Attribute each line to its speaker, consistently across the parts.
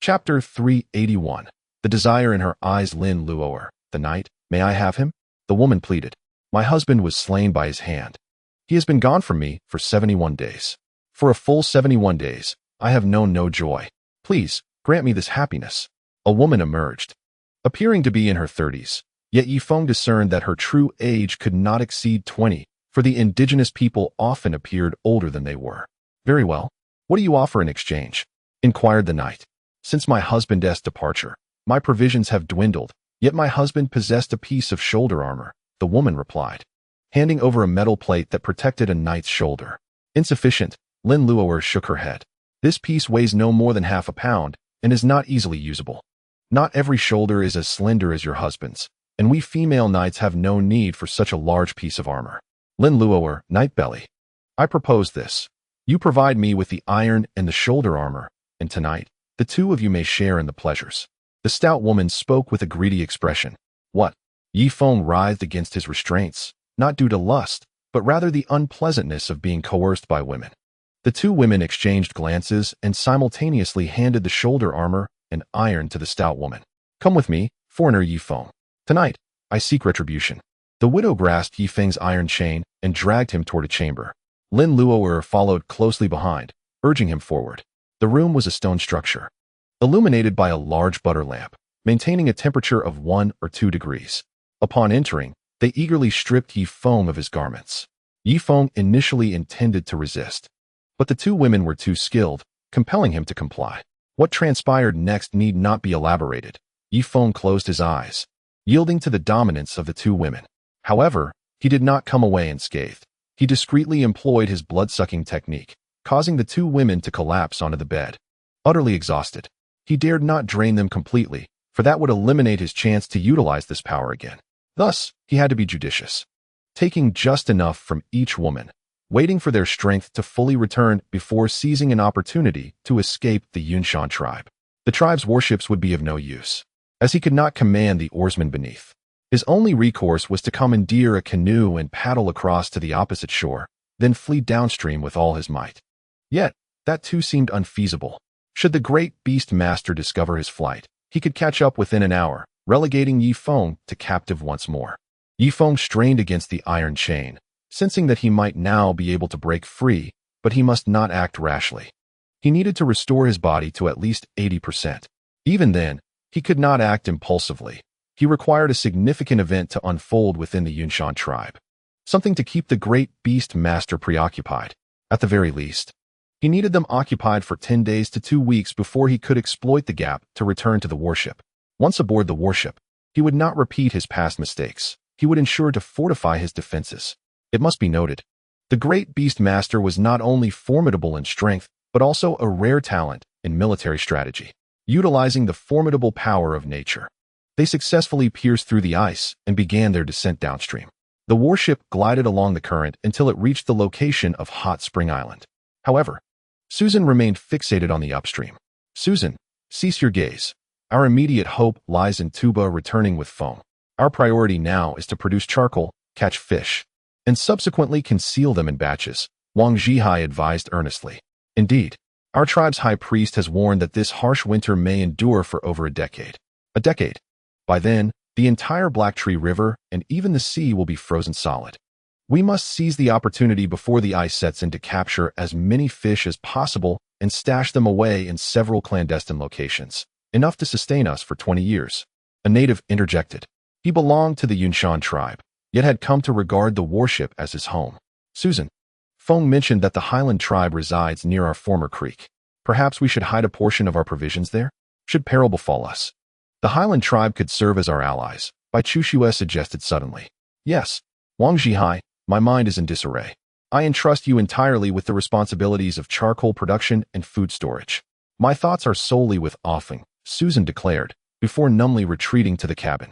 Speaker 1: Chapter 381. The desire in her eyes. Lin Luoer, the knight, may I have him? The woman pleaded. My husband was slain by his hand. He has been gone from me for 71 days. For a full 71 days, I have known no joy. Please, grant me this happiness. A woman emerged, appearing to be in her 30s, yet Yi Feng discerned that her true age could not exceed 20, for the indigenous people often appeared older than they were. Very well. What do you offer in exchange? Inquired the knight. Since my husband's departure, my provisions have dwindled, yet my husband possessed a piece of shoulder armor, the woman replied, handing over a metal plate that protected a knight's shoulder. Insufficient, Lin Luoer shook her head. This piece weighs no more than half a pound and is not easily usable. Not every shoulder is as slender as your husband's, and we female knights have no need for such a large piece of armor. Lin Luoer, Knight Belly. I propose this. You provide me with the iron and the shoulder armor, and tonight, the two of you may share in the pleasures. The stout woman spoke with a greedy expression. What? Yi Feng writhed against his restraints, not due to lust, but rather the unpleasantness of being coerced by women. The two women exchanged glances and simultaneously handed the shoulder armor and iron to the stout woman. Come with me, foreigner Yi Feng. Tonight, I seek retribution. The widow grasped Yi Feng's iron chain and dragged him toward a chamber. Lin Luoer followed closely behind, urging him forward. The room was a stone structure, illuminated by a large butter lamp, maintaining a temperature of 1 or 2 degrees. Upon entering, they eagerly stripped Yi Feng of his garments. Yi Feng initially intended to resist, but the two women were too skilled, compelling him to comply. What transpired next need not be elaborated. Yi Feng closed his eyes, yielding to the dominance of the two women. However, he did not come away unscathed. He discreetly employed his blood-sucking technique, causing the two women to collapse onto the bed. Utterly exhausted, he dared not drain them completely, for that would eliminate his chance to utilize this power again. Thus, he had to be judicious, taking just enough from each woman, waiting for their strength to fully return before seizing an opportunity to escape the Yunshan tribe. The tribe's warships would be of no use, as he could not command the oarsmen beneath. His only recourse was to commandeer a canoe and paddle across to the opposite shore, then flee downstream with all his might. Yet, that too seemed unfeasible. Should the great beast master discover his flight, he could catch up within an hour, relegating Yi Feng to captive once more. Yi Feng strained against the iron chain, sensing that he might now be able to break free, but he must not act rashly. He needed to restore his body to at least 80%. Even then, he could not act impulsively. He required a significant event to unfold within the Yunshan tribe, something to keep the great beast master preoccupied. At the very least, he needed them occupied for 10 days to 2 weeks before he could exploit the gap to return to the warship. Once aboard the warship, he would not repeat his past mistakes. He would ensure to fortify his defenses. It must be noted, the great beast master was not only formidable in strength, but also a rare talent in military strategy, utilizing the formidable power of nature. They successfully pierced through the ice and began their descent downstream. The warship glided along the current until it reached the location of Hot Spring Island. However, Susan remained fixated on the upstream. Susan, cease your gaze. Our immediate hope lies in Tuba returning with Feng. Our priority now is to produce charcoal, catch fish, and subsequently conceal them in batches, Wang Zhihai advised earnestly. Indeed, our tribe's high priest has warned that this harsh winter may endure for over a decade. A decade. By then, the entire Black Tree River and even the sea will be frozen solid. We must seize the opportunity before the ice sets in to capture as many fish as possible and stash them away in several clandestine locations, enough to sustain us for 20 years. A native interjected. He belonged to the Yunshan tribe, yet had come to regard the warship as his home. Susan, Feng mentioned that the Highland tribe resides near our former creek. Perhaps we should hide a portion of our provisions there, should peril befall us. The Highland tribe could serve as our allies, Bai Chushue suggested suddenly. Yes, Wang Zhihai, my mind is in disarray. I entrust you entirely with the responsibilities of charcoal production and food storage. My thoughts are solely with Feng, Susan declared, before numbly retreating to the cabin.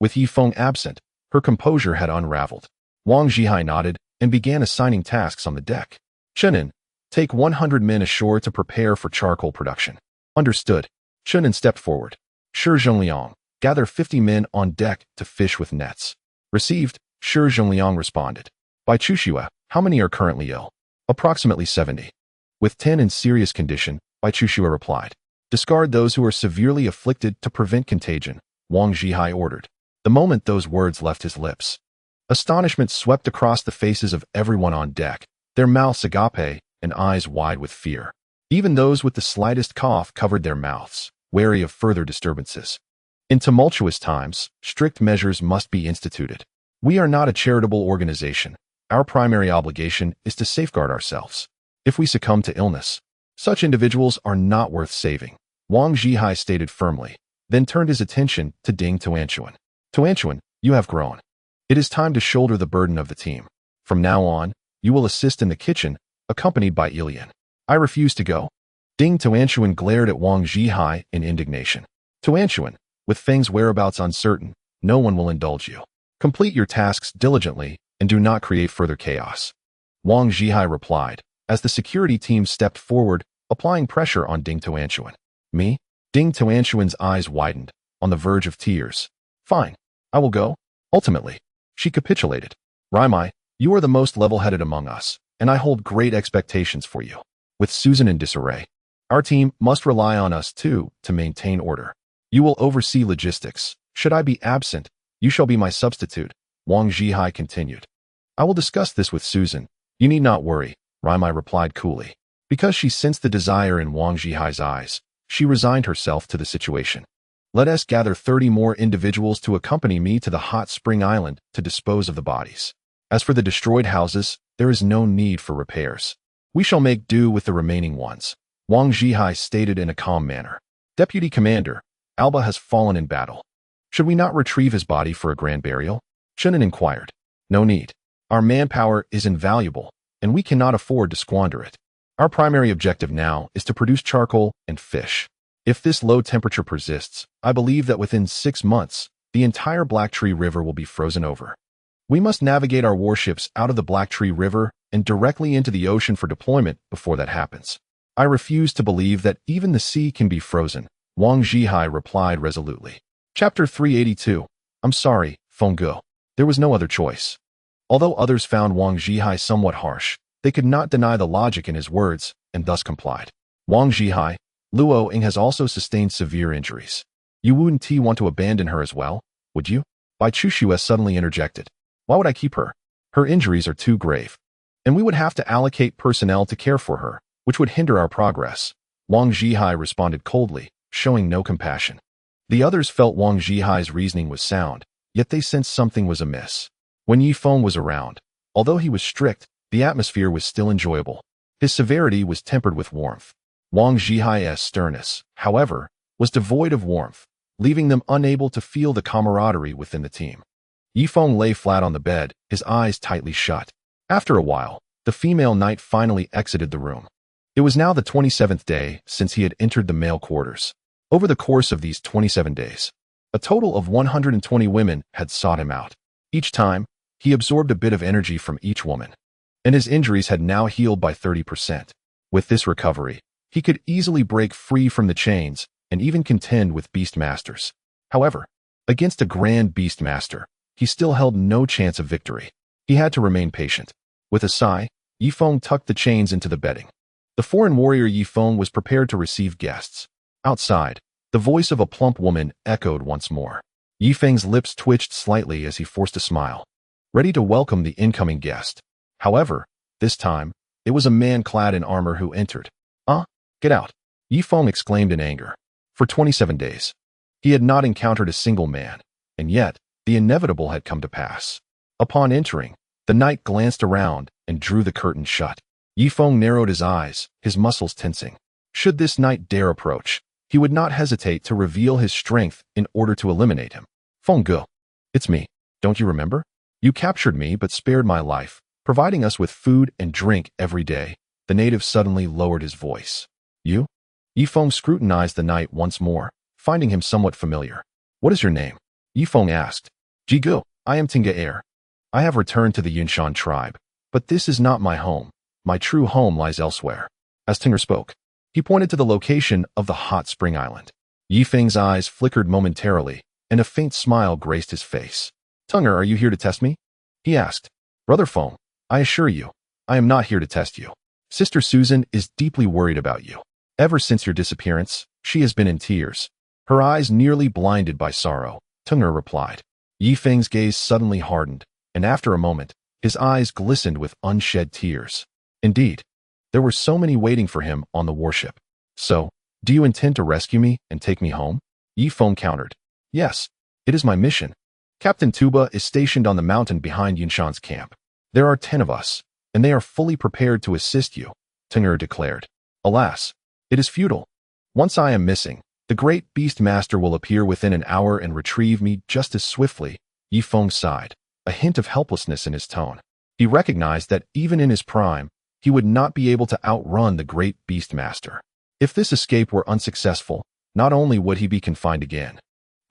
Speaker 1: With Yi Feng absent, her composure had unraveled. Wang Zhihai nodded and began assigning tasks on the deck. Chenin, take 100 men ashore to prepare for charcoal production. Understood. Chenin stepped forward. Shi Zhongliang, gather 50 men on deck to fish with nets. Received, Shi Zhongliang responded. Bai Chushue, how many are currently ill? Approximately 70. With 10 in serious condition, Bai Chushue replied. Discard those who are severely afflicted to prevent contagion, Wang Zhihai ordered. The moment those words left his lips, astonishment swept across the faces of everyone on deck, their mouths agape and eyes wide with fear. Even those with the slightest cough covered their mouths, wary of further disturbances. In tumultuous times, strict measures must be instituted. We are not a charitable organization. Our primary obligation is to safeguard ourselves. If we succumb to illness, such individuals are not worth saving, Wang Zhihai stated firmly, then turned his attention to Ding Tuanchuan. Tuanchuan, you have grown. It is time to shoulder the burden of the team. From now on, you will assist in the kitchen, accompanied by Ilian. I refuse to go. Ding Tuanchuan glared at Wang Zhihai in indignation. Tuanchuan, with Feng's whereabouts uncertain, no one will indulge you. Complete your tasks diligently and do not create further chaos. Wang Zhihai replied, as the security team stepped forward, applying pressure on Ding Tuanchuan. Me? Ding Tuanchuan's eyes widened, on the verge of tears. Fine. I will go. Ultimately, she capitulated. Raimai, you are the most level-headed among us, and I hold great expectations for you. With Susan in disarray, our team must rely on us too to maintain order. You will oversee logistics. Should I be absent, you shall be my substitute, Wang Zhihai continued. I will discuss this with Susan. You need not worry, Raimai replied coolly. Because she sensed the desire in Wang Zhihai's eyes, she resigned herself to the situation. Let us gather 30 more individuals to accompany me to the hot spring island to dispose of the bodies. As for the destroyed houses, there is no need for repairs. We shall make do with the remaining ones, Wang Zhihai stated in a calm manner. Deputy Commander, Alba has fallen in battle. Should we not retrieve his body for a grand burial? Shannon inquired. No need. Our manpower is invaluable, and we cannot afford to squander it. Our primary objective now is to produce charcoal and fish. If this low temperature persists, I believe that within 6 months, the entire Black Tree River will be frozen over. We must navigate our warships out of the Black Tree River and directly into the ocean for deployment before that happens. I refuse to believe that even the sea can be frozen, Wang Zhihai replied resolutely. Chapter 382. I'm sorry, Feng. There was no other choice. Although others found Wang Zhihai somewhat harsh, they could not deny the logic in his words, and thus complied. Wang Zhihai, Luo Ying has also sustained severe injuries. You wouldn't want to abandon her as well, would you? Bai Chushu suddenly interjected. Why would I keep her? Her injuries are too grave. And we would have to allocate personnel to care for her, which would hinder our progress. Wang Zhihai responded coldly, showing no compassion. The others felt Wang Zhihai's reasoning was sound, yet they sensed something was amiss. When Yi Feng was around, although he was strict, the atmosphere was still enjoyable. His severity was tempered with warmth. Wang Zhihai's sternness, however, was devoid of warmth, leaving them unable to feel the camaraderie within the team. Yi Feng lay flat on the bed, his eyes tightly shut. After a while, the female knight finally exited the room. It was now the 27th day since he had entered the male quarters. Over the course of these 27 days, a total of 120 women had sought him out. Each time, he absorbed a bit of energy from each woman, and his injuries had now healed by 30%. With this recovery, he could easily break free from the chains and even contend with beastmasters. However, against a grand beastmaster, he still held no chance of victory. He had to remain patient. With a sigh, Yi Feng tucked the chains into the bedding. The foreign warrior Yi Feng was prepared to receive guests. Outside, the voice of a plump woman echoed once more. Yi Feng's lips twitched slightly as he forced a smile, ready to welcome the incoming guest. However, this time, it was a man clad in armor who entered. Get out, Yi Feng exclaimed in anger. For 27 days, he had not encountered a single man, and yet, the inevitable had come to pass. Upon entering, the knight glanced around and drew the curtain shut. Yi Feng narrowed his eyes, his muscles tensing. Should this knight dare approach, he would not hesitate to reveal his strength in order to eliminate him. Feng, it's me. Don't you remember? You captured me but spared my life, providing us with food and drink every day. The native suddenly lowered his voice. You? Yi Feng scrutinized the knight once more, finding him somewhat familiar. What is your name? Yi Feng asked. Jigu, I am Tinga heir. I have returned to the Yunshan tribe, but this is not my home. My true home lies elsewhere. As Tinger spoke, he pointed to the location of the hot spring island. Yi Feng's eyes flickered momentarily, and a faint smile graced his face. Tinger, are you here to test me? He asked. Brother Feng, I assure you, I am not here to test you. Sister Susan is deeply worried about you. Ever since your disappearance, she has been in tears. Her eyes nearly blinded by sorrow, Teng'er replied. Yi Feng's gaze suddenly hardened, and after a moment, his eyes glistened with unshed tears. Indeed, there were so many waiting for him on the warship. So, do you intend to rescue me and take me home? Yi Feng countered. Yes, it is my mission. Captain Tuba is stationed on the mountain behind Yunshan's camp. There are 10 of us, and they are fully prepared to assist you, Teng'er declared. Alas, it is futile. Once I am missing, the great beast master will appear within an hour and retrieve me just as swiftly. Yi Feng sighed, a hint of helplessness in his tone. He recognized that even in his prime, he would not be able to outrun the great beast master. If this escape were unsuccessful, not only would he be confined again,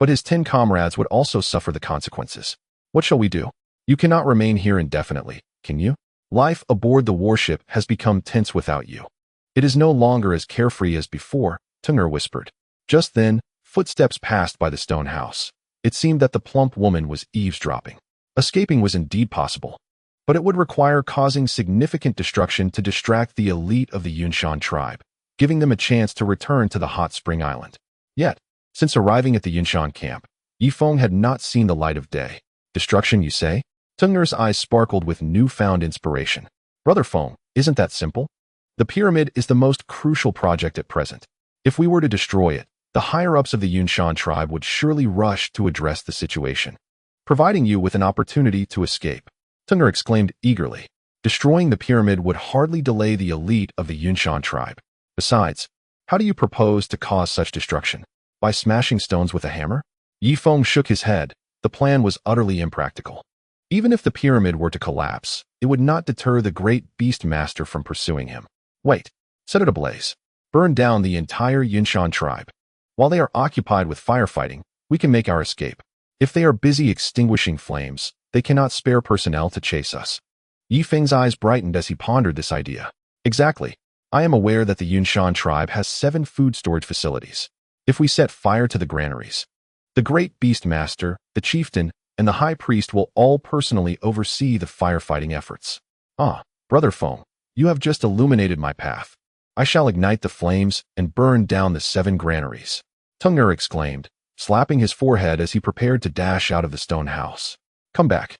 Speaker 1: but his 10 comrades would also suffer the consequences. What shall we do? You cannot remain here indefinitely, can you? Life aboard the warship has become tense without you. It is no longer as carefree as before, Teng'er whispered. Just then, footsteps passed by the stone house. It seemed that the plump woman was eavesdropping. Escaping was indeed possible, but it would require causing significant destruction to distract the elite of the Yunshan tribe, giving them a chance to return to the hot spring island. Yet, since arriving at the Yunshan camp, Yi Feng had not seen the light of day. Destruction, you say? Teng'er's eyes sparkled with newfound inspiration. Brother Feng, isn't that simple? The pyramid is the most crucial project at present. If we were to destroy it, the higher-ups of the Yunshan tribe would surely rush to address the situation, providing you with an opportunity to escape. Teng'er exclaimed eagerly. Destroying the pyramid would hardly delay the elite of the Yunshan tribe. Besides, how do you propose to cause such destruction? By smashing stones with a hammer? Yi Feng shook his head. The plan was utterly impractical. Even if the pyramid were to collapse, it would not deter the great beast master from pursuing him. Wait, set it ablaze. Burn down the entire Yunshan tribe. While they are occupied with firefighting, we can make our escape. If they are busy extinguishing flames, they cannot spare personnel to chase us. Yi Feng's eyes brightened as he pondered this idea. Exactly. I am aware that the Yunshan tribe has 7 food storage facilities. If we set fire to the granaries, the great beast master, the chieftain, and the high priest will all personally oversee the firefighting efforts. Ah, Brother Feng, you have just illuminated my path. I shall ignite the flames and burn down the 7 granaries. Teng'er exclaimed, slapping his forehead as he prepared to dash out of the stone house. Come back.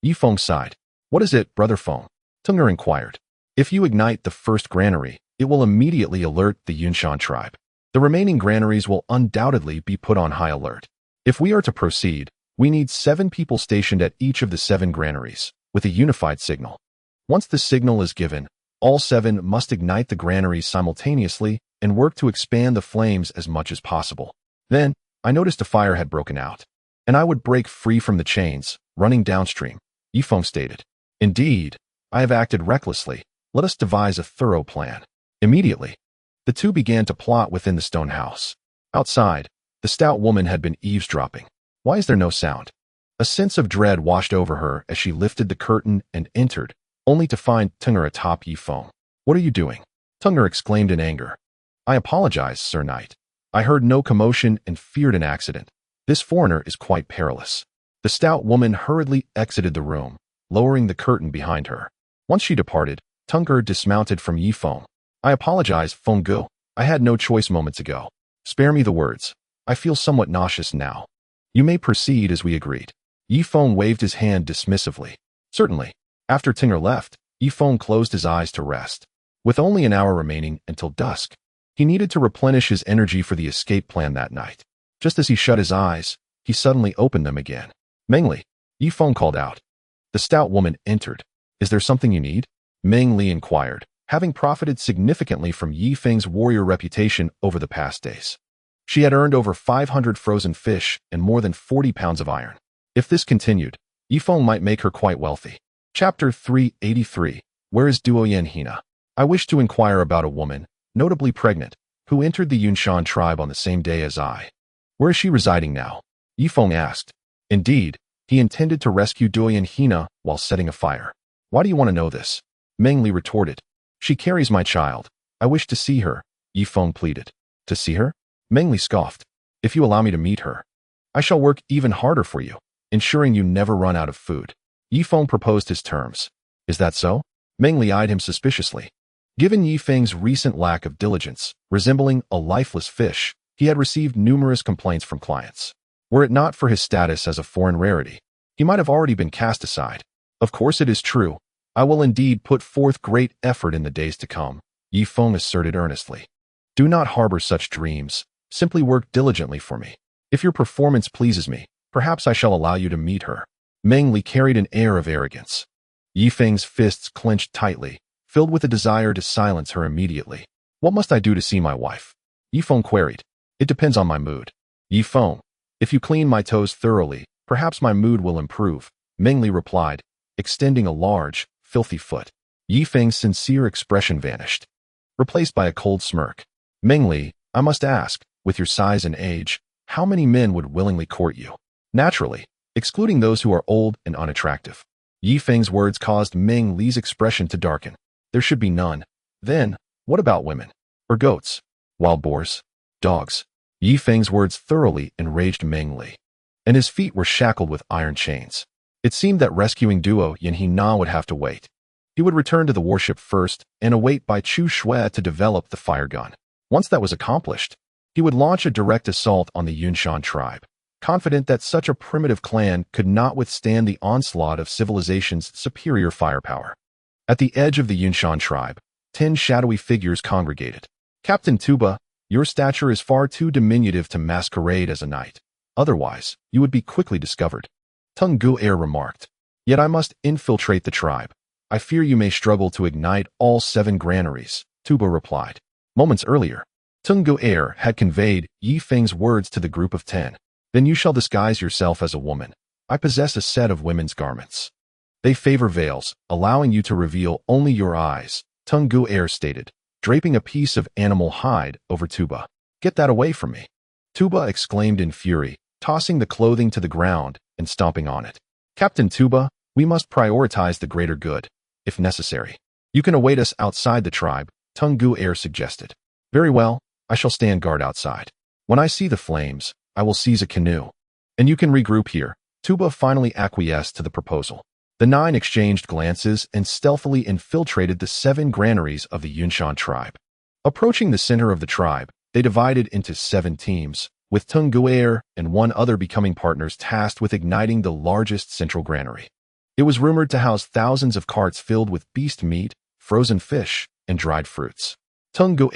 Speaker 1: Yi Feng sighed. What is it, Brother Feng? Teng'er inquired. If you ignite the first granary, it will immediately alert the Yunshan tribe. The remaining granaries will undoubtedly be put on high alert. If we are to proceed, we need 7 people stationed at each of the 7 granaries, with a unified signal. Once the signal is given, all 7 must ignite the granaries simultaneously and work to expand the flames as much as possible. Then, I noticed a fire had broken out, and I would break free from the chains, running downstream, Yi Feng stated. Indeed, I have acted recklessly. Let us devise a thorough plan. Immediately, the two began to plot within the stone house. Outside, the stout woman had been eavesdropping. Why is there no sound? A sense of dread washed over her as she lifted the curtain and entered, only to find Teng'er atop Yi Feng. What are you doing? Teng'er exclaimed in anger. I apologize, Sir Knight. I heard no commotion and feared an accident. This foreigner is quite perilous. The stout woman hurriedly exited the room, lowering the curtain behind her. Once she departed, Teng'er dismounted from Yi Feng. I apologize, Feng Gu. I had no choice moments ago. Spare me the words. I feel somewhat nauseous now. You may proceed as we agreed. Yi Feng waved his hand dismissively. Certainly. After Teng'er left, Yi Feng closed his eyes to rest. With only an hour remaining until dusk, he needed to replenish his energy for the escape plan that night. Just as he shut his eyes, he suddenly opened them again. Meng Li, Yi Feng called out. The stout woman entered. Is there something you need? Meng Li inquired, having profited significantly from Yi Feng's warrior reputation over the past days. She had earned over 500 frozen fish and more than 40 pounds of iron. If this continued, Yi Feng might make her quite wealthy. Chapter 383. Where is Duoyan Hina? I wish to inquire about a woman, notably pregnant, who entered the Yunshan tribe on the same day as I. Where is she residing now? Yi Feng asked. Indeed, he intended to rescue Duoyan Hina while setting a fire. Why do you want to know this? Meng Li retorted. She carries my child. I wish to see her, Yi Feng pleaded. To see her? Meng Li scoffed. If you allow me to meet her, I shall work even harder for you, ensuring you never run out of food. Yi Feng proposed his terms. Is that so? Meng Li eyed him suspiciously. Given Yi Feng's recent lack of diligence, resembling a lifeless fish, he had received numerous complaints from clients. Were it not for his status as a foreign rarity, he might have already been cast aside. Of course it is true. I will indeed put forth great effort in the days to come, Yi Feng asserted earnestly. Do not harbor such dreams. Simply work diligently for me. If your performance pleases me, perhaps I shall allow you to meet her. Meng Li carried an air of arrogance. Yi Feng's fists clenched tightly, filled with a desire to silence her immediately. What must I do to see my wife? Yi Feng queried. It depends on my mood. Yi Feng, if you clean my toes thoroughly, perhaps my mood will improve, Meng Li replied, extending a large, filthy foot. Yi Feng's sincere expression vanished, replaced by a cold smirk. Meng Li, I must ask, with your size and age, how many men would willingly court you? Naturally, excluding those who are old and unattractive. Yi Feng's words caused Meng Li's expression to darken. There should be none. Then, what about women? Or goats? Wild boars? Dogs? Yi Feng's words thoroughly enraged Meng Li, and his feet were shackled with iron chains. It seemed that rescuing duo Yanhe Na would have to wait. He would return to the warship first and await by Chu Shui to develop the fire gun. Once that was accomplished, he would launch a direct assault on the Yunshan tribe, confident that such a primitive clan could not withstand the onslaught of civilization's superior firepower. At the edge of the Yunshan tribe, 10 shadowy figures congregated. Captain Tuba, your stature is far too diminutive to masquerade as a knight. Otherwise, you would be quickly discovered. Tung Gu remarked. Yet I must infiltrate the tribe. I fear you may struggle to ignite all 7 granaries, Tuba replied. Moments earlier, Tung Gu had conveyed Yi Feng's words to the group of 10. Then you shall disguise yourself as a woman. I possess a set of women's garments. They favor veils, allowing you to reveal only your eyes, Tung Gu stated, draping a piece of animal hide over Tuba. Get that away from me. Tuba exclaimed in fury, tossing the clothing to the ground and stomping on it. Captain Tuba, we must prioritize the greater good, if necessary. You can await us outside the tribe, Tung Gu suggested. Very well, I shall stand guard outside. When I see the flames, I will seize a canoe. And you can regroup here. Tuba finally acquiesced to the proposal. The 9 exchanged glances and stealthily infiltrated the 7 granaries of the Yunshan tribe. Approaching the center of the tribe, they divided into 7 teams, with Tung Gu and 1 other becoming partners tasked with igniting the largest central granary. It was rumored to house thousands of carts filled with beast meat, frozen fish, and dried fruits. Tung Gu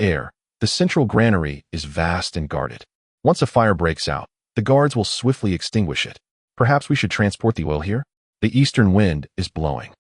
Speaker 1: the central granary is vast and guarded. Once a fire breaks out, the guards will swiftly extinguish it. Perhaps we should transport the oil here? The eastern wind is blowing.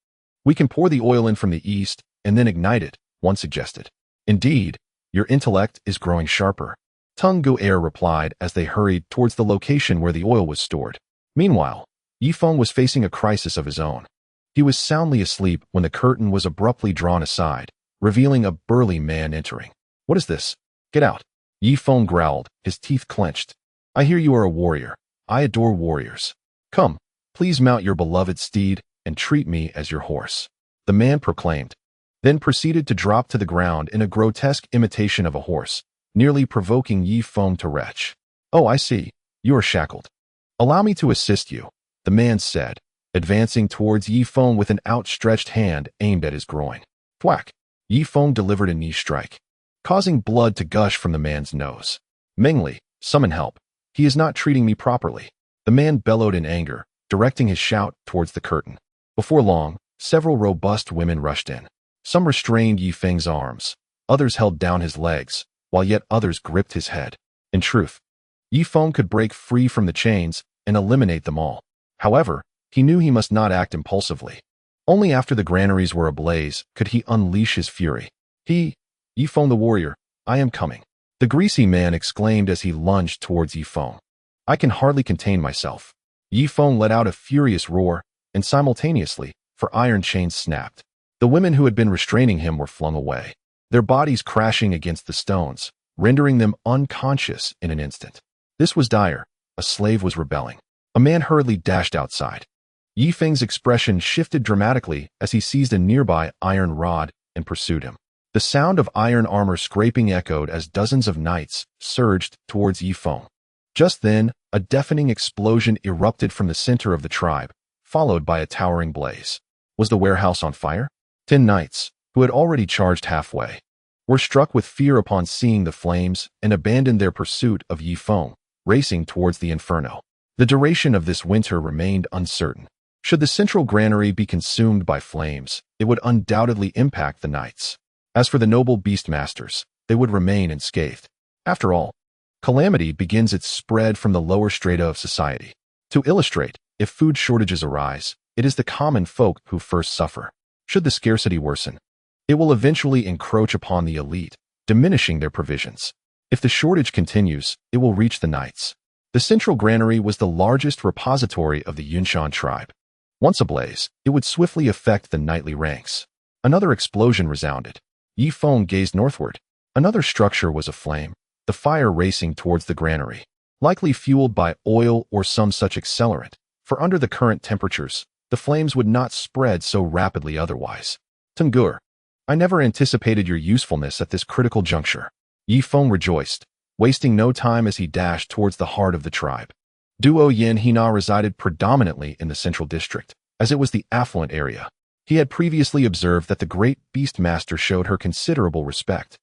Speaker 1: We can pour the oil in from the east and then ignite it, one suggested. Indeed, your intellect is growing sharper, Tung Gu replied as they hurried towards the location where the oil was stored. Meanwhile, Yi Feng was facing a crisis of his own. He was soundly asleep when the curtain was abruptly drawn aside, revealing a burly man entering. What is this? Get out. Yi Feng growled, his teeth clenched. I hear you are a warrior. I adore warriors. Come, please mount your beloved steed and treat me as your horse, the man proclaimed, then proceeded to drop to the ground in a grotesque imitation of a horse, nearly provoking Yi Feng to retch. Oh, I see. You are shackled. Allow me to assist you, the man said, advancing towards Yi Feng with an outstretched hand aimed at his groin. Thwack! Yi Feng delivered a knee strike, causing blood to gush from the man's nose. Meng Li, summon help. He is not treating me properly. The man bellowed in anger, directing his shout towards the curtain. Before long, several robust women rushed in. Some restrained Yi Feng's arms, others held down his legs, while yet others gripped his head. In truth, Yi Feng could break free from the chains and eliminate them all. However, he knew he must not act impulsively. Only after the granaries were ablaze could he unleash his fury. Yi Feng the warrior, I am coming. The greasy man exclaimed as he lunged towards Yi Feng. I can hardly contain myself. Yi Feng let out a furious roar, and simultaneously, for iron chains snapped. The women who had been restraining him were flung away, their bodies crashing against the stones, rendering them unconscious in an instant. This was dire. A slave was rebelling. A man hurriedly dashed outside. Yi Feng's expression shifted dramatically as he seized a nearby iron rod and pursued him. The sound of iron armor scraping echoed as dozens of knights surged towards Yi Feng. Just then, a deafening explosion erupted from the center of the tribe, followed by a towering blaze. Was the warehouse on fire? 10 knights, who had already charged halfway, were struck with fear upon seeing the flames and abandoned their pursuit of Yi Feng, racing towards the inferno. The duration of this winter remained uncertain. Should the central granary be consumed by flames, it would undoubtedly impact the knights. As for the noble beastmasters, they would remain unscathed. After all, calamity begins its spread from the lower strata of society. To illustrate, if food shortages arise, it is the common folk who first suffer. Should the scarcity worsen, it will eventually encroach upon the elite, diminishing their provisions. If the shortage continues, it will reach the knights. The central granary was the largest repository of the Yunshan tribe. Once ablaze, it would swiftly affect the knightly ranks. Another explosion resounded. Yi Feng gazed northward. Another structure was aflame, the fire racing towards the granary, likely fueled by oil or some such accelerant, for under the current temperatures, the flames would not spread so rapidly otherwise. Tungur, I never anticipated your usefulness at this critical juncture. Yi Feng rejoiced, wasting no time as he dashed towards the heart of the tribe. Duo Yin Hina resided predominantly in the central district, as it was the affluent area. He had previously observed that the great beastmaster showed her considerable respect,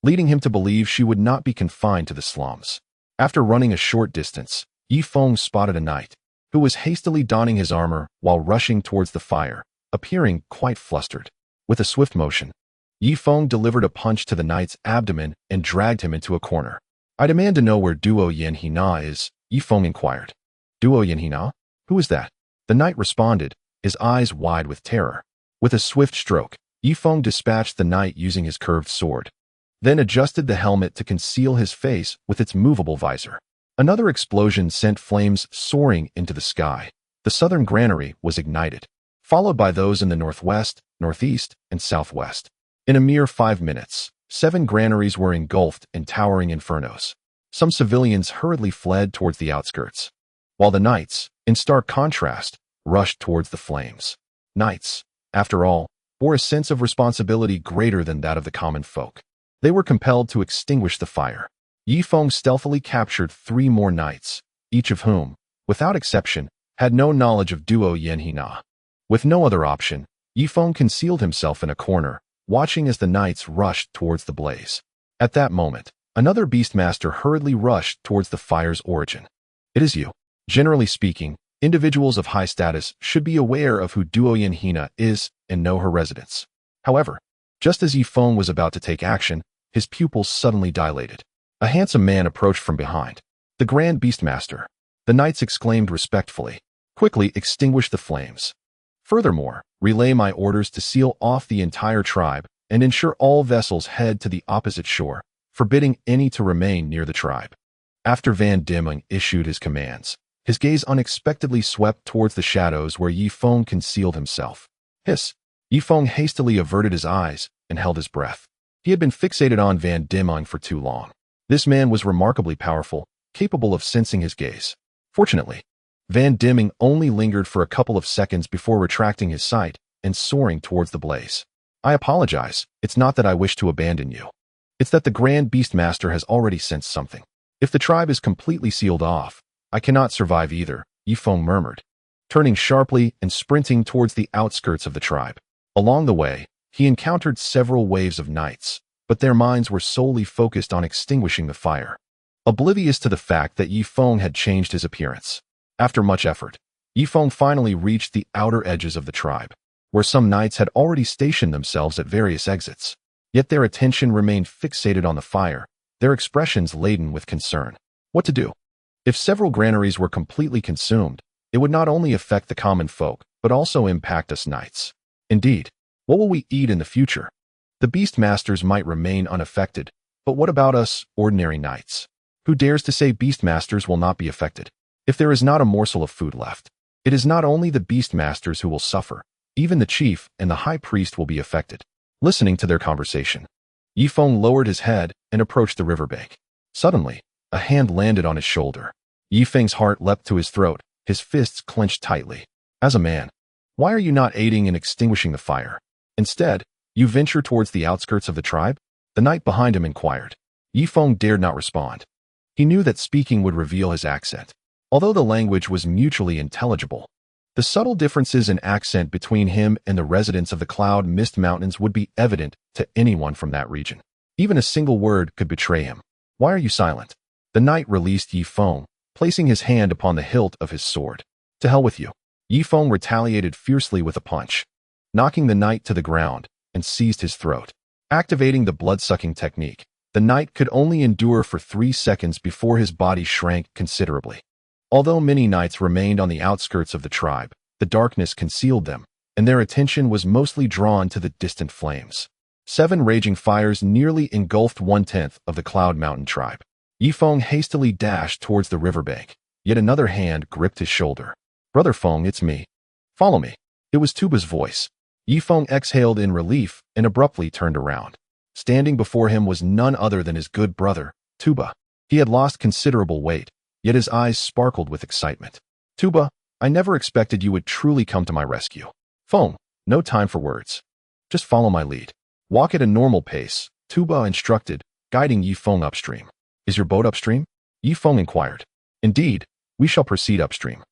Speaker 1: leading him to believe she would not be confined to the slums. After running a short distance, Yi Feng spotted a knight, who was hastily donning his armor while rushing towards the fire, appearing quite flustered. With a swift motion, Yi Feng delivered a punch to the knight's abdomen and dragged him into a corner. I demand to know where Duo Yin Hina is, Yi Feng inquired. Duo Yin Hina? Who is that? The knight responded, his eyes wide with terror. With a swift stroke, Yi Feng dispatched the knight using his curved sword, then adjusted the helmet to conceal his face with its movable visor. Another explosion sent flames soaring into the sky. The southern granary was ignited, followed by those in the northwest, northeast, and southwest. In a mere 5 minutes, 7 granaries were engulfed in towering infernos. Some civilians hurriedly fled towards the outskirts, while the knights, in stark contrast, rushed towards the flames. Knights, after all, bore a sense of responsibility greater than that of the common folk. They were compelled to extinguish the fire. Yi Feng stealthily captured 3 more knights, each of whom, without exception, had no knowledge of Duo Yin Hina. With no other option, Yi Feng concealed himself in a corner, watching as the knights rushed towards the blaze. At that moment, another beastmaster hurriedly rushed towards the fire's origin. It is you. Generally speaking, individuals of high status should be aware of who Duo Yin Hina is and know her residence. However, just as Yi Feng was about to take action, his pupils suddenly dilated. A handsome man approached from behind. The Grand Beastmaster. The knights exclaimed respectfully. Quickly extinguish the flames. Furthermore, relay my orders to seal off the entire tribe and ensure all vessels head to the opposite shore, forbidding any to remain near the tribe. After Van Diemen issued his commands, his gaze unexpectedly swept towards the shadows where Yi Feng concealed himself. Hiss! Yi Feng hastily averted his eyes and held his breath. He had been fixated on Van Diemen for too long. This man was remarkably powerful, capable of sensing his gaze. Fortunately, Van Diemen only lingered for a couple of seconds before retracting his sight and soaring towards the blaze. I apologize, it's not that I wish to abandon you. It's that the Grand Beastmaster has already sensed something. If the tribe is completely sealed off, I cannot survive either, Yi Feng murmured, turning sharply and sprinting towards the outskirts of the tribe. Along the way, he encountered several waves of knights, but their minds were solely focused on extinguishing the fire, oblivious to the fact that Yi Feng had changed his appearance. After much effort, Yi Feng finally reached the outer edges of the tribe, where some knights had already stationed themselves at various exits. Yet their attention remained fixated on the fire, their expressions laden with concern. What to do? If several granaries were completely consumed, it would not only affect the common folk, but also impact us knights. Indeed, what will we eat in the future? The beastmasters might remain unaffected, but what about us, ordinary knights? Who dares to say beastmasters will not be affected? If there is not a morsel of food left, it is not only the beastmasters who will suffer, even the chief and the high priest will be affected. Listening to their conversation, Yi Feng lowered his head and approached the riverbank. Suddenly, a hand landed on his shoulder. Yi Feng's heart leapt to his throat, his fists clenched tightly. As a man, why are you not aiding in extinguishing the fire? Instead, you venture towards the outskirts of the tribe? The knight behind him inquired. Yi Feng dared not respond. He knew that speaking would reveal his accent. Although the language was mutually intelligible, The subtle differences in accent between him and the residents of the Cloud Mist Mountains would be evident to anyone from that region. Even a single word could betray him. Why are you silent? The knight released Yi Feng, placing his hand upon the hilt of his sword. To hell with you. Yi Feng retaliated fiercely with a punch, knocking the knight to the ground, and seized his throat. Activating the blood-sucking technique, the knight could only endure for 3 seconds before his body shrank considerably. Although many knights remained on the outskirts of the tribe, the darkness concealed them, and their attention was mostly drawn to the distant flames. 7 raging fires nearly engulfed 1/10 of the Cloud Mountain tribe. Yi Feng hastily dashed towards the riverbank, yet another hand gripped his shoulder. Brother Feng, it's me. Follow me. It was Tuba's voice. Yi Feng exhaled in relief and abruptly turned around. Standing before him was none other than his good brother, Tuba. He had lost considerable weight, yet his eyes sparkled with excitement. Tuba, I never expected you would truly come to my rescue. Feng, no time for words. Just follow my lead. Walk at a normal pace, Tuba instructed, guiding Yi Feng upstream. Is your boat upstream? Yi Feng inquired. Indeed, we shall proceed upstream.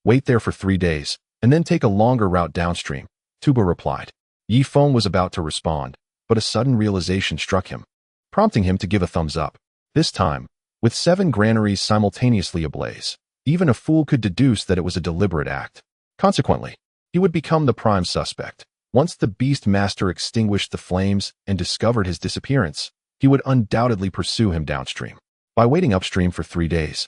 Speaker 1: Wait there for 3 days, and then take a longer route downstream, Tuba replied. Yi Feng was about to respond, but a sudden realization struck him, prompting him to give a thumbs up. This time, with 7 granaries simultaneously ablaze, even a fool could deduce that it was a deliberate act. Consequently, he would become the prime suspect. Once the Beast Master extinguished the flames and discovered his disappearance, he would undoubtedly pursue him downstream. By waiting upstream for 3 days,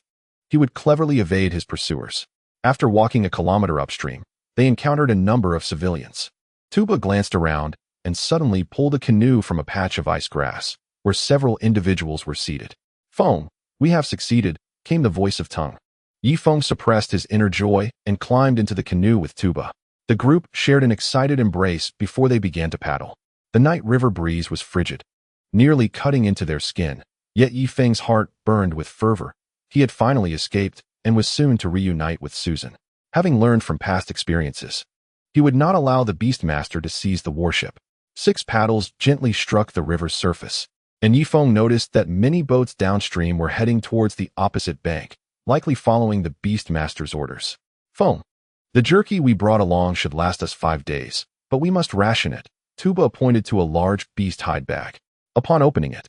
Speaker 1: he would cleverly evade his pursuers. After walking a kilometer upstream, they encountered a number of civilians. Tuba glanced around and suddenly pulled a canoe from a patch of ice grass, where several individuals were seated. Feng, we have succeeded, came the voice of Tung. Yi Feng suppressed his inner joy and climbed into the canoe with Tuba. The group shared an excited embrace before they began to paddle. The night river breeze was frigid, nearly cutting into their skin, yet Yi Feng's heart burned with fervor. He had finally escaped and was soon to reunite with Susan. Having learned from past experiences, he would not allow the Beastmaster to seize the warship. 6 paddles gently struck the river's surface, and Yi Feng noticed that many boats downstream were heading towards the opposite bank, likely following the Beastmaster's orders. Feng, the jerky we brought along should last us 5 days, but we must ration it. Tuba pointed to a large beast hide bag. Upon opening it,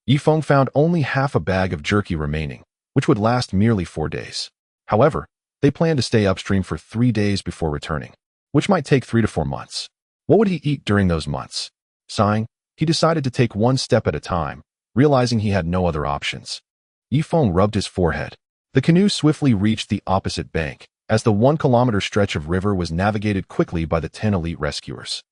Speaker 1: Yi Feng found only half a bag of jerky remaining, which would last merely 4 days. However, they planned to stay upstream for 3 days before returning, which might take 3 to 4 months. What would he eat during those months? Sighing, he decided to take one step at a time, realizing he had no other options. Yi Feng rubbed his forehead. The canoe swiftly reached the opposite bank, as the 1-kilometer stretch of river was navigated quickly by the 10 elite rescuers.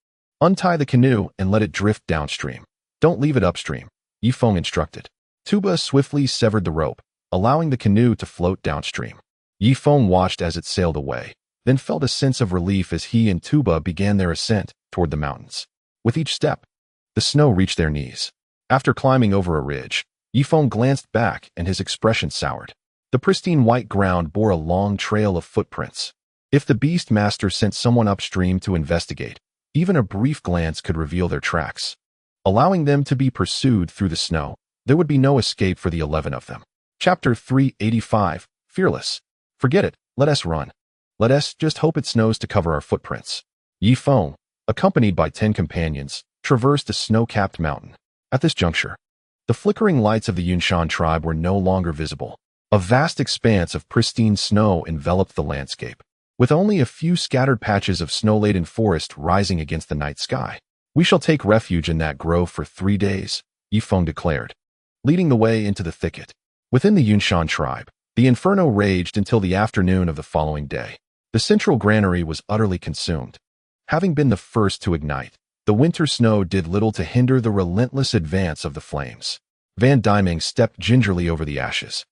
Speaker 1: Untie the canoe and let it drift downstream. Don't leave it upstream, Yi Feng instructed. Tuba swiftly severed the rope, allowing the canoe to float downstream. Yi Feng watched as it sailed away, then felt a sense of relief as he and Tuba began their ascent toward the mountains. With each step, the snow reached their knees. After climbing over a ridge, Yi Feng glanced back and his expression soured. The pristine white ground bore a long trail of footprints. If the Beast Master sent someone upstream to investigate, even a brief glance could reveal their tracks. Allowing them to be pursued through the snow, there would be no escape for the 11 of them. Chapter 385, Fearless. Forget it, let us run. Let us just hope it snows to cover our footprints. Yi Feng, accompanied by 10 companions, traversed a snow-capped mountain. At this juncture, the flickering lights of the Yunshan tribe were no longer visible. A vast expanse of pristine snow enveloped the landscape, with only a few scattered patches of snow-laden forest rising against the night sky. We shall take refuge in that grove for 3 days, Yi Feng declared, leading the way into the thicket. Within the Yunshan tribe, the inferno raged until the afternoon of the following day. The central granary was utterly consumed. Having been the first to ignite, the winter snow did little to hinder the relentless advance of the flames. Van Dyming stepped gingerly over the ashes,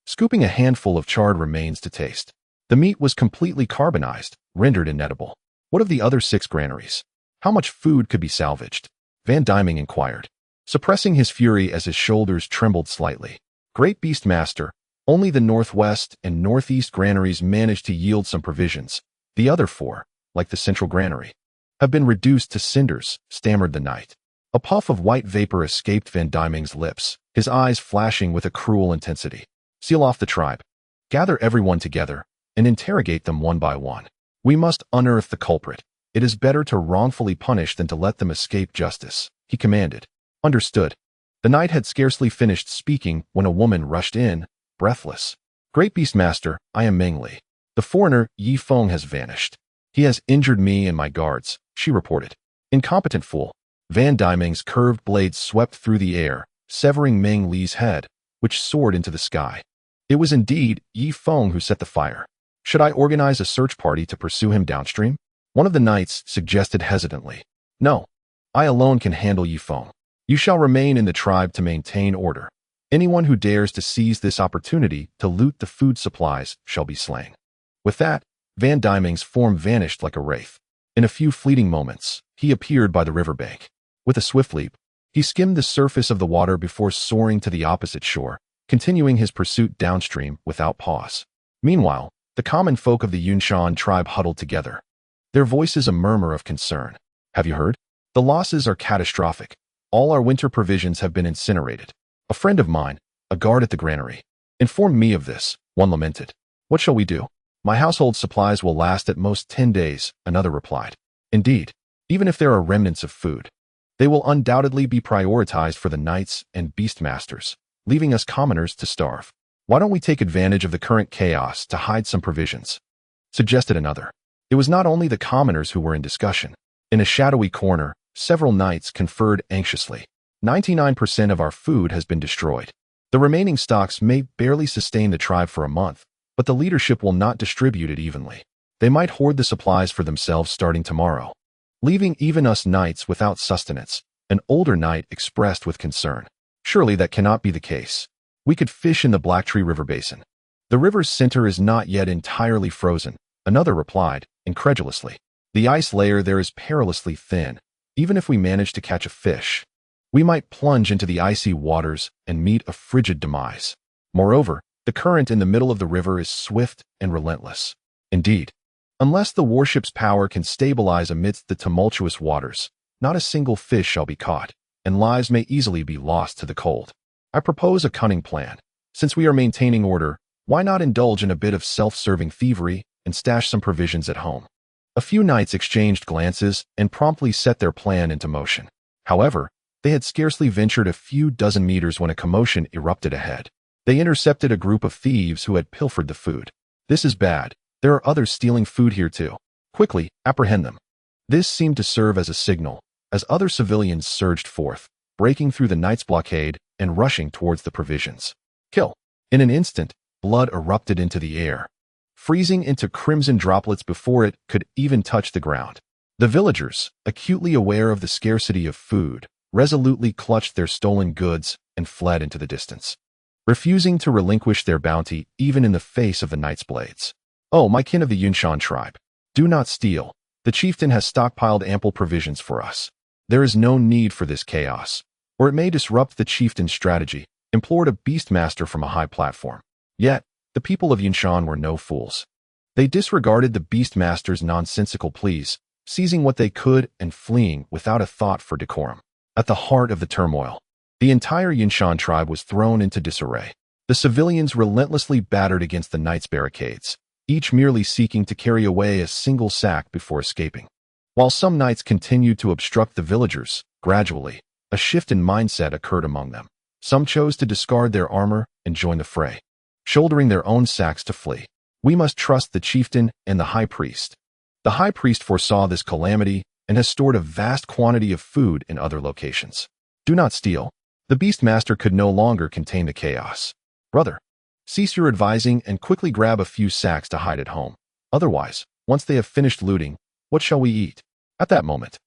Speaker 1: scooping a handful of charred remains to taste. The meat was completely carbonized, rendered inedible. What of the other 6 granaries? How much food could be salvaged? Van Dyming inquired, suppressing his fury as his shoulders trembled slightly. Great Beast Master, only the northwest and northeast granaries managed to yield some provisions. The other 4, like the central granary, have been reduced to cinders, stammered the knight. A puff of white vapor escaped Van Dyming's lips, his eyes flashing with a cruel intensity. Seal off the tribe. Gather everyone together and interrogate them one by one. We must unearth the culprit. It is better to wrongfully punish than to let them escape justice, he commanded. Understood. The knight had scarcely finished speaking when a woman rushed in, breathless. Great Beastmaster, I am Mengli. The foreigner, Yi Feng, has vanished. He has injured me and my guards, she reported. Incompetent fool. Van Dieming's curved blade swept through the air, severing Meng Li's head, which soared into the sky. It was indeed Yi Feng who set the fire. Should I organize a search party to pursue him downstream? One of the knights suggested hesitantly. No. I alone can handle Yi Feng. You shall remain in the tribe to maintain order. Anyone who dares to seize this opportunity to loot the food supplies shall be slain. With that, Van Dieming's form vanished like a wraith. In a few fleeting moments, he appeared by the riverbank. With a swift leap, he skimmed the surface of the water before soaring to the opposite shore, continuing his pursuit downstream without pause. Meanwhile, the common folk of the Yunshan tribe huddled together. Their voices a murmur of concern. Have you heard? The losses are catastrophic. All our winter provisions have been incinerated. A friend of mine, a guard at the granary, informed me of this, one lamented. What shall we do? My household supplies will last at most 10 days, another replied. Indeed, even if there are remnants of food, they will undoubtedly be prioritized for the knights and beastmasters, leaving us commoners to starve. Why don't we take advantage of the current chaos to hide some provisions? Suggested another. It was not only the commoners who were in discussion. In a shadowy corner, several knights conferred anxiously. 99% of our food has been destroyed. The remaining stocks may barely sustain the tribe for a month, but the leadership will not distribute it evenly. They might hoard the supplies for themselves starting tomorrow, leaving even us knights without sustenance, an older knight expressed with concern. Surely that cannot be the case. We could fish in the Blacktree River basin. The river's center is not yet entirely frozen, another replied, incredulously. The ice layer there is perilously thin. Even if we manage to catch a fish, we might plunge into the icy waters and meet a frigid demise. Moreover, the current in the middle of the river is swift and relentless. Indeed, unless the warship's power can stabilize amidst the tumultuous waters, not a single fish shall be caught, and lives may easily be lost to the cold. I propose a cunning plan. Since we are maintaining order, why not indulge in a bit of self-serving thievery and stash some provisions at home? A few knights exchanged glances and promptly set their plan into motion. However, they had scarcely ventured a few dozen meters when a commotion erupted ahead. They intercepted a group of thieves who had pilfered the food. This is bad. There are others stealing food here too. Quickly, apprehend them. This seemed to serve as a signal, as other civilians surged forth, breaking through the knights' blockade and rushing towards the provisions. Kill. In an instant, blood erupted into the air, freezing into crimson droplets before it could even touch the ground. The villagers, acutely aware of the scarcity of food, resolutely clutched their stolen goods and fled into the distance, refusing to relinquish their bounty even in the face of the knight's blades. Oh, my kin of the Yunshan tribe, do not steal. The chieftain has stockpiled ample provisions for us. There is no need for this chaos, or it may disrupt the chieftain's strategy, implored a beastmaster from a high platform. Yet, the people of Yunshan were no fools. They disregarded the beastmaster's nonsensical pleas, seizing what they could and fleeing without a thought for decorum. At the heart of the turmoil, the entire Yunshan tribe was thrown into disarray. The civilians relentlessly battered against the knights' barricades, each merely seeking to carry away a single sack before escaping. While some knights continued to obstruct the villagers, gradually, a shift in mindset occurred among them. Some chose to discard their armor and join the fray, shouldering their own sacks to flee. We must trust the chieftain and the high priest. The high priest foresaw this calamity and has stored a vast quantity of food in other locations. Do not steal. The beastmaster could no longer contain the chaos. Brother, cease your advising and quickly grab a few sacks to hide at home. Otherwise, once they have finished looting, what shall we eat? At that moment,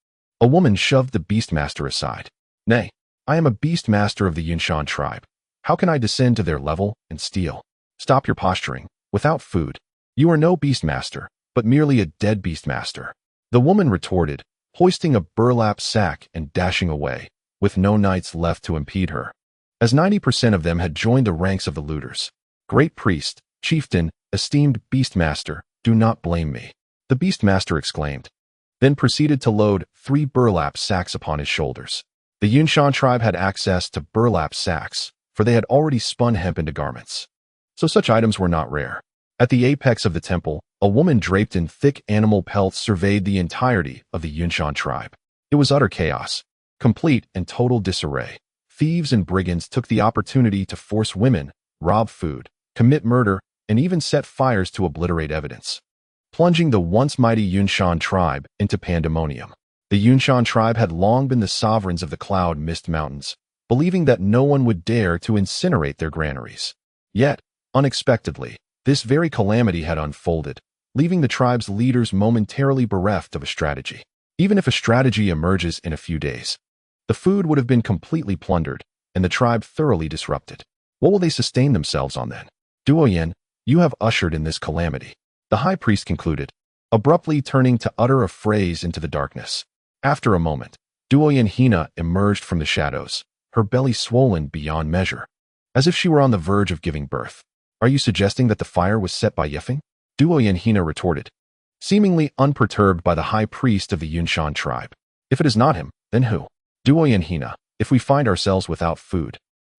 Speaker 1: a woman shoved the beastmaster aside. Nay, I am a beastmaster of the Yunshan tribe. How can I descend to their level and steal? Stop your posturing. Without food, you are no beastmaster, but merely a dead beastmaster. The woman retorted, hoisting a burlap sack and dashing away, with no knights left to impede her, as 90% of them had joined the ranks of the looters. Great priest, chieftain, esteemed beastmaster, do not blame me, the beastmaster exclaimed, then proceeded to load 3 burlap sacks upon his shoulders. The Yunshan tribe had access to burlap sacks, for they had already spun hemp into garments. So such items were not rare. At the apex of the temple, A woman draped in thick animal pelts surveyed the entirety of the Yunshan tribe. It was utter chaos, complete and total disarray. Thieves and brigands took the opportunity to force women, rob food, commit murder, and even set fires to obliterate evidence, plunging the once mighty Yunshan tribe into pandemonium. The Yunshan tribe had long been the sovereigns of the Cloud Mist Mountains, believing that no one would dare to incinerate their granaries. Yet, unexpectedly, this very calamity had unfolded, leaving the tribe's leaders momentarily bereft of a strategy. Even if a strategy emerges in a few days, the food would have been completely plundered, and the tribe thoroughly disrupted. What will they sustain themselves on then? Duoyen, you have ushered in this calamity, the high priest concluded, abruptly turning to utter a phrase into the darkness. After a moment, Duoyen Hina emerged from the shadows, her belly swollen beyond measure, as if she were on the verge of giving birth. Are you suggesting that the fire was set by Feng? Duoyen Hina retorted, seemingly unperturbed by the high priest of the Yunshan tribe. If it is not him, then who? Duoyen Hina, if we find ourselves without food,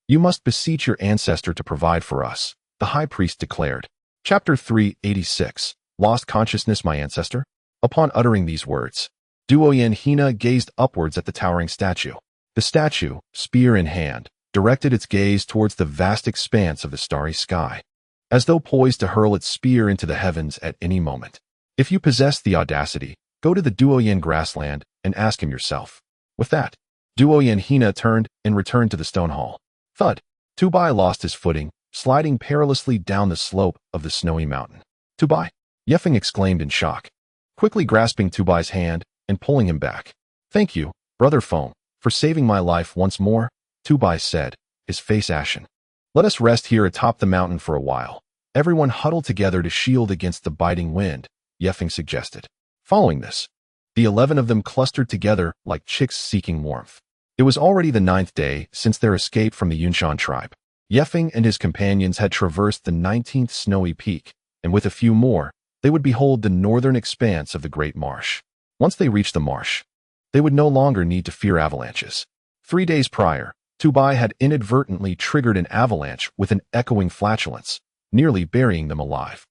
Speaker 1: you must beseech your ancestor to provide for us, the high priest declared. Chapter 386, Lost Consciousness My Ancestor? Upon uttering these words, Duoyen Hina gazed upwards at the towering statue. The statue, spear in hand, directed its gaze towards the vast expanse of the starry sky, as though poised to hurl its spear into the heavens at any moment. If you possess the audacity, go to the Duoyen grassland and ask him yourself. With that, Duoyen Hina turned and returned to the stone hall. Thud! Tuba lost his footing, sliding perilously down the slope of the snowy mountain. Tuba! Feng exclaimed in shock, quickly grasping Tuba's hand and pulling him back. Thank you, Brother Feng, for saving my life once more, Tuba said, his face ashen. Let us rest here atop the mountain for a while. Everyone huddle together to shield against the biting wind, Feng suggested. Following this, the 11 of them clustered together like chicks seeking warmth. It was already the 9th day since their escape from the Yunshan tribe. Feng and his companions had traversed the 19th snowy peak, and with a few more, they would behold the northern expanse of the Great Marsh. Once they reached the marsh, they would no longer need to fear avalanches. 3 days prior, Tuba had inadvertently triggered an avalanche with an echoing flatulence, nearly burying them alive.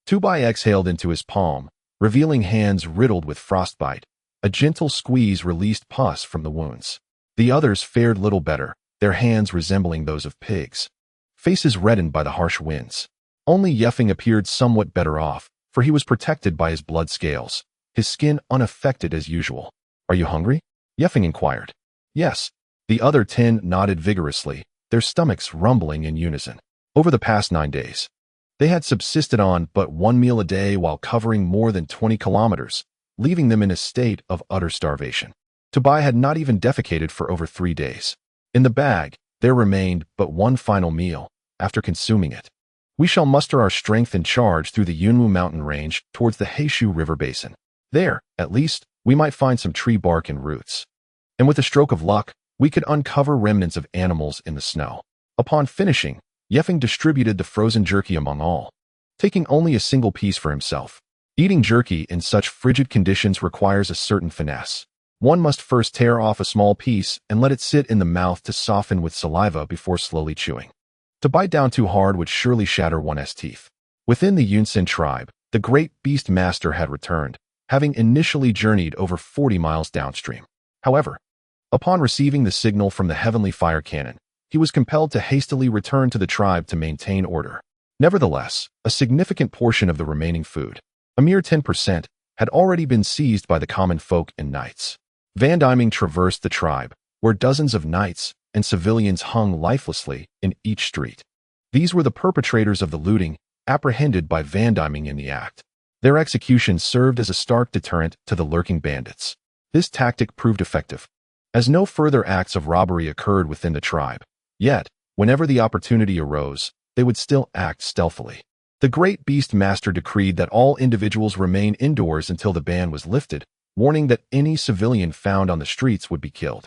Speaker 1: Tuba exhaled into his palm, revealing hands riddled with frostbite. A gentle squeeze released pus from the wounds. The others fared little better, their hands resembling those of pigs. Faces reddened by the harsh winds. Only Feng appeared somewhat better off, for he was protected by his blood scales, his skin unaffected as usual. Are you hungry? Feng inquired. Yes. The other 10 nodded vigorously, their stomachs rumbling in unison. Over the past 9 days, they had subsisted on but 1 meal a day while covering more than 20 kilometers, leaving them in a state of utter starvation. Tuba had not even defecated for over 3 days. In the bag, there remained but one final meal. After consuming it, we shall muster our strength and charge through the Yunwu mountain range towards the Heishu River basin. There, at least, we might find some tree bark and roots. And with a stroke of luck, we could uncover remnants of animals in the snow. Upon finishing, Feng distributed the frozen jerky among all, taking only a single piece for himself. Eating jerky in such frigid conditions requires a certain finesse. One must first tear off a small piece and let it sit in the mouth to soften with saliva before slowly chewing. To bite down too hard would surely shatter one's teeth. Within the Yunshan tribe, the great beast master had returned, having initially journeyed over 40 miles downstream. However, upon receiving the signal from the heavenly fire cannon, he was compelled to hastily return to the tribe to maintain order. Nevertheless, a significant portion of the remaining food, a mere 10%, had already been seized by the common folk and knights. Vandiming traversed the tribe, where dozens of knights and civilians hung lifelessly in each street. These were the perpetrators of the looting, apprehended by vandiming in the act. Their execution served as a stark deterrent to the lurking bandits. This tactic proved effective, as no further acts of robbery occurred within the tribe. Yet, whenever the opportunity arose, they would still act stealthily. The great beast master decreed that all individuals remain indoors until the ban was lifted, warning that any civilian found on the streets would be killed.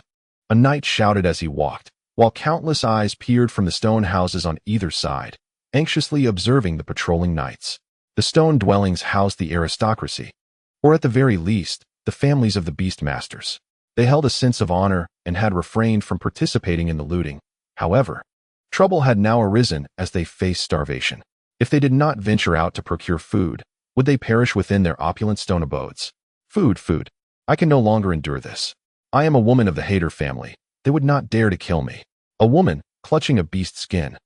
Speaker 1: A knight shouted as he walked, while countless eyes peered from the stone houses on either side, anxiously observing the patrolling knights. The stone dwellings housed the aristocracy, or at the very least, the families of the beastmasters. They held a sense of honor and had refrained from participating in the looting. However, trouble had now arisen as they faced starvation. If they did not venture out to procure food, Would they perish within their opulent stone abodes? Food, food. I can no longer endure this. I am a woman of the Hater family. They would not dare to kill me. A woman, clutching a beast skin,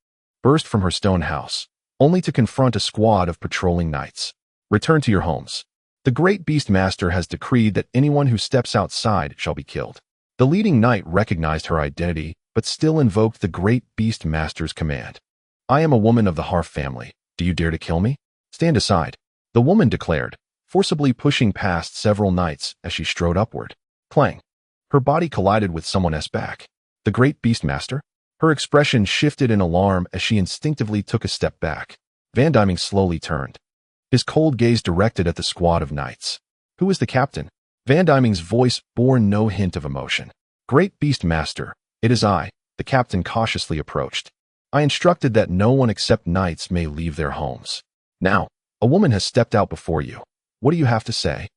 Speaker 1: burst from her stone house, only to confront a squad of patrolling knights. Return to your homes. The great beast master has decreed that anyone who steps outside shall be killed. The leading knight recognized her identity, but still invoked the great beast master's command. I am a woman of the Harf family. Do you dare to kill me? Stand aside, the woman declared, forcibly pushing past several knights as she strode upward. Clang. Her body collided with someone's back. The great beast master? Her expression shifted in alarm as she instinctively took a step back. Van Dyming slowly turned, his cold gaze directed at the squad of knights. Who is the captain? Van Dyming's voice bore no hint of emotion. Great beast master, it is I, the captain cautiously approached. I instructed that no one except knights may leave their homes. Now, a woman has stepped out before you. What do you have to say?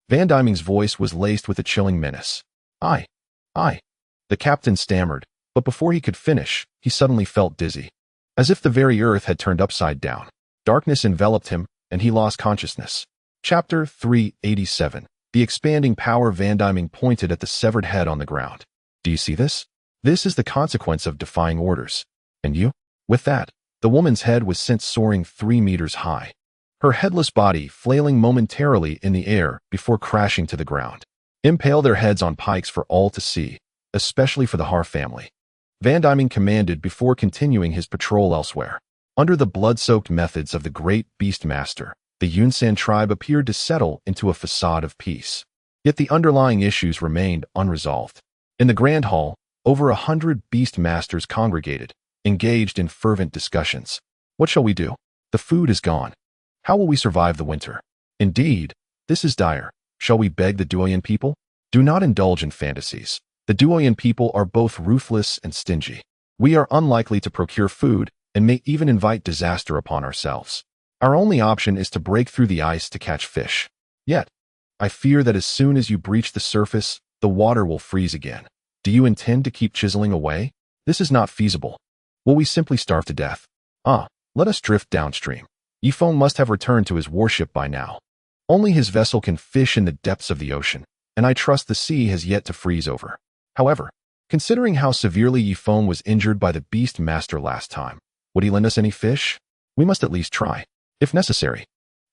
Speaker 1: Van Dyming's voice was laced with a chilling menace. I. The captain stammered, but before he could finish, he suddenly felt dizzy. As if the very earth had turned upside down. Darkness enveloped him, and he lost consciousness. Chapter 387. The expanding power. Van Dyming pointed at the severed head on the ground. Do you see this? This is the consequence of defying orders. And you? With that, the woman's head was sent soaring 3 meters high, her headless body flailing momentarily in the air before crashing to the ground. Impale their heads on pikes for all to see, especially for the Harf family. Van Dyming commanded before continuing his patrol elsewhere. Under the blood-soaked methods of the great beast master, the Yunshan tribe appeared to settle into a facade of peace. Yet the underlying issues remained unresolved. In the Grand Hall, over 100 beast masters congregated, engaged in fervent discussions. What shall we do? The food is gone. How will we survive the winter? Indeed, this is dire. Shall we beg the Duoyan people? Do not indulge in fantasies. The Duoyan people are both ruthless and stingy. We are unlikely to procure food and may even invite disaster upon ourselves. Our only option is to break through the ice to catch fish. Yet, I fear that as soon as you breach the surface, the water will freeze again. Do you intend to keep chiseling away? This is not feasible. Will we simply starve to death? Let us drift downstream. Feng must have returned to his warship by now. Only his vessel can fish in the depths of the ocean, and I trust the sea has yet to freeze over. However, considering how severely Feng was injured by the beast master last time, would he lend us any fish? We must at least try. If necessary,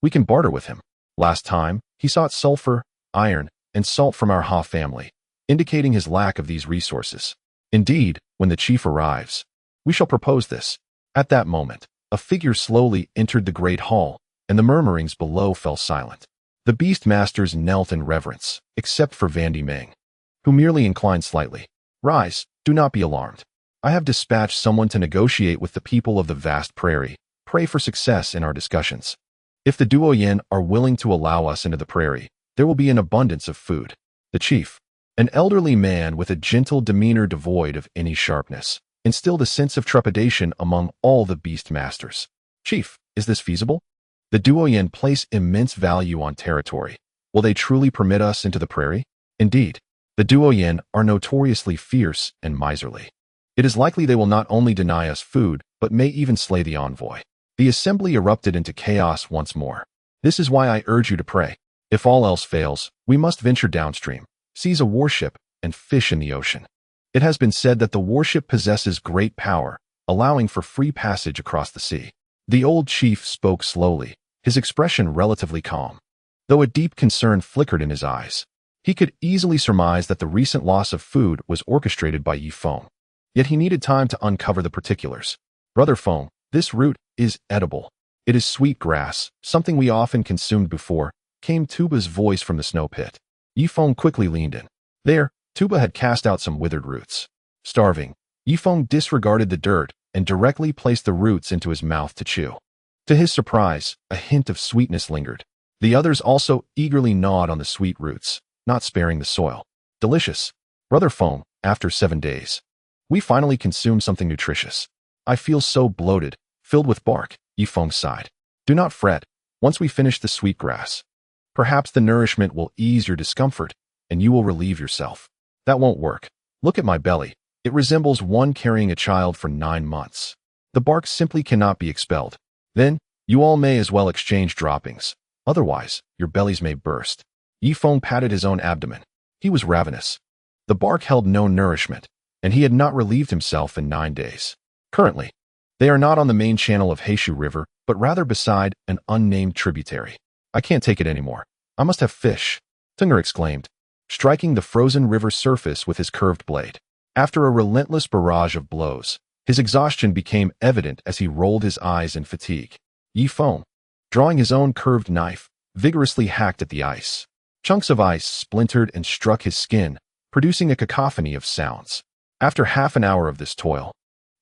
Speaker 1: we can barter with him. Last time, he sought sulfur, iron, and salt from our Ha family, indicating his lack of these resources. Indeed, when the chief arrives, we shall propose this. At that moment, a figure slowly entered the great hall, and the murmurings below fell silent. The beast masters knelt in reverence, except for Van Dyming, who merely inclined slightly. Rise, do not be alarmed. I have dispatched someone to negotiate with the people of the vast prairie. Pray for success in our discussions. If the Duoyan are willing to allow us into the prairie, there will be an abundance of food. The chief, an elderly man with a gentle demeanor devoid of any sharpness, instilled a sense of trepidation among all the beast masters. Chief, is this feasible? The Duoyan place immense value on territory. Will they truly permit us into the prairie? Indeed, the Duoyan are notoriously fierce and miserly. It is likely they will not only deny us food, but may even slay the envoy. The assembly erupted into chaos once more. This is why I urge you to pray. If all else fails, we must venture downstream, seize a warship, and fish in the ocean. It has been said that the warship possesses great power, allowing for free passage across the sea. The old chief spoke slowly, his expression relatively calm, though a deep concern flickered in his eyes. He could easily surmise that the recent loss of food was orchestrated by Feng. Yet he needed time to uncover the particulars. Brother Feng, this root is edible. It is sweet grass, something we often consumed before, came Tuba's voice from the snow pit. Feng quickly leaned in. There, Tuba had cast out some withered roots. Starving, Feng disregarded the dirt and directly placed the roots into his mouth to chew. To his surprise, a hint of sweetness lingered. The others also eagerly gnawed on the sweet roots, not sparing the soil. Delicious. Brother Feng, after 7 days, we finally consumed something nutritious. I feel so bloated, filled with bark. Feng sighed. Do not fret. Once we finish the sweet grass, perhaps the nourishment will ease your discomfort, and you will relieve yourself. That won't work. Look at my belly. It resembles one carrying a child for 9 months. The bark simply cannot be expelled. Then, you all may as well exchange droppings. Otherwise, your bellies may burst. Yi Feng patted his own abdomen. He was ravenous. The bark held no nourishment, and he had not relieved himself in 9 days. Currently, they are not on the main channel of Heishu River, but rather beside an unnamed tributary. I can't take it anymore. I must have fish, Tunger exclaimed, striking the frozen river surface with his curved blade. After a relentless barrage of blows, his exhaustion became evident as he rolled his eyes in fatigue. Yi Feng, drawing his own curved knife, vigorously hacked at the ice. Chunks of ice splintered and struck his skin, producing a cacophony of sounds. After half an hour of this toil,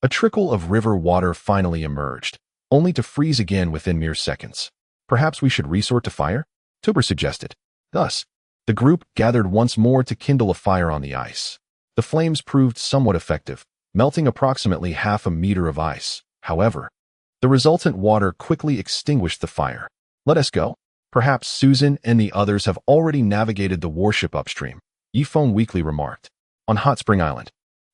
Speaker 1: a trickle of river water finally emerged, only to freeze again within mere seconds. Perhaps we should resort to fire? Tuba suggested. Thus, the group gathered once more to kindle a fire on the ice. The flames proved somewhat effective, melting approximately half a meter of ice. However, the resultant water quickly extinguished the fire. Let us go. Perhaps Susan and the others have already navigated the warship upstream, Yi Feng weakly remarked. On Hot Spring Island,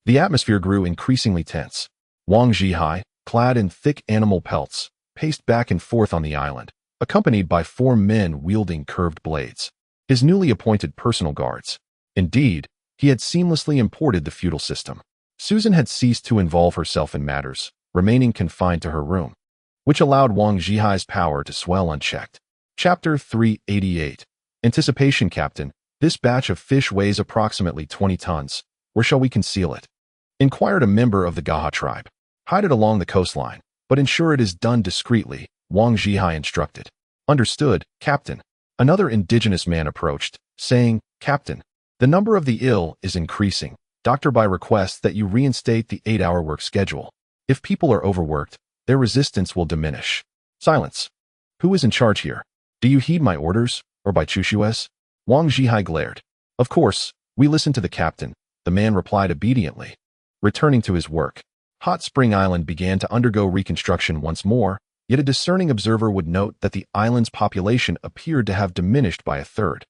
Speaker 1: the atmosphere grew increasingly tense. Wang Zhihai, clad in thick animal pelts, paced back and forth on the island, accompanied by 4 men wielding curved blades, his newly appointed personal guards. Indeed, he had seamlessly imported the feudal system. Susan had ceased to involve herself in matters, remaining confined to her room, which allowed Wang Zhihai's power to swell unchecked. Chapter 388. Anticipation, Captain. This batch of fish weighs approximately 20 tons. Where shall we conceal it? Inquired a member of the Gaha tribe. Hide it along the coastline, but ensure it is done discreetly, Wang Zhihai instructed. Understood, Captain. Another indigenous man approached, saying, Captain, the number of the ill is increasing. Doctor Bai requests that you reinstate the 8-hour work schedule. If people are overworked, their resistance will diminish. Silence. Who is in charge here? Do you heed my orders, or by Chushues? Wang Zhihai glared. Of course, we listen to the captain, the man replied obediently. Returning to his work, Hot Spring Island began to undergo reconstruction once more, yet a discerning observer would note that the island's population appeared to have diminished by a third.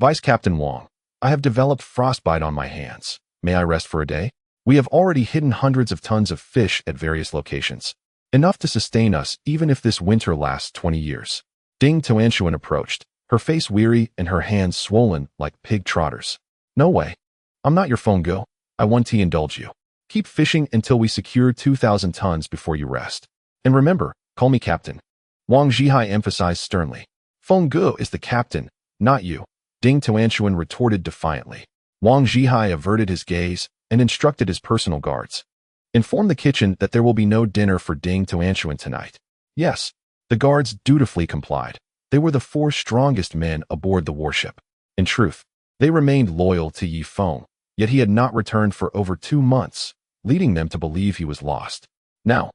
Speaker 1: Vice Captain Wang, I have developed frostbite on my hands. May I rest for a day? We have already hidden hundreds of tons of fish at various locations, enough to sustain us even if this winter lasts 20 years. Ding Tuanshuan approached, her face weary and her hands swollen like pig trotters. No way. I'm not your Feng Go. I want to indulge you. Keep fishing until we secure 2,000 tons before you rest. And remember, call me Captain. Wang Zhihai emphasized sternly. Feng Go is the captain, not you, Ding Tuanshuan retorted defiantly. Wang Zhihai averted his gaze and instructed his personal guards. Inform the kitchen that there will be no dinner for Ding Tuanshuan tonight. Yes, the guards dutifully complied. They were the 4 strongest men aboard the warship. In truth, they remained loyal to Yi Feng, yet he had not returned for over 2 months, leading them to believe he was lost. Now,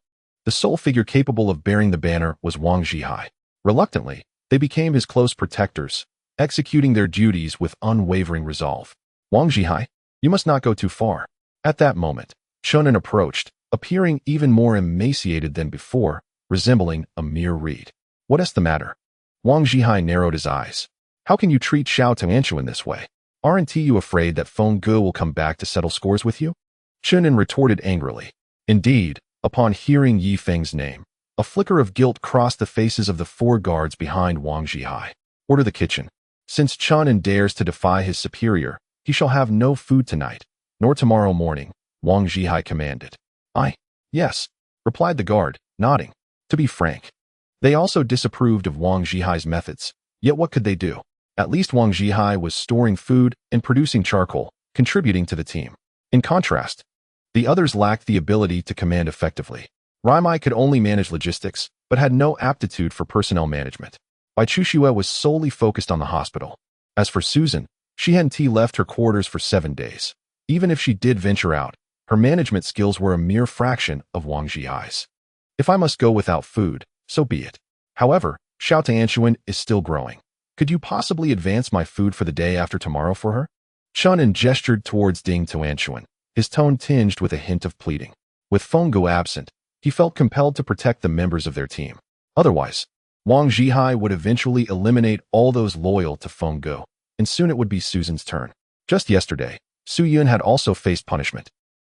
Speaker 1: the sole figure capable of bearing the banner was Wang Zhihai. Reluctantly, they became his close protectors, executing their duties with unwavering resolve. Wang Zhihai, you must not go too far. At that moment, Shunan approached, appearing even more emaciated than before, resembling a mere reed. What is the matter? Wang Zhihai narrowed his eyes. How can you treat Xiao Tuanshu in this way? Aren't you afraid that Feng Ge will come back to settle scores with you? Shunan retorted angrily. Indeed, upon hearing Yi Feng's name, a flicker of guilt crossed the faces of the 4 guards behind Wang Zhihai. Order the kitchen. Since Chunan dares to defy his superior, he shall have no food tonight, nor tomorrow morning, Wang Zhihai commanded. Yes, replied the guard, nodding. To be frank, they also disapproved of Wang Zhihai's methods, yet what could they do? At least Wang Zhihai was storing food and producing charcoal, contributing to the team. In contrast, the others lacked the ability to command effectively. Raimai could only manage logistics, but had no aptitude for personnel management. Bai Chushue was solely focused on the hospital. As for Susan, she hadn't left her quarters for 7 days. Even if she did venture out, her management skills were a mere fraction of Wang Zhihai's. If I must go without food, so be it. However, Xiao Tuanshuan is still growing. Could you possibly advance my food for the day after tomorrow for her? Chunan gestured towards Ding Tuanshuan, his tone tinged with a hint of pleading. With Feng Ge absent, he felt compelled to protect the members of their team. Otherwise, Wang Zhihai would eventually eliminate all those loyal to Feng Ge, and soon it would be Susan's turn. Just yesterday, Su Yun had also faced punishment.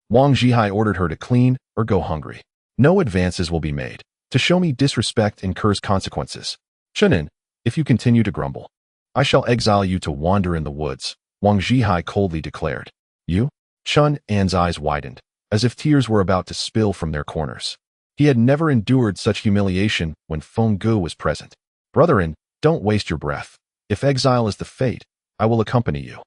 Speaker 1: Wang Zhihai ordered her to clean or go hungry. No advances will be made. To show me disrespect incurs consequences. Chunan, If you continue to grumble, I shall exile you to wander in the woods, Wang Zhihai coldly declared. You? Chun An's eyes widened, as if tears were about to spill from their corners. He had never endured such humiliation when Feng was present. Brother-in, don't waste your breath. If exile is the fate, I will accompany you.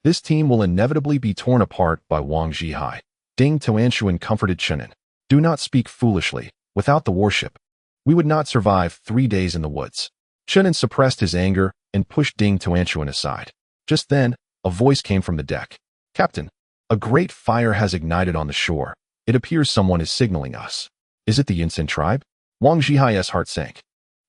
Speaker 1: This team will inevitably be torn apart by Wang Zhihai. Ding Tuanshuan comforted Chunin. Do not speak foolishly. Without the warship, we would not survive 3 days in the woods. Chunin suppressed his anger and pushed Ding Tuanshuan aside. Just then, a voice came from the deck. Captain, a great fire has ignited on the shore. It appears someone is signaling us. Is it the Yunshan tribe? Wang Zhihai's heart sank,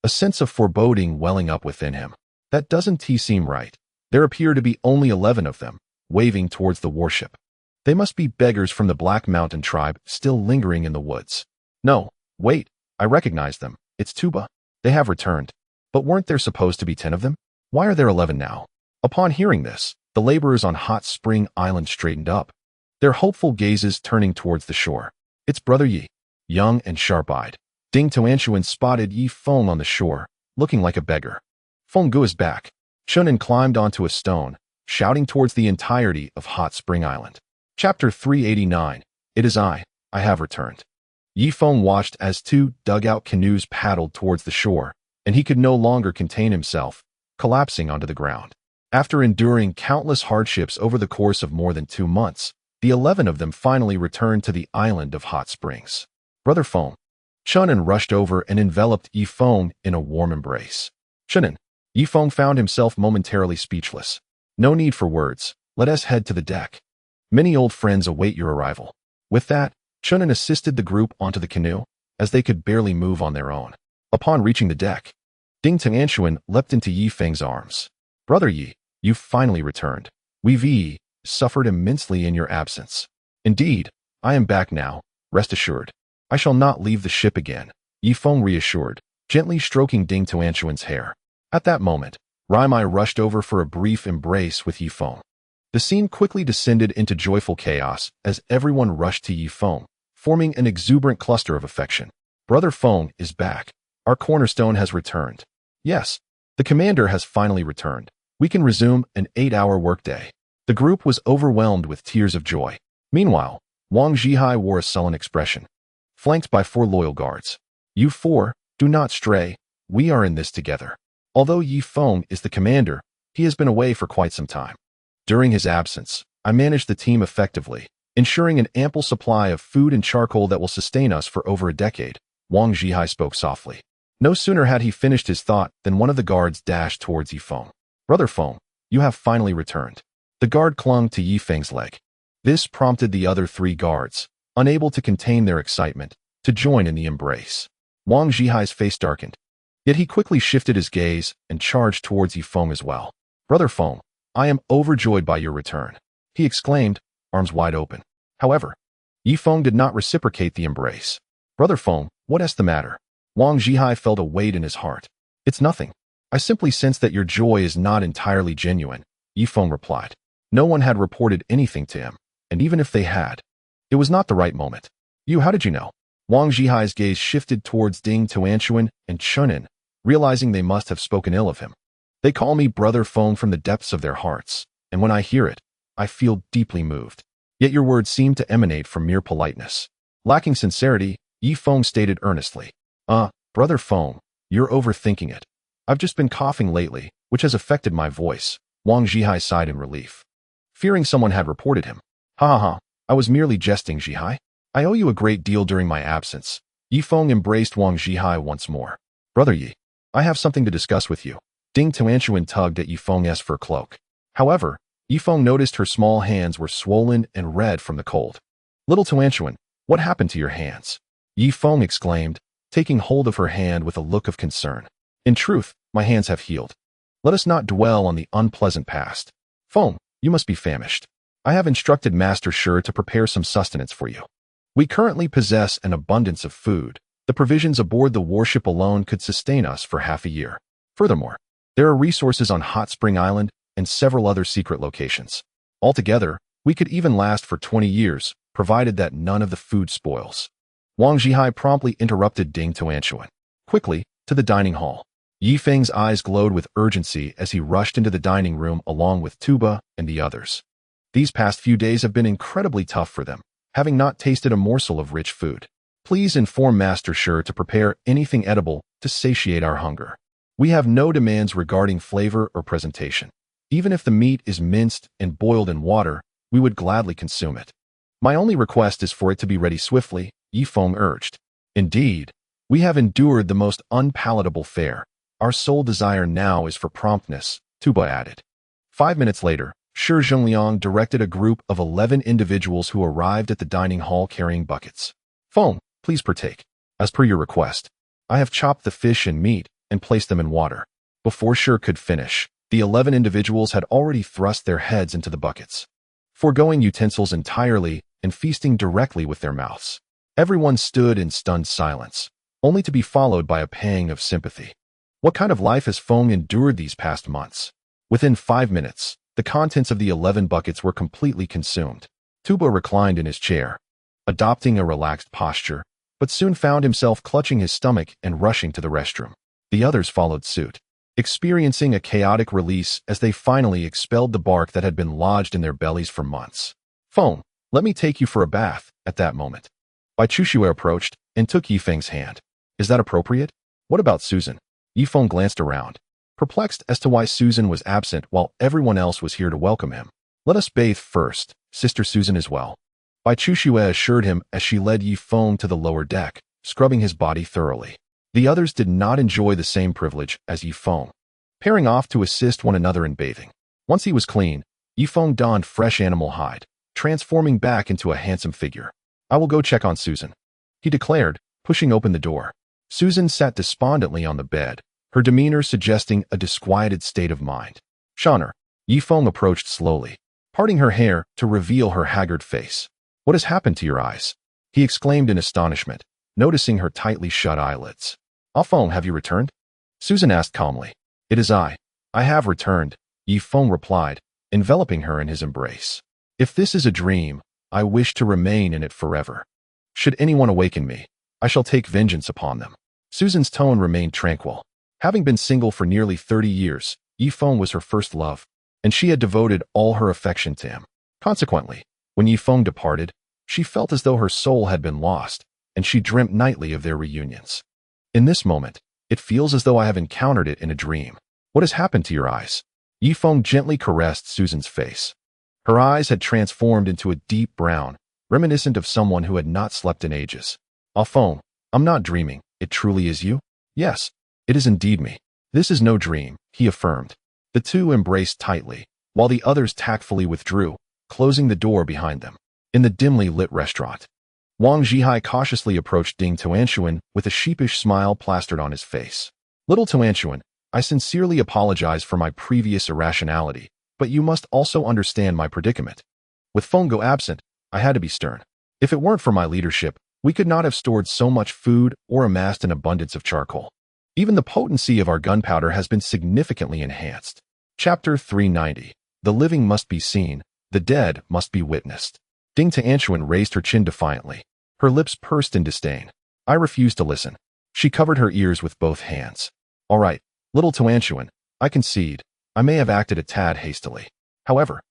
Speaker 1: a sense of foreboding welling up within him. That doesn't seem right. There appear to be only 11 of them, waving towards the warship. They must be beggars from the Black Mountain tribe still lingering in the woods. No, wait, I recognize them. It's Tuba. They have returned. But weren't there supposed to be 10 of them? Why are there 11 now? Upon hearing this, the laborers on Hot Spring Island straightened up, their hopeful gazes turning towards the shore. It's Brother Yi, young and sharp-eyed. Ding Tuanshuan spotted Yi Feng on the shore, looking like a beggar. Feng is back. Chunin climbed onto a stone, shouting towards the entirety of Hot Spring Island. Chapter 389. It is I have returned. Yi Feng watched as 2 dugout canoes paddled towards the shore, and he could no longer contain himself, collapsing onto the ground. After enduring countless hardships over the course of more than 2 months, the 11 of them finally returned to the island of Hot Springs. Brother Feng. Chunin rushed over and enveloped Yi Feng in a warm embrace. Chunin. Yi Feng found himself momentarily speechless. No need for words. Let us head to the deck. Many old friends await your arrival. With that, Chunin assisted the group onto the canoe, as they could barely move on their own. Upon reaching the deck, Ding Tuanshuan leapt into Yi Feng's arms. Brother Yi, you've finally returned. We've suffered immensely in your absence. Indeed, I am back now, rest assured. I shall not leave the ship again, Yi Feng reassured, gently stroking Ding Tuanshuan's hair. At that moment, Raimai rushed over for a brief embrace with Yi Feng. The scene quickly descended into joyful chaos as everyone rushed to Yi Feng, forming an exuberant cluster of affection. Brother Feng is back. Our cornerstone has returned. Yes, the commander has finally returned. We can resume an 8-hour workday. The group was overwhelmed with tears of joy. Meanwhile, Wang Zhihai wore a sullen expression, flanked by 4 loyal guards. You 4, do not stray. We are in this together. Although Yi Feng is the commander, he has been away for quite some time. During his absence, I managed the team effectively, ensuring an ample supply of food and charcoal that will sustain us for over a decade. Wang Zhihai spoke softly. No sooner had he finished his thought than one of the guards dashed towards Yi Feng. Brother Feng, you have finally returned. The guard clung to Yi Feng's leg. This prompted the other 3 guards, unable to contain their excitement, to join in the embrace. Wang Zhihai's face darkened. Yet he quickly shifted his gaze and charged towards Yi Feng as well. Brother Feng, I am overjoyed by your return, he exclaimed, arms wide open. However, Yi Feng did not reciprocate the embrace. Brother Feng, what is the matter? Wang Zhihai felt a weight in his heart. It's nothing. I simply sense that your joy is not entirely genuine, Yi Feng replied. No one had reported anything to him, and even if they had, it was not the right moment. How did you know? Wang Zhihai's gaze shifted towards Ding Tuanshuan and Chunin, realizing they must have spoken ill of him. They call me Brother Feng from the depths of their hearts, and when I hear it, I feel deeply moved. Yet your words seem to emanate from mere politeness. Lacking sincerity, Yi Feng stated earnestly. Brother Feng, you're overthinking it. I've just been coughing lately, which has affected my voice. Wang Zhihai sighed in relief, fearing someone had reported him. Ha, I was merely jesting, Zhihai. I owe you a great deal during my absence. Yi Feng embraced Wang Zhihai once more. Brother Yi, I have something to discuss with you. Ding Tuanshuan tugged at Yi Feng's fur cloak. However, Yi Feng noticed her small hands were swollen and red from the cold. Little Tuanshuan, what happened to your hands? Yi Feng exclaimed, taking hold of her hand with a look of concern. In truth, my hands have healed. Let us not dwell on the unpleasant past. Feng, you must be famished. I have instructed Master Shi to prepare some sustenance for you. We currently possess an abundance of food. The provisions aboard the warship alone could sustain us for half a year. Furthermore, there are resources on Hot Spring Island and several other secret locations. Altogether, we could even last for 20 years, provided that none of the food spoils. Wang Zhihai promptly interrupted Ding Tuanshuan. Quickly, to the dining hall. Yi Feng's eyes glowed with urgency as he rushed into the dining room along with Tuba and the others. These past few days have been incredibly tough for them, having not tasted a morsel of rich food. Please inform Master Shi to prepare anything edible to satiate our hunger. We have no demands regarding flavor or presentation. Even if the meat is minced and boiled in water, we would gladly consume it. My only request is for it to be ready swiftly, Yi Feng urged. Indeed, we have endured the most unpalatable fare. Our sole desire now is for promptness, Tuba added. 5 minutes later, Shi Zhengliang directed a group of 11 individuals who arrived at the dining hall carrying buckets. Feng, please partake. As per your request, I have chopped the fish and meat and placed them in water. Before Shi could finish, the 11 individuals had already thrust their heads into the buckets, foregoing utensils entirely and feasting directly with their mouths. Everyone stood in stunned silence, only to be followed by a pang of sympathy. What kind of life has Feng endured these past months? Within 5 minutes, the contents of the 11 buckets were completely consumed. Tuba reclined in his chair, adopting a relaxed posture, but soon found himself clutching his stomach and rushing to the restroom. The others followed suit, experiencing a chaotic release as they finally expelled the bark that had been lodged in their bellies for months. Feng, let me take you for a bath. At that moment, Bai Chuxue approached and took Yi Feng's hand. Is that appropriate? What about Susan? Yi Feng glanced around, perplexed as to why Susan was absent while everyone else was here to welcome him. Let us bathe first, Sister Susan as well. Bai Chuxue assured him as she led Yi Feng to the lower deck, scrubbing his body thoroughly. The others did not enjoy the same privilege as Yi Feng, pairing off to assist one another in bathing. Once he was clean, Yi Feng donned fresh animal hide, transforming back into a handsome figure. I will go check on Susan, he declared, pushing open the door. Susan sat despondently on the bed, her demeanor suggesting a disquieted state of mind. Shaner, Yi Feng approached slowly, parting her hair to reveal her haggard face. What has happened to your eyes? He exclaimed in astonishment, noticing her tightly shut eyelids. Ah Feng, have you returned? Susan asked calmly. It is I. I have returned, Yi Feng replied, enveloping her in his embrace. If this is a dream, I wish to remain in it forever. Should anyone awaken me, I shall take vengeance upon them. Susan's tone remained tranquil. Having been single for nearly 30 years, Yi Feng was her first love, and she had devoted all her affection to him. Consequently, when Yi Feng departed, she felt as though her soul had been lost, and she dreamt nightly of their reunions. In this moment, it feels as though I have encountered it in a dream. What has happened to your eyes? Yi Feng gently caressed Susan's face. Her eyes had transformed into a deep brown, reminiscent of someone who had not slept in ages. Ah Feng, I'm not dreaming. It truly is you? Yes, it is indeed me. This is no dream, he affirmed. The two embraced tightly, while the others tactfully withdrew, closing the door behind them. In the dimly lit restaurant, Wang Zhihai cautiously approached Ding Tuanshuan with a sheepish smile plastered on his face. Little Tuanshuan, I sincerely apologize for my previous irrationality, but you must also understand my predicament. With Feng absent, I had to be stern. If it weren't for my leadership, we could not have stored so much food or amassed an abundance of charcoal. Even the potency of our gunpowder has been significantly enhanced. Chapter 390. The living must be seen, the dead must be witnessed. Ding Tuanshuan raised her chin defiantly. Her lips pursed in disdain. I refused to listen. She covered her ears with both hands. All right, little Tuanshuan, I concede. I may have acted a tad hastily. However,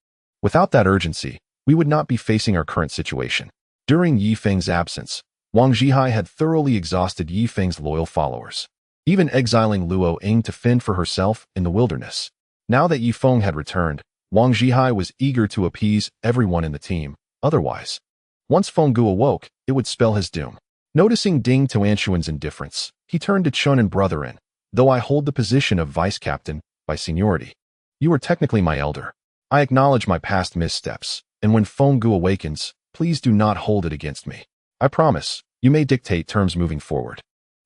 Speaker 1: without that urgency, we would not be facing our current situation. During Yi Feng's absence, Wang Zhihai had thoroughly exhausted Yi Feng's loyal followers, even exiling Luo Ying to fend for herself in the wilderness. Now that Yi Feng had returned, Wang Zhihai was eager to appease everyone in the team. Otherwise, once Feng awoke, it would spell his doom. Noticing Ding Tuanshuan's indifference, he turned to Chun and brother-in. Though I hold the position of vice-captain by seniority, you are technically my elder. I acknowledge my past missteps, and when Feng awakens, please do not hold it against me. I promise, you may dictate terms moving forward.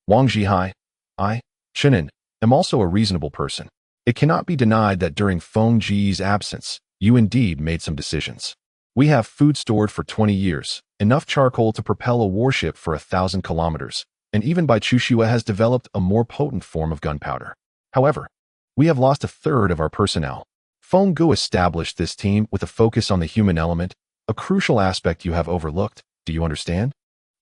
Speaker 1: Wang Zhihai, I, Chenin, am also a reasonable person. It cannot be denied that during Feng Ji's absence, you indeed made some decisions. We have food stored for 20 years, enough charcoal to propel a warship for 1,000 kilometers, and even Bai Chuxue has developed a more potent form of gunpowder. However, we have lost a third of our personnel. Feng established this team with a focus on the human element, a crucial aspect you have overlooked. Do you understand?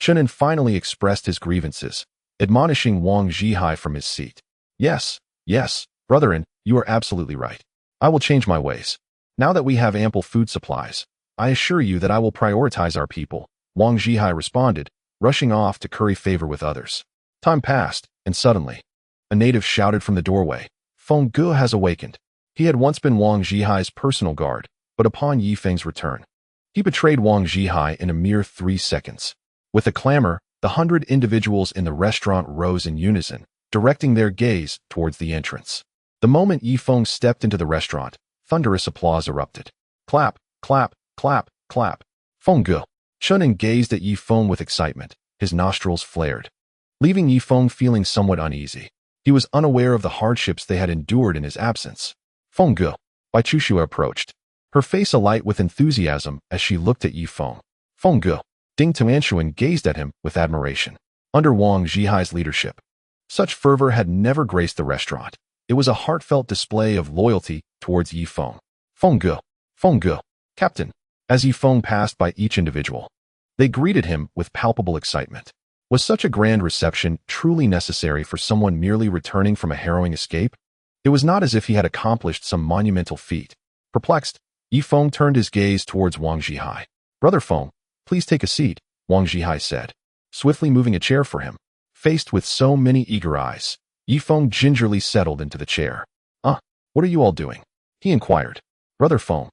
Speaker 1: Chenin finally expressed his grievances, admonishing Wang Zhihai from his seat. Yes, Yes, brother-in, you are absolutely right. I will change my ways. Now that we have ample food supplies, I assure you that I will prioritize our people, Wang Zhihai responded, rushing off to curry favor with others. Time passed, and suddenly, a native shouted from the doorway, Feng has awakened. He had once been Wang Zhihai's personal guard, but upon Yi Feng's return, he betrayed Wang Zhihai in a mere 3 seconds. With a clamor, the 100 individuals in the restaurant rose in unison, directing their gaze towards the entrance. The moment Yi Feng stepped into the restaurant, thunderous applause erupted. Clap, clap, clap, clap. Feng Ge. Chunin gazed at Yi Feng with excitement, his nostrils flared, leaving Yi Feng feeling somewhat uneasy. He was unaware of the hardships they had endured in his absence. Feng Ge. Bai Chushua approached, her face alight with enthusiasm as she looked at Yi Feng. Feng Ge. Ding Tuanshuan gazed at him with admiration. Under Wang Zhihai's leadership, such fervor had never graced the restaurant. It was a heartfelt display of loyalty towards Yi Feng. Feng Ge, Captain. As Yi Feng passed by each individual, they greeted him with palpable excitement. Was such a grand reception truly necessary for someone merely returning from a harrowing escape? It was not as if he had accomplished some monumental feat. Perplexed, Yi Feng turned his gaze towards Wang Zhihai. Brother Feng, please take a seat, Wang Zhihai said, swiftly moving a chair for him. Faced with so many eager eyes, Yi Feng gingerly settled into the chair. What are you all doing? He inquired. Brother Feng,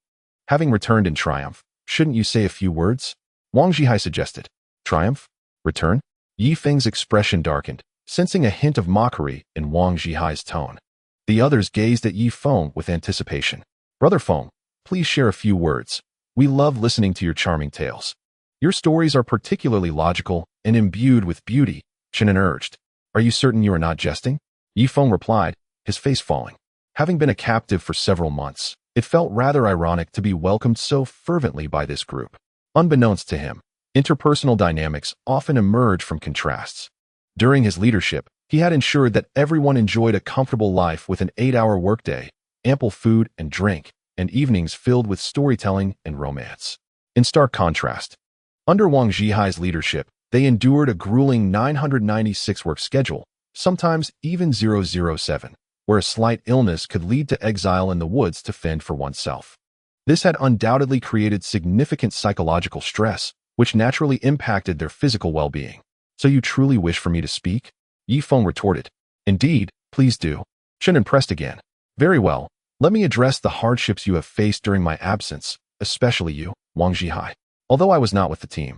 Speaker 1: having returned in triumph, shouldn't you say a few words? Wang Zhihai suggested. Triumph? Return? Yi Feng's expression darkened, sensing a hint of mockery in Wang Zhihai's tone. The others gazed at Yi Feng with anticipation. Brother Feng, please share a few words. We love listening to your charming tales. Your stories are particularly logical and imbued with beauty, Chunin urged. Are you certain you are not jesting? Yi Feng replied, his face falling. Having been a captive for several months, it felt rather ironic to be welcomed so fervently by this group. Unbeknownst to him, interpersonal dynamics often emerge from contrasts. During his leadership, he had ensured that everyone enjoyed a comfortable life with an 8-hour workday, ample food and drink, and evenings filled with storytelling and romance. In stark contrast, under Wang Zhihai's leadership, they endured a grueling 996-work schedule, sometimes even 007, where a slight illness could lead to exile in the woods to fend for oneself. This had undoubtedly created significant psychological stress, which naturally impacted their physical well-being. So you truly wish for me to speak? Yi Feng retorted. Indeed, please do. Chunin pressed again. Very well, let me address the hardships you have faced during my absence, especially you, Wang Zhihai. Although I was not with the team,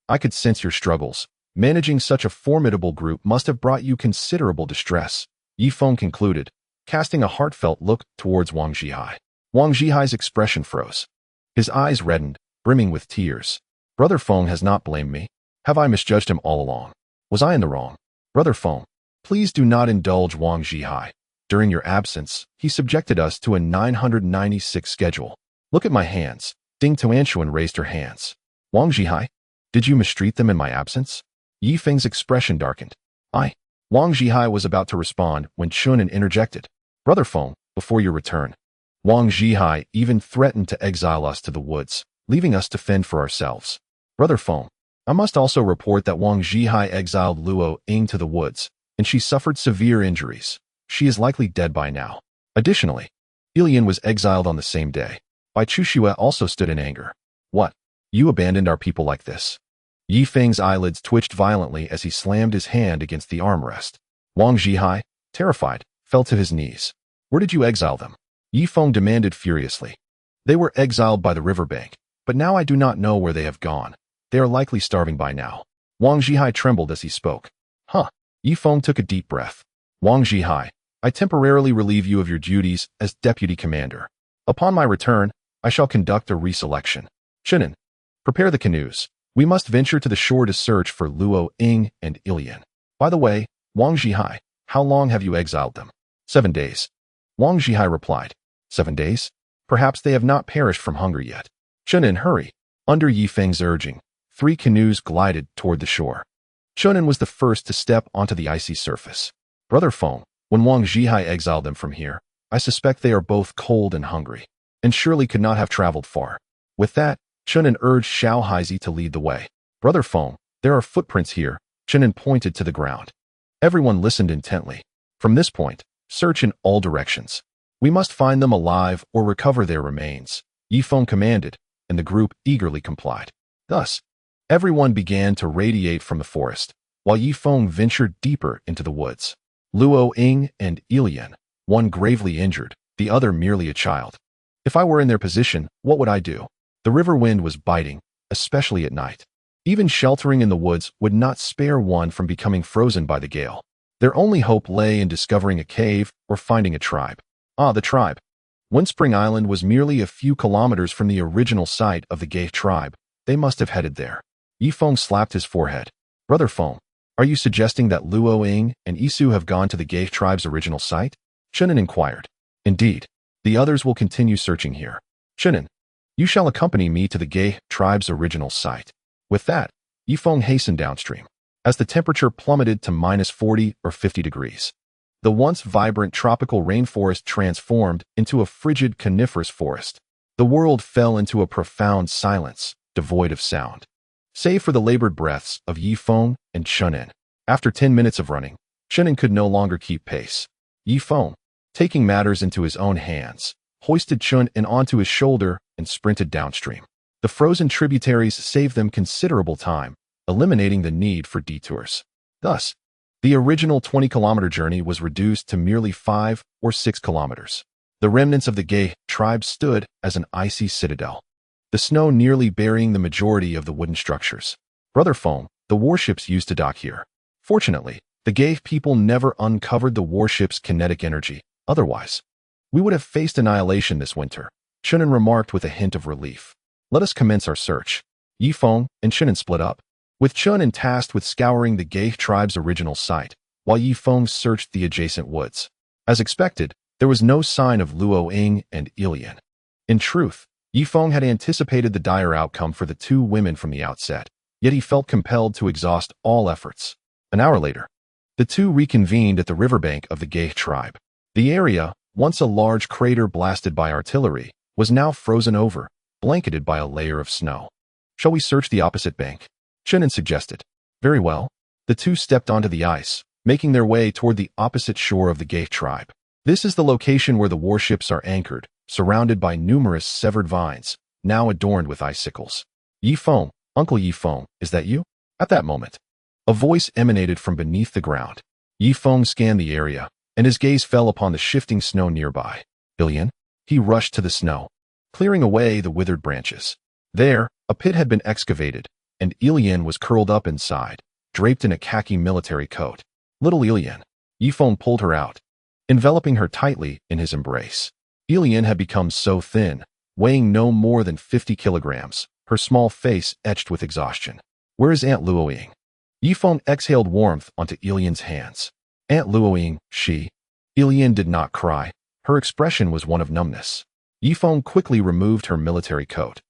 Speaker 1: I could sense your struggles. Managing such a formidable group must have brought you considerable distress, Yi Feng concluded, casting a heartfelt look towards Wang Zhihai. Wang Zhihai's expression froze. His eyes reddened, brimming with tears. Brother Feng has not blamed me. Have I misjudged him all along? Was I in the wrong? Brother Feng, please do not indulge Wang Zhihai. During your absence, he subjected us to a 996 schedule. Look at my hands. Ding Tuanshuan raised her hands. Wang Zhihai, did you mistreat them in my absence? Yi Feng's expression darkened. Wang Zhihai was about to respond when Chunin interjected. Brother Feng, before your return, Wang Zhihai even threatened to exile us to the woods, leaving us to fend for ourselves. Brother Feng, I must also report that Wang Zhihai exiled Luo Ying to the woods, and she suffered severe injuries. She is likely dead by now. Additionally, Ilian was exiled on the same day. Bai Chushua also stood in anger. What? You abandoned our people like this? Yi Feng's eyelids twitched violently as he slammed his hand against the armrest. Wang Zhihai, terrified, fell to his knees. Where did you exile them? Yi Feng demanded furiously. They were exiled by the riverbank, but now I do not know where they have gone. They are likely starving by now. Wang Zhihai trembled as he spoke. Yi Feng took a deep breath. Wang Zhihai, I temporarily relieve you of your duties as deputy commander. Upon my return, I shall conduct a reselection. Chunin, prepare the canoes. We must venture to the shore to search for Luo Ying and Ilian. By the way, Wang Zhihai, how long have you exiled them? 7 days. Wang Zhihai replied. 7 days? Perhaps they have not perished from hunger yet. Chunin, hurry. Under Yi Feng's urging, 3 canoes glided toward the shore. Chunin was the first to step onto the icy surface. Brother Feng, when Wang Zhihai exiled them from here, I suspect they are both cold and hungry, and surely could not have traveled far. With that, Chunin urged Xiao Haizi to lead the way. Brother Feng, there are footprints here. Chunin pointed to the ground. Everyone listened intently. From this point, Search in all directions. We must find them alive or recover their remains, Feng commanded, and the group eagerly complied. Thus, everyone began to radiate from the forest, while Feng ventured deeper into the woods. Luo Ying and Ilian, one gravely injured, the other merely a child. If I were in their position, what would I do? The river wind was biting, especially at night. Even sheltering in the woods would not spare one from becoming frozen by the gale. Their only hope lay in discovering a cave or finding a tribe. Ah, the tribe. Windspring Island was merely a few kilometers from the original site of the Gay tribe. They must have headed there. Feng slapped his forehead. Brother Feng, are you suggesting that Luo Ying and Isu have gone to the Gay tribe's original site? Chunin inquired. Indeed. The others will continue searching here. Chunin, you shall accompany me to the Gay tribe's original site. With that, Feng hastened downstream. As the temperature plummeted to -40 or 50 degrees, the once vibrant tropical rainforest transformed into a frigid coniferous forest. The world fell into a profound silence, devoid of sound, save for the labored breaths of Feng and Chunin. After 10 minutes of running, Chunin could no longer keep pace. Feng, taking matters into his own hands, hoisted Chunin onto his shoulder and sprinted downstream. The frozen tributaries saved them considerable time, eliminating the need for detours. Thus, the original 20-kilometer journey was reduced to merely 5 or 6 kilometers. The remnants of the Gay tribe stood as an icy citadel, the snow nearly burying the majority of the wooden structures. Brother Feng, the warships used to dock here. Fortunately, the Gay people never uncovered the warship's kinetic energy. Otherwise, we would have faced annihilation this winter, Chunin remarked with a hint of relief. Let us commence our search. Feng and Chunin split up, with Chunin tasked with scouring the Gay tribe's original site, while Feng searched the adjacent woods. As expected, there was no sign of Luo Ying and Ilian. In truth, Feng had anticipated the dire outcome for the two women from the outset, yet he felt compelled to exhaust all efforts. An hour later, the two reconvened at the riverbank of the Gay tribe. The area, once a large crater blasted by artillery, was now frozen over, blanketed by a layer of snow. Shall we search the opposite bank? Chunin suggested. Very well. The two stepped onto the ice, making their way toward the opposite shore of the Gay tribe. This is the location where the warships are anchored, surrounded by numerous severed vines, now adorned with icicles. Feng, Uncle Feng, is that you? At that moment, a voice emanated from beneath the ground. Feng scanned the area, and his gaze fell upon the shifting snow nearby. Ilian? He rushed to the snow, clearing away the withered branches. There, a pit had been excavated, and Ilian was curled up inside, draped in a khaki military coat. Little Ilian. Feng pulled her out, enveloping her tightly in his embrace. Ilian had become so thin, weighing no more than 50 kilograms, her small face etched with exhaustion. Where is Aunt Luo Ying? Feng exhaled warmth onto Ilian's hands. Aunt Luo Ying, she. Ilian did not cry. Her expression was one of numbness. Feng quickly removed her military coat,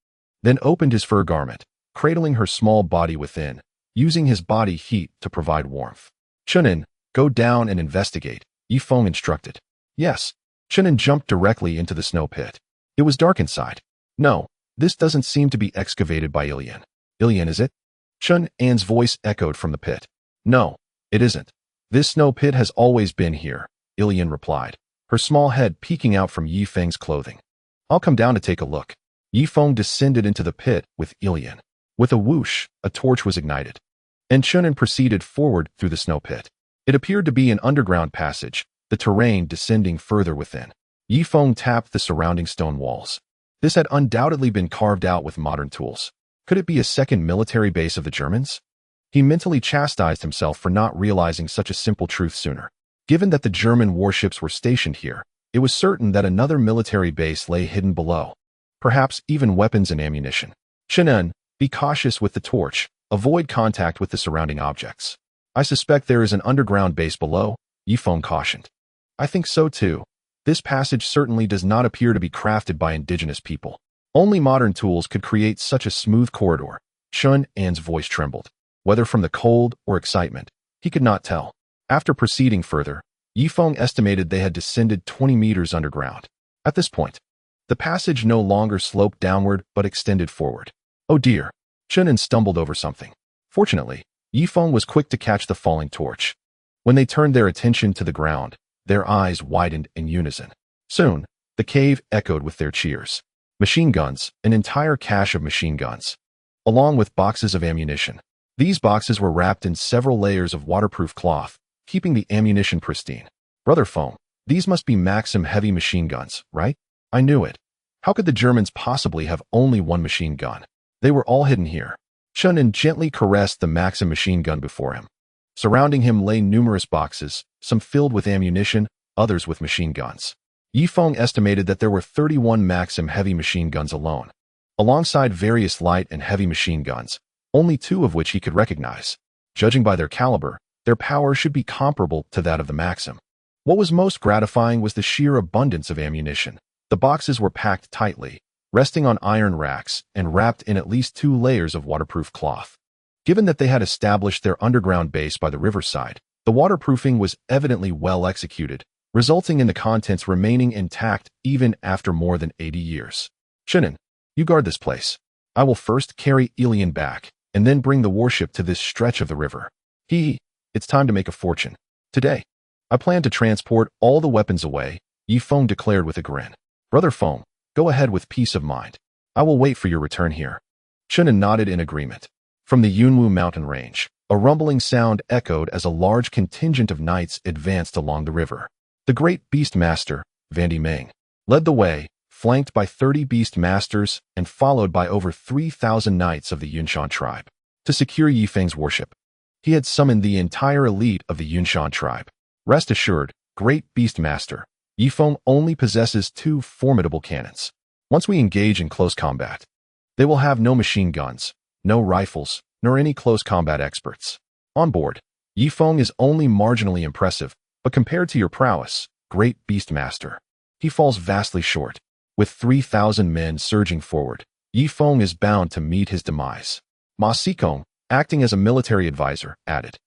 Speaker 1: then opened his fur garment, cradling her small body within, using his body heat to provide warmth. Chunin, go down and investigate, Feng instructed. Yes. Chunin jumped directly into the snow pit. It was dark inside. No, this doesn't seem to be excavated by Ilian. Ilian, is it? Chun-An's voice echoed from the pit. No, it isn't. This snow pit has always been here, Ilian replied, her small head peeking out from Feng's clothing. I'll come down to take a look. Feng descended into the pit with Ilian. With a whoosh, a torch was ignited, and Chunin proceeded forward through the snow pit. It appeared to be an underground passage, the terrain descending further within. Feng tapped the surrounding stone walls. This had undoubtedly been carved out with modern tools. Could it be a second military base of the Germans? He mentally chastised himself for not realizing such a simple truth sooner. Given that the German warships were stationed here, it was certain that another military base lay hidden below. Perhaps even weapons and ammunition. Chunin, be cautious with the torch. Avoid contact with the surrounding objects. I suspect there is an underground base below, Feng cautioned. I think so too. This passage certainly does not appear to be crafted by indigenous people. Only modern tools could create such a smooth corridor. Chun-An's voice trembled. Whether from the cold or excitement, he could not tell. After proceeding further, Feng estimated they had descended 20 meters underground. At this point, the passage no longer sloped downward but extended forward. Oh dear! Chun-An stumbled over something. Fortunately, Feng was quick to catch the falling torch. When they turned their attention to the ground, Their eyes widened in unison. Soon, the cave echoed with their cheers. Machine guns, an entire cache of machine guns, along with boxes of ammunition. These boxes were wrapped in several layers of waterproof cloth, keeping the ammunition pristine. Brother Feng, these must be Maxim heavy machine guns, right? I knew it. How could the Germans possibly have only one machine gun? They were all hidden here. Shunan gently caressed the Maxim machine gun before him. Surrounding him lay numerous boxes, some filled with ammunition, others with machine guns. Yifeng estimated that there were 31 Maxim heavy machine guns alone, alongside various light and heavy machine guns, only 2 of which he could recognize. Judging by their caliber, their power should be comparable to that of the Maxim. What was most gratifying was the sheer abundance of ammunition. The boxes were packed tightly, resting on iron racks and wrapped in at least 2 layers of waterproof cloth. Given that they had established their underground base by the riverside, the waterproofing was evidently well executed, resulting in the contents remaining intact even after more than 80 years. Shunan, you guard this place. I will first carry Ilian back, and then bring the warship to this stretch of the river. It's time to make a fortune. Today, I plan to transport all the weapons away, Yifeng declared with a grin. Brother Feng, go ahead with peace of mind. I will wait for your return here. Shunan nodded in agreement. From the Yunwu mountain range, a rumbling sound echoed as a large contingent of knights advanced along the river. The great beastmaster, Vandi Meng, led the way, flanked by 30 beast masters and followed by over 3,000 knights of the Yunshan tribe. To secure Yifeng's worship, he had summoned the entire elite of the Yunshan tribe. Rest assured, great beastmaster, Yifeng only possesses 2 formidable cannons. Once we engage in close combat, they will have no machine guns, no rifles, nor any close combat experts. On board, Yifeng is only marginally impressive, but compared to your prowess, great beastmaster, he falls vastly short. With 3,000 men surging forward, Yifeng is bound to meet his demise. Ma Xikong, acting as a military advisor, added,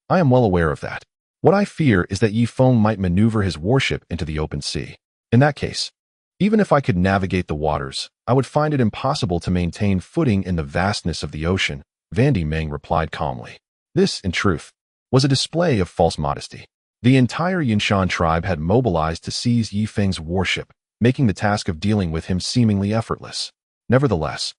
Speaker 1: I am well aware of that. What I fear is that Yifeng might maneuver his warship into the open sea. In that case, even if I could navigate the waters, I would find it impossible to maintain footing in the vastness of the ocean, Vandi Meng replied calmly. This, in truth, was a display of false modesty. The entire Yunshan tribe had mobilized to seize Yifeng's warship, making the task of dealing with him seemingly effortless. Nevertheless,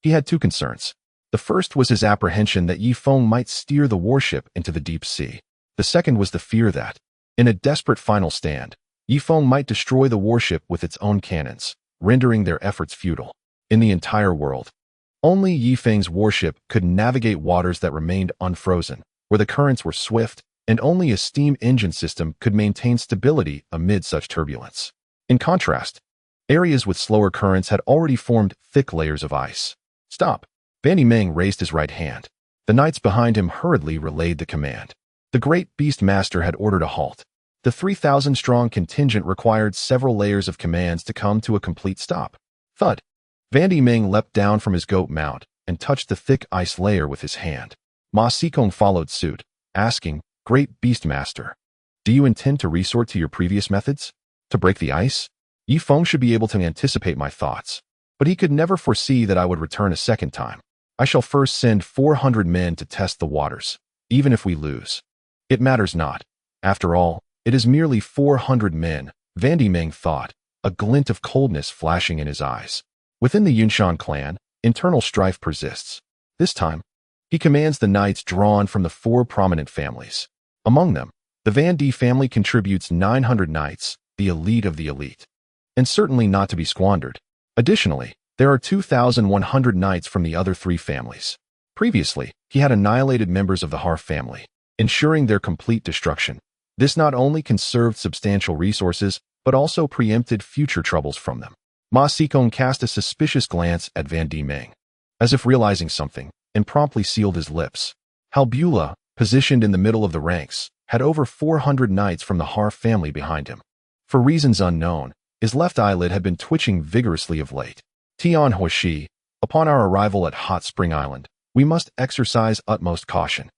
Speaker 1: he had 2 concerns. The first was his apprehension that Yifeng might steer the warship into the deep sea. The second was the fear that, in a desperate final stand, Yifeng might destroy the warship with its own cannons, rendering their efforts futile. In the entire world, only Yifeng's warship could navigate waters that remained unfrozen, where the currents were swift, and only a steam engine system could maintain stability amid such turbulence. In contrast, areas with slower currents had already formed thick layers of ice. Stop! Vandi Meng raised his right hand. The knights behind him hurriedly relayed the command. The great beastmaster had ordered a halt. The 3,000-strong contingent required several layers of commands to come to a complete stop. Thud! Vandi Meng leapt down from his goat mount and touched the thick ice layer with his hand. Ma Xikong followed suit, asking, Great Beastmaster, do you intend to resort to your previous methods? To break the ice? Yifeng should be able to anticipate my thoughts, but he could never foresee that I would return a second time. I shall first send 400 men to test the waters, even if we lose. It matters not. After all, it is merely 400 men, Vandi Meng thought, a glint of coldness flashing in his eyes. Within the Yunshan clan, internal strife persists. This time, he commands the knights drawn from the 4 prominent families. Among them, the Van D family contributes 900 knights, the elite of the elite, and certainly not to be squandered. Additionally, there are 2,100 knights from the other 3 families. Previously, he had annihilated members of the Har family, ensuring their complete destruction. This not only conserved substantial resources, but also preempted future troubles from them. Ma Xikong cast a suspicious glance at Van D Meng, as if realizing something, and promptly sealed his lips. Halbula, positioned in the middle of the ranks, had over 400 knights from the Har family behind him. For reasons unknown, his left eyelid had been twitching vigorously of late. Tian Huoshi, upon our arrival at Hot Spring Island, we must exercise utmost caution.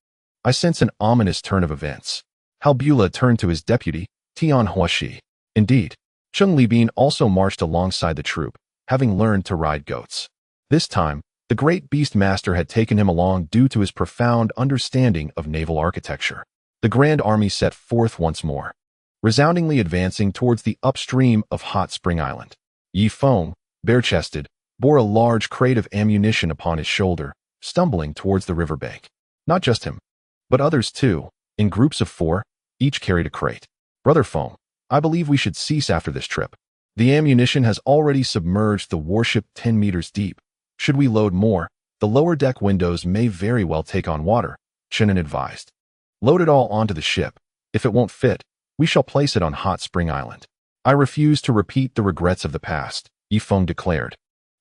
Speaker 1: I sense an ominous turn of events. Halbula turned to his deputy, Tian Huoshi. Indeed, Chung Libin also marched alongside the troop, having learned to ride goats. This time, the great beastmaster had taken him along due to his profound understanding of naval architecture. The Grand Army set forth once more. resoundingly advancing towards the upstream of Hot Spring Island. Yi Feng, bare-chested, bore a large crate of ammunition upon his shoulder, stumbling towards the riverbank. Not just him, but others too, in groups of 4, each carried a crate. Brother Feng, I believe we should cease after this trip. The ammunition has already submerged the warship 10 meters deep. Should we load more, the lower deck windows may very well take on water, Shannon advised. Load it all onto the ship. If it won't fit, we shall place it on Hot Spring Island. I refuse to repeat the regrets of the past, Yi Feng declared.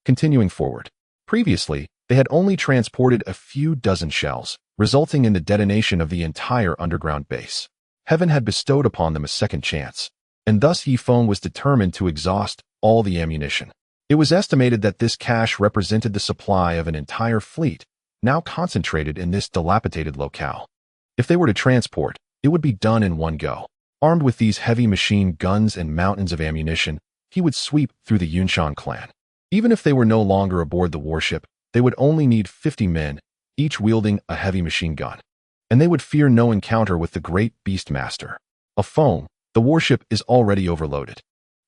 Speaker 1: Continuing forward. Previously, they had only transported a few dozen shells, resulting in the detonation of the entire underground base. Heaven had bestowed upon them a second chance, and thus Yi Feng was determined to exhaust all the ammunition. It was estimated that this cache represented the supply of an entire fleet, now concentrated in this dilapidated locale. If they were to transport, it would be done in one go. Armed with these heavy machine guns and mountains of ammunition, he would sweep through the Yunshan clan. Even if they were no longer aboard the warship, they would only need 50 men, each wielding a heavy machine gun. And they would fear no encounter with the great Beastmaster. A Feng, the warship is already overloaded.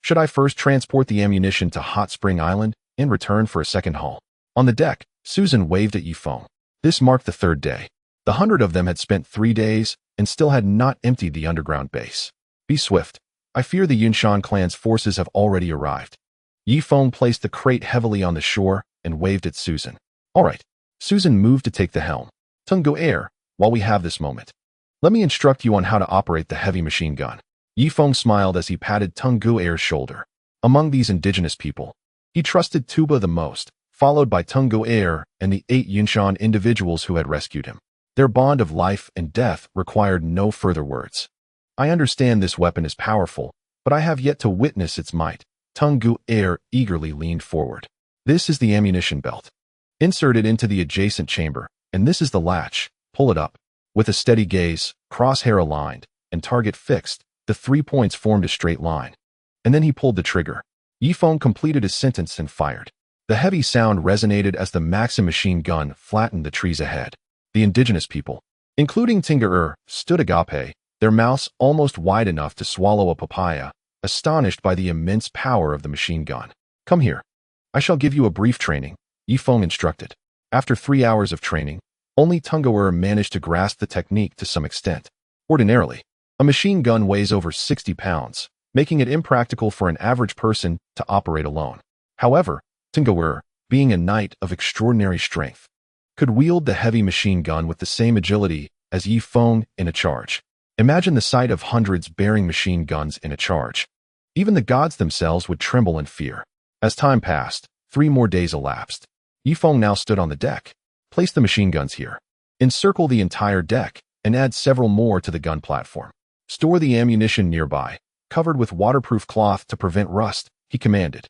Speaker 1: Should I first transport the ammunition to Hot Spring Island, in return for a second haul? On the deck, Susan waved at Yi Feng. This marked the 3rd day. The 100 of them had spent 3 days, and still had not emptied the underground base. Be swift. I fear the Yunshan clan's forces have already arrived. Yi Feng placed the crate heavily on the shore, and waved at Susan. All right. Susan moved to take the helm. Tungo Air, while we have this moment, let me instruct you on how to operate the heavy machine gun. Yi Feng smiled as he patted Tungu Air's shoulder. Among these indigenous people, he trusted Tuba the most, followed by Tungu Air and the 8 Yunshan individuals who had rescued him. Their bond of life and death required no further words. I understand this weapon is powerful, but I have yet to witness its might. Tungu Air eagerly leaned forward. This is the ammunition belt. Insert it into the adjacent chamber, and this is the latch. Pull it up. With a steady gaze, crosshair aligned, and target fixed, the 3 points formed a straight line. And then he pulled the trigger. Yi Feng completed his sentence and fired. The heavy sound resonated as the Maxim machine gun flattened the trees ahead. The indigenous people, including Tinga stood agape, their mouths almost wide enough to swallow a papaya, astonished by the immense power of the machine gun. Come here. I shall give you a brief training, Yi Feng instructed. After 3 hours of training, only Tunga managed to grasp the technique to some extent. Ordinarily, a machine gun weighs over 60 pounds, making it impractical for an average person to operate alone. However, Tunga, being a knight of extraordinary strength, could wield the heavy machine gun with the same agility as Yi Feng in a charge. Imagine the sight of hundreds bearing machine guns in a charge. Even the gods themselves would tremble in fear. As time passed, 3 more days elapsed. Yi Feng now stood on the deck. Place the machine guns here. Encircle the entire deck, and add several more to the gun platform. Store the ammunition nearby, covered with waterproof cloth to prevent rust, he commanded.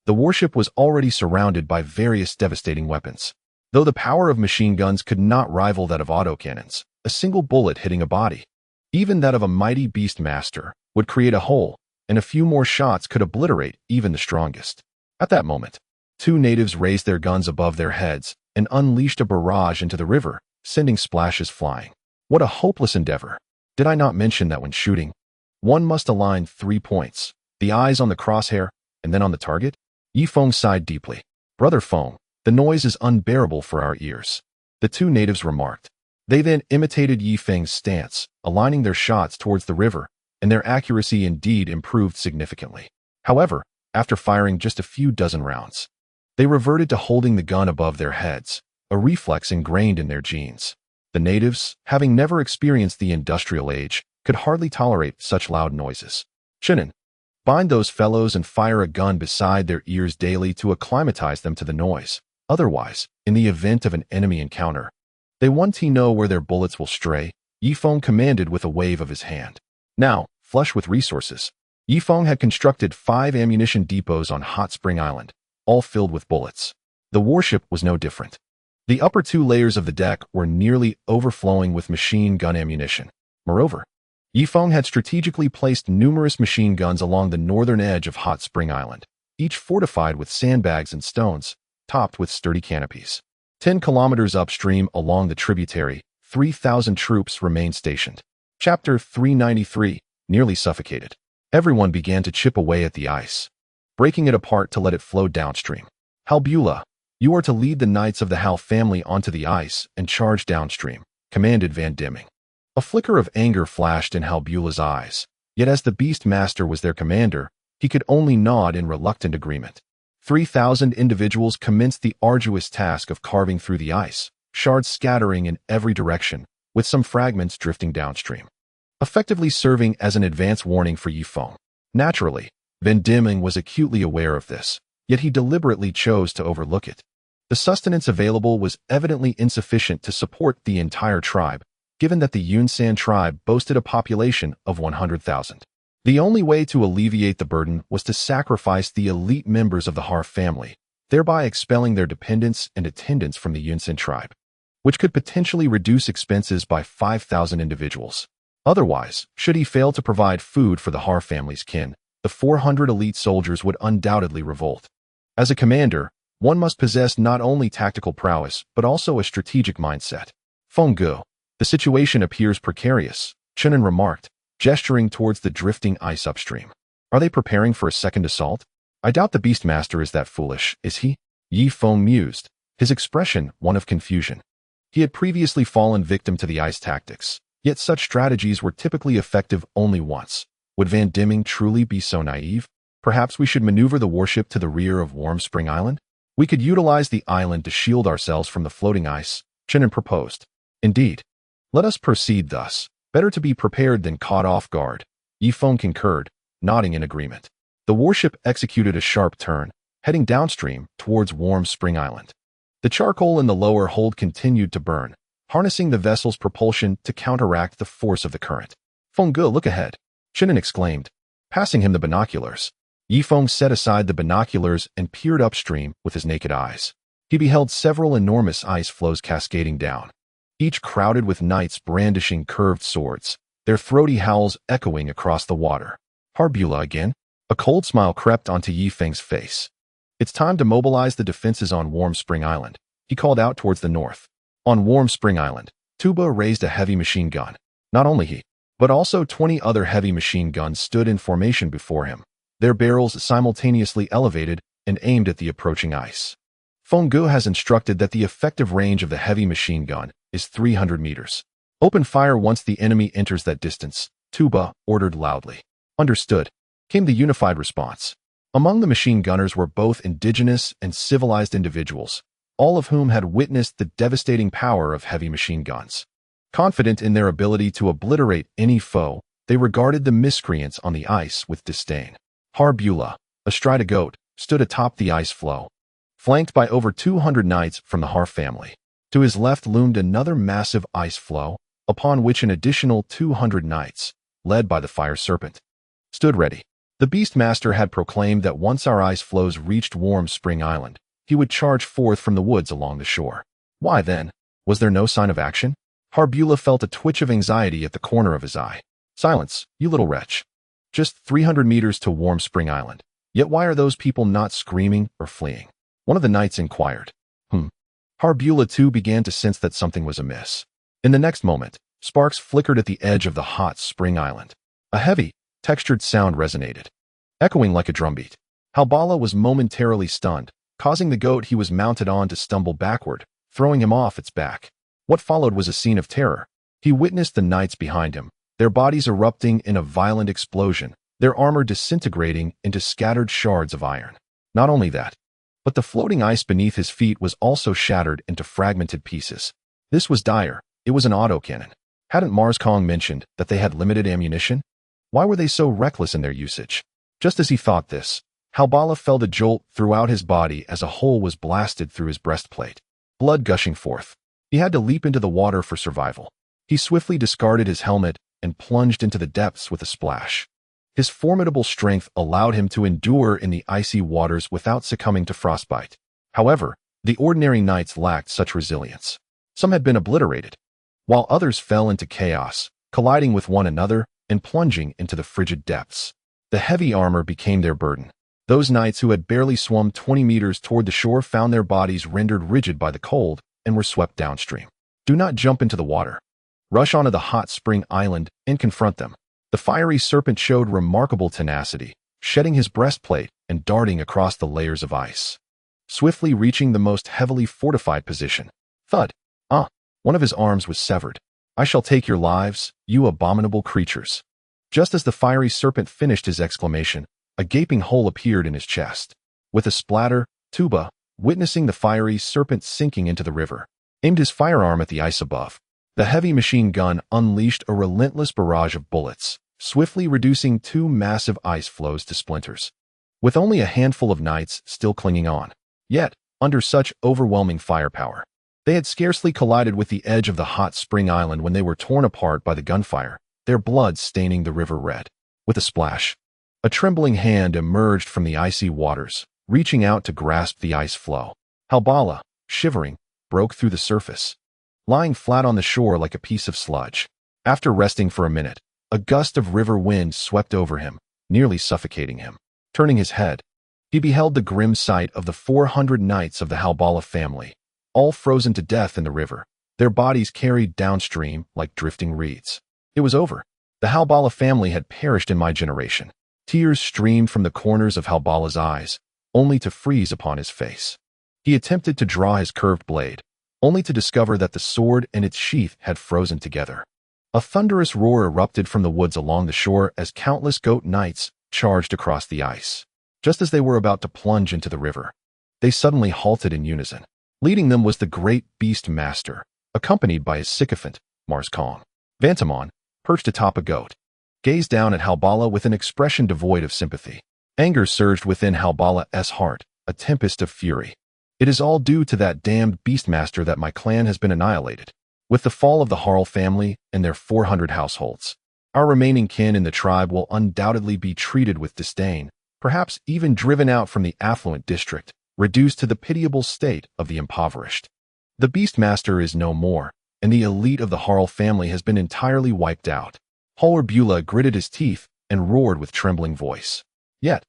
Speaker 1: The warship was already surrounded by various devastating weapons. Though the power of machine guns could not rival that of autocannons, a single bullet hitting a body, even that of a mighty Beastmaster, would create a hole, and a few more shots could obliterate even the strongest. At that moment, 2 natives raised their guns above their heads and unleashed a barrage into the river, sending splashes flying. What a hopeless endeavor. Did I not mention that when shooting, one must align 3 points, the eyes on the crosshair, and then on the target? Yi Feng sighed deeply. Brother Feng, the noise is unbearable for our ears, the 2 natives remarked. They then imitated Yi Feng's stance, aligning their shots towards the river, and their accuracy indeed improved significantly. However, after firing just a few dozen rounds, they reverted to holding the gun above their heads, a reflex ingrained in their genes. The natives, having never experienced the industrial age, could hardly tolerate such loud noises. Shannon, bind those fellows and fire a gun beside their ears daily to acclimatize them to the noise. Otherwise, in the event of an enemy encounter, they want to know where their bullets will stray, Yi Feng commanded with a wave of his hand. Now, flush with resources, Yi Feng had constructed 5 ammunition depots on Hot Spring Island, all filled with bullets. The warship was no different. The upper 2 layers of the deck were nearly overflowing with machine gun ammunition. Moreover, Yi Feng had strategically placed numerous machine guns along the northern edge of Hot Spring Island, each fortified with sandbags and stones, topped with sturdy canopies. 10 kilometers upstream along the tributary, 3,000 troops remained stationed. Chapter 393, nearly suffocated. Everyone began to chip away at the ice, breaking it apart to let it flow downstream. Halbula, you are to lead the knights of the Hal family onto the ice and charge downstream, commanded Van Diemen. A flicker of anger flashed in Halbula's eyes, yet as the Beast Master was their commander, he could only nod in reluctant agreement. 3,000 individuals commenced the arduous task of carving through the ice, shards scattering in every direction, with some fragments drifting downstream, effectively serving as an advance warning for Feng. Naturally, Van Diemen was acutely aware of this, yet he deliberately chose to overlook it. The sustenance available was evidently insufficient to support the entire tribe, given that the Yunshan tribe boasted a population of 100,000. The only way to alleviate the burden was to sacrifice the elite members of the Har family, thereby expelling their dependents and attendants from the Yunshan tribe, which could potentially reduce expenses by 5,000 individuals. Otherwise, should he fail to provide food for the Har family's kin, the 400 elite soldiers would undoubtedly revolt. As a commander, one must possess not only tactical prowess, but also a strategic mindset. Feng, the situation appears precarious, Chunin remarked, gesturing towards the drifting ice upstream. Are they preparing for a second assault? I doubt the Beastmaster is that foolish, is he? Feng mused, his expression one of confusion. He had previously fallen victim to the ice tactics, yet such strategies were typically effective only once. Would Van Diemen truly be so naive? Perhaps we should maneuver the warship to the rear of Warm Spring Island? We could utilize the island to shield ourselves from the floating ice, Chunin proposed. Indeed. Let us proceed thus. Better to be prepared than caught off guard. Feng concurred, nodding in agreement. The warship executed a sharp turn, heading downstream towards Warm Spring Island. The charcoal in the lower hold continued to burn, harnessing the vessel's propulsion to counteract the force of the current. Feng, look ahead, Chunin exclaimed, passing him the binoculars. Feng set aside the binoculars and peered upstream with his naked eyes. He beheld several enormous ice floes cascading down, each crowded with knights brandishing curved swords, their throaty howls echoing across the water. Harbula again? A cold smile crept onto Feng's face. It's time to mobilize the defenses on Warm Spring Island, he called out towards the north. On Warm Spring Island, Tuba raised a heavy machine gun. Not only he, but also 20 other heavy machine guns stood in formation before him, their barrels simultaneously elevated and aimed at the approaching ice. Feng has instructed that the effective range of the heavy machine gun is 300 meters. Open fire once the enemy enters that distance, Tuba ordered loudly. Understood, came the unified response. Among the machine gunners were both indigenous and civilized individuals, all of whom had witnessed the devastating power of heavy machine guns. Confident in their ability to obliterate any foe, they regarded the miscreants on the ice with disdain. Harbula, astride a goat, stood atop the ice floe, flanked by over 200 knights from the Har family. To his left loomed another massive ice floe, upon which an additional 200 knights, led by the Fire Serpent, stood ready. The Beastmaster had proclaimed that once our ice floes reached Warm Spring Island, he would charge forth from the woods along the shore. Why then? Was there no sign of action? Harbula felt a twitch of anxiety at the corner of his eye. Silence, you little wretch. Just 300 meters to Warm Spring Island. Yet why are those people not screaming or fleeing? One of the knights inquired. Harbula too began to sense that something was amiss. In the next moment, sparks flickered at the edge of the hot spring island. A heavy, textured sound resonated, echoing like a drumbeat. Halbala was momentarily stunned, causing the goat he was mounted on to stumble backward, throwing him off its back. What followed was a scene of terror. He witnessed the knights behind him, their bodies erupting in a violent explosion, their armor disintegrating into scattered shards of iron. Not only that, but the floating ice beneath his feet was also shattered into fragmented pieces. This was dire. It was an autocannon. Hadn't Mars Kong mentioned that they had limited ammunition? Why were they so reckless in their usage? Just as he thought this, Halbala felt a jolt throughout his body as a hole was blasted through his breastplate, blood gushing forth. He had to leap into the water for survival. He swiftly discarded his helmet and plunged into the depths with a splash. His formidable strength allowed him to endure in the icy waters without succumbing to frostbite. However, the ordinary knights lacked such resilience. Some had been obliterated, while others fell into chaos, colliding with one another and plunging into the frigid depths. The heavy armor became their burden. Those knights who had barely swum 20 meters toward the shore found their bodies rendered rigid by the cold and were swept downstream. Do not jump into the water. Rush onto the hot spring island and confront them. The fiery serpent showed remarkable tenacity, shedding his breastplate and darting across the layers of ice, swiftly reaching the most heavily fortified position. Thud! Ah! One of his arms was severed. I shall take your lives, you abominable creatures. Just as the fiery serpent finished his exclamation, a gaping hole appeared in his chest. With a splatter, Tuba, witnessing the fiery serpent sinking into the river, aimed his firearm at the ice above. The heavy machine gun unleashed a relentless barrage of bullets, swiftly reducing two massive ice floes to splinters. With only a handful of knights still clinging on, yet, under such overwhelming firepower, they had scarcely collided with the edge of the hot spring island when they were torn apart by the gunfire, their blood staining the river red. With a splash, a trembling hand emerged from the icy waters, reaching out to grasp the ice floe. Halbala, shivering, broke through the surface, lying flat on the shore like a piece of sludge. After resting for a minute, a gust of river wind swept over him, nearly suffocating him. Turning his head, he beheld the grim sight of the 400 knights of the Halbala family, all frozen to death in the river, their bodies carried downstream like drifting reeds. It was over. The Halbala family had perished in my generation. Tears streamed from the corners of Halbala's eyes, only to freeze upon his face. He attempted to draw his curved blade, only to discover that the sword and its sheath had frozen together. A thunderous roar erupted from the woods along the shore as countless goat knights charged across the ice. Just as they were about to plunge into the river, they suddenly halted in unison. Leading them was the great beast master, accompanied by his sycophant, Mars Kong. Vantamon, perched atop a goat, gazed down at Halbala with an expression devoid of sympathy. Anger surged within Halbala's heart, a tempest of fury. It is all due to that damned beastmaster that my clan has been annihilated. With the fall of the Harl family and their 400 households, our remaining kin in the tribe will undoubtedly be treated with disdain, perhaps even driven out from the affluent district, reduced to the pitiable state of the impoverished. The beastmaster is no more, and the elite of the Harl family has been entirely wiped out. Holerbula gritted his teeth and roared with trembling voice. Yet,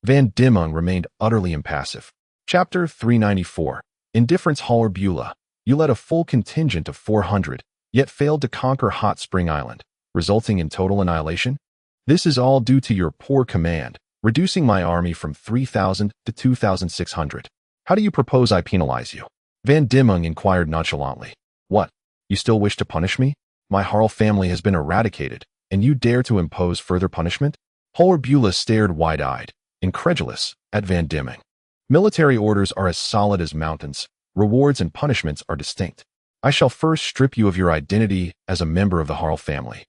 Speaker 1: Van Diemen remained utterly impassive. Chapter 394. Indifference. Holerbula, you led a full contingent of 400, yet failed to conquer Hot Spring Island, resulting in total annihilation? This is all due to your poor command, reducing my army from 3,000 to 2,600. How do you propose I penalize you? Van Diemen inquired nonchalantly. What? You still wish to punish me? My Harl family has been eradicated, and you dare to impose further punishment? Holerbula stared wide-eyed, incredulous, at Van Diemen. Military orders are as solid as mountains. Rewards and punishments are distinct. I shall first strip you of your identity as a member of the Harl family,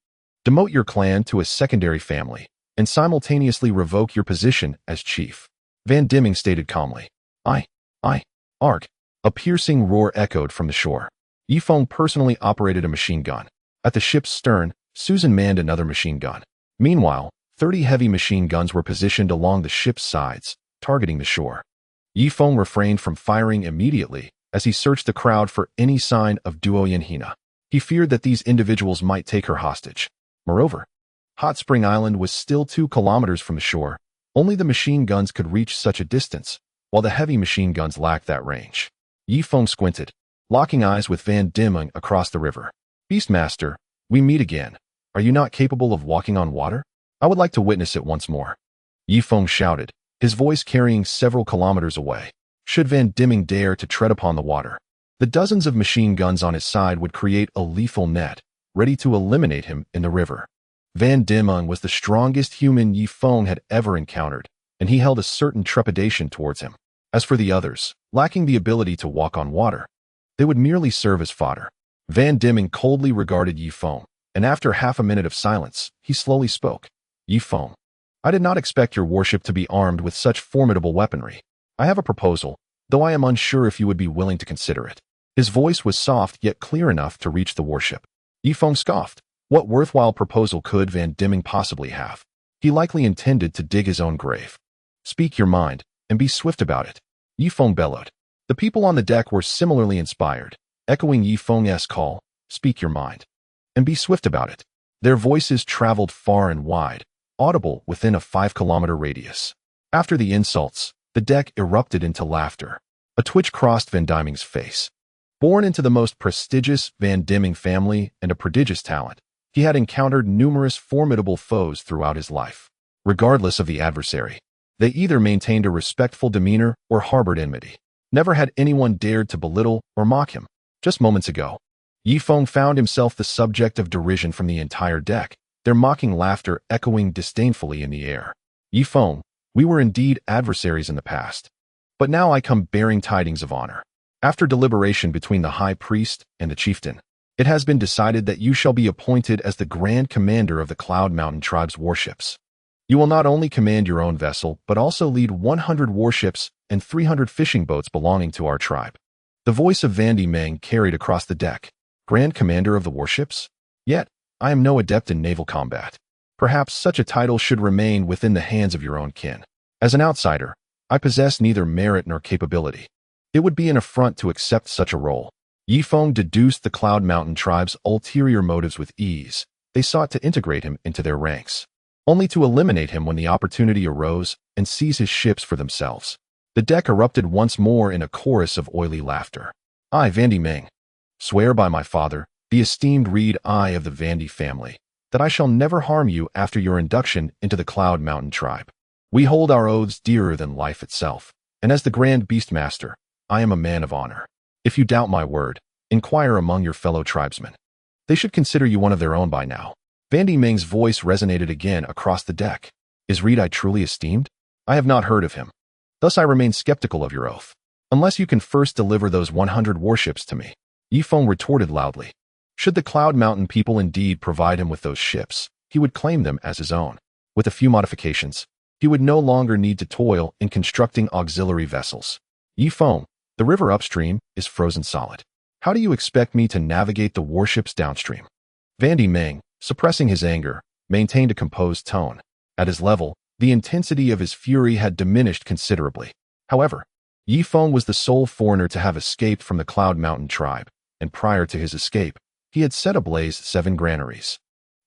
Speaker 1: demote your clan to a secondary family, and simultaneously revoke your position as chief. Van Diemen stated calmly. Arg. A piercing roar echoed from the shore. Feng personally operated a machine gun. At the ship's stern, Susan manned another machine gun. Meanwhile, 30 heavy machine guns were positioned along the ship's sides, targeting the shore. Feng refrained from firing immediately as he searched the crowd for any sign of Duo Yanhina. He feared that these individuals might take her hostage. Moreover, Hot Spring Island was still 2 kilometers from the shore. Only the machine guns could reach such a distance, while the heavy machine guns lacked that range. Feng squinted, locking eyes with Van Diemen across the river. Beastmaster, we meet again. Are you not capable of walking on water? I would like to witness it once more. Feng shouted, his voice carrying several kilometers away. Should Van Diemen dare to tread upon the water, the dozens of machine guns on his side would create a lethal net, ready to eliminate him in the river. Van Diemen was the strongest human Feng had ever encountered, and he held a certain trepidation towards him. As for the others, lacking the ability to walk on water, they would merely serve as fodder. Van Diemen coldly regarded Feng, and after half a minute of silence, he slowly spoke. Feng, I did not expect your warship to be armed with such formidable weaponry. I have a proposal, though I am unsure if you would be willing to consider it. His voice was soft yet clear enough to reach the warship. Feng scoffed. What worthwhile proposal could Van Diemen possibly have? He likely intended to dig his own grave. Speak your mind, and be swift about it. Feng bellowed. The people on the deck were similarly inspired, echoing Feng's call, speak your mind, and be swift about it. Their voices traveled far and wide, audible within a 5-kilometer radius. After the insults, the deck erupted into laughter. A twitch crossed Van Diemen's face. Born into the most prestigious Van Diemen family and a prodigious talent, He had encountered numerous formidable foes throughout his life. Regardless of the adversary, they either maintained a respectful demeanor or harbored enmity. Never had anyone dared to belittle or mock him. Just moments ago, Feng found himself the subject of derision from the entire deck, their mocking laughter echoing disdainfully in the air. Feng, we were indeed adversaries in the past, but now I come bearing tidings of honor. After deliberation between the high priest and the chieftain, it has been decided that you shall be appointed as the grand commander of the Cloud Mountain tribe's warships. You will not only command your own vessel, but also lead 100 warships and 300 fishing boats belonging to our tribe. The voice of Vandy Meng carried across the deck. Grand commander of the warships? Yet, I am no adept in naval combat. Perhaps such a title should remain within the hands of your own kin. As an outsider, I possess neither merit nor capability. It would be an affront to accept such a role. Feng deduced the Cloud Mountain tribe's ulterior motives with ease. They sought to integrate him into their ranks, only to eliminate him when the opportunity arose and seize his ships for themselves. The deck erupted once more in a chorus of oily laughter. I, Vandy Meng, swear by my father, the esteemed Reed I of the Vandy family, that I shall never harm you after your induction into the Cloud Mountain tribe. We hold our oaths dearer than life itself, and as the Grand Beastmaster, I am a man of honor. If you doubt my word, inquire among your fellow tribesmen. They should consider you one of their own by now. Vandy Meng's voice resonated again across the deck. Is Reed I truly esteemed? I have not heard of him. Thus I remain skeptical of your oath, unless you can first deliver those 100 warships to me. Feng retorted loudly. Should the Cloud Mountain people indeed provide him with those ships, he would claim them as his own. With a few modifications, he would no longer need to toil in constructing auxiliary vessels. Feng, the river upstream is frozen solid. How do you expect me to navigate the warships downstream? Vandy Meng, suppressing his anger, maintained a composed tone. At his level, the intensity of his fury had diminished considerably. However, Feng was the sole foreigner to have escaped from the Cloud Mountain tribe, and prior to his escape, he had set ablaze 7 granaries,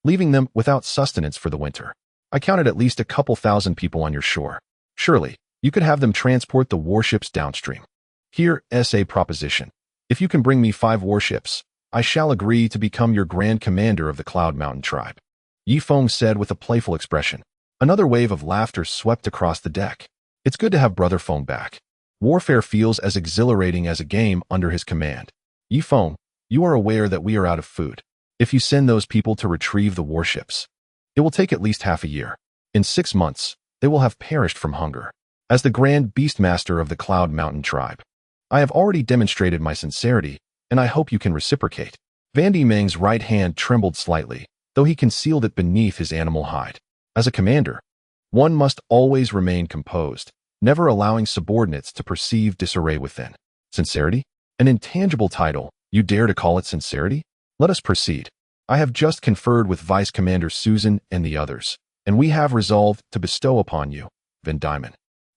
Speaker 1: leaving them without sustenance for the winter. I counted at least a couple thousand people on your shore. Surely, you could have them transport the warships downstream. Here is a proposition. If you can bring me 5 warships, I shall agree to become your grand commander of the Cloud Mountain tribe. Feng said with a playful expression. Another wave of laughter swept across the deck. It's good to have Brother Feng back. Warfare feels as exhilarating as a game under his command. Feng, you are aware that we are out of food. If you send those people to retrieve the warships, it will take at least half a year. In 6 months, they will have perished from hunger. As the Grand Beastmaster of the Cloud Mountain tribe, I have already demonstrated my sincerity, and I hope you can reciprocate. Vandy Meng's right hand trembled slightly, though he concealed it beneath his animal hide. As a commander, one must always remain composed, never allowing subordinates to perceive disarray within. Sincerity? An intangible title, you dare to call it sincerity? Let us proceed. I have just conferred with Vice Commander Susan and the others, and we have resolved to bestow upon you, Vandy,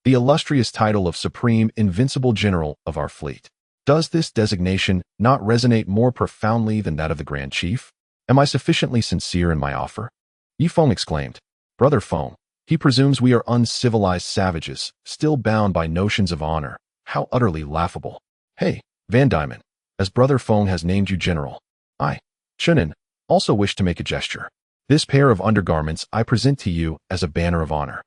Speaker 1: the illustrious title of Supreme Invincible General of our fleet. Does this designation not resonate more profoundly than that of the Grand Chief? Am I sufficiently sincere in my offer? Feng exclaimed. Brother Feng, he presumes we are uncivilized savages, still bound by notions of honor. How utterly laughable. Hey, Vandy, as Brother Feng has named you General, I, Chunin, also wish to make a gesture. This pair of undergarments I present to you as a banner of honor.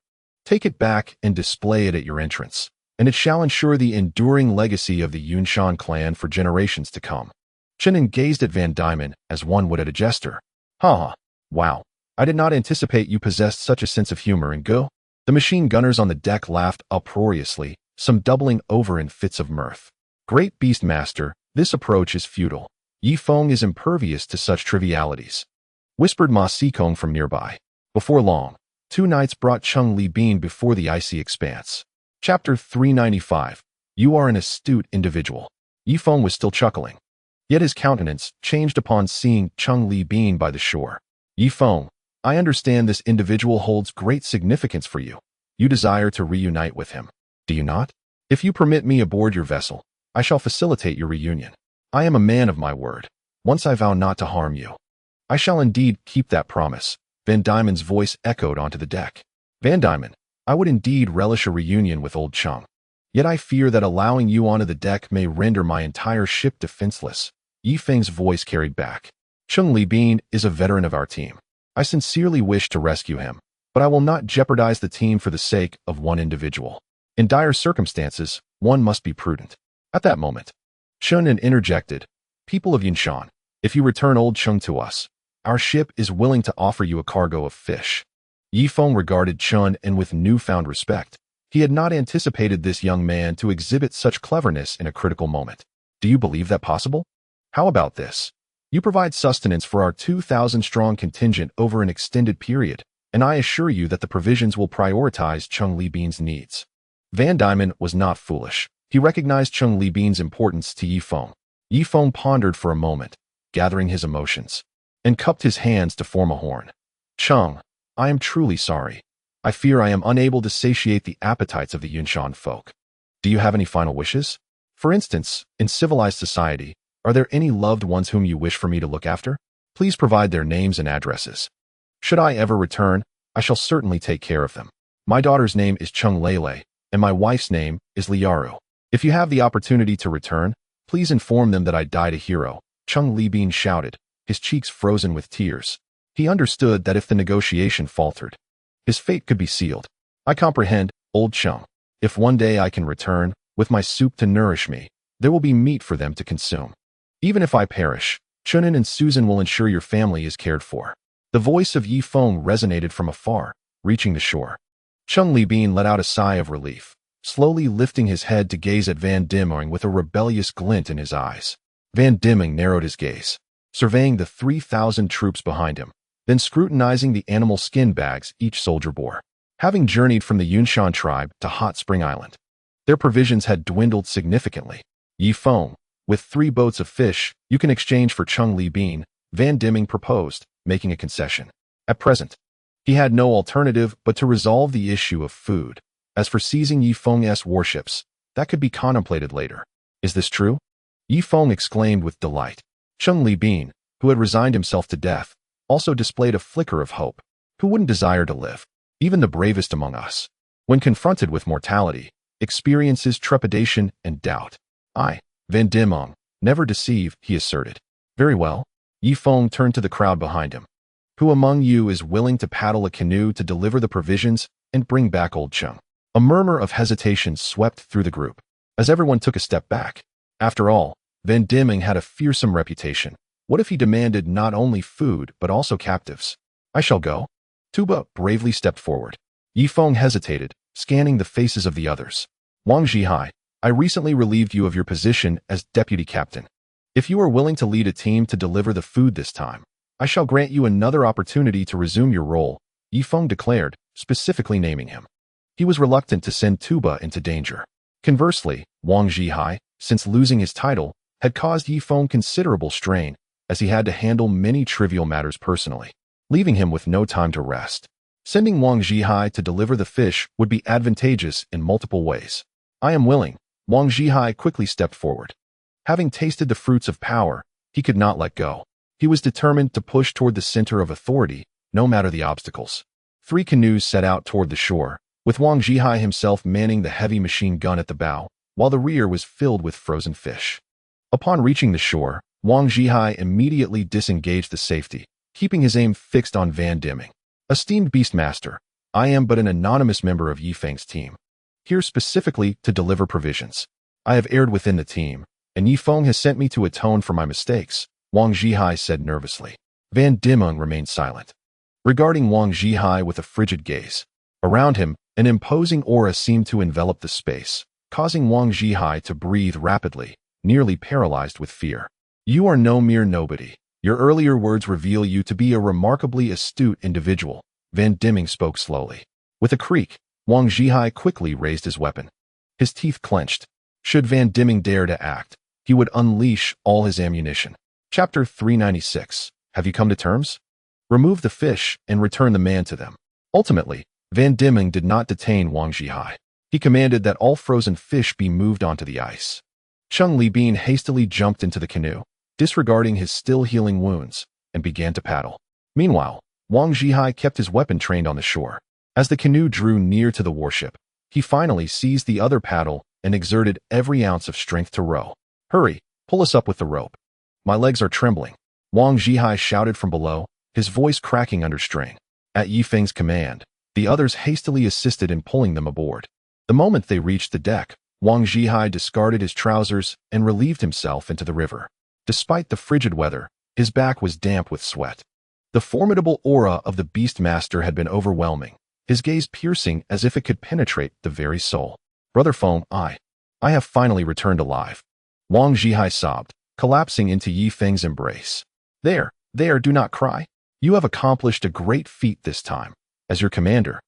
Speaker 1: Take it back and display it at your entrance, and it shall ensure the enduring legacy of the Yunshan clan for generations to come. Chunin gazed at Vandy as one would at a jester. Ha! Wow. I did not anticipate you possessed such a sense of humor and go. The machine gunners on the deck laughed uproariously, some doubling over in fits of mirth. Great Beastmaster, this approach is futile. Feng is impervious to such trivialities, whispered Ma Sikong from nearby. Before long, 2 knights brought Chung Li Bean before the icy expanse. Chapter 395. You are an astute individual. Feng was still chuckling, yet his countenance changed upon seeing Chung Li Bean by the shore. Feng, I understand this individual holds great significance for you. You desire to reunite with him, do you not? If you permit me aboard your vessel, I shall facilitate your reunion. I am a man of my word. Once I vow not to harm you, I shall indeed keep that promise. Vandy's voice echoed onto the deck. Vandy, I would indeed relish a reunion with old Chung. Yet I fear that allowing you onto the deck may render my entire ship defenseless. Feng's voice carried back. Cheng Li Bin is a veteran of our team. I sincerely wish to rescue him, but I will not jeopardize the team for the sake of one individual. In dire circumstances, one must be prudent. At that moment, Yunshan interjected, "People of Yunshan, if you return old Cheng to us, our ship is willing to offer you a cargo of fish." Feng regarded Yunshan with newfound respect. He had not anticipated this young man to exhibit such cleverness in a critical moment. "Do you believe that possible? How about this? You provide sustenance for our 2,000-strong contingent over an extended period, and I assure you that the provisions will prioritize Cheng Li Bin's needs." Van Diemen was not foolish. He recognized Cheng Li Bin's importance to Feng. Feng pondered for a moment, gathering his emotions, and cupped his hands to form a horn. "Cheng, I am truly sorry. I fear I am unable to satiate the appetites of the Yunshan folk. Do you have any final wishes? For instance, in civilized society, are there any loved ones whom you wish for me to look after? Please provide their names and addresses. Should I ever return, I shall certainly take care of them. My daughter's name is Cheng Lele, and my wife's name is Liaru. If you have the opportunity to return, please inform them that I died a hero." Cheng Li Bin shouted, his cheeks frozen with tears. He understood that if the negotiation faltered, his fate could be sealed. "I comprehend, old Cheng. If one day I can return, with my soup to nourish me, there will be meat for them to consume. Even if I perish, Chunin and Susan will ensure your family is cared for." The voice of Feng resonated from afar, reaching the shore. Cheng Li Bin let out a sigh of relief, slowly lifting his head to gaze at Van Diemen with a rebellious glint in his eyes. Van Diemen narrowed his gaze, surveying the 3,000 troops behind him, then scrutinizing the animal skin bags each soldier bore. Having journeyed from the Yunshan tribe to Hot Spring Island, their provisions had dwindled significantly. "Feng, with 3 boats of fish, you can exchange for Cheng Li Bin," Van Diemen proposed, making a concession. At present, he had no alternative but to resolve the issue of food. As for seizing Feng's warships, that could be contemplated later. "Is this true?" Feng exclaimed with delight. Cheng Li Bin, who had resigned himself to death, also displayed a flicker of hope. Who wouldn't desire to live? Even the bravest among us, when confronted with mortality, experiences trepidation and doubt. "I, Van Diemen, never deceive," he asserted. "Very well." Feng turned to the crowd behind him. "Who among you is willing to paddle a canoe to deliver the provisions and bring back old Cheng?" A murmur of hesitation swept through the group, as everyone took a step back. After all, Van Diemen had a fearsome reputation. What if he demanded not only food but also captives? "I shall go." Tuba bravely stepped forward. Feng hesitated, scanning the faces of the others. "Wang Zhihai, I recently relieved you of your position as deputy captain. If you are willing to lead a team to deliver the food this time, I shall grant you another opportunity to resume your role," Feng declared, specifically naming him. He was reluctant to send Tuba into danger. Conversely, Wang Zhihai, since losing his title, had caused Feng considerable strain, as he had to handle many trivial matters personally, leaving him with no time to rest. Sending Wang Zhihai to deliver the fish would be advantageous in multiple ways. "I am willing." Wang Zhihai quickly stepped forward. Having tasted the fruits of power, he could not let go. He was determined to push toward the center of authority, no matter the obstacles. 3 canoes set out toward the shore, with Wang Zhihai himself manning the heavy machine gun at the bow, while the rear was filled with frozen fish. Upon reaching the shore, Wang Zhihai immediately disengaged the safety, keeping his aim fixed on Van Diemen. "Esteemed Beastmaster, I am but an anonymous member of Feng's team, here specifically to deliver provisions. I have erred within the team, and Feng has sent me to atone for my mistakes," Wang Zhihai said nervously. Van Diemen remained silent, regarding Wang Zhihai with a frigid gaze. Around him, an imposing aura seemed to envelop the space, causing Wang Zhihai to breathe rapidly, nearly paralyzed with fear. "You are no mere nobody. Your earlier words reveal you to be a remarkably astute individual," Van Diemen spoke slowly. With a creak, Wang Zhihai quickly raised his weapon. His teeth clenched. Should Van Diemen dare to act, he would unleash all his ammunition. Chapter 396. Have you come to terms? Remove the fish and return the man to them. Ultimately, Van Diemen did not detain Wang Zhihai. He commanded that all frozen fish be moved onto the ice. Cheng Li Bin hastily jumped into the canoe, disregarding his still healing wounds, and began to paddle. Meanwhile, Wang Zhihai kept his weapon trained on the shore. As the canoe drew near to the warship, he finally seized the other paddle and exerted every ounce of strength to row. "Hurry, pull us up with the rope. My legs are trembling." Wang Zhihai shouted from below, his voice cracking under strain. At Yi Feng's command, the others hastily assisted in pulling them aboard. The moment they reached the deck, Wang Zhihai discarded his trousers and relieved himself into the river. Despite the frigid weather, his back was damp with sweat. The formidable aura of the Beastmaster had been overwhelming, his gaze piercing as if it could penetrate the very soul. Brother Feng, I have finally returned alive. Wang Zhihai sobbed, collapsing into Yi Feng's embrace. There, do not cry. You have accomplished a great feat this time. As your commander,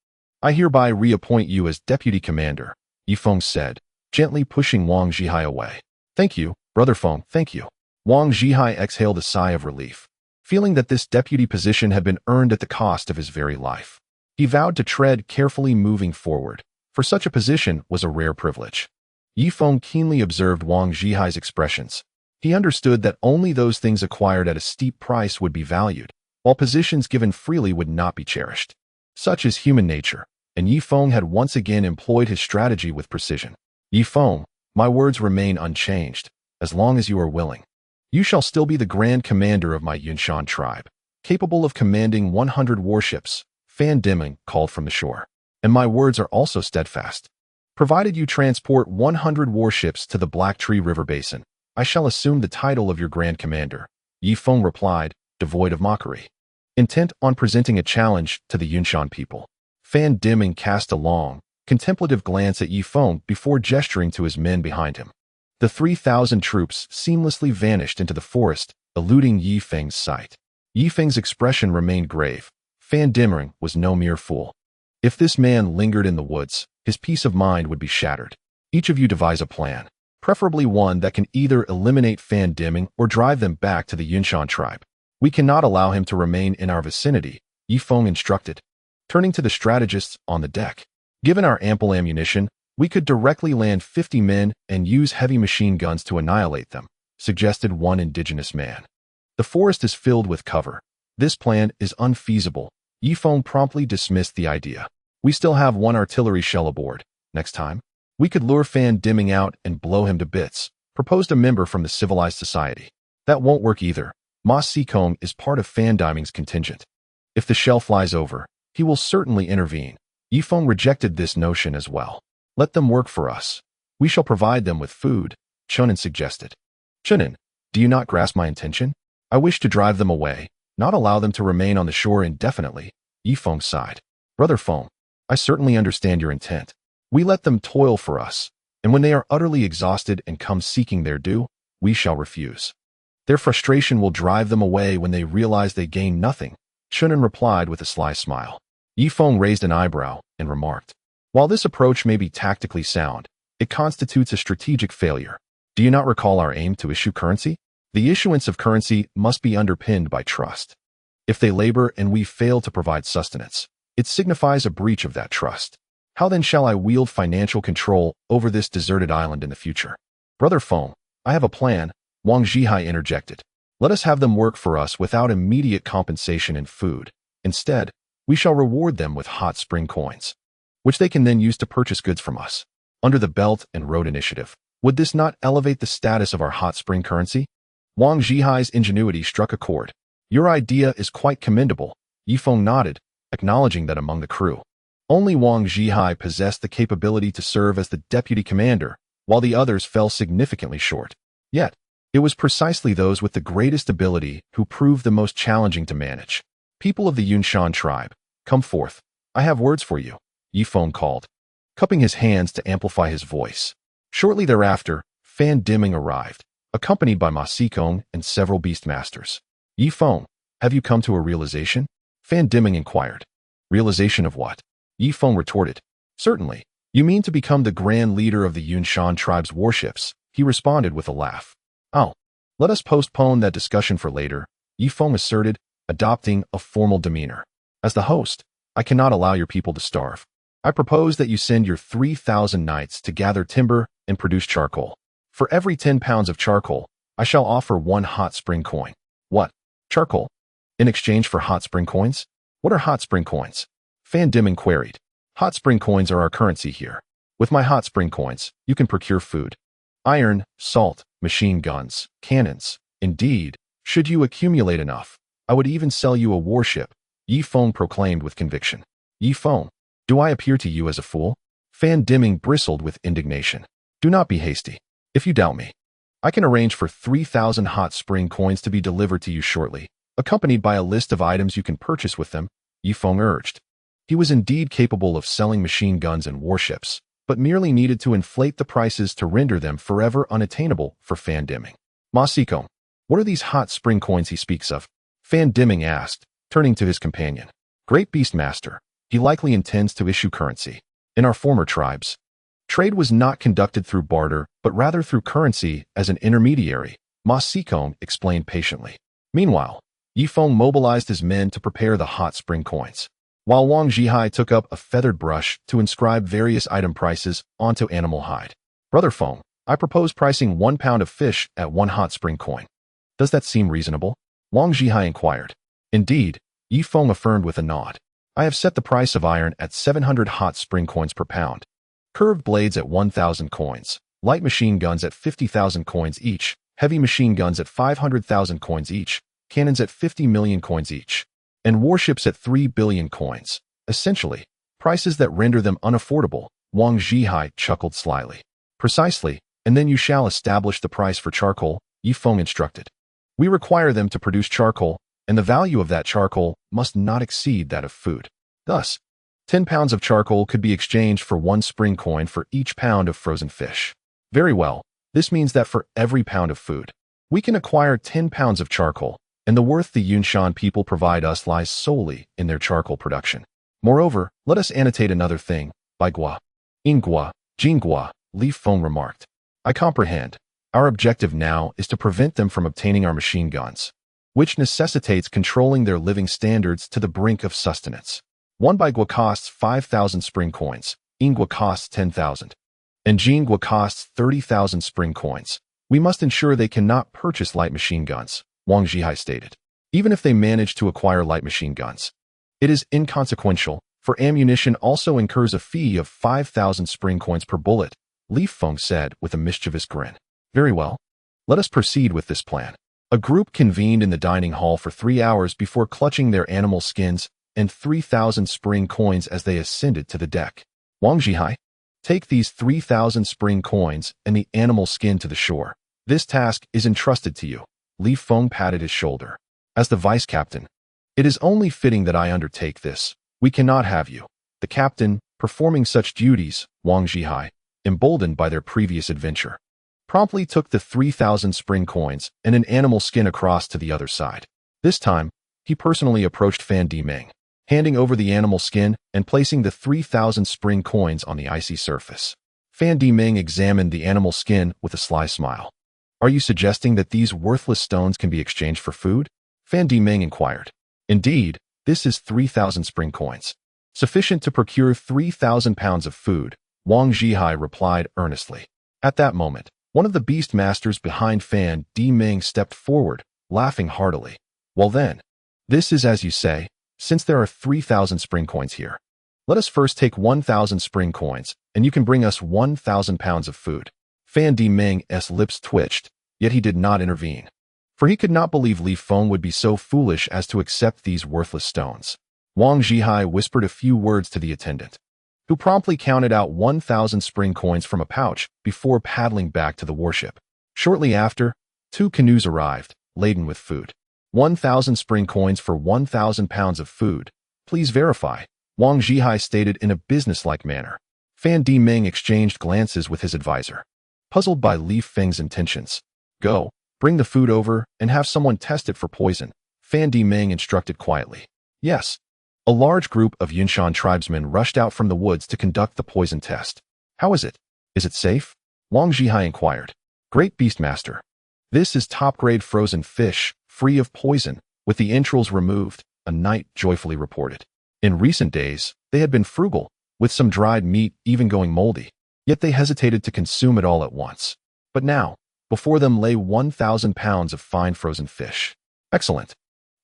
Speaker 1: I hereby reappoint you as deputy commander, Yi Feng said, gently pushing Wang Zhihai away. Thank you, Brother Feng, thank you. Wang Zhihai exhaled a sigh of relief, feeling that this deputy position had been earned at the cost of his very life. He vowed to tread carefully moving forward, for such a position was a rare privilege. Yi Feng keenly observed Wang Zhihai's expressions. He understood that only those things acquired at a steep price would be valued, while positions given freely would not be cherished. Such is human nature, and Yi Feng had once again employed his strategy with precision. Yi Feng, my words remain unchanged, as long as you are willing. You shall still be the grand commander of my Yunshan tribe, capable of commanding 100 warships, Fan Dimming called from the shore. And my words are also steadfast. Provided you transport 100 warships to the Black Tree River Basin, I shall assume the title of your grand commander, Yi Feng replied, devoid of mockery. Intent on presenting a challenge to the Yunshan people, Fan Dimming cast a long, contemplative glance at Yi Feng before gesturing to his men behind him. The 3,000 troops seamlessly vanished into the forest, eluding Yi Feng's sight. Yi Feng's expression remained grave. Fan Dimming was no mere fool. If this man lingered in the woods, his peace of mind would be shattered. Each of you devise a plan, preferably one that can either eliminate Fan Dimming or drive them back to the Yunshan tribe. We cannot allow him to remain in our vicinity, Yi Feng instructed. Turning to the strategists on the deck, given our ample ammunition, we could directly land 50 men and use heavy machine guns to annihilate them, suggested one indigenous man. The forest is filled with cover. This plan is unfeasible. Yi Feng promptly dismissed the idea. We still have one artillery shell aboard. Next time, we could lure Fan Dimming out and blow him to bits, proposed a member from the civilized society. That won't work either. Ma Sikong is part of Fan Dimming's contingent. If the shell flies over, he will certainly intervene. Yi Feng rejected this notion as well. Let them work for us. We shall provide them with food, Chunin suggested. Chunin, do you not grasp my intention? I wish to drive them away, not allow them to remain on the shore indefinitely, Yi Feng sighed. Brother Feng, I certainly understand your intent. We let them toil for us, and when they are utterly exhausted and come seeking their due, we shall refuse. Their frustration will drive them away when they realize they gain nothing, Chunin replied with a sly smile. Yi Feng raised an eyebrow and remarked, while this approach may be tactically sound, it constitutes a strategic failure. Do you not recall our aim to issue currency? The issuance of currency must be underpinned by trust. If they labor and we fail to provide sustenance, it signifies a breach of that trust. How then shall I wield financial control over this deserted island in the future? Brother Feng, I have a plan, Wang Zhihai interjected. Let us have them work for us without immediate compensation in food. Instead, we shall reward them with hot spring coins, which they can then use to purchase goods from us. Under the Belt and Road Initiative, would this not elevate the status of our hot spring currency? Wang Zhihai's ingenuity struck a chord. Your idea is quite commendable, Yi Feng nodded, acknowledging that among the crew, only Wang Zhihai possessed the capability to serve as the deputy commander, while the others fell significantly short. Yet, it was precisely those with the greatest ability who proved the most challenging to manage. People of the Yunshan tribe, come forth. I have words for you, Yi Feng called, cupping his hands to amplify his voice. Shortly thereafter, Fan Dimming arrived, accompanied by Ma Sikong and several beastmasters. Yi Feng, have you come to a realization? Fan Dimming inquired. Realization of what? Yi Feng retorted. Certainly, you mean to become the grand leader of the Yunshan tribe's warships, he responded with a laugh. Oh, let us postpone that discussion for later, Yi Feng asserted, adopting a formal demeanor. As the host, I cannot allow your people to starve. I propose that you send your 3,000 knights to gather timber and produce charcoal. For every 10 pounds of charcoal, I shall offer 1 hot spring coin. What? Charcoal? In exchange for hot spring coins? What are hot spring coins? Fan Dimming queried. Hot spring coins are our currency here. With my hot spring coins, you can procure food. Iron, salt, machine guns, cannons. Indeed, Should you accumulate enough, I would even sell you a warship, Yi Feng proclaimed with conviction. Yi Feng, do I appear to you as a fool? Fan Diming bristled with indignation. Do not be hasty. If you doubt me, I can arrange for 3,000 hot spring coins to be delivered to you shortly, accompanied by a list of items you can purchase with them, Yi Feng urged. He was indeed capable of selling machine guns and warships, but merely needed to inflate the prices to render them forever unattainable for Fan Diming. Ma Xikong, what are these hot spring coins he speaks of? Fan Diming asked, turning to his companion. Great Beastmaster, he likely intends to issue currency. In our former tribes, trade was not conducted through barter, but rather through currency as an intermediary, Ma Xikong explained patiently. Meanwhile, Yi Feng mobilized his men to prepare the hot spring coins, while Wang Zhihai took up a feathered brush to inscribe various item prices onto animal hide. Brother Feng, I propose pricing 1 pound of fish at 1 hot spring coin. Does that seem reasonable? Wang Zhihai inquired. Indeed, Yi Feng affirmed with a nod. I have set the price of iron at 700 hot spring coins per pound, curved blades at 1,000 coins, light machine guns at 50,000 coins each, heavy machine guns at 500,000 coins each, cannons at 50 million coins each, and warships at 3 billion coins. Essentially, prices that render them unaffordable, Wang Zhihai chuckled slyly. Precisely, and then you shall establish the price for charcoal, Yi Feng instructed. We require them to produce charcoal, and the value of that charcoal must not exceed that of food. Thus, 10 pounds of charcoal could be exchanged for 1 spring coin for each pound of frozen fish. Very well, this means that for every pound of food, we can acquire 10 pounds of charcoal, and the worth the Yunshan people provide us lies solely in their charcoal production. Moreover, let us annotate another thing, Baigua, Ingua, Jingua, Li Feng remarked. I comprehend. Our objective now is to prevent them from obtaining our machine guns, which necessitates controlling their living standards to the brink of sustenance. 1 Baigua costs 5,000 spring coins, Ingua costs 10,000, and Jingua costs 30,000 spring coins. We must ensure they cannot purchase light machine guns, Wang Zhihai stated. Even if they manage to acquire light machine guns, it is inconsequential, for ammunition also incurs a fee of 5,000 spring coins per bullet, Li Feng said with a mischievous grin. Very well. Let us proceed with this plan. A group convened in the dining hall for 3 hours before clutching their animal skins and 3,000 spring coins as they ascended to the deck. Wang Zhihai, take these 3,000 spring coins and the animal skin to the shore. This task is entrusted to you. Li Feng patted his shoulder. As the vice captain, it is only fitting that I undertake this. We cannot have you, the captain, performing such duties. Wang Zhihai, emboldened by their previous adventure, promptly took the 3,000 spring coins and an animal skin across to the other side. This time, he personally approached Fan Diming, handing over the animal skin and placing the 3,000 spring coins on the icy surface. Fan Diming examined the animal skin with a sly smile. Are you suggesting that these worthless stones can be exchanged for food? Fan Diming inquired. Indeed, this is 3,000 spring coins, sufficient to procure 3,000 pounds of food, Wang Zhihai replied earnestly. At that moment, one of the beast masters behind Fan Diming stepped forward, laughing heartily. Well then, this is as you say, since there are 3,000 spring coins here. Let us first take 1,000 spring coins, and you can bring us 1,000 pounds of food. Fan Diming's lips twitched, yet he did not intervene, for he could not believe Li Feng would be so foolish as to accept these worthless stones. Wang Zhihai whispered a few words to the attendant, who promptly counted out 1,000 spring coins from a pouch before paddling back to the warship. Shortly after, 2 canoes arrived, laden with food. 1,000 spring coins for 1,000 pounds of food. Please verify, Wang Zhihai stated in a businesslike manner. Fan Diming exchanged glances with his advisor, puzzled by Li Feng's intentions. Go, bring the food over and have someone test it for poison, Fan Diming instructed quietly. Yes. A large group of Yunshan tribesmen rushed out from the woods to conduct the poison test. How is it? Is it safe? Wang Zhihai inquired. Great Beastmaster. This is top-grade frozen fish, free of poison, with the entrails removed, a knight joyfully reported. In recent days, they had been frugal, with some dried meat even going moldy, yet they hesitated to consume it all at once. But now, before them lay 1,000 pounds of fine frozen fish. Excellent.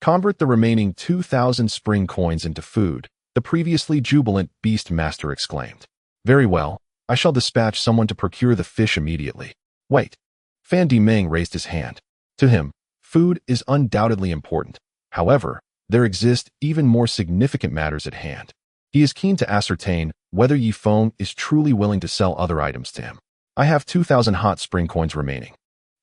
Speaker 1: Convert the remaining 2,000 spring coins into food, the previously jubilant beast master exclaimed. Very well, I shall dispatch someone to procure the fish immediately. Wait. Fan Diming raised his hand. To him, Food is undoubtedly important. However, there exist even more significant matters at hand. He is keen to ascertain whether Feng is truly willing to sell other items to him. I have 2,000 hot spring coins remaining.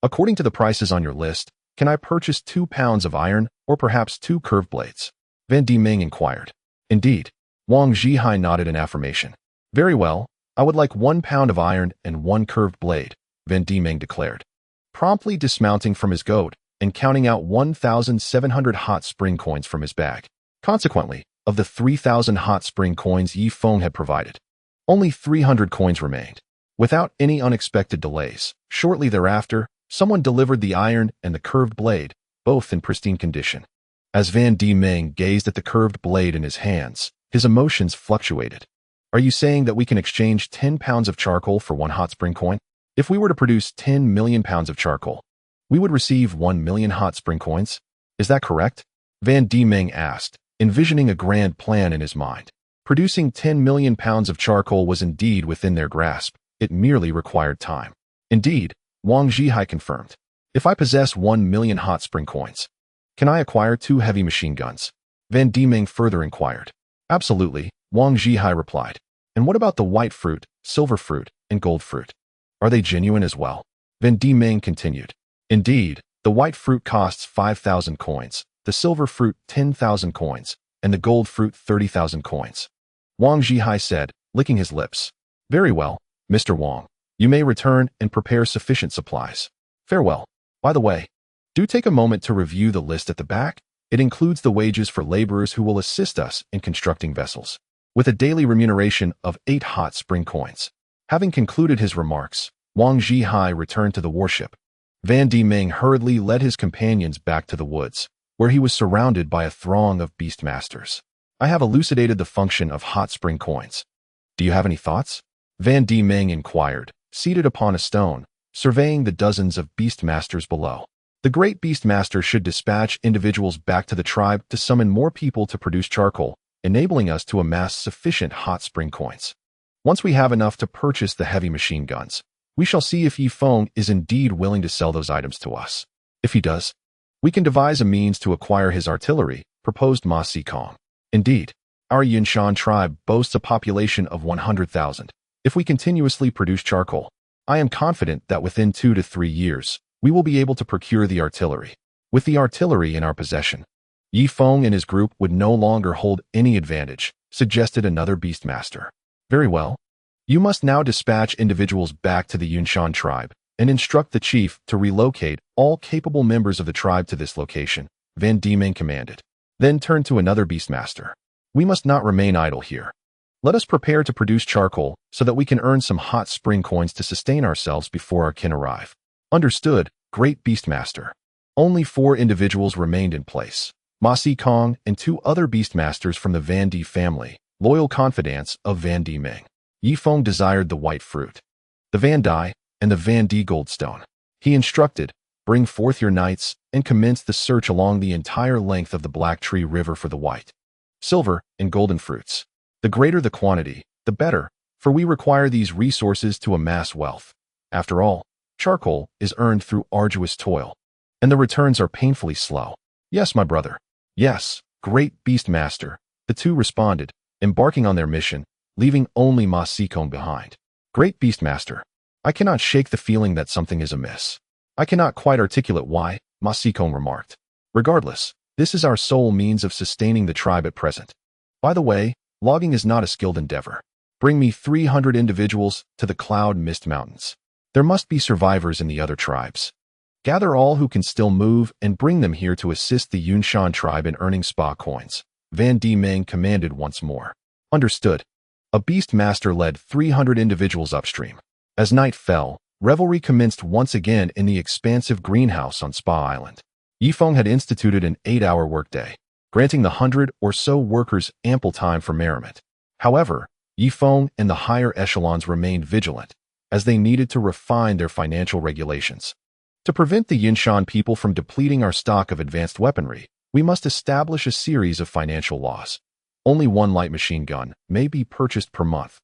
Speaker 1: According to the prices on your list, can I purchase 2 pounds of iron or perhaps 2 curved blades? Van Ming inquired. Indeed. Wang Zhihai nodded in affirmation. Very well, I would like 1 pound of iron and 1 curved blade, Van Ming declared. Promptly dismounting from his goat and counting out 1,700 hot spring coins from his bag. Consequently, of the 3,000 hot spring coins Feng had provided, only 300 coins remained. Without any unexpected delays, shortly thereafter, someone delivered the iron and the curved blade, both in pristine condition. As Van Ming gazed at the curved blade in his hands, his emotions fluctuated. Are you saying that we can exchange 10 pounds of charcoal for 1 hot spring coin? If we were to produce 10 million pounds of charcoal, we would receive 1 million hot spring coins? Is that correct? Van Ming asked, envisioning a grand plan in his mind. Producing 10 million pounds of charcoal was indeed within their grasp. It merely required time. Indeed, Wang Zhihai confirmed. If I possess 1 million hot spring coins, can I acquire 2 heavy machine guns? Van Ming further inquired. Absolutely, Wang Zhihai replied. And what about the white fruit, silver fruit, and gold fruit? Are they genuine as well? Van Ming continued. Indeed, the white fruit costs 5,000 coins, the silver fruit 10,000 coins, and the gold fruit 30,000 coins. Wang Zhihai said, licking his lips. Very well, Mr. Wang. You may return and prepare sufficient supplies. Farewell. By the way, do take a moment to review the list at the back. It includes the wages for laborers who will assist us in constructing vessels, with a daily remuneration of 8 hot spring coins. Having concluded his remarks, Wang Zhihai returned to the warship. Van Ming hurriedly led his companions back to the woods, where he was surrounded by a throng of beastmasters. I have elucidated the function of hot spring coins. Do you have any thoughts? Van Ming inquired, seated upon a stone, surveying the dozens of beastmasters below. The great beastmaster should dispatch individuals back to the tribe to summon more people to produce charcoal, enabling us to amass sufficient hot spring coins. Once we have enough to purchase the heavy machine guns, we shall see if Feng is indeed willing to sell those items to us. If he does, we can devise a means to acquire his artillery, proposed Ma Sikong. Indeed, our Yunshan tribe boasts a population of 100,000. If we continuously produce charcoal, I am confident that within 2 to 3 years, we will be able to procure the artillery. With the artillery in our possession, Feng and his group would no longer hold any advantage, suggested another beastmaster. Very well. You must now dispatch individuals back to the Yunshan tribe and instruct the chief to relocate all capable members of the tribe to this location, Van Ming commanded. Then turned to another beastmaster. We must not remain idle here. Let us prepare to produce charcoal so that we can earn some hot spring coins to sustain ourselves before our kin arrive. Understood, great beastmaster. Only 4 individuals remained in place. Ma Sikong and 2 other beastmasters from the Van D family, loyal confidants of Van Ming. Feng desired the white fruit, the Van Dai, and the Van D goldstone. He instructed, bring forth your knights and commence the search along the entire length of the Black Tree River for the white, silver, and golden fruits. The greater the quantity, the better, for we require these resources to amass wealth. After all, charcoal is earned through arduous toil, and the returns are painfully slow. Yes, my brother. Yes, great beastmaster, the 2 responded, embarking on their mission, leaving only Ma Sikong behind. Great beastmaster, I cannot shake the feeling that something is amiss. I cannot quite articulate why, Ma Sikong remarked. Regardless, this is our sole means of sustaining the tribe at present. By the way, logging is not a skilled endeavor. Bring me 300 individuals to the Cloud Mist Mountains. There must be survivors in the other tribes. Gather all who can still move and bring them here to assist the Yunshan tribe in earning spa coins. Van Ming commanded once more. Understood. A beastmaster led 300 individuals upstream. As night fell, revelry commenced once again in the expansive greenhouse on Spa Island. Feng had instituted an 8-hour workday, granting the 100 or so workers ample time for merriment. However, Feng and the higher echelons remained vigilant, as they needed to refine their financial regulations. To prevent the Yunshan people from depleting our stock of advanced weaponry, we must establish a series of financial laws. Only 1 light machine gun may be purchased per month,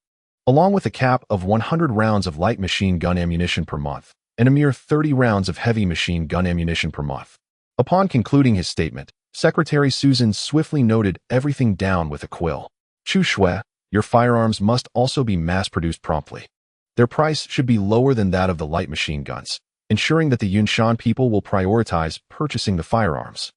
Speaker 1: along with a cap of 100 rounds of light machine gun ammunition per month, and a mere 30 rounds of heavy machine gun ammunition per month. Upon concluding his statement, Secretary Susan swiftly noted everything down with a quill. Chu Shui, your firearms must also be mass-produced promptly. Their price should be lower than that of the light machine guns, ensuring that the Yunshan people will prioritize purchasing the firearms,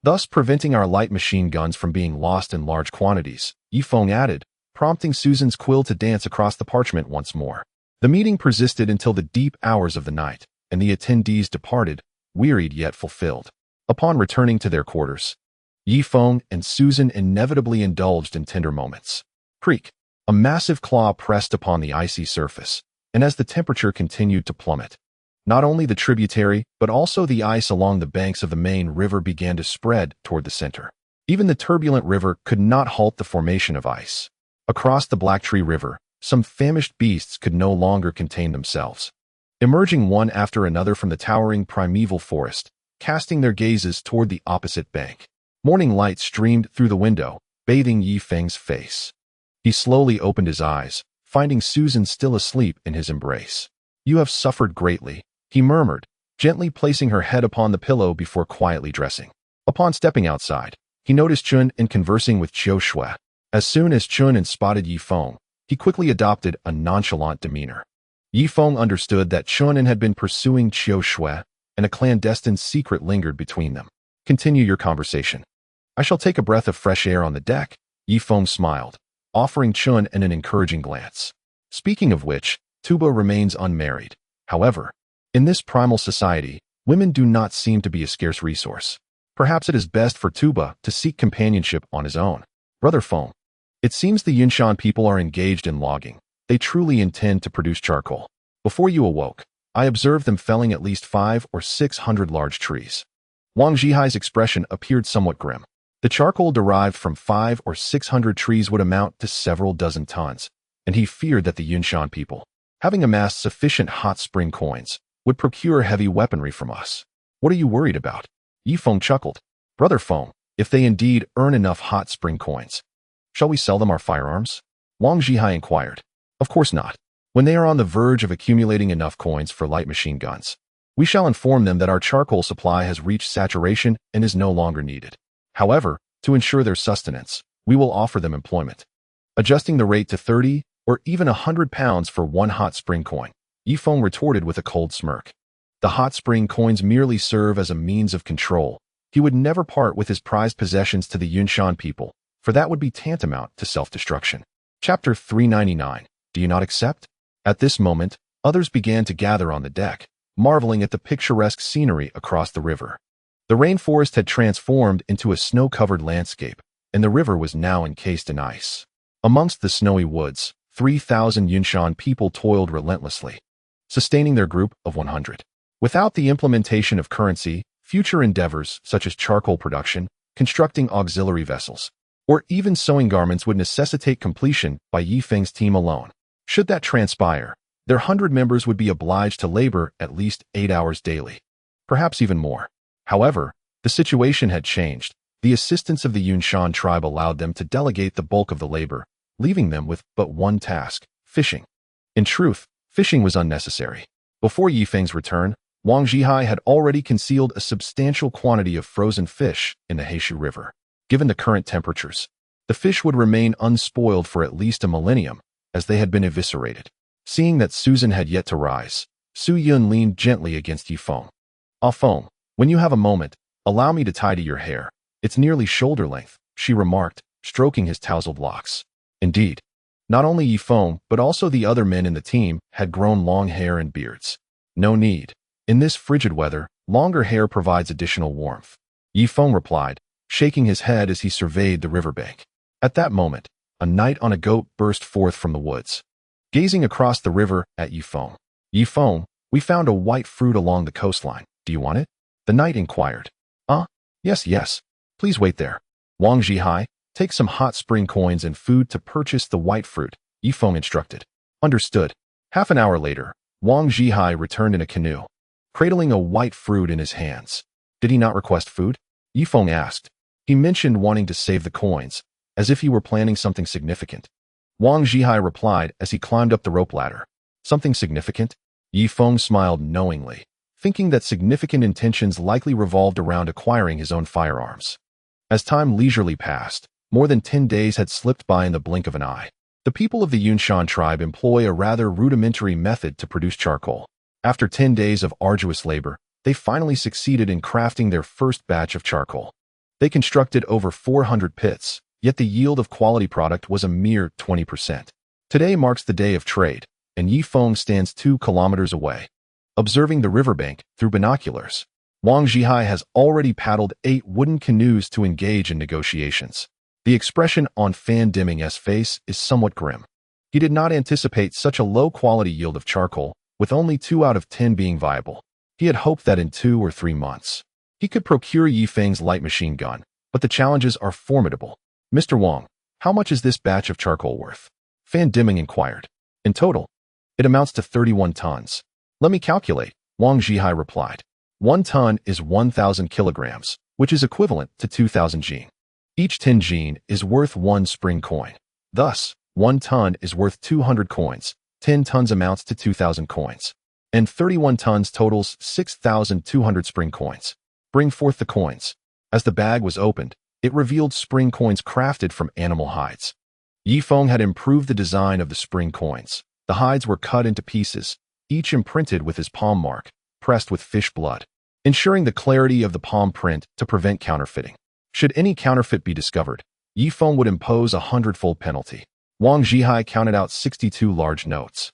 Speaker 1: thus preventing our light machine guns from being lost in large quantities, Feng added, prompting Susan's quill to dance across the parchment once more. The meeting persisted until the deep hours of the night, and the attendees departed, wearied yet fulfilled. Upon returning to their quarters, Feng and Susan inevitably indulged in tender moments. Creak. A massive claw pressed upon the icy surface, and as the temperature continued to plummet, not only the tributary, but also the ice along the banks of the main river began to spread toward the center. Even the turbulent river could not halt the formation of ice. Across the Black Tree River, some famished beasts could no longer contain themselves, emerging one after another from the towering primeval forest, casting their gazes toward the opposite bank. Morning light streamed through the window, bathing Feng's face. He slowly opened his eyes, finding Susan still asleep in his embrace. You have suffered greatly, he murmured, gently placing her head upon the pillow before quietly dressing. Upon stepping outside, he noticed Chun in conversing with Chiu Shui. As soon as Chun spotted Feng, he quickly adopted a nonchalant demeanor. Feng understood that Chun had been pursuing Chiu Shui, and a clandestine secret lingered between them. Continue your conversation. I shall take a breath of fresh air on the deck, Feng smiled, offering Chun an encouraging glance. Speaking of which, Tuba remains unmarried. However, in this primal society, women do not seem to be a scarce resource. Perhaps it is best for Tuba to seek companionship on his own. Brother Feng, it seems the Yunshan people are engaged in logging. They truly intend to produce charcoal. Before you awoke, I observed them felling at least 500 or 600 large trees. Wang Zhihai's expression appeared somewhat grim. The charcoal derived from 500 or 600 trees would amount to several dozen tons, and he feared that the Yunshan people, having amassed sufficient hot spring coins, would procure heavy weaponry from us. What are you worried about? Feng chuckled. Brother Feng, if they indeed earn enough hot spring coins, shall we sell them our firearms? Wang Zhihai inquired. Of course not. When they are on the verge of accumulating enough coins for light machine guns, we shall inform them that our charcoal supply has reached saturation and is no longer needed. However, to ensure their sustenance, we will offer them employment, adjusting the rate to 30 or even 100 pounds for one hot spring coin. Feng retorted with a cold smirk. The hot spring coins merely serve as a means of control. He would never part with his prized possessions to the Yunshan people, for that would be tantamount to self-destruction. Chapter 399. Do you not accept? At this moment, others began to gather on the deck, marveling at the picturesque scenery across the river. The rainforest had transformed into a snow-covered landscape, and the river was now encased in ice. Amongst the snowy woods, 3,000 Yunshan people toiled relentlessly, sustaining their group of 100. Without the implementation of currency, future endeavors such as charcoal production, constructing auxiliary vessels, or even sewing garments would necessitate completion by Feng's team alone. Should that transpire, their 100 members would be obliged to labor at least 8 hours daily, perhaps even more. However, the situation had changed. The assistance of the Yunshan tribe allowed them to delegate the bulk of the labor, leaving them with but one task: fishing. In truth, fishing was unnecessary. Before Feng's return, Wang Zhihai had already concealed a substantial quantity of frozen fish in the Heishu River. Given the current temperatures, the fish would remain unspoiled for at least a millennium, as they had been eviscerated. Seeing that Susan had yet to rise, Su Yun leaned gently against Feng. Ah Feng, when you have a moment, allow me to tidy your hair. It's nearly shoulder length, she remarked, stroking his tousled locks. Indeed, not only Feng, but also the other men in the team had grown long hair and beards. No need. In this frigid weather, longer hair provides additional warmth. Feng replied, shaking his head as he surveyed the riverbank. At that moment, a knight on a goat burst forth from the woods. Gazing across the river at Feng, we found a white fruit along the coastline. Do you want it? The knight inquired. Yes. Please wait there. Wang Zhihai, take some hot spring coins and food to purchase the white fruit, Feng instructed. Understood. Half an hour later, Wang Zhihai returned in a canoe, cradling a white fruit in his hands. Did he not request food? Feng asked. He mentioned wanting to save the coins, as if he were planning something significant. Wang Zhihai replied as he climbed up the rope ladder. Something significant? Feng smiled knowingly, thinking that significant intentions likely revolved around acquiring his own firearms. As time leisurely passed, more than 10 days had slipped by in the blink of an eye. The people of the Yunshan tribe employ a rather rudimentary method to produce charcoal. After 10 days of arduous labor, they finally succeeded in crafting their first batch of charcoal. They constructed over 400 pits, yet the yield of quality product was a mere 20%. Today marks the day of trade, and Feng stands 2 kilometers away. Observing the riverbank through binoculars, Wang Zhihai has already paddled 8 wooden canoes to engage in negotiations. The expression on Fan Deming's face is somewhat grim. He did not anticipate such a low-quality yield of charcoal, with only 2 out of 10 being viable. He had hoped that in 2 or 3 months, he could procure Feng's light machine gun, but the challenges are formidable. Mr. Wang, how much is this batch of charcoal worth? Fan Deming inquired. In total, it amounts to 31 tons. Let me calculate, Wang Zhihai replied. 1 ton is 1,000 kilograms, which is equivalent to 2,000 jin. Each 10 jin is worth 1 spring coin. Thus, 1 ton is worth 200 coins, 10 tons amounts to 2,000 coins, and 31 tons totals 6,200 spring coins. Bring forth the coins. As the bag was opened, it revealed spring coins crafted from animal hides. Feng had improved the design of the spring coins. The hides were cut into pieces, each imprinted with his palm mark, pressed with fish blood, ensuring the clarity of the palm print to prevent counterfeiting. Should any counterfeit be discovered, Feng would impose a 100-fold penalty. Wang Zhihai counted out 62 large notes,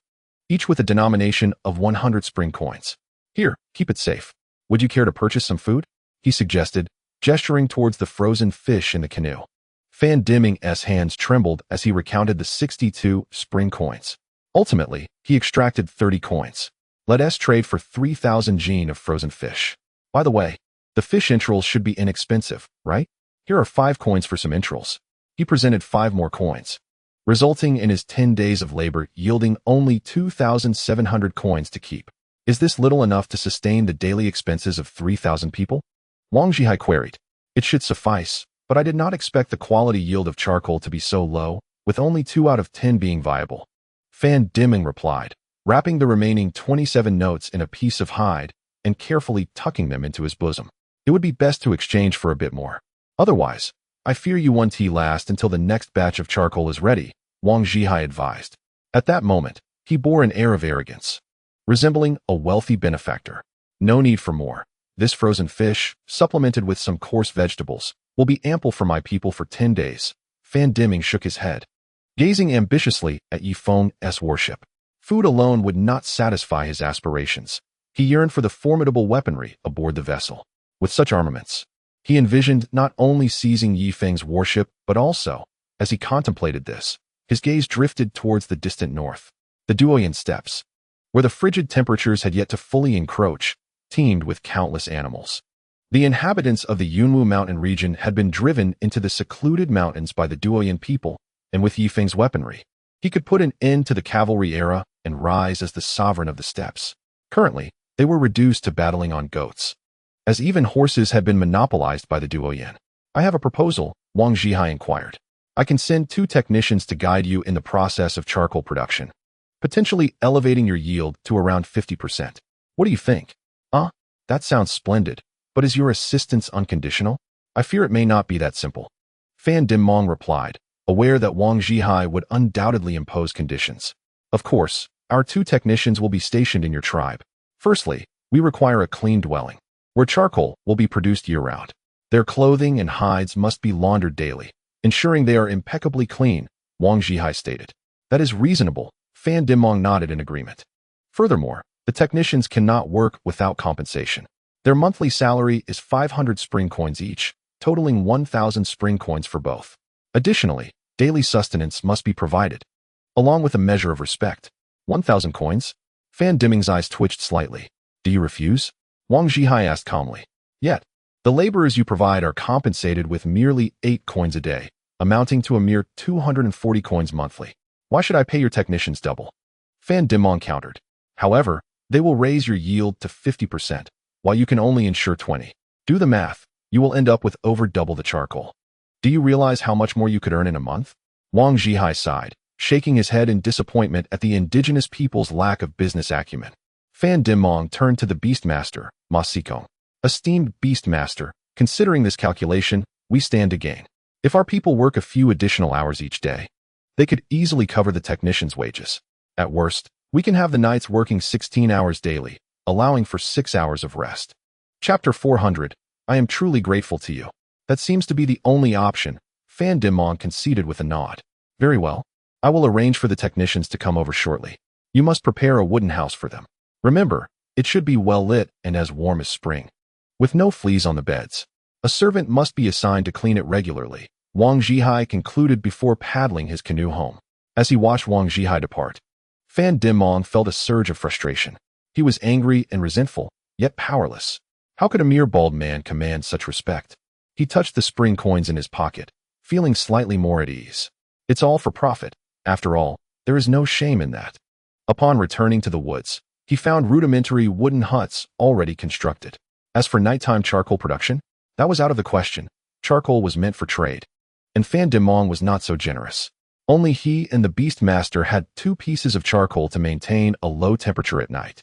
Speaker 1: each with a denomination of 100 spring coins. Here, keep it safe. Would you care to purchase some food? He suggested, gesturing towards the frozen fish in the canoe. Fan Deming's hands trembled as he recounted the 62 spring coins. Ultimately, he extracted 30 coins. Let us trade for 3,000 jin of frozen fish. By the way, the fish entrails should be inexpensive, right? Here are 5 coins for some entrails. He presented 5 more coins, resulting in his 10 days of labor yielding only 2,700 coins to keep. Is this little enough to sustain the daily expenses of 3,000 people? Wang Zhihai queried. It should suffice, but I did not expect the quality yield of charcoal to be so low, with only 2 out of 10 being viable. Fan Deming replied, wrapping the remaining 27 notes in a piece of hide and carefully tucking them into his bosom. It would be best to exchange for a bit more. Otherwise, I fear you won't last until the next batch of charcoal is ready, Wang Zhihai advised. At that moment, he bore an air of arrogance, resembling a wealthy benefactor. No need for more. This frozen fish, supplemented with some coarse vegetables, will be ample for my people for 10 days. Fan Deming shook his head, gazing ambitiously at Feng's warship. Food alone would not satisfy his aspirations. He yearned for the formidable weaponry aboard the vessel. With such armaments, he envisioned not only seizing Feng's warship, but also, as he contemplated this, his gaze drifted towards the distant north. The Duoyan steppes, where the frigid temperatures had yet to fully encroach, teemed with countless animals. The inhabitants of the Yunwu mountain region had been driven into the secluded mountains by the Duoyan people, and with Feng's weaponry, he could put an end to the cavalry era and rise as the sovereign of the steppes. Currently, they were reduced to battling on goats, as even horses had been monopolized by the Duoyan. I have a proposal, Wang Zhihai inquired. I can send 2 technicians to guide you in the process of charcoal production, potentially elevating your yield to around 50%. What do you think? That sounds splendid, but is your assistance unconditional? I fear it may not be that simple. Fan Deming replied, aware that Wang Zhihai would undoubtedly impose conditions. Of course, our 2 technicians will be stationed in your tribe. Firstly, we require a clean dwelling, where charcoal will be produced year-round. Their clothing and hides must be laundered daily, ensuring they are impeccably clean, Wang Zhihai stated. That is reasonable, Fan Deming nodded in agreement. Furthermore, the technicians cannot work without compensation. Their monthly salary is 500 spring coins each, totaling 1,000 spring coins for both. Additionally, daily sustenance must be provided, along with a measure of respect. 1,000 coins? Fan Deming's eyes twitched slightly. Do you refuse? Wang Zhihai asked calmly. Yet, the laborers you provide are compensated with merely 8 coins a day, amounting to a mere 240 coins monthly. Why should I pay your technicians double? Fan Deming countered. However, they will raise your yield to 50%, while you can only ensure 20. Do the math. You will end up with over double the charcoal. Do you realize how much more you could earn in a month? Wang Zhihai sighed, shaking his head in disappointment at the indigenous people's lack of business acumen. Fan Dimong turned to the Beastmaster, Ma Sikong. Esteemed Beastmaster, considering this calculation, we stand to gain. If our people work a few additional hours each day, they could easily cover the technicians' wages. At worst, we can have the knights working 16 hours daily, allowing for 6 hours of rest. Chapter 400. I am truly grateful to you. That seems to be the only option, Fan Dimong conceded with a nod. Very well. I will arrange for the technicians to come over shortly. You must prepare a wooden house for them. Remember, it should be well lit and as warm as spring, with no fleas on the beds. A servant must be assigned to clean it regularly, Wang Zhihai concluded before paddling his canoe home. As he watched Wang Zhihai depart, Fan Dimong felt a surge of frustration. He was angry and resentful, yet powerless. How could a mere bald man command such respect? He touched the spring coins in his pocket, feeling slightly more at ease. It's all for profit. After all, there is no shame in that. Upon returning to the woods, he found rudimentary wooden huts already constructed. As for nighttime charcoal production, that was out of the question. Charcoal was meant for trade, and Fan Dimong was not so generous. Only he and the Beastmaster had 2 pieces of charcoal to maintain a low temperature at night.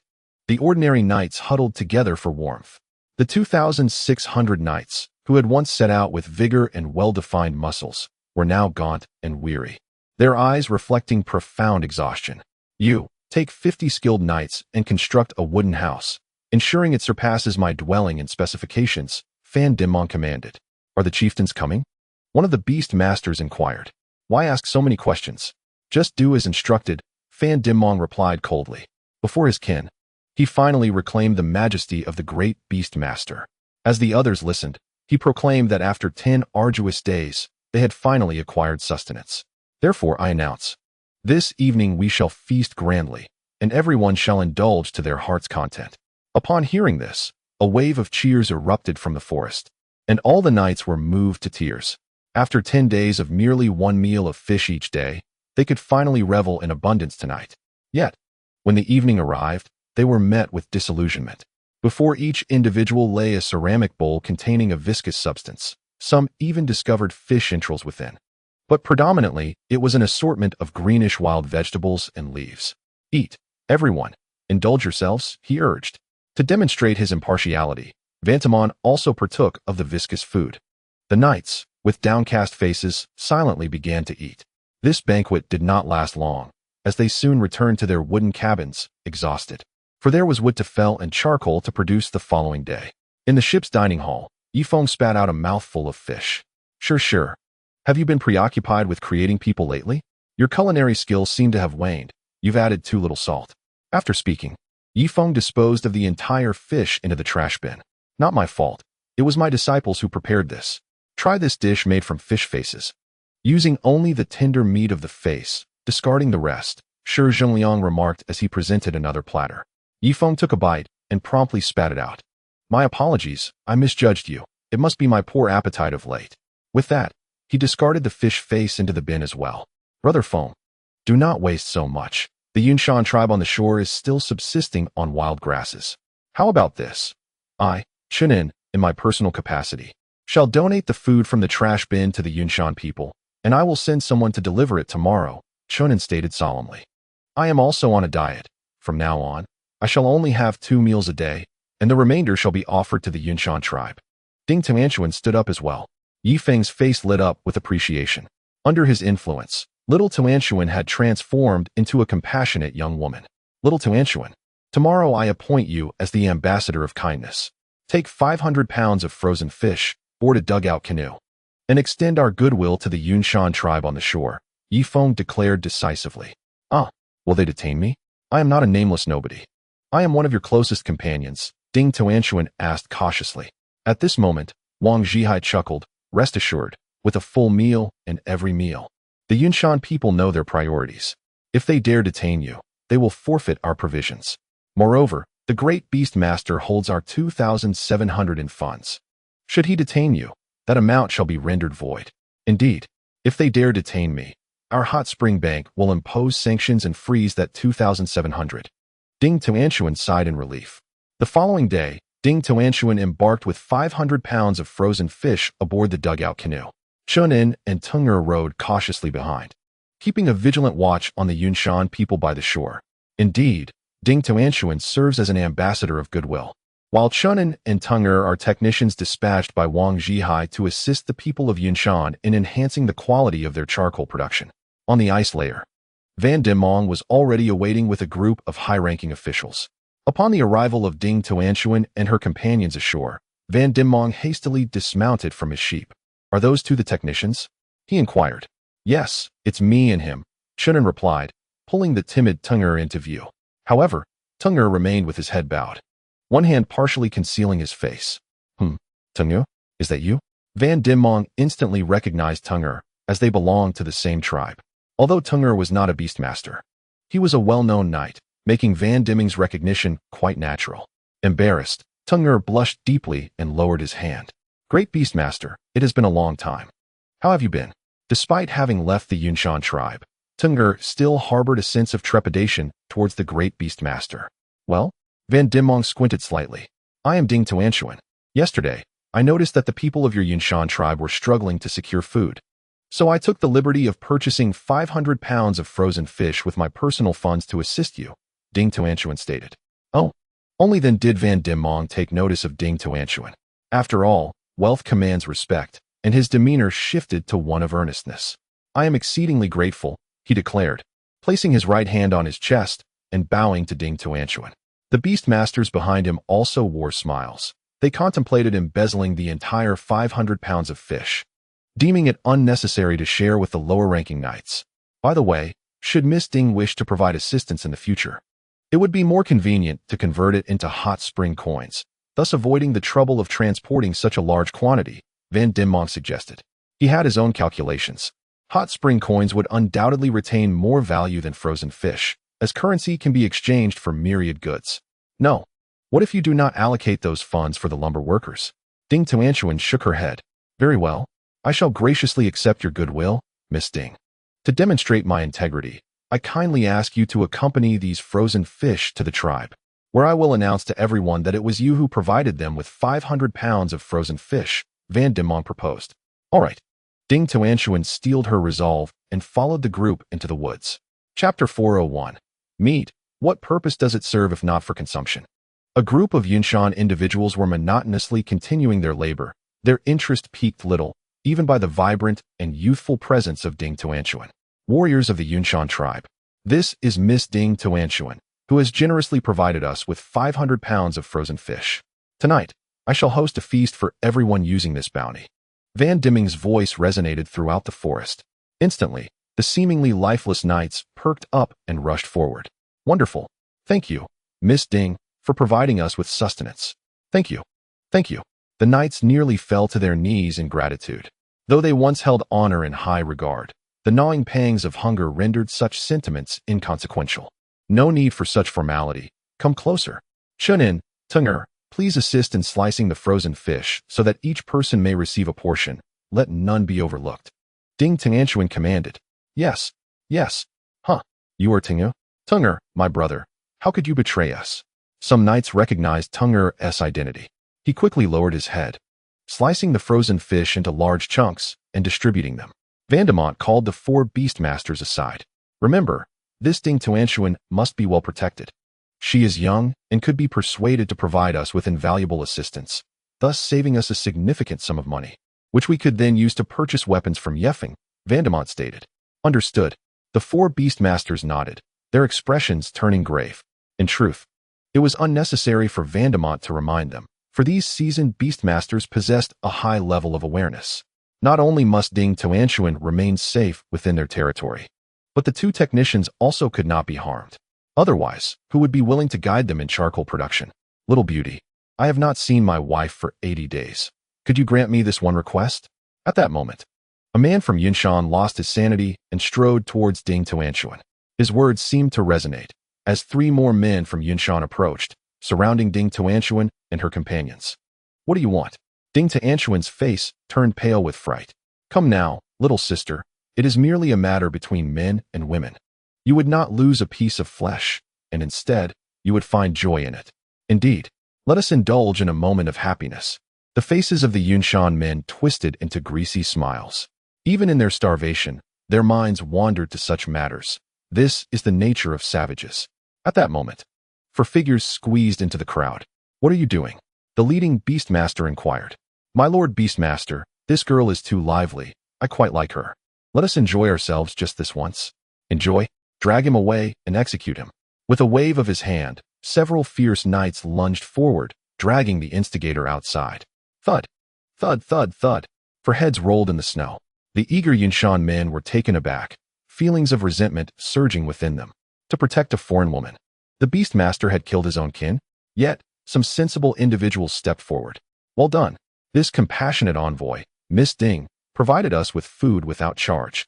Speaker 1: The ordinary knights huddled together for warmth. The 2,600 knights, who had once set out with vigor and well-defined muscles, were now gaunt and weary, their eyes reflecting profound exhaustion. You, take 50 skilled knights and construct a wooden house, ensuring it surpasses my dwelling in specifications, Fan Dimong commanded. Are the chieftains coming? One of the Beastmasters inquired. Why ask so many questions? Just do as instructed, Fan Dimong replied coldly. Before his kin, he finally reclaimed the majesty of the great Beastmaster. As the others listened, he proclaimed that after 10 arduous days, they had finally acquired sustenance. Therefore I announce, this evening we shall feast grandly, and everyone shall indulge to their heart's content. Upon hearing this, a wave of cheers erupted from the forest, and all the knights were moved to tears. After 10 days of merely 1 meal of fish each day, they could finally revel in abundance tonight. Yet, when the evening arrived, they were met with disillusionment. Before each individual lay a ceramic bowl containing a viscous substance. Some even discovered fish entrails within. But predominantly, it was an assortment of greenish wild vegetables and leaves. Eat, everyone. Indulge yourselves, he urged. To demonstrate his impartiality, Vantamon also partook of the viscous food. The knights, with downcast faces, silently began to eat. This banquet did not last long, as they soon returned to their wooden cabins, exhausted. For there was wood to fell and charcoal to produce the following day. In the ship's dining hall, Feng spat out a mouthful of fish. Sure. Have you been preoccupied with creating people lately? Your culinary skills seem to have waned. You've added too little salt. After speaking, Feng disposed of the entire fish into the trash bin. Not my fault. It was my disciples who prepared this. Try this dish made from fish faces. Using only the tender meat of the face, discarding the rest, Shi Zhengliang remarked as he presented another platter. Feng took a bite and promptly spat it out. My apologies, I misjudged you. It must be my poor appetite of late. With that, he discarded the fish face into the bin as well. Brother Feng, do not waste so much. The Yunshan tribe on the shore is still subsisting on wild grasses. How about this? I, Chunin, in my personal capacity, shall donate the food from the trash bin to the Yunshan people, and I will send someone to deliver it tomorrow, Chunin stated solemnly. I am also on a diet. From now on, I shall only have 2 meals a day, and the remainder shall be offered to the Yunshan tribe. Ding Tuanshuan stood up as well. Feng's face lit up with appreciation. Under his influence, little Tuanshuan had transformed into a compassionate young woman. Little Tuanshuan, tomorrow I appoint you as the ambassador of kindness. Take 500 pounds of frozen fish, board a dugout canoe, and extend our goodwill to the Yunshan tribe on the shore, Feng declared decisively. Will they detain me? I am not a nameless nobody. I am one of your closest companions, Ding Tuanshuan asked cautiously. At this moment, Wang Zhihai chuckled, rest assured, with a full meal and every meal. The Yunshan people know their priorities. If they dare detain you, they will forfeit our provisions. Moreover, the great Beastmaster holds our 2,700 in funds. Should he detain you, that amount shall be rendered void. Indeed, if they dare detain me, our hot spring bank will impose sanctions and freeze that 2,700. Ding Tuanshuan sighed in relief. The following day, Ding Tuanshuan embarked with 500 pounds of frozen fish aboard the dugout canoe. Chunin and Tunger rowed cautiously behind, keeping a vigilant watch on the Yunshan people by the shore. Indeed, Ding Tuanshuan serves as an ambassador of goodwill, while Chunin and Teng'er are technicians dispatched by Wang Zhihai to assist the people of Yunshan in enhancing the quality of their charcoal production. On the ice layer, Van Dimong was already awaiting with a group of high-ranking officials. Upon the arrival of Ding Tuanshuan and her companions ashore, Van Dimong hastily dismounted from his sheep. "Are those two the technicians?" he inquired. "Yes, it's me and him," Chunin replied, pulling the timid Teng'er into view. However, Teng'er remained with his head bowed, one hand partially concealing his face. Teng'er, is that you?" Van Dimong instantly recognized Teng'er, as they belonged to the same tribe. Although Teng'er was not a beastmaster, he was a well-known knight, making Van Dimming's recognition quite natural. Embarrassed, Teng'er blushed deeply and lowered his hand. "Great beastmaster, it has been a long time. How have you been?" Despite having left the Yunshan tribe, Teng'er still harbored a sense of trepidation towards the great beastmaster. "Well?" Van Dimong squinted slightly. "I am Ding Tuanshuan. Yesterday, I noticed that the people of your Yunshan tribe were struggling to secure food. So I took the liberty of purchasing 500 pounds of frozen fish with my personal funds to assist you," Ding Tuanshuan stated. "Oh." Only then did Van Dimong take notice of Ding Tuanshuan. After all, wealth commands respect, and his demeanor shifted to one of earnestness. "I am exceedingly grateful," he declared, placing his right hand on his chest and bowing to Ding Tuanshuan. The beastmasters behind him also wore smiles. They contemplated embezzling the entire 500 pounds of fish, deeming it unnecessary to share with the lower-ranking knights. By the way, should Miss Ding wish to provide assistance in the future, it would be more convenient to convert it into hot spring coins, thus avoiding the trouble of transporting such a large quantity, Van Dimong suggested. He had his own calculations. Hot spring coins would undoubtedly retain more value than frozen fish, as currency can be exchanged for myriad goods. "No. What if you do not allocate those funds for the lumber workers?" Ding Tuanshuan shook her head. "Very well. I shall graciously accept your goodwill, Miss Ding. To demonstrate my integrity, I kindly ask you to accompany these frozen fish to the tribe, where I will announce to everyone that it was you who provided them with 500 pounds of frozen fish," Van Dimong proposed. "All right." Ding Tuanshuan steeled her resolve and followed the group into the woods. Chapter 401. Meat. What purpose does it serve if not for consumption? A group of Yunshan individuals were monotonously continuing their labor. Their interest piqued little, even by the vibrant and youthful presence of Ding Tuanshuan. Warriors of the Yunshan tribe. This is Miss Ding Tuanshuan, who has generously provided us with 500 pounds of frozen fish. Tonight, I shall host a feast for everyone using this bounty. Van Dimming's voice resonated throughout the forest. Instantly, the seemingly lifeless knights perked up and rushed forward. "Wonderful. Thank you, Miss Ding, for providing us with sustenance. Thank you. Thank you." The knights nearly fell to their knees in gratitude. Though they once held honor in high regard, the gnawing pangs of hunger rendered such sentiments inconsequential. "No need for such formality. Come closer. Chunin, Teng'er, please assist in slicing the frozen fish so that each person may receive a portion. Let none be overlooked." Ding Tuanshuan commanded. "Yes, yes. Huh. You are Teng'er? Teng'er, my brother. How could you betray us?" Some knights recognized Teng'er's identity. He quickly lowered his head, slicing the frozen fish into large chunks and distributing them. Vandemont called the 4 beastmasters aside. "Remember, this Ding Tuanshuan must be well protected. She is young and could be persuaded to provide us with invaluable assistance, thus saving us a significant sum of money, which we could then use to purchase weapons from Feng," Vandemont stated. "Understood." The 4 beastmasters nodded, their expressions turning grave. In truth, it was unnecessary for Vandemont to remind them, for these seasoned beastmasters possessed a high level of awareness. Not only must Ding Tuanshuan remain safe within their territory, but the 2 technicians also could not be harmed. Otherwise, who would be willing to guide them in charcoal production? "Little beauty, I have not seen my wife for 80 days. Could you grant me this one request?" At that moment, a man from Yunshan lost his sanity and strode towards Ding Tuanshuan. His words seemed to resonate, as 3 more men from Yunshan approached, surrounding Ding Tuanshuan and her companions. "What do you want?" Ding Tuanshuan's face turned pale with fright. "Come now, little sister. It is merely a matter between men and women. You would not lose a piece of flesh, and instead, you would find joy in it. Indeed, let us indulge in a moment of happiness." The faces of the Yunshan men twisted into greasy smiles. Even in their starvation, their minds wandered to such matters. This is the nature of savages. At that moment, for figures squeezed into the crowd. What are you doing? The leading Beastmaster inquired. My lord Beastmaster, this girl is too lively. I quite like her. Let us enjoy ourselves just this once. Enjoy? Drag him away and execute him. With a wave of his hand, several fierce knights lunged forward, dragging the instigator outside. Thud, thud, thud, thud. For heads rolled in the snow. The eager Yunshan men were taken aback, feelings of resentment surging within them. To protect a foreign woman, the Beastmaster had killed his own kin. Yet, some sensible individuals stepped forward. Well done. This compassionate envoy, Miss Ding, provided us with food without charge.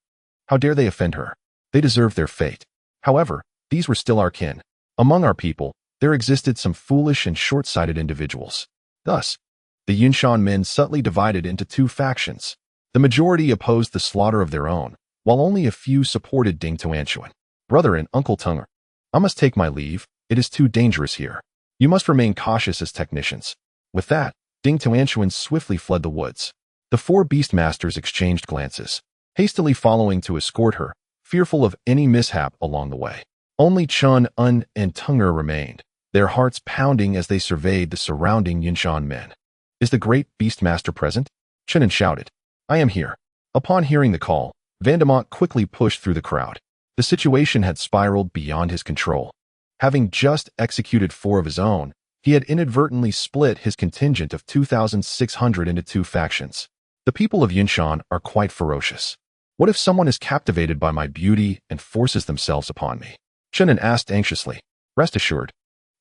Speaker 1: How dare they offend her? They deserved their fate. However, these were still our kin. Among our people, there existed some foolish and short-sighted individuals. Thus, the Yunshan men subtly divided into two factions. The majority opposed the slaughter of their own, while only a few supported Ding Tuanshuan. Brother and Uncle Tunger, I must take my leave. It is too dangerous here. You must remain cautious as technicians. With that, Ding Tuanshuan swiftly fled the woods. The four Beastmasters exchanged glances, hastily following to escort her, fearful of any mishap along the way. Only Chun, Un, and Tunger remained, their hearts pounding as they surveyed the surrounding Yunshan men. Is the great Beastmaster present? Chunin shouted. I am here. Upon hearing the call, Vandemont quickly pushed through the crowd. The situation had spiraled beyond his control. Having just executed 4 of his own, he had inadvertently split his contingent of 2,600 into 2 factions. The people of Yunshan are quite ferocious. What if someone is captivated by my beauty and forces themselves upon me? Chunin asked anxiously. Rest assured,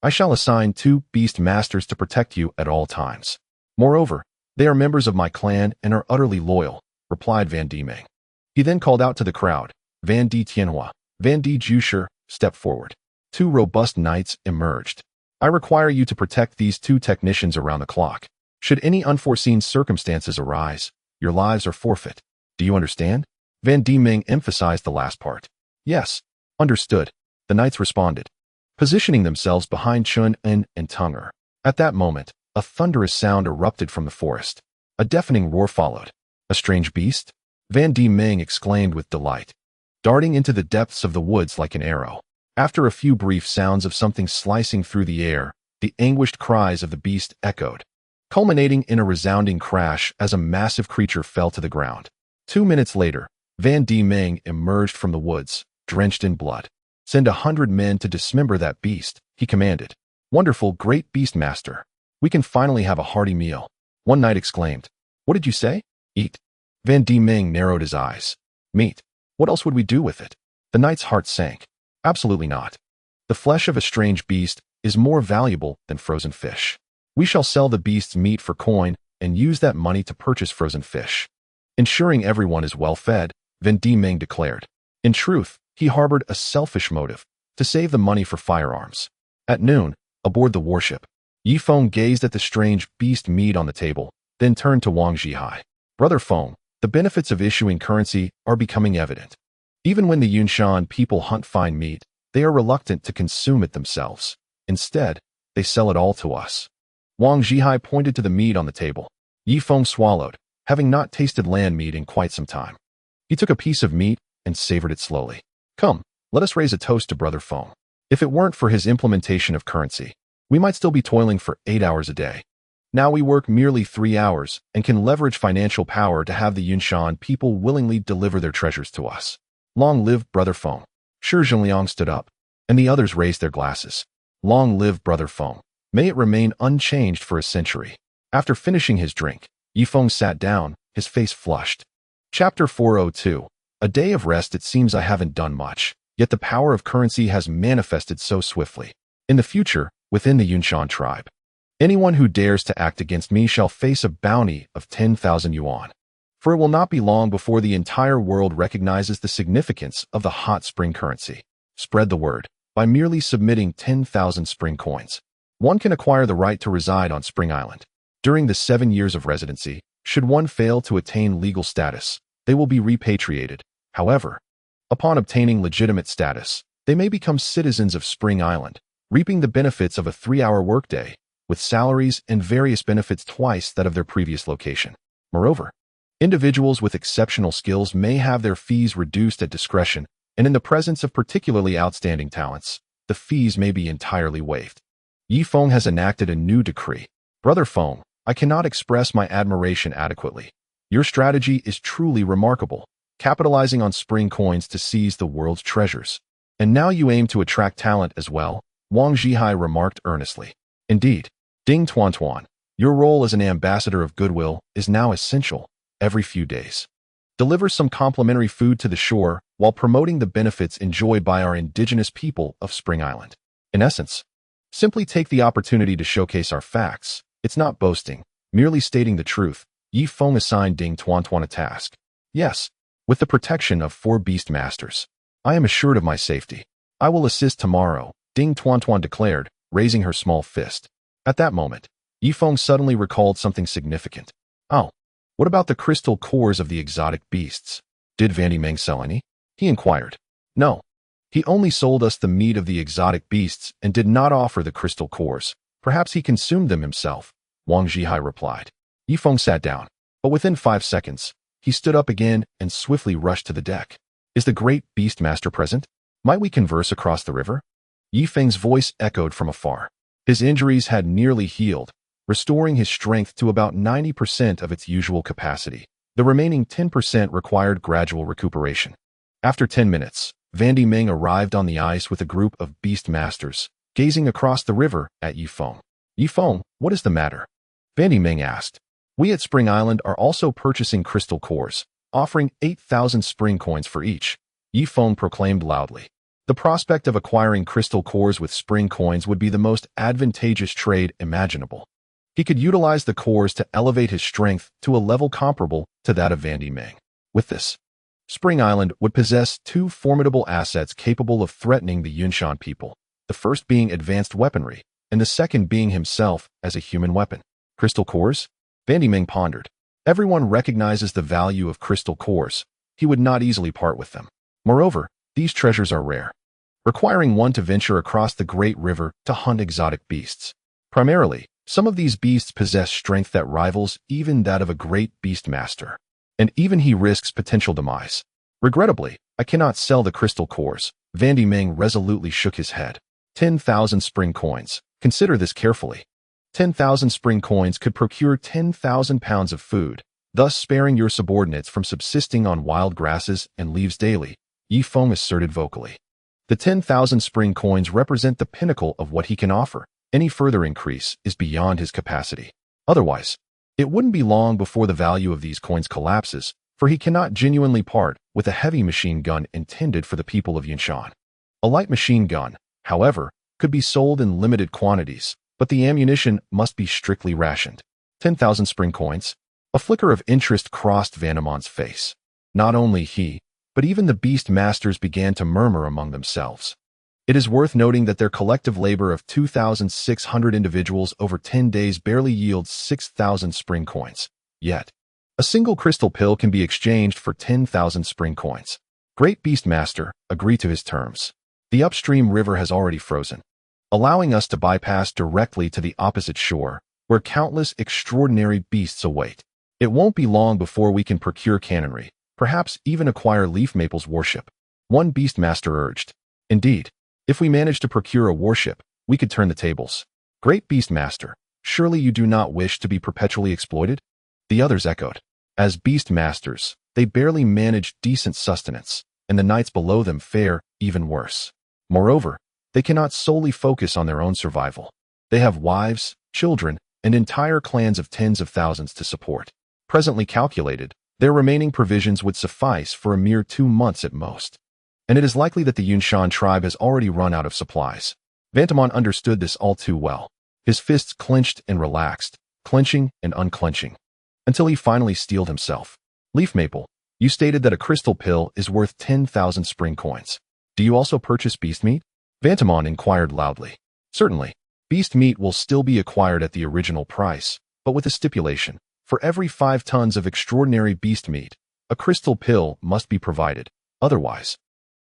Speaker 1: I shall assign 2 beast masters to protect you at all times. Moreover, they are members of my clan and are utterly loyal, replied Van Dieming. He then called out to the crowd. Van Di Tianhua, Van Di Jusher, step forward. 2 robust knights emerged. I require you to protect these 2 technicians around the clock. Should any unforeseen circumstances arise, your lives are forfeit. Do you understand? Van Dieming emphasized the last part. Yes, understood, the knights responded, positioning themselves behind Chun En and Tunger. At that moment, a thunderous sound erupted from the forest. A deafening roar followed. A strange beast? Van Dieming exclaimed with delight, darting into the depths of the woods like an arrow. After a few brief sounds of something slicing through the air, the anguished cries of the beast echoed, culminating in a resounding crash as a massive creature fell to the ground. 2 minutes later, Van Dieming emerged from the woods, drenched in blood. Send 100 men to dismember that beast, he commanded. Wonderful, great Beastmaster. We can finally have a hearty meal. One knight exclaimed. What did you say? Eat. Van Dieming narrowed his eyes. Meat. What else would we do with it? The knight's heart sank. Absolutely not. The flesh of a strange beast is more valuable than frozen fish. We shall sell the beast's meat for coin and use that money to purchase frozen fish. Ensuring everyone is well fed, Van Dieming declared. In truth, he harbored a selfish motive, to save the money for firearms. At noon, aboard the warship, Feng gazed at the strange beast meat on the table, then turned to Wang Zhihai. Brother Feng, the benefits of issuing currency are becoming evident. Even when the Yunshan people hunt fine meat, they are reluctant to consume it themselves. Instead, they sell it all to us. Wang Zhihai pointed to the meat on the table. Feng swallowed, having not tasted land meat in quite some time. He took a piece of meat and savored it slowly. Come, let us raise a toast to Brother Feng. If it weren't for his implementation of currency, we might still be toiling for 8 hours a day. Now we work merely 3 hours and can leverage financial power to have the Yunshan people willingly deliver their treasures to us. Long live Brother Feng. Shi Zhenliang stood up, and the others raised their glasses. Long live Brother Feng. May it remain unchanged for a century. After finishing his drink, Feng sat down, his face flushed. Chapter 402. A day of rest. It seems I haven't done much, yet the power of currency has manifested so swiftly. In the future, within the Yunshan tribe, anyone who dares to act against me shall face a bounty of 10,000 yuan. For it will not be long before the entire world recognizes the significance of the hot spring currency. Spread the word. By merely submitting 10,000 spring coins, one can acquire the right to reside on Spring Island. During the 7 years of residency, should one fail to attain legal status, they will be repatriated. However, upon obtaining legitimate status, they may become citizens of Spring Island, reaping the benefits of a 3-hour workday, with salaries and various benefits twice that of their previous location. Moreover, individuals with exceptional skills may have their fees reduced at discretion, and in the presence of particularly outstanding talents, the fees may be entirely waived. Yi Feng has enacted a new decree. Brother Feng, I cannot express my admiration adequately. Your strategy is truly remarkable, capitalizing on spring coins to seize the world's treasures. And now you aim to attract talent as well, Wang Zhihai remarked earnestly. Indeed, Ding Tuan, your role as an ambassador of goodwill is now essential. Every few days, deliver some complimentary food to the shore while promoting the benefits enjoyed by our indigenous people of Spring Island. In essence, simply take the opportunity to showcase our facts. It's not boasting, merely stating the truth. Yi Feng assigned Ding Tuan a task. Yes, with the protection of 4 beast masters. I am assured of my safety. I will assist tomorrow, Ding Tuan declared, raising her small fist. At that moment, Yi Feng suddenly recalled something significant. Oh, what about the crystal cores of the exotic beasts? Did Vandy Meng sell any? He inquired. No. He only sold us the meat of the exotic beasts and did not offer the crystal cores. Perhaps he consumed them himself, Wang Zhihai replied. Yi Feng sat down, but within 5 seconds, he stood up again and swiftly rushed to the deck. Is the great beastmaster present? Might we converse across the river? Yi Feng's voice echoed from afar. His injuries had nearly healed, restoring his strength to about 90% of its usual capacity. The remaining 10% required gradual recuperation. After 10 minutes, Vandy Meng arrived on the ice with a group of beastmasters, gazing across the river at Yi Feng. Yi Feng, what is the matter? Vandy Meng asked. We at Spring Island are also purchasing crystal cores, offering 8,000 spring coins for each, Yi Feng proclaimed loudly. The prospect of acquiring crystal cores with spring coins would be the most advantageous trade imaginable. He could utilize the cores to elevate his strength to a level comparable to that of Vandy Meng. With this, Spring Island would possess 2 formidable assets capable of threatening the Yunshan people, the first being advanced weaponry, and the second being himself as a human weapon. Crystal cores? Vandy Meng pondered. Everyone recognizes the value of crystal cores. He would not easily part with them. Moreover, these treasures are rare, requiring one to venture across the great river to hunt exotic beasts. Primarily, some of these beasts possess strength that rivals even that of a great beast master, and even he risks potential demise. Regrettably, I cannot sell the crystal cores. Vandy Meng resolutely shook his head. 10,000 spring coins. Consider this carefully. 10,000 spring coins could procure 10,000 pounds of food, thus sparing your subordinates from subsisting on wild grasses and leaves daily, Yi Feng asserted vocally. The 10,000 spring coins represent the pinnacle of what he can offer. Any further increase is beyond his capacity. Otherwise, it wouldn't be long before the value of these coins collapses, for he cannot genuinely part with a heavy machine gun intended for the people of Yunshan. A light machine gun, however, could be sold in limited quantities, but the ammunition must be strictly rationed. 10,000 spring coins? A flicker of interest crossed Vandemon's face. Not only he, but even the beast masters began to murmur among themselves. It is worth noting that their collective labor of 2,600 individuals over 10 days barely yields 6,000 spring coins. Yet, a single crystal pill can be exchanged for 10,000 spring coins. Great Beast Master, agree to his terms. The upstream river has already frozen, allowing us to bypass directly to the opposite shore, where countless extraordinary beasts await. It won't be long before we can procure cannonry, perhaps even acquire Leaf Maple's warship. One Beastmaster urged. Indeed, if we manage to procure a warship, we could turn the tables. Great Beastmaster, surely you do not wish to be perpetually exploited? The others echoed. As Beastmasters, they barely manage decent sustenance, and the knights below them fare even worse. Moreover, they cannot solely focus on their own survival. They have wives, children, and entire clans of tens of thousands to support. Presently calculated, their remaining provisions would suffice for a mere 2 months at most. And it is likely that the Yunshan tribe has already run out of supplies. Vantamon understood this all too well. His fists clenched and relaxed, clenching and unclenching, until he finally steeled himself. Leaf Maple, you stated that a crystal pill is worth 10,000 spring coins. Do you also purchase beast meat? Vantamon inquired loudly. Certainly, beast meat will still be acquired at the original price, but with a stipulation. For every 5 tons of extraordinary beast meat, a crystal pill must be provided. Otherwise,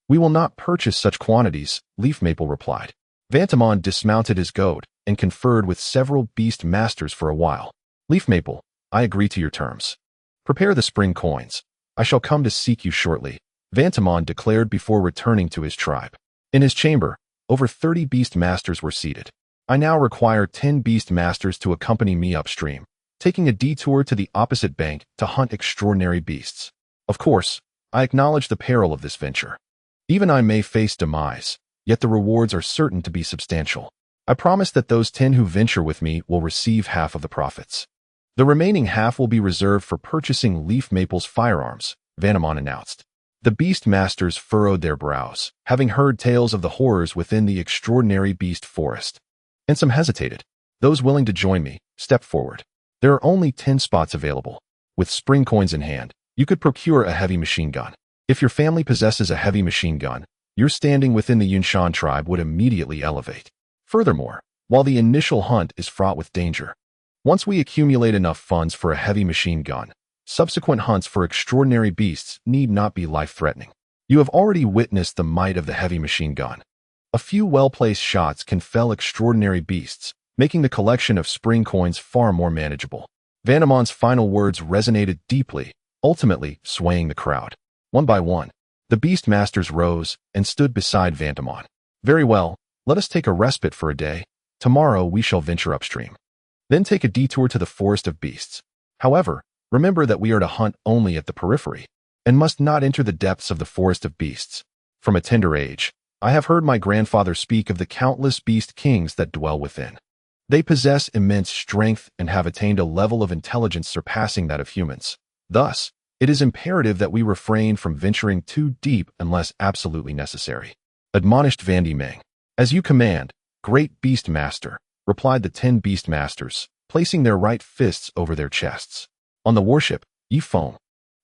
Speaker 1: we will not purchase such quantities, Leaf Maple replied. Vantamon dismounted his goat and conferred with several beast masters for a while. Leaf Maple, I agree to your terms. Prepare the spring coins. I shall come to seek you shortly, Vantamon declared before returning to his tribe. In his chamber, over 30 beast masters were seated. I now require 10 beast masters to accompany me upstream, taking a detour to the opposite bank to hunt extraordinary beasts. Of course, I acknowledge the peril of this venture. Even I may face demise, yet the rewards are certain to be substantial. I promise that those 10 who venture with me will receive half of the profits. The remaining half will be reserved for purchasing Leaf Maple's firearms, Vanamon announced. The beast masters furrowed their brows, having heard tales of the horrors within the extraordinary beast forest. And some hesitated. Those willing to join me stepped forward. There are only 10 spots available. With spring coins in hand, you could procure a heavy machine gun. If your family possesses a heavy machine gun, your standing within the Yunshan tribe would immediately elevate. Furthermore, while the initial hunt is fraught with danger, once we accumulate enough funds for a heavy machine gun, subsequent hunts for extraordinary beasts need not be life-threatening. You have already witnessed the might of the heavy machine gun. A few well-placed shots can fell extraordinary beasts, making the collection of spring coins far more manageable. Vanamon's final words resonated deeply, ultimately swaying the crowd. One by one, the beast masters rose and stood beside Vantamon. Very well, let us take a respite for a day. Tomorrow we shall venture upstream. Then take a detour to the forest of beasts. However, remember that we are to hunt only at the periphery, and must not enter the depths of the forest of beasts. From a tender age, I have heard my grandfather speak of the countless beast kings that dwell within. They possess immense strength and have attained a level of intelligence surpassing that of humans. Thus, it is imperative that we refrain from venturing too deep unless absolutely necessary. Admonished Vandy Meng. As you command, great beast master, replied the 10 beast masters, placing their right fists over their chests. On the warship, Feng,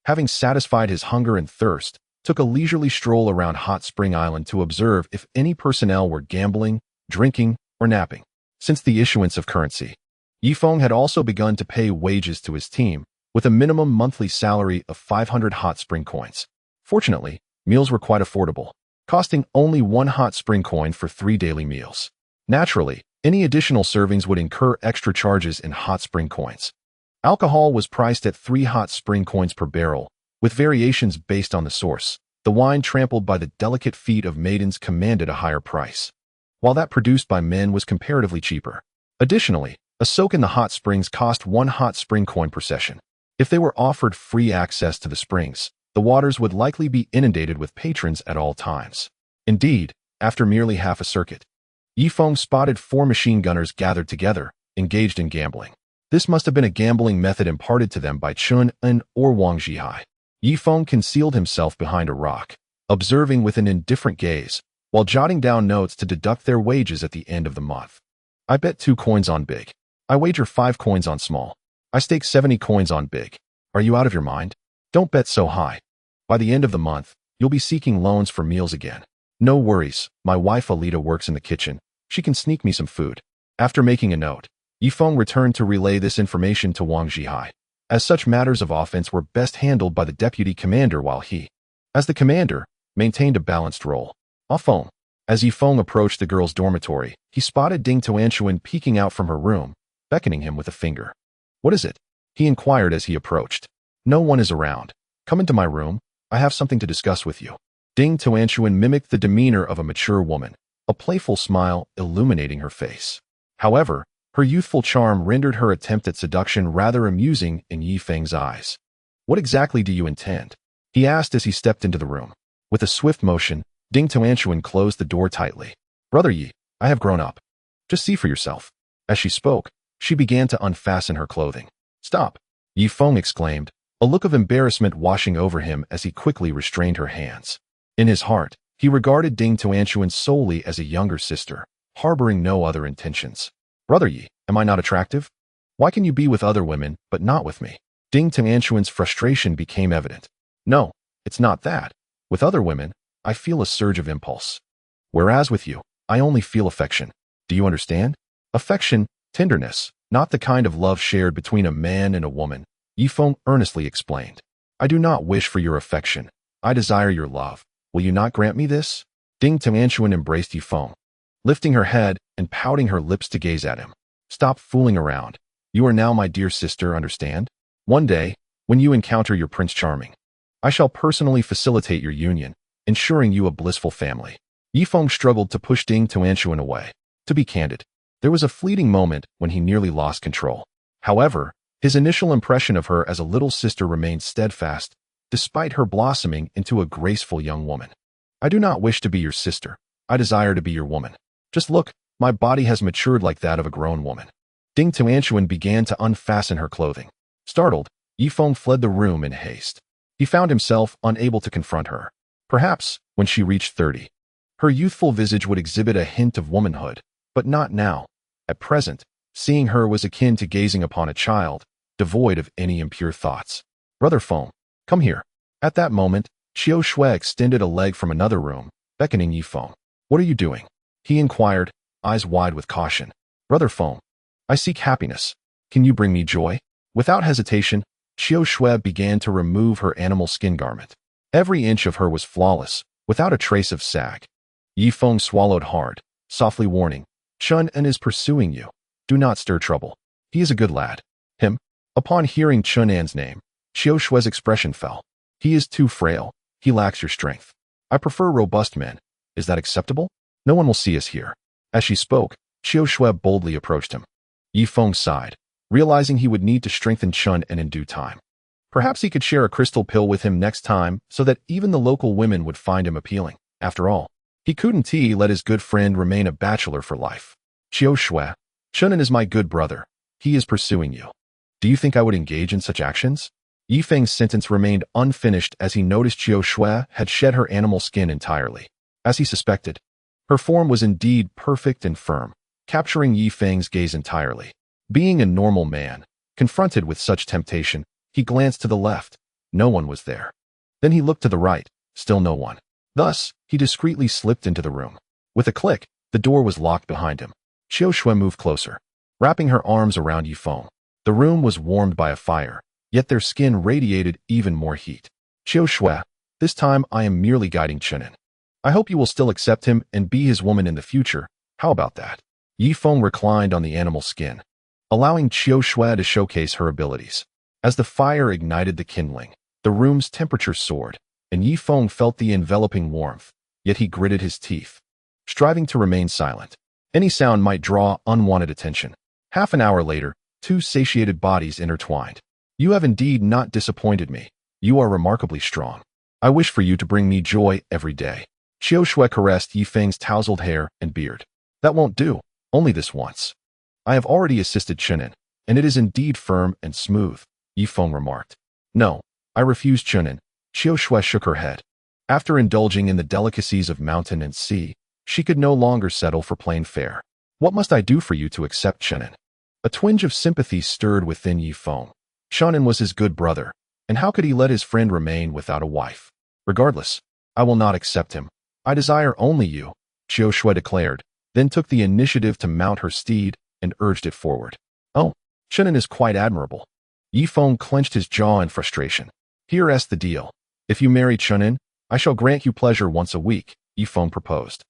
Speaker 1: having satisfied his hunger and thirst, took a leisurely stroll around Hot Spring Island to observe if any personnel were gambling, drinking, or napping. Since the issuance of currency, Feng had also begun to pay wages to his team, with a minimum monthly salary of 500 hot spring coins. Fortunately, meals were quite affordable, costing only 1 hot spring coin for 3 daily meals. Naturally, any additional servings would incur extra charges in hot spring coins. Alcohol was priced at 3 hot spring coins per barrel, with variations based on the source. The wine trampled by the delicate feet of maidens commanded a higher price, while that produced by men was comparatively cheaper. Additionally, a soak in the hot springs cost 1 hot spring coin per session. If they were offered free access to the springs, the waters would likely be inundated with patrons at all times. Indeed, after merely half a circuit, Feng spotted 4 machine gunners gathered together, engaged in gambling. This must have been a gambling method imparted to them by Chun-Un or Wang Zhihai. Feng concealed himself behind a rock, observing with an indifferent gaze, while jotting down notes to deduct their wages at the end of the month. I bet 2 coins on big. I wager 5 coins on small. I stake 70 coins on big. Are you out of your mind? Don't bet so high. By the end of the month, you'll be seeking loans for meals again. No worries, my wife Alita works in the kitchen. She can sneak me some food. After making a note, Feng returned to relay this information to Wang Zhihai, as such matters of offense were best handled by the deputy commander while he, as the commander, maintained a balanced role. Feng. As Feng approached the girl's dormitory, he spotted Ding Tuanshuan peeking out from her room, beckoning him with a finger. What is it? He inquired as he approached. No one is around. Come into my room. I have something to discuss with you. Ding Tuanshuan mimicked the demeanor of a mature woman, a playful smile illuminating her face. However, her youthful charm rendered her attempt at seduction rather amusing in Feng's eyes. What exactly do you intend? He asked as he stepped into the room. With a swift motion, Ding Tuanshuan closed the door tightly. Brother Yi, I have grown up. Just see for yourself. As she spoke, she began to unfasten her clothing. Stop! Feng exclaimed, a look of embarrassment washing over him as he quickly restrained her hands. In his heart, he regarded Ding Tuanshuan solely as a younger sister, harboring no other intentions. Brother Yi, am I not attractive? Why can you be with other women, but not with me? Ding Tuanshuan's frustration became evident. No, it's not that. With other women, I feel a surge of impulse. Whereas with you, I only feel affection. Do you understand? Affection, tenderness, not the kind of love shared between a man and a woman, Feng earnestly explained. I do not wish for your affection. I desire your love. Will you not grant me this? Ding Tuanshuan embraced Feng, lifting her head and pouting her lips to gaze at him. Stop fooling around. You are now my dear sister, understand? One day, when you encounter your Prince Charming, I shall personally facilitate your union, ensuring you a blissful family. Feng struggled to push Ding Tuanshuan away. To be candid, There was a fleeting moment when he nearly lost control. However, his initial impression of her as a little sister remained steadfast, despite her blossoming into a graceful young woman. I do not wish to be your sister. I desire to be your woman. Just look, my body has matured like that of a grown woman. Ding Tuanshuan began to unfasten her clothing. Startled, Yifeng fled the room in haste. He found himself unable to confront her. Perhaps, when she reached 30, her youthful visage would exhibit a hint of womanhood, but not now. At present, seeing her was akin to gazing upon a child, devoid of any impure thoughts. Brother Feng, come here. At that moment, Qiu Shui extended a leg from another room, beckoning Yifeng. What are you doing? He inquired, eyes wide with caution. Brother Feng, I seek happiness. Can you bring me joy? Without hesitation, Qiu Shui began to remove her animal skin garment. Every inch of her was flawless, without a trace of sag. Yifeng swallowed hard, softly warning, Chun En is pursuing you. Do not stir trouble. He is a good lad. Him? Upon hearing Chun An's name, Qiu Shui's expression fell. He is too frail. He lacks your strength. I prefer robust men. Is that acceptable? No one will see us here. As she spoke, Qiu Shui boldly approached him. Yifeng sighed, realizing he would need to strengthen Chun En in due time. Perhaps he could share a crystal pill with him next time so that even the local women would find him appealing. After all, he couldn't let his good friend remain a bachelor for life. Qiu Shui, Chun En is my good brother. He is pursuing you. Do you think I would engage in such actions? Yifeng's sentence remained unfinished as he noticed Qiu Shui had shed her animal skin entirely. As he suspected, her form was indeed perfect and firm, capturing Yifeng's gaze entirely. Being a normal man, confronted with such temptation, he glanced to the left. No one was there. Then he looked to the right. Still no one. Thus, he discreetly slipped into the room. With a click, the door was locked behind him. Qiu Shui moved closer, wrapping her arms around Yifeng. The room was warmed by a fire, yet their skin radiated even more heat. Qiu Shui, this time I am merely guiding Chun En. I hope you will still accept him and be his woman in the future. How about that? Yifeng reclined on the animal skin, allowing Qiu Shui to showcase her abilities. As the fire ignited the kindling, the room's temperature soared, and Yifeng felt the enveloping warmth, yet he gritted his teeth, striving to remain silent. Any sound might draw unwanted attention. Half an hour later, two satiated bodies intertwined. You have indeed not disappointed me. You are remarkably strong. I wish for you to bring me joy every day. Qiu Shui caressed Yifeng's tousled hair and beard. That won't do. Only this once. I have already assisted Chun En, and it is indeed firm and smooth, Yifeng remarked. No, I refuse Chun En. Qiu Shui shook her head. After indulging in the delicacies of mountain and sea, she could no longer settle for plain fare. What must I do for you to accept Chun En? A twinge of sympathy stirred within Yifeng. Chun En was his good brother, and how could he let his friend remain without a wife? Regardless, I will not accept him. I desire only you, Qiu Shui declared, then took the initiative to mount her steed and urged it forward. Oh, Chun En is quite admirable. Yifeng clenched his jaw in frustration. Here's the deal. If you marry Chun En, I shall grant you pleasure once a week, Yifeng proposed.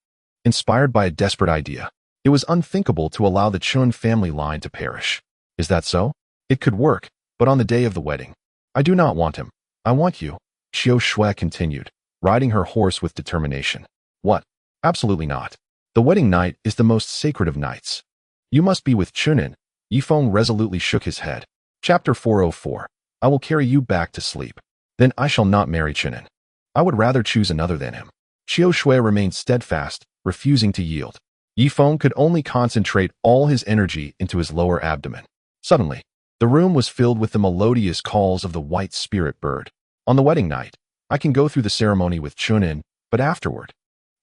Speaker 1: Inspired by a desperate idea, it was unthinkable to allow the Chun family line to perish. Is that so? It could work, but on the day of the wedding, I do not want him. I want you, Qiu Shui continued, riding her horse with determination. What? Absolutely not. The wedding night is the most sacred of nights. You must be with Chun En. Yifeng resolutely shook his head. Chapter 404. I will carry you back to sleep. Then I shall not marry Chun En. I would rather choose another than him. Qiu Shui remained steadfast, refusing to yield. Yifeng could only concentrate all his energy into his lower abdomen. Suddenly, the room was filled with the melodious calls of the white spirit bird. On the wedding night, I can go through the ceremony with Chun En, but afterward,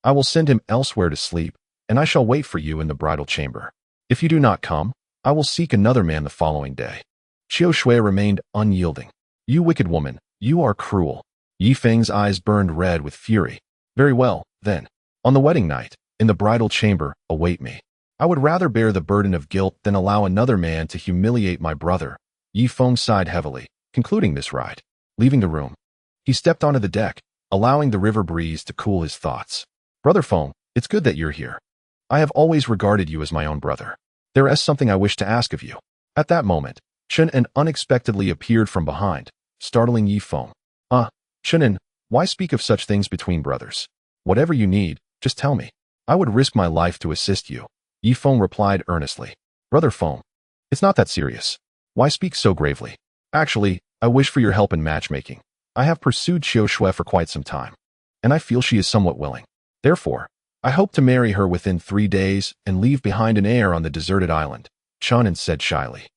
Speaker 1: I will send him elsewhere to sleep, and I shall wait for you in the bridal chamber. If you do not come, I will seek another man the following day. Qiu Shui remained unyielding. You wicked woman, you are cruel. Yifeng's eyes burned red with fury. Very well, then. On the wedding night, in the bridal chamber, await me. I would rather bear the burden of guilt than allow another man to humiliate my brother. Yifeng sighed heavily, concluding this ride. Leaving the room, he stepped onto the deck, allowing the river breeze to cool his thoughts. Brother Feng, it's good that you're here. I have always regarded you as my own brother. There is something I wish to ask of you. At that moment, Chun En unexpectedly appeared from behind, startling Yifeng. Chun En, why speak of such things between brothers? Whatever you need, just tell me. I would risk my life to assist you. Feng replied earnestly. Brother Feng, it's not that serious. Why speak so gravely? Actually, I wish for your help in matchmaking. I have pursued Xiao Shui for quite some time, and I feel she is somewhat willing. Therefore, I hope to marry her within 3 days and leave behind an heir on the deserted island, Chunan said shyly.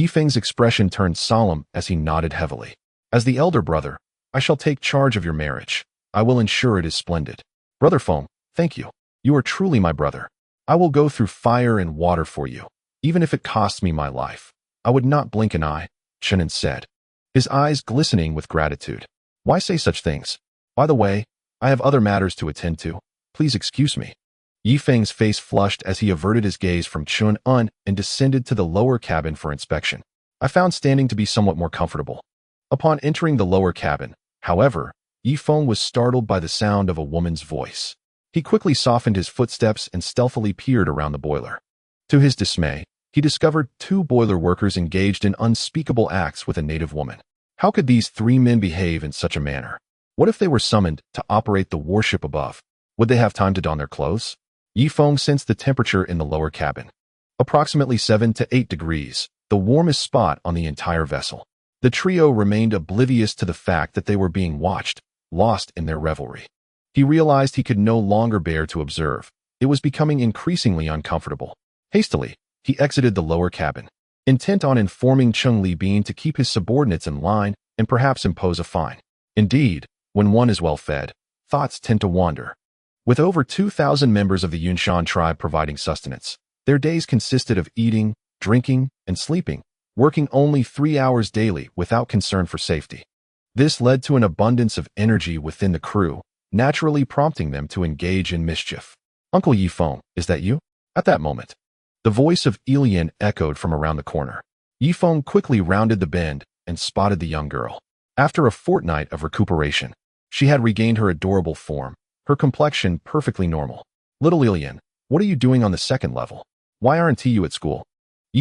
Speaker 1: Feng's expression turned solemn as he nodded heavily. As the elder brother, I shall take charge of your marriage. I will ensure it is splendid. Brother Feng, thank you. You are truly my brother. I will go through fire and water for you, even if it costs me my life. I would not blink an eye, Chunan said, his eyes glistening with gratitude. Why say such things? By the way, I have other matters to attend to. Please excuse me. Feng's face flushed as he averted his gaze from Chun-un and descended to the lower cabin for inspection. I found standing to be somewhat more comfortable. Upon entering the lower cabin, however, Feng was startled by the sound of a woman's voice. He quickly softened his footsteps and stealthily peered around the boiler. To his dismay, he discovered 2 boiler workers engaged in unspeakable acts with a native woman. How could these 3 men behave in such a manner? What if they were summoned to operate the warship above? Would they have time to don their clothes? Feng sensed the temperature in the lower cabin. Approximately 7 to 8 degrees, the warmest spot on the entire vessel. The trio remained oblivious to the fact that they were being watched, lost in their revelry. He realized he could no longer bear to observe. It was becoming increasingly uncomfortable. Hastily, he exited the lower cabin, intent on informing Chung Li Bin to keep his subordinates in line and perhaps impose a fine. Indeed, when one is well fed, thoughts tend to wander. With over 2,000 members of the Yunshan tribe providing sustenance, their days consisted of eating, drinking, and sleeping, working only 3 hours daily without concern for safety. This led to an abundance of energy within the crew, naturally prompting them to engage in mischief. Uncle Feng, is that you? At that moment, the voice of Ilian echoed from around the corner. Feng quickly rounded the bend and spotted the young girl. After a fortnight of recuperation, she had regained her adorable form, her complexion perfectly normal. Little Ilian, what are you doing on the 2nd level? Why aren't you at school?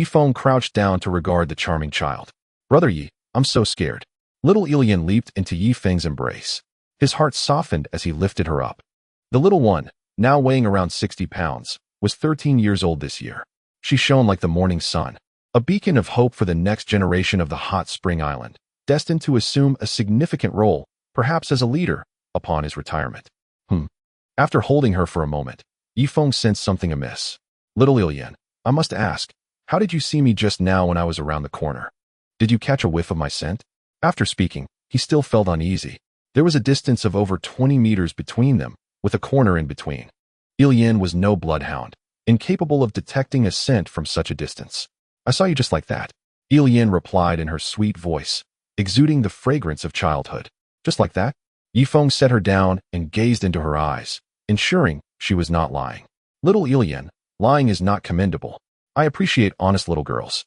Speaker 1: Feng crouched down to regard the charming child. Brother Yi, I'm so scared. Little Ilian leaped into Feng's embrace. His heart softened as he lifted her up. The little one, now weighing around 60 pounds, was 13 years old this year. She shone like the morning sun, a beacon of hope for the next generation of the hot spring island, destined to assume a significant role, perhaps as a leader, upon his retirement. After holding her for a moment, Feng sensed something amiss. Little Ilian, I must ask, how did you see me just now when I was around the corner? Did you catch a whiff of my scent? After speaking, he still felt uneasy. There was a distance of over 20 meters between them, with a corner in between. Ilian was no bloodhound, incapable of detecting a scent from such a distance. I saw you just like that, Ilian replied in her sweet voice, exuding the fragrance of childhood. Just like that? Feng set her down and gazed into her eyes, ensuring she was not lying. Little Ilian, lying is not commendable. I appreciate honest little girls.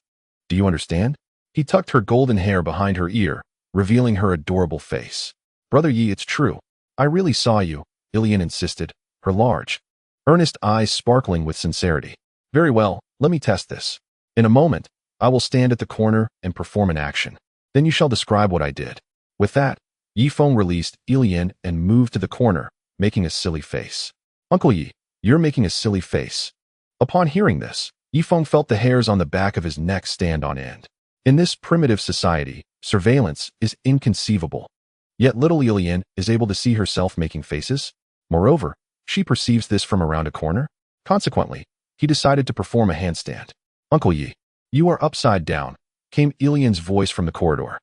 Speaker 1: Do you understand? He tucked her golden hair behind her ear, revealing her adorable face. Brother Yi, it's true. I really saw you, Ilian insisted, her large, earnest eyes sparkling with sincerity. Very well, let me test this. In a moment, I will stand at the corner and perform an action. Then you shall describe what I did. With that, Feng released Ilian and moved to the corner, making a silly face. Uncle Yi, you're making a silly face. Upon hearing this, Feng felt the hairs on the back of his neck stand on end. In this primitive society, surveillance is inconceivable. Yet little Ilian is able to see herself making faces. Moreover, she perceives this from around a corner. Consequently, he decided to perform a handstand. Uncle Yi, you are upside down, came Ilian's voice from the corridor.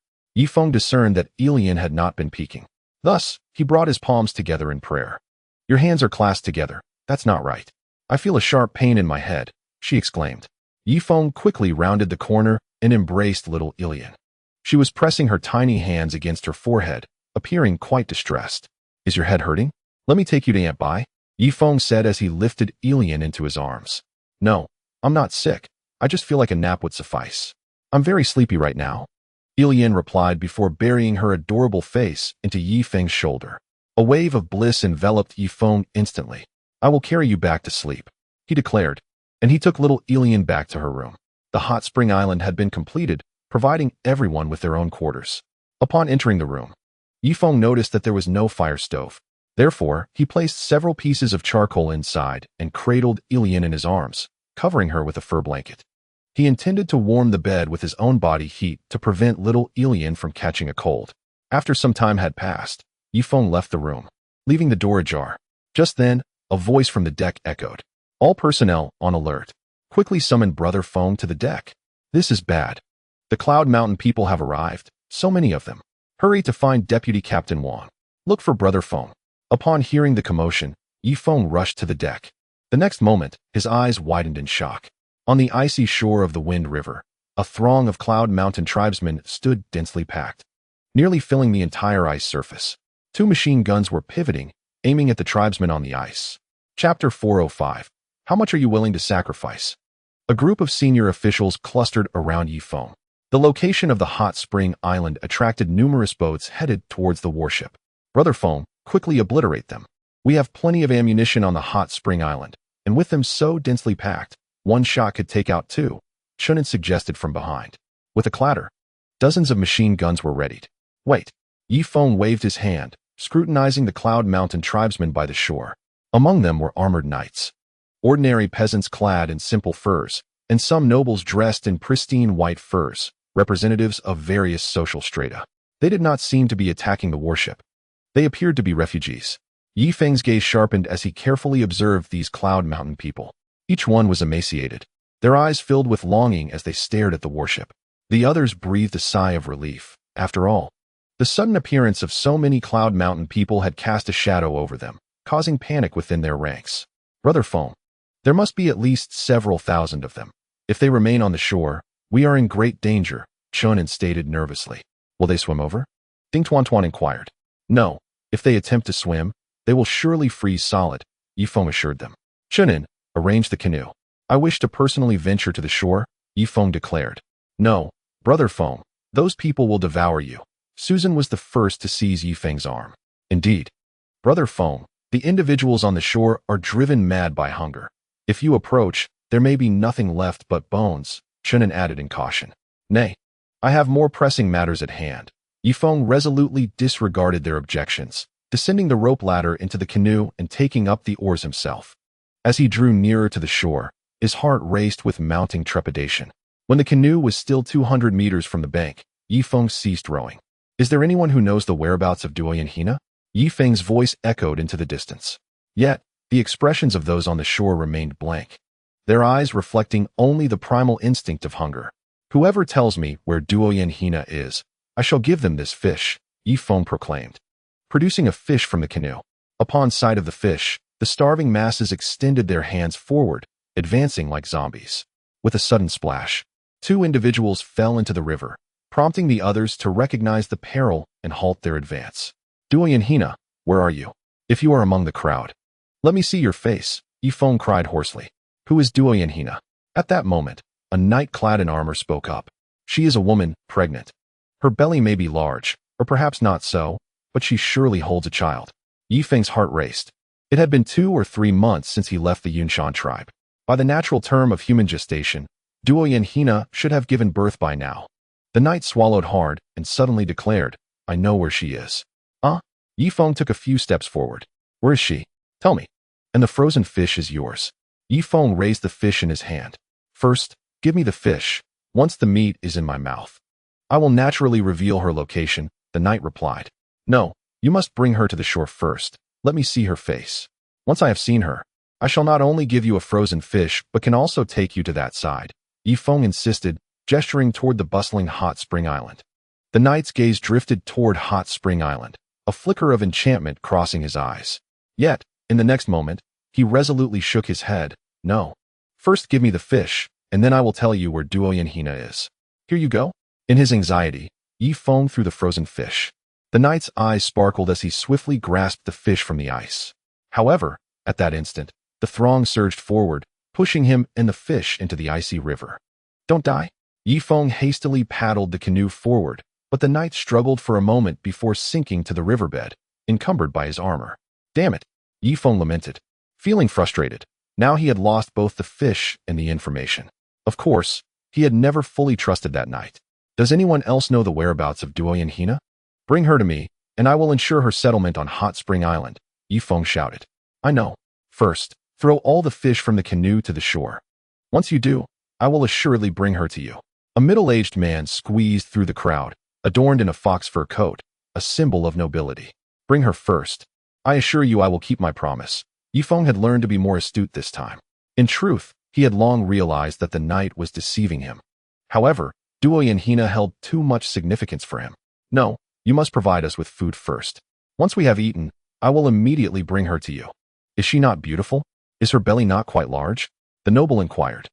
Speaker 1: Feng discerned that Ilian had not been peeking. Thus, he brought his palms together in prayer. Your hands are clasped together. That's not right. I feel a sharp pain in my head, she exclaimed. Feng quickly rounded the corner and embraced little Ilian. She was pressing her tiny hands against her forehead, appearing quite distressed. Is your head hurting? Let me take you to Aunt Bai, Feng said as he lifted Ilian into his arms. No, I'm not sick. I just feel like a nap would suffice. I'm very sleepy right now, Ilian replied before burying her adorable face into Feng's shoulder. A wave of bliss enveloped Feng instantly. I will carry you back to sleep, he declared, and he took little Ilian back to her room. The hot spring island had been completed, providing everyone with their own quarters. Upon entering the room, Feng noticed that there was no fire stove. Therefore, he placed several pieces of charcoal inside and cradled Ilian in his arms, covering her with a fur blanket. He intended to warm the bed with his own body heat to prevent little Ilian from catching a cold. After some time had passed, Feng left the room, leaving the door ajar. Just then, a voice from the deck echoed. All personnel on alert. Quickly summon Brother Feng to the deck. This is bad. The Cloud Mountain people have arrived, so many of them. Hurry to find Deputy Captain Wang. Look for Brother Feng. Upon hearing the commotion, Feng rushed to the deck. The next moment, his eyes widened in shock. On the icy shore of the Wind River, a throng of Cloud Mountain tribesmen stood densely packed, nearly filling the entire ice surface. 2 machine guns were pivoting, aiming at the tribesmen on the ice. Chapter 405. How much are you willing to sacrifice? A group of senior officials clustered around Feng. The location of the hot spring island attracted numerous boats headed towards the warship. Brother Feng, quickly obliterate them. We have plenty of ammunition on the hot spring island, and with them so densely packed, one shot could take out 2, Shunan suggested from behind. With a clatter, dozens of machine guns were readied. Wait. Feng waved his hand, scrutinizing the Cloud Mountain tribesmen by the shore. Among them were armored knights, ordinary peasants clad in simple furs, and some nobles dressed in pristine white furs, representatives of various social strata. They did not seem to be attacking the warship. They appeared to be refugees. Feng's gaze sharpened as he carefully observed these Cloud Mountain people. Each one was emaciated, their eyes filled with longing as they stared at the warship. The others breathed a sigh of relief. After all, the sudden appearance of so many Cloud Mountain people had cast a shadow over them, causing panic within their ranks. Brother Feng, there must be at least several thousand of them. If they remain on the shore, we are in great danger, Chunin stated nervously. Will they swim over? Ding Tuan Tuan inquired. No, if they attempt to swim, they will surely freeze solid, Feng assured them. Chunin, arrange the canoe. I wish to personally venture to the shore, Feng declared. No, Brother Feng, those people will devour you. Susan was the first to seize Feng's arm. Indeed. Brother Feng, the individuals on the shore are driven mad by hunger. If you approach, there may be nothing left but bones, Chunin added in caution. Nay, I have more pressing matters at hand. Feng resolutely disregarded their objections, descending the rope ladder into the canoe and taking up the oars himself. As he drew nearer to the shore, his heart raced with mounting trepidation. When the canoe was still 200 meters from the bank, Feng ceased rowing. Is there anyone who knows the whereabouts of Duo Yanhina? Feng's voice echoed into the distance. Yet, the expressions of those on the shore remained blank, their eyes reflecting only the primal instinct of hunger. Whoever tells me where Duo Yanhina is, I shall give them this fish, Feng proclaimed, producing a fish from the canoe. Upon sight of the fish, the starving masses extended their hands forward, advancing like zombies. With a sudden splash, 2 individuals fell into the river, prompting the others to recognize the peril and halt their advance. Duo Yanhina, where are you? If you are among the crowd, let me see your face, Feng cried hoarsely. Who is Duo Yanhina? At that moment, a knight clad in armor spoke up. She is a woman, pregnant. Her belly may be large, or perhaps not so, but she surely holds a child. Feng's heart raced. It had been 2 or 3 months since he left the Yunshan tribe. By the natural term of human gestation, Duo Yanhina should have given birth by now. The knight swallowed hard and suddenly declared, I know where she is. Feng took a few steps forward. Where is she? Tell me. And the frozen fish is yours. Feng raised the fish in his hand. First, give me the fish. Once the meat is in my mouth, I will naturally reveal her location, the knight replied. No, you must bring her to the shore first. Let me see her face. Once I have seen her, I shall not only give you a frozen fish, but can also take you to that side, Feng insisted, gesturing toward the bustling hot spring island. The knight's gaze drifted toward hot spring island, a flicker of enchantment crossing his eyes. Yet, in the next moment, he resolutely shook his head. No. First give me the fish, and then I will tell you where Duo Yanhina is. Here you go. In his anxiety, Feng threw the frozen fish. The knight's eyes sparkled as he swiftly grasped the fish from the ice. However, at that instant, the throng surged forward, pushing him and the fish into the icy river. Don't die. Feng hastily paddled the canoe forward, but the knight struggled for a moment before sinking to the riverbed, encumbered by his armor. Damn it, Feng lamented, feeling frustrated. Now he had lost both the fish and the information. Of course, he had never fully trusted that knight. Does anyone else know the whereabouts of Duo Yanhina? Bring her to me, and I will ensure her settlement on Hot Spring Island, Feng shouted. I know. First, throw all the fish from the canoe to the shore. Once you do, I will assuredly bring her to you. A middle-aged man squeezed through the crowd, adorned in a fox fur coat, a symbol of nobility. Bring her first. I assure you I will keep my promise. Feng had learned to be more astute this time. In truth, he had long realized that the knight was deceiving him. However, Duo Yanhina held too much significance for him. No, you must provide us with food first. Once we have eaten, I will immediately bring her to you. Is she not beautiful? Is her belly not quite large? The noble inquired.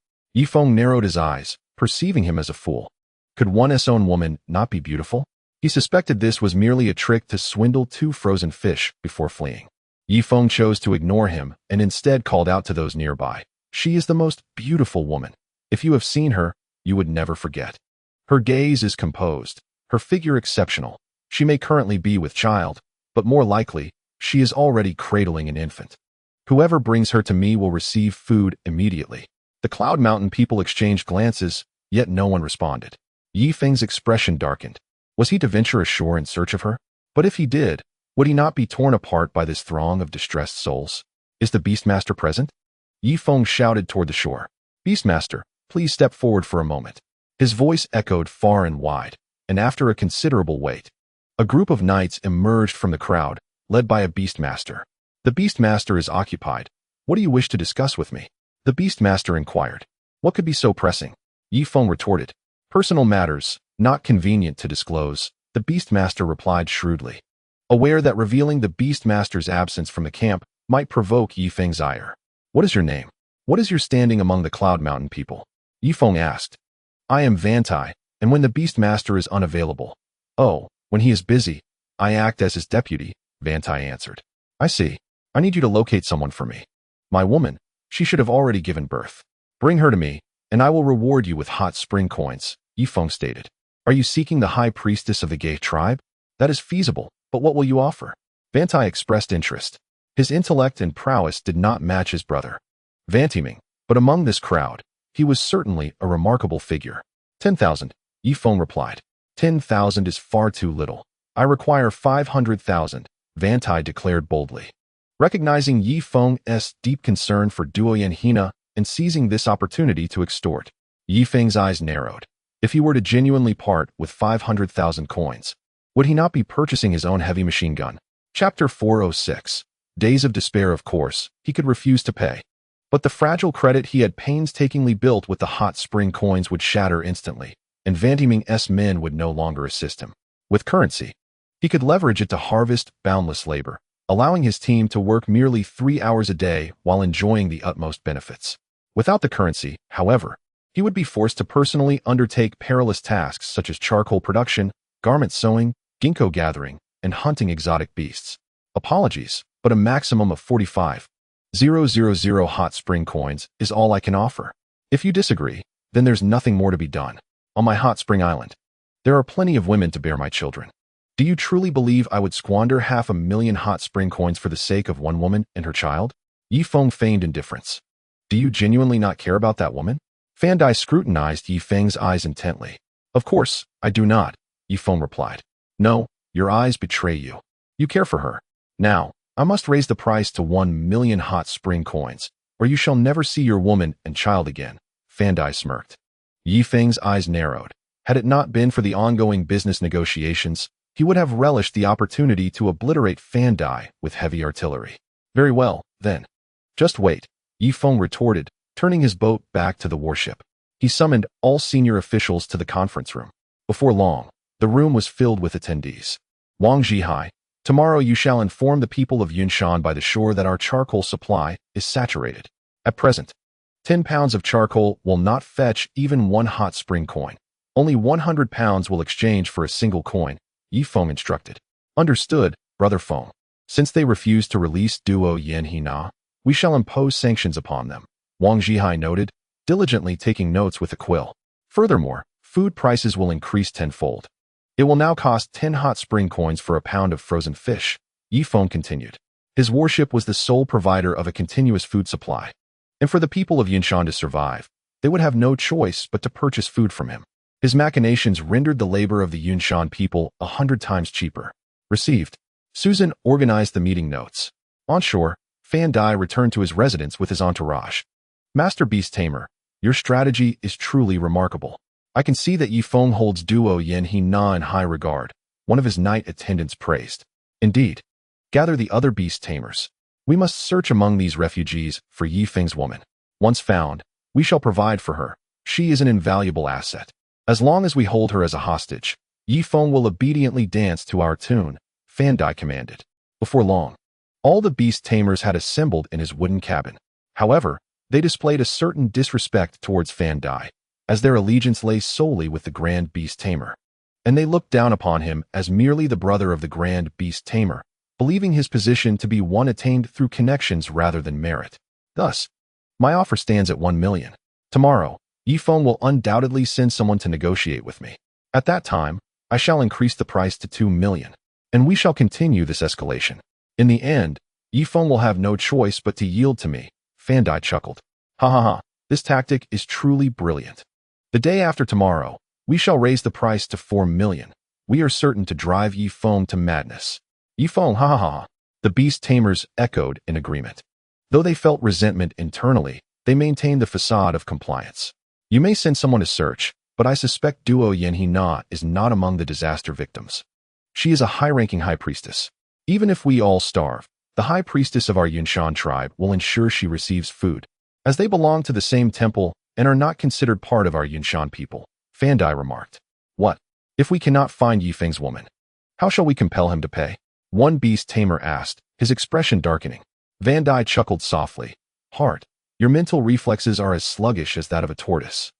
Speaker 1: Feng narrowed his eyes, perceiving him as a fool. Could one's own woman not be beautiful? He suspected this was merely a trick to swindle 2 frozen fish before fleeing. Feng chose to ignore him and instead called out to those nearby. She is the most beautiful woman. If you have seen her, you would never forget. Her gaze is composed, her figure exceptional. She may currently be with child, but more likely, she is already cradling an infant. Whoever brings her to me will receive food immediately. The Cloud Mountain people exchanged glances, yet no one responded. Feng's expression darkened. Was he to venture ashore in search of her? But if he did, would he not be torn apart by this throng of distressed souls? Is the Beastmaster present? Feng shouted toward the shore. Beastmaster, please step forward for a moment. His voice echoed far and wide, and after a considerable wait, a group of knights emerged from the crowd, led by a Beastmaster. The Beastmaster is occupied. What do you wish to discuss with me? The Beastmaster inquired. What could be so pressing? Feng retorted. Personal matters, not convenient to disclose, the Beastmaster replied shrewdly, aware that revealing the Beastmaster's absence from the camp might provoke Feng's ire. What is your name? What is your standing among the Cloud Mountain people? Feng asked. I am Vantai, and when the Beastmaster is unavailable. Oh, when he is busy, I act as his deputy, Vantai answered. I see. I need you to locate someone for me. My woman, she should have already given birth. Bring her to me, and I will reward you with hot spring coins, Feng stated. Are you seeking the high priestess of the gay tribe? That is feasible, but what will you offer? Vantai expressed interest. His intellect and prowess did not match his brother, Vantiming, but among this crowd, he was certainly a remarkable figure. 10,000, Feng replied. 10,000 is far too little. I require 500,000, Vantai declared boldly. Recognizing Feng's deep concern for Duo Yanhina and seizing this opportunity to extort, Feng's eyes narrowed. If he were to genuinely part with 500,000 coins, would he not be purchasing his own heavy machine gun? Chapter 406. Days of despair. Of course, he could refuse to pay. But the fragile credit he had painstakingly built with the hot spring coins would shatter instantly, and Vantiming's men would no longer assist him. With currency, he could leverage it to harvest boundless labor, allowing his team to work merely 3 hours a day while enjoying the utmost benefits. Without the currency, however, he would be forced to personally undertake perilous tasks such as charcoal production, garment sewing, ginkgo gathering, and hunting exotic beasts. Apologies, but a maximum of 45,000 hot spring coins is all I can offer. If you disagree, then there's nothing more to be done. On my hot spring island, there are plenty of women to bear my children. Do you truly believe I would squander 500,000 hot spring coins for the sake of one woman and her child? Feng feigned indifference. Do you genuinely not care about that woman? Fandai scrutinized Feng's eyes intently. Of course, I do not, Feng replied. No, your eyes betray you. You care for her. Now, I must raise the price to 1,000,000 hot spring coins, or you shall never see your woman and child again, Fandai smirked. Feng's eyes narrowed. Had it not been for the ongoing business negotiations, he would have relished the opportunity to obliterate Fandai with heavy artillery. Very well, then. Just wait, Feng retorted, turning his boat back to the warship. He summoned all senior officials to the conference room. Before long, the room was filled with attendees. Wang Zhihai, tomorrow you shall inform the people of Yunshan by the shore that our charcoal supply is saturated. At present, 10 pounds of charcoal will not fetch even 1 hot spring coin. Only 100 pounds will exchange for a single coin, Feng instructed. Understood, Brother Feng. Since they refuse to release Duo Yanhina, we shall impose sanctions upon them, Wang Zhihai noted, diligently taking notes with a quill. Furthermore, food prices will increase tenfold. It will now cost 10 hot spring coins for a pound of frozen fish, Feng continued. His warship was the sole provider of a continuous food supply, and for the people of Yunshan to survive, they would have no choice but to purchase food from him. His machinations rendered the labor of the Yunshan people 100 times cheaper. Received. Susan organized the meeting notes. On shore, Fandai returned to his residence with his entourage. Master Beast Tamer, Your strategy is truly remarkable. I can see that Yi Feng holds Duo Yanhe Na in high regard, one of his knight attendants praised. Indeed. Gather the other beast tamers. We must search among these refugees for Yi Feng's woman. Once found, we shall provide for her. She is an invaluable asset. As long as we hold her as a hostage, Yi Feng will obediently dance to our tune, Fan Dai commanded. Before long, all the beast tamers had assembled in his wooden cabin. However, they displayed a certain disrespect towards Fan Dai, as their allegiance lay solely with the Grand Beast Tamer. And they looked down upon him as merely the brother of the Grand Beast Tamer, believing his position to be one attained through connections rather than merit. Thus, my offer stands at 1 million. Tomorrow, Yi Feng will undoubtedly send someone to negotiate with me. At that time, I shall increase the price to 2 million, and we shall continue this escalation. In the end, Yi Feng will have no choice but to yield to me. Fan Dai chuckled. Ha ha ha, this tactic is truly brilliant. The day after tomorrow, we shall raise the price to 4 million. We are certain to drive Yi Feng to madness. Yi Feng, ha ha ha. The beast tamers echoed in agreement. Though they felt resentment internally, they maintained the facade of compliance. You may send someone to search, but I suspect Duo Yanhe Na is not among the disaster victims. She is a high-ranking high priestess. Even if we all starve, the high priestess of our Yunshan tribe will ensure she receives food, as they belong to the same temple and are not considered part of our Yunshan people, Fan Dai remarked. What? If we cannot find Yi Feng's woman, how shall we compel him to pay? One beast tamer asked, his expression darkening. Fan Dai chuckled softly. Heart, your mental reflexes are as sluggish as that of a tortoise.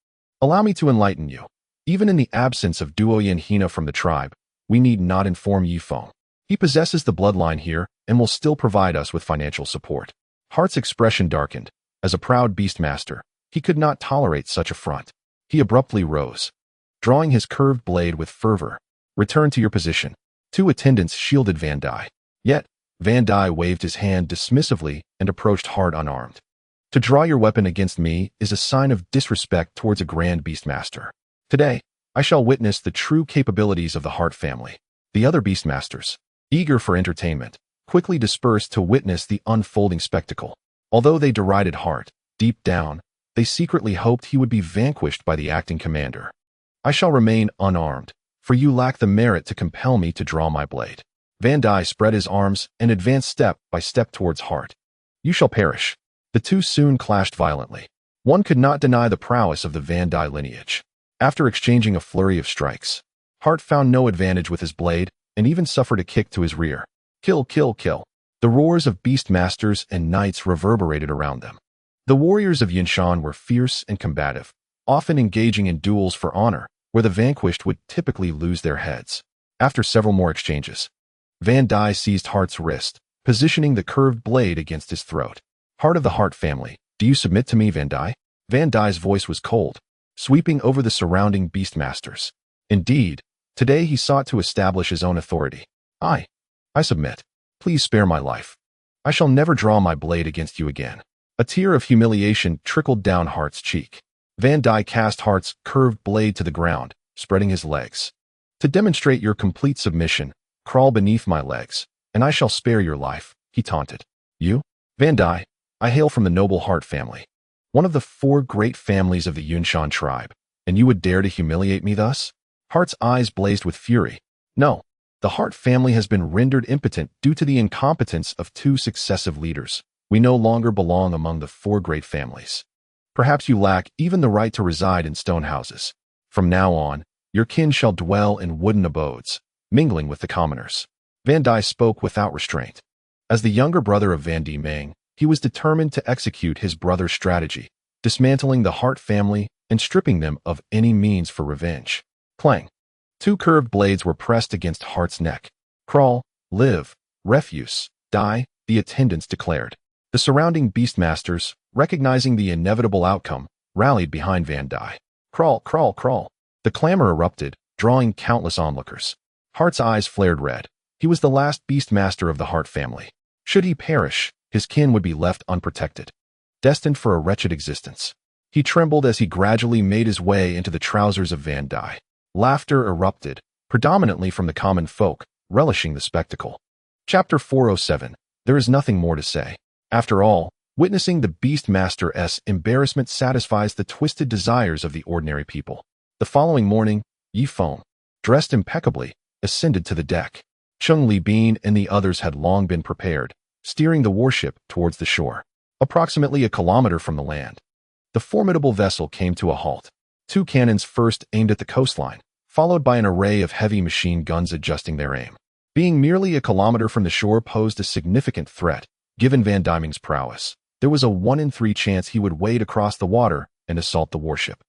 Speaker 1: Allow me to enlighten you. Even in the absence of Duo Yanhe Na from the tribe, we need not inform Yi Feng. He possesses the bloodline here and will still provide us with financial support. Heart's expression darkened. As a proud beastmaster, he could not tolerate such affront. He abruptly rose, drawing his curved blade with fervor. Return to your position. 2 attendants shielded Fan Dai. Yet, Fan Dai waved his hand dismissively and approached Heart unarmed. To draw your weapon against me is a sign of disrespect towards a grand beastmaster. Today, I shall witness the true capabilities of the Heart family. The other beastmasters, eager for entertainment, quickly dispersed to witness the unfolding spectacle. Although they derided Heart, deep down, they secretly hoped he would be vanquished by the acting commander. I shall remain unarmed, for you lack the merit to compel me to draw my blade. Fan Dai spread his arms and advanced step by step towards Heart. You shall perish. The two soon clashed violently. One could not deny the prowess of the Fan Dai lineage. After exchanging a flurry of strikes, Heart found no advantage with his blade and even suffered a kick to his rear. Kill, kill, kill. The roars of beastmasters and knights reverberated around them. The warriors of Yunshan were fierce and combative, often engaging in duels for honor, where the vanquished would typically lose their heads. After several more exchanges, Fan Dai seized Heart's wrist, positioning the curved blade against his throat. Heart of the Heart family, do you submit to me, Fan Dai? Fan Dai's voice was cold, sweeping over the surrounding beastmasters. Indeed, today he sought to establish his own authority. I submit. Please spare my life. I shall never draw my blade against you again. A tear of humiliation trickled down Heart's cheek. Fan Dai cast Heart's curved blade to the ground, spreading his legs. To demonstrate your complete submission, crawl beneath my legs, and I shall spare your life, he taunted. You? Fan Dai, I hail from the noble Heart family, one of the 4 great families of the Yunshan tribe, and you would dare to humiliate me thus? Heart's eyes blazed with fury. No, the Heart family has been rendered impotent due to the incompetence of 2 successive leaders. We no longer belong among the 4 great families. Perhaps you lack even the right to reside in stone houses. From now on, your kin shall dwell in wooden abodes, mingling with the commoners. Fan Dai spoke without restraint. As the younger brother of Van Di Meng, he was determined to execute his brother's strategy, dismantling the Heart family and stripping them of any means for revenge. Clang. 2 curved blades were pressed against Heart's neck. Crawl, live, refuse, die, the attendants declared. The surrounding beastmasters, recognizing the inevitable outcome, rallied behind Fan Dai. Crawl, crawl, crawl. The clamor erupted, drawing countless onlookers. Heart's eyes flared red. He was the last beastmaster of the Heart family. Should he perish, his kin would be left unprotected, destined for a wretched existence. He trembled as he gradually made his way into the trousers of Fan Dai. Laughter erupted, predominantly from the common folk, relishing the spectacle. Chapter 407. There is nothing more to say. After all, Witnessing the Beastmaster's embarrassment satisfies the twisted desires of the ordinary people. The following morning, Yi Feng, dressed impeccably, ascended to the deck. Cheng Li Bin and the others had long been prepared, steering the warship towards the shore. Approximately a kilometer from the land, the formidable vessel came to a halt. 2 cannons first aimed at the coastline, followed by an array of heavy machine guns adjusting their aim. Being merely a kilometer from the shore posed a significant threat, given Van Dieming's prowess. There was a 1 in 3 chance he would wade across the water and assault the warship.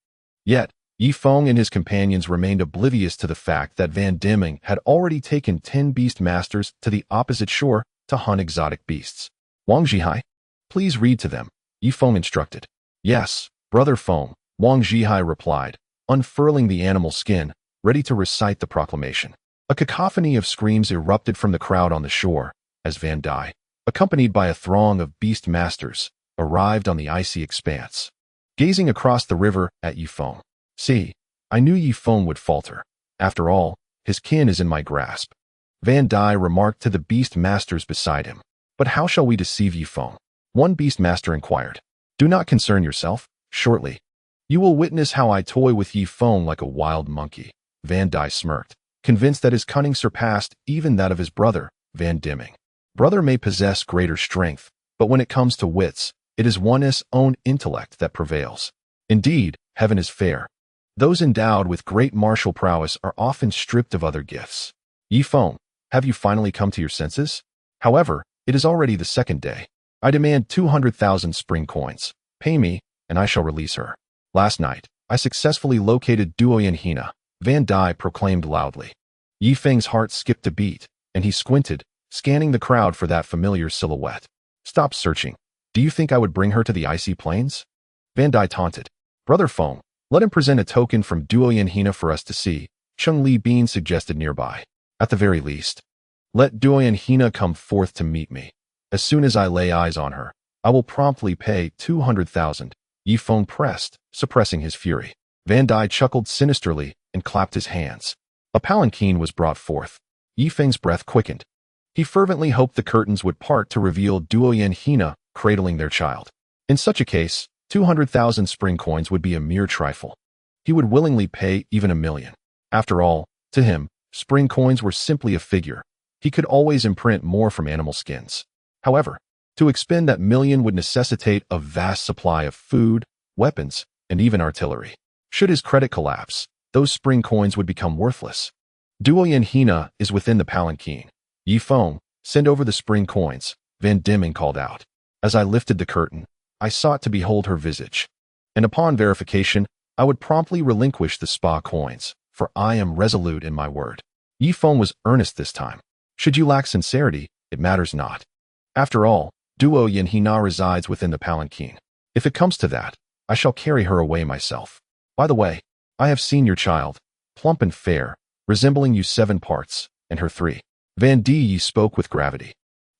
Speaker 1: Yet, Yi Feng and his companions remained oblivious to the fact that Van Dieming had already taken 10 beastmasters to the opposite shore to hunt exotic beasts. Wang Zhihai, please read to them, Yi Feng instructed. Yes, Brother Feng, Wang Zhihai replied, unfurling the animal skin, ready to recite the proclamation. A cacophony of screams erupted from the crowd on the shore, as Van Dai, accompanied by a throng of beastmasters, arrived on the icy expanse. Gazing across the river at Yi Feng. See, I knew Yi Feng would falter. After all, his kin is in my grasp. Van Dai remarked to the beastmasters beside him. But how shall we deceive Yi Feng? One beastmaster inquired. Do not concern yourself, shortly. You will witness how I toy with Yi Feng like a wild monkey. Van Dai smirked, convinced that his cunning surpassed even that of his brother, Van Dieming. Brother may possess greater strength, but when it comes to wits, it is one's own intellect that prevails. Indeed, heaven is fair. Those endowed with great martial prowess are often stripped of other gifts. Yi Feng, have you finally come to your senses? However, it is already the 2nd day. I demand 200,000 spring coins. Pay me, and I shall release her. Last night, I successfully located Duoyan Hina, Van Dai proclaimed loudly. Yi Feng's heart skipped a beat, and he squinted, scanning the crowd for that familiar silhouette. Stop searching. Do you think I would bring her to the icy plains? Van Dai taunted. Brother Feng, let him present a token from Duoyan Hina for us to see, Cheng Li Bin suggested nearby. At the very least, let Duoyan Hina come forth to meet me. As soon as I lay eyes on her, I will promptly pay 200,000. Yi Feng pressed, suppressing his fury. Van Dai chuckled sinisterly and clapped his hands. A palanquin was brought forth. Yi Feng's breath quickened. He fervently hoped the curtains would part to reveal Duoyan Hina cradling their child. In such a case, 200,000 spring coins would be a mere trifle. He would willingly pay even 1 million. After all, to him, spring coins were simply a figure. He could always imprint more from animal skins. However, to expend that million would necessitate a vast supply of food, weapons, and even artillery. Should his credit collapse, those spring coins would become worthless. Duoyan Hina is within the palanquin. Yi Feng, send over the spring coins, Van Dieming called out. As I lifted the curtain, I sought to behold her visage. And upon verification, I would promptly relinquish the spa coins, for I am resolute in my word. Yi Feng was earnest this time. Should you lack sincerity, it matters not. After all, Duoyan Hina resides within the palanquin. If it comes to that, I shall carry her away myself. By the way, I have seen your child, plump and fair, resembling you 7 parts, and her 3. Van Dai spoke with gravity,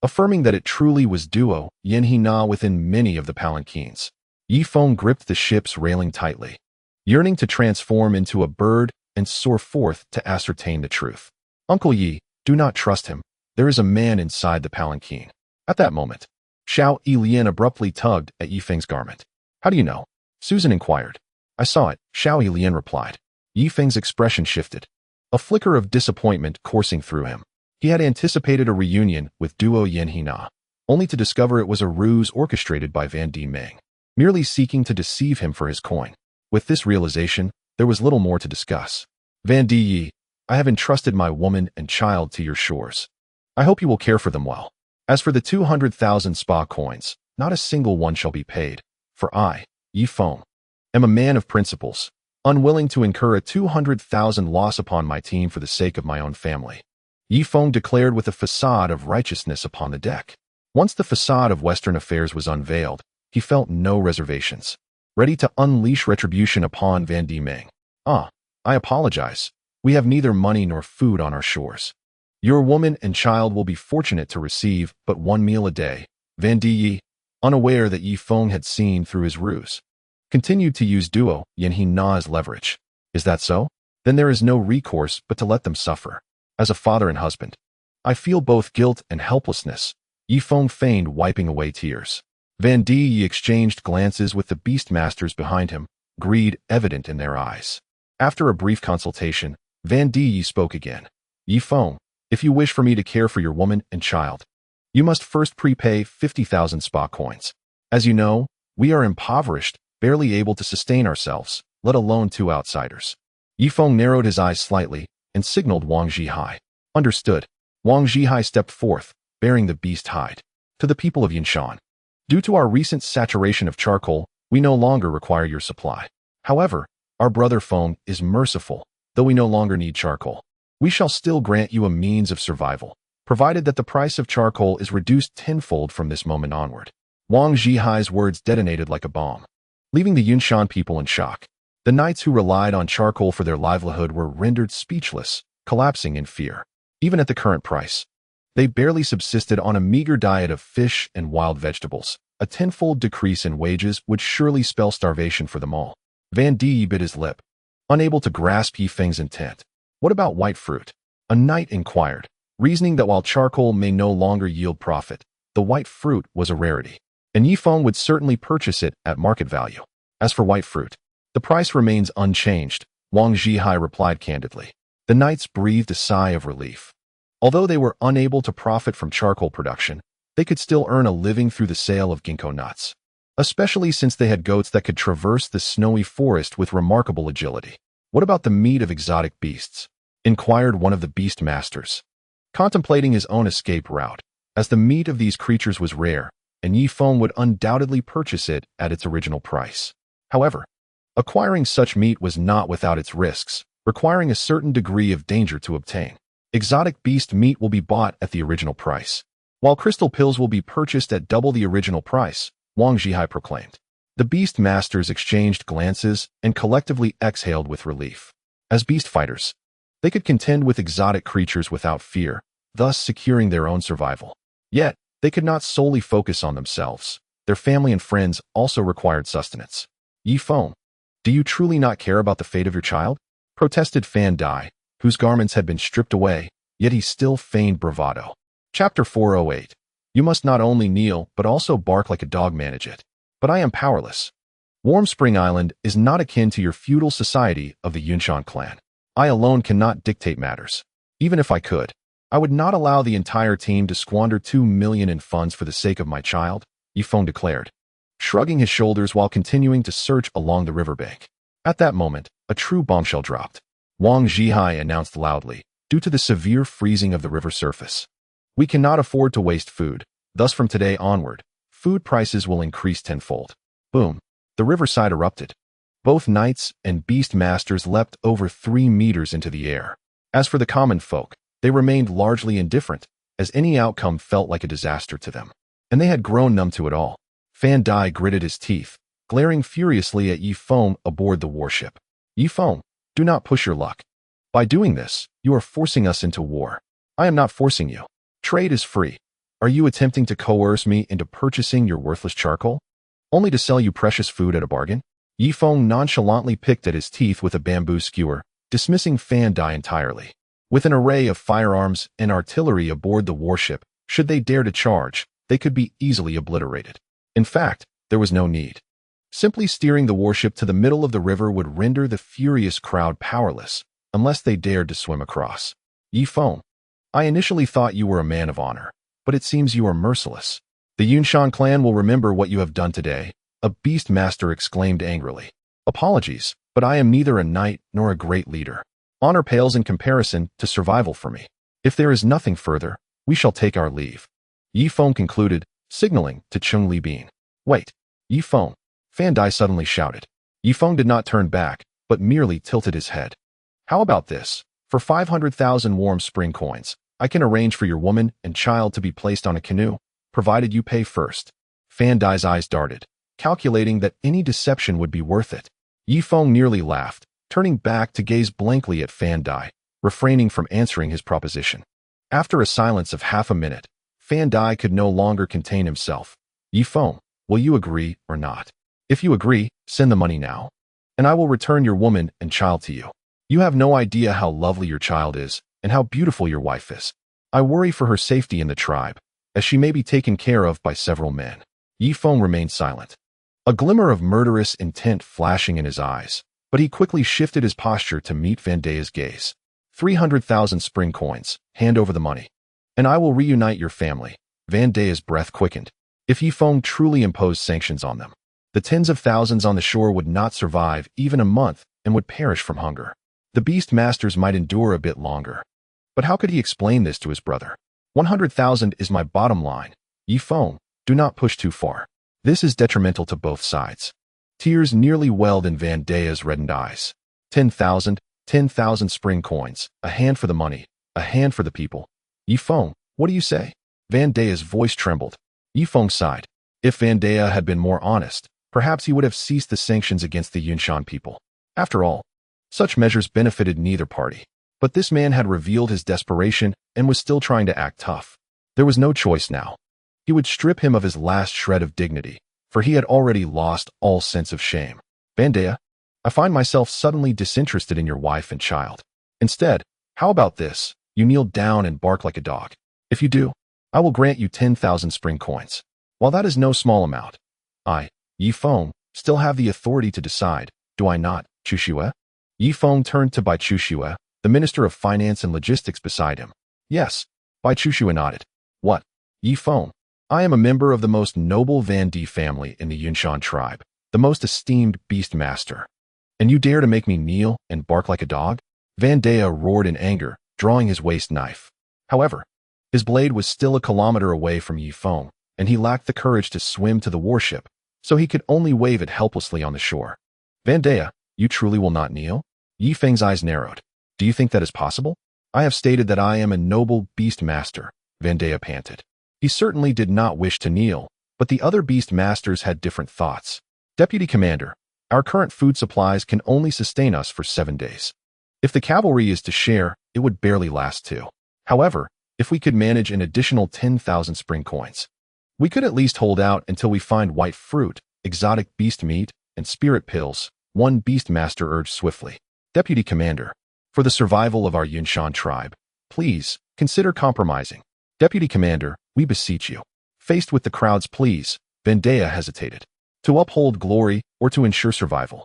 Speaker 1: affirming that it truly was Duoyan Hina within many of the palanquins. Yi Feng gripped the ship's railing tightly, yearning to transform into a bird and soar forth to ascertain the truth. Uncle Yi, do not trust him. There is a man inside the palanquin. At that moment, Xiao Yilian abruptly tugged at Yi Feng's garment. How do you know? Susan inquired. I saw it, Xiao Yilian replied. Yi Feng's expression shifted, a flicker of disappointment coursing through him. He had anticipated a reunion with Duoyan Hina, only to discover it was a ruse orchestrated by Van Dieming, merely seeking to deceive him for his coin. With this realization, there was little more to discuss. Van Dai, I have entrusted my woman and child to your shores. I hope you will care for them well. As for the 200,000 spa coins, not a single one shall be paid, for I, Yi Feng, am a man of principles, unwilling to incur a 200,000 loss upon my team for the sake of my own family. Yi Feng declared with a facade of righteousness upon the deck. Once the facade of Western affairs was unveiled, he felt no reservations, ready to unleash retribution upon Van Dieming. I apologize. We have neither money nor food on our shores. Your woman and child will be fortunate to receive but 1 meal a day. Van Dai, unaware that Yi Feng had seen through his ruse, continued to use Duoyan Hina as leverage. Is that so? Then there is no recourse but to let them suffer. As a father and husband, I feel both guilt and helplessness. Yi Feng feigned wiping away tears. Van Yi exchanged glances with the beastmasters behind him, greed evident in their eyes. After a brief consultation, Van Yi spoke again. Yi Feng, if you wish for me to care for your woman and child, you must first prepay 50,000 spa coins. As you know, we are impoverished, barely able to sustain ourselves, let alone 2 outsiders. Yi Feng narrowed his eyes slightly and signaled Wang Zhihai. Understood. Wang Zhihai stepped forth, bearing the beast hide. To the people of Yunshan, due to our recent saturation of charcoal, we no longer require your supply. However, our brother Feng is merciful, though we no longer need charcoal. We shall still grant you a means of survival, provided that the price of charcoal is reduced tenfold from this moment onward. Wang Zhihai's words detonated like a bomb, leaving the Yunshan people in shock. The knights who relied on charcoal for their livelihood were rendered speechless, collapsing in fear. Even at the current price, they barely subsisted on a meager diet of fish and wild vegetables. A tenfold decrease in wages would surely spell starvation for them all. Van Yi bit his lip, unable to grasp Yi Feng's intent. What about white fruit? A knight inquired, reasoning that while charcoal may no longer yield profit, the white fruit was a rarity, and Yi Feng would certainly purchase it at market value. As for white fruit, the price remains unchanged, Wang Zhihai replied candidly. The knights breathed a sigh of relief. Although they were unable to profit from charcoal production, they could still earn a living through the sale of ginkgo nuts, especially since they had goats that could traverse the snowy forest with remarkable agility. What about the meat of exotic beasts? Inquired one of the beast masters, contemplating his own escape route, as the meat of these creatures was rare, and Yi Feng would undoubtedly purchase it at its original price. However, acquiring such meat was not without its risks, requiring a certain degree of danger to obtain. Exotic beast meat will be bought at the original price, while crystal pills will be purchased at double the original price, Wang Zhihai proclaimed. The beast masters exchanged glances and collectively exhaled with relief. As beast fighters, they could contend with exotic creatures without fear, thus securing their own survival. Yet, they could not solely focus on themselves. Their family and friends also required sustenance. Yi Feng, do you truly not care about the fate of your child? Protested Fan Dai, whose garments had been stripped away, yet he still feigned bravado. Chapter 408. You must not only kneel, but also bark like a dog. Manage it. But I am powerless. Warm Spring Island is not akin to your feudal society of the Yunshan clan. I alone cannot dictate matters. Even if I could, I would not allow the entire team to squander 2 million in funds for the sake of my child, Yi Feng declared, shrugging his shoulders while continuing to search along the riverbank. At that moment, a true bombshell dropped. Wang Zhihai announced loudly, due to the severe freezing of the river surface, we cannot afford to waste food, thus from today onward, food prices will increase tenfold. Boom. The riverside erupted. Both knights and beast masters leapt over 3 meters into the air. As for the common folk, they remained largely indifferent, as any outcome felt like a disaster to them. And they had grown numb to it all. Fan Dai gritted his teeth, glaring furiously at Yi Feng aboard the warship. Yi Feng, do not push your luck. By doing this, you are forcing us into war. I am not forcing you. Trade is free. Are you attempting to coerce me into purchasing your worthless charcoal, only to sell you precious food at a bargain? Yi Feng nonchalantly picked at his teeth with a bamboo skewer, dismissing Fan Dai entirely. With an array of firearms and artillery aboard the warship, should they dare to charge, they could be easily obliterated. In fact, there was no need. Simply steering the warship to the middle of the river would render the furious crowd powerless, unless they dared to swim across. Yi Feng, I initially thought you were a man of honor, but it seems you are merciless. The Yunshan clan will remember what you have done today, a beast master exclaimed angrily. Apologies, but I am neither a knight nor a great leader. Honor pales in comparison to survival for me. If there is nothing further, we shall take our leave. Yi Feng concluded, signaling to Chung Li Bin. Wait, Yi Feng, Fan Dai suddenly shouted. Yi Feng did not turn back, but merely tilted his head. How about this? For 500,000 warm spring coins, I can arrange for your woman and child to be placed on a canoe, provided you pay first. Fan Dai's eyes darted, calculating that any deception would be worth it. Yi Feng nearly laughed, turning back to gaze blankly at Fan Dai, refraining from answering his proposition. After a silence of half a minute, Fan Dai could no longer contain himself. Yi Feng, will you agree or not? If you agree, send the money now, and I will return your woman and child to you. You have no idea how lovely your child is, and how beautiful your wife is. I worry for her safety in the tribe, as she may be taken care of by several men. Yi Feng remained silent, a glimmer of murderous intent flashing in his eyes, but he quickly shifted his posture to meet Vandea's gaze. 300,000 spring coins, hand over the money, and I will reunite your family. Vandea's breath quickened. If Yi Feng truly imposed sanctions on them, the tens of thousands on the shore would not survive even a month and would perish from hunger. The beast masters might endure a bit longer. But how could he explain this to his brother? 100,000 is my bottom line. Yi Feng, do not push too far. This is detrimental to both sides. Tears nearly welled in Vandea's reddened eyes. 10,000 spring coins, a hand for the money, a hand for the people. Yi Feng, what do you say? Vandea's voice trembled. Yi Feng sighed. If Vandea had been more honest, perhaps he would have ceased the sanctions against the Yunshan people. After all, such measures benefited neither party. But this man had revealed his desperation and was still trying to act tough. There was no choice now. He would strip him of his last shred of dignity, for he had already lost all sense of shame. Vandea, I find myself suddenly disinterested in your wife and child. Instead, how about this? You kneel down and bark like a dog. If you do, I will grant you 10,000 spring coins. While that is no small amount, I, Yi Feng, still have the authority to decide, do I not, Chu Xue? Yi Feng turned to Bai Chu Xue, the Minister of Finance and Logistics beside him. Yes, Bai Chu Xue nodded. What? Yi Feng, I am a member of the most noble Van Di family in the Yunshan tribe, the most esteemed beast master. And you dare to make me kneel and bark like a dog? Vandea roared in anger, drawing his waist knife. However, his blade was still a kilometer away from Yi Feng, and he lacked the courage to swim to the warship, so he could only wave it helplessly on the shore. Vandea, you truly will not kneel? Yi Feng's eyes narrowed. Do you think that is possible? I have stated that I am a noble beast master, Vandea panted. He certainly did not wish to kneel, but the other beast masters had different thoughts. Deputy Commander, our current food supplies can only sustain us for 7 days. If the cavalry is to share, it would barely last 2. However, if we could manage an additional 10,000 spring coins, we could at least hold out until we find white fruit, exotic beast meat, and spirit pills, one beast master urged swiftly. Deputy Commander, for the survival of our Yunshan tribe, please, consider compromising. Deputy Commander, we beseech you. Faced with the crowd's pleas, Vandea hesitated. To uphold glory or to ensure survival.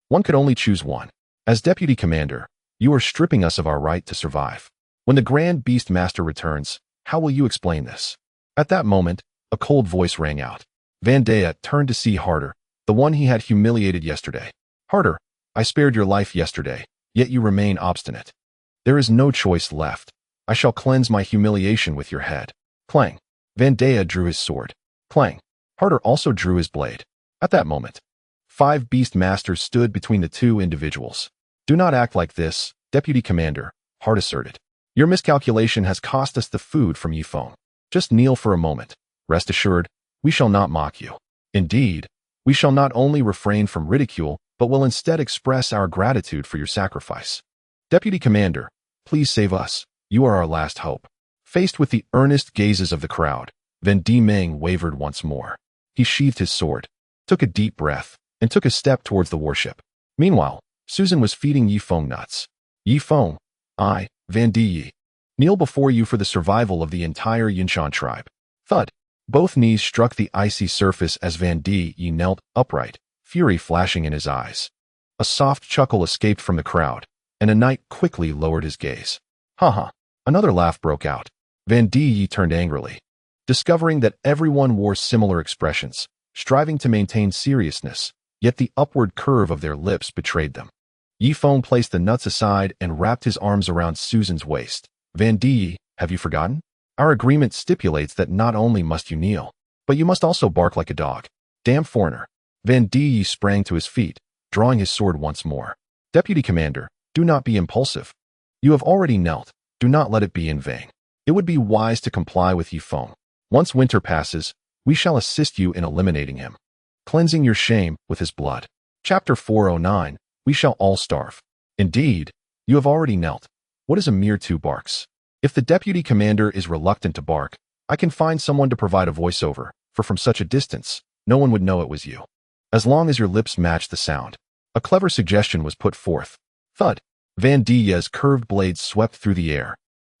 Speaker 1: One could only choose one. As Deputy Commander, you are stripping us of our right to survive. When the Grand Beast Master returns, how will you explain this? At that moment, a cold voice rang out. Vandea turned to see Harder, the one he had humiliated yesterday. Harder, I spared your life yesterday, yet you remain obstinate. There is no choice left. I shall cleanse my humiliation with your head. Clang. Vandea drew his sword. Clang. Harder also drew his blade. At that moment, 5 beast masters stood between the 2 individuals. Do not act like this, Deputy Commander, Hard asserted. Your miscalculation has cost us the food from Yi Feng. Just kneel for a moment. Rest assured, we shall not mock you. Indeed, we shall not only refrain from ridicule, but will instead express our gratitude for your sacrifice. Deputy Commander, please save us. You are our last hope. Faced with the earnest gazes of the crowd, Van Di Meng wavered once more. He sheathed his sword, took a deep breath, and took a step towards the warship. Meanwhile, Susan was feeding Yi Feng nuts. Yi Feng, I, Van Di, kneel before you for the survival of the entire Yunshan tribe. Thud. Both knees struck the icy surface as Van Di knelt upright, fury flashing in his eyes. A soft chuckle escaped from the crowd, and a knight quickly lowered his gaze. Ha. Another laugh broke out. Van Di turned angrily, discovering that everyone wore similar expressions, striving to maintain seriousness, yet the upward curve of their lips betrayed them. Yi Feng placed the nuts aside and wrapped his arms around Susan's waist. Van Di, have you forgotten? Our agreement stipulates that not only must you kneel, but you must also bark like a dog. Damn foreigner. Van Di sprang to his feet, drawing his sword once more. Deputy Commander, do not be impulsive. You have already knelt. Do not let it be in vain. It would be wise to comply with Yi Feng. Once winter passes, we shall assist you in eliminating him, cleansing your shame with his blood. Chapter 409, we shall all starve. Indeed, you have already knelt. What is a mere 2 barks? If the Deputy Commander is reluctant to bark, I can find someone to provide a voiceover, for from such a distance, no one would know it was you. As long as your lips match the sound. A clever suggestion was put forth. Thud. Van Di's curved blade swept through the air,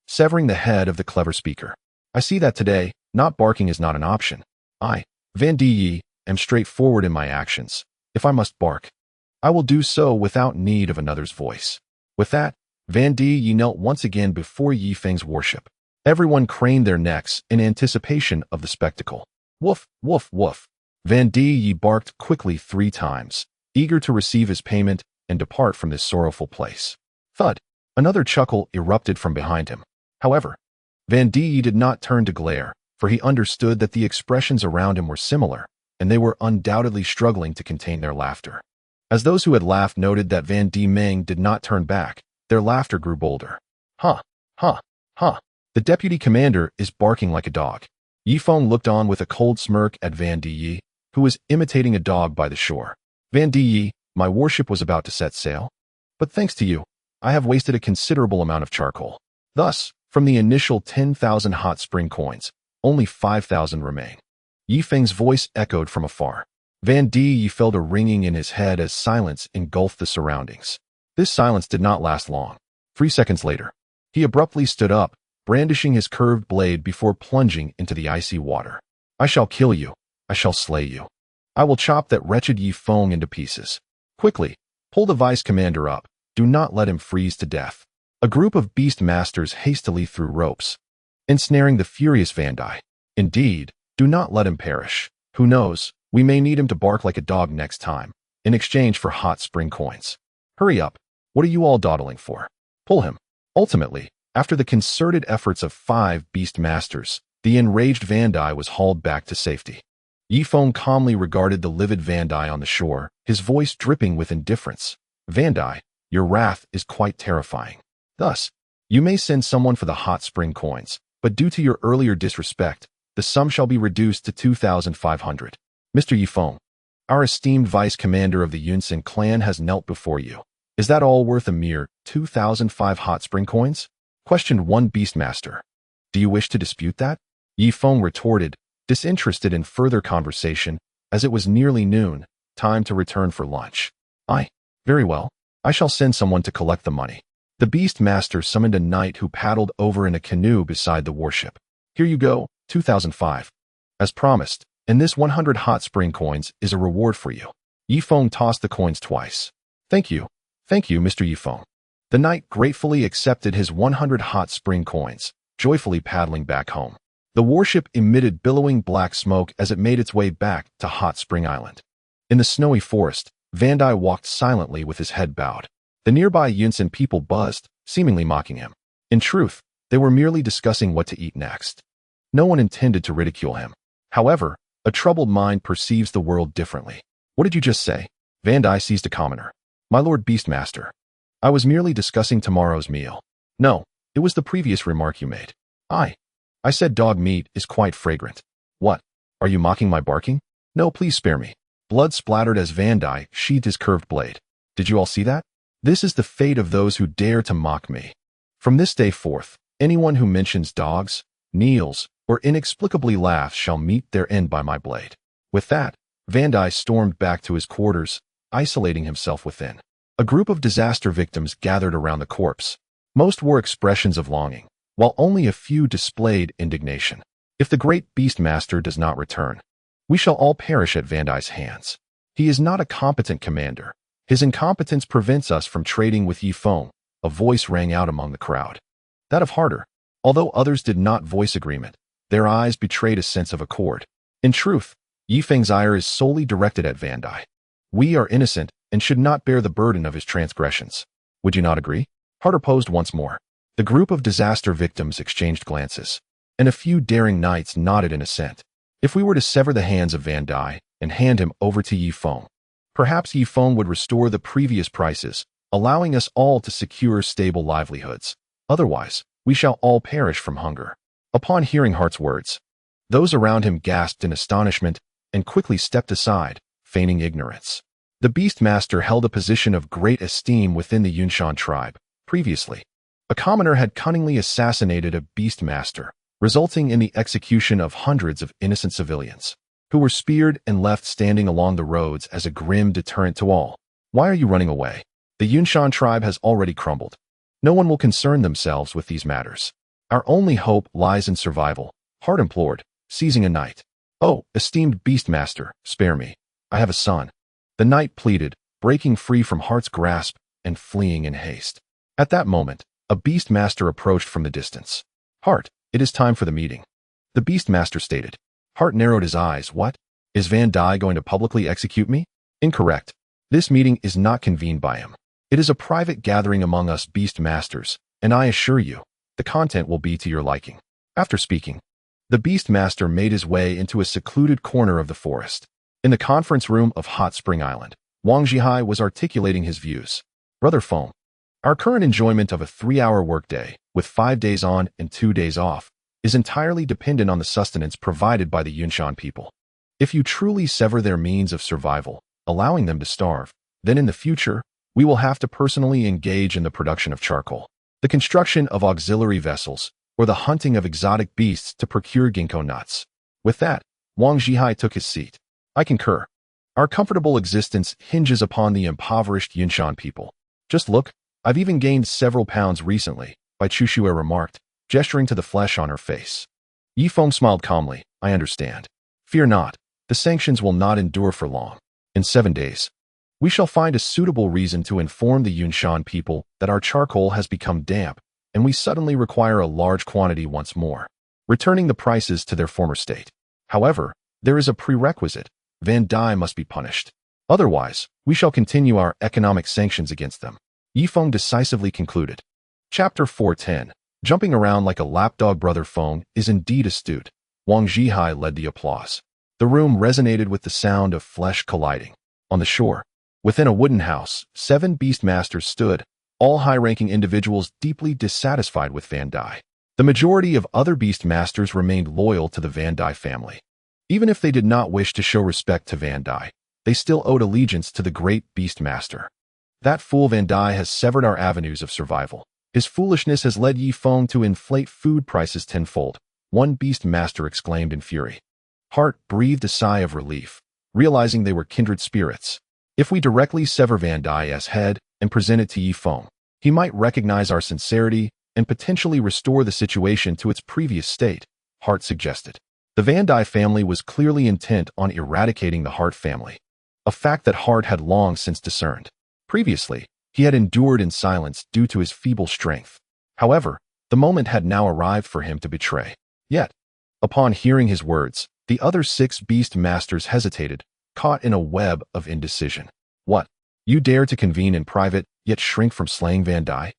Speaker 1: severing the head of the clever speaker. I see that today, not barking is not an option. I, Van Yi, am straightforward in my actions. If I must bark, I will do so without need of another's voice. With that, Van Yi knelt once again before Yi Feng's warship. Everyone craned their necks in anticipation of the spectacle. Woof, woof, woof. Van Yi barked quickly 3 times, eager to receive his payment and depart from this sorrowful place. Thud! Another chuckle erupted from behind him. However, Van Yi did not turn to glare, for he understood that the expressions around him were similar, and they were undoubtedly struggling to contain their laughter. As those who had laughed noted that Van Meng did not turn back, their laughter grew bolder. Ha! Ha! Ha! The deputy commander is barking like a dog. Yi Feng looked on with a cold smirk at Van Yi, who was imitating a dog by the shore. Van Yi, my warship was about to set sail. But thanks to you, I have wasted a considerable amount of charcoal. Thus, from the initial 10,000 hot spring coins, only 5,000 remain. Yi Feng's voice echoed from afar. Van Yi felt a ringing in his head as silence engulfed the surroundings. This silence did not last long. 3 seconds later, he abruptly stood up, brandishing his curved blade before plunging into the icy water. I shall kill you. I shall slay you. I will chop that wretched Yi Feng into pieces. Quickly, pull the vice commander up. Do not let him freeze to death. A group of beast masters hastily threw ropes, ensnaring the furious Van Yi. Indeed, do not let him perish. Who knows, we may need him to bark like a dog next time, in exchange for hot spring coins. Hurry up. What are you all dawdling for? Pull him. Ultimately, after the concerted efforts of 5 beast masters, the enraged Van Yi was hauled back to safety. Yi Feng calmly regarded the livid Van Yi on the shore, his voice dripping with indifference. Van Yi, your wrath is quite terrifying. Thus, you may send someone for the hot spring coins, but due to your earlier disrespect, the sum shall be reduced to 2,500. Mr. Yi Feng, our esteemed vice commander of the Yunshan clan has knelt before you. Is that all worth a mere 2,005 hot spring coins? Questioned one beastmaster. Do you wish to dispute that? Yi Feng retorted, disinterested in further conversation, as it was nearly noon, time to return for lunch. Very well. I shall send someone to collect the money. The beastmaster summoned a knight who paddled over in a canoe beside the warship. Here you go, 2,005. As promised, and this 100 hot spring coins is a reward for you. Yi Feng tossed the coins twice. Thank you, Mr. Yi Feng. The knight gratefully accepted his 100 hot spring coins, joyfully paddling back home. The warship emitted billowing black smoke as it made its way back to Hot Spring Island. In the snowy forest, Van Yi walked silently with his head bowed. The nearby Yunshan people buzzed, seemingly mocking him. In truth, they were merely discussing what to eat next. No one intended to ridicule him. However, a troubled mind perceives the world differently. What did you just say? Van Yi seized a commoner. My lord Beastmaster. I was merely discussing tomorrow's meal. No, it was the previous remark you made. I said dog meat is quite fragrant. What? Are you mocking my barking? No, please spare me. Blood splattered as Van Yi sheathed his curved blade. Did you all see that? This is the fate of those who dare to mock me. From this day forth, anyone who mentions dogs, kneels, or inexplicably laughs shall meet their end by my blade. With that, Van Yi stormed back to his quarters, isolating himself within. A group of disaster victims gathered around the corpse. Most wore expressions of longing, while only a few displayed indignation. If the great Beastmaster does not return, we shall all perish at Van Yi's hands. He is not a competent commander. His incompetence prevents us from trading with Yi Feng. A voice rang out among the crowd. That of Harder. Although others did not voice agreement, their eyes betrayed a sense of accord. In truth, Yi Feng's ire is solely directed at Van Yi. We are innocent and should not bear the burden of his transgressions. Would you not agree? Harder posed once more. The group of disaster victims exchanged glances, and a few daring knights nodded in assent. If we were to sever the hands of Van Yi and hand him over to Yi Feng, perhaps Yi Feng would restore the previous prices, allowing us all to secure stable livelihoods. Otherwise, we shall all perish from hunger. Upon hearing Hart's words, those around him gasped in astonishment and quickly stepped aside, feigning ignorance. The Beastmaster held a position of great esteem within the Yunshan tribe. Previously, a commoner had cunningly assassinated a Beastmaster, resulting in the execution of hundreds of innocent civilians, who were speared and left standing along the roads as a grim deterrent to all. Why are you running away? The Yunshan tribe has already crumbled. No one will concern themselves with these matters. Our only hope lies in survival, Hart implored, seizing a knight. "Oh, esteemed Beastmaster, spare me. I have a son," the knight pleaded, breaking free from Heart's grasp and fleeing in haste. At that moment, a Beastmaster approached from the distance. "Heart, it is time for the meeting," the Beastmaster stated. Heart narrowed his eyes. "What? Is Van Dai going to publicly execute me?" "Incorrect. This meeting is not convened by him. It is a private gathering among us Beastmasters, and I assure you, the content will be to your liking." After speaking, the Beastmaster made his way into a secluded corner of the forest. In the conference room of Hot Spring Island, Wang Zhihai was articulating his views. "Brother Feng, our current enjoyment of a 3-hour workday, with 5 days on and 2 days off, is entirely dependent on the sustenance provided by the Yunshan people. If you truly sever their means of survival, allowing them to starve, then in the future, we will have to personally engage in the production of charcoal, the construction of auxiliary vessels, or the hunting of exotic beasts to procure ginkgo nuts." With that, Wang Zhihai took his seat. "I concur. Our comfortable existence hinges upon the impoverished Yunshan people. Just look, I've even gained several pounds recently," Bai Chushue remarked, gesturing to the flesh on her face. Yi Feng smiled calmly. "I understand. Fear not, the sanctions will not endure for long. In 7 days, we shall find a suitable reason to inform the Yunshan people that our charcoal has become damp, and we suddenly require a large quantity once more, returning the prices to their former state. However, there is a prerequisite: Van Dai must be punished. Otherwise, we shall continue our economic sanctions against them," Yi Feng decisively concluded. Chapter 410. Jumping around like a lapdog. Brother Feng is indeed astute. Wang Zhihai led the applause. The room resonated with the sound of flesh colliding. On the shore, within a wooden house, 7 Beastmasters stood, all high-ranking individuals deeply dissatisfied with Van Dai. The majority of other Beastmasters remained loyal to the Van Dai family. Even if they did not wish to show respect to Van Dai, they still owed allegiance to the great Beastmaster. "That fool Van Dai has severed our avenues of survival. His foolishness has led Yi Feng to inflate food prices tenfold," one Beastmaster exclaimed in fury. Heart breathed a sigh of relief, realizing they were kindred spirits. "If we directly sever Van Dai's head and present it to Yi Feng, he might recognize our sincerity and potentially restore the situation to its previous state," Heart suggested. The Van Dai family was clearly intent on eradicating the Heart family, a fact that Heart had long since discerned. Previously, he had endured in silence due to his feeble strength. However, the moment had now arrived for him to betray. Yet, upon hearing his words, the other 6 Beastmasters hesitated, caught in a web of indecision. "What? You dare to convene in private, yet shrink from slaying Van Dai?"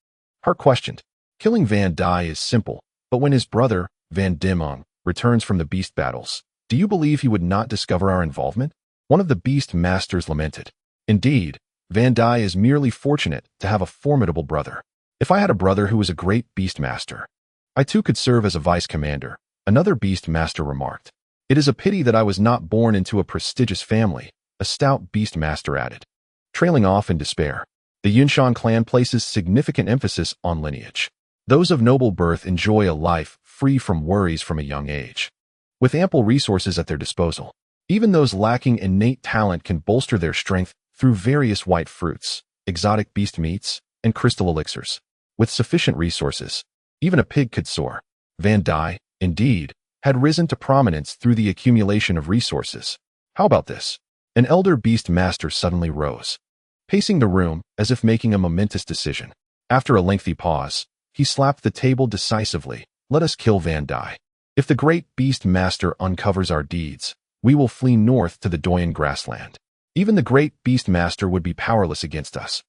Speaker 1: Heart questioned. "Killing Van Dai is simple, but when his brother, Van Dimong, returns from the beast battles, do you believe he would not discover our involvement?" One of the Beastmasters lamented. "Indeed, Van Dai is merely fortunate to have a formidable brother. If I had a brother who was a great Beastmaster, I too could serve as a vice-commander," another Beastmaster remarked. "It is a pity that I was not born into a prestigious family," a stout Beastmaster added. Trailing off in despair, the Yunshan clan places significant emphasis on lineage. Those of noble birth enjoy a life free from worries from a young age. With ample resources at their disposal, even those lacking innate talent can bolster their strength through various white fruits, exotic beast meats, and crystal elixirs. With sufficient resources, even a pig could soar. Van Dai, indeed, had risen to prominence through the accumulation of resources. "How about this?" An elder Beastmaster suddenly rose, pacing the room as if making a momentous decision. After a lengthy pause, he slapped the table decisively. "Let us kill Van Dai. If the great Beastmaster uncovers our deeds, we will flee north to the Doyan grassland. Even the great Beastmaster would be powerless against us.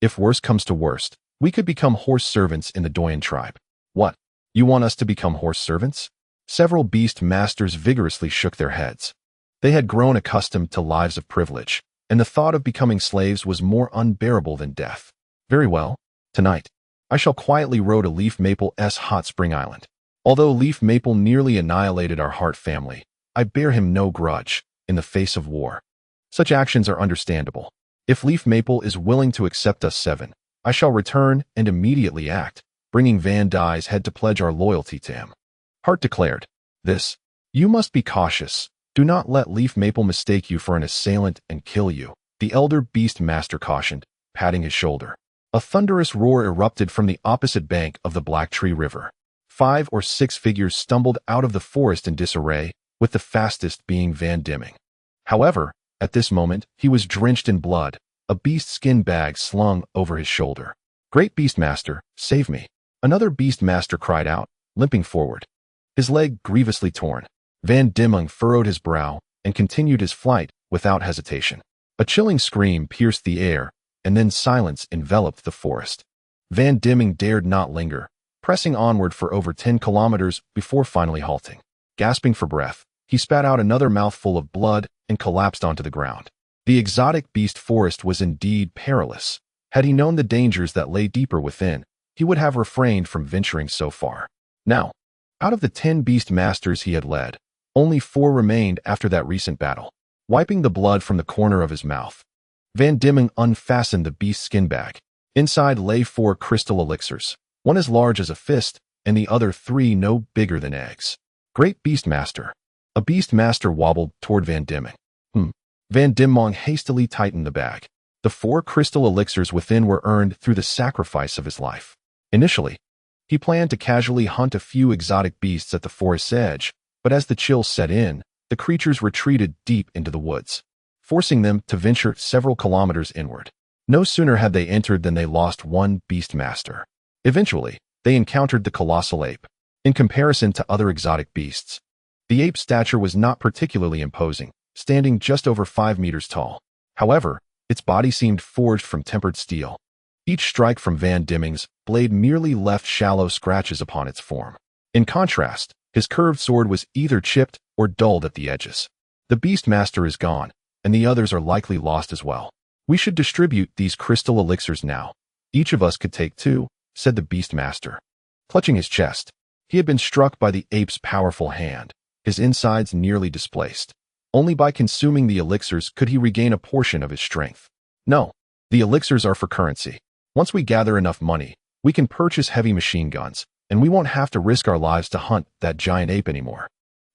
Speaker 1: If worst comes to worst, we could become horse servants in the Doyan tribe." "What? You want us to become horse servants?" Several Beastmasters vigorously shook their heads. They had grown accustomed to lives of privilege, and the thought of becoming slaves was more unbearable than death. "Very well. Tonight, I shall quietly row to Leaf Maple's Hot Spring Island. Although Leaf Maple nearly annihilated our Heart family, I bear him no grudge in the face of war. Such actions are understandable. If Leaf Maple is willing to accept us 7, I shall return and immediately act, bringing Van Dai's head to pledge our loyalty to him." Heart declared. "You must be cautious. Do not let Leaf Maple mistake you for an assailant and kill you," the elder Beastmaster cautioned, patting his shoulder. A thunderous roar erupted from the opposite bank of the Black Tree River. 5 or 6 figures stumbled out of the forest in disarray, with the fastest being Van Dimming. However, at this moment, he was drenched in blood, a beast skin bag slung over his shoulder. "Great Beastmaster, save me!" Another Beastmaster cried out, limping forward. His leg grievously torn, Van Dimming furrowed his brow and continued his flight without hesitation. A chilling scream pierced the air, and then silence enveloped the forest. Van Dimming dared not linger, pressing onward for over 10 kilometers before finally halting. Gasping for breath, he spat out another mouthful of blood and collapsed onto the ground. The exotic beast forest was indeed perilous. Had he known the dangers that lay deeper within, he would have refrained from venturing so far. Now, out of the 10 beast masters he had led, only 4 remained after that recent battle. Wiping the blood from the corner of his mouth, Van Dimming unfastened the beast skin bag. Inside lay 4 crystal elixirs, one as large as a fist, and the other 3 no bigger than eggs. "Great Beastmaster." A Beastmaster wobbled toward Van Dimming. Van Dimming hastily tightened the bag. The 4 crystal elixirs within were earned through the sacrifice of his life. Initially, he planned to casually hunt a few exotic beasts at the forest's edge, but as the chill set in, the creatures retreated deep into the woods, forcing them to venture several kilometers inward. No sooner had they entered than they lost one Beastmaster. Eventually, they encountered the colossal ape. In comparison to other exotic beasts, the ape's stature was not particularly imposing, standing just over 5 meters tall. However, its body seemed forged from tempered steel. Each strike from Van Dimming's blade merely left shallow scratches upon its form. In contrast, his curved sword was either chipped or dulled at the edges. The Beastmaster is gone, and the others are likely lost as well. "We should distribute these crystal elixirs now. Each of us could take 2, said the Beastmaster. Clutching his chest, he had been struck by the ape's powerful hand, his insides nearly displaced. Only by consuming the elixirs could he regain a portion of his strength. "No, the elixirs are for currency. Once we gather enough money, we can purchase heavy machine guns, and we won't have to risk our lives to hunt that giant ape anymore.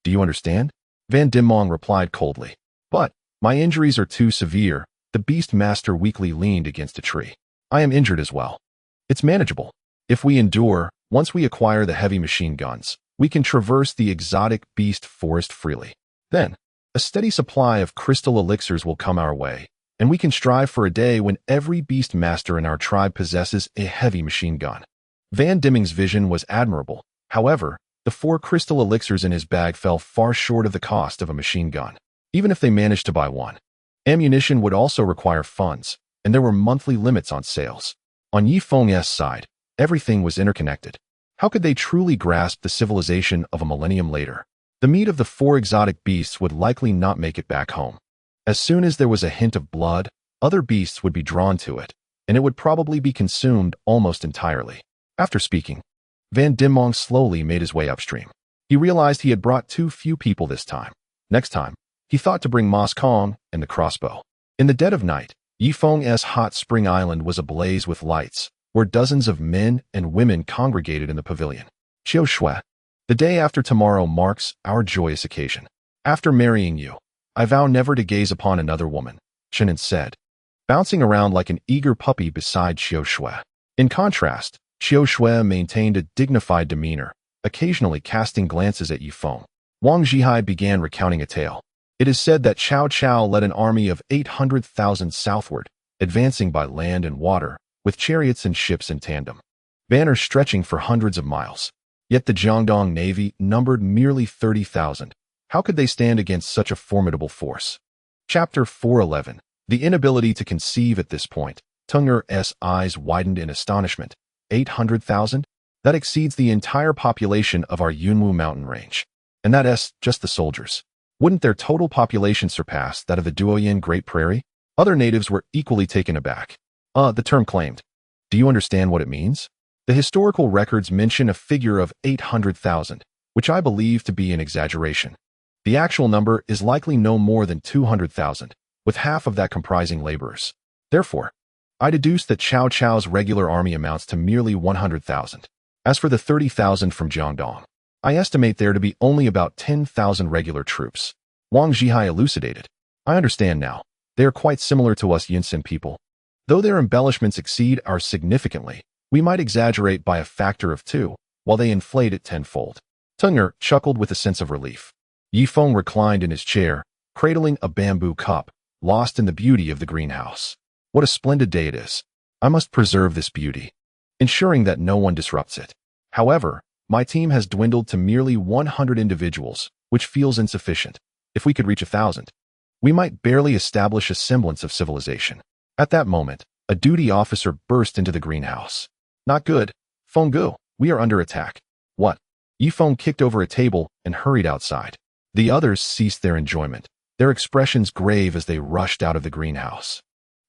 Speaker 1: Do you understand?" Van Dimming replied coldly. "But my injuries are too severe." The Beastmaster weakly leaned against a tree. "I am injured as well. It's manageable. If we endure, once we acquire the heavy machine guns, we can traverse the exotic beast forest freely. Then, a steady supply of crystal elixirs will come our way, and we can strive for a day when every Beastmaster in our tribe possesses a heavy machine gun." Van Dimming's vision was admirable. However, the 4 crystal elixirs in his bag fell far short of the cost of a machine gun, even if they managed to buy one. Ammunition would also require funds, and there were monthly limits on sales. On Yi Feng's side, everything was interconnected. How could they truly grasp the civilization of a millennium later? The meat of the 4 exotic beasts would likely not make it back home. As soon as there was a hint of blood, other beasts would be drawn to it, and it would probably be consumed almost entirely. After speaking, Van Dimming slowly made his way upstream. He realized he had brought too few people this time. Next time, he thought to bring Mas Kong and the crossbow. In the dead of night, Yi Feng's hot spring island was ablaze with lights, where dozens of men and women congregated in the pavilion. "Qiu Shui, the day after tomorrow marks our joyous occasion. After marrying you, I vow never to gaze upon another woman," Chenin said, bouncing around like an eager puppy beside Qiu Shui. In contrast, Qiu Shui maintained a dignified demeanor, occasionally casting glances at Yi Feng. Wang Zhihai began recounting a tale. It is said that Cao Cao led an army of 800,000 southward, advancing by land and water, with chariots and ships in tandem, banners stretching for hundreds of miles. Yet the Jiangdong Navy numbered merely 30,000. How could they stand against such a formidable force? Chapter 411. The inability to conceive at this point. Tunger's eyes widened in astonishment. 800,000? That exceeds the entire population of our Yunwu mountain range. And that's just the soldiers. Wouldn't their total population surpass that of the Duoyin Great Prairie? Other natives were equally taken aback. The term claimed. Do you understand what it means? The historical records mention a figure of 800,000, which I believe to be an exaggeration. The actual number is likely no more than 200,000, with half of that comprising laborers. Therefore, I deduce that Cao Cao's regular army amounts to merely 100,000. As for the 30,000 from Jiangdong, I estimate there to be only about 10,000 regular troops. Wang Zhihai elucidated. I understand now. They are quite similar to us Yunshan people. Though their embellishments exceed ours significantly, we might exaggerate by a factor of 2, while they inflate it tenfold. Tunger chuckled with a sense of relief. Yi Feng reclined in his chair, cradling a bamboo cup, lost in the beauty of the greenhouse. What a splendid day it is. I must preserve this beauty, ensuring that no one disrupts it. However, my team has dwindled to merely 100 individuals, which feels insufficient. If we could reach 1,000, we might barely establish a semblance of civilization. At that moment, a duty officer burst into the greenhouse. Not good. Feng, we are under attack. What? Yi Feng kicked over a table and hurried outside. The others ceased their enjoyment, their expressions grave as they rushed out of the greenhouse.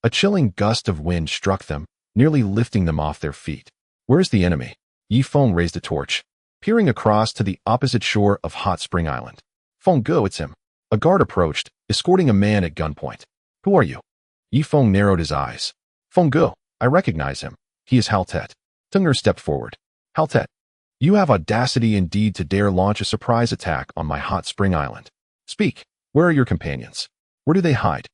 Speaker 1: A chilling gust of wind struck them, nearly lifting them off their feet. Where's the enemy? Yi Feng raised a torch, peering across to the opposite shore of Hot Spring Island. Feng, it's him. A guard approached, escorting a man at gunpoint. Who are you? Yi Feng narrowed his eyes. Feng, I recognize him. He is Haltet. Tunger stepped forward. Haltet, you have audacity indeed to dare launch a surprise attack on my Hot Spring Island. Speak, where are your companions? Where do they hide?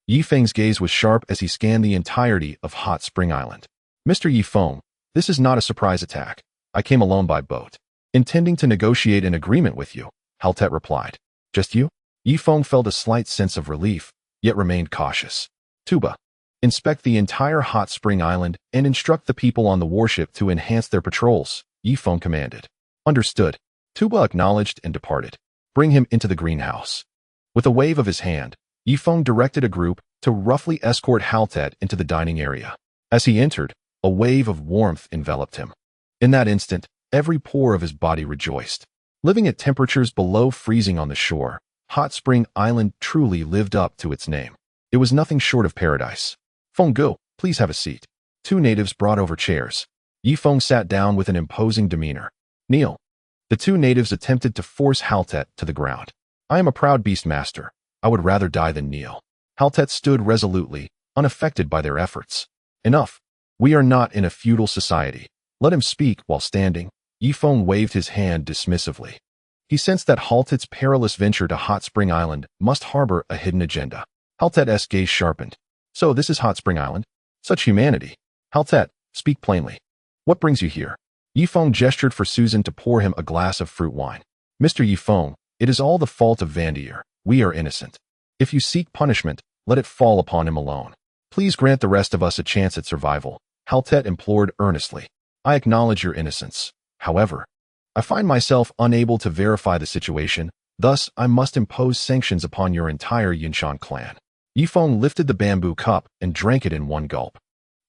Speaker 1: Yi Feng's gaze was sharp as he scanned the entirety of Hot Spring Island. Mr. Yi Feng, this is not a surprise attack. I came alone by boat, intending to negotiate an agreement with you, Haltet replied. Just you? Yi Feng felt a slight sense of relief, yet remained cautious. Tuba, inspect the entire Hot Spring Island and instruct the people on the warship to enhance their patrols, Yi Feng commanded. Understood. Tuba acknowledged and departed. Bring him into the greenhouse. With a wave of his hand, Yi Feng directed a group to roughly escort Haltet into the dining area. As he entered, a wave of warmth enveloped him. In that instant, every pore of his body rejoiced. Living at temperatures below freezing on the shore, Hot Spring Island truly lived up to its name. It was nothing short of paradise. Feng, please have a seat. Two natives brought over chairs. Yi Feng sat down with an imposing demeanor. Kneel. The two natives attempted to force Haltet to the ground. I am a proud beast master. I would rather die than kneel. Haltet stood resolutely, unaffected by their efforts. Enough. We are not in a feudal society. Let him speak while standing. Yi Feng waved his hand dismissively. He sensed that Haltet's perilous venture to Hot Spring Island must harbor a hidden agenda. Haltet's gaze sharpened. So this is Hot Spring Island? Such humanity. Haltet, speak plainly. What brings you here? Yi Feng gestured for Susan to pour him a glass of fruit wine. Mr. Yi Feng, it is all the fault of Vandier. We are innocent. If you seek punishment, let it fall upon him alone. Please grant the rest of us a chance at survival, Haltet implored earnestly. I acknowledge your innocence. However, I find myself unable to verify the situation, thus I must impose sanctions upon your entire Yunshan clan. Yi Feng lifted the bamboo cup and drank it in one gulp.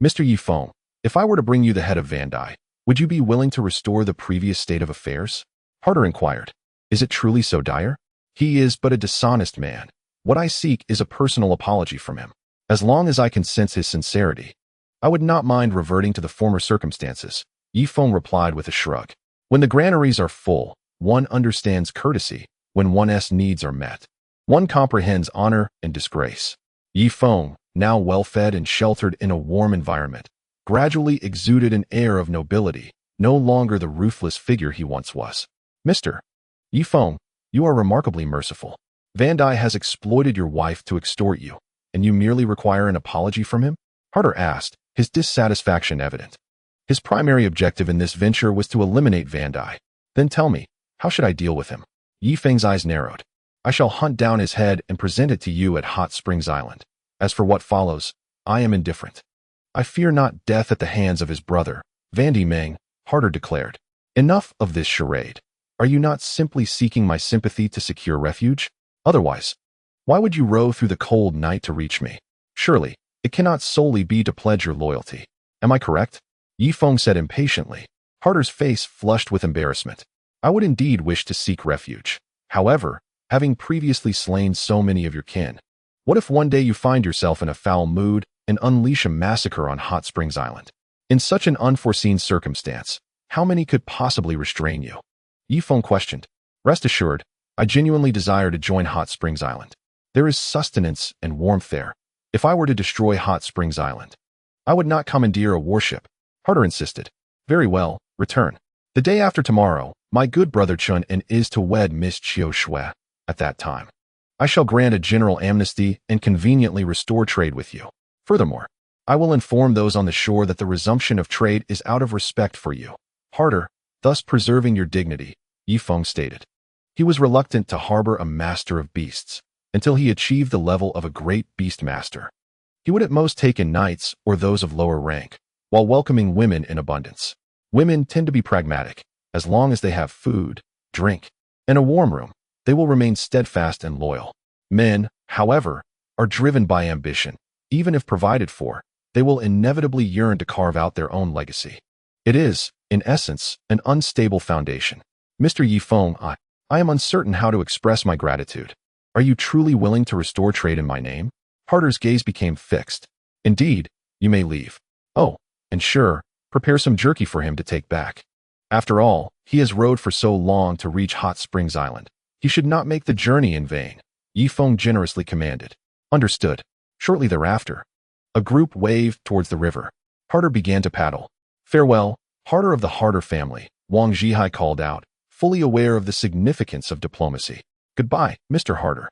Speaker 1: Mr. Yi Feng, if I were to bring you the head of Vandai, would you be willing to restore the previous state of affairs? Harder inquired. Is it truly so dire? He is but a dishonest man. What I seek is a personal apology from him. As long as I can sense his sincerity, I would not mind reverting to the former circumstances, Yi Feng replied with a shrug. When the granaries are full, one understands courtesy. When one's needs are met, one comprehends honor and disgrace. Yi Feng, now well-fed and sheltered in a warm environment, gradually exuded an air of nobility, no longer the ruthless figure he once was. Mr. Yi Feng, you are remarkably merciful. Vandai has exploited your wife to extort you, and you merely require an apology from him? Harder asked, his dissatisfaction evident. His primary objective in this venture was to eliminate Vandai. Then tell me, how should I deal with him? Yi Feng's eyes narrowed. I shall hunt down his head and present it to you at Hot Springs Island. As for what follows, I am indifferent. I fear not death at the hands of his brother, Vandy Meng, Harder declared. Enough of this charade. Are you not simply seeking my sympathy to secure refuge? Otherwise, why would you row through the cold night to reach me? Surely, it cannot solely be to pledge your loyalty. Am I correct? Yi Feng said impatiently. Harder's face flushed with embarrassment. I would indeed wish to seek refuge. However, having previously slain so many of your kin, what if one day you find yourself in a foul mood and unleash a massacre on Hot Springs Island? In such an unforeseen circumstance, how many could possibly restrain you? Yi Feng questioned. Rest assured, I genuinely desire to join Hot Springs Island. There is sustenance and warmth there. If I were to destroy Hot Springs Island, I would not commandeer a warship. Harder insisted. Very well, return. The day after tomorrow, my good brother Chun and is to wed Miss Chiu Shui. At that time, I shall grant a general amnesty and conveniently restore trade with you. Furthermore, I will inform those on the shore that the resumption of trade is out of respect for you. Harder, thus preserving your dignity, Yi Feng stated. He was reluctant to harbor a master of beasts until he achieved the level of a great beast master. He would at most take in knights or those of lower rank, while welcoming women in abundance. Women tend to be pragmatic. As long as they have food, drink, and a warm room, they will remain steadfast and loyal. Men, however, are driven by ambition. Even if provided for, they will inevitably yearn to carve out their own legacy. It is, in essence, an unstable foundation. Mr. Feng, I am uncertain how to express my gratitude. Are you truly willing to restore trade in my name? Harder's gaze became fixed. Indeed, you may leave. Oh, and sure, prepare some jerky for him to take back. After all, he has rowed for so long to reach Hot Springs Island. He should not make the journey in vain. Feng generously commanded. Understood. Shortly thereafter, a group waved towards the river. Harder began to paddle. Farewell, Harder of the Harder family, Wang Zhihai called out, fully aware of the significance of diplomacy. Goodbye, Mr. Harder.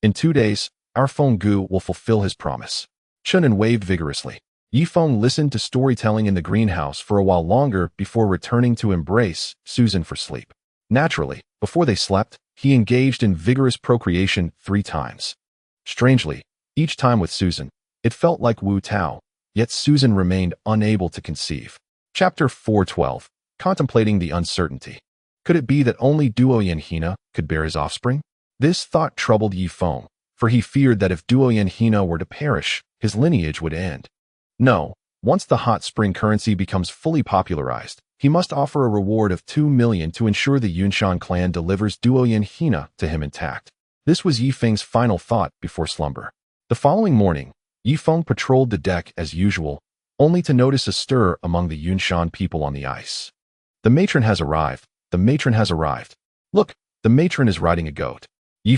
Speaker 1: In 2 days, our Feng Gu will fulfill his promise. Chunan waved vigorously. Feng listened to storytelling in the greenhouse for a while longer before returning to embrace Susan for sleep. Naturally, before they slept, he engaged in vigorous procreation 3 times. Strangely, each time with Susan, it felt like Wu Tao, yet Susan remained unable to conceive. Chapter 412. Contemplating the Uncertainty. Could it be that only Duo Yanhina could bear his offspring? This thought troubled Feng, for he feared that if Duo Yanhina were to perish, his lineage would end. No, once the hot spring currency becomes fully popularized, he must offer a reward of 2 million to ensure the Yunshan clan delivers Duo Yanhina to him intact. This was Feng's final thought before slumber. The following morning, Feng patrolled the deck as usual, only to notice a stir among the Yunshan people on the ice. The matron has arrived. The matron has arrived. Look, the matron is riding a goat.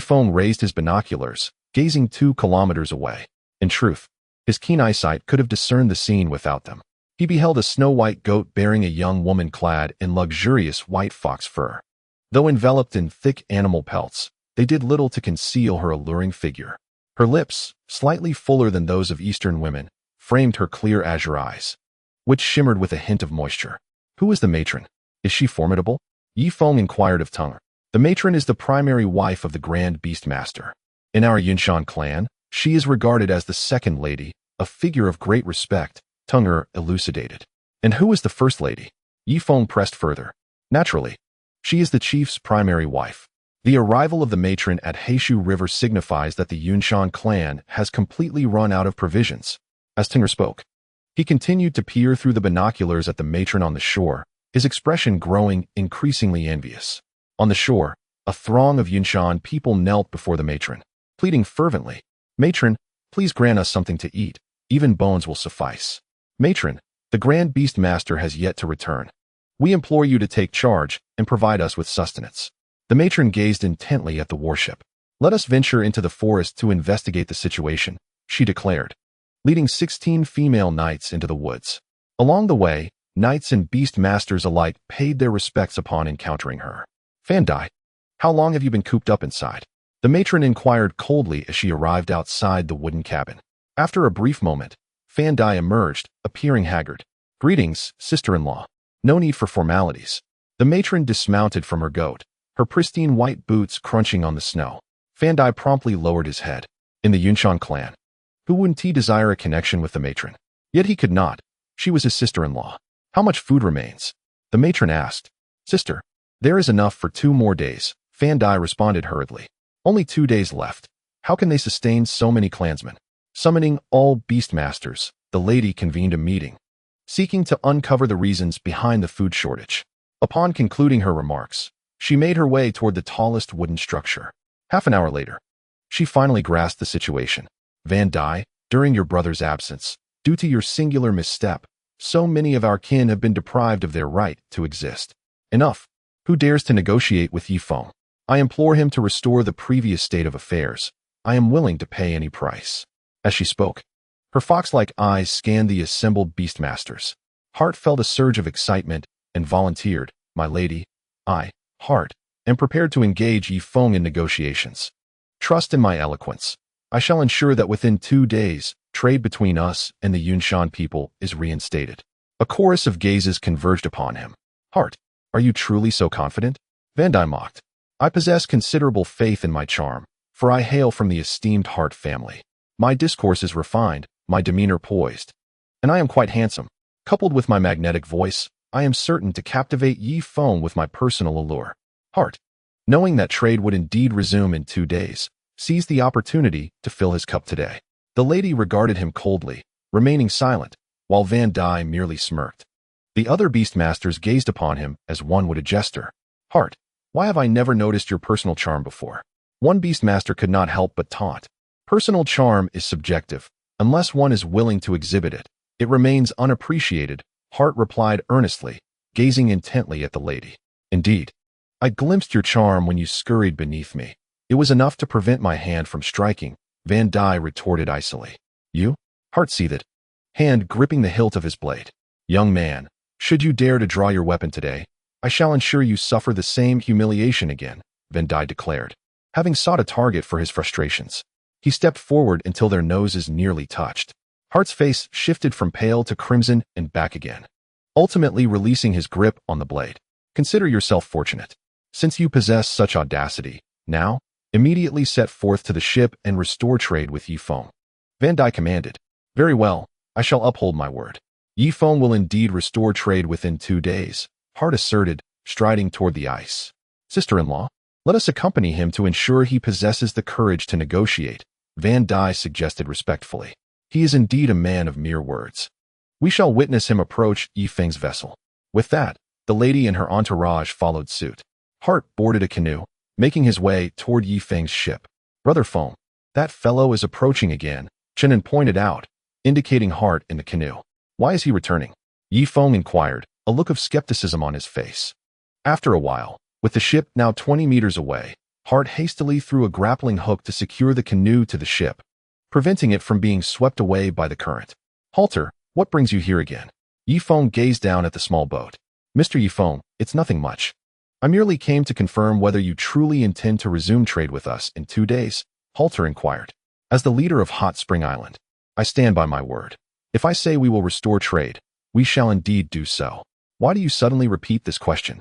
Speaker 1: Feng raised his binoculars, gazing 2 kilometers away. In truth, his keen eyesight could have discerned the scene without them. He beheld a snow-white goat bearing a young woman clad in luxurious white fox fur. Though enveloped in thick animal pelts, they did little to conceal her alluring figure. Her lips, slightly fuller than those of Eastern women, framed her clear azure eyes, which shimmered with a hint of moisture. Who is the matron? Is she formidable? Feng inquired of Tung. The matron is the primary wife of the Grand Beastmaster. In our Yunshan clan, she is regarded as the second lady, a figure of great respect, Tunger elucidated. And who is the first lady? Feng pressed further. Naturally, she is the chief's primary wife. The arrival of the matron at Heishu River signifies that the Yunshan clan has completely run out of provisions. As Tunger spoke, he continued to peer through the binoculars at the matron on the shore, his expression growing increasingly envious. On the shore, a throng of Yunshan people knelt before the matron, pleading fervently, "Matron, please grant us something to eat. Even bones will suffice. Matron, the Grand Beastmaster has yet to return. We implore you to take charge and provide us with sustenance." The matron gazed intently at the warship. "Let us venture into the forest to investigate the situation," she declared, leading 16 female knights into the woods. Along the way, knights and beastmasters alike paid their respects upon encountering her. "Fandai, how long have you been cooped up inside?" The matron inquired coldly as she arrived outside the wooden cabin. After a brief moment, Fandai emerged, appearing haggard. "Greetings, sister-in-law. No need for formalities." The matron dismounted from her goat, her pristine white boots crunching on the snow. Fandai promptly lowered his head. In the Yunshan clan, who wouldn't he desire a connection with the matron? Yet he could not. She was his sister-in-law. "How much food remains?" the matron asked. "Sister, there is enough for 2 more days," Fandai responded hurriedly. "Only 2 days left. How can they sustain so many clansmen?" Summoning all beastmasters, the lady convened a meeting, seeking to uncover the reasons behind the food shortage. Upon concluding her remarks, she made her way toward the tallest wooden structure. Half an hour later, she finally grasped the situation. "Van Dai, during your brother's absence, due to your singular misstep, so many of our kin have been deprived of their right to exist. Enough. Who dares to negotiate with Feng? I implore him to restore the previous state of affairs. I am willing to pay any price." As she spoke, her fox-like eyes scanned the assembled beastmasters. Hart felt a surge of excitement and volunteered, "My lady, I, Hart, am prepared to engage Feng in negotiations. Trust in my eloquence. I shall ensure that within 2 days, trade between us and the Yunshan people is reinstated." A chorus of gazes converged upon him. "Hart, are you truly so confident?" Van Dai mocked. I possess considerable faith in my charm, for I hail from the esteemed Hart family. My discourse is refined, my demeanor poised, and I am quite handsome. Coupled with my magnetic voice, I am certain to captivate Yi Feng with my personal allure. Hart, knowing that trade would indeed resume in 2 days, seized the opportunity to fill his cup today. The lady regarded him coldly, remaining silent, while Van Dai merely smirked. The other beastmasters gazed upon him as one would a jester. Hart, why have I never noticed your personal charm before? One beastmaster could not help but taunt. Personal charm is subjective. Unless one is willing to exhibit it, it remains unappreciated, Hart replied earnestly, gazing intently at the lady. Indeed, I glimpsed your charm when you scurried beneath me. It was enough to prevent my hand from striking, Van Dai retorted icily. You? Hart seethed, hand gripping the hilt of his blade. Young man, should you dare to draw your weapon today, I shall ensure you suffer the same humiliation again, Van Dai declared, having sought a target for his frustrations. He stepped forward until their noses nearly touched. Hart's face shifted from pale to crimson and back again, ultimately releasing his grip on the blade. Consider yourself fortunate, since you possess such audacity. Now, immediately set forth to the ship and restore trade with Yi Feng. Van Dai commanded. Very well, I shall uphold my word. Yi Feng will indeed restore trade within 2 days, Hart asserted, striding toward the ice. Sister-in-law, let us accompany him to ensure he possesses the courage to negotiate, Van Dai suggested respectfully. He is indeed a man of mere words. We shall witness him approach Yi Feng's vessel. With that, the lady and her entourage followed suit. Hart boarded a canoe, making his way toward Yi Feng's ship. Brother Feng, that fellow is approaching again, Chenin pointed out, indicating Hart in the canoe. Why is he returning? Yi Feng inquired, a look of skepticism on his face. After a while, with the ship now 20 meters away, Hart hastily threw a grappling hook to secure the canoe to the ship, preventing it from being swept away by the current. Halter, what brings you here again? Yi Feng gazed down at the small boat. Mr. Yi Feng, it's nothing much. I merely came to confirm whether you truly intend to resume trade with us in 2 days, Halter inquired. As the leader of Hot Spring Island, I stand by my word. If I say we will restore trade, we shall indeed do so. Why do you suddenly repeat this question?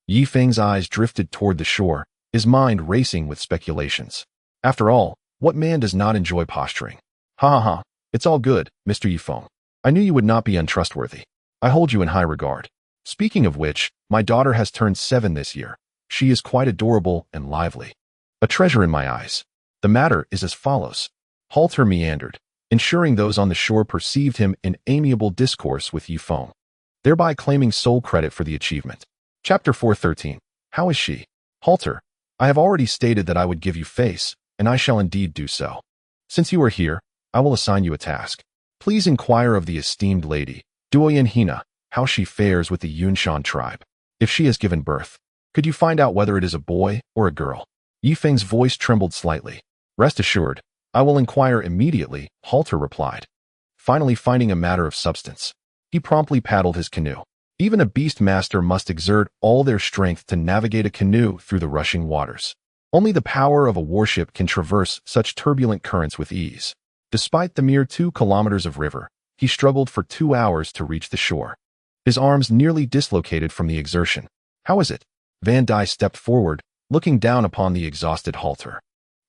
Speaker 1: Yi Feng's eyes drifted toward the shore, his mind racing with speculations. After all, what man does not enjoy posturing? Ha ha ha, it's all good, Mr. Yi Feng. I knew you would not be untrustworthy. I hold you in high regard. Speaking of which, my daughter has turned 7 this year. She is quite adorable and lively. A treasure in my eyes. The matter is as follows. Halter meandered, ensuring those on the shore perceived him in amiable discourse with Yi Feng, thereby claiming sole credit for the achievement. Chapter 413. How is she? Halter, I have already stated that I would give you face, and I shall indeed do so. Since you are here, I will assign you a task. Please inquire of the esteemed lady, Duoyan Hina, how she fares with the Yunshan tribe. If she has given birth, could you find out whether it is a boy or a girl? Yi Feng's voice trembled slightly. Rest assured, I will inquire immediately, Halter replied. Finally finding a matter of substance, he promptly paddled his canoe. Even a beastmaster must exert all their strength to navigate a canoe through the rushing waters. Only the power of a warship can traverse such turbulent currents with ease. Despite the mere 2 kilometers of river, he struggled for 2 hours to reach the shore. His arms nearly dislocated from the exertion. How is it? Van Dai stepped forward, looking down upon the exhausted Halter.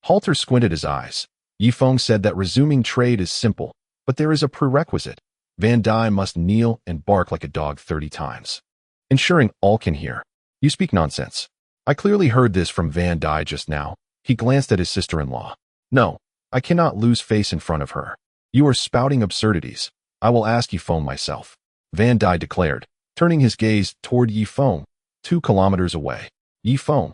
Speaker 1: Halter squinted his eyes. Yi Feng said that resuming trade is simple, but there is a prerequisite. Van Dai must kneel and bark like a dog 30 times, ensuring all can hear. You speak nonsense. I clearly heard this from Van Dai just now. He glanced at his sister-in-law. No, I cannot lose face in front of her. You are spouting absurdities. I will ask Yi Feng myself, Van Dai declared, turning his gaze toward Yi Feng, 2 kilometers away. Yi Feng,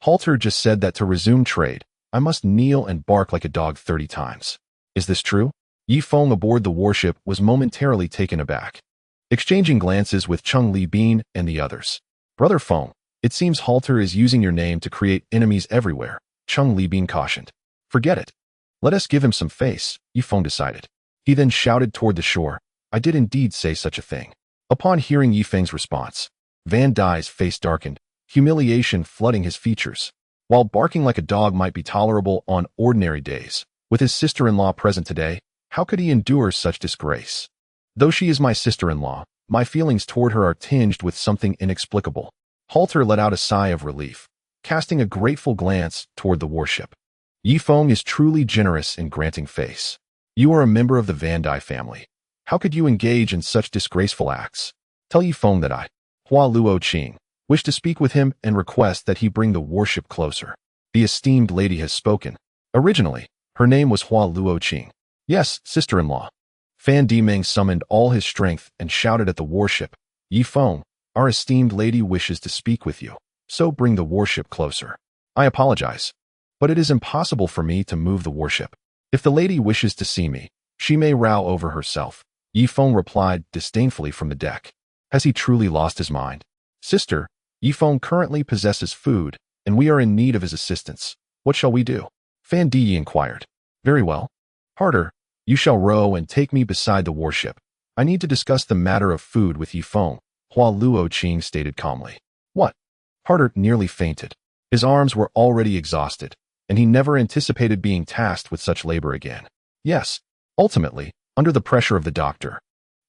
Speaker 1: Halter just said that to resume trade, I must kneel and bark like a dog 30 times. Is this true? Yi Feng aboard the warship was momentarily taken aback, exchanging glances with Chung Li Bin and the others. Brother Feng, it seems Halter is using your name to create enemies everywhere, Chung Li Bin cautioned. Forget it. Let us give him some face, Yi Feng decided. He then shouted toward the shore, I did indeed say such a thing. Upon hearing Yi Feng's response, Van Dai's face darkened, humiliation flooding his features. While barking like a dog might be tolerable on ordinary days, with his sister-in-law present today, how could he endure such disgrace? Though she is my sister-in-law, my feelings toward her are tinged with something inexplicable. Halter let out a sigh of relief, casting a grateful glance toward the warship. Yi Feng is truly generous in granting face. You are a member of the Van Dai family. How could you engage in such disgraceful acts? Tell Yi Feng that I, Hua Luo Qing, wish to speak with him and request that he bring the warship closer. The esteemed lady has spoken. Originally, her name was Hua Luo Qing. Yes, sister-in-law. Fan Dimeng summoned all his strength and shouted at the warship, Yi Feng, our esteemed lady wishes to speak with you, so bring the warship closer. I apologize, but it is impossible for me to move the warship. If the lady wishes to see me, she may row over herself. Yi Feng replied disdainfully from the deck. Has he truly lost his mind? Sister, Yi Feng currently possesses food, and we are in need of his assistance. What shall we do? Fan Di inquired. Very well. Harder, you shall row and take me beside the warship. I need to discuss the matter of food with Yi Feng, Hua Luo Qing stated calmly. What? Harder nearly fainted. His arms were already exhausted, and he never anticipated being tasked with such labor again. Yes, ultimately, under the pressure of the doctor,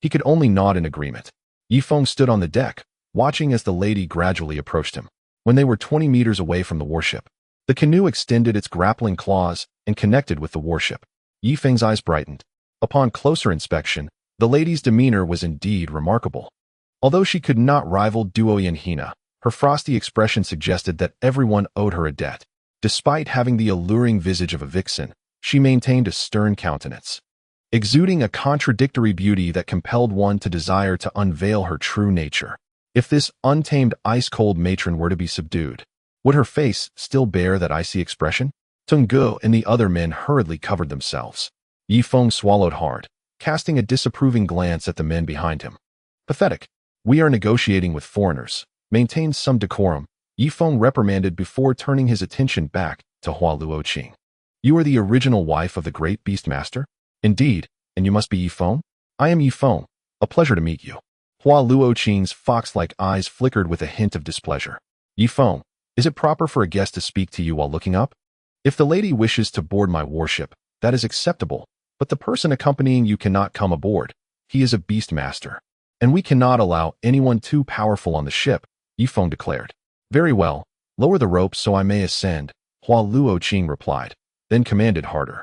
Speaker 1: he could only nod in agreement. Yi Feng stood on the deck, watching as the lady gradually approached him. When they were 20 meters away from the warship, the canoe extended its grappling claws and connected with the warship. Yi Feng's eyes brightened. Upon closer inspection, the lady's demeanor was indeed remarkable. Although she could not rival Duoyan Hina, her frosty expression suggested that everyone owed her a debt. Despite having the alluring visage of a vixen, she maintained a stern countenance, exuding a contradictory beauty that compelled one to desire to unveil her true nature. If this untamed ice-cold matron were to be subdued, would her face still bear that icy expression? Tung Ge and the other men hurriedly covered themselves. Yi Feng swallowed hard, casting a disapproving glance at the men behind him. Pathetic. We are negotiating with foreigners. Maintain some decorum, Yi Feng reprimanded before turning his attention back to Hua Luo Qing. You are the original wife of the great Beastmaster? Indeed, and you must be Yi Feng? I am Yi Feng. A pleasure to meet you. Hua Luo Qing's fox-like eyes flickered with a hint of displeasure. Yi Feng, is it proper for a guest to speak to you while looking up? If the lady wishes to board my warship, that is acceptable, but the person accompanying you cannot come aboard. He is a Beastmaster, and we cannot allow anyone too powerful on the ship, Yi Feng declared. Very well, lower the rope so I may ascend, Hua Luo Qing replied, then commanded harder.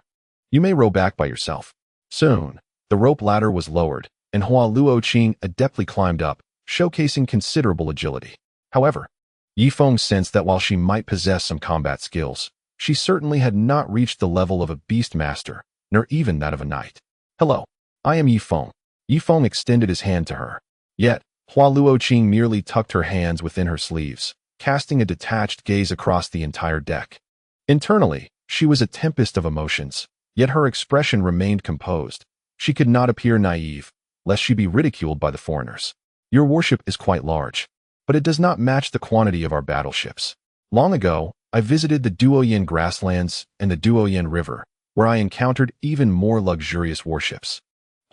Speaker 1: You may row back by yourself. Soon, the rope ladder was lowered, and Hua Luo Qing adeptly climbed up, showcasing considerable agility. However, Yi Feng sensed that while she might possess some combat skills, she certainly had not reached the level of a Beastmaster, nor even that of a knight. Hello, I am Yi Feng. Yi Feng extended his hand to her. Yet, Hua Luo Qing merely tucked her hands within her sleeves, casting a detached gaze across the entire deck. Internally, she was a tempest of emotions, yet her expression remained composed. She could not appear naive, lest she be ridiculed by the foreigners. Your warship is quite large, but it does not match the quantity of our battleships. Long ago, I visited the Duoyan grasslands and the Duoyan River, where I encountered even more luxurious warships.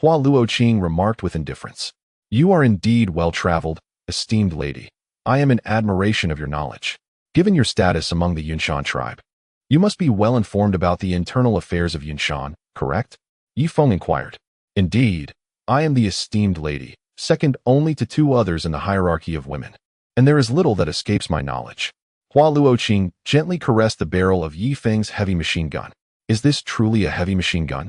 Speaker 1: Hua Luo Qing remarked with indifference. You are indeed well-traveled, esteemed lady. I am in admiration of your knowledge. Given your status among the Yunshan tribe, you must be well informed about the internal affairs of Yunshan, correct? Yi Feng inquired. Indeed, I am the esteemed lady, second only to two others in the hierarchy of women, and there is little that escapes my knowledge. Hua Luo Qing gently caressed the barrel of Yi Feng's heavy machine gun. Is this truly a heavy machine gun?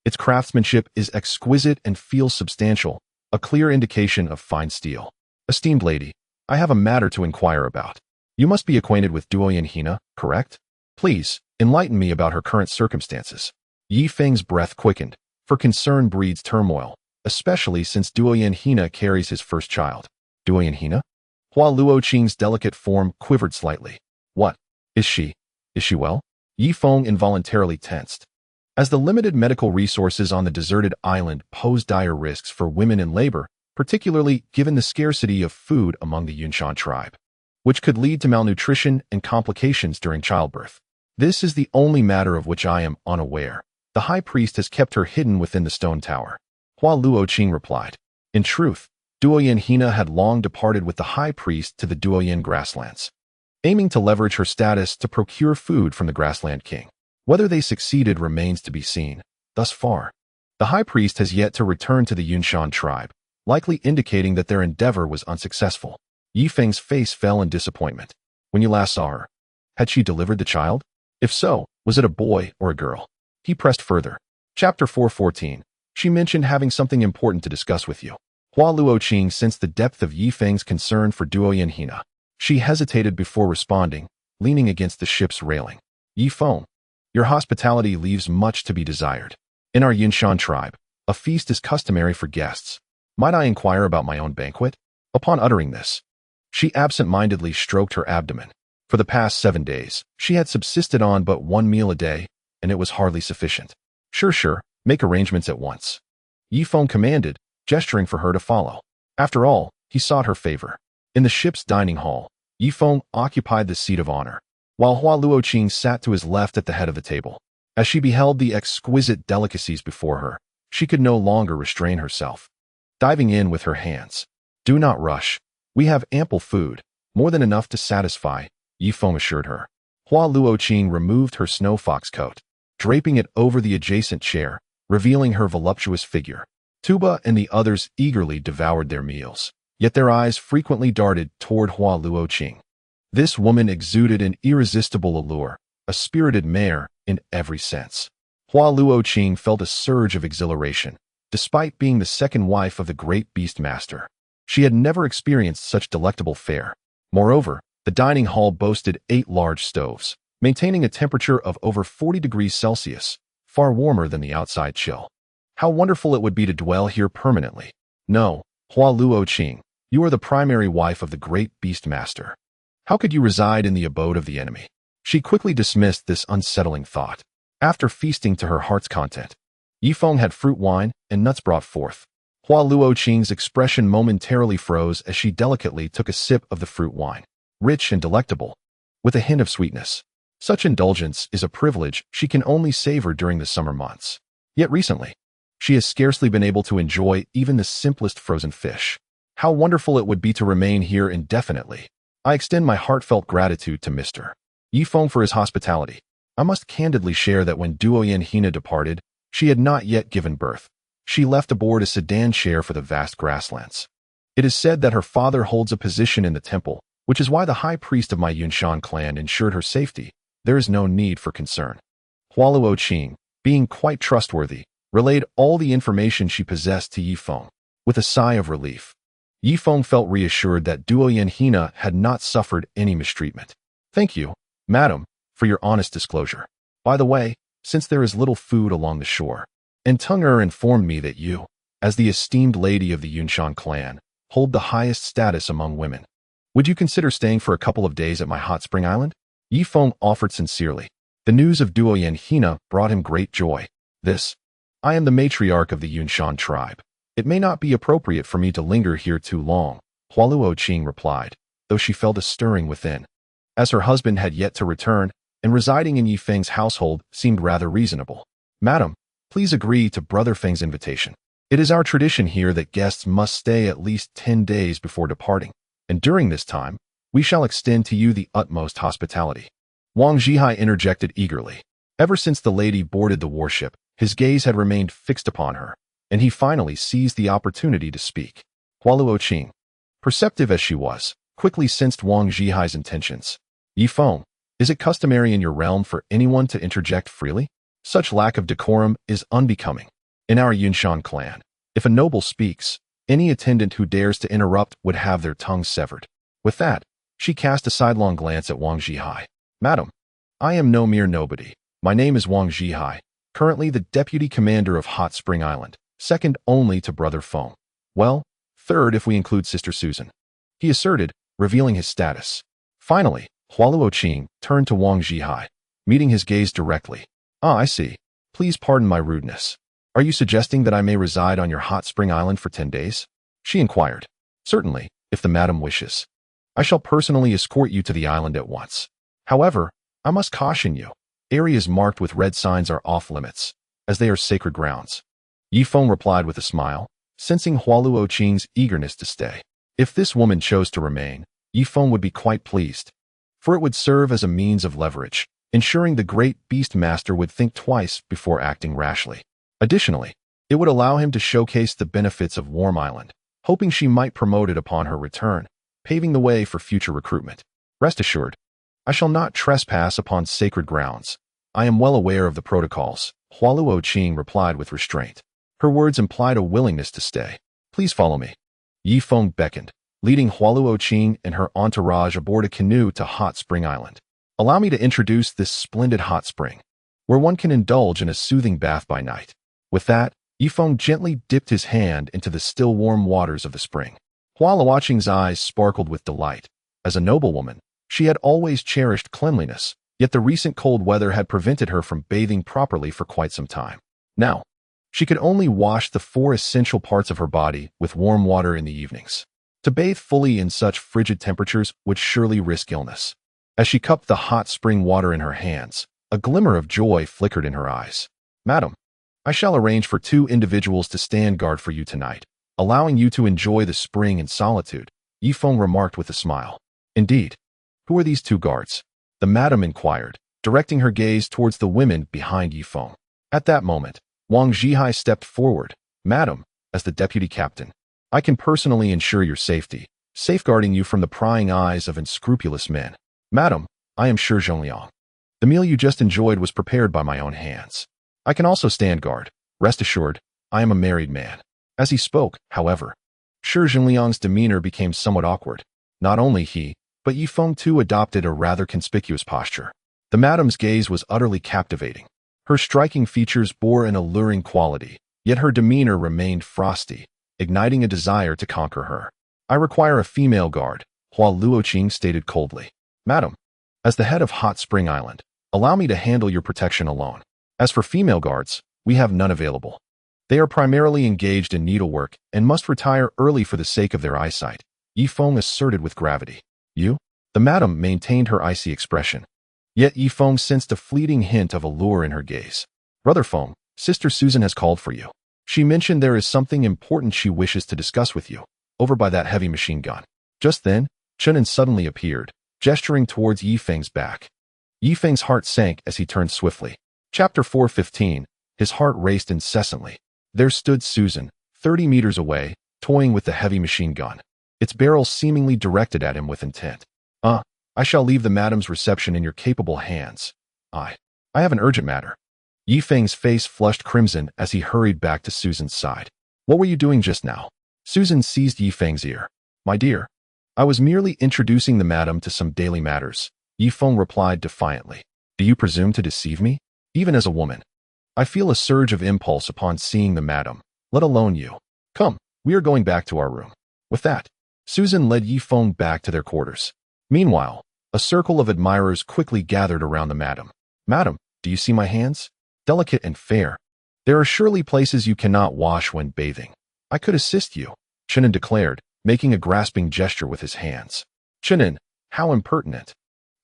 Speaker 1: Its craftsmanship is exquisite and feels substantial, a clear indication of fine steel. Esteemed lady, I have a matter to inquire about. You must be acquainted with Duoyan Hina, correct? Please, enlighten me about her current circumstances. Yi Feng's breath quickened, for concern breeds turmoil, especially since Duoyan Hina carries his first child. Duoyan Hina? Hua Luo Qing's delicate form quivered slightly. What? Is she well? Yi Feng involuntarily tensed. As the limited medical resources on the deserted island pose dire risks for women in labor, particularly given the scarcity of food among the Yunshan tribe, which could lead to malnutrition and complications during childbirth. This is the only matter of which I am unaware. The high priest has kept her hidden within the stone tower. Hua Luo Qing replied. In truth, Duoyan Hina had long departed with the high priest to the Duoyan grasslands, aiming to leverage her status to procure food from the grassland king. Whether they succeeded remains to be seen. Thus far, the high priest has yet to return to the Yunshan tribe, likely indicating that their endeavor was unsuccessful. Yi Feng's face fell in disappointment. When you last saw her, Had she delivered the child? If so, was it a boy or a girl? He pressed further. Chapter 414. She mentioned having something important to discuss with you. Hua Luoqing sensed the depth of Yi Feng's concern for Duo Yanhina. She hesitated before responding, leaning against the ship's railing. Yi Feng, your hospitality leaves much to be desired. In our Yunshan tribe, a feast is customary for guests. Might I inquire about my own banquet? Upon uttering this, she absent-mindedly stroked her abdomen. For the past 7 days, she had subsisted on but one meal a day, and it was hardly sufficient. Sure, make arrangements at once. Yi Feng commanded, gesturing for her to follow. After all, he sought her favor. In the ship's dining hall, Yi Feng occupied the seat of honor, while Hua Luoqing sat to his left at the head of the table. As she beheld the exquisite delicacies before her, she could no longer restrain herself. Diving in with her hands. Do not rush. We have ample food, more than enough to satisfy, Yi Feng assured her. Hua Luoqing removed her snow fox coat, draping it over the adjacent chair, revealing her voluptuous figure. Tuba and the others eagerly devoured their meals, yet their eyes frequently darted toward Hua Luoqing. This woman exuded an irresistible allure, a spirited mare in every sense. Hua Luoqing felt a surge of exhilaration, despite being the second wife of the great beast master. She had never experienced such delectable fare. Moreover, the dining hall boasted 8 large stoves, maintaining a temperature of over 40 degrees Celsius, far warmer than the outside chill. How wonderful it would be to dwell here permanently. No, Hua Luoqing, you are the primary wife of the great beast master. How could you reside in the abode of the enemy? She quickly dismissed this unsettling thought. After feasting to her heart's content, Yi Feng had fruit wine and nuts brought forth. Hua Luoqing's expression momentarily froze as she delicately took a sip of the fruit wine, rich and delectable, with a hint of sweetness. Such indulgence is a privilege she can only savor during the summer months. Yet recently, she has scarcely been able to enjoy even the simplest frozen fish. How wonderful it would be to remain here indefinitely. I extend my heartfelt gratitude to Mr. Yi Feng for his hospitality. I must candidly share that when Duo Yanhina departed, she had not yet given birth. She left aboard a sedan chair for the vast grasslands. It is said that her father holds a position in the temple, which is why the high priest of my Yunshan clan ensured her safety. There is no need for concern. Hua Luoqing, being quite trustworthy, relayed all the information she possessed to Yi Feng. With a sigh of relief, Yi Feng felt reassured that Duo Yanhina had not suffered any mistreatment. Thank you, madam, for your honest disclosure. By the way, since there is little food along the shore, and Teng'er informed me that you, as the esteemed lady of the Yunshan clan, hold the highest status among women. Would you consider staying for a couple of days at my hot spring island? Yi Feng offered sincerely. The news of Duo Yanhina brought him great joy. I am the matriarch of the Yunshan tribe. It may not be appropriate for me to linger here too long, Hua Luoqing replied, though she felt a stirring within. As her husband had yet to return, and residing in Yi Feng's household seemed rather reasonable. Madam, please agree to Brother Feng's invitation. It is our tradition here that guests must stay at least 10 days before departing, and during this time, we shall extend to you the utmost hospitality. Wang Zhihai interjected eagerly. Ever since the lady boarded the warship, his gaze had remained fixed upon her, and he finally seized the opportunity to speak. Hua Luoqing, perceptive as she was, quickly sensed Wang Zhihai's intentions. Yi Feng, is it customary in your realm for anyone to interject freely? Such lack of decorum is unbecoming. In our Yunshan clan, if a noble speaks, any attendant who dares to interrupt would have their tongues severed. With that, she cast a sidelong glance at Wang Zhihai. Madam, I am no mere nobody. My name is Wang Zhihai, currently the deputy commander of Hot Spring Island, second only to Brother Feng. Well, third if we include Sister Susan, he asserted, revealing his status. Finally, Hua Luoqing turned to Wang Zhihai, meeting his gaze directly. I see. Please pardon my rudeness. Are you suggesting that I may reside on your Hot Spring Island for 10 days? She inquired. Certainly, if the madam wishes. I shall personally escort you to the island at once. However, I must caution you. Areas marked with red signs are off limits, as they are sacred grounds. Yi Feng replied with a smile, sensing Hua Luoqing's eagerness to stay. If this woman chose to remain, Yi Feng would be quite pleased, for it would serve as a means of leverage, ensuring the great beast master would think twice before acting rashly. Additionally, it would allow him to showcase the benefits of Warm Island, hoping she might promote it upon her return, paving the way for future recruitment. Rest assured, I shall not trespass upon sacred grounds. I am well aware of the protocols, Hua Luoqing replied with restraint. Her words implied a willingness to stay. Please follow me. Yi Feng beckoned, leading Hua Luoqing and her entourage aboard a canoe to Hot Spring Island. Allow me to introduce this splendid hot spring, where one can indulge in a soothing bath by night. With that, Yi Feng gently dipped his hand into the still warm waters of the spring. Hua Luoqing's eyes sparkled with delight. As a noblewoman, she had always cherished cleanliness, yet the recent cold weather had prevented her from bathing properly for quite some time. Now, she could only wash the 4 essential parts of her body with warm water in the evenings. To bathe fully in such frigid temperatures would surely risk illness. As she cupped the hot spring water in her hands, a glimmer of joy flickered in her eyes. Madam, I shall arrange for 2 individuals to stand guard for you tonight, allowing you to enjoy the spring in solitude, Yi Feng remarked with a smile. Indeed. Who are these 2 guards? The madam inquired, directing her gaze towards the women behind Yi Feng. At that moment, Wang Zhihai stepped forward. Madam, as the deputy captain, I can personally ensure your safety, safeguarding you from the prying eyes of unscrupulous men. Madam, I am Shi Zhongliang. The meal you just enjoyed was prepared by my own hands. I can also stand guard. Rest assured, I am a married man. As he spoke, however, Shi Zhongliang's demeanor became somewhat awkward. Not only he, but Yi Feng too adopted a rather conspicuous posture. The madam's gaze was utterly captivating. Her striking features bore an alluring quality, yet her demeanor remained frosty, igniting a desire to conquer her. I require a female guard, Hua Luoqing stated coldly. Madam, as the head of Hot Spring Island, allow me to handle your protection alone. As for female guards, we have none available. They are primarily engaged in needlework and must retire early for the sake of their eyesight, Yi Feng asserted with gravity. You? The madam maintained her icy expression. Yet Yi Feng sensed a fleeting hint of allure in her gaze. Brother Feng, Sister Susan has called for you. She mentioned there is something important she wishes to discuss with you, over by that heavy machine gun. Just then, Chunin suddenly appeared, gesturing towards Yi Feng's back. Yi Feng's heart sank as he turned swiftly. Chapter 4:15. His heart raced incessantly. There stood Susan, 30 meters away, toying with the heavy machine gun, its barrel seemingly directed at him with intent. I shall leave the madam's reception in your capable hands. I have an urgent matter. Yi Feng's face flushed crimson as he hurried back to Susan's side. What were you doing just now? Susan seized Yi Feng's ear. My dear, I was merely introducing the madam to some daily matters, Yi Feng replied defiantly. Do you presume to deceive me? Even as a woman, I feel a surge of impulse upon seeing the madam, let alone you. Come, we are going back to our room. With that, Susan led Yi Feng back to their quarters. Meanwhile, a circle of admirers quickly gathered around the madam. Madam, do you see my hands? Delicate and fair. There are surely places you cannot wash when bathing. I could assist you, Chunin declared, making a grasping gesture with his hands. Chunin, how impertinent.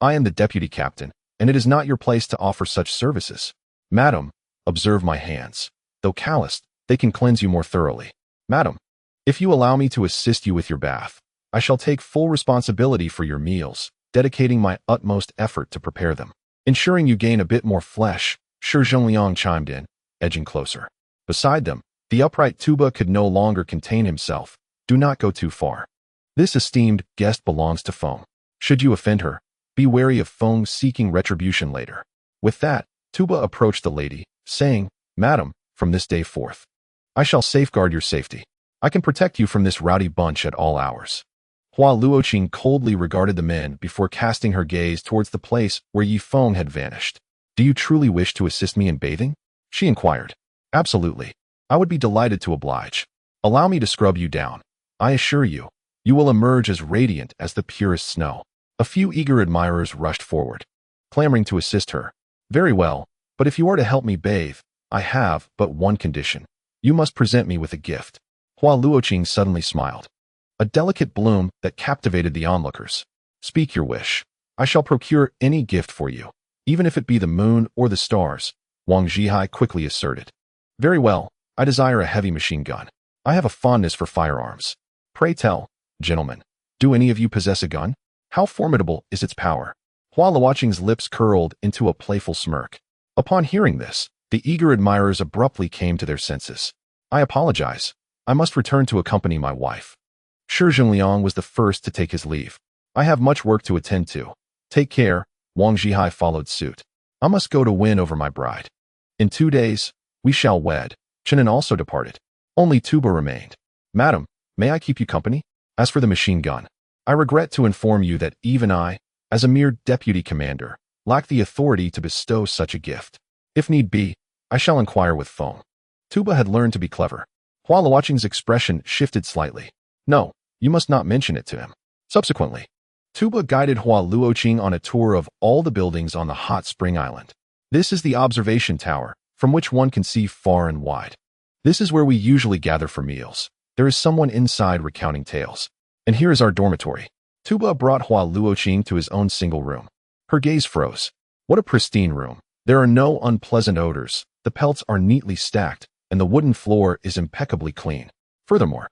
Speaker 1: I am the deputy captain, and it is not your place to offer such services. Madam, observe my hands. Though calloused, they can cleanse you more thoroughly. Madam, if you allow me to assist you with your bath, I shall take full responsibility for your meals, dedicating my utmost effort to prepare them, ensuring you gain a bit more flesh, Shi Zhongliang chimed in, edging closer. Beside them, the upright Tuba could no longer contain himself. Do not go too far. This esteemed guest belongs to Feng. Should you offend her, be wary of Feng seeking retribution later. With that, Tuba approached the lady, saying, Madam, from this day forth, I shall safeguard your safety. I can protect you from this rowdy bunch at all hours. Hua Luoqing coldly regarded the men before casting her gaze towards the place where Yi Feng had vanished. Do you truly wish to assist me in bathing? She inquired. Absolutely. I would be delighted to oblige. Allow me to scrub you down. I assure you, you will emerge as radiant as the purest snow. A few eager admirers rushed forward, clamoring to assist her. Very well, but if you are to help me bathe, I have but one condition. You must present me with a gift. Hua Luoqing suddenly smiled. A delicate bloom that captivated the onlookers. Speak your wish. I shall procure any gift for you, even if it be the moon or the stars, Wang Zhihai quickly asserted. Very well, I desire a heavy machine gun. I have a fondness for firearms. Pray tell, gentlemen, do any of you possess a gun? How formidable is its power? Hua Luoqing's lips curled into a playful smirk. Upon hearing this, the eager admirers abruptly came to their senses. I apologize. I must return to accompany my wife. Shi Zhongliang was the first to take his leave. I have much work to attend to. Take care, Wang Zhihai followed suit. I must go to win over my bride. In 2 days, we shall wed. Chenin also departed. Only Tuba remained. Madam, may I keep you company? As for the machine gun, I regret to inform you that even I, as a mere deputy commander, lack the authority to bestow such a gift. If need be, I shall inquire with Feng. Tuba had learned to be clever. Hua Luoqing's expression shifted slightly. No, you must not mention it to him. Subsequently, Tuba guided Hua Luoqing on a tour of all the buildings on the hot spring island. This is the observation tower, from which one can see far and wide. This is where we usually gather for meals. There is someone inside recounting tales. And here is our dormitory. Tuba brought Hua Luoqing to his own single room. Her gaze froze. What a pristine room. There are no unpleasant odors, the pelts are neatly stacked, and the wooden floor is impeccably clean. Furthermore,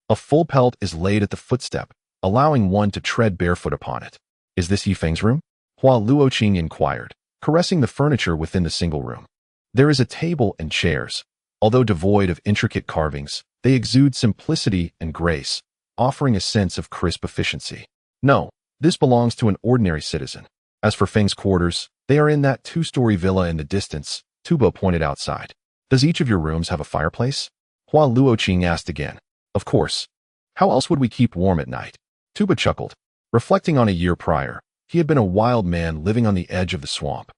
Speaker 1: a full pelt is laid at the footstep, allowing one to tread barefoot upon it. Is this Yi Feng's room? Hua Luoqing inquired, caressing the furniture within the single room. There is a table and chairs. Although devoid of intricate carvings, they exude simplicity and grace, offering a sense of crisp efficiency. No, this belongs to an ordinary citizen. As for Feng's quarters, they are in that 2-story villa in the distance, Tuba pointed outside. Does each of your rooms have a fireplace? Hua Luoqing asked again. Of course. How else would we keep warm at night? Tuba chuckled. Reflecting on a year prior, he had been a wild man living on the edge of the swamp,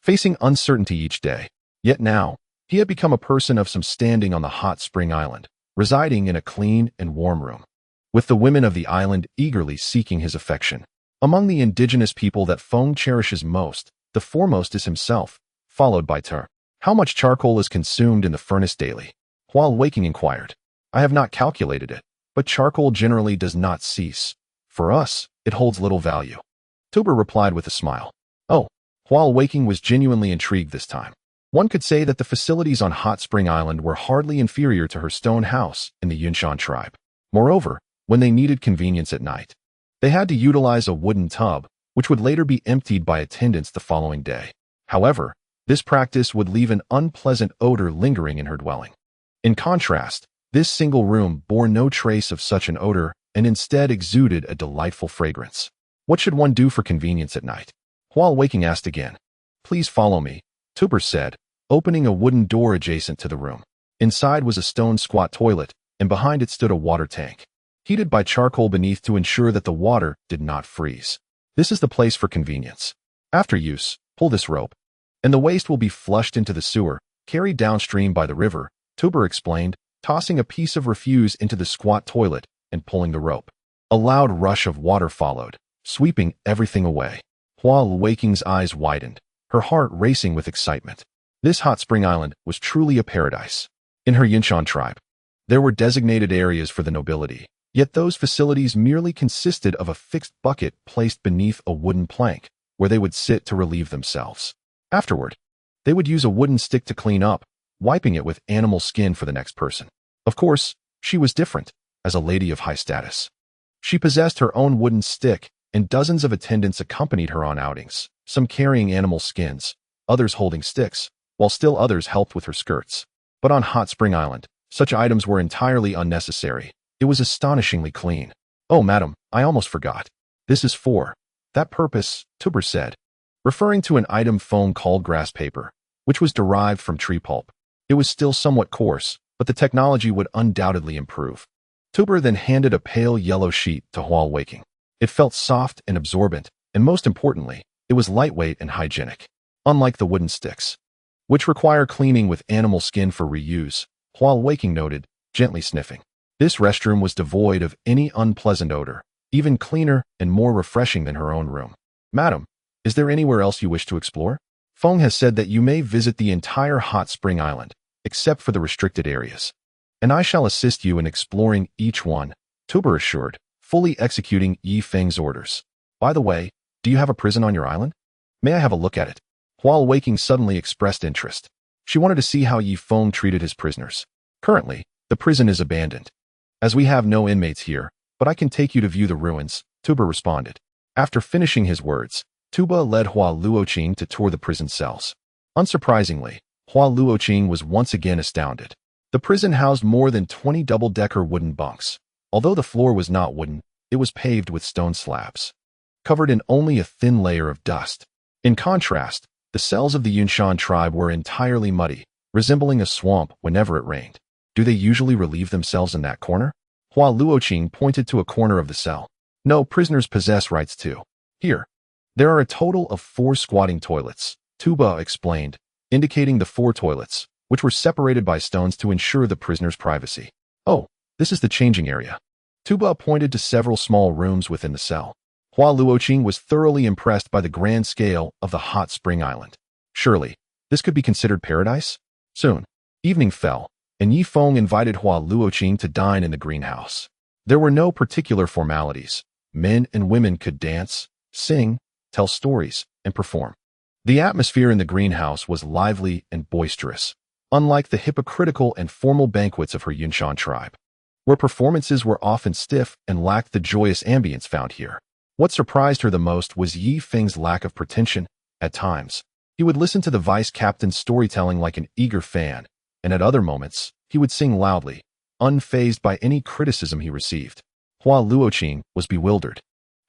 Speaker 1: facing uncertainty each day. Yet now, he had become a person of some standing on the hot spring island, residing in a clean and warm room, with the women of the island eagerly seeking his affection. Among the indigenous people that Feng cherishes most, the foremost is himself, followed by Ter. How much charcoal is consumed in the furnace daily? While waking inquired. I have not calculated it, but charcoal generally does not cease. For us, it holds little value. Tuba replied with a smile. Oh, while waking was genuinely intrigued this time. One could say that the facilities on Hot Spring Island were hardly inferior to her stone house in the Yunshan tribe. Moreover, when they needed convenience at night, they had to utilize a wooden tub, which would later be emptied by attendants the following day. However, this practice would leave an unpleasant odor lingering in her dwelling. In contrast, this single room bore no trace of such an odor and instead exuded a delightful fragrance. What should one do for convenience at night? While waking asked again. Please follow me, Tuba said, opening a wooden door adjacent to the room. Inside was a stone squat toilet, and behind it stood a water tank, heated by charcoal beneath to ensure that the water did not freeze. This is the place for convenience. After use, pull this rope, and the waste will be flushed into the sewer, carried downstream by the river, Tuba explained, tossing a piece of refuse into the squat toilet and pulling the rope. A loud rush of water followed, sweeping everything away. Hua Luoqing's eyes widened, her heart racing with excitement. This hot spring island was truly a paradise. In her Yunshan tribe, there were designated areas for the nobility, yet those facilities merely consisted of a fixed bucket placed beneath a wooden plank, where they would sit to relieve themselves. Afterward, they would use a wooden stick to clean up, wiping it with animal skin for the next person. Of course, she was different, as a lady of high status. She possessed her own wooden stick, and dozens of attendants accompanied her on outings, some carrying animal skins, others holding sticks, while still others helped with her skirts. But on Hot Spring Island, such items were entirely unnecessary. It was astonishingly clean. Oh, madam, I almost forgot. This is for that purpose, Tuba said, referring to an item Feng called grass paper, which was derived from tree pulp. It was still somewhat coarse, but the technology would undoubtedly improve. Tuba then handed a pale yellow sheet to Hua Luoqing. It felt soft and absorbent, and most importantly, it was lightweight and hygienic. Unlike the wooden sticks, which require cleaning with animal skin for reuse, Hua Luoqing noted, gently sniffing. This restroom was devoid of any unpleasant odor, even cleaner and more refreshing than her own room. Madam, is there anywhere else you wish to explore? Feng has said that you may visit the entire Hot Spring Island, except for the restricted areas. And I shall assist you in exploring each one, Tuba assured, fully executing Yi Feng's orders. By the way, do you have a prison on your island? May I have a look at it? Hua Luoqing suddenly expressed interest. She wanted to see how Yi Feng treated his prisoners. Currently, the prison is abandoned, as we have no inmates here, but I can take you to view the ruins, Tuba responded. After finishing his words, Tuba led Hua Luoqing to tour the prison cells. Unsurprisingly, Hua Luoqing was once again astounded. The prison housed more than 20 double-decker wooden bunks. Although the floor was not wooden, it was paved with stone slabs, covered in only a thin layer of dust. In contrast, the cells of the Yunshan tribe were entirely muddy, resembling a swamp whenever it rained. Do they usually relieve themselves in that corner? Hua Luoqing pointed to a corner of the cell. No, prisoners possess rights too. Here. There are a total of 4 squatting toilets, Tuba explained, indicating the 4 toilets, which were separated by stones to ensure the prisoner's privacy. Oh, this is the changing area. Tuba pointed to several small rooms within the cell. Hua Luoqing was thoroughly impressed by the grand scale of the hot spring island. Surely, this could be considered paradise? Soon, evening fell, and Yi Feng invited Hua Luoqing to dine in the greenhouse. There were no particular formalities. Men and women could dance, sing, tell stories, and perform. The atmosphere in the greenhouse was lively and boisterous, unlike the hypocritical and formal banquets of her Yunshan tribe, where performances were often stiff and lacked the joyous ambience found here. What surprised her the most was Yi Feng's lack of pretension. At times, he would listen to the vice captain's storytelling like an eager fan, and at other moments, he would sing loudly, unfazed by any criticism he received. Hua Luoqing was bewildered.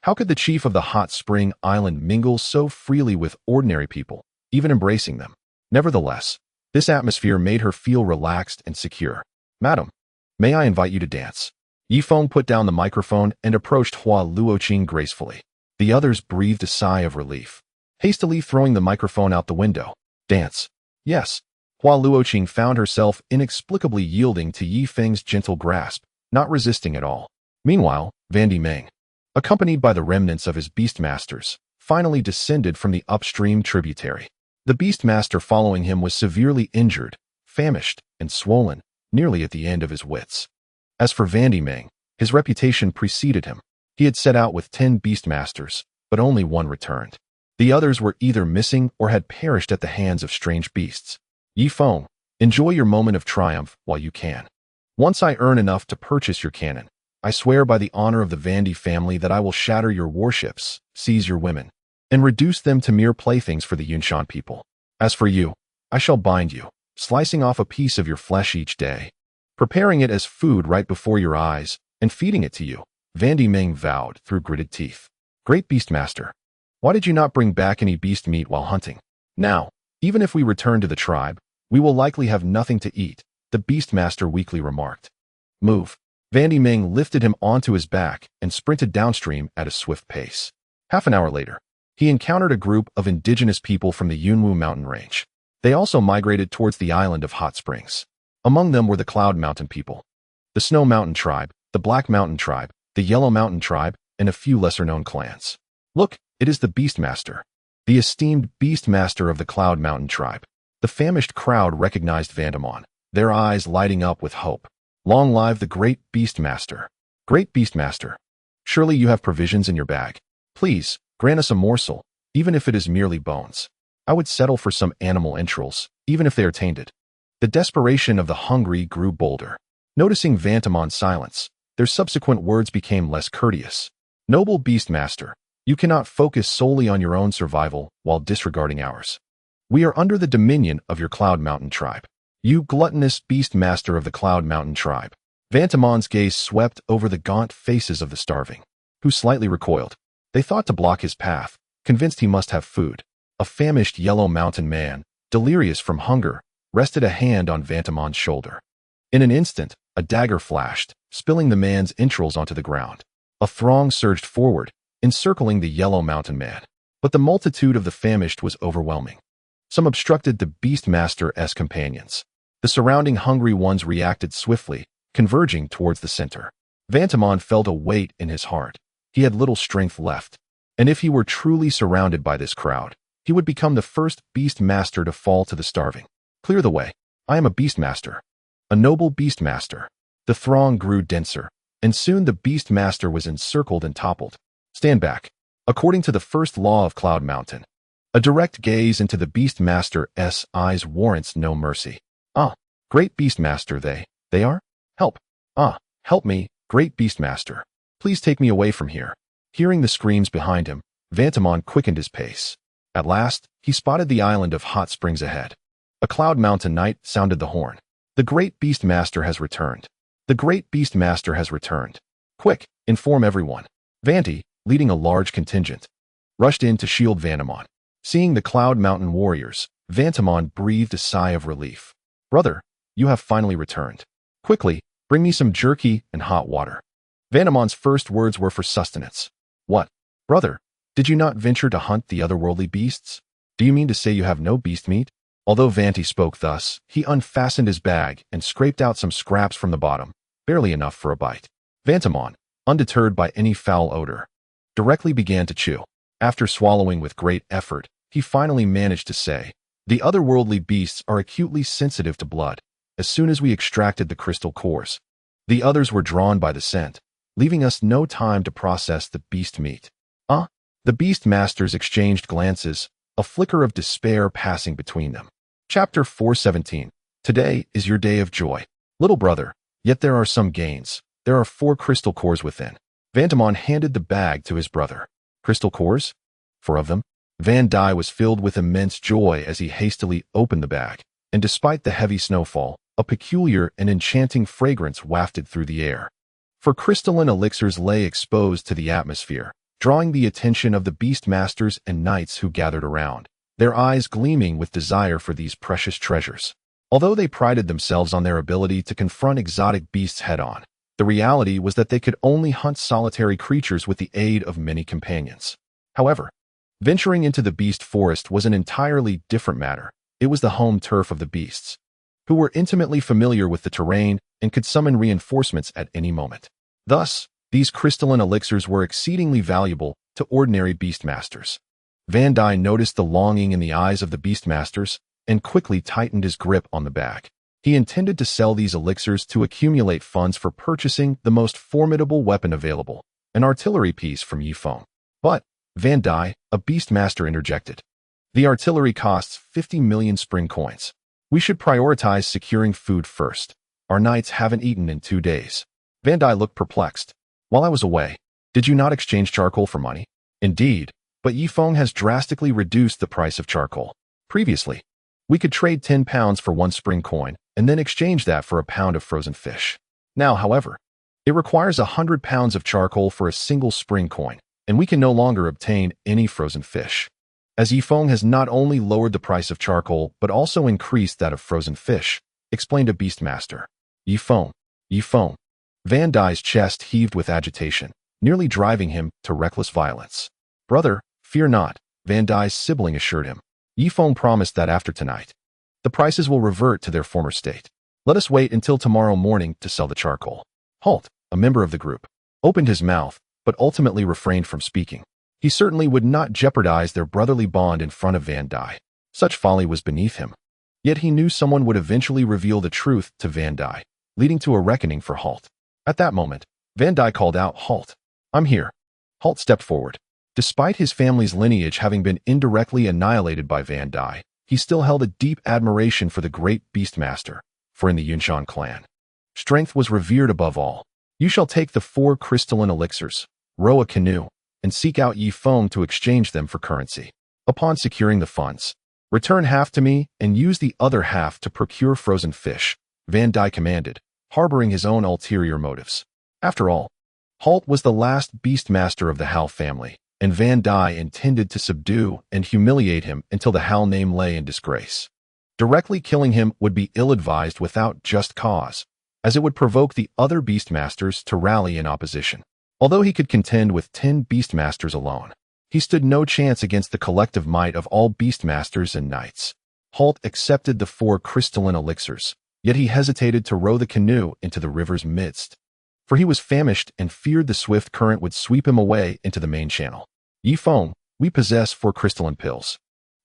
Speaker 1: How could the chief of the hot spring island mingle so freely with ordinary people, even embracing them? Nevertheless, this atmosphere made her feel relaxed and secure. Madam, may I invite you to dance? Yi Feng put down the microphone and approached Hua Luoqing gracefully. The others breathed a sigh of relief, hastily throwing the microphone out the window. Dance. Yes. Hua Luoqing found herself inexplicably yielding to Yi Feng's gentle grasp, not resisting at all. Meanwhile, Vandy Meng, accompanied by the remnants of his beastmasters, finally descended from the upstream tributary. The beastmaster following him was severely injured, famished, and swollen, nearly at the end of his wits. As for Vandy Meng, his reputation preceded him. He had set out with 10 beastmasters, but only one returned. The others were either missing or had perished at the hands of strange beasts. Yi Feng, enjoy your moment of triumph while you can. Once I earn enough to purchase your cannon, I swear by the honor of the Vandy family that I will shatter your warships, seize your women, and reduce them to mere playthings for the Yunshan people. As for you, I shall bind you, slicing off a piece of your flesh each day, preparing it as food right before your eyes, and feeding it to you. Vandy Meng vowed through gritted teeth. Great Beastmaster, why did you not bring back any beast meat while hunting? Now, even if we return to the tribe, we will likely have nothing to eat, the Beastmaster weakly remarked. Move. Vandy Meng lifted him onto his back and sprinted downstream at a swift pace. Half an hour later, he encountered a group of indigenous people from the Yunwu mountain range. They also migrated towards the island of Hot Springs. Among them were the Cloud Mountain people, the Snow Mountain tribe, the Black Mountain tribe, the Yellow Mountain tribe, and a few lesser-known clans. Look, it is the Beastmaster, the esteemed Beastmaster of the Cloud Mountain tribe. The famished crowd recognized Vandamon, their eyes lighting up with hope. Long live the Great Beastmaster. Great Beastmaster, surely you have provisions in your bag. Please, grant us a morsel, even if it is merely bones. I would settle for some animal entrails, even if they are tainted. The desperation of the hungry grew bolder. Noticing Vantamon's silence, their subsequent words became less courteous. Noble Beastmaster, you cannot focus solely on your own survival while disregarding ours. We are under the dominion of your Cloud Mountain tribe. You gluttonous Beastmaster of the Cloud Mountain tribe. Vantamon's gaze swept over the gaunt faces of the starving, who slightly recoiled. They thought to block his path, convinced he must have food. A famished Yellow Mountain man, delirious from hunger, rested a hand on Vantamon's shoulder. In an instant, a dagger flashed, spilling the man's entrails onto the ground. A throng surged forward, encircling the Yellow Mountain man. But the multitude of the famished was overwhelming. Some obstructed the Beastmaster's companions. The surrounding hungry ones reacted swiftly, converging towards the center. Vantamon felt a weight in his heart. He had little strength left, and if he were truly surrounded by this crowd, he would become the first Beastmaster to fall to the starving. Clear the way. I am a Beastmaster. A noble Beastmaster. The throng grew denser, and soon the Beastmaster was encircled and toppled. Stand back. According to the first law of Cloud Mountain, a direct gaze into the Beastmaster's eyes warrants no mercy. Ah, Great Beastmaster, they are? Help. Ah, help me, Great Beastmaster. Please take me away from here. Hearing the screams behind him, Vantamon quickened his pace. At last, he spotted the island of Hot Springs ahead. A Cloud Mountain knight sounded the horn. The Great Beastmaster has returned. The Great Beastmaster has returned. Quick, inform everyone. Vanty, leading a large contingent, rushed in to shield Vantamon. Seeing the Cloud Mountain warriors, Vantamon breathed a sigh of relief. Brother, you have finally returned. Quickly, bring me some jerky and hot water. Vantamon's first words were for sustenance. What? Brother, did you not venture to hunt the otherworldly beasts? Do you mean to say you have no beast meat? Although Vanti spoke thus, he unfastened his bag and scraped out some scraps from the bottom, barely enough for a bite. Vantamon, undeterred by any foul odor, directly began to chew. After swallowing with great effort, he finally managed to say, the otherworldly beasts are acutely sensitive to blood. As soon as we extracted the crystal cores, the others were drawn by the scent, leaving us no time to process the beast meat. The beast masters exchanged glances, a flicker of despair passing between them. Chapter 417. Today is your day of joy, little brother, yet there are some gains. There are 4 crystal cores within. Vantamon handed the bag to his brother. Crystal cores? 4 of them? Van Dai was filled with immense joy as he hastily opened the bag, and despite the heavy snowfall, a peculiar and enchanting fragrance wafted through the air. For crystalline elixirs lay exposed to the atmosphere, drawing the attention of the beast masters and knights who gathered around, their eyes gleaming with desire for these precious treasures. Although they prided themselves on their ability to confront exotic beasts head-on, the reality was that they could only hunt solitary creatures with the aid of many companions. However, venturing into the beast forest was an entirely different matter. It was the home turf of the beasts, who were intimately familiar with the terrain and could summon reinforcements at any moment. Thus, these crystalline elixirs were exceedingly valuable to ordinary beastmasters. Van Dai noticed the longing in the eyes of the beastmasters and quickly tightened his grip on the bag. He intended to sell these elixirs to accumulate funds for purchasing the most formidable weapon available, an artillery piece from Feng. But, Van Dai, a beastmaster, interjected. The artillery costs 50 million spring coins. We should prioritize securing food first. Our knights haven't eaten in 2 days. Van Dai looked perplexed. While I was away, did you not exchange charcoal for money? Indeed, but Feng has drastically reduced the price of charcoal. Previously, we could trade 10 pounds for 1 spring coin and then exchange that for a pound of frozen fish. Now, however, it requires 100 pounds of charcoal for a single spring coin, and we can no longer obtain any frozen fish. As Feng has not only lowered the price of charcoal but also increased that of frozen fish, explained a beastmaster. Feng. Van Dai's chest heaved with agitation, nearly driving him to reckless violence. Brother, fear not, Van Dai's sibling assured him. Feng promised that after tonight, the prices will revert to their former state. Let us wait until tomorrow morning to sell the charcoal. Halt, a member of the group, opened his mouth, but ultimately refrained from speaking. He certainly would not jeopardize their brotherly bond in front of Van Dai. Such folly was beneath him. Yet he knew someone would eventually reveal the truth to Van Dai, leading to a reckoning for Halt. At that moment, Van Dai called out, Halt! I'm here. Halt stepped forward. Despite his family's lineage having been indirectly annihilated by Van Dai, he still held a deep admiration for the great beastmaster, for in the Yunshan clan, strength was revered above all. You shall take the 4 crystalline elixirs, row a canoe, and seek out Feng to exchange them for currency. Upon securing the funds, return half to me and use the other half to procure frozen fish, Van Dai commanded, harboring his own ulterior motives. After all, Halt was the last beastmaster of the Hal family, and Van Dai intended to subdue and humiliate him until the Hal name lay in disgrace. Directly killing him would be ill-advised without just cause, as it would provoke the other beastmasters to rally in opposition. Although he could contend with 10 beastmasters alone, he stood no chance against the collective might of all beastmasters and knights. Halt accepted the 4 crystalline elixirs, yet he hesitated to row the canoe into the river's midst, for he was famished and feared the swift current would sweep him away into the main channel. Feng, we possess 4 crystalline pills.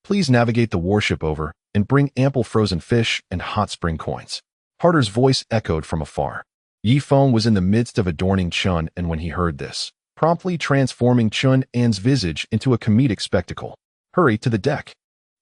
Speaker 1: Please navigate the warship over and bring ample frozen fish and hot spring coins. Harder's voice echoed from afar. Feng was in the midst of adorning Chun, and when he heard this, promptly transforming Chun An's visage into a comedic spectacle. Hurry to the deck.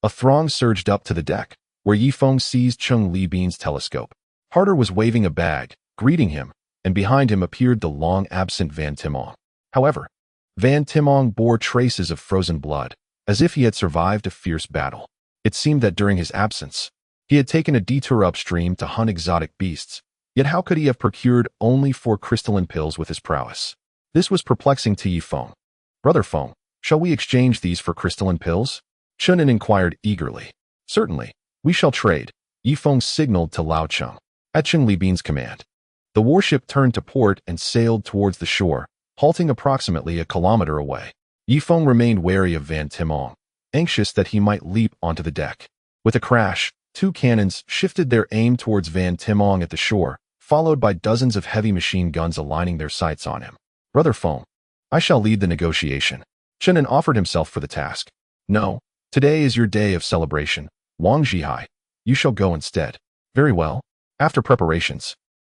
Speaker 1: A throng surged up to the deck, where Feng seized Chung Li Bean's telescope. Harder was waving a bag, greeting him, and behind him appeared the long-absent Van Timong. However, Van Timong bore traces of frozen blood, as if he had survived a fierce battle. It seemed that during his absence, he had taken a detour upstream to hunt exotic beasts, yet how could he have procured only 4 crystalline pills with his prowess? This was perplexing to Feng. Brother Feng, shall we exchange these for crystalline pills? Chunin inquired eagerly. Certainly, we shall trade, Yifeng signaled to Lao Cheng. At Chen Libin's command, the warship turned to port and sailed towards the shore, halting approximately a kilometer away. Yifeng remained wary of Van Timong, anxious that he might leap onto the deck. With a crash, two cannons shifted their aim towards Van Timong at the shore, followed by dozens of heavy machine guns aligning their sights on him. Brother Feng, I shall lead the negotiation. Chunin offered himself for the task. No, today is your day of celebration, Wang Zhihai. You shall go instead. Very well. After preparations,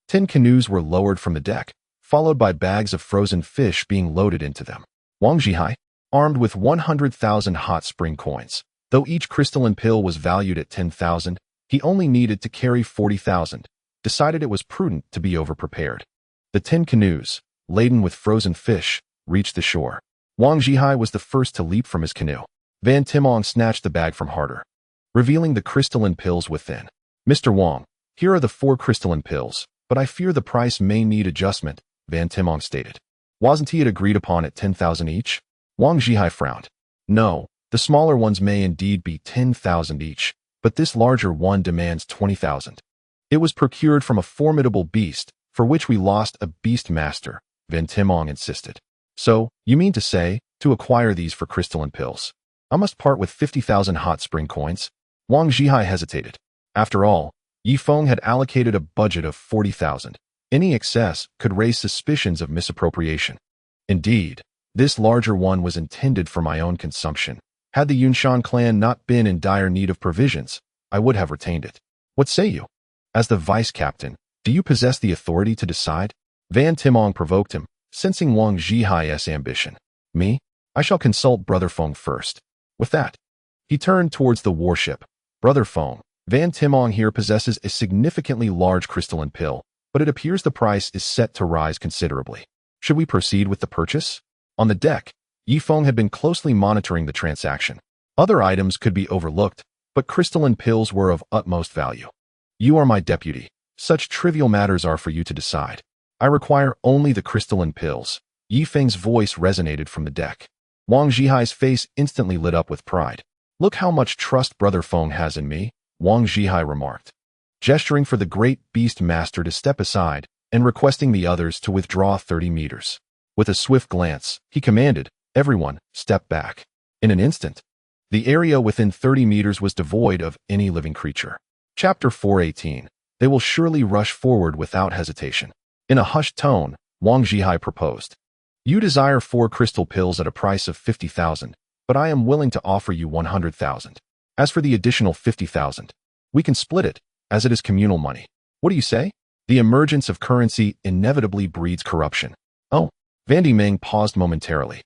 Speaker 1: 10 canoes were lowered from the deck, followed by bags of frozen fish being loaded into them. Wang Zhihai, armed with 100,000 hot spring coins, though each crystalline pill was valued at 10,000, he only needed to carry 40,000, decided it was prudent to be overprepared. The 10 canoes, laden with frozen fish, reached the shore. Wang Zhihai was the first to leap from his canoe. Van Timong snatched the bag from Harder, revealing the crystalline pills within. Mr. Wang, here are the 4 crystalline pills, but I fear the price may need adjustment, Van Timong stated. Wasn't he agreed upon at 10,000 each? Wang Zhihai frowned. No, the smaller ones may indeed be 10,000 each, but this larger one demands 20,000. It was procured from a formidable beast, for which we lost a beast master, Van Timong insisted. So, you mean to say, to acquire these for crystalline pills, I must part with 50,000 hot spring coins? Wang Zhihai hesitated. After all, Yifeng had allocated a budget of 40,000. Any excess could raise suspicions of misappropriation. Indeed, this larger one was intended for my own consumption. Had the Yunshan clan not been in dire need of provisions, I would have retained it. What say you? As the vice-captain, do you possess the authority to decide? Van Timong provoked him, sensing Wang Zhihai's ambition. Me? I shall consult Brother Feng first. With that, he turned towards the warship. Brother Feng, Van Timong here possesses a significantly large crystalline pill, but it appears the price is set to rise considerably. Should we proceed with the purchase? On the deck, Yifeng had been closely monitoring the transaction. Other items could be overlooked, but crystalline pills were of utmost value. You are my deputy. Such trivial matters are for you to decide. I require only the crystalline pills. Yifeng's voice resonated from the deck. Wang Zhihai's face instantly lit up with pride. Look how much trust Brother Feng has in me, Wang Zhihai remarked, gesturing for the great beast master to step aside and requesting the others to withdraw 30 meters. With a swift glance, he commanded, everyone, step back. In an instant, the area within 30 meters was devoid of any living creature. Chapter 418. They will surely rush forward without hesitation. In a hushed tone, Wang Zhihai proposed. You desire 4 crystal pills at a price of 50,000, but I am willing to offer you 100,000. As for the additional 50,000, we can split it, as it is communal money. What do you say? The emergence of currency inevitably breeds corruption. Oh, Van Meng paused momentarily,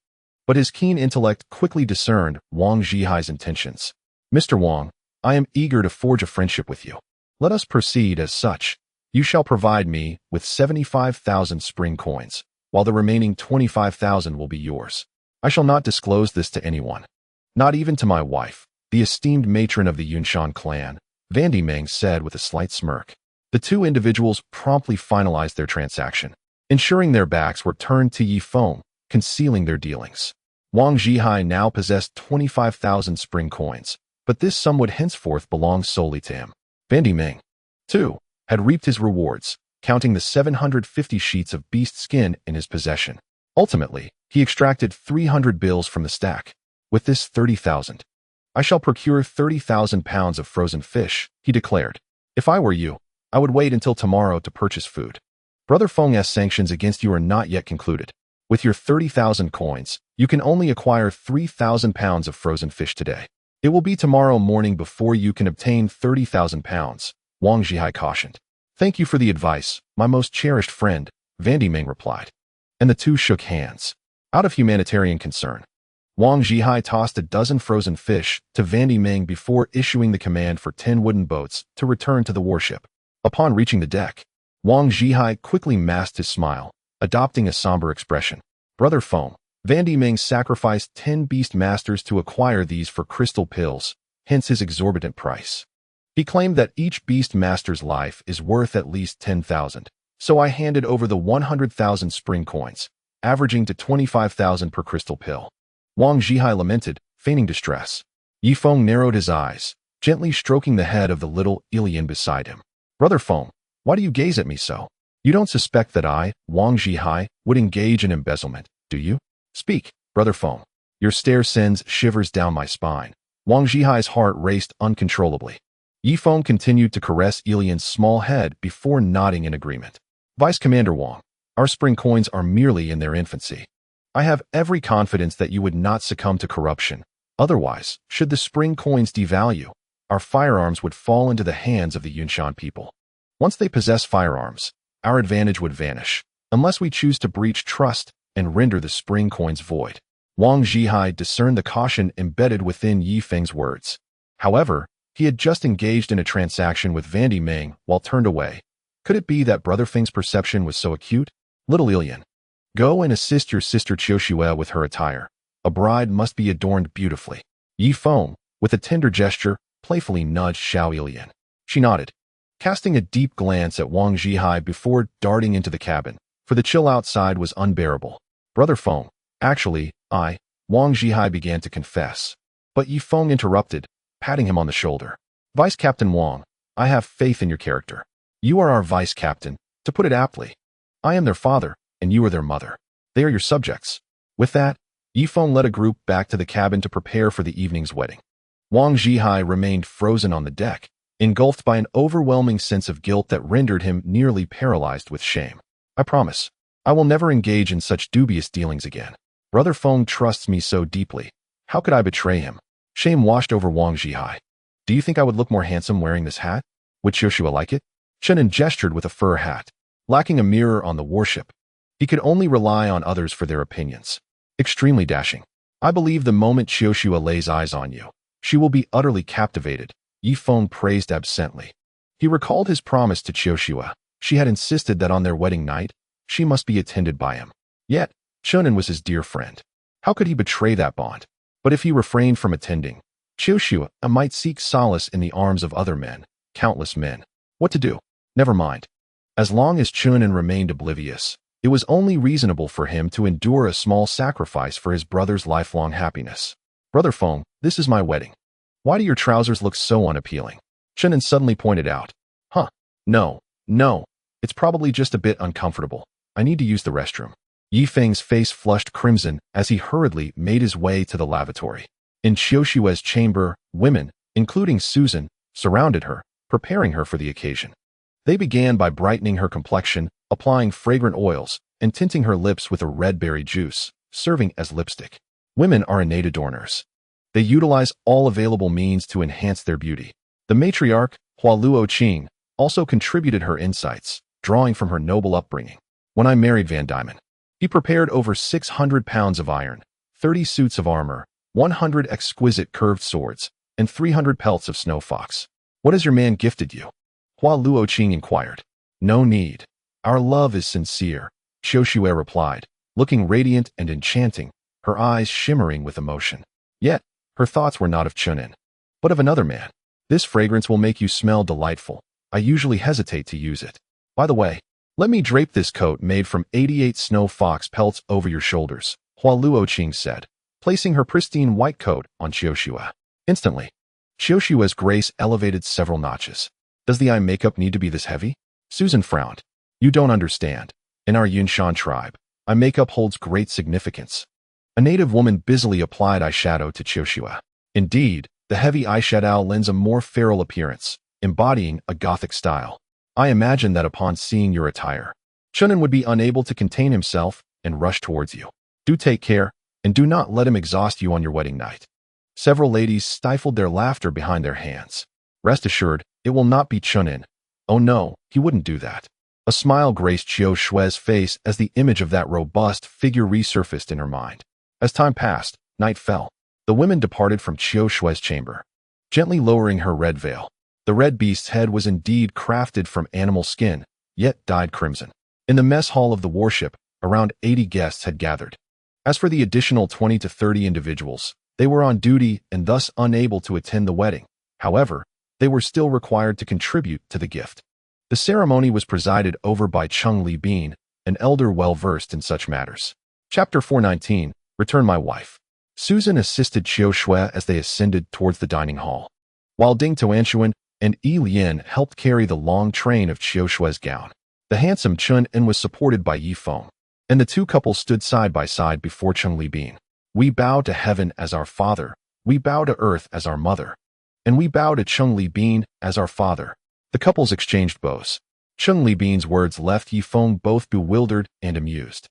Speaker 1: but his keen intellect quickly discerned Wang Zhihai's intentions. Mr. Wang, I am eager to forge a friendship with you. Let us proceed as such. You shall provide me with 75,000 spring coins, while the remaining 25,000 will be yours. I shall not disclose this to anyone, not even to my wife, the esteemed matron of the Yunshan clan, Van Meng said with a slight smirk. The two individuals promptly finalized their transaction, ensuring their backs were turned to Yifeng, concealing their dealings. Wang Zhihai now possessed 25,000 spring coins, but this sum would henceforth belong solely to him. Van Meng, too, had reaped his rewards, counting the 750 sheets of beast skin in his possession. Ultimately, he extracted 300 bills from the stack. With this 30,000, I shall procure 30,000 pounds of frozen fish, he declared. If I were you, I would wait until tomorrow to purchase food. Brother Feng's sanctions against you are not yet concluded. With your 30,000 coins, you can only acquire 3,000 pounds of frozen fish today. It will be tomorrow morning before you can obtain 30,000 pounds, Wang Zhihai cautioned. Thank you for the advice, my most cherished friend, Van Meng replied. And the two shook hands. Out of humanitarian concern, Wang Zhihai tossed a dozen frozen fish to Van Meng before issuing the command for 10 wooden boats to return to the warship. Upon reaching the deck, Wang Zhihai quickly masked his smile, adopting a somber expression. Brother Feng, Van Meng sacrificed 10 beast masters to acquire these for crystal pills, hence his exorbitant price. He claimed that each beast master's life is worth at least 10,000, so I handed over the 100,000 spring coins, averaging to 25,000 per crystal pill. Wang Zhihai lamented, feigning distress. Yi Feng narrowed his eyes, gently stroking the head of the little alien beside him. Brother Feng, why do you gaze at me so? You don't suspect that I, Wang Zhihai, would engage in embezzlement, do you? Speak, Brother Feng. Your stare sends shivers down my spine. Wang Zhihai's heart raced uncontrollably. Yi Feng continued to caress Ilian's small head before nodding in agreement. Vice Commander Wang, our spring coins are merely in their infancy. I have every confidence that you would not succumb to corruption. Otherwise, should the spring coins devalue, our firearms would fall into the hands of the Yunshan people. Once they possess firearms, our advantage would vanish, unless we choose to breach trust and render the spring coins void. Wang Zhihai discerned the caution embedded within Yi Feng's words. However, he had just engaged in a transaction with Vandy Meng while turned away. Could it be that Brother Feng's perception was so acute? Little Ilian, go and assist your sister Qiuxue with her attire. A bride must be adorned beautifully. Yi Feng, with a tender gesture, playfully nudged Xiao Ilian. She nodded, casting a deep glance at Wang Zhihai before darting into the cabin, for the chill outside was unbearable. Brother Feng, actually, Wang Zhihai began to confess. But Yi Feng interrupted, patting him on the shoulder. Vice Captain Wang, I have faith in your character. You are our vice captain, to put it aptly. I am their father, and you are their mother. They are your subjects. With that, Yi Feng led a group back to the cabin to prepare for the evening's wedding. Wang Zhihai remained frozen on the deck, engulfed by an overwhelming sense of guilt that rendered him nearly paralyzed with shame. I promise, I will never engage in such dubious dealings again. Brother Feng trusts me so deeply. How could I betray him? Shame washed over Wang Zhihai. Do you think I would look more handsome wearing this hat? Would Qiuxue like it? Chenin gestured with a fur hat, lacking a mirror on the warship. He could only rely on others for their opinions. Extremely dashing. I believe the moment Qiuxue lays eyes on you, she will be utterly captivated, Yi Feng praised absently. He recalled his promise to Qiuxue. She had insisted that on their wedding night, she must be attended by him. Yet, Chenin was his dear friend. How could he betray that bond? But if he refrained from attending, Qiuxue might seek solace in the arms of other men, countless men. What to do? Never mind. As long as Chenin remained oblivious, it was only reasonable for him to endure a small sacrifice for his brother's lifelong happiness. Brother Feng, this is my wedding. Why do your trousers look so unappealing? Chenin suddenly pointed out. No. It's probably just a bit uncomfortable. I need to use the restroom. Yi Feng's face flushed crimson as he hurriedly made his way to the lavatory. In Qiuxue's chamber, women, including Susan, surrounded her, preparing her for the occasion. They began by brightening her complexion, applying fragrant oils, and tinting her lips with a red berry juice, serving as lipstick. Women are innate adorners. They utilize all available means to enhance their beauty. The matriarch, Hua Luoqing, also contributed her insights, drawing from her noble upbringing. When I married Van Diemen, he prepared over 600 pounds of iron, 30 suits of armor, 100 exquisite curved swords, and 300 pelts of snow fox. What has your man gifted you? Hua Luoqing inquired. No need. Our love is sincere, Qiuxue replied, looking radiant and enchanting, her eyes shimmering with emotion. Yet, her thoughts were not of Chenin, but of another man. This fragrance will make you smell delightful. I usually hesitate to use it. By the way, let me drape this coat made from 88 snow fox pelts over your shoulders, Hua Luoqing said, placing her pristine white coat on Qiuxue. Instantly, Qiuxue's grace elevated several notches. Does the eye makeup need to be this heavy? Susan frowned. You don't understand. In our Yunshan tribe, eye makeup holds great significance. A native woman busily applied eyeshadow to Qiuxue. Indeed, the heavy eyeshadow lends a more feral appearance, embodying a Gothic style. I imagine that upon seeing your attire, Chenin would be unable to contain himself and rush towards you. Do take care, and do not let him exhaust you on your wedding night. Several ladies stifled their laughter behind their hands. Rest assured, it will not be Chenin. Oh no, he wouldn't do that. A smile graced Qiushue's face as the image of that robust figure resurfaced in her mind. As time passed, night fell. The women departed from Qiushue's chamber, gently lowering her red veil. The red beast's head was indeed crafted from animal skin, yet dyed crimson. In the mess hall of the warship, around 80 guests had gathered. As for the additional 20 to 30 individuals, they were on duty and thus unable to attend the wedding. However, they were still required to contribute to the gift. The ceremony was presided over by Chung Li Bin, an elder well-versed in such matters. Chapter 419, Return My Wife. Susan assisted Qiu Shui as they ascended towards the dining hall, while Ding Tuanshuan and Yi Lian helped carry the long train of Qiu Shui's gown. The handsome Chun En was supported by Yi Feng, and the two couples stood side by side before Cheng Libin. We bow to heaven as our father, we bow to earth as our mother, and we bow to Cheng Libin as our father. The couples exchanged bows. Cheng Libin's words left Yi Feng both bewildered and amused.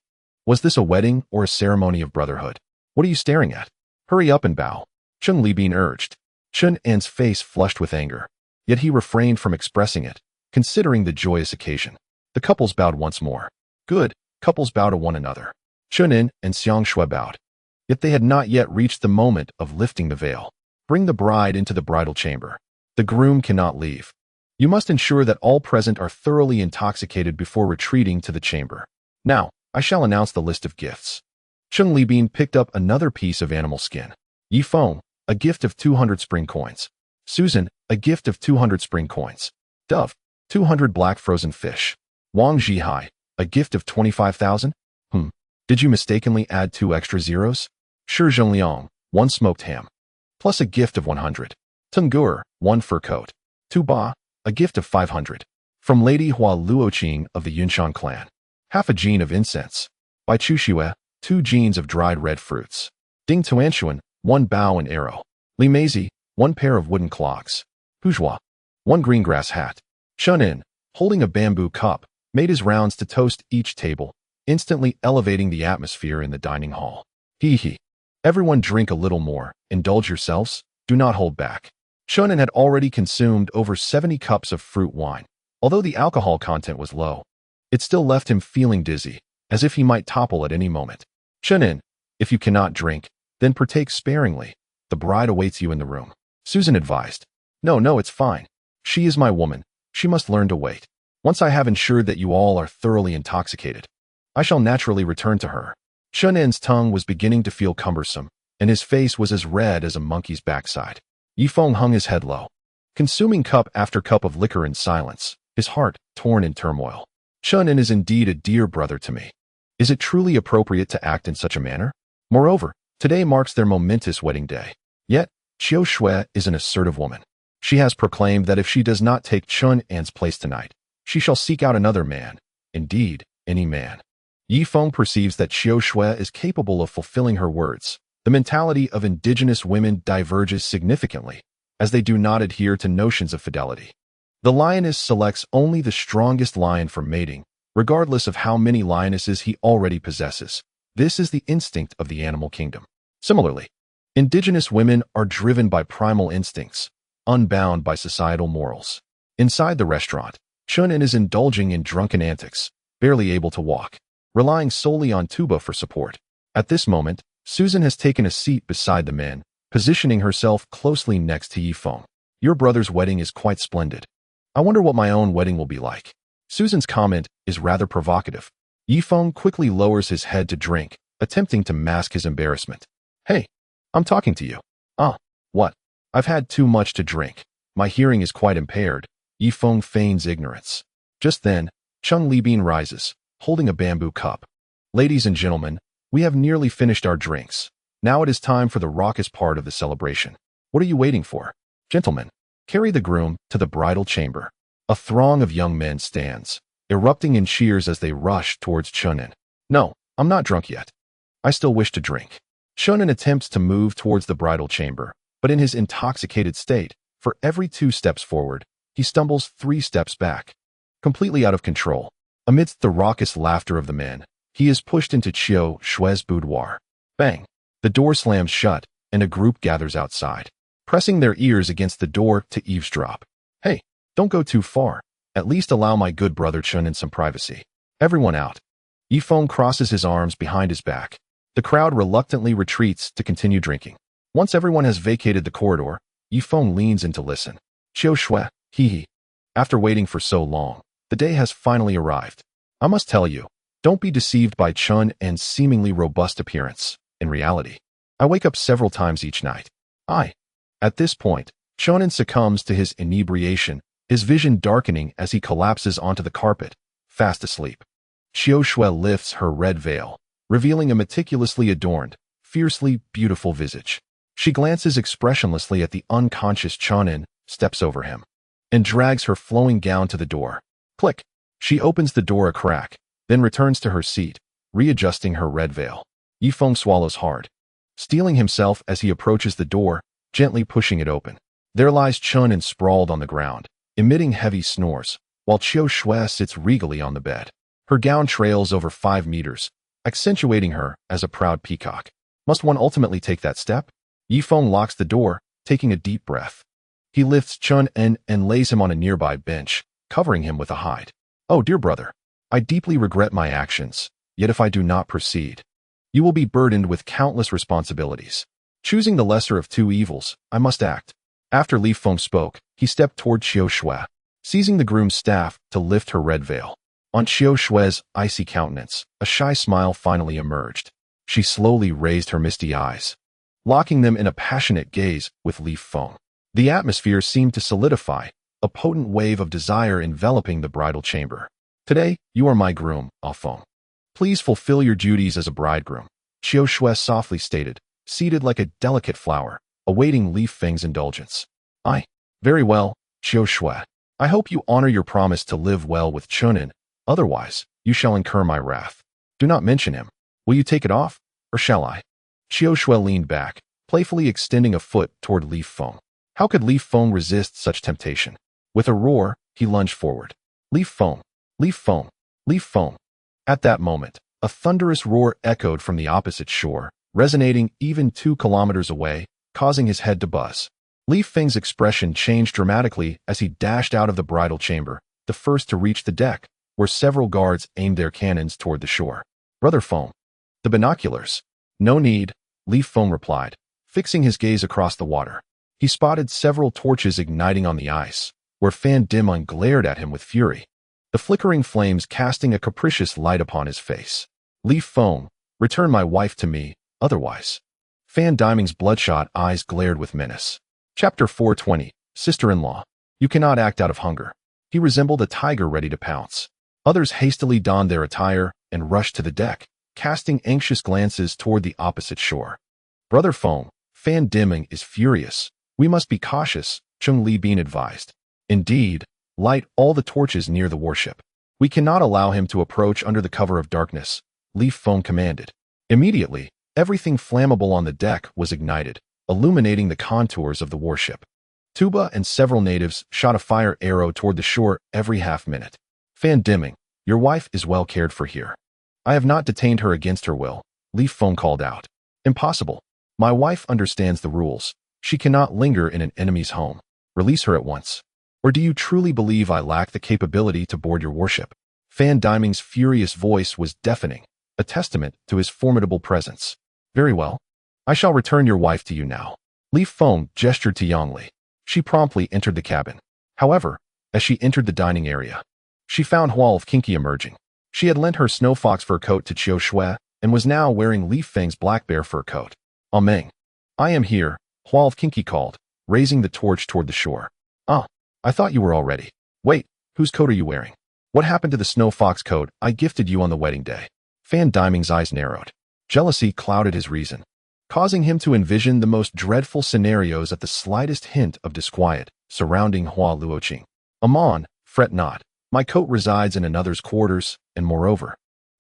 Speaker 1: Was this a wedding or a ceremony of brotherhood? What are you staring at? Hurry up and bow, Cheng Libin urged. Chun En's face flushed with anger, yet he refrained from expressing it, considering the joyous occasion. The couples bowed once more. Good, couples bow to one another. Chun En and Xiang Shui bowed. Yet they had not yet reached the moment of lifting the veil. Bring the bride into the bridal chamber. The groom cannot leave. You must ensure that all present are thoroughly intoxicated before retreating to the chamber. Now, I shall announce the list of gifts. Cheng Libin picked up another piece of animal skin. Yi Feng, a gift of 200 spring coins. Susan, a gift of 200 spring coins. Dove, 200 black frozen fish. Wang Zhihai, a gift of 25,000? Did you mistakenly add 2 extra zeros? Shi Zhongliang, 1 smoked ham, plus a gift of 100. Tungur, 1 fur coat. Tuba, a gift of 500. From Lady Hua Luoqing of the Yunshan clan. Half a jean of incense. By Chu Xue, 2 jeans of dried red fruits. Ding Tuanshuan, 1 bow and arrow. Li Meizi, 1 pair of wooden clogs. Huzhua, 1 green grass hat. Chun En, holding a bamboo cup, made his rounds to toast each table, instantly elevating the atmosphere in the dining hall. Hee hee. Everyone drink a little more, indulge yourselves, do not hold back. Chun En had already consumed over 70 cups of fruit wine. Although the alcohol content was low, it still left him feeling dizzy, as if he might topple at any moment. Chun En, if you cannot drink, then partake sparingly. The bride awaits you in the room. Susan advised. No, it's fine. She is my woman. She must learn to wait. Once I have ensured that you all are thoroughly intoxicated, I shall naturally return to her. Chun En's tongue was beginning to feel cumbersome, and his face was as red as a monkey's backside. Yi Feng hung his head low, consuming cup after cup of liquor in silence, his heart torn in turmoil. Chun En is indeed a dear brother to me. Is it truly appropriate to act in such a manner? Moreover, today marks their momentous wedding day. Yet, Qiu Shui is an assertive woman. She has proclaimed that if she does not take Chun En's place tonight, she shall seek out another man, indeed, any man. Yi Feng perceives that Qiu Shui is capable of fulfilling her words. The mentality of indigenous women diverges significantly, as they do not adhere to notions of fidelity. The lioness selects only the strongest lion for mating, regardless of how many lionesses he already possesses. This is the instinct of the animal kingdom. Similarly, indigenous women are driven by primal instincts, unbound by societal morals. Inside the restaurant, Chun En is indulging in drunken antics, barely able to walk, relying solely on Tuba for support. At this moment, Susan has taken a seat beside the men, positioning herself closely next to Yi Feng. Your brother's wedding is quite splendid. I wonder what my own wedding will be like. Susan's comment is rather provocative. Yi Feng quickly lowers his head to drink, attempting to mask his embarrassment. Hey, I'm talking to you. What? I've had too much to drink. My hearing is quite impaired. Yi Feng feigns ignorance. Just then, Cheng Libin rises, holding a bamboo cup. Ladies and gentlemen, we have nearly finished our drinks. Now it is time for the raucous part of the celebration. What are you waiting for? Gentlemen, carry the groom to the bridal chamber. A throng of young men stands, erupting in cheers as they rush towards Chun En. No, I'm not drunk yet. I still wish to drink. Chun En attempts to move towards the bridal chamber, but in his intoxicated state, for every 2 steps forward, he stumbles 3 steps back. Completely out of control, amidst the raucous laughter of the men, he is pushed into Qiu Shui's boudoir. Bang! The door slams shut, and a group gathers outside, pressing their ears against the door to eavesdrop. Hey, don't go too far. At least allow my good brother Chun En some privacy. Everyone out. Yi Feng crosses his arms behind his back. The crowd reluctantly retreats to continue drinking. Once everyone has vacated the corridor, Yi Feng leans in to listen. Qiu Shui, hee. After waiting for so long, the day has finally arrived. I must tell you, don't be deceived by Chun En's seemingly robust appearance. In reality, I wake up several times each night. At this point, Chun En succumbs to his inebriation, his vision darkening as he collapses onto the carpet, fast asleep. Qiu Shui lifts her red veil, revealing a meticulously adorned, fiercely beautiful visage. She glances expressionlessly at the unconscious Chunin, steps over him, and drags her flowing gown to the door. Click. She opens the door a crack, then returns to her seat, readjusting her red veil. Yifeng swallows hard, steeling himself as he approaches the door, gently pushing it open. There lies Chunin sprawled on the ground, emitting heavy snores, while Qiu Shui sits regally on the bed. Her gown trails over 5 meters, accentuating her as a proud peacock. Must one ultimately take that step? Yifeng locks the door, taking a deep breath. He lifts Chunin and lays him on a nearby bench, covering him with a hide. Oh, dear brother, I deeply regret my actions, yet if I do not proceed, you will be burdened with countless responsibilities. Choosing the lesser of two evils, I must act. After Li Feng spoke, he stepped toward Qiu Shui, seizing the groom's staff to lift her red veil. On Qiu Shui's icy countenance, a shy smile finally emerged. She slowly raised her misty eyes, locking them in a passionate gaze with Li Feng. The atmosphere seemed to solidify, a potent wave of desire enveloping the bridal chamber. Today, you are my groom, Feng. Please fulfill your duties as a bridegroom, Qiu Shui softly stated, seated like a delicate flower, awaiting Li Feng's indulgence. Very well, Qiu Shui. I hope you honor your promise to live well with Chunin, otherwise, you shall incur my wrath. Do not mention him. Will you take it off, or shall I? Qiu Shui leaned back, playfully extending a foot toward Li Feng. How could Li Feng resist such temptation? With a roar, he lunged forward. Li Feng, Li Feng, Li Feng. At that moment, a thunderous roar echoed from the opposite shore, resonating even 2 kilometers away, causing his head to buzz. Li Feng's expression changed dramatically as he dashed out of the bridal chamber, the first to reach the deck, where several guards aimed their cannons toward the shore. Brother Feng. The binoculars. No need, Li Feng replied, fixing his gaze across the water. He spotted several torches igniting on the ice, where Fan Dimeng glared at him with fury, the flickering flames casting a capricious light upon his face. Li Feng, return my wife to me, otherwise. Fan Dimeng's bloodshot eyes glared with menace. Chapter 420, Sister-in-law. You cannot act out of hunger. He resembled a tiger ready to pounce. Others hastily donned their attire and rushed to the deck, casting anxious glances toward the opposite shore. Brother Feng, Fan Dimeng is furious. We must be cautious, Chung Li Bin advised. Indeed, light all the torches near the warship. We cannot allow him to approach under the cover of darkness, Li Feng commanded. Immediately, everything flammable on the deck was ignited, illuminating the contours of the warship. Tuba and several natives shot a fire arrow toward the shore every half-minute. Fan Dimeng, your wife is well cared for here. I have not detained her against her will, Li Feng called out. Impossible. My wife understands the rules. She cannot linger in an enemy's home. Release her at once. Or do you truly believe I lack the capability to board your warship? Fan Dimeng's furious voice was deafening, a testament to his formidable presence. Very well. I shall return your wife to you now. Li Feng gestured to Yangli. She promptly entered the cabin. However, as she entered the dining area, she found Hua of Kinky emerging. She had lent her snow fox fur coat to Qiu Shui and was now wearing Li Feng's black bear fur coat. Meng. I am here, Hua of Kinky called, raising the torch toward the shore. I thought you were already. Wait, whose coat are you wearing? What happened to the snow fox coat I gifted you on the wedding day? Fan Dimeng's eyes narrowed. Jealousy clouded his reason, causing him to envision the most dreadful scenarios at the slightest hint of disquiet surrounding Hua Luoqing. Amon, fret not. My coat resides in another's quarters, and moreover,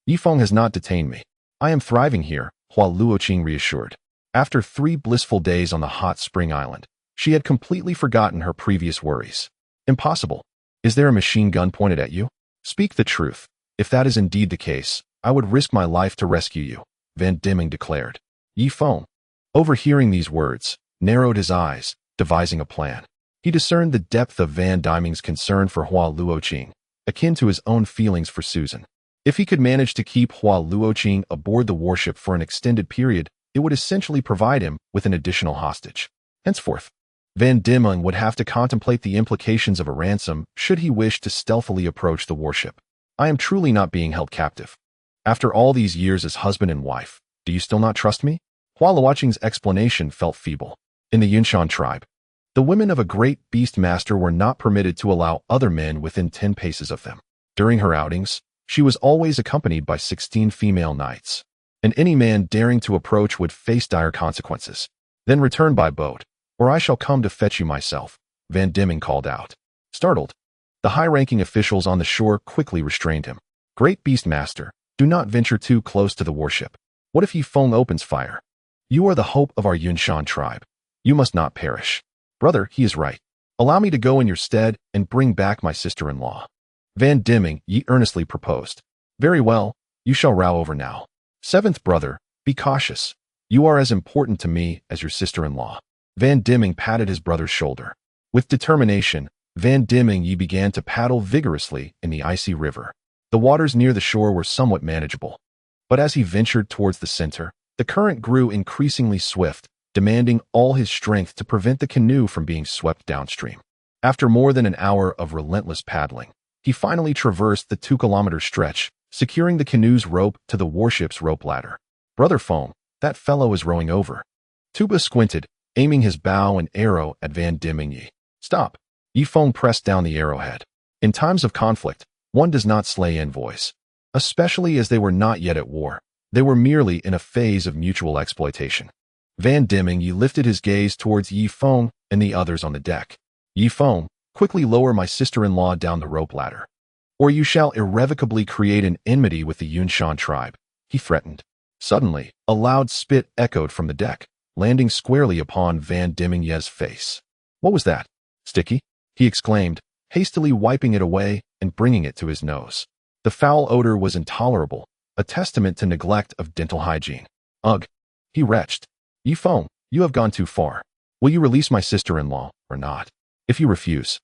Speaker 1: Yifeng has not detained me. I am thriving here, Hua Luoqing reassured. After 3 blissful days on the hot spring island, she had completely forgotten her previous worries. Impossible. Is there a machine gun pointed at you? Speak the truth. If that is indeed the case, I would risk my life to rescue you, Van Dimeng declared. Yifeng, overhearing these words, narrowed his eyes, devising a plan. He discerned the depth of Van Dimeng's concern for Hua Luoqing, akin to his own feelings for Susan. If he could manage to keep Hua Luoqing aboard the warship for an extended period, it would essentially provide him with an additional hostage. Henceforth, Van Dimeng would have to contemplate the implications of a ransom should he wish to stealthily approach the warship. I am truly not being held captive. After all these years as husband and wife, do you still not trust me? Hua Luoqing's explanation felt feeble. In the Yunshan tribe, the women of a great beast master were not permitted to allow other men within 10 paces of them. During her outings, she was always accompanied by 16 female knights. and any man daring to approach would face dire consequences. Then return by boat, or I shall come to fetch you myself, Van Diemen called out. Startled, the high-ranking officials on the shore quickly restrained him. Great beast master, do not venture too close to the warship. What if Feng opens fire? You are the hope of our Yunshan tribe. You must not perish. Brother, he is right. Allow me to go in your stead and bring back my sister-in-law. Van Diemen earnestly proposed. Very well, you shall row over now. Seventh brother, be cautious. You are as important to me as your sister-in-law. Van Diemen patted his brother's shoulder. With determination, Van Diemen began to paddle vigorously in the icy river. The waters near the shore were somewhat manageable. But as he ventured towards the center, the current grew increasingly swift, demanding all his strength to prevent the canoe from being swept downstream. After more than an hour of relentless paddling, he finally traversed the 2-kilometer stretch, securing the canoe's rope to the warship's rope ladder. Brother Feng, that fellow is rowing over. Tuba squinted, aiming his bow and arrow at Van Diemen. Stop. Feng pressed down the arrowhead. In times of conflict, one does not slay envoys. Especially as they were not yet at war. They were merely in a phase of mutual exploitation. Van Diemen lifted his gaze towards Feng and the others on the deck. Feng, quickly lower my sister-in-law down the rope ladder, or you shall irrevocably create an enmity with the Yunshan tribe, he threatened. Suddenly, a loud spit echoed from the deck, landing squarely upon Van Diemen's face. What was that? Sticky? He exclaimed, hastily wiping it away and bringing it to his nose. The foul odor was intolerable, a testament to neglect of dental hygiene. Ugh! He retched. Feng, you have gone too far. Will you release my sister-in-law, or not? If you refuse,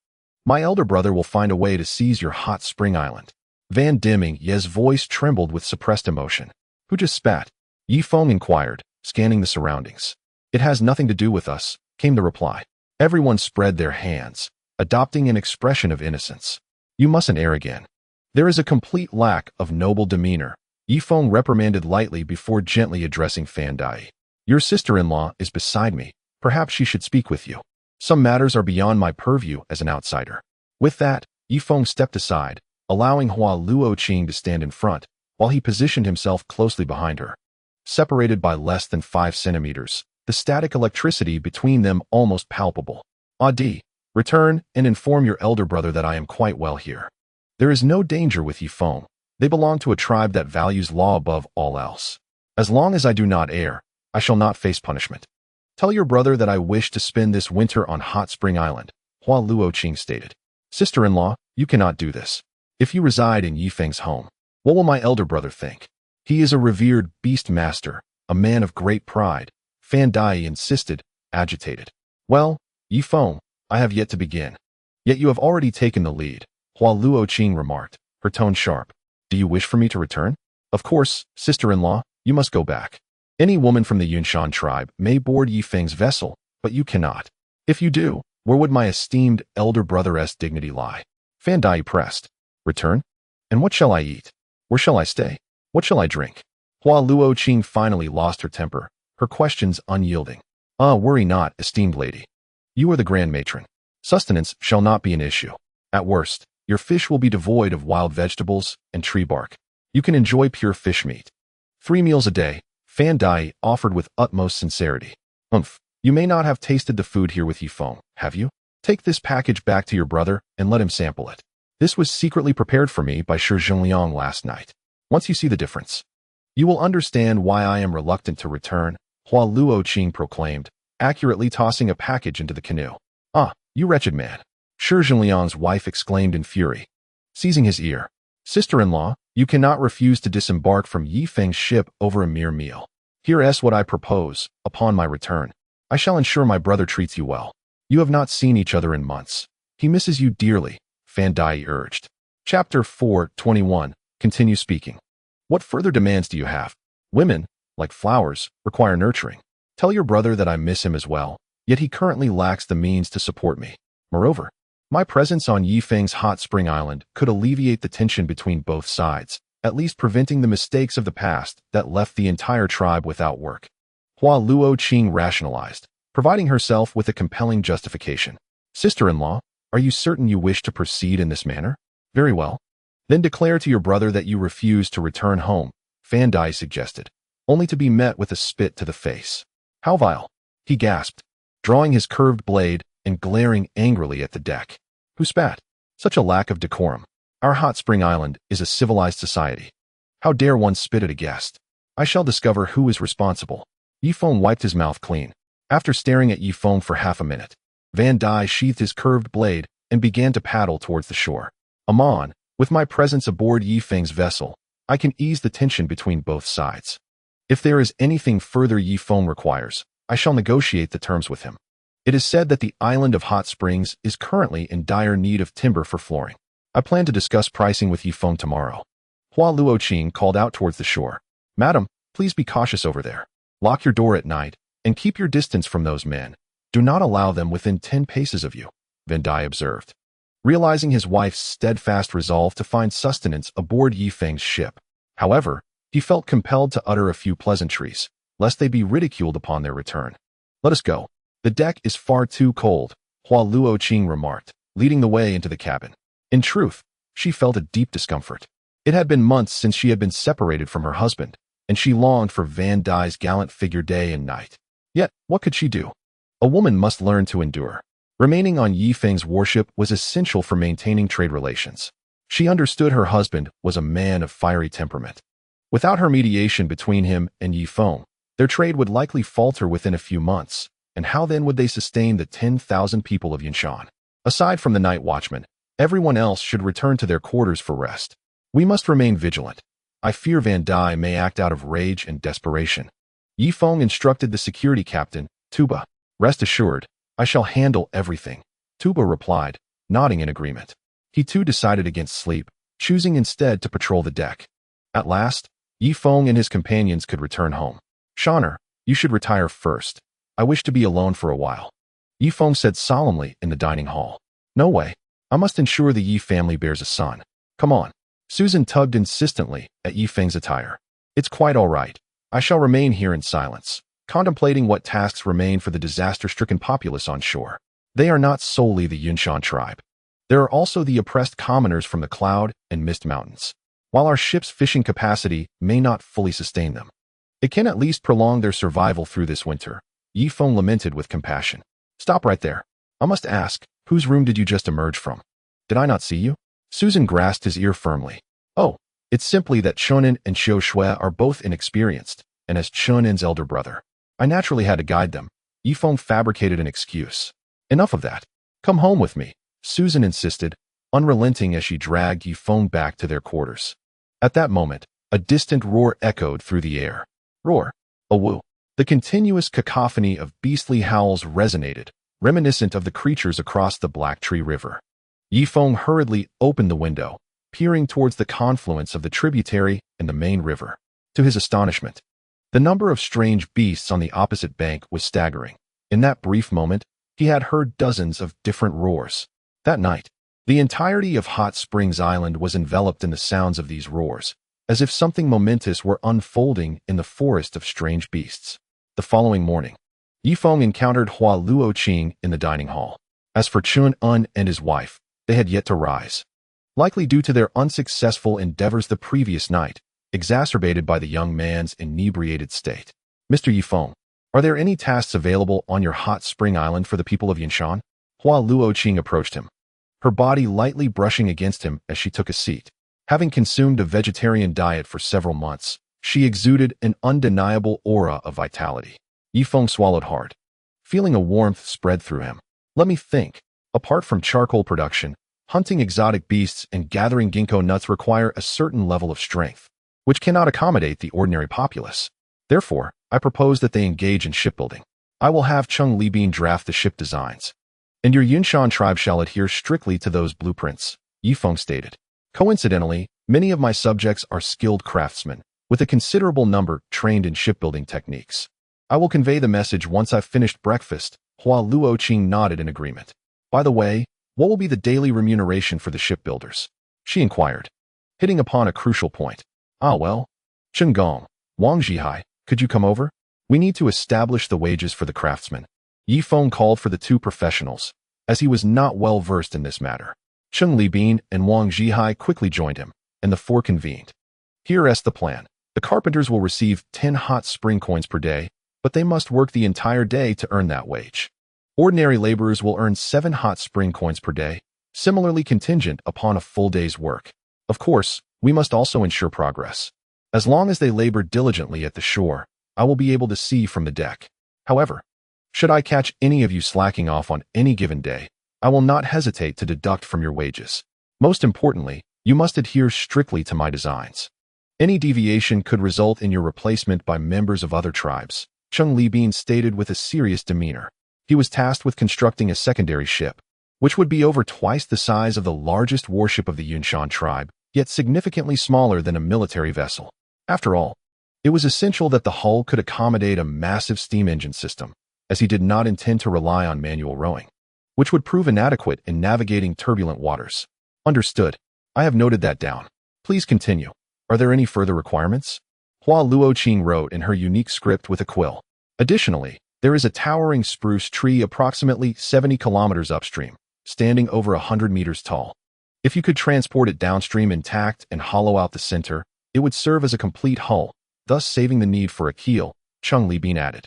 Speaker 1: my elder brother will find a way to seize your hot spring island. Van Diemen's voice trembled with suppressed emotion. Who just spat? Feng inquired, scanning the surroundings. It has nothing to do with us, came the reply. Everyone spread their hands, adopting an expression of innocence. You mustn't err again. There is a complete lack of noble demeanor, Feng reprimanded lightly before gently addressing Fan Dai. Your sister-in-law is beside me. Perhaps she should speak with you. Some matters are beyond my purview as an outsider. With that, Feng stepped aside, allowing Hua Luoqing to stand in front, while he positioned himself closely behind her. Separated by less than 5 centimeters, the static electricity between them almost palpable. Adi, return and inform your elder brother that I am quite well here. There is no danger with Feng. They belong to a tribe that values law above all else. As long as I do not err, I shall not face punishment. Tell your brother that I wish to spend this winter on Hot Spring Island, Hua Luoqing stated. Sister-in-law, you cannot do this. If you reside in Feng's home, what will my elder brother think? He is a revered beast master, a man of great pride, Fan Dai insisted, agitated. Well, Feng, I have yet to begin. Yet you have already taken the lead, Hua Luoqing remarked, her tone sharp. Do you wish for me to return? Of course, sister-in-law, you must go back. Any woman from the Yunshan tribe may board Feng's vessel, but you cannot. If you do, where would my esteemed elder brother's dignity lie? Fan Dai pressed. Return? And what shall I eat? Where shall I stay? What shall I drink? Hua Luoqing finally lost her temper, her questions unyielding. Worry not, esteemed lady. You are the grand matron. Sustenance shall not be an issue. At worst, your fish will be devoid of wild vegetables and tree bark. You can enjoy pure fish meat. 3 meals a day, Fan Dai offered with utmost sincerity. You may not have tasted the food here with Feng, have you? Take this package back to your brother and let him sample it. This was secretly prepared for me by Shi Zhenliang last night. Once you see the difference, you will understand why I am reluctant to return, Hua Luoqing proclaimed, accurately tossing a package into the canoe. You wretched man, Shi Zhenliang's wife exclaimed in fury, seizing his ear. Sister-in-law, you cannot refuse to disembark from Feng's ship over a mere meal. Here's what I propose. Upon my return, I shall ensure my brother treats you well. You have not seen each other in months. He misses you dearly, Fan Dai urged. Chapter 4:21. Continue speaking. What further demands do you have? Women, like flowers, require nurturing. Tell your brother that I miss him as well, yet he currently lacks the means to support me. Moreover, my presence on Feng's hot spring island could alleviate the tension between both sides, at least preventing the mistakes of the past that left the entire tribe without work. Hua Luoqing rationalized, providing herself with a compelling justification. Sister-in-law, are you certain you wish to proceed in this manner? Very well. Then declare to your brother that you refuse to return home, Fan Dai suggested. only to be met with a spit to the face. How vile! He gasped, drawing his curved blade and glaring angrily at the deck. Who spat? Such a lack of decorum. Our hot spring island is a civilized society. How dare one spit at a guest? I shall discover who is responsible. Feng wiped his mouth clean. After staring at Feng for half a minute, Van Dai sheathed his curved blade and began to paddle towards the shore. Amon, with my presence aboard Feng's vessel, I can ease the tension between both sides. If there is anything further Feng requires, I shall negotiate the terms with him. It is said that the island of Hot Springs is currently in dire need of timber for flooring. I plan to discuss pricing with Feng tomorrow. Hua Luoqing called out towards the shore. Madam, please be cautious over there. Lock your door at night, and keep your distance from those men. Do not allow them within 10 paces of you, Van Dai observed. Realizing his wife's steadfast resolve to find sustenance aboard Feng's ship, however, he felt compelled to utter a few pleasantries, lest they be ridiculed upon their return. Let us go. The deck is far too cold, Hua Luoqing remarked, leading the way into the cabin. In truth, she felt a deep discomfort. It had been months since she had been separated from her husband, and she longed for Van Dai's gallant figure day and night. Yet, what could she do? A woman must learn to endure. Remaining on Feng's warship was essential for maintaining trade relations. She understood her husband was a man of fiery temperament. Without her mediation between him and Feng, their trade would likely falter within a few months, and how then would they sustain the 10,000 people of Yunshan? Aside from the night watchman, everyone else should return to their quarters for rest. We must remain vigilant. I fear Van Dai may act out of rage and desperation. Feng instructed the security captain, Tuba. Rest assured, I shall handle everything. Tuba replied, nodding in agreement. He too decided against sleep, choosing instead to patrol the deck. At last, Feng and his companions could return home. Shaner, you should retire first. I wish to be alone for a while. Feng said solemnly in the dining hall. No way. I must ensure the Yi family bears a son. Come on. Susan tugged insistently at Feng's attire. It's quite all right. I shall remain here in silence, contemplating what tasks remain for the disaster-stricken populace on shore. They are not solely the Yunshan tribe. There are also the oppressed commoners from the Cloud and Mist Mountains. While our ship's fishing capacity may not fully sustain them, it can at least prolong their survival through this winter. Feng lamented with compassion. Stop right there. I must ask, whose room did you just emerge from? Did I not see you? Susan grasped his ear firmly. Oh, it's simply that Chunin and Xiu Shui are both inexperienced, and as Chunin's elder brother, I naturally had to guide them. Feng fabricated an excuse. Enough of that. Come home with me, Susan insisted, unrelenting as she dragged Feng back to their quarters. At that moment, a distant roar echoed through the air. Roar. A woo. The continuous cacophony of beastly howls resonated, reminiscent of the creatures across the Black Tree River. Feng hurriedly opened the window, peering towards the confluence of the tributary and the main river. To his astonishment, the number of strange beasts on the opposite bank was staggering. In that brief moment, he had heard dozens of different roars. That night, the entirety of Hot Springs Island was enveloped in the sounds of these roars, as if something momentous were unfolding in the forest of strange beasts. The following morning, Feng encountered Hua Luoqing in the dining hall. As for Chun Un and his wife, they had yet to rise, likely due to their unsuccessful endeavors the previous night, exacerbated by the young man's inebriated state. Mr. Feng, are there any tasks available on your hot spring island for the people of Yunshan? Hua Luoqing approached him, her body lightly brushing against him as she took a seat. Having consumed a vegetarian diet for several months, she exuded an undeniable aura of vitality. Feng swallowed hard, feeling a warmth spread through him. Let me think. Apart from charcoal production, hunting exotic beasts and gathering ginkgo nuts require a certain level of strength, which cannot accommodate the ordinary populace. Therefore, I propose that they engage in shipbuilding. I will have Chung Libin draft the ship designs, and your Yunshan tribe shall adhere strictly to those blueprints, Feng stated. Coincidentally, many of my subjects are skilled craftsmen, with a considerable number trained in shipbuilding techniques. I will convey the message once I've finished breakfast. Hua Luoqing nodded in agreement. By the way, what will be the daily remuneration for the shipbuilders? She inquired, hitting upon a crucial point. Ah well, Chen Gong, Wang Zhihai, could you come over? We need to establish the wages for the craftsmen. Feng called for the two professionals, as he was not well versed in this matter. Chung Libin and Wang Zhihai quickly joined him, and the four convened. Here is the plan. The carpenters will receive 10 hot spring coins per day, but they must work the entire day to earn that wage. Ordinary laborers will earn 7 hot spring coins per day, similarly contingent upon a full day's work. Of course, we must also ensure progress. As long as they labor diligently at the shore, I will be able to see from the deck. However, should I catch any of you slacking off on any given day, I will not hesitate to deduct from your wages. Most importantly, you must adhere strictly to my designs. Any deviation could result in your replacement by members of other tribes, Cheng Libin stated with a serious demeanor. He was tasked with constructing a secondary ship, which would be over twice the size of the largest warship of the Yunshan tribe, yet significantly smaller than a military vessel. After all, it was essential that the hull could accommodate a massive steam engine system, as he did not intend to rely on manual rowing, which would prove inadequate in navigating turbulent waters. Understood. I have noted that down. Please continue. Are there any further requirements? Hua Luoqing wrote in her unique script with a quill. Additionally, there is a towering spruce tree approximately 70 kilometers upstream, standing over 100 meters tall. If you could transport it downstream intact and hollow out the center, it would serve as a complete hull, thus saving the need for a keel, Cheng Libin added.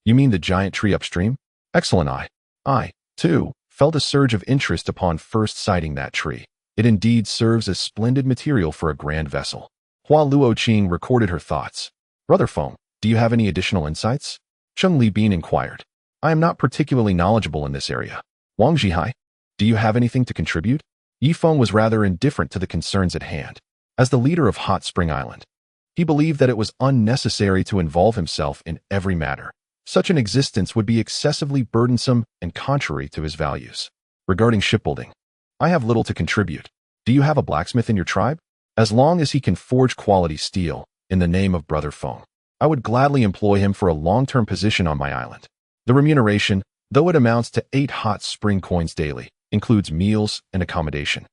Speaker 1: You mean the giant tree upstream? Excellent. I, too, felt a surge of interest upon first sighting that tree. It indeed serves as splendid material for a grand vessel. Hua Luoqing recorded her thoughts. Brother Feng, do you have any additional insights? Cheng Libin inquired. I am not particularly knowledgeable in this area. Wang Zhihai, do you have anything to contribute? Yi Feng was rather indifferent to the concerns at hand. As the leader of Hot Spring Island, he believed that it was unnecessary to involve himself in every matter. Such an existence would be excessively burdensome and contrary to his values. Regarding shipbuilding, I have little to contribute. Do you have a blacksmith in your tribe? As long as he can forge quality steel, in the name of Brother Feng, I would gladly employ him for a long-term position on my island. The remuneration, though it amounts to 8 hot spring coins daily, includes meals and accommodation,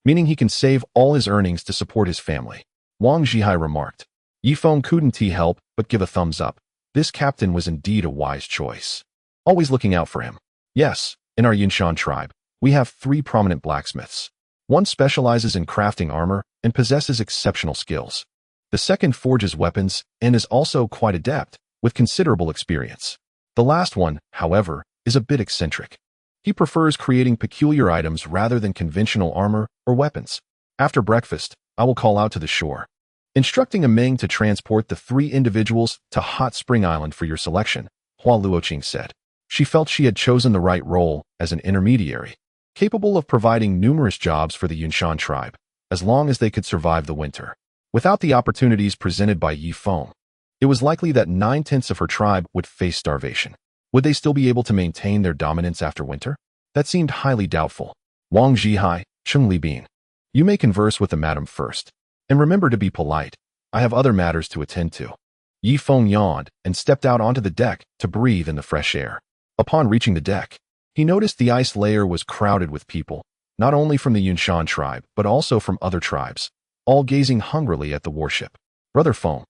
Speaker 1: meaning he can save all his earnings to support his family. Wang Zhihai remarked. Yi Feng couldn't help but give a thumbs up. This captain was indeed a wise choice. Always looking out for him. Yes, in our Yunshan tribe, we have 3 prominent blacksmiths. One specializes in crafting armor and possesses exceptional skills. The second forges weapons and is also quite adept, with considerable experience. The last one, however, is a bit eccentric. He prefers creating peculiar items rather than conventional armor or weapons. After breakfast, I will call out to the shore, instructing a Ming to transport the 3 individuals to Hot Spring Island for your selection, Hua Luoqing said. She felt she had chosen the right role as an intermediary, capable of providing numerous jobs for the Yunshan tribe, as long as they could survive the winter. Without the opportunities presented by Yi Feng, it was likely that 9/10 of her tribe would face starvation. Would they still be able to maintain their dominance after winter? That seemed highly doubtful. Wang Zhihai, Cheng Libin, you may converse with the madam first. And remember to be polite. I have other matters to attend to. Yi Feng yawned and stepped out onto the deck to breathe in the fresh air. Upon reaching the deck, he noticed the ice layer was crowded with people, not only from the Yunshan tribe, but also from other tribes, all gazing hungrily at the warship. Brother Feng,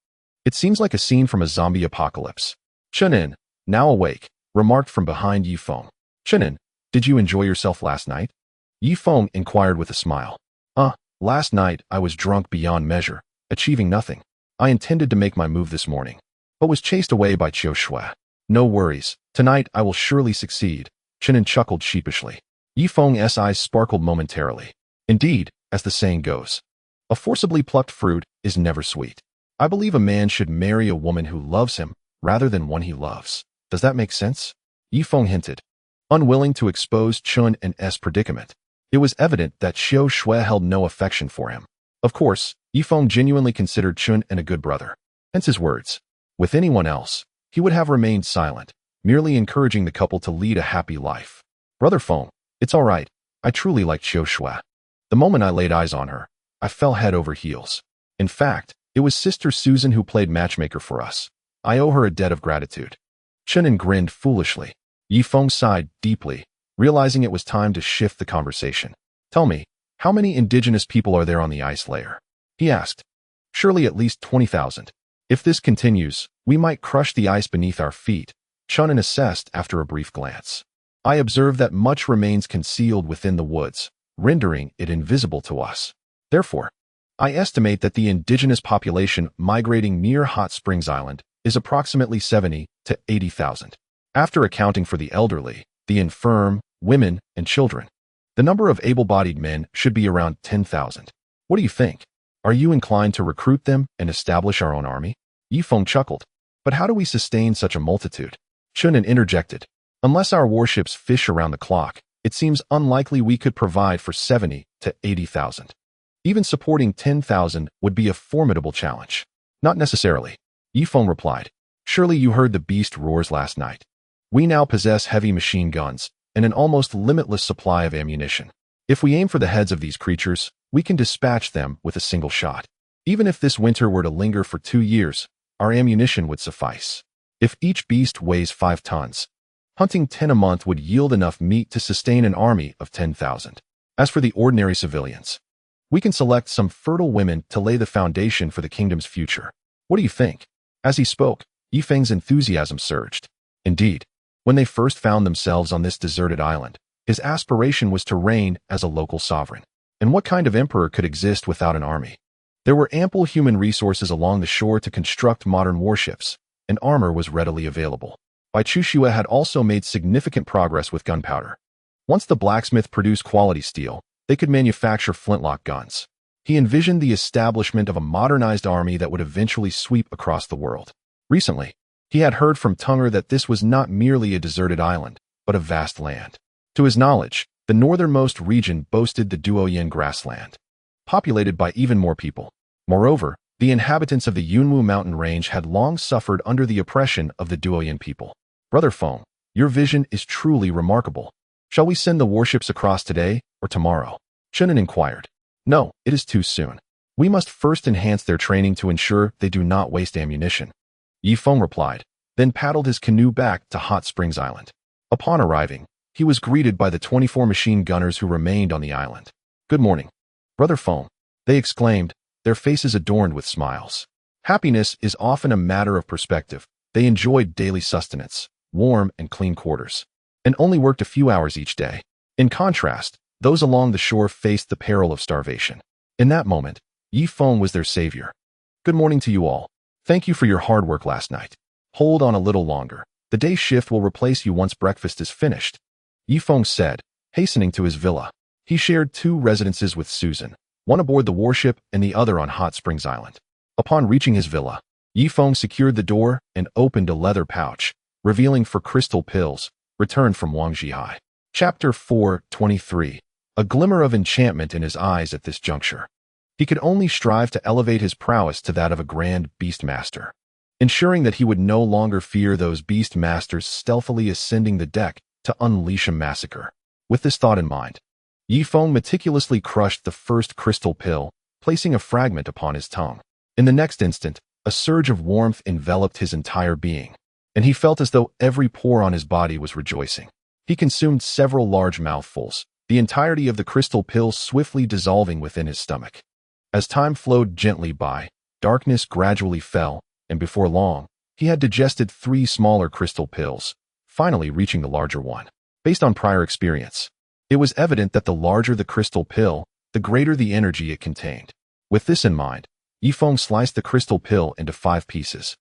Speaker 1: it seems like a scene from a zombie apocalypse. Chenin, now awake, remarked from behind Yi Feng. Chenin, did you enjoy yourself last night? Yi Feng inquired with a smile. Last night I was drunk beyond measure, achieving nothing. I intended to make my move this morning, but was chased away by Qiu Shui. No worries, tonight I will surely succeed. Chenin chuckled sheepishly. Yi Feng's eyes sparkled momentarily. Indeed, as the saying goes, a forcibly plucked fruit is never sweet. I believe a man should marry a woman who loves him rather than one he loves. Does that make sense? Yi Feng hinted, unwilling to expose Chun and S predicament. It was evident that Qiu Shui held no affection for him. Of course, Yi Feng genuinely considered Chun a good brother. Hence his words. With anyone else, he would have remained silent, merely encouraging the couple to lead a happy life. Brother Feng, it's all right. I truly like Qiu Shui. The moment I laid eyes on her, I fell head over heels. In fact, it was Sister Susan who played matchmaker for us. I owe her a debt of gratitude. Chenin grinned foolishly. Yi Feng sighed deeply, realizing it was time to shift the conversation. Tell me, how many indigenous people are there on the ice layer? He asked. Surely at least 20,000. If this continues, we might crush the ice beneath our feet, Chenin assessed after a brief glance. I observe that much remains concealed within the woods, rendering it invisible to us. Therefore, I estimate that the indigenous population migrating near Hot Springs Island is approximately 70 to 80,000. After accounting for the elderly, the infirm, women, and children, the number of able-bodied men should be around 10,000. What do you think? Are you inclined to recruit them and establish our own army? Feng chuckled. But how do we sustain such a multitude? Yunshan interjected. Unless our warships fish around the clock, it seems unlikely we could provide for 70 to 80,000. Even supporting 10,000 would be a formidable challenge. Not necessarily. Feng replied. Surely you heard the beast roars last night. We now possess heavy machine guns and an almost limitless supply of ammunition. If we aim for the heads of these creatures, we can dispatch them with a single shot. Even if this winter were to linger for 2 years, our ammunition would suffice. If each beast weighs 5 tons, hunting 10 a month would yield enough meat to sustain an army of 10,000. As for the ordinary civilians, we can select some fertile women to lay the foundation for the kingdom's future. What do you think? As he spoke, Feng's enthusiasm surged. Indeed, when they first found themselves on this deserted island, his aspiration was to reign as a local sovereign. And what kind of emperor could exist without an army? There were ample human resources along the shore to construct modern warships, and armor was readily available. Bai Chuxue had also made significant progress with gunpowder. Once the blacksmith produced quality steel, they could manufacture flintlock guns. He envisioned the establishment of a modernized army that would eventually sweep across the world. Recently, he had heard from Tunger that this was not merely a deserted island, but a vast land. To his knowledge, the northernmost region boasted the Duoyan grassland, populated by even more people. Moreover, the inhabitants of the Yunwu mountain range had long suffered under the oppression of the Duoyan people. Brother Feng, your vision is truly remarkable. Shall we send the warships across today or tomorrow? Yunshan inquired. No, it is too soon. We must first enhance their training to ensure they do not waste ammunition. Feng replied, then paddled his canoe back to Hot Springs Island. Upon arriving, he was greeted by the 24 machine gunners who remained on the island. Good morning, Brother Feng, they exclaimed, their faces adorned with smiles. Happiness is often a matter of perspective. They enjoyed daily sustenance, warm and clean quarters, and only worked a few hours each day. In contrast, those along the shore faced the peril of starvation. In that moment, Feng was their savior. Good morning to you all. Thank you for your hard work last night. Hold on a little longer. The day shift will replace you once breakfast is finished, Feng said, hastening to his villa. He shared 2 residences with Susan, one aboard the warship and the other on Hot Springs Island. Upon reaching his villa, Feng secured the door and opened a leather pouch, revealing 4 crystal pills, returned from Wang Zhihai. Chapter 4:23. A glimmer of enchantment in his eyes at this juncture. He could only strive to elevate his prowess to that of a grand beastmaster, ensuring that he would no longer fear those beastmasters stealthily ascending the deck to unleash a massacre. With this thought in mind, Feng meticulously crushed the first crystal pill, placing a fragment upon his tongue. In the next instant, a surge of warmth enveloped his entire being, and he felt as though every pore on his body was rejoicing. He consumed several large mouthfuls, the entirety of the crystal pill swiftly dissolving within his stomach. As time flowed gently by, darkness gradually fell, and before long, he had digested 3 smaller crystal pills, finally reaching the larger one. Based on prior experience, it was evident that the larger the crystal pill, the greater the energy it contained. With this in mind, Feng sliced the crystal pill into 5 pieces,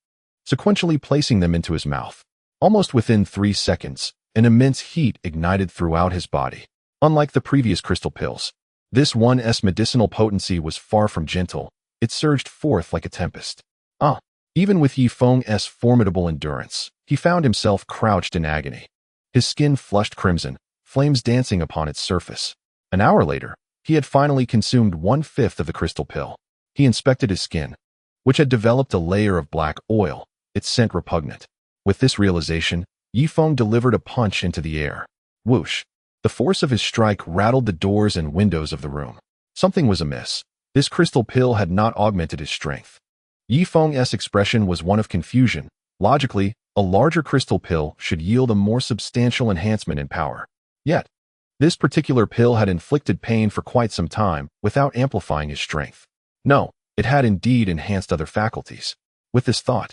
Speaker 1: sequentially placing them into his mouth. Almost within 3 seconds, an immense heat ignited throughout his body. Unlike the previous crystal pills, this one's medicinal potency was far from gentle. It surged forth like a tempest. Even with Feng's formidable endurance, he found himself crouched in agony. His skin flushed crimson, flames dancing upon its surface. An hour later, he had finally consumed 1/5 of the crystal pill. He inspected his skin, which had developed a layer of black oil, its scent repugnant. With this realization, Feng delivered a punch into the air. Whoosh! The force of his strike rattled the doors and windows of the room. Something was amiss. This crystal pill had not augmented his strength. Feng's expression was one of confusion. Logically, a larger crystal pill should yield a more substantial enhancement in power. Yet, this particular pill had inflicted pain for quite some time without amplifying his strength. No, it had indeed enhanced other faculties. With this thought,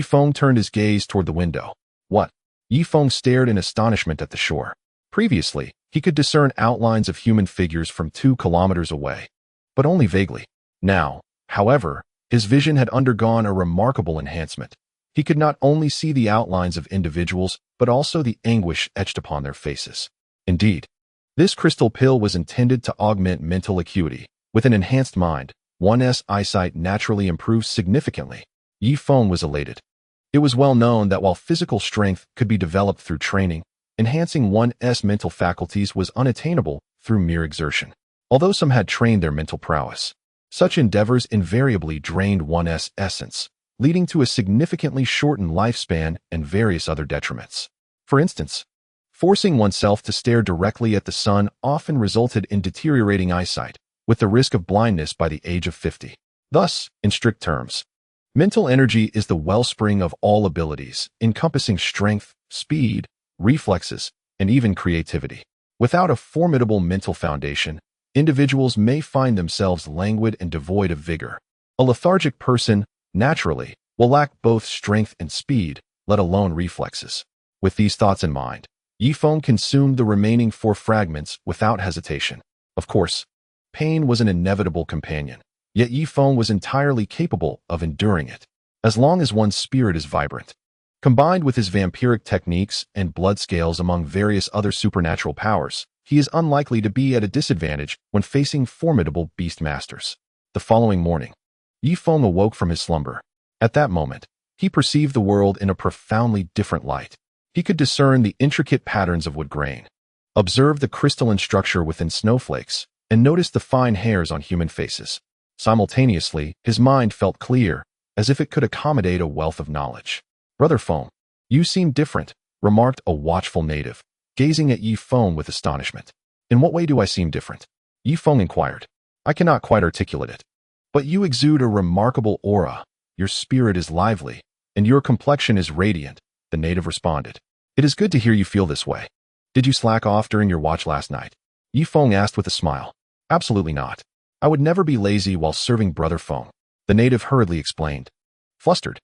Speaker 1: Feng turned his gaze toward the window. What? Feng stared in astonishment at the shore. Previously, he could discern outlines of human figures from 2 kilometers away, but only vaguely. Now, however, his vision had undergone a remarkable enhancement. He could not only see the outlines of individuals, but also the anguish etched upon their faces. Indeed, this crystal pill was intended to augment mental acuity. With an enhanced mind, one's eyesight naturally improves significantly. Feng was elated. It was well known that while physical strength could be developed through training, enhancing one's mental faculties was unattainable through mere exertion. Although some had trained their mental prowess, such endeavors invariably drained one's essence, leading to a significantly shortened lifespan and various other detriments. For instance, forcing oneself to stare directly at the sun often resulted in deteriorating eyesight, with the risk of blindness by the age of 50. Thus, in strict terms, mental energy is the wellspring of all abilities, encompassing strength, speed, reflexes, and even creativity. Without a formidable mental foundation, individuals may find themselves languid and devoid of vigor. A lethargic person, naturally, will lack both strength and speed, let alone reflexes. With these thoughts in mind, Feng consumed the remaining 4 fragments without hesitation. Of course, pain was an inevitable companion, yet Feng was entirely capable of enduring it, as long as one's spirit is vibrant. Combined with his vampiric techniques and blood scales among various other supernatural powers, he is unlikely to be at a disadvantage when facing formidable beast masters. The following morning, Feng awoke from his slumber. At that moment, he perceived the world in a profoundly different light. He could discern the intricate patterns of wood grain, observe the crystalline structure within snowflakes, and notice the fine hairs on human faces. Simultaneously, his mind felt clear, as if it could accommodate a wealth of knowledge. "Brother Feng, you seem different," remarked a watchful native, gazing at Feng with astonishment. "In what way do I seem different?" Feng inquired. "I cannot quite articulate it. But you exude a remarkable aura. Your spirit is lively, and your complexion is radiant," the native responded. "It is good to hear you feel this way. Did you slack off during your watch last night?" Feng asked with a smile. "Absolutely not. I would never be lazy while serving Brother Feng," the native hurriedly explained. Flustered,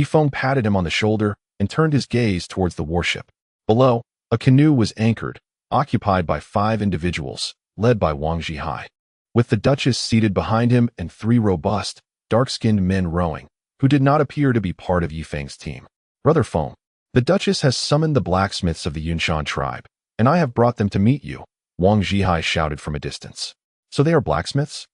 Speaker 1: Feng patted him on the shoulder and turned his gaze towards the warship. Below, a canoe was anchored, occupied by 5 individuals, led by Wang Zhihai, with the Duchess seated behind him and 3 robust, dark-skinned men rowing, who did not appear to be part of Feng's team. "Brother Feng, the Duchess has summoned the blacksmiths of the Yunshan tribe, and I have brought them to meet you," Wang Zhihai shouted from a distance. "So they are blacksmiths?"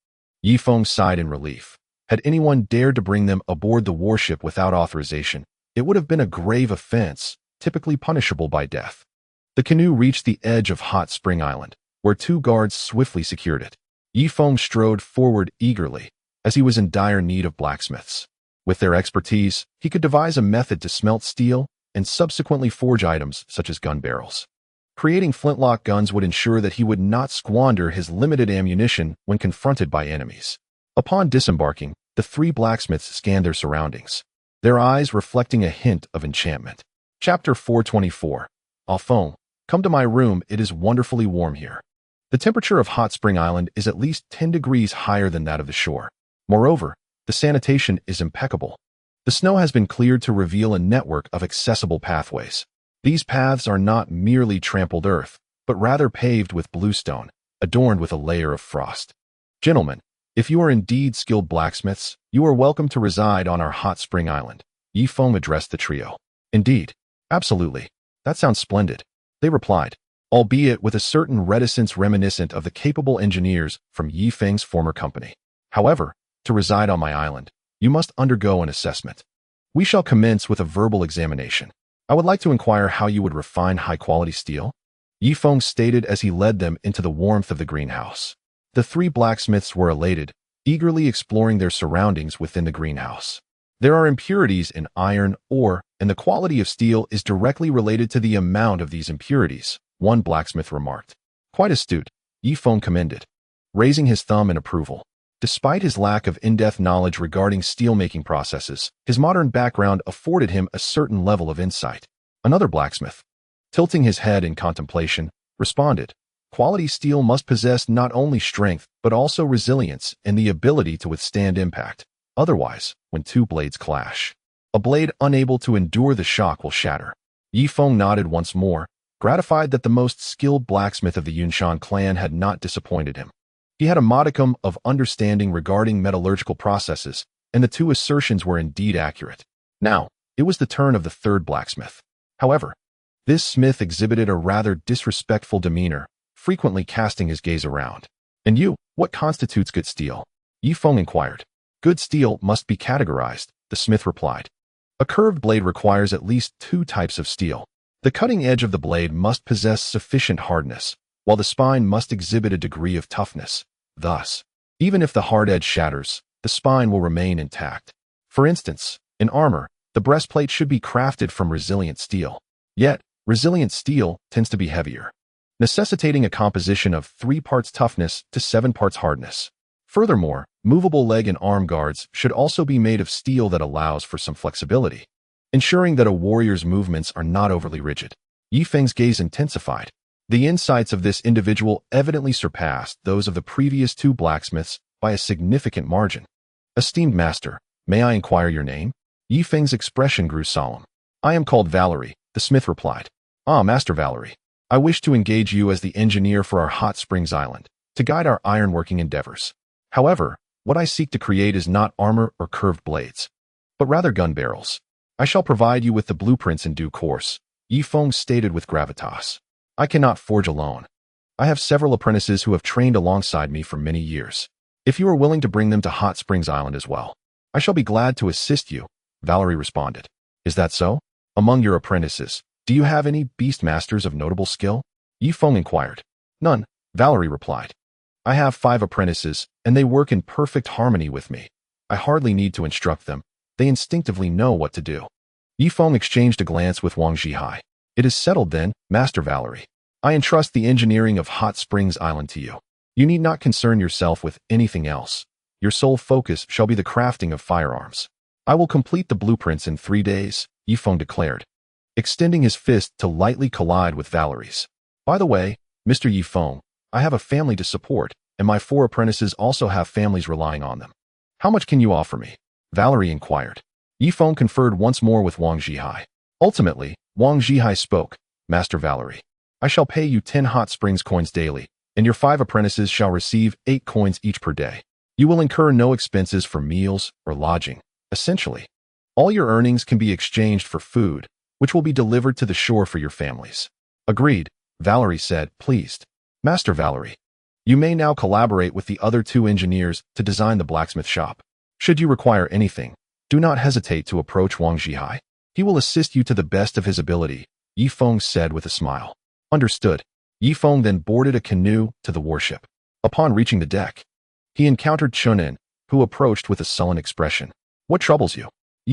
Speaker 1: Feng sighed in relief. Had anyone dared to bring them aboard the warship without authorization, it would have been a grave offense, typically punishable by death. The canoe reached the edge of Hot Spring Island, where 2 guards swiftly secured it. Feng strode forward eagerly, as he was in dire need of blacksmiths. With their expertise, he could devise a method to smelt steel and subsequently forge items such as gun barrels. Creating flintlock guns would ensure that he would not squander his limited ammunition when confronted by enemies. Upon disembarking, the 3 blacksmiths scanned their surroundings, their eyes reflecting a hint of enchantment. Chapter 424. Feng, come to my room, it is wonderfully warm here. The temperature of Hot Spring Island is at least 10 degrees higher than that of the shore. Moreover, the sanitation is impeccable. The snow has been cleared to reveal a network of accessible pathways. These paths are not merely trampled earth, but rather paved with bluestone, adorned with a layer of frost. Gentlemen, if you are indeed skilled blacksmiths, you are welcome to reside on our Hot Spring Island. Feng addressed the trio. "Indeed, absolutely. That sounds splendid," they replied, albeit with a certain reticence reminiscent of the capable engineers from Feng's former company. "However, to reside on my island, you must undergo an assessment. We shall commence with a verbal examination. I would like to inquire how you would refine high-quality steel," Feng stated as he led them into the warmth of the greenhouse. The 3 blacksmiths were elated, eagerly exploring their surroundings within the greenhouse. "There are impurities in iron ore, and the quality of steel is directly related to the amount of these impurities," one blacksmith remarked. "Quite astute," Feng commended, raising his thumb in approval. Despite his lack of in-depth knowledge regarding steelmaking processes, his modern background afforded him a certain level of insight. Another blacksmith, tilting his head in contemplation, responded, "Quality steel must possess not only strength, but also resilience and the ability to withstand impact. Otherwise, when 2 blades clash, a blade unable to endure the shock will shatter." Feng nodded once more, gratified that the most skilled blacksmith of the Yunshan clan had not disappointed him. He had a modicum of understanding regarding metallurgical processes, and the two assertions were indeed accurate. Now, it was the turn of the third blacksmith. However, this smith exhibited a rather disrespectful demeanor, frequently casting his gaze around. "And you, what constitutes good steel?" Feng inquired. "Good steel must be categorized," the smith replied. "A curved blade requires at least two types of steel. The cutting edge of the blade must possess sufficient hardness, while the spine must exhibit a degree of toughness. Thus, even if the hard edge shatters, the spine will remain intact. For instance, in armor, the breastplate should be crafted from resilient steel. Yet, resilient steel tends to be heavier, necessitating a composition of 3 parts toughness to 7 parts hardness. Furthermore, movable leg and arm guards should also be made of steel that allows for some flexibility, ensuring that a warrior's movements are not overly rigid." Feng's gaze intensified. The insights of this individual evidently surpassed those of the previous 2 blacksmiths by a significant margin. "Esteemed master, may I inquire your name?" Feng's expression grew solemn. "I am called Valerie," the smith replied. "Ah, Master Valerie, I wish to engage you as the engineer for our Hot Springs Island, to guide our ironworking endeavors. However, what I seek to create is not armor or curved blades, but rather gun barrels. I shall provide you with the blueprints in due course," Feng stated with gravitas. "I cannot forge alone. I have several apprentices who have trained alongside me for many years. If you are willing to bring them to Hot Springs Island as well, I shall be glad to assist you," Valerie responded. "Is that so? Among your apprentices, do you have any beastmasters of notable skill?" Feng inquired. "None," Valerie replied. "I have 5 apprentices, and they work in perfect harmony with me. I hardly need to instruct them. They instinctively know what to do." Feng exchanged a glance with Wang Zhihai. "It is settled then, Master Valerie. I entrust the engineering of Hot Springs Island to you. You need not concern yourself with anything else. Your sole focus shall be the crafting of firearms. I will complete the blueprints in 3 days," Feng declared, extending his fist to lightly collide with Valerie's. "By the way, Mr. Feng, I have a family to support, and my 4 apprentices also have families relying on them. How much can you offer me?" Valerie inquired. Feng conferred once more with Wang Zhihai. Ultimately, Wang Zhihai spoke. "Master Valerie, I shall pay you 10 hot springs coins daily, and your 5 apprentices shall receive 8 coins each per day. You will incur no expenses for meals or lodging. Essentially, all your earnings can be exchanged for food, which will be delivered to the shore for your families." "Agreed," Valerie said, pleased. "Master Valerie, you may now collaborate with the other 2 engineers to design the blacksmith shop. Should you require anything, do not hesitate to approach Wang Zhihai. He will assist you to the best of his ability," Feng said with a smile. "Understood." Feng then boarded a canoe to the warship. Upon reaching the deck, he encountered Chunin, who approached with a sullen expression. "What troubles you?"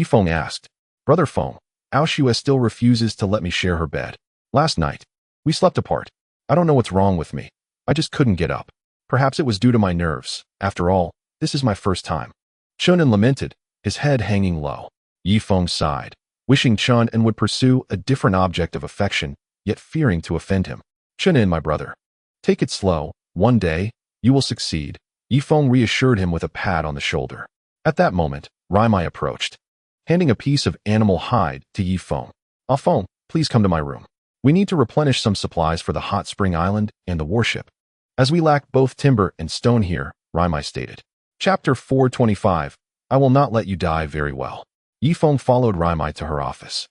Speaker 1: Feng asked. "Brother Feng, Aoshue still refuses to let me share her bed. Last night, we slept apart. I don't know what's wrong with me. I just couldn't get up. Perhaps it was due to my nerves. After all, this is my first time." Chunin lamented, his head hanging low. Feng sighed, wishing Chunin would pursue a different object of affection, yet fearing to offend him. "Chunin, my brother, take it slow. One day, you will succeed," Feng reassured him with a pat on the shoulder. At that moment, Raimai approached, handing a piece of animal hide to Feng. "Ah Feng, please come to my room. We need to replenish some supplies for the hot spring island and the warship. As we lack both timber and stone here," Raimai stated. Chapter 425, I will not let you die very well. Feng followed Raimai to her office.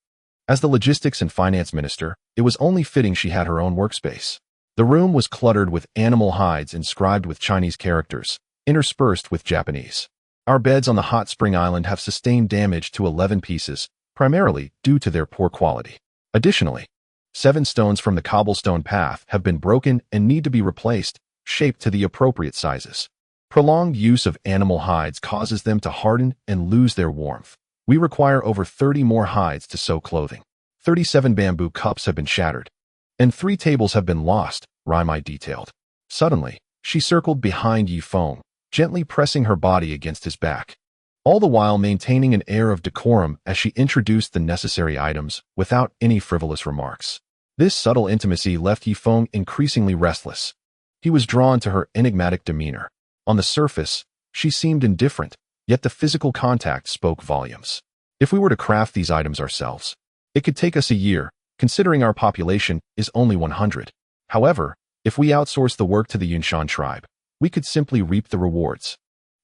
Speaker 1: As the logistics and finance minister, it was only fitting she had her own workspace. The room was cluttered with animal hides inscribed with Chinese characters, interspersed with Japanese. "Our beds on the hot spring island have sustained damage to 11 pieces, primarily due to their poor quality. Additionally, 7 stones from the cobblestone path have been broken and need to be replaced, shaped to the appropriate sizes. Prolonged use of animal hides causes them to harden and lose their warmth. We require over 30 more hides to sew clothing. 37 bamboo cups have been shattered, and 3 tables have been lost," Raimai detailed. Suddenly, she circled behind Feng, gently pressing her body against his back, all the while maintaining an air of decorum as she introduced the necessary items without any frivolous remarks. This subtle intimacy left Feng increasingly restless. He was drawn to her enigmatic demeanor. On the surface, she seemed indifferent, yet the physical contact spoke volumes. "If we were to craft these items ourselves, it could take us a year, considering our population is only 100. However, if we outsource the work to the Yunshan tribe, We could simply reap the rewards.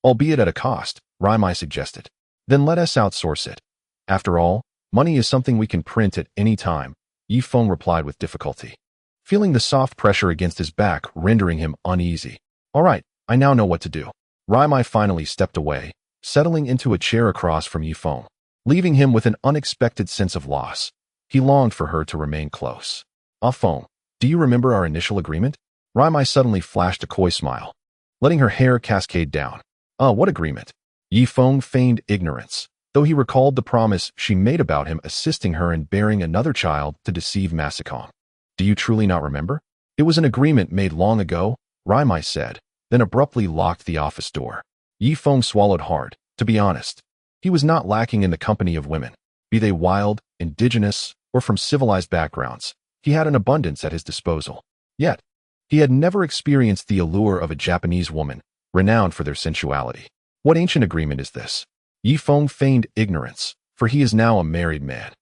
Speaker 1: Albeit at a cost, Raimai suggested. Then let us outsource it. After all, money is something we can print at any time, Feng replied with difficulty, feeling the soft pressure against his back rendering him uneasy. All right, I now know what to do. Raimai finally stepped away, settling into a chair across from Feng, leaving him with an unexpected sense of loss. He longed for her to remain close. Feng, do you remember our initial agreement? Raimai suddenly flashed a coy smile, letting her hair cascade down. What agreement? Feng feigned ignorance, though he recalled the promise she made about him assisting her in bearing another child to deceive Masakong. Do you truly not remember? It was an agreement made long ago, Raimai said, then abruptly locked the office door. Feng swallowed hard. To be honest, he was not lacking in the company of women, be they wild, indigenous, or from civilized backgrounds. He had an abundance at his disposal. Yet, he had never experienced the allure of a Japanese woman, renowned for their sensuality. What ancient agreement is this? Feng feigned ignorance, for he is now a married man.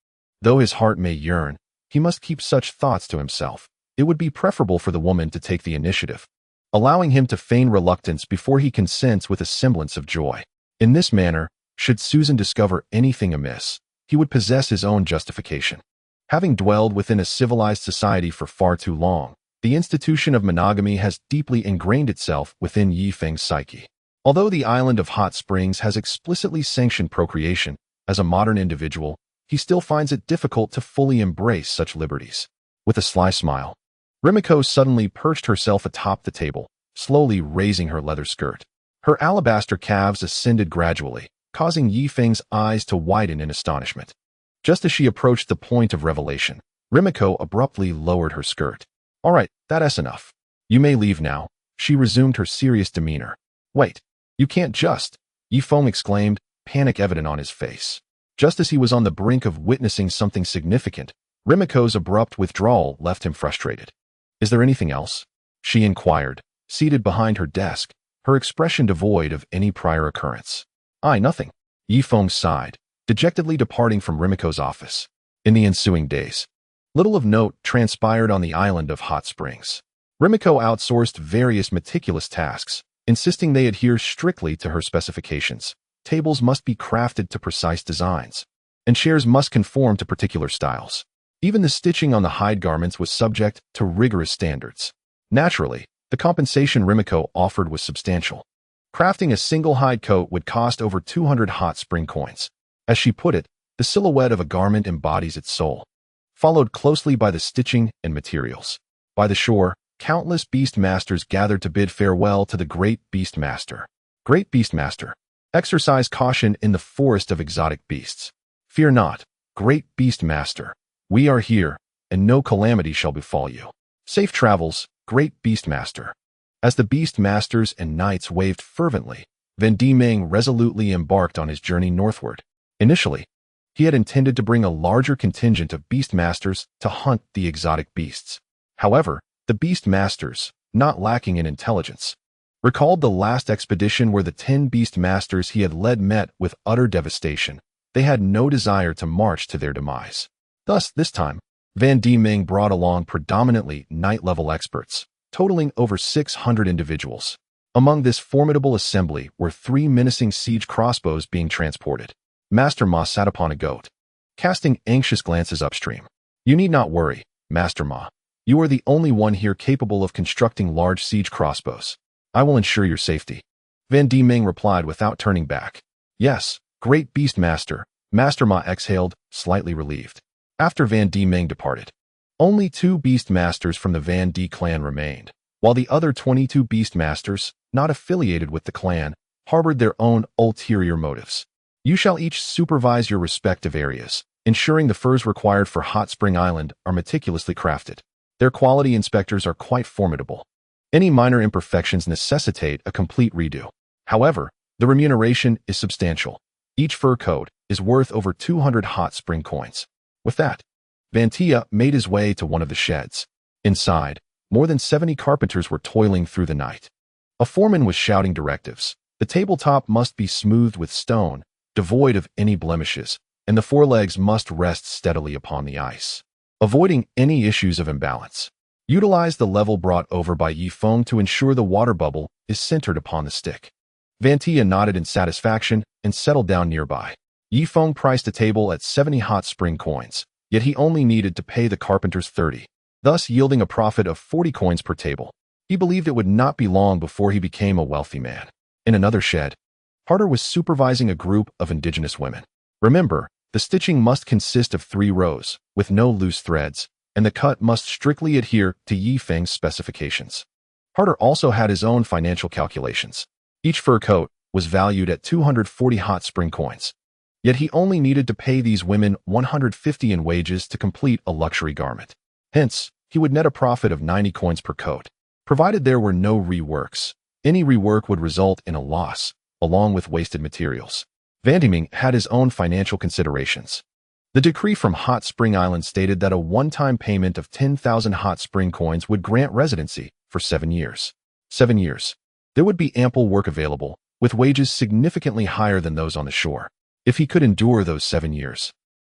Speaker 1: Though his heart may yearn, he must keep such thoughts to himself. It would be preferable for the woman to take the initiative, allowing him to feign reluctance before he consents with a semblance of joy. In this manner, should Susan discover anything amiss, he would possess his own justification. Having dwelled within a civilized society for far too long, the institution of monogamy has deeply ingrained itself within Feng's psyche. Although the island of hot springs has explicitly sanctioned procreation, as a modern individual, he still finds it difficult to fully embrace such liberties. With a sly smile, Rimiko suddenly perched herself atop the table, slowly raising her leather skirt. Her alabaster calves ascended gradually, causing Feng's eyes to widen in astonishment. Just as she approached the point of revelation, Rimiko abruptly lowered her skirt. All right, that's enough. You may leave now, she resumed her serious demeanor. Wait, you can't just, Feng exclaimed, panic evident on his face. Just as he was on the brink of witnessing something significant, Rimiko's abrupt withdrawal left him frustrated. Is there anything else? She inquired, seated behind her desk, her expression devoid of any prior occurrence. Nothing. Feng sighed, dejectedly departing from Rimiko's office. In the ensuing days, little of note transpired on the island of hot springs. Rimiko outsourced various meticulous tasks, insisting they adhere strictly to her specifications. Tables must be crafted to precise designs, and chairs must conform to particular styles. Even the stitching on the hide garments was subject to rigorous standards. Naturally, the compensation Rimiko offered was substantial. Crafting a single hide coat would cost over 200 hot spring coins. As she put it, the silhouette of a garment embodies its soul, followed closely by the stitching and materials. By the shore, countless beast masters gathered to bid farewell to the great beast master. Great beast master, exercise caution in the forest of exotic beasts. Fear not, great beast master. We are here, and no calamity shall befall you. Safe travels, great beast master. As the beast masters and knights waved fervently, Van Diemen resolutely embarked on his journey northward. Initially, he had intended to bring a larger contingent of beast masters to hunt the exotic beasts. However, the beast masters, not lacking in intelligence, recalled the last expedition where the 10 beast masters he had led met with utter devastation. They had no desire to march to their demise. Thus, this time, Van Diemen brought along predominantly knight-level experts, totaling over 600 individuals. Among this formidable assembly were 3 menacing siege crossbows being transported. Master Ma sat upon a goat, casting anxious glances upstream. You need not worry, Master Ma. You are the only one here capable of constructing large siege crossbows. I will ensure your safety. Van Diemen replied without turning back. Yes, great beast master, Master Ma exhaled, slightly relieved. After Van Diemen departed, only 2 beast masters from the Van D clan remained, while the other 22 beast masters, not affiliated with the clan, harbored their own ulterior motives. You shall each supervise your respective areas, ensuring the furs required for Hot Spring Island are meticulously crafted. Their quality inspectors are quite formidable. Any minor imperfections necessitate a complete redo. However, the remuneration is substantial. Each fur coat is worth over 200 hot spring coins. With that, Vantia made his way to one of the sheds. Inside, more than 70 carpenters were toiling through the night. A foreman was shouting directives. The tabletop must be smoothed with stone, devoid of any blemishes, and the forelegs must rest steadily upon the ice, avoiding any issues of imbalance. Utilize the level brought over by Feng to ensure the water bubble is centered upon the stick. Vantia nodded in satisfaction and settled down nearby. Yi Feng priced a table at 70 hot spring coins, yet he only needed to pay the carpenters 30, thus yielding a profit of 40 coins per table. He believed it would not be long before he became a wealthy man. In another shed, Harder was supervising a group of indigenous women. Remember, the stitching must consist of 3 rows, with no loose threads, and the cut must strictly adhere to Yi Feng's specifications. Harder also had his own financial calculations. Each fur coat was valued at 240 hot spring coins. Yet he only needed to pay these women 150 in wages to complete a luxury garment. Hence, he would net a profit of 90 coins per coat. Provided there were no reworks, any rework would result in a loss, along with wasted materials. Vantiming had his own financial considerations. The decree from Hot Spring Island stated that a one-time payment of 10,000 hot spring coins would grant residency for 7 years. 7 years. There would be ample work available, with wages significantly higher than those on the shore. If he could endure those 7 years,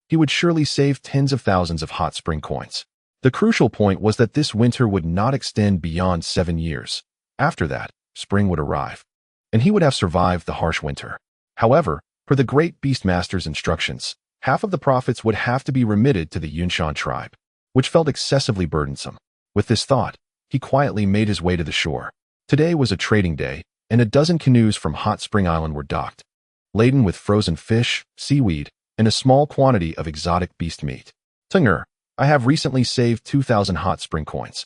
Speaker 1: he would surely save tens of thousands of hot spring coins. The crucial point was that this winter would not extend beyond 7 years. After that, spring would arrive, and he would have survived the harsh winter. However, per the great Beastmaster's instructions, half of the profits would have to be remitted to the Yunshan tribe, which felt excessively burdensome. With this thought, he quietly made his way to the shore. Today was a trading day, and a dozen canoes from Hot Spring Island were docked, laden with frozen fish, seaweed, and a small quantity of exotic beast meat. Tunger, I have recently saved 2,000 hot spring coins,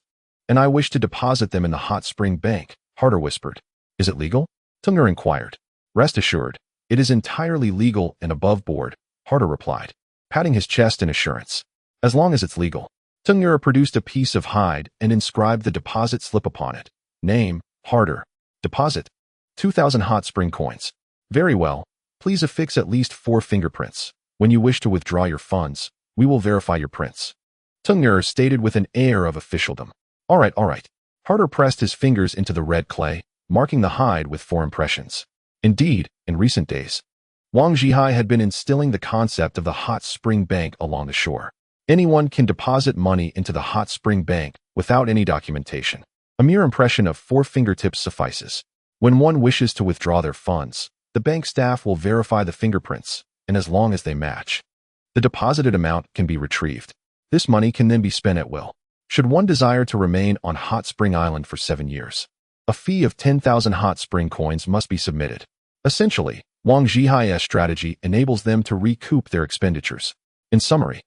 Speaker 1: and I wish to deposit them in the hot spring bank, Harder whispered. Is it legal? Tunger inquired. Rest assured, it is entirely legal and above board, Harder replied, patting his chest in assurance. As long as it's legal. Tunger produced a piece of hide and inscribed the deposit slip upon it. Name, Harder. Deposit, 2,000 hot spring coins. Very well. Please affix at least 4 fingerprints. When you wish to withdraw your funds, we will verify your prints. Tunger stated with an air of officialdom. All right. Harder pressed his fingers into the red clay, marking the hide with 4 impressions. Indeed, in recent days, Wang Zhihai had been instilling the concept of the hot spring bank along the shore. Anyone can deposit money into the hot spring bank without any documentation. A mere impression of 4 fingertips suffices. When one wishes to withdraw their funds, the bank staff will verify the fingerprints, and as long as they match, the deposited amount can be retrieved. This money can then be spent at will. Should one desire to remain on Hot Spring Island for 7 years, a fee of 10,000 hot spring coins must be submitted. Essentially, Wang Zhihai's strategy enables them to recoup their expenditures. In summary,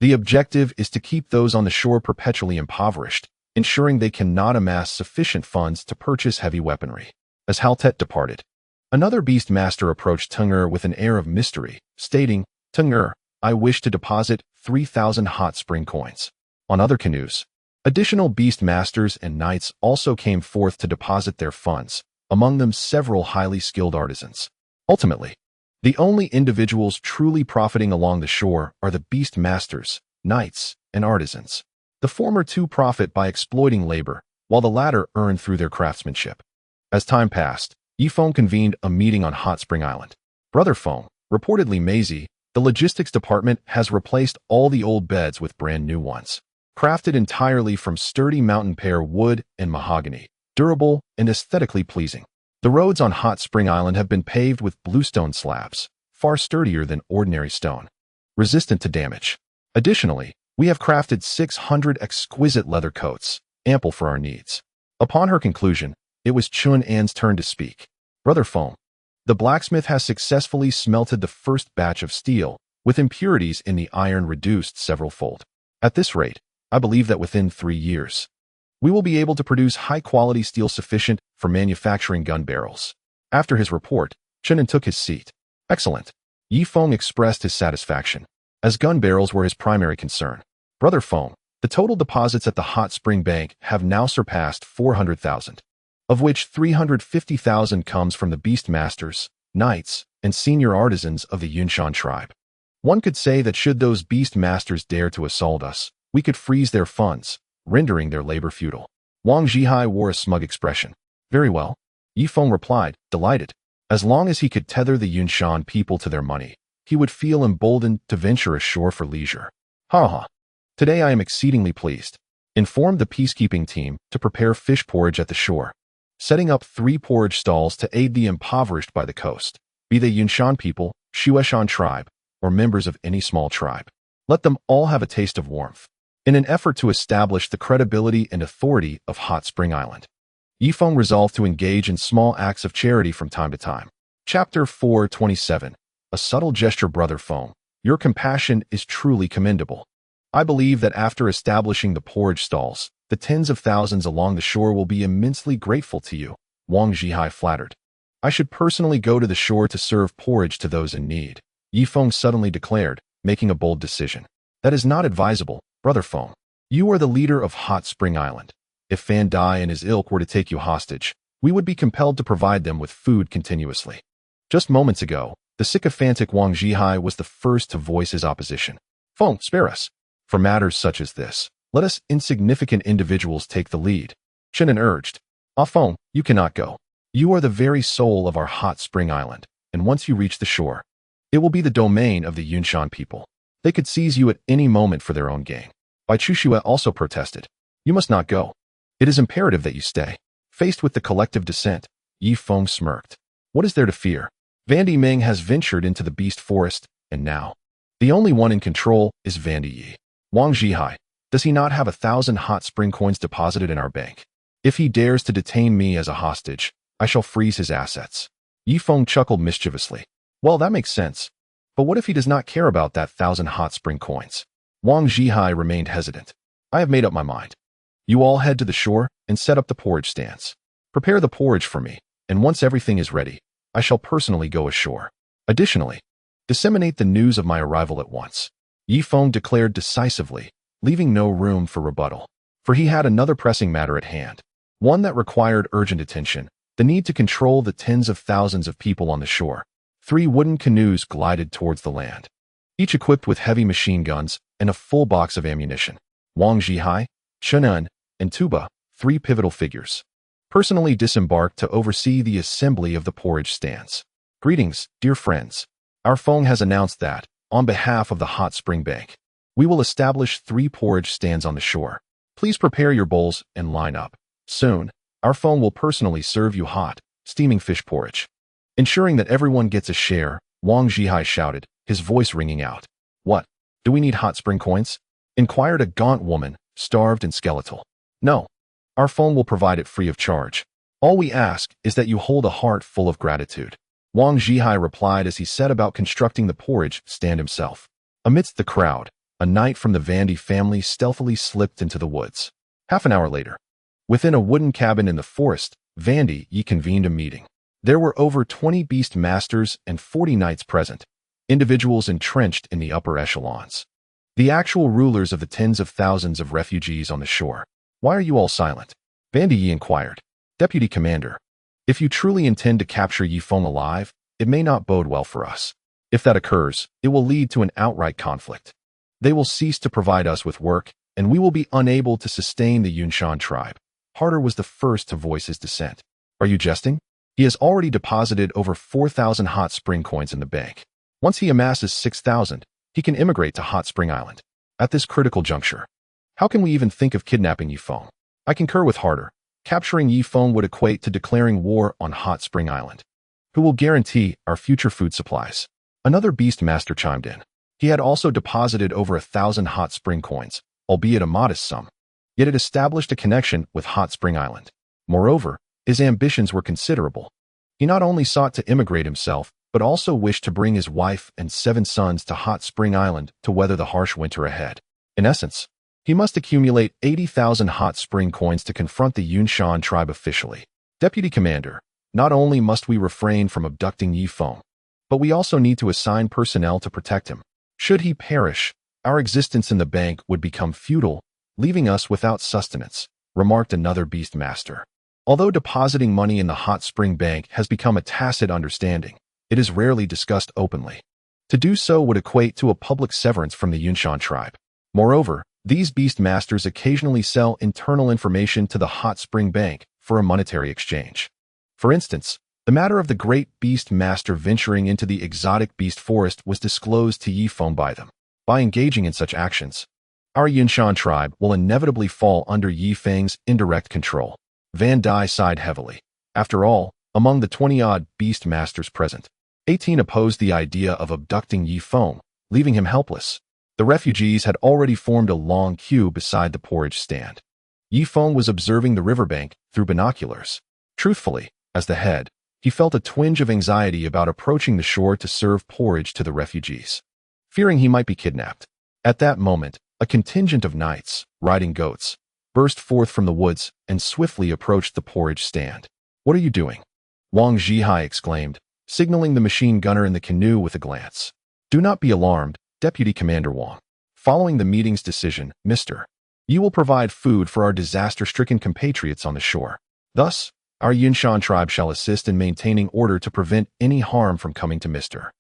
Speaker 1: the objective is to keep those on the shore perpetually impoverished, ensuring they cannot amass sufficient funds to purchase heavy weaponry. As Haltet departed, another beast master approached Tunger with an air of mystery, stating, Tunger, I wish to deposit 3,000 hot spring coins. On other canoes, additional beast masters and knights also came forth to deposit their funds, among them several highly skilled artisans. Ultimately, the only individuals truly profiting along the shore are the beast masters, knights, and artisans. The former 2 profit by exploiting labor, while the latter earn through their craftsmanship. As time passed, Yi Feng convened a meeting on Hot Spring Island. Brother Feng, reportedly Maisie, the logistics department has replaced all the old beds with brand new ones, crafted entirely from sturdy mountain pear wood and mahogany, durable and aesthetically pleasing. The roads on Hot Spring Island have been paved with bluestone slabs, far sturdier than ordinary stone, resistant to damage. Additionally, we have crafted 600 exquisite leather coats, ample for our needs. Upon her conclusion, it was Chun An's turn to speak. Brother Feng, the blacksmith has successfully smelted the first batch of steel, with impurities in the iron reduced several-fold. At this rate, I believe that within 3 years, we will be able to produce high-quality steel sufficient for manufacturing gun barrels. After his report, Chun An took his seat. Excellent. Yi Feng expressed his satisfaction, as gun barrels were his primary concern. Brother Feng, the total deposits at the Hot Spring Bank have now surpassed 400,000. Of which 350,000 comes from the beast masters, knights, and senior artisans of the Yunshan tribe. One could say that should those beast masters dare to assault us, we could freeze their funds, rendering their labor futile. Wang Zhihai wore a smug expression. Very well, Yi Feng replied, delighted. As long as he could tether the Yunshan people to their money, he would feel emboldened to venture ashore for leisure. Ha. Today I am exceedingly pleased. Inform the peacekeeping team to prepare fish porridge at the shore. setting up 3 porridge stalls to aid the impoverished by the coast, be they Yunshan people, Shueshan tribe, or members of any small tribe. Let them all have a taste of warmth. In an effort to establish the credibility and authority of Hot Spring Island, Feng resolved to engage in small acts of charity from time to time. Chapter 427. A subtle gesture. Brother Feng, your compassion is truly commendable. I believe that after establishing the porridge stalls, the tens of thousands along the shore will be immensely grateful to you, Wang Zhihai flattered. I should personally go to the shore to serve porridge to those in need, Feng suddenly declared, making a bold decision. That is not advisable, Brother Feng. You are the leader of Hot Spring Island. If Fan Dai and his ilk were to take you hostage, we would be compelled to provide them with food continuously. Just moments ago, the sycophantic Wang Zhihai was the first to voice his opposition. Feng, spare us. For matters such as this, let us insignificant individuals take the lead. Chen urged. Ah Feng, you cannot go. You are the very soul of our Hot Spring Island, and once you reach the shore, it will be the domain of the Yunshan people. They could seize you at any moment for their own gain. Bai Chushue also protested. You must not go. It is imperative that you stay. Faced with the collective dissent, Feng smirked. What is there to fear? Vandy Ming has ventured into the beast forest, and now, the only one in control is Vandy Yi. Wang Zhihai, does he not have 1,000 hot spring coins deposited in our bank? If he dares to detain me as a hostage, I shall freeze his assets. Feng chuckled mischievously. Well, that makes sense. But what if he does not care about that 1,000 hot spring coins? Wang Zhihai remained hesitant. I have made up my mind. You all head to the shore and set up the porridge stands. Prepare the porridge for me, and once everything is ready, I shall personally go ashore. Additionally, disseminate the news of my arrival at once. Feng declared decisively, leaving no room for rebuttal. For he had another pressing matter at hand, one that required urgent attention, the need to control the tens of thousands of people on the shore. 3 wooden canoes glided towards the land, each equipped with heavy machine guns and a full box of ammunition. Wang Zhihai, Chen, and Tuba, 3 pivotal figures, personally disembarked to oversee the assembly of the porridge stands. Greetings, dear friends. Our Feng has announced that, on behalf of the Hot Spring Bank, we will establish 3 porridge stands on the shore. Please prepare your bowls and line up. Soon, our Feng will personally serve you hot, steaming fish porridge. Ensuring that everyone gets a share, Wang Zhihai shouted, his voice ringing out. What? Do we need hot spring coins? Inquired a gaunt woman, starved and skeletal. No. Our Feng will provide it free of charge. All we ask is that you hold a heart full of gratitude. Wang Zhihai replied as he set about constructing the porridge stand himself. Amidst the crowd, a knight from the Vandy family stealthily slipped into the woods. Half an hour later, within a wooden cabin in the forest, Vandy Yi convened a meeting. There were over 20 beast masters and 40 knights present, individuals entrenched in the upper echelons. The actual rulers of the tens of thousands of refugees on the shore. Why are you all silent? Vandy Yi inquired. Deputy Commander, if you truly intend to capture Feng alive, it may not bode well for us. If that occurs, it will lead to an outright conflict. They will cease to provide us with work, and we will be unable to sustain the Yunshan tribe. Harder was the first to voice his dissent. Are you jesting? He has already deposited over 4,000 hot spring coins in the bank. Once he amasses 6,000, he can immigrate to Hot Spring Island. At this critical juncture, how can we even think of kidnapping Feng? I concur with Harder. Capturing Feng would equate to declaring war on Hot Spring Island. Who will guarantee our future food supplies? Another beast master chimed in. He had also deposited over 1,000 hot spring coins, albeit a modest sum. Yet it established a connection with Hot Spring Island. Moreover, his ambitions were considerable. He not only sought to immigrate himself, but also wished to bring his wife and 7 sons to Hot Spring Island to weather the harsh winter ahead. In essence, he must accumulate 80,000 hot spring coins to confront the Yunshan tribe officially. Deputy Commander, not only must we refrain from abducting Feng, but we also need to assign personnel to protect him. Should he perish, our existence in the bank would become futile, leaving us without sustenance, remarked another beast master. Although depositing money in the Hot Spring Bank has become a tacit understanding, it is rarely discussed openly. To do so would equate to a public severance from the Yunshan tribe. Moreover, these beast masters occasionally sell internal information to the Hot Spring Bank for a monetary exchange. For instance, the matter of the great beast master venturing into the exotic beast forest was disclosed to Feng by them. By engaging in such actions, our Yunshan tribe will inevitably fall under Feng's indirect control. Van Dai sighed heavily. After all, among the 20-odd beast masters present, 18 opposed the idea of abducting Yi Feng, leaving him helpless. The refugees had already formed a long queue beside the porridge stand. Yi Feng was observing the riverbank through binoculars. Truthfully, as the head, he felt a twinge of anxiety about approaching the shore to serve porridge to the refugees, fearing he might be kidnapped. At that moment, a contingent of knights, riding goats, burst forth from the woods and swiftly approached the porridge stand. "What are you doing?" Wang Zhihai exclaimed, signaling the machine gunner in the canoe with a glance. "Do not be alarmed, Deputy Commander Wang. Following the meeting's decision, Mr. You will provide food for our disaster-stricken compatriots on the shore. Thus, our Yunshan tribe shall assist in maintaining order to prevent any harm from coming to Mr.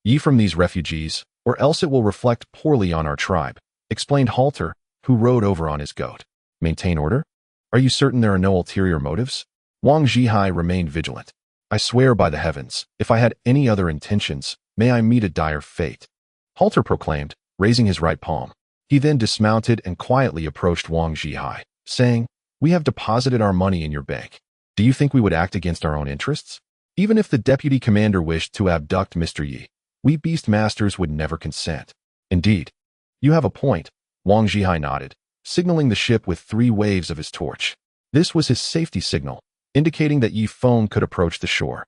Speaker 1: Yi from these refugees, or else it will reflect poorly on our tribe," explained Halter, who rode over on his goat. "Maintain order? Are you certain there are no ulterior motives?" Wang Zhihai remained vigilant. "I swear by the heavens, if I had any other intentions, may I meet a dire fate," Halter proclaimed, raising his right palm. He then dismounted and quietly approached Wang Zhihai, saying, "We have deposited our money in your bank. Do you think we would act against our own interests? Even if the deputy commander wished to abduct Mr. Yi, we beast masters would never consent." "Indeed. You have a point," Wang Zhihai nodded, signaling the ship with 3 waves of his torch. This was his safety signal, indicating that Yi Feng could approach the shore.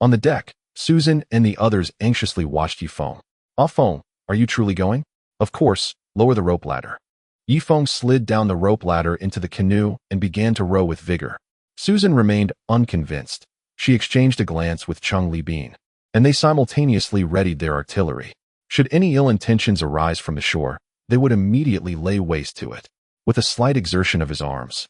Speaker 1: On the deck, Susan and the others anxiously watched Yi Feng. "Ah Feng, are you truly going?" "Of course, lower the rope ladder." Yi Feng slid down the rope ladder into the canoe and began to row with vigor. Susan remained unconvinced. She exchanged a glance with Chung Li Bin, and they simultaneously readied their artillery. Should any ill intentions arise from the shore, they would immediately lay waste to it. With a slight exertion of his arms,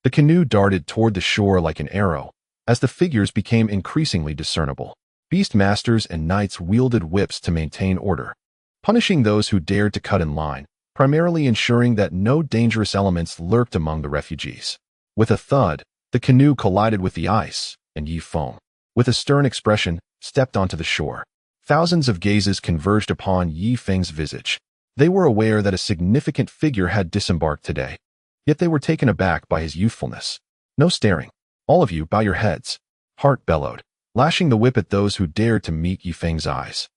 Speaker 1: the canoe darted toward the shore like an arrow, as the figures became increasingly discernible. Beast masters and knights wielded whips to maintain order, punishing those who dared to cut in line, primarily ensuring that no dangerous elements lurked among the refugees. With a thud, the canoe collided with the ice, and Yi Feng, with a stern expression, stepped onto the shore. Thousands of gazes converged upon Yi Feng's visage. They were aware that a significant figure had disembarked today, yet they were taken aback by his youthfulness. "No staring. All of you, bow your heads," Hart bellowed, lashing the whip at those who dared to meet Yi Feng's eyes.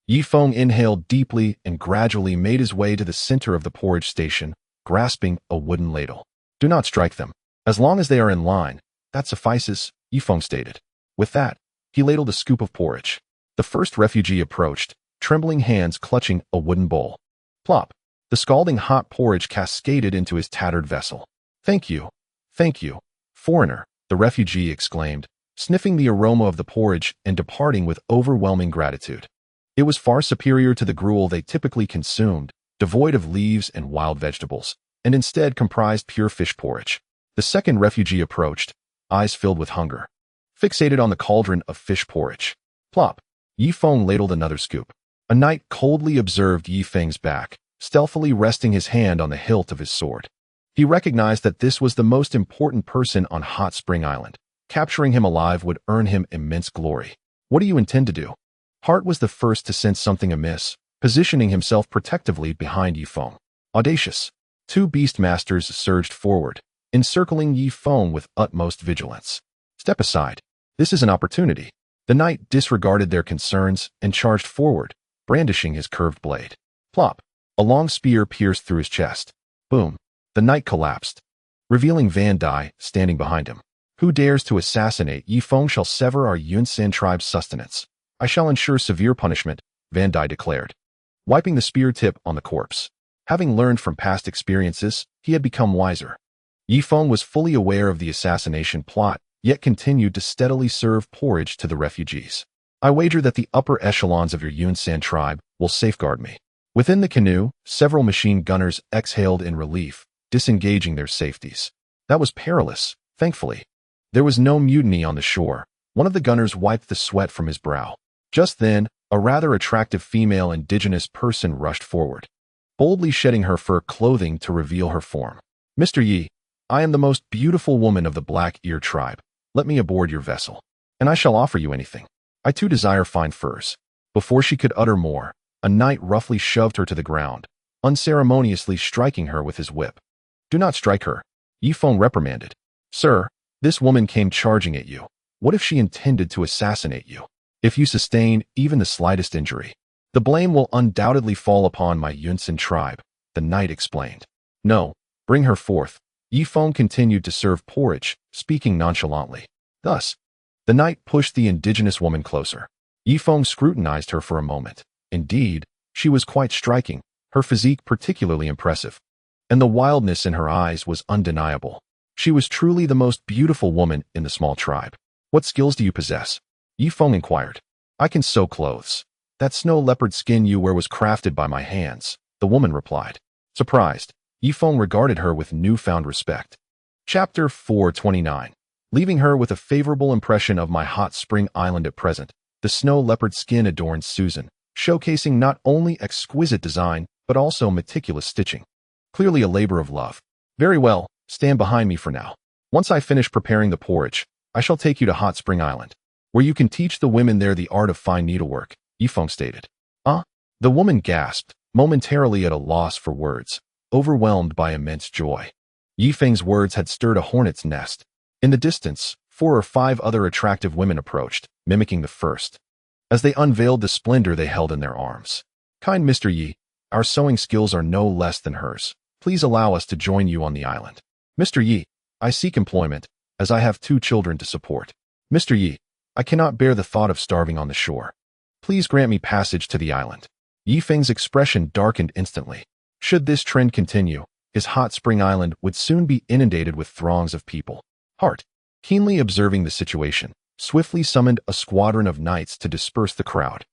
Speaker 1: Yi Feng inhaled deeply and gradually made his way to the center of the porridge station, grasping a wooden ladle. "Do not strike them. As long as they are in line, that suffices," Yi Feng stated. With that, he ladled a scoop of porridge. The first refugee approached, trembling hands clutching a wooden bowl. Plop! The scalding hot porridge cascaded into his tattered vessel. Thank you, foreigner," the refugee exclaimed, sniffing the aroma of the porridge and departing with overwhelming gratitude. It was far superior to the gruel they typically consumed, devoid of leaves and wild vegetables, and instead comprised pure fish porridge. The second refugee approached, eyes filled with hunger, fixated on the cauldron of fish porridge. Plop! Yi Feng ladled another scoop. A knight coldly observed Yi Feng's back, stealthily resting his hand on the hilt of his sword. He recognized that this was the most important person on Hot Spring Island. Capturing him alive would earn him immense glory. "What do you intend to do?" Hart was the first to sense something amiss, positioning himself protectively behind Yi Feng. Audacious. 2 beast masters surged forward, encircling Yi Feng with utmost vigilance. "Step aside. This is an opportunity." The knight disregarded their concerns and charged forward, brandishing his curved blade. Plop! A long spear pierced through his chest. Boom! The knight collapsed, revealing Van Dai standing behind him. "Who dares to assassinate Yi Feng shall sever our Yunshan tribe's sustenance. I shall ensure severe punishment," Van Dai declared, wiping the spear tip on the corpse. Having learned from past experiences, he had become wiser. Yi Feng was fully aware of the assassination plot, yet continued to steadily serve porridge to the refugees. "I wager that the upper echelons of your Yunshan tribe will safeguard me." Within the canoe, several machine gunners exhaled in relief, disengaging their safeties. That was perilous, thankfully. There was no mutiny on the shore. One of the gunners wiped the sweat from his brow. Just then, a rather attractive female indigenous person rushed forward, boldly shedding her fur clothing to reveal her form. "Mr. Yi, I am the most beautiful woman of the Black Ear tribe. Let me aboard your vessel, and I shall offer you anything. I too desire fine furs." Before she could utter more, a knight roughly shoved her to the ground, unceremoniously striking her with his whip. "Do not strike her," Yi Feng reprimanded. "Sir, this woman came charging at you. What if she intended to assassinate you? If you sustain even the slightest injury, the blame will undoubtedly fall upon my Yunshan tribe, the knight explained. No, bring her forth. Feng continued to serve porridge, speaking nonchalantly. Thus, the knight pushed the indigenous woman closer. Feng scrutinized her for a moment. Indeed, she was quite striking, her physique particularly impressive, and the wildness in her eyes was undeniable. She was truly the most beautiful woman in the small tribe. What skills do you possess? Feng inquired. I can sew clothes. That snow leopard skin you wear was crafted by my hands, the woman replied. Surprised, Feng regarded her with newfound respect. Chapter 429. Leaving her with a favorable impression of my hot spring island at present, the snow leopard skin adorned Susan, showcasing not only exquisite design, but also meticulous stitching. Clearly a labor of love. Very well, stand behind me for now. Once I finish preparing the porridge, I shall take you to Hot Spring Island, where you can teach the women there the art of fine needlework, Feng stated. The woman gasped, momentarily at a loss for words, overwhelmed by immense joy. Feng's words had stirred a hornet's nest. In the distance, 4 or 5 other attractive women approached, mimicking the first, as they unveiled the splendor they held in their arms. Kind Mr. Yi, our sewing skills are no less than hers. Please allow us to join you on the island. Mr. Yi, I seek employment, as I have 2 children to support. Mr. Yi, I cannot bear the thought of starving on the shore. Please grant me passage to the island. Feng's expression darkened instantly. Should this trend continue, his hot spring island would soon be inundated with throngs of people. Hart, keenly observing the situation, swiftly summoned a squadron of knights to disperse the crowd.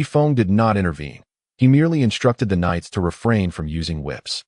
Speaker 1: Feng did not intervene. He merely instructed the knights to refrain from using whips.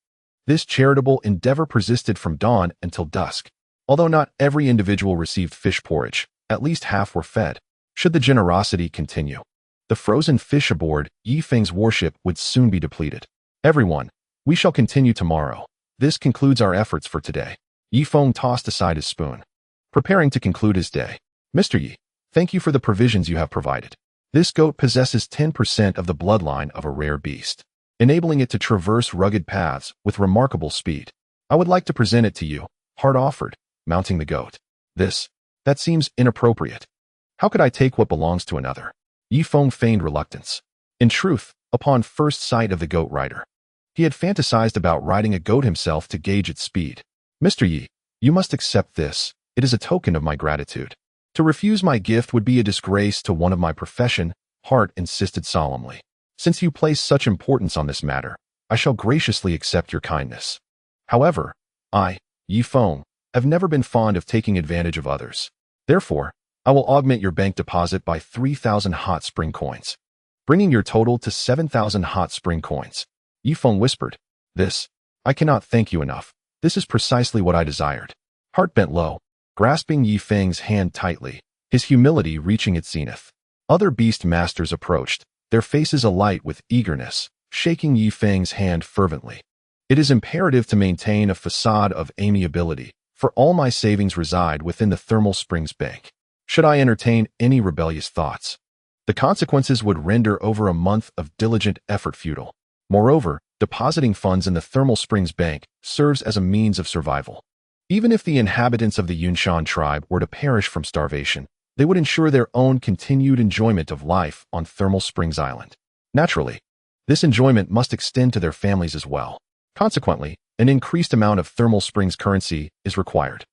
Speaker 1: This charitable endeavor persisted from dawn until dusk. Although not every individual received fish porridge, at least half were fed. Should the generosity continue, the frozen fish aboard Feng's warship would soon be depleted. Everyone, we shall continue tomorrow. This concludes our efforts for today. Feng tossed aside his spoon, preparing to conclude his day. Mr. Yi, thank you for the provisions you have provided. This goat possesses 10% of the bloodline of a rare beast, enabling it to traverse rugged paths with remarkable speed. I would like to present it to you, Hart offered, mounting the goat. That seems inappropriate. How could I take what belongs to another? Feng feigned reluctance. In truth, upon first sight of the goat rider, he had fantasized about riding a goat himself to gauge its speed. Mr. Yi, you must accept this. It is a token of my gratitude. To refuse my gift would be a disgrace to one of my profession, Hart insisted solemnly. Since you place such importance on this matter, I shall graciously accept your kindness. However, I, Feng, have never been fond of taking advantage of others. Therefore, I will augment your bank deposit by 3,000 hot spring coins, bringing your total to 7,000 hot spring coins. Feng whispered. I cannot thank you enough. This is precisely what I desired. Hart bent low, grasping Feng's hand tightly, his humility reaching its zenith. Other beast masters approached, their faces alight with eagerness, shaking Feng's hand fervently. It is imperative to maintain a facade of amiability, for all my savings reside within the thermal springs bank. Should I entertain any rebellious thoughts, the consequences would render over a month of diligent effort futile. Moreover, depositing funds in the thermal springs bank serves as a means of survival. Even if the inhabitants of the Yunshan tribe were to perish from starvation, they would ensure their own continued enjoyment of life on Thermal Springs Island. Naturally, this enjoyment must extend to their families as well. Consequently, an increased amount of Thermal Springs currency is required.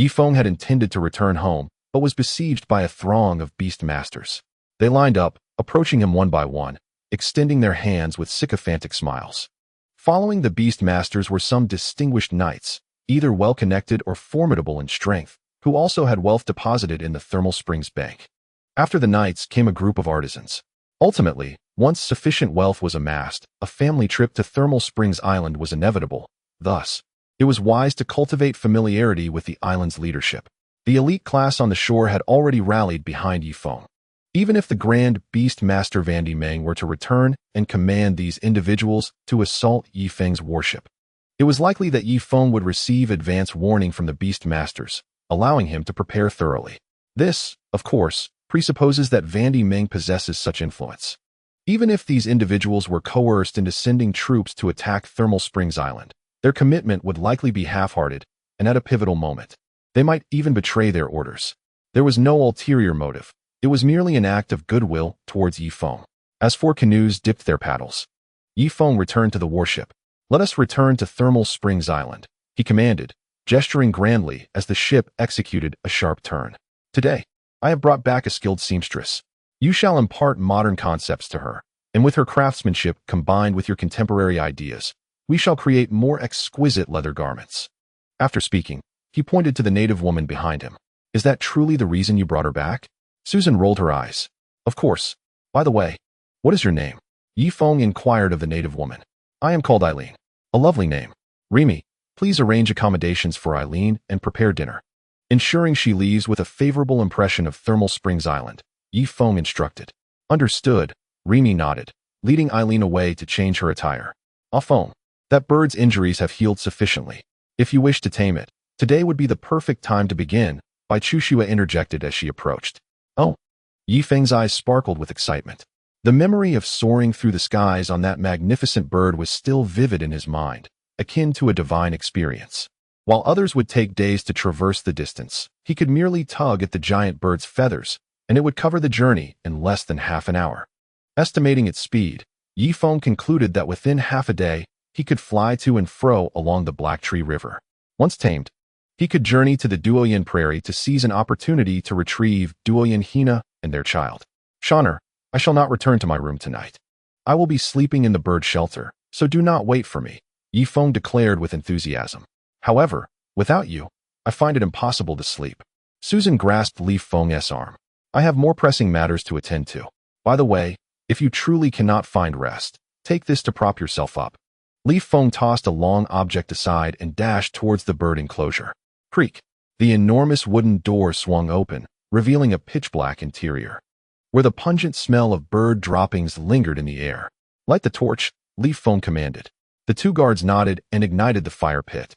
Speaker 1: Feng had intended to return home, but was besieged by a throng of beast masters. They lined up, approaching him one by one, extending their hands with sycophantic smiles. Following the beast masters were some distinguished knights, either well-connected or formidable in strength, who also had wealth deposited in the Thermal Springs Bank. After the knights came a group of artisans. Ultimately, once sufficient wealth was amassed, a family trip to Thermal Springs Island was inevitable. Thus, it was wise to cultivate familiarity with the island's leadership. The elite class on the shore had already rallied behind Feng. Even if the Grand Beast Master Vandi Meng were to return and command these individuals to assault Feng's warship, it was likely that Feng would receive advance warning from the Beast Masters, allowing him to prepare thoroughly. This, of course, presupposes that Vandi Meng possesses such influence. Even if these individuals were coerced into sending troops to attack Thermal Springs Island, their commitment would likely be half-hearted, and at a pivotal moment, they might even betray their orders. There was no ulterior motive. It was merely an act of goodwill towards Yi Feng. As four canoes dipped their paddles, Yi Feng returned to the warship. "Let us return to Thermal Springs Island," he commanded, gesturing grandly as the ship executed a sharp turn. "Today, I have brought back a skilled seamstress. You shall impart modern concepts to her, and with her craftsmanship combined with your contemporary ideas, we shall create more exquisite leather garments." After speaking, he pointed to the native woman behind him. "Is that truly the reason you brought her back?" Susan rolled her eyes. "Of course. By the way, what is your name?" Yi Feng inquired of the native woman. "I am called Eileen." "A lovely name. Remy, please arrange accommodations for Eileen and prepare dinner, ensuring she leaves with a favorable impression of Thermal Springs Island," Yi Feng instructed. "Understood," Remy nodded, leading Eileen away to change her attire. "Ah Feng, that bird's injuries have healed sufficiently. If you wish to tame it, today would be the perfect time to begin," Bai Chushua interjected as she approached. "Oh." Yi Feng's eyes sparkled with excitement. The memory of soaring through the skies on that magnificent bird was still vivid in his mind, akin to a divine experience. While others would take days to traverse the distance, he could merely tug at the giant bird's feathers, and it would cover the journey in less than half an hour. Estimating its speed, Yi Feng concluded that within half a day, he could fly to and fro along the Black Tree River. Once tamed, he could journey to the Duoyan Prairie to seize an opportunity to retrieve Duoyan Hina and their child. "Shaner, I shall not return to my room tonight. I will be sleeping in the bird shelter, so do not wait for me," Yi Feng declared with enthusiasm. "However, without you, I find it impossible to sleep." Susan grasped Li Feng's arm. "I have more pressing matters to attend to. By the way, if you truly cannot find rest, take this to prop yourself up." Li Feng tossed a long object aside and dashed towards the bird enclosure. Creak! The enormous wooden door swung open, revealing a pitch-black interior, where the pungent smell of bird droppings lingered in the air. "Light the torch," Li Feng commanded. The two guards nodded and ignited the fire pit.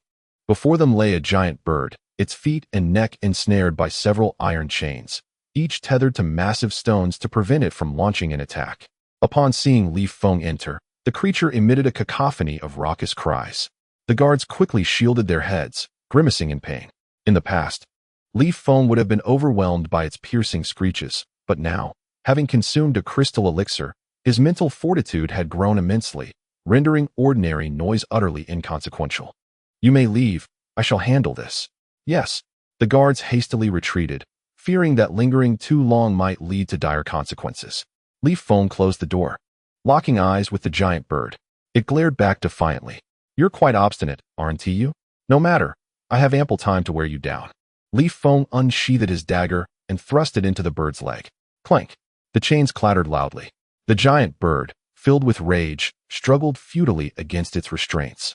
Speaker 1: Before them lay a giant bird, its feet and neck ensnared by several iron chains, each tethered to massive stones to prevent it from launching an attack. Upon seeing Li Feng enter, the creature emitted a cacophony of raucous cries. The guards quickly shielded their heads, grimacing in pain. In the past, Li Feng would have been overwhelmed by its piercing screeches, but now, having consumed a crystal elixir, his mental fortitude had grown immensely, rendering ordinary noise utterly inconsequential. "You may leave, I shall handle this." "Yes." The guards hastily retreated, fearing that lingering too long might lead to dire consequences. Li Feng closed the door, locking eyes with the giant bird. It glared back defiantly. "You're quite obstinate, aren't you? No matter, I have ample time to wear you down." Li Feng unsheathed his dagger and thrust it into the bird's leg. Clank! The chains clattered loudly. The giant bird, filled with rage, struggled futilely against its restraints.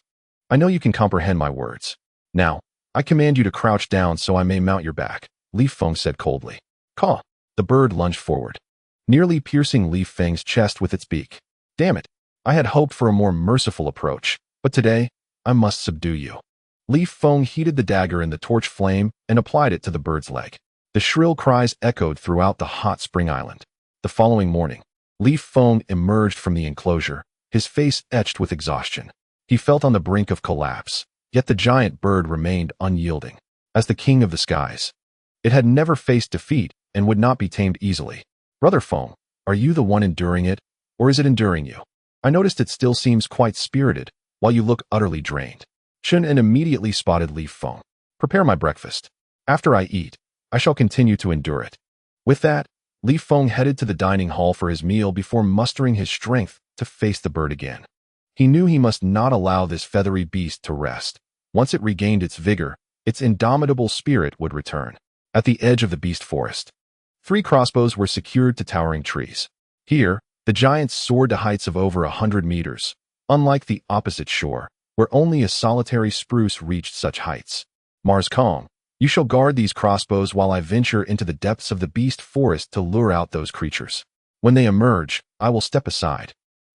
Speaker 1: "I know you can comprehend my words. Now, I command you to crouch down so I may mount your back," Li Feng said coldly. "Caw!" The bird lunged forward, nearly piercing Li Feng's chest with its beak. "Damn it! I had hoped for a more merciful approach, but today, I must subdue you." Li Feng heated the dagger in the torch flame and applied it to the bird's leg. The shrill cries echoed throughout the hot spring island. The following morning, Li Feng emerged from the enclosure, his face etched with exhaustion. He felt on the brink of collapse, yet the giant bird remained unyielding. As the king of the skies, it had never faced defeat and would not be tamed easily. "Brother Feng, are you the one enduring it, or is it enduring you? I noticed it still seems quite spirited, while you look utterly drained." Chen immediately spotted Li Feng. "Prepare my breakfast. After I eat, I shall continue to endure it." With that, Li Feng headed to the dining hall for his meal before mustering his strength to face the bird again. He knew he must not allow this feathery beast to rest. Once it regained its vigor, its indomitable spirit would return. At the edge of the beast forest, 3 crossbows were secured to towering trees. Here, the giants soared to heights of over 100 meters, unlike the opposite shore, where only a solitary spruce reached such heights. "Mars Kong, you shall guard these crossbows while I venture into the depths of the beast forest to lure out those creatures. When they emerge, I will step aside,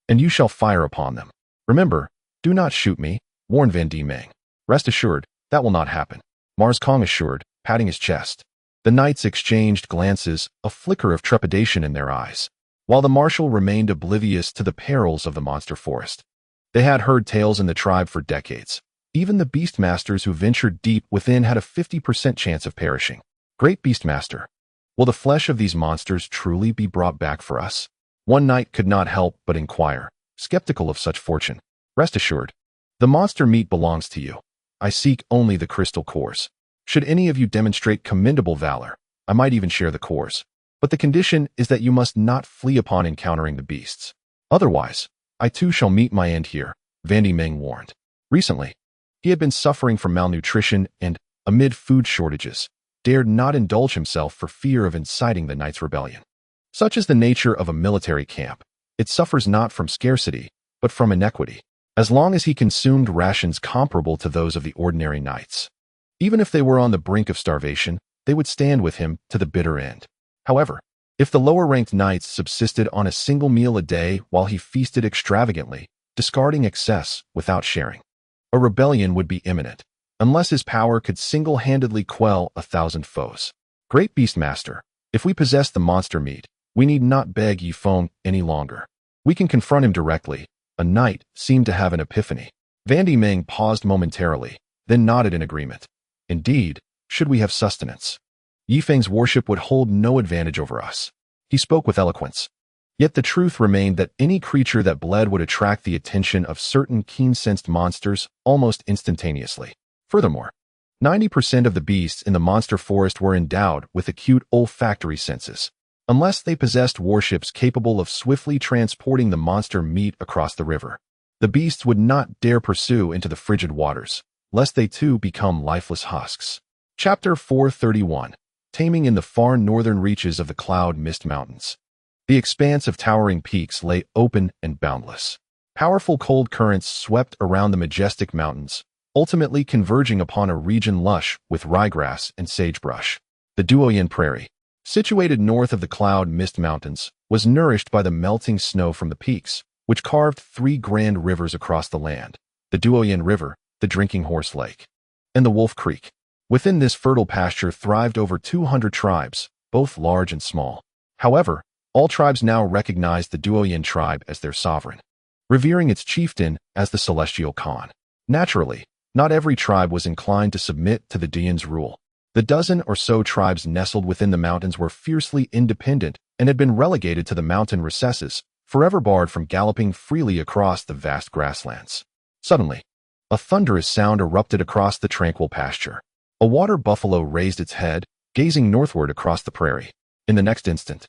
Speaker 1: and you shall fire upon them. Remember, do not shoot me," warned Van Meng. "Rest assured, that will not happen," Mars Kong assured, patting his chest. The knights exchanged glances, a flicker of trepidation in their eyes, while the marshal remained oblivious to the perils of the monster forest. They had heard tales in the tribe for decades. Even the beastmasters who ventured deep within had a 50% chance of perishing. "Great Beastmaster, Will the flesh of these monsters truly be brought back for us? One knight could not help but inquire, skeptical of such fortune. Rest assured, the monster meat belongs to you. I seek only the crystal cores. Should any of you demonstrate commendable valor, I might even share the cores. But the condition is that you must not flee upon encountering the beasts. Otherwise, I too shall meet my end here, Vandy Meng warned. Recently, he had been suffering from malnutrition and, amid food shortages, dared not indulge himself for fear of inciting the Knights' rebellion. Such is the nature of a military camp. It suffers not from scarcity, but from inequity, as long as he consumed rations comparable to those of the ordinary knights. Even if they were on the brink of starvation, they would stand with him to the bitter end. However, if the lower-ranked knights subsisted on a single meal a day while he feasted extravagantly, discarding excess without sharing, a rebellion would be imminent, unless his power could single-handedly quell 1,000 foes. Great Beastmaster, if we possess the monster meat, we need not beg Yi Feng any longer. We can confront him directly. A knight seemed to have an epiphany. Vandy Meng paused momentarily, then nodded in agreement. Indeed, should we have sustenance, Yi Feng's warship would hold no advantage over us. He spoke with eloquence. Yet the truth remained that any creature that bled would attract the attention of certain keen-sensed monsters almost instantaneously. Furthermore, 90% of the beasts in the monster forest were endowed with acute olfactory senses. Unless they possessed warships capable of swiftly transporting the monster meat across the river, the beasts would not dare pursue into the frigid waters, lest they too become lifeless husks. Chapter 431. Taming in the far northern reaches of the Cloud Mist Mountains. The expanse of towering peaks lay open and boundless. Powerful cold currents swept around the majestic mountains, ultimately converging upon a region lush with ryegrass and sagebrush. The Duoyan Prairie, situated north of the Cloud Mist Mountains, was nourished by the melting snow from the peaks, which carved 3 grand rivers across the land: the Duoyan River, the Drinking Horse Lake, and the Wolf Creek. Within this fertile pasture thrived over 200 tribes, both large and small. However, all tribes now recognized the Duoyan tribe as their sovereign, revering its chieftain as the Celestial Khan. Naturally, not every tribe was inclined to submit to the Duoyan's rule. The dozen or so tribes nestled within the mountains were fiercely independent and had been relegated to the mountain recesses, forever barred from galloping freely across the vast grasslands. Suddenly, a thunderous sound erupted across the tranquil pasture. A water buffalo raised its head, gazing northward across the prairie. In the next instant,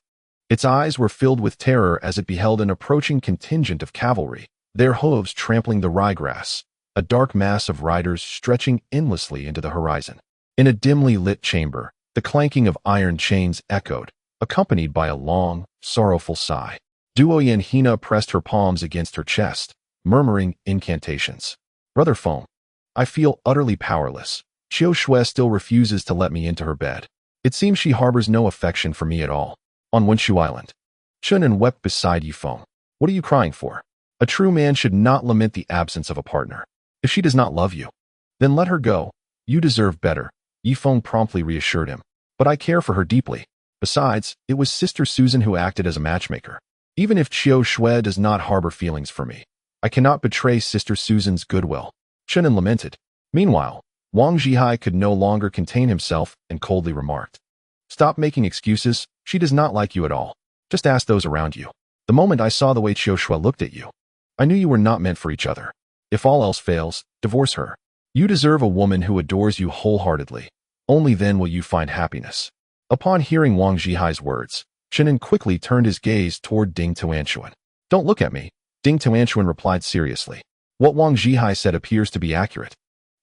Speaker 1: its eyes were filled with terror as it beheld an approaching contingent of cavalry, their hooves trampling the ryegrass, a dark mass of riders stretching endlessly into the horizon. In a dimly lit chamber, the clanking of iron chains echoed, accompanied by a long, sorrowful sigh. Duoyan Hina pressed her palms against her chest, murmuring incantations. Brother Feng, I feel utterly powerless. Qiu Shui still refuses to let me into her bed. It seems she harbors no affection for me at all. On Wenshu Island, Chunan wept beside Yi Feng. What are you crying for? A true man should not lament the absence of a partner. If she does not love you, then let her go. You deserve better, Yi Feng promptly reassured him. But I care for her deeply. Besides, it was Sister Susan who acted as a matchmaker. Even if Qiu Shui does not harbor feelings for me, I cannot betray Sister Susan's goodwill. Chunan lamented. Meanwhile, Wang Zhihai could no longer contain himself and coldly remarked, Stop making excuses. She does not like you at all. Just ask those around you. The moment I saw the way Qiu Shui looked at you, I knew you were not meant for each other. If all else fails, divorce her. You deserve a woman who adores you wholeheartedly. Only then will you find happiness. Upon hearing Wang Zhihai's words, Chunan quickly turned his gaze toward Ding Tuanchuan. Don't look at me, Ding Tuanchuan replied seriously. What Wang Zhihai said appears to be accurate.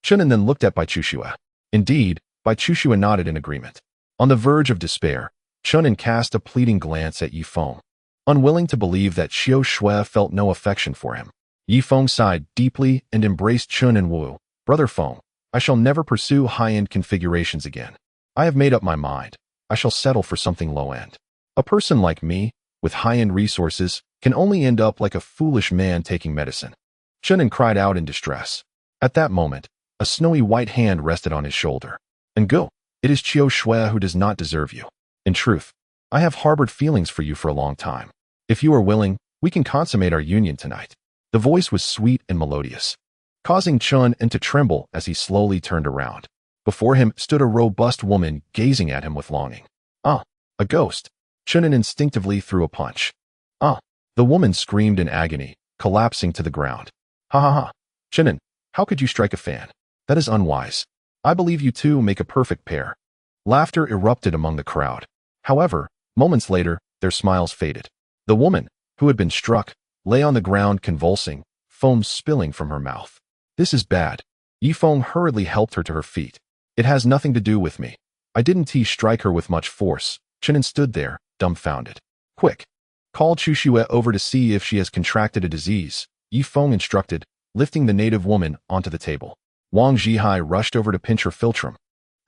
Speaker 1: Chunan then looked at Bai Chushua. Indeed, Bai Chushua nodded in agreement. On the verge of despair, Chunan cast a pleading glance at Yi Feng. Unwilling to believe that Qiu Shui felt no affection for him, Yi Feng sighed deeply and embraced Chunan Wu. Brother Feng, I shall never pursue high-end configurations again. I have made up my mind. I shall settle for something low-end. A person like me, with high-end resources, can only end up like a foolish man taking medicine. Chunan cried out in distress. At that moment, a snowy white hand rested on his shoulder. And go, it is Qiu Shui who does not deserve you. In truth, I have harbored feelings for you for a long time. If you are willing, we can consummate our union tonight. The voice was sweet and melodious, causing Chunan to tremble as he slowly turned around. Before him stood a robust woman gazing at him with longing. Ah, A ghost. Chunin instinctively threw a punch. Ah! The woman screamed in agony, collapsing to the ground. Ha ha ha! Chunin, how could you strike a fan? That is unwise. I believe you two make a perfect pair. Laughter erupted among the crowd. However, moments later, their smiles faded. The woman, who had been struck, lay on the ground convulsing, foam spilling from her mouth. This is bad. Yifeng hurriedly helped her to her feet. It has nothing to do with me. I didn't strike her with much force. Chunin stood there, dumbfounded. Quick! Call Chushue over to see if she has contracted a disease, Yifeng instructed, lifting the native woman onto the table. Wang Zhihai rushed over to pinch her philtrum.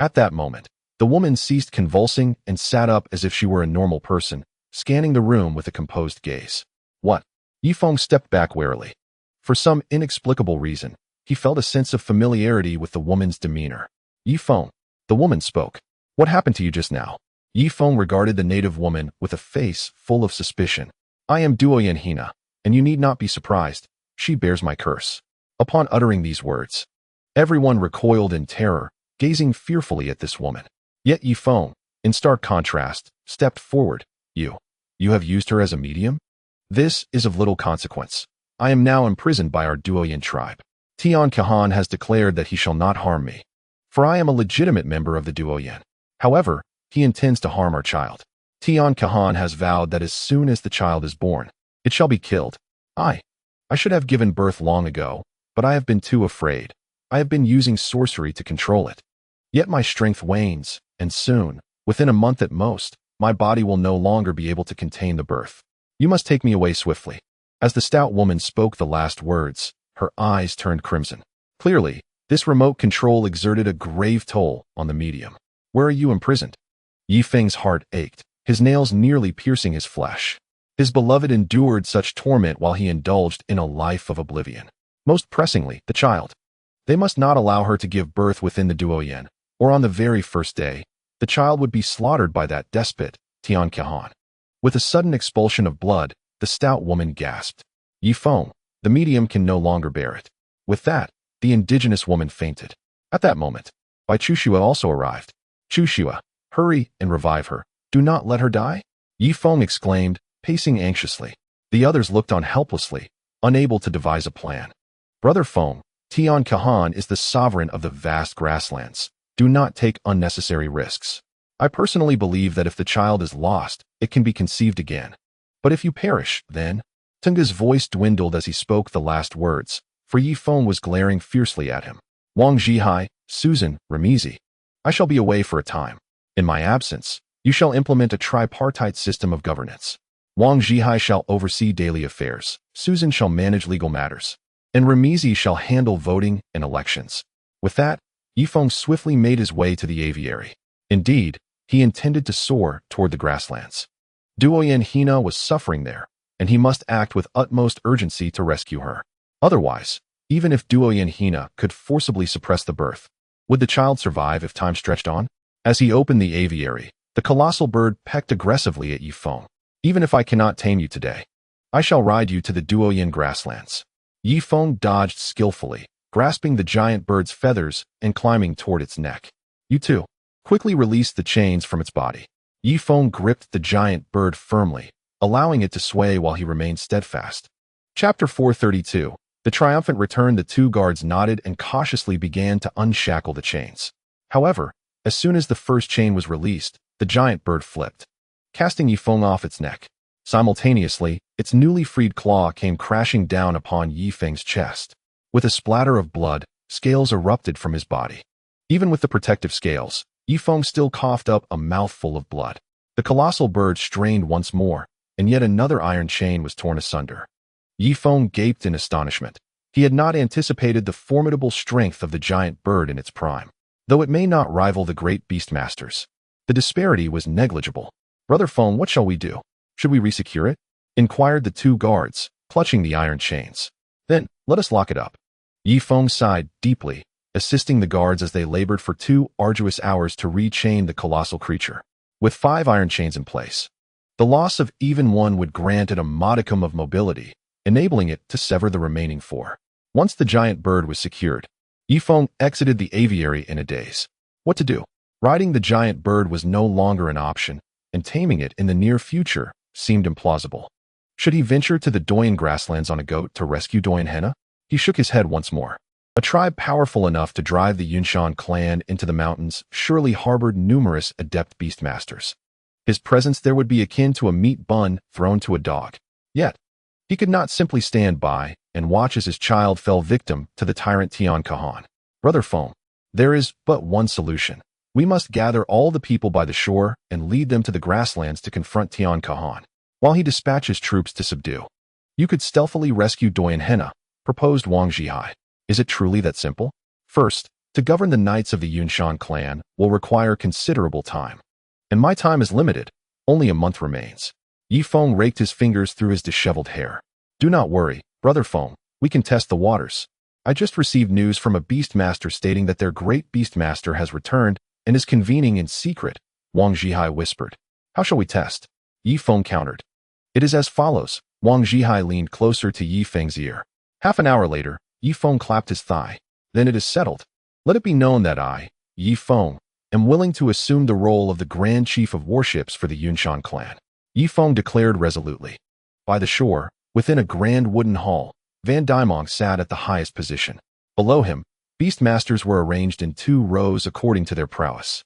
Speaker 1: At that moment, the woman ceased convulsing and sat up as if she were a normal person, scanning the room with a composed gaze. What? Yifeng stepped back warily. For some inexplicable reason, he felt a sense of familiarity with the woman's demeanor. Yifeng, the woman spoke. What happened to you just now? Yifeng regarded the native woman with a face full of suspicion. I am Duoyan Hina, and you need not be surprised. She bears my curse. Upon uttering these words, everyone recoiled in terror, gazing fearfully at this woman. Yet Yifeng, in stark contrast, stepped forward. You have used her as a medium? This is of little consequence. I am now imprisoned by our Duoyan tribe. Tian Kahan has declared that he shall not harm me, for I am a legitimate member of the Duoyan. However, he intends to harm our child. Tian Kahan has vowed that as soon as the child is born, it shall be killed. I should have given birth long ago, but I have been too afraid. I have been using sorcery to control it. Yet my strength wanes, and soon, within a month at most, my body will no longer be able to contain the birth. You must take me away swiftly. As the stout woman spoke the last words, her eyes turned crimson. Clearly, this remote control exerted a grave toll on the medium. Where are you imprisoned? Yifeng's heart ached, his nails nearly piercing his flesh. His beloved endured such torment while he indulged in a life of oblivion. Most pressingly, the child. They must not allow her to give birth within the Duoyan, or on the very first day, the child would be slaughtered by that despot, Tian Kahan. With a sudden expulsion of blood, the stout woman gasped. Yifeng, the medium can no longer bear it. With that, the indigenous woman fainted. At that moment, Bai Chushue also arrived. Chushue, hurry and revive her. Do not let her die? Yifeng exclaimed, pacing anxiously. The others looked on helplessly, unable to devise a plan. Brother Feng, Tian Kahan is the sovereign of the vast grasslands. Do not take unnecessary risks. I personally believe that if the child is lost, it can be conceived again. But if you perish, then... Tunga's voice dwindled as he spoke the last words, for Yifeng was glaring fiercely at him. Wang Zhihai, Susan, Remizi. I shall be away for a time. In my absence, you shall implement a tripartite system of governance. Wang Zhihai shall oversee daily affairs, Susan shall manage legal matters, and Remizi shall handle voting and elections. With that, Yifeng swiftly made his way to the aviary. Indeed, he intended to soar toward the grasslands. Duoyan Hina was suffering there, and he must act with utmost urgency to rescue her. Otherwise, even if Duoyan Hina could forcibly suppress the birth, would the child survive if time stretched on? As he opened the aviary, the colossal bird pecked aggressively at Yifeng. Even if I cannot tame you today, I shall ride you to the Duoyan grasslands. Yifeng dodged skillfully, grasping the giant bird's feathers and climbing toward its neck. You too. Quickly released the chains from its body. Yifeng gripped the giant bird firmly, allowing it to sway while he remained steadfast. Chapter 432. The triumphant return. The two guards nodded and cautiously began to unshackle the chains. However, as soon as the first chain was released, the giant bird flipped, casting Yifeng off its neck. Simultaneously, its newly freed claw came crashing down upon Yifeng's chest. With a splatter of blood, scales erupted from his body. Even with the protective scales, Yifeng still coughed up a mouthful of blood. The colossal bird strained once more, and yet another iron chain was torn asunder. Yifeng gaped in astonishment. He had not anticipated the formidable strength of the giant bird in its prime. Though it may not rival the great beastmasters, the disparity was negligible. Brother Feng, what shall we do? Should we resecure it? Inquired the two guards, clutching the iron chains. Then, let us lock it up. Yifeng sighed deeply, assisting the guards as they labored for 2 arduous hours to rechain the colossal creature. With 5 iron chains in place, the loss of even one would grant it a modicum of mobility, enabling it to sever the remaining 4. Once the giant bird was secured, Yifeng exited the aviary in a daze. What to do? Riding the giant bird was no longer an option, and taming it in the near future seemed implausible. Should he venture to the Doyan grasslands on a goat to rescue Doyan Henna? He shook his head once more. A tribe powerful enough to drive the Yunshan clan into the mountains surely harbored numerous adept beastmasters. His presence there would be akin to a meat bun thrown to a dog. Yet, he could not simply stand by and watch as his child fell victim to the tyrant Tian Kahan. Brother Feng, there is but one solution. We must gather all the people by the shore and lead them to the grasslands to confront Tian Kahan, while he dispatches troops to subdue. You could stealthily rescue Doyan Henna, proposed Wang Zhihai. Is it truly that simple? First, to govern the knights of the Yunshan clan will require considerable time. And my time is limited. Only a month remains. Yi Feng raked his fingers through his disheveled hair. Do not worry, Brother Feng. We can test the waters. I just received news from a beastmaster stating that their great beastmaster has returned and is convening in secret, Wang Zhihai whispered. How shall we test? Yi Feng countered. It is as follows. Wang Zhihai leaned closer to Yi Feng's ear. Half an hour later, Yi Feng clapped his thigh. Then it is settled. Let it be known that I, Yi Feng, am willing to assume the role of the Grand Chief of Warships for the Yunshan clan. Yi Feng declared resolutely. By the shore, within a grand wooden hall, Van Dimong sat at the highest position. Below him, beastmasters were arranged in 2 rows according to their prowess.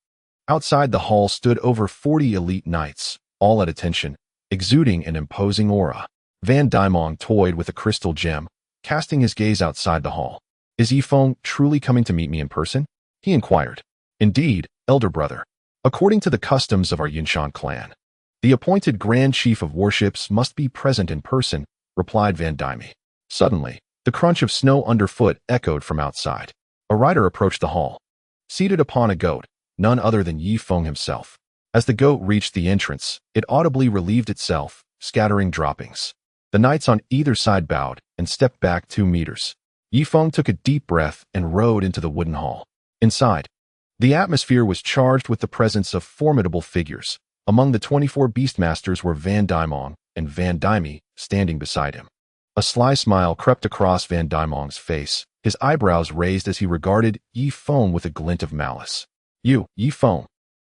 Speaker 1: Outside the hall stood over 40 elite knights, all at attention, exuding an imposing aura. Van Dimong toyed with a crystal gem, casting his gaze outside the hall. Is Yi Feng truly coming to meet me in person? He inquired. Indeed, elder brother. According to the customs of our Yunshan clan, the appointed Grand Chief of Warships must be present in person, replied Van Dime. Suddenly, the crunch of snow underfoot echoed from outside. A rider approached the hall. Seated upon a goat, none other than Yi Feng himself. As the goat reached the entrance, it audibly relieved itself, scattering droppings. The knights on either side bowed and stepped back 2 meters. Yi Feng took a deep breath and rode into the wooden hall. Inside, the atmosphere was charged with the presence of formidable figures. Among the 24 beastmasters were Van Dimong and Van Dime standing beside him. A sly smile crept across Van Dimong's face, his eyebrows raised as he regarded Yi Feng with a glint of malice. You, Yi Feng,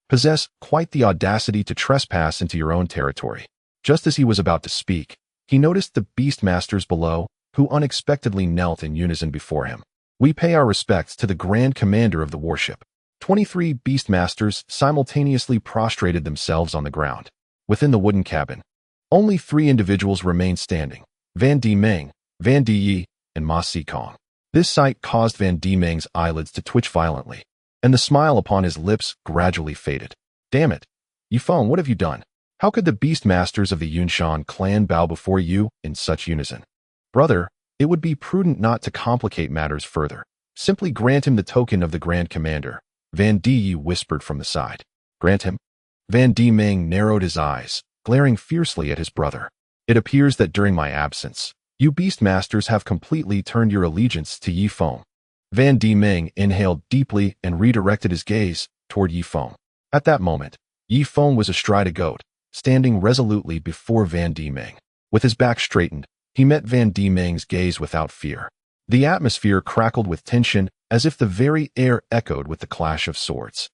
Speaker 1: possess quite the audacity to trespass into your own territory. Just as he was about to speak, he noticed the beastmasters below, who unexpectedly knelt in unison before him. We pay our respects to the Grand Commander of the warship. 23 beastmasters simultaneously prostrated themselves on the ground. Within the wooden cabin, only 3 individuals remained standing. Van Di Meng, Van Di Yi, and Ma Si Kong. This sight caused Van Di Meng's eyelids to twitch violently, and the smile upon his lips gradually faded. Damn it! Yi Feng, what have you done? How could the beastmasters of the Yunshan clan bow before you in such unison? Brother, it would be prudent not to complicate matters further. Simply grant him the token of the Grand Commander, Van Di Yi whispered from the side. Grant him? Van Di Meng narrowed his eyes, glaring fiercely at his brother. It appears that during my absence, you beastmasters have completely turned your allegiance to Yi Feng. Van Di Meng inhaled deeply and redirected his gaze toward Yi Feng. At that moment, Yi Feng was astride a goat, standing resolutely before Van Di Meng. With his back straightened, he met Van Di Meng's gaze without fear. The atmosphere crackled with tension as if the very air echoed with the clash of swords.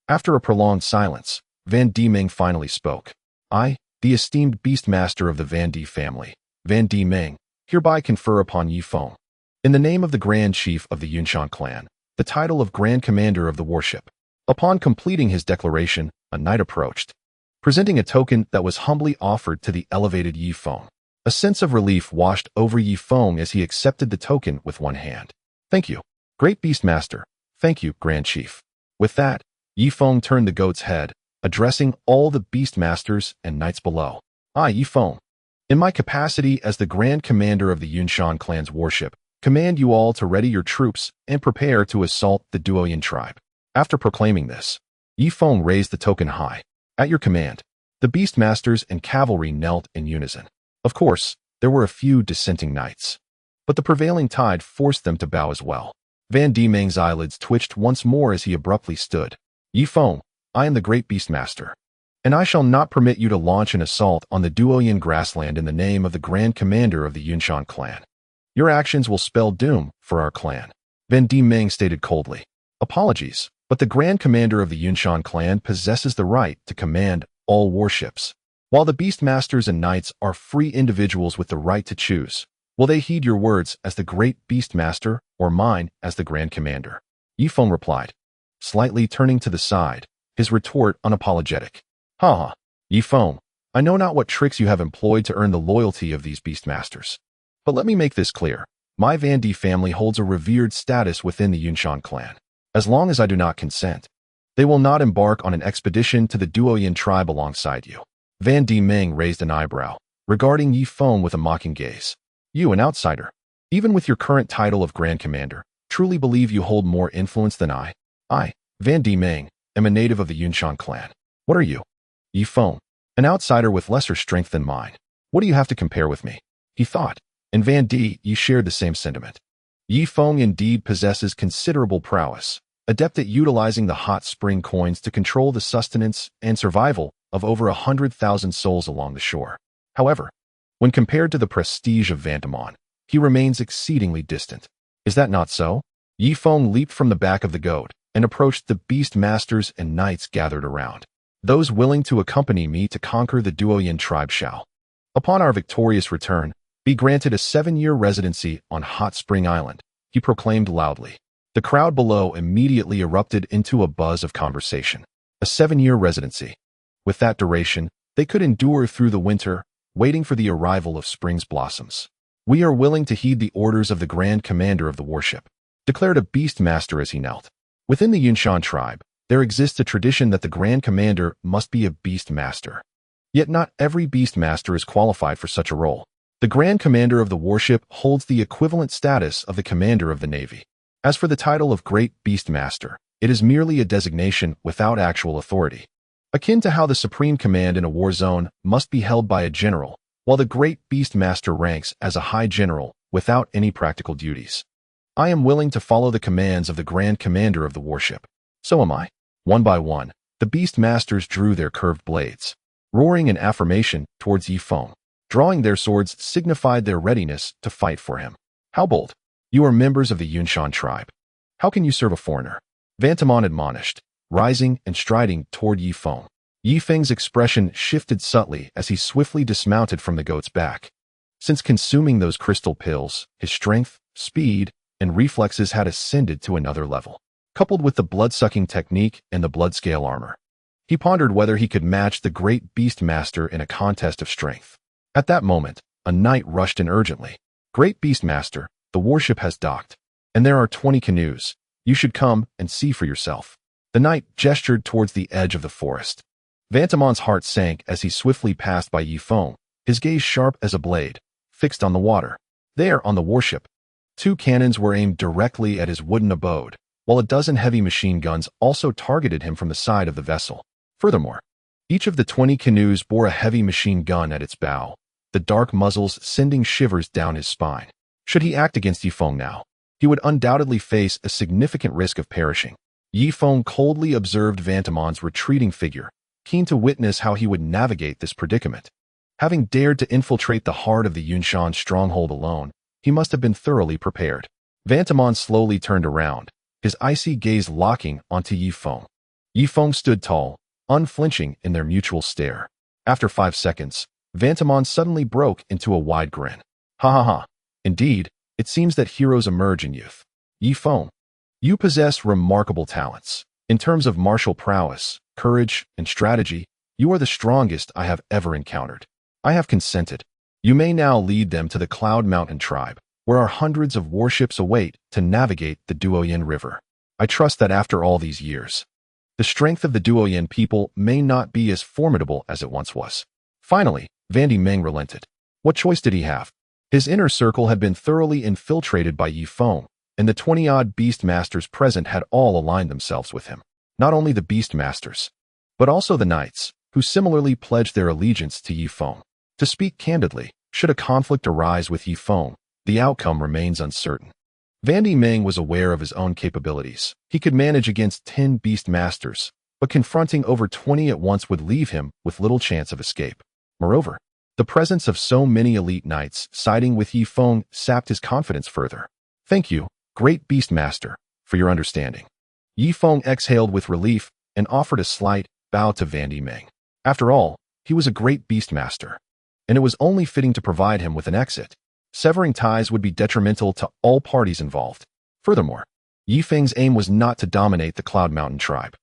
Speaker 1: After a prolonged silence, Van Di Meng finally spoke. I, the esteemed beastmaster of the Van Di family, Van Di Meng, hereby confer upon Yi Feng, in the name of the Grand Chief of the Yunshan clan, the title of Grand Commander of the warship. Upon completing his declaration, a knight approached, presenting a token that was humbly offered to the elevated Yi Feng. A sense of relief washed over Yi Feng as he accepted the token with one hand. Thank you, Great Beastmaster. Thank you, Grand Chief. With that, Yi Feng turned the goat's head, addressing all the beastmasters and knights below. I, Yi Feng, in my capacity as the Grand Commander of the Yunshan clan's warship, command you all to ready your troops and prepare to assault the Duoyan tribe. After proclaiming this, Yi Feng raised the token high. At your command, the beastmasters and cavalry knelt in unison. Of course, there were a few dissenting knights, but the prevailing tide forced them to bow as well. Van Di Meng's eyelids twitched once more as he abruptly stood. Yi Feng, I am the great beastmaster, and I shall not permit you to launch an assault on the Duoyan grassland in the name of the Grand Commander of the Yunshan clan. Your actions will spell doom for our clan. Van Di Meng stated coldly. Apologies, but the Grand Commander of the Yunshan clan possesses the right to command all warships. While the Beastmasters and Knights are free individuals with the right to choose, will they heed your words as the Great Beastmaster or mine as the Grand Commander? Feng replied, slightly turning to the side, his retort unapologetic. Ha ha, Feng, I know not what tricks you have employed to earn the loyalty of these Beastmasters. But let me make this clear. My Van D family holds a revered status within the Yunshan clan. As long as I do not consent, they will not embark on an expedition to the Duoyin tribe alongside you. Van D Ming raised an eyebrow, regarding Feng with a mocking gaze. You, an outsider, even with your current title of Grand Commander, truly believe you hold more influence than I? I, Van D Ming, am a native of the Yunshan clan. What are you? Feng, an outsider with lesser strength than mine. What do you have to compare with me? He thought. And Van D, you shared the same sentiment. Feng indeed possesses considerable prowess, adept at utilizing the hot spring coins to control the sustenance and survival of over 100,000 souls along the shore. However, when compared to the prestige of Vantamon, he remains exceedingly distant. Is that not so? Feng leaped from the back of the goat and approached the Beastmasters and Knights gathered around. Those willing to accompany me to conquer the Duoyin tribe shall, upon our victorious return, be granted a 7-year residency on Hot Spring Island, he proclaimed loudly. The crowd below immediately erupted into a buzz of conversation. A 7-year residency. With that duration, they could endure through the winter, waiting for the arrival of spring's blossoms. We are willing to heed the orders of the Grand Commander of the warship, declared a Beastmaster as he knelt. Within the Yunshan tribe, there exists a tradition that the Grand Commander must be a Beastmaster. Yet not every Beastmaster is qualified for such a role. The Grand Commander of the warship holds the equivalent status of the Commander of the Navy. As for the title of Great Beastmaster, it is merely a designation without actual authority. Akin to how the supreme command in a war zone must be held by a general, while the Great Beastmaster ranks as a High General without any practical duties. I am willing to follow the commands of the Grand Commander of the warship. So am I. One by one, the Beastmasters drew their curved blades, roaring in affirmation towards Feng. Drawing their swords signified their readiness to fight for him. How bold! You are members of the Yunshan tribe. How can you serve a foreigner? Vantamon admonished, rising and striding toward Feng. Feng's expression shifted subtly as he swiftly dismounted from the goat's back. Since consuming those crystal pills, his strength, speed, and reflexes had ascended to another level. Coupled with the blood-sucking technique and the blood-scale armor, he pondered whether he could match the Great Beastmaster in a contest of strength. At that moment, a knight rushed in urgently. Great Beastmaster, the warship has docked, and there are 20 canoes. You should come and see for yourself. The knight gestured towards the edge of the forest. Vantamon's heart sank as he swiftly passed by Feng, his gaze sharp as a blade, fixed on the water. There, on the warship, 2 cannons were aimed directly at his wooden abode, while a dozen heavy machine guns also targeted him from the side of the vessel. Furthermore, each of the 20 canoes bore a heavy machine gun at its bow, the dark muzzles sending shivers down his spine. Should he act against Feng now, he would undoubtedly face a significant risk of perishing. Feng coldly observed Vantamon's retreating figure, keen to witness how he would navigate this predicament. Having dared to infiltrate the heart of the Yunshan stronghold alone, he must have been thoroughly prepared. Vantamon slowly turned around, his icy gaze locking onto Feng. Feng stood tall, unflinching in their mutual stare. After 5 seconds, Vantamon suddenly broke into a wide grin. Ha ha ha. Indeed, it seems that heroes emerge in youth. Feng, you possess remarkable talents. In terms of martial prowess, courage, and strategy, you are the strongest I have ever encountered. I have consented. You may now lead them to the Cloud Mountain tribe, where our hundreds of warships await to navigate the Duoyin River. I trust that after all these years, the strength of the Duoyin people may not be as formidable as it once was. Finally, Van D Meng relented. What choice did he have? His inner circle had been thoroughly infiltrated by Feng, and the 20-odd Beastmasters present had all aligned themselves with him. Not only the Beastmasters, but also the Knights, who similarly pledged their allegiance to Feng. To speak candidly, should a conflict arise with Feng, the outcome remains uncertain. Van D Meng was aware of his own capabilities. He could manage against 10 Beastmasters, but confronting over 20 at once would leave him with little chance of escape. Moreover, the presence of so many elite knights siding with Feng sapped his confidence further. Thank you, Great Beastmaster, for your understanding. Feng exhaled with relief and offered a slight bow to Van D Meng. After all, he was a great beastmaster, and it was only fitting to provide him with an exit. Severing ties would be detrimental to all parties involved. Furthermore, Yi Feng's aim was not to dominate the Cloud Mountain tribe,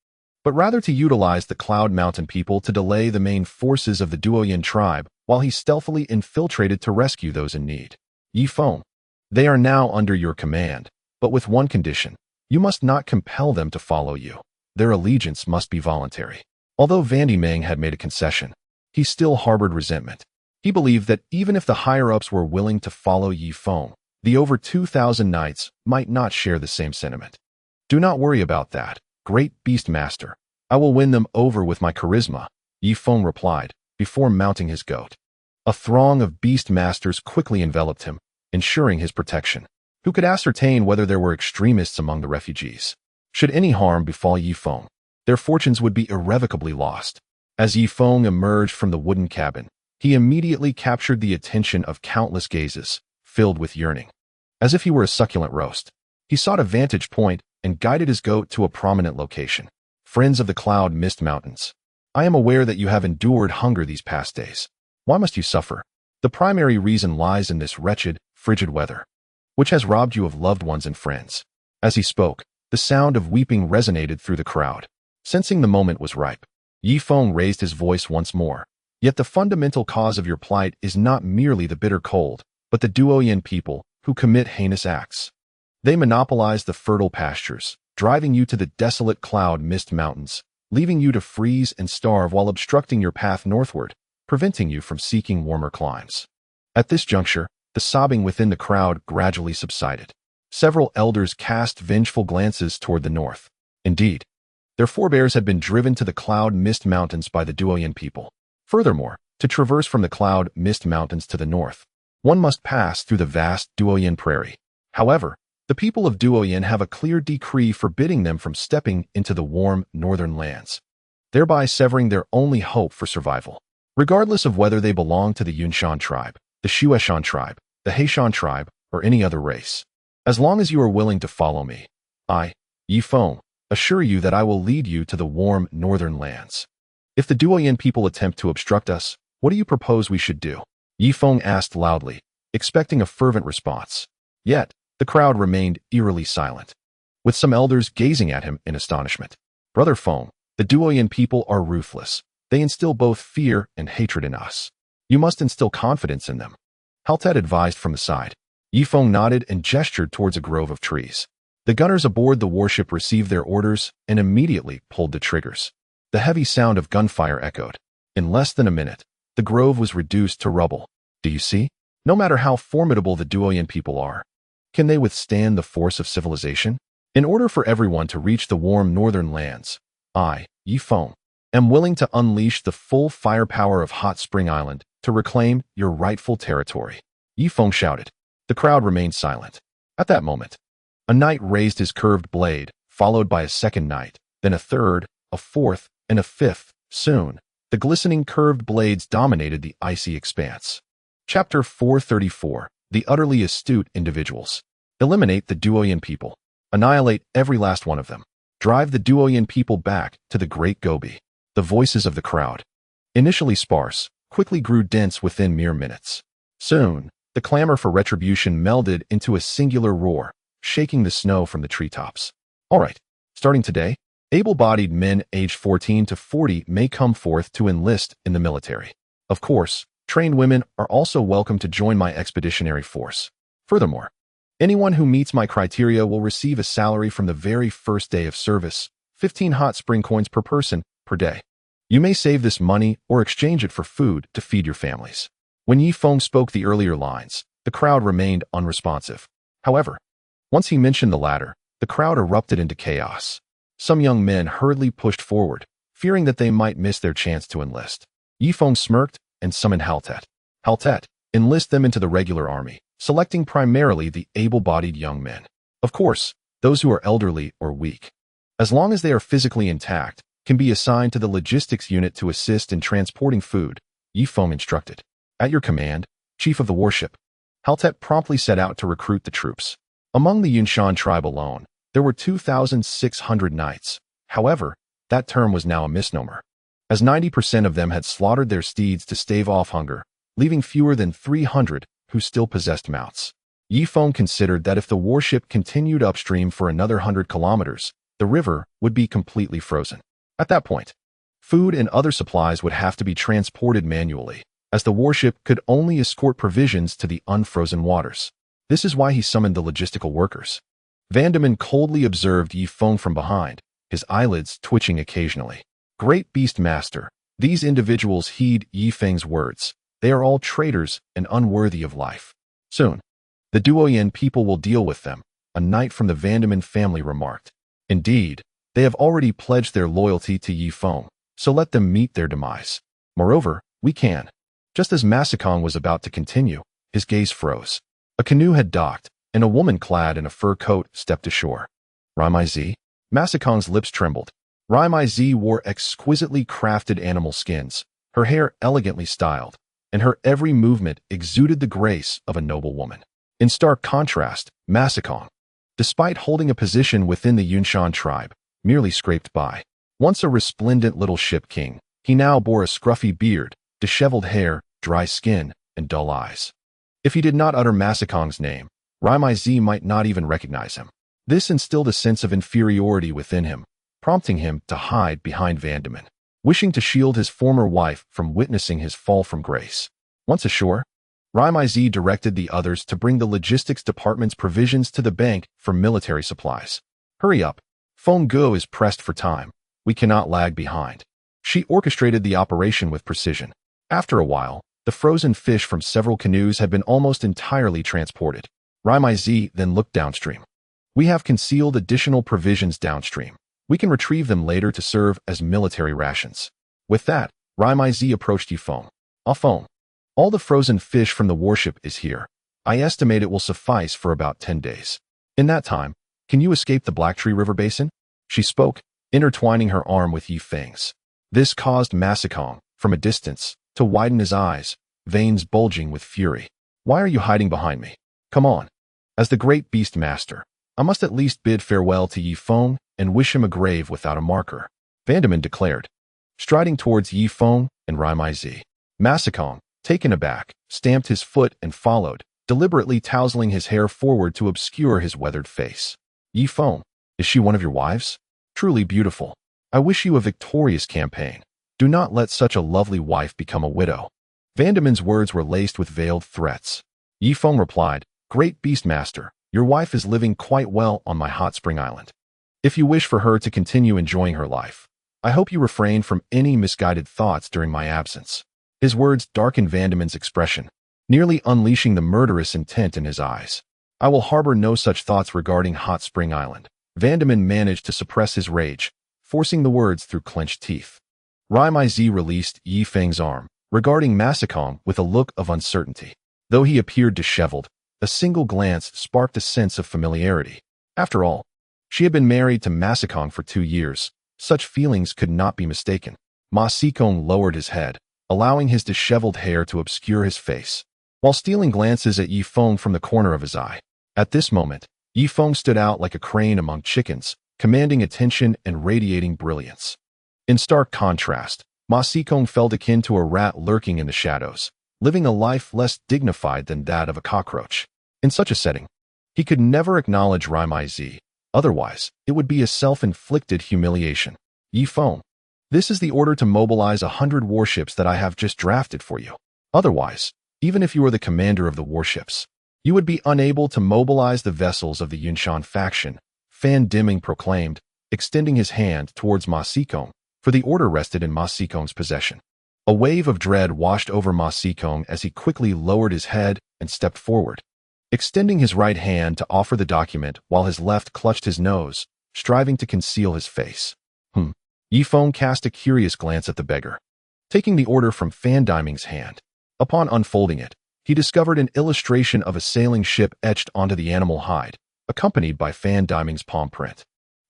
Speaker 1: but rather to utilize the Cloud Mountain people to delay the main forces of the Duoyin tribe while he stealthily infiltrated to rescue those in need. Yi Feng, they are now under your command, but with one condition. You must not compel them to follow you. Their allegiance must be voluntary. Although Vandy Meng had made a concession, he still harbored resentment. He believed that even if the higher-ups were willing to follow Yi Feng, the over 2,000 knights might not share the same sentiment. Do not worry about that, great beastmaster. I will win them over with my charisma, Yi Feng replied, before mounting his goat. A throng of beastmasters quickly enveloped him, ensuring his protection. Who could ascertain whether there were extremists among the refugees? Should any harm befall Yi Feng, their fortunes would be irrevocably lost. As Yi Feng emerged from the wooden cabin, he immediately captured the attention of countless gazes, filled with yearning. As if he were a succulent roast, he sought a vantage point and guided his goat to a prominent location. Friends of the Cloud Mist Mountains, I am aware that you have endured hunger these past days. Why must you suffer? The primary reason lies in this wretched, frigid weather, which has robbed you of loved ones and friends. As he spoke, the sound of weeping resonated through the crowd. Sensing the moment was ripe, Yi Feng raised his voice once more. Yet the fundamental cause of your plight is not merely the bitter cold, but the Duoyin people who commit heinous acts. They monopolize the fertile pastures, driving you to the desolate Cloud Mist Mountains, leaving you to freeze and starve while obstructing your path northward, preventing you from seeking warmer climes. At this juncture, the sobbing within the crowd gradually subsided. Several elders cast vengeful glances toward the north. Indeed, their forebears had been driven to the Cloud Mist Mountains by the Duoyin people. Furthermore, to traverse from the Cloud Mist Mountains to the north, one must pass through the vast Duoyin prairie. However, the people of Duoyin have a clear decree forbidding them from stepping into the warm northern lands, thereby severing their only hope for survival. Regardless of whether they belong to the Yunshan tribe, the Shueshan tribe, the Heishan tribe, or any other race. As long as you are willing to follow me, I, Yi Feng, assure you that I will lead you to the warm northern lands. If the Duoyin people attempt to obstruct us, what do you propose we should do? Yi Feng asked loudly, expecting a fervent response. Yet, the crowd remained eerily silent, with some elders gazing at him in astonishment. Brother Feng, the Duoyin people are ruthless. They instill both fear and hatred in us. You must instill confidence in them. Haltet advised from the side. Yi Feng nodded and gestured towards a grove of trees. The gunners aboard the warship received their orders and immediately pulled the triggers. The heavy sound of gunfire echoed. In less than a minute, the grove was reduced to rubble. Do you see? No matter how formidable the Duoyin people are, can they withstand the force of civilization? In order for everyone to reach the warm northern lands, I, Yi Feng, am willing to unleash the full firepower of Hot Spring Island to reclaim your rightful territory. Yi Feng shouted. The crowd remained silent. At that moment, a knight raised his curved blade, followed by a second knight, then a third, a fourth, and a fifth. Soon, the glistening curved blades dominated the icy expanse. Chapter 434. The Utterly Astute Individuals. Eliminate the Duoyin people. Annihilate every last one of them. Drive the Duoyin people back to the Great Gobi. The voices of the crowd, initially sparse, quickly grew dense within mere minutes. Soon, the clamor for retribution melded into a singular roar, shaking the snow from the treetops. All right, starting today, able-bodied men aged 14 to 40 may come forth to enlist in the military. Of course, trained women are also welcome to join my expeditionary force. Furthermore, anyone who meets my criteria will receive a salary from the very first day of service, 15 hot spring coins per person per day. You may save this money or exchange it for food to feed your families. When Yi Feng spoke the earlier lines, the crowd remained unresponsive. However, once he mentioned the latter, the crowd erupted into chaos. Some young men hurriedly pushed forward, fearing that they might miss their chance to enlist. Yi Feng smirked and summoned Haltet. Haltet, enlist them into the regular army, selecting primarily the able-bodied young men. Of course, those who are elderly or weak, as long as they are physically intact, can be assigned to the logistics unit to assist in transporting food, Yi Feng instructed. At your command, chief of the warship. Haltet promptly set out to recruit the troops. Among the Yunshan tribe alone, there were 2,600 knights. However, that term was now a misnomer. as 90% of them had slaughtered their steeds to stave off hunger, leaving fewer than 300 who still possessed mounts. Feng considered that if the warship continued upstream for another 100 kilometers, the river would be completely frozen. At that point, food and other supplies would have to be transported manually, as the warship could only escort provisions to the unfrozen waters. This is why he summoned the logistical workers. Vandeman coldly observed Feng from behind, his eyelids twitching occasionally. Great Beast Master, these individuals heed Feng's words. They are all traitors and unworthy of life. Soon, the Duoyan people will deal with them, a knight from the Vandeman family remarked. Indeed, they have already pledged their loyalty to Feng, so let them meet their demise. Moreover, we can. Just as Masikong was about to continue, his gaze froze. A canoe had docked, and a woman clad in a fur coat stepped ashore. Raimai Z? Masikong's lips trembled. Raimai Z wore exquisitely crafted animal skins, her hair elegantly styled, and her every movement exuded the grace of a noble woman. In stark contrast, Masikong, despite holding a position within the Yunshan tribe, merely scraped by. Once a resplendent little ship king, he now bore a scruffy beard, disheveled hair, dry skin, and dull eyes. If he did not utter Masikong's name, Raimai Z might not even recognize him. This instilled a sense of inferiority within him, prompting him to hide behind Vandeman, wishing to shield his former wife from witnessing his fall from grace. Once ashore, Raimai Z directed the others to bring the logistics department's provisions to the bank for military supplies. Hurry up. Feng Guo is pressed for time. We cannot lag behind. She orchestrated the operation with precision. After a while, the frozen fish from several canoes had been almost entirely transported. Raimai Z then looked downstream. We have concealed additional provisions downstream. We can retrieve them later to serve as military rations. With that, Raimai Z approached Feng. Feng, all the frozen fish from the warship is here. I estimate it will suffice for about 10 days. In that time, can you escape the Blacktree River Basin? She spoke, intertwining her arm with Feng's. This caused Masikong, from a distance, to widen his eyes, veins bulging with fury. Why are you hiding behind me? Come on. As the great beast master, I must at least bid farewell to Feng and wish him a grave without a marker, Vandeman declared, striding towards Feng and Raimai Z. Masikong, taken aback, stamped his foot and followed, deliberately tousling his hair forward to obscure his weathered face. Feng, is she one of your wives? Truly beautiful. I wish you a victorious campaign. Do not let such a lovely wife become a widow. Vandeman's words were laced with veiled threats. Feng replied, Great Beast Master, your wife is living quite well on my hot spring island. If you wish for her to continue enjoying her life, I hope you refrain from any misguided thoughts during my absence. His words darkened Vandeman's expression, nearly unleashing the murderous intent in his eyes. I will harbor no such thoughts regarding Hot Spring Island. Vandeman managed to suppress his rage, forcing the words through clenched teeth. Raimai Z released Feng's arm, regarding Masikong with a look of uncertainty. Though he appeared disheveled, a single glance sparked a sense of familiarity. After all, she had been married to Masikong for 2 years. Such feelings could not be mistaken. Masikong lowered his head, allowing his disheveled hair to obscure his face, while stealing glances at Feng from the corner of his eye. At this moment, Feng stood out like a crane among chickens, commanding attention and radiating brilliance. In stark contrast, Masikong felt akin to a rat lurking in the shadows, living a life less dignified than that of a cockroach. In such a setting, he could never acknowledge Raimai Z. Otherwise, it would be a self-inflicted humiliation. Feng, this is the order to mobilize 100 warships that I have just drafted for you. Otherwise, even if you are the commander of the warships, you would be unable to mobilize the vessels of the Yunshan faction, Fan Dimming proclaimed, extending his hand towards Masikong, for the order rested in Masikong's possession. A wave of dread washed over Masikong as he quickly lowered his head and stepped forward, extending his right hand to offer the document while his left clutched his nose, striving to conceal his face. Feng cast a curious glance at the beggar, taking the order from Fan Diming's hand. Upon unfolding it, he discovered an illustration of a sailing ship etched onto the animal hide, accompanied by Fan Diming's palm print.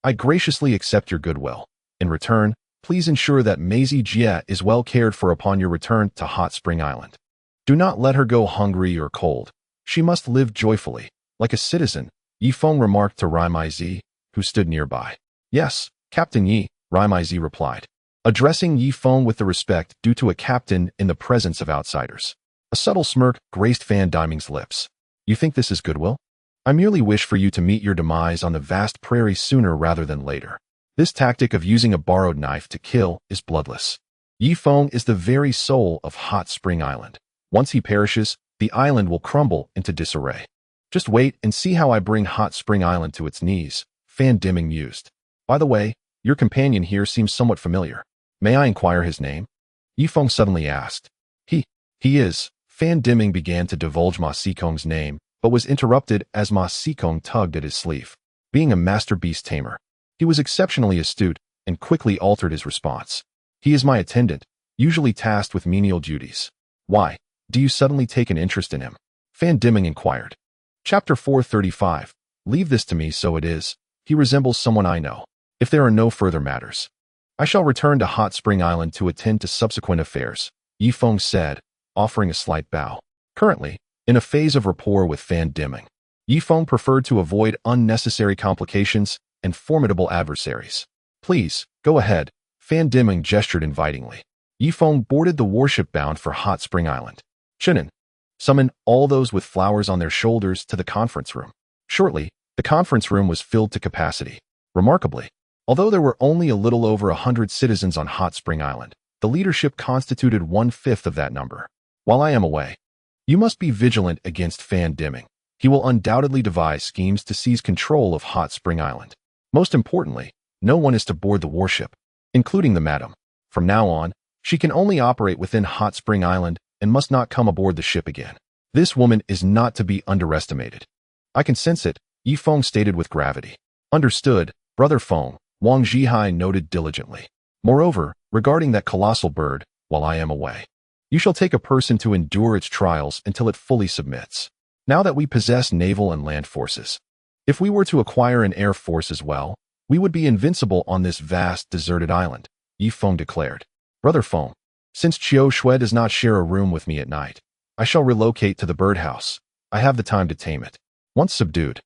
Speaker 1: I graciously accept your goodwill. In return, please ensure that Maisie Jie is well cared for upon your return to Hot Spring Island. Do not let her go hungry or cold. She must live joyfully, like a citizen, Feng remarked to Raimai Z, who stood nearby. Yes, Captain Yi, Raimai Z replied. addressing Yi Feng with the respect due to a captain in the presence of outsiders. A subtle smirk graced Fan Diming's lips. You think this is goodwill? I merely wish for you to meet your demise on the vast prairie sooner rather than later. This tactic of using a borrowed knife to kill is bloodless. Yi Feng is the very soul of Hot Spring Island. Once he perishes, the island will crumble into disarray. Just wait and see how I bring Hot Spring Island to its knees, Fan Diming mused. By the way, your companion here seems somewhat familiar. May I inquire his name? Yi Feng suddenly asked. He is. Fan Diming began to divulge Ma Sikong's name, but was interrupted as Ma Sikong tugged at his sleeve. Being a master beast tamer, he was exceptionally astute and quickly altered his response. He is my attendant, usually tasked with menial duties. Why, do you suddenly take an interest in him? Fan Diming inquired. Chapter 435. Leave this to me, so it is. He resembles someone I know. If there are no further matters, I shall return to Hot Spring Island to attend to subsequent affairs, Yi Feng said, offering a slight bow. Currently, in a phase of rapport with Fan Diming, Yi Feng preferred to avoid unnecessary complications and formidable adversaries. Please, go ahead, Fan Diming gestured invitingly. Yi Feng boarded the warship bound for Hot Spring Island. Chunin, summon all those with flowers on their shoulders to the conference room. Shortly, the conference room was filled to capacity. Remarkably, although there were only a little over 100 citizens on Hot Spring Island, the leadership constituted 1/5 of that number. While I am away, you must be vigilant against Fan Diming. He will undoubtedly devise schemes to seize control of Hot Spring Island. Most importantly, no one is to board the warship, including the madam. From now on, she can only operate within Hot Spring Island and must not come aboard the ship again. This woman is not to be underestimated. I can sense it, Yi Feng stated with gravity. Understood, Brother Feng, Wang Zhihai noted diligently. Moreover, regarding that colossal bird, while I am away, you shall take a person to endure its trials until it fully submits. Now that we possess naval and land forces, if we were to acquire an air force as well, we would be invincible on this vast, deserted island, Yi Feng declared. Brother Feng, since Qiu Shui does not share a room with me at night, I shall relocate to the birdhouse. I have the time to tame it. Once subdued,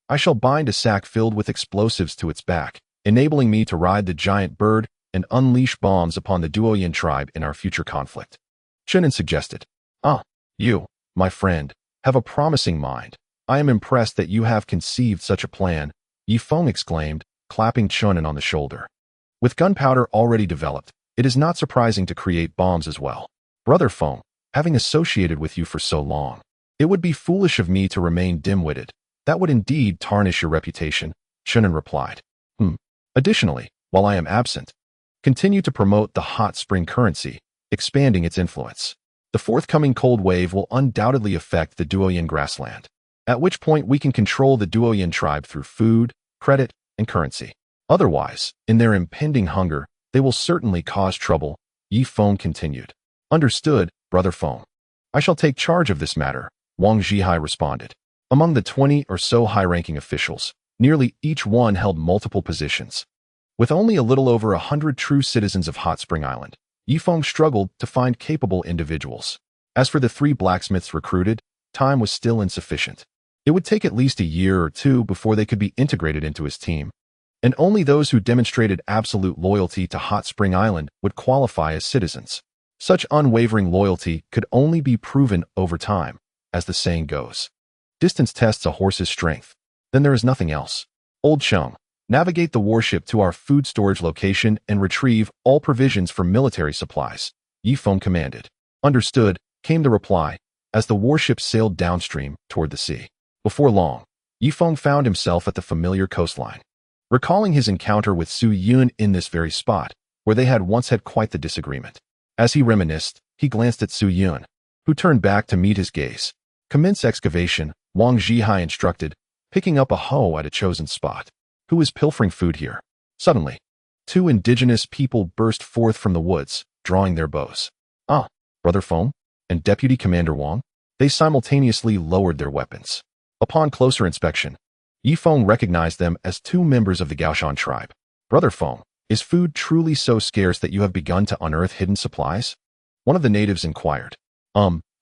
Speaker 1: I shall bind a sack filled with explosives to its back, enabling me to ride the giant bird and unleash bombs upon the Duoyan tribe in our future conflict. Chunin suggested. You, my friend, have a promising mind. I am impressed that you have conceived such a plan, Yi Feng exclaimed, clapping Chunin on the shoulder. With gunpowder already developed, it is not surprising to create bombs as well. Brother Feng, having associated with you for so long, it would be foolish of me to remain dim-witted. That would indeed tarnish your reputation, Chunin replied. Additionally, while I am absent, continue to promote the hot spring currency, expanding its influence. The forthcoming cold wave will undoubtedly affect the Duoyan grassland, at which point we can control the Duoyan tribe through food, credit, and currency. Otherwise, in their impending hunger, they will certainly cause trouble, Yi Feng continued. Understood, Brother Feng. I shall take charge of this matter, Wang Zhihai responded. Among the 20 or so high-ranking officials, nearly each one held multiple positions. With only a little over 100 true citizens of Hot Spring Island, Yi Feng struggled to find capable individuals. As for the 3 blacksmiths recruited, time was still insufficient. It would take at least a year or 2 before they could be integrated into his team, and only those who demonstrated absolute loyalty to Hot Spring Island would qualify as citizens. Such unwavering loyalty could only be proven over time, as the saying goes. Distance tests a horse's strength. Then there is nothing else. Old Chung, navigate the warship to our food storage location and retrieve all provisions for military supplies, Yi Feng commanded. Understood, came the reply, as the warship sailed downstream toward the sea. Before long, Yi Feng found himself at the familiar coastline. Recalling his encounter with Su Yun in this very spot, where they had once had quite the disagreement. As he reminisced, he glanced at Su Yun, who turned back to meet his gaze. Commence excavation, Wang Zhihai instructed, picking up a hoe at a chosen spot. Who is pilfering food here? Suddenly, 2 indigenous people burst forth from the woods, drawing their bows. Brother Feng and Deputy Commander Wang? They simultaneously lowered their weapons. Upon closer inspection, Yi Feng recognized them as 2 members of the Yunshan tribe. Brother Feng, is food truly so scarce that you have begun to unearth hidden supplies? One of the natives inquired.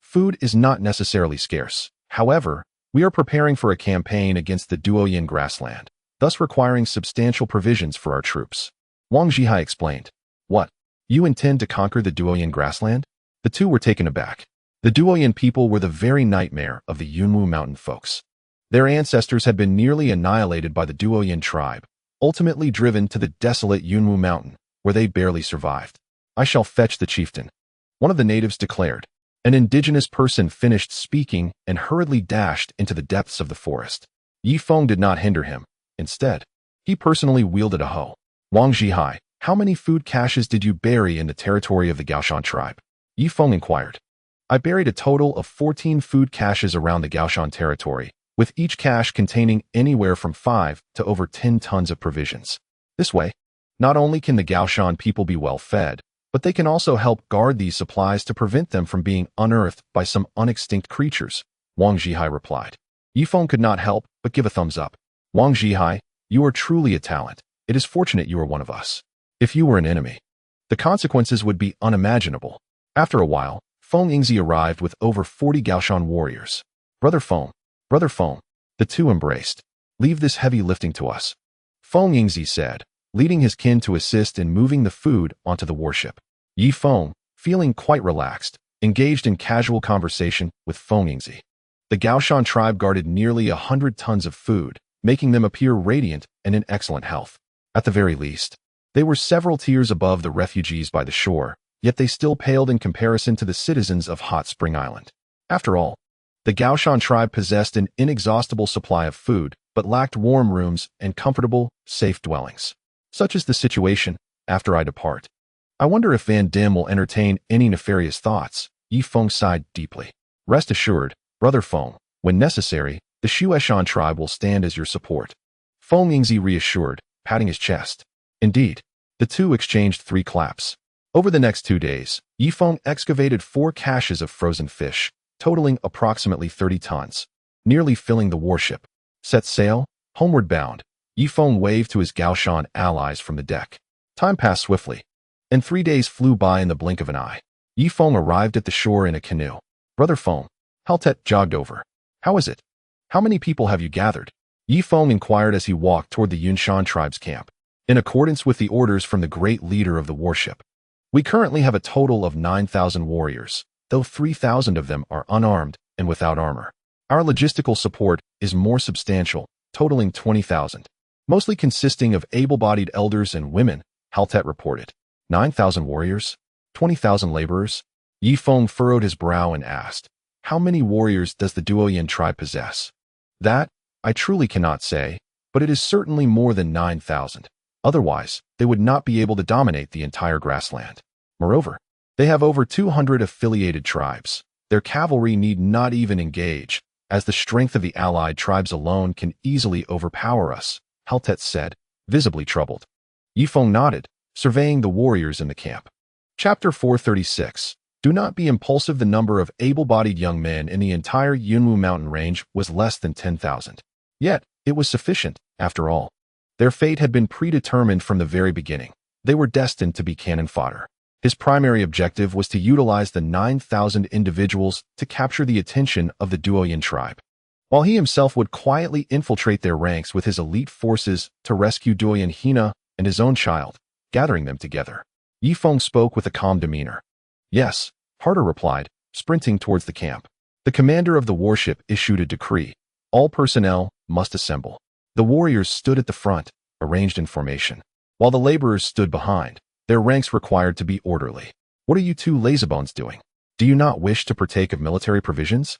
Speaker 1: Food is not necessarily scarce. However, we are preparing for a campaign against the Duoyan grassland, thus requiring substantial provisions for our troops. Wang Zhihai explained. What? You intend to conquer the Duoyan grassland? The two were taken aback. The Duoyan people were the very nightmare of the Yunwu mountain folks. Their ancestors had been nearly annihilated by the Duoyan tribe, ultimately driven to the desolate Yunwu mountain, where they barely survived. I shall fetch the chieftain, one of the natives declared. An indigenous person finished speaking and hurriedly dashed into the depths of the forest. Yi Feng did not hinder him. Instead, he personally wielded a hoe. Wang Zhihai, how many food caches did you bury in the territory of the Gaoshan tribe? Yi Feng inquired. I buried a total of 14 food caches around the Gaoshan territory, with each cache containing anywhere from 5 to over 10 tons of provisions. This way, not only can the Gaoshan people be well fed, but they can also help guard these supplies to prevent them from being unearthed by some unextinct creatures, Wang Zhihai replied. Yi Feng could not help but give a thumbs up. Wang Zhihai, you are truly a talent. It is fortunate you are one of us. If you were an enemy, the consequences would be unimaginable. After a while, Feng Yingzi arrived with over 40 Gaoshan warriors. Brother Feng, the two embraced. Leave this heavy lifting to us, Feng Yingzi said, leading his kin to assist in moving the food onto the warship. Yi Feng, feeling quite relaxed, engaged in casual conversation with Feng Yingzi. The Gaoshan tribe guarded nearly 100 tons of food, making them appear radiant and in excellent health. At the very least, they were several tiers above the refugees by the shore, yet they still paled in comparison to the citizens of Hot Spring Island. After all, the Gaoshan tribe possessed an inexhaustible supply of food, but lacked warm rooms and comfortable, safe dwellings. Such is the situation after I depart. I wonder if Van Dim will entertain any nefarious thoughts. Yi Feng sighed deeply. Rest assured, Brother Feng, when necessary, the Shueshan tribe will stand as your support. Feng Yingzi reassured, patting his chest. Indeed, the two exchanged 3 claps. Over the next 2 days, Yi Feng excavated 4 caches of frozen fish, totaling approximately 30 tons, nearly filling the warship. Set sail, homeward bound, Yi Feng waved to his Gaoshan allies from the deck. Time passed swiftly, and 3 days flew by in the blink of an eye. Yi Feng arrived at the shore in a canoe. Brother Feng, Haltet jogged over. How is it? How many people have you gathered? Yi Feng inquired as he walked toward the Yunshan tribe's camp. In accordance with the orders from the great leader of the warship, we currently have a total of 9,000 warriors, though 3,000 of them are unarmed and without armor. Our logistical support is more substantial, totaling 20,000, mostly consisting of able-bodied elders and women, Haltet reported. 9,000 warriors? 20,000 laborers? Yi Feng furrowed his brow and asked, how many warriors does the Duoyan tribe possess? That, I truly cannot say, but it is certainly more than 9,000. Otherwise, they would not be able to dominate the entire grassland. Moreover, they have over 200 affiliated tribes. Their cavalry need not even engage, as the strength of the allied tribes alone can easily overpower us, Haltet said, visibly troubled. Yi Feng nodded, surveying the warriors in the camp. Chapter 436. Do not be impulsive. The number of able-bodied young men in the entire Yunwu mountain range was less than 10,000. Yet, it was sufficient, after all. Their fate had been predetermined from the very beginning. They were destined to be cannon fodder. His primary objective was to utilize the 9,000 individuals to capture the attention of the Duoyan tribe, while he himself would quietly infiltrate their ranks with his elite forces to rescue Duoyan Hina and his own child, gathering them together. Yi Feng spoke with a calm demeanor. Yes, Harder replied, sprinting towards the camp. The commander of the warship issued a decree. All personnel must assemble. The warriors stood at the front, arranged in formation, while the laborers stood behind, their ranks required to be orderly. What are you two lazybones doing? Do you not wish to partake of military provisions?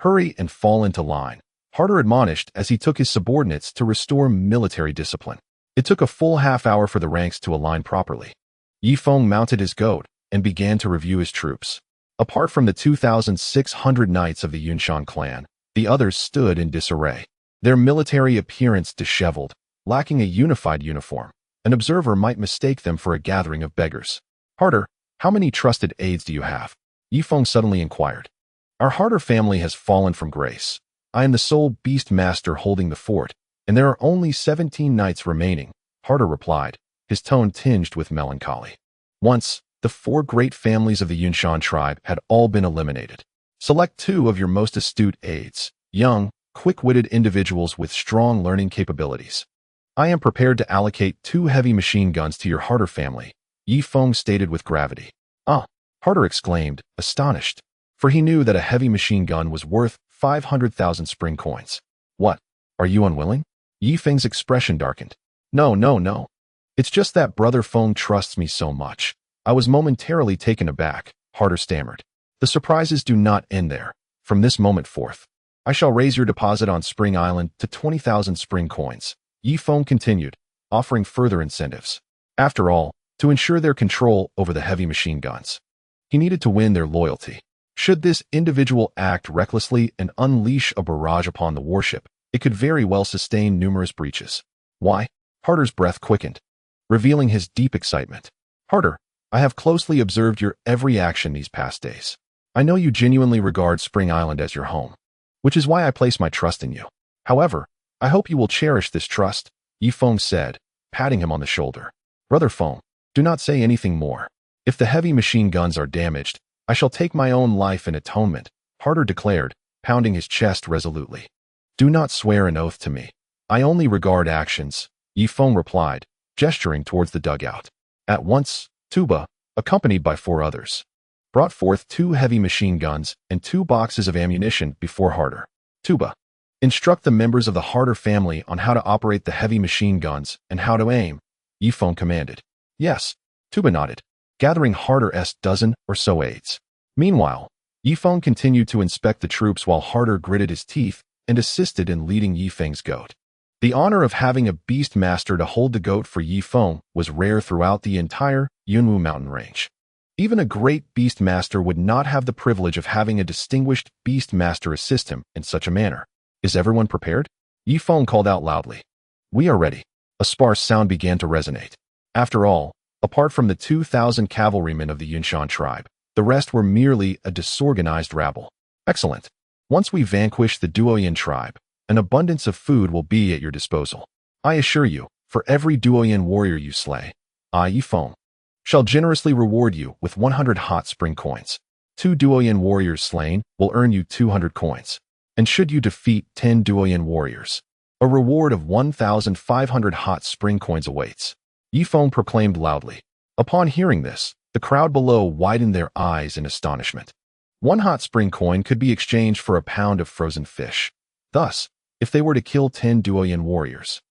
Speaker 1: Hurry and fall into line, Harder admonished as he took his subordinates to restore military discipline. It took a full half-hour for the ranks to align properly. Yi Feng mounted his goat and began to review his troops. Apart from the 2,600 knights of the Yunshan clan, the others stood in disarray, their military appearance disheveled, lacking a unified uniform. An observer might mistake them for a gathering of beggars. Harder, how many trusted aides do you have? Yi Feng suddenly inquired. Our Harder family has fallen from grace. I am the sole beast master holding the fort, and there are only 17 knights remaining, Harder replied, his tone tinged with melancholy. Once, the 4 great families of the Yunshan tribe had all been eliminated. Select 2 of your most astute aides, young, quick-witted individuals with strong learning capabilities. I am prepared to allocate 2 heavy machine guns to your Harder family, Yi Feng stated with gravity. Ah, Harder exclaimed, astonished, for he knew that a heavy machine gun was worth 500,000 spring coins. What? Are you unwilling? Yi Feng's expression darkened. No, no, no. It's just that Brother Feng trusts me so much. I was momentarily taken aback, Harder stammered. The surprises do not end there. From this moment forth, I shall raise your deposit on Spring Island to 20,000 spring coins. Yi Feng continued, offering further incentives. After all, to ensure their control over the heavy machine guns, he needed to win their loyalty. Should this individual act recklessly and unleash a barrage upon the warship, it could very well sustain numerous breaches. Why? Harder's breath quickened, revealing his deep excitement. Harder, I have closely observed your every action these past days. I know you genuinely regard Spring Island as your home, which is why I place my trust in you. However, I hope you will cherish this trust, Yi Feng said, patting him on the shoulder. Brother Feng, do not say anything more. If the heavy machine guns are damaged, I shall take my own life in atonement, Harder declared, pounding his chest resolutely. Do not swear an oath to me. I only regard actions, Yi Feng replied, gesturing towards the dugout. At once, Tuba, accompanied by 4 others, brought forth 2 heavy machine guns and 2 boxes of ammunition before Harder. Tuba, instruct the members of the Harder family on how to operate the heavy machine guns and how to aim, Yi Feng commanded. Yes, Tuba nodded, gathering Harder's dozen or so aides. Meanwhile, Yi Feng continued to inspect the troops while Harder gritted his teeth and assisted in leading Yi Feng's goat. The honor of having a beast master to hold the goat for Yi Feng was rare throughout the entire Yunwu mountain range. Even a great beast master would not have the privilege of having a distinguished beast master assist him in such a manner. Is everyone prepared? Yi Feng called out loudly. We are ready. A sparse sound began to resonate. After all, apart from the 2,000 cavalrymen of the Yunshan tribe, the rest were merely a disorganized rabble. Excellent. Once we vanquish the Duoyan tribe, an abundance of food will be at your disposal. I assure you, for every Duoyan warrior you slay, I, Yi Feng, shall generously reward you with 100 hot spring coins. 2 Duoyan warriors slain will earn you 200 coins. And should you defeat 10 Duoyan warriors, a reward of 1,500 hot spring coins awaits. Yi Feng proclaimed loudly. Upon hearing this, the crowd below widened their eyes in astonishment. 1 hot spring coin could be exchanged for a pound of frozen fish. Thus, if they were to kill 10 Duoyan warriors,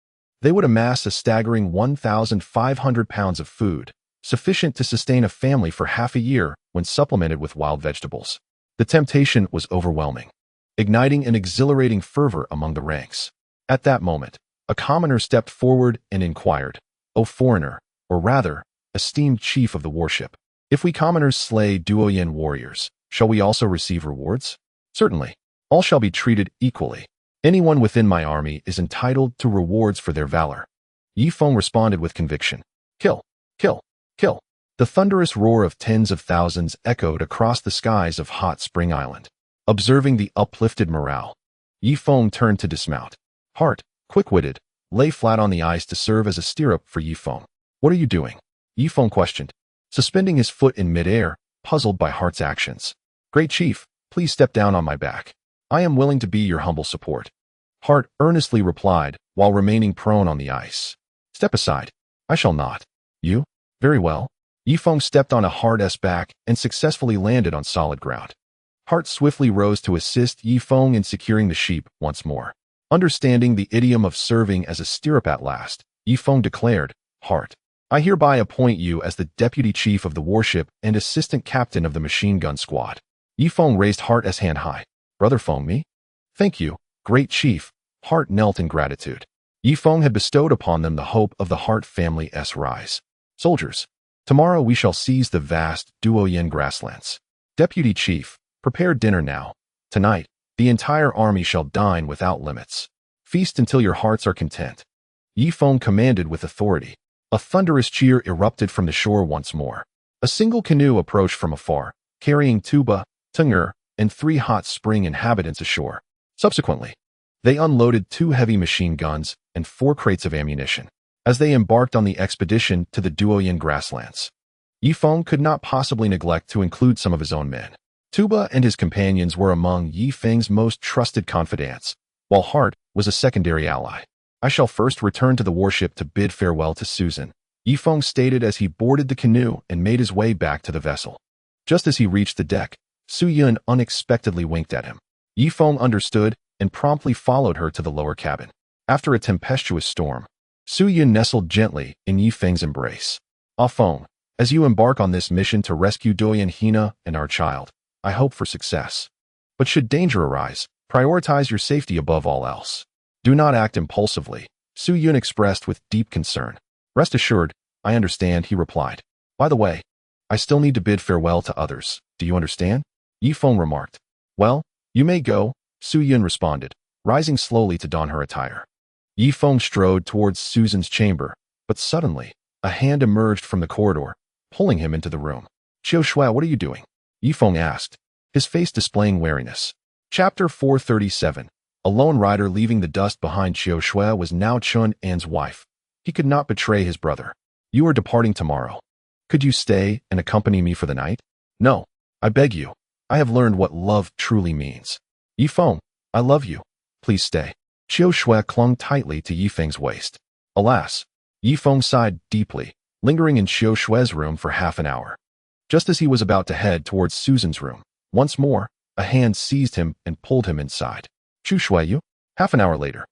Speaker 1: they would amass a staggering 1,500 pounds of food, sufficient to sustain a family for half a year when supplemented with wild vegetables. The temptation was overwhelming, igniting an exhilarating fervor among the ranks. At that moment, a commoner stepped forward and inquired, O foreigner, or rather, esteemed chief of the warship, if we commoners slay Duoyan warriors, shall we also receive rewards? Certainly. All shall be treated equally. Anyone within my army is entitled to rewards for their valor. Yi Feng responded with conviction. Kill, kill, kill. The thunderous roar of tens of thousands echoed across the skies of hot Spring Island. Observing the uplifted morale, Yi Feng turned to dismount. Hart, quick-witted, lay flat on the ice to serve as a stirrup for Yi Feng. What are you doing? Yi Feng questioned, suspending his foot in midair, puzzled by Hart's actions. Great chief, please step down on my back. I am willing to be your humble support. Hart earnestly replied while remaining prone on the ice. Step aside. I shall not. You? Very well. Yi Feng stepped on a Hart's back and successfully landed on solid ground. Hart swiftly rose to assist Yi Feng in securing the sheep once more. Understanding the idiom of serving as a stirrup at last, Yi Feng declared, Hart, I hereby appoint you as the deputy chief of the warship and assistant captain of the machine gun squad. Yi Feng raised Hart's hand high. Brother Feng, me? Thank you, great chief. Hart knelt in gratitude. Yi Feng had bestowed upon them the hope of the Hart family's rise. Soldiers, tomorrow we shall seize the vast Duoyan grasslands. Deputy chief, prepare dinner now. Tonight, the entire army shall dine without limits. Feast until your hearts are content. Yi Feng commanded with authority. A thunderous cheer erupted from the shore once more. A single canoe approached from afar, carrying Tuba, Tunger, and 3 hot spring inhabitants ashore. Subsequently, they unloaded 2 heavy machine guns and 4 crates of ammunition. As they embarked on the expedition to the Duoyan grasslands, Yi Feng could not possibly neglect to include some of his own men. Tuba and his companions were among Yi Feng's most trusted confidants, while Hart was a secondary ally. I shall first return to the warship to bid farewell to Susan, Feng stated as he boarded the canoe and made his way back to the vessel. Just as he reached the deck, Su Yun unexpectedly winked at him. Feng understood and promptly followed her to the lower cabin. After a tempestuous storm, Su Yun nestled gently in Feng's embrace. "Ah Feng, as you embark on this mission to rescue Doyan Hina and our child, I hope for success. But should danger arise, prioritize your safety above all else. Do not act impulsively," Su Yun expressed with deep concern. "Rest assured, I understand," he replied. "By the way, I still need to bid farewell to others. Do you understand?" Feng remarked. "Well, you may go," Su Yun responded, rising slowly to don her attire. Feng strode towards Susan's chamber, but suddenly, a hand emerged from the corridor, pulling him into the room. "Qiu Shui, what are you doing?" Feng asked, his face displaying wariness. Chapter 437. A lone rider leaving the dust behind. Qiu Shui was now Chun An's wife. He could not betray his brother. "You are departing tomorrow. Could you stay and accompany me for the night?" "No, I beg you. I have learned what love truly means." "Feng, I love you. Please stay." Qiu Shui clung tightly to Feng's waist. Alas, Feng sighed deeply, lingering in Qiu Shui's room for half an hour. Just as he was about to head towards Susan's room, once more, a hand seized him and pulled him inside. "Qiu Shui, you?" Half an hour later,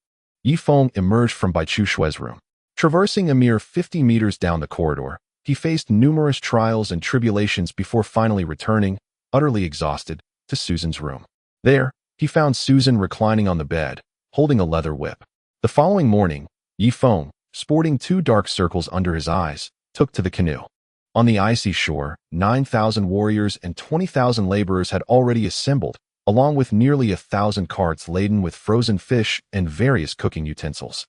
Speaker 1: Feng emerged from Qiu Shui's room. Traversing a mere 50 meters down the corridor, he faced numerous trials and tribulations before finally returning, utterly exhausted, to Susan's room. There, he found Susan reclining on the bed, holding a leather whip. The following morning, Feng, sporting 2 dark circles under his eyes, took to the canoe. On the icy shore, 9,000 warriors and 20,000 laborers had already assembled, along with nearly 1,000 carts laden with frozen fish and various cooking utensils.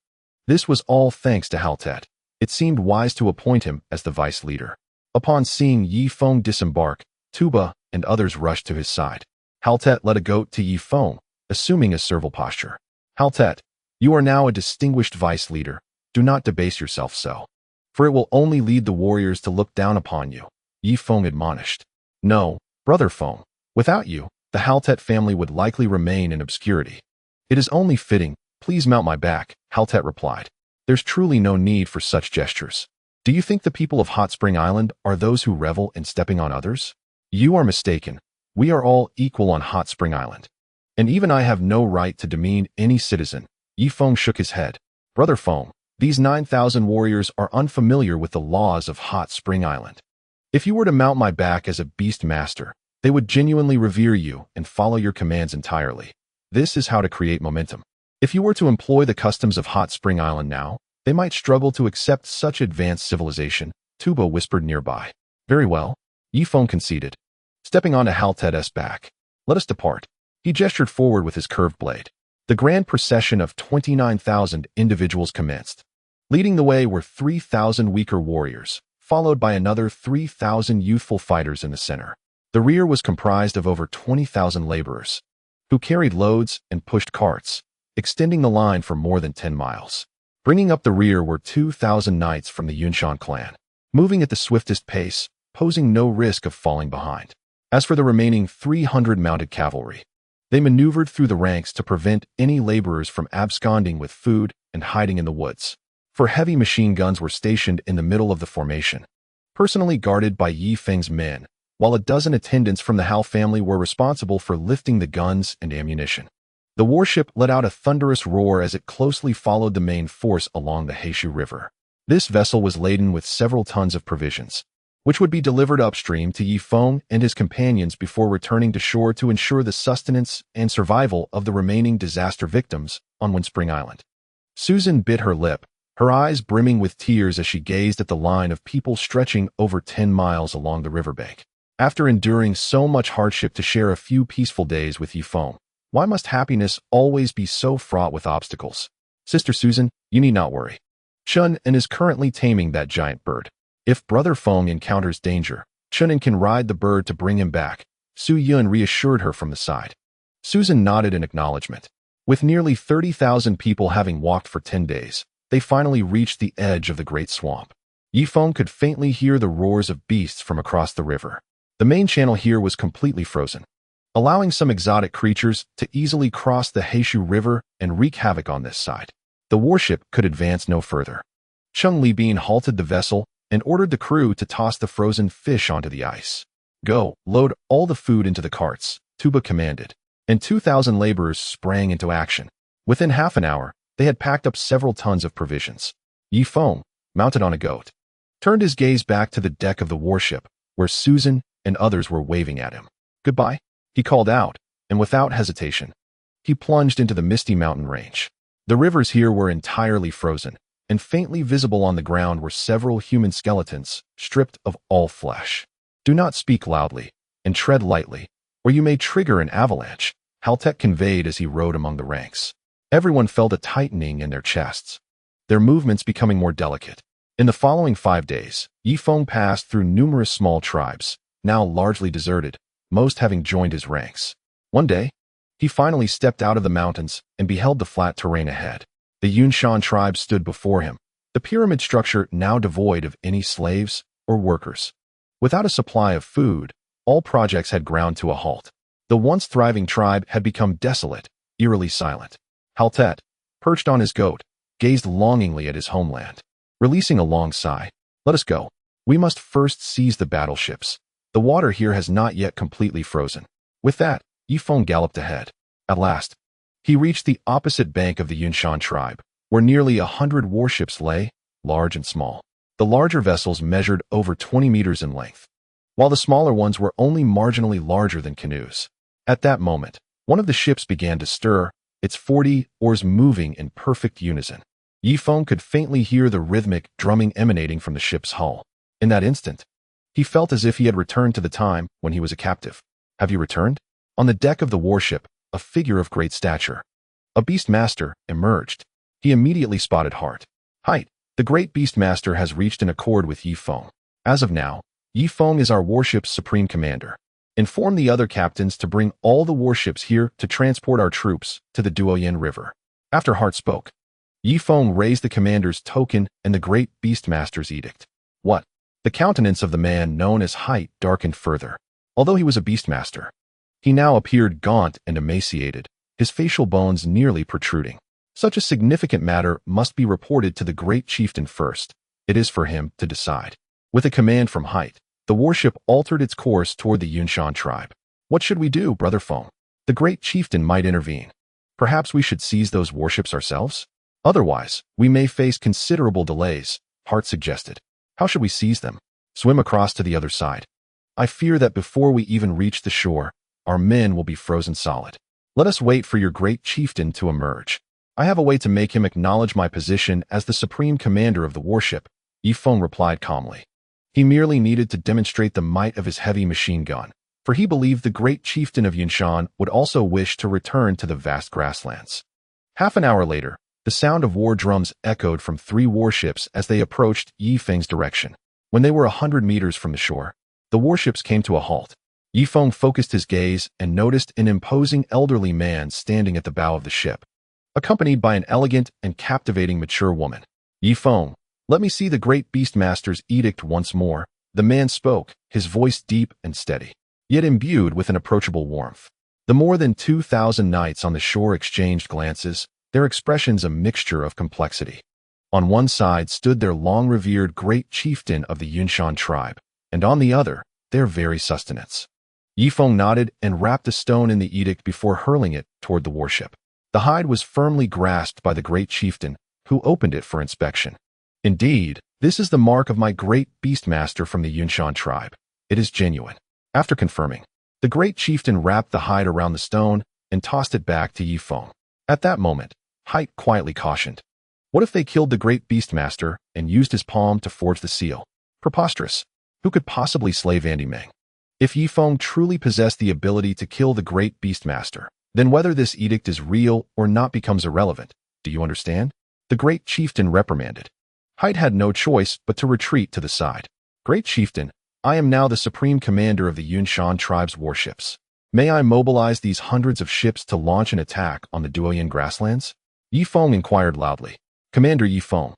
Speaker 1: This was all thanks to Haltet. It seemed wise to appoint him as the vice leader. Upon seeing Feng disembark, Tuba and others rushed to his side. Haltet led a goat to Feng, assuming a servile posture. "Haltet, you are now a distinguished vice leader. Do not debase yourself so, for it will only lead the warriors to look down upon you," Feng admonished. "No, brother Feng, without you, the Haltet family would likely remain in obscurity. It is only fitting. Please mount my back," Haltet replied. "There's truly no need for such gestures. Do you think the people of Hot Spring Island are those who revel in stepping on others? You are mistaken. We are all equal on Hot Spring Island. And even I have no right to demean any citizen." Feng shook his head. "Brother Feng, these 9,000 warriors are unfamiliar with the laws of Hot Spring Island. If you were to mount my back as a beast master, they would genuinely revere you and follow your commands entirely. This is how to create momentum. If you were to employ the customs of Hot Spring Island now, they might struggle to accept such advanced civilization," Tuba whispered nearby. "Very well," Feng conceded. Stepping onto Haltet's back, "Let us depart." He gestured forward with his curved blade. The grand procession of 29,000 individuals commenced. Leading the way were 3,000 weaker warriors, followed by another 3,000 youthful fighters in the center. The rear was comprised of over 20,000 laborers, who carried loads and pushed carts, extending the line for more than 10 miles. Bringing up the rear were 2,000 knights from the Yunshan clan, moving at the swiftest pace, posing no risk of falling behind. As for the remaining 300 mounted cavalry, they maneuvered through the ranks to prevent any laborers from absconding with food and hiding in the woods. For heavy machine guns were stationed in the middle of the formation, personally guarded by Feng's men, while a dozen attendants from the Hal family were responsible for lifting the guns and ammunition. The warship let out a thunderous roar as it closely followed the main force along the Heishu River. This vessel was laden with several tons of provisions, which would be delivered upstream to Feng and his companions before returning to shore to ensure the sustenance and survival of the remaining disaster victims on Spring Island. Susan bit her lip, her eyes brimming with tears as she gazed at the line of people stretching over 10 miles along the riverbank. After enduring so much hardship to share a few peaceful days with Feng, why must happiness always be so fraught with obstacles? "Sister Susan, you need not worry. Chun An is currently taming that giant bird. If Brother Feng encounters danger, Chun An can ride the bird to bring him back," Su Yun reassured her from the side. Susan nodded in acknowledgement. With nearly 30,000 people having walked for 10 days, they finally reached the edge of the great swamp. Feng could faintly hear the roars of beasts from across the river. The main channel here was completely frozen, allowing some exotic creatures to easily cross the Heishu River and wreak havoc on this side. The warship could advance no further. Chung Li Bin halted the vessel and ordered the crew to toss the frozen fish onto the ice. Go, load all the food into the carts, Tuba commanded, and 2,000 laborers sprang into action. Within half an hour, they had packed up several tons of provisions. Feng, mounted on a goat, turned his gaze back to the deck of the warship, where Susan and others were waving at him. Goodbye, he called out, and without hesitation, he plunged into the misty mountain range. The rivers here were entirely frozen, and faintly visible on the ground were several human skeletons, stripped of all flesh. Do not speak loudly, and tread lightly, or you may trigger an avalanche, Haltek conveyed as he rode among the ranks. Everyone felt a tightening in their chests, their movements becoming more delicate. In the following 5 days, Feng passed through numerous small tribes, now largely deserted, most having joined his ranks. One day, he finally stepped out of the mountains and beheld the flat terrain ahead. The Yunshan tribe stood before him, the pyramid structure now devoid of any slaves or workers. Without a supply of food, all projects had ground to a halt. The once thriving tribe had become desolate, eerily silent. Haltet, perched on his goat, gazed longingly at his homeland. Releasing a long sigh, "Let us go. We must first seize the battleships. The water here has not yet completely frozen." With that, Feng galloped ahead. At last, he reached the opposite bank of the Yunshan tribe, where nearly 100 warships lay, large and small. The larger vessels measured over 20 meters in length, while the smaller ones were only marginally larger than canoes. At that moment, one of the ships began to stir, its 40 oars moving in perfect unison. Feng could faintly hear the rhythmic drumming emanating from the ship's hull. In that instant, he felt as if he had returned to the time when he was a captive. Have you returned? On the deck of the warship, a figure of great stature, a beastmaster, emerged. He immediately spotted Hart. Height. The great beastmaster has reached an accord with Feng. As of now, Feng is our warship's supreme commander. Inform the other captains to bring all the warships here to transport our troops to the Duoyin River. After Hart spoke, Feng raised the commander's token and the great beastmaster's edict. What? The countenance of the man known as Height darkened further. Although he was a beastmaster, he now appeared gaunt and emaciated, his facial bones nearly protruding. Such a significant matter must be reported to the great chieftain first. It is for him to decide. With a command from Height, the warship altered its course toward the Yunshan tribe. What should we do, Brother Feng? The great chieftain might intervene. Perhaps we should seize those warships ourselves? Otherwise, we may face considerable delays, Hart suggested. How should we seize them? Swim across to the other side. I fear that before we even reach the shore, our men will be frozen solid. Let us wait for your great chieftain to emerge. I have a way to make him acknowledge my position as the supreme commander of the warship, Feng replied calmly. He merely needed to demonstrate the might of his heavy machine gun, for he believed the great chieftain of Yunshan would also wish to return to the vast grasslands. Half an hour later, the sound of war drums echoed from 3 warships as they approached Feng's direction. When they were 100 meters from the shore, the warships came to a halt. Feng focused his gaze and noticed an imposing elderly man standing at the bow of the ship, accompanied by an elegant and captivating mature woman. Feng, let me see the great beastmaster's edict once more, the man spoke, his voice deep and steady, yet imbued with an approachable warmth. The more than 2,000 knights on the shore exchanged glances, their expressions a mixture of complexity. On one side stood their long-revered great chieftain of the Yunshan tribe, and on the other, their very sustenance. Feng nodded and wrapped a stone in the edict before hurling it toward the warship. The hide was firmly grasped by the great chieftain, who opened it for inspection. Indeed, this is the mark of my great beastmaster from the Yunshan tribe. It is genuine. After confirming, the great chieftain wrapped the hide around the stone and tossed it back to Feng. At that moment, Height quietly cautioned. What if they killed the great beastmaster and used his palm to forge the seal? Preposterous. Who could possibly slay Vandy Meng? If Feng truly possessed the ability to kill the great beastmaster, then whether this edict is real or not becomes irrelevant. Do you understand? The great chieftain reprimanded. Height had no choice but to retreat to the side. Great chieftain, I am now the supreme commander of the Yunshan tribe's warships. May I mobilize these hundreds of ships to launch an attack on the Duoyin grasslands? Feng inquired loudly. Commander Feng,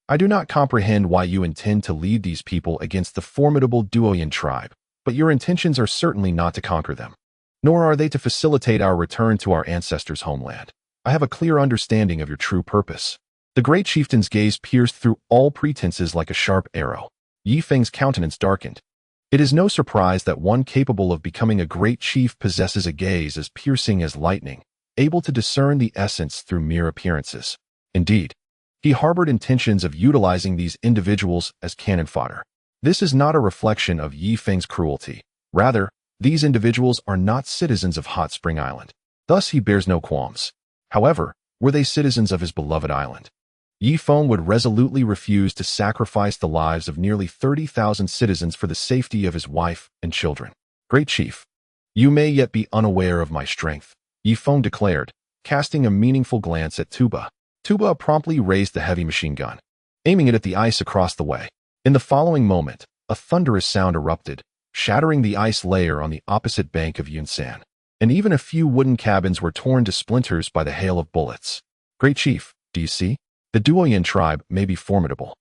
Speaker 1: I do not comprehend why you intend to lead these people against the formidable Duoyin tribe, but your intentions are certainly not to conquer them, nor are they to facilitate our return to our ancestors' homeland. I have a clear understanding of your true purpose. The great chieftain's gaze pierced through all pretenses like a sharp arrow. Yi Feng's countenance darkened. It is no surprise that one capable of becoming a great chief possesses a gaze as piercing as lightning, able to discern the essence through mere appearances. Indeed, he harbored intentions of utilizing these individuals as cannon fodder. This is not a reflection of Yi Feng's cruelty. Rather, these individuals are not citizens of Hot Spring Island. Thus, he bears no qualms. However, were they citizens of his beloved island, Yi Feng would resolutely refuse to sacrifice the lives of nearly 30,000 citizens for the safety of his wife and children. Great Chief, you may yet be unaware of my strength, Yi Feng declared, casting a meaningful glance at Tuba. Tuba promptly raised the heavy machine gun, aiming it at the ice across the way. In the following moment, a thunderous sound erupted, shattering the ice layer on the opposite bank of Yunshan, and even a few wooden cabins were torn to splinters by the hail of bullets. Great Chief, do you see? The Duoyan tribe may be formidable,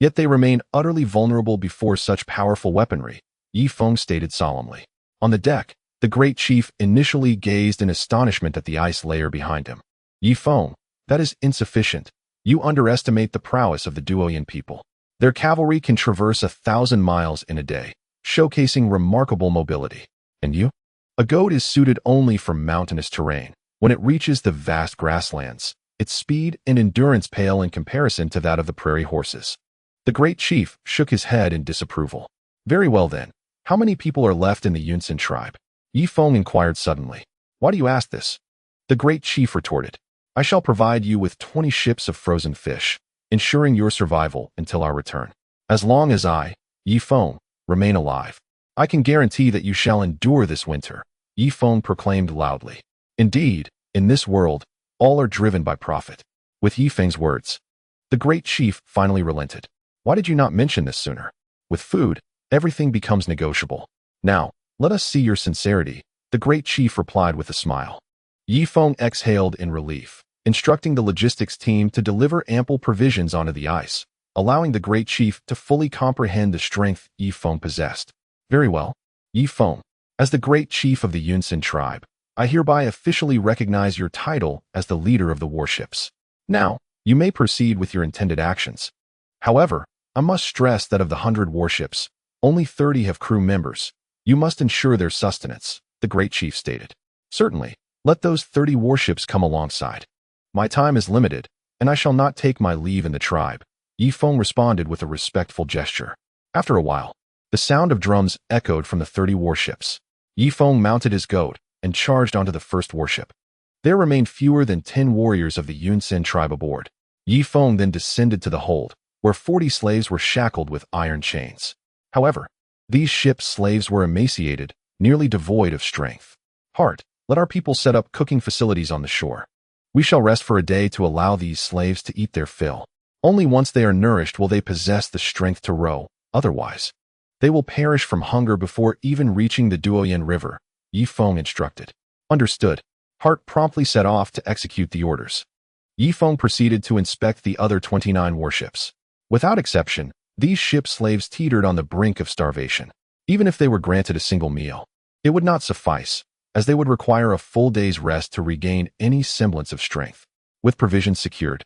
Speaker 1: yet they remain utterly vulnerable before such powerful weaponry, Yi Feng stated solemnly. On the deck, the great chief initially gazed in astonishment at the ice layer behind him. Yi Feng, that is insufficient. You underestimate the prowess of the Duoyan people. Their cavalry can traverse 1,000 miles in a day, showcasing remarkable mobility. And you? A goat is suited only for mountainous terrain. When it reaches the vast grasslands, its speed and endurance pale in comparison to that of the prairie horses. The great chief shook his head in disapproval. Very well then, how many people are left in the Yunshan tribe? Yi Feng inquired suddenly. Why do you ask this? The great chief retorted. I shall provide you with 20 ships of frozen fish, ensuring your survival until our return. As long as I, Yi Feng, remain alive, I can guarantee that you shall endure this winter, Yi Feng proclaimed loudly. Indeed, in this world, all are driven by profit. With Yi Feng's words, the great chief finally relented. Why did you not mention this sooner? With food, everything becomes negotiable. Now, let us see your sincerity, the great chief replied with a smile. Yi Feng exhaled in relief, instructing the logistics team to deliver ample provisions onto the ice, allowing the great chief to fully comprehend the strength Yi Feng possessed. Very well, Yi Feng, as the great chief of the Yunshan tribe, I hereby officially recognize your title as the leader of the warships. Now, you may proceed with your intended actions. However, I must stress that of the 100 warships, only 30 have crew members. You must ensure their sustenance, the great chief stated. Certainly, let those 30 warships come alongside. My time is limited, and I shall not take my leave in the tribe, Yi Feng responded with a respectful gesture. After a while, the sound of drums echoed from the 30 warships. Yi Feng mounted his goat and charged onto the first warship. There remained fewer than 10 warriors of the Yunshan tribe aboard. Yi Feng then descended to the hold, where 40 slaves were shackled with iron chains. However, these ship's slaves were emaciated, nearly devoid of strength. Hart, let our people set up cooking facilities on the shore. We shall rest for a day to allow these slaves to eat their fill. Only once they are nourished will they possess the strength to row, otherwise, they will perish from hunger before even reaching the Duoyan River, Yi Feng instructed. Understood. Hart promptly set off to execute the orders. Yi Feng proceeded to inspect the other 29 warships. Without exception, these ship slaves teetered on the brink of starvation. Even if they were granted a single meal, it would not suffice, as they would require a full day's rest to regain any semblance of strength. With provisions secured,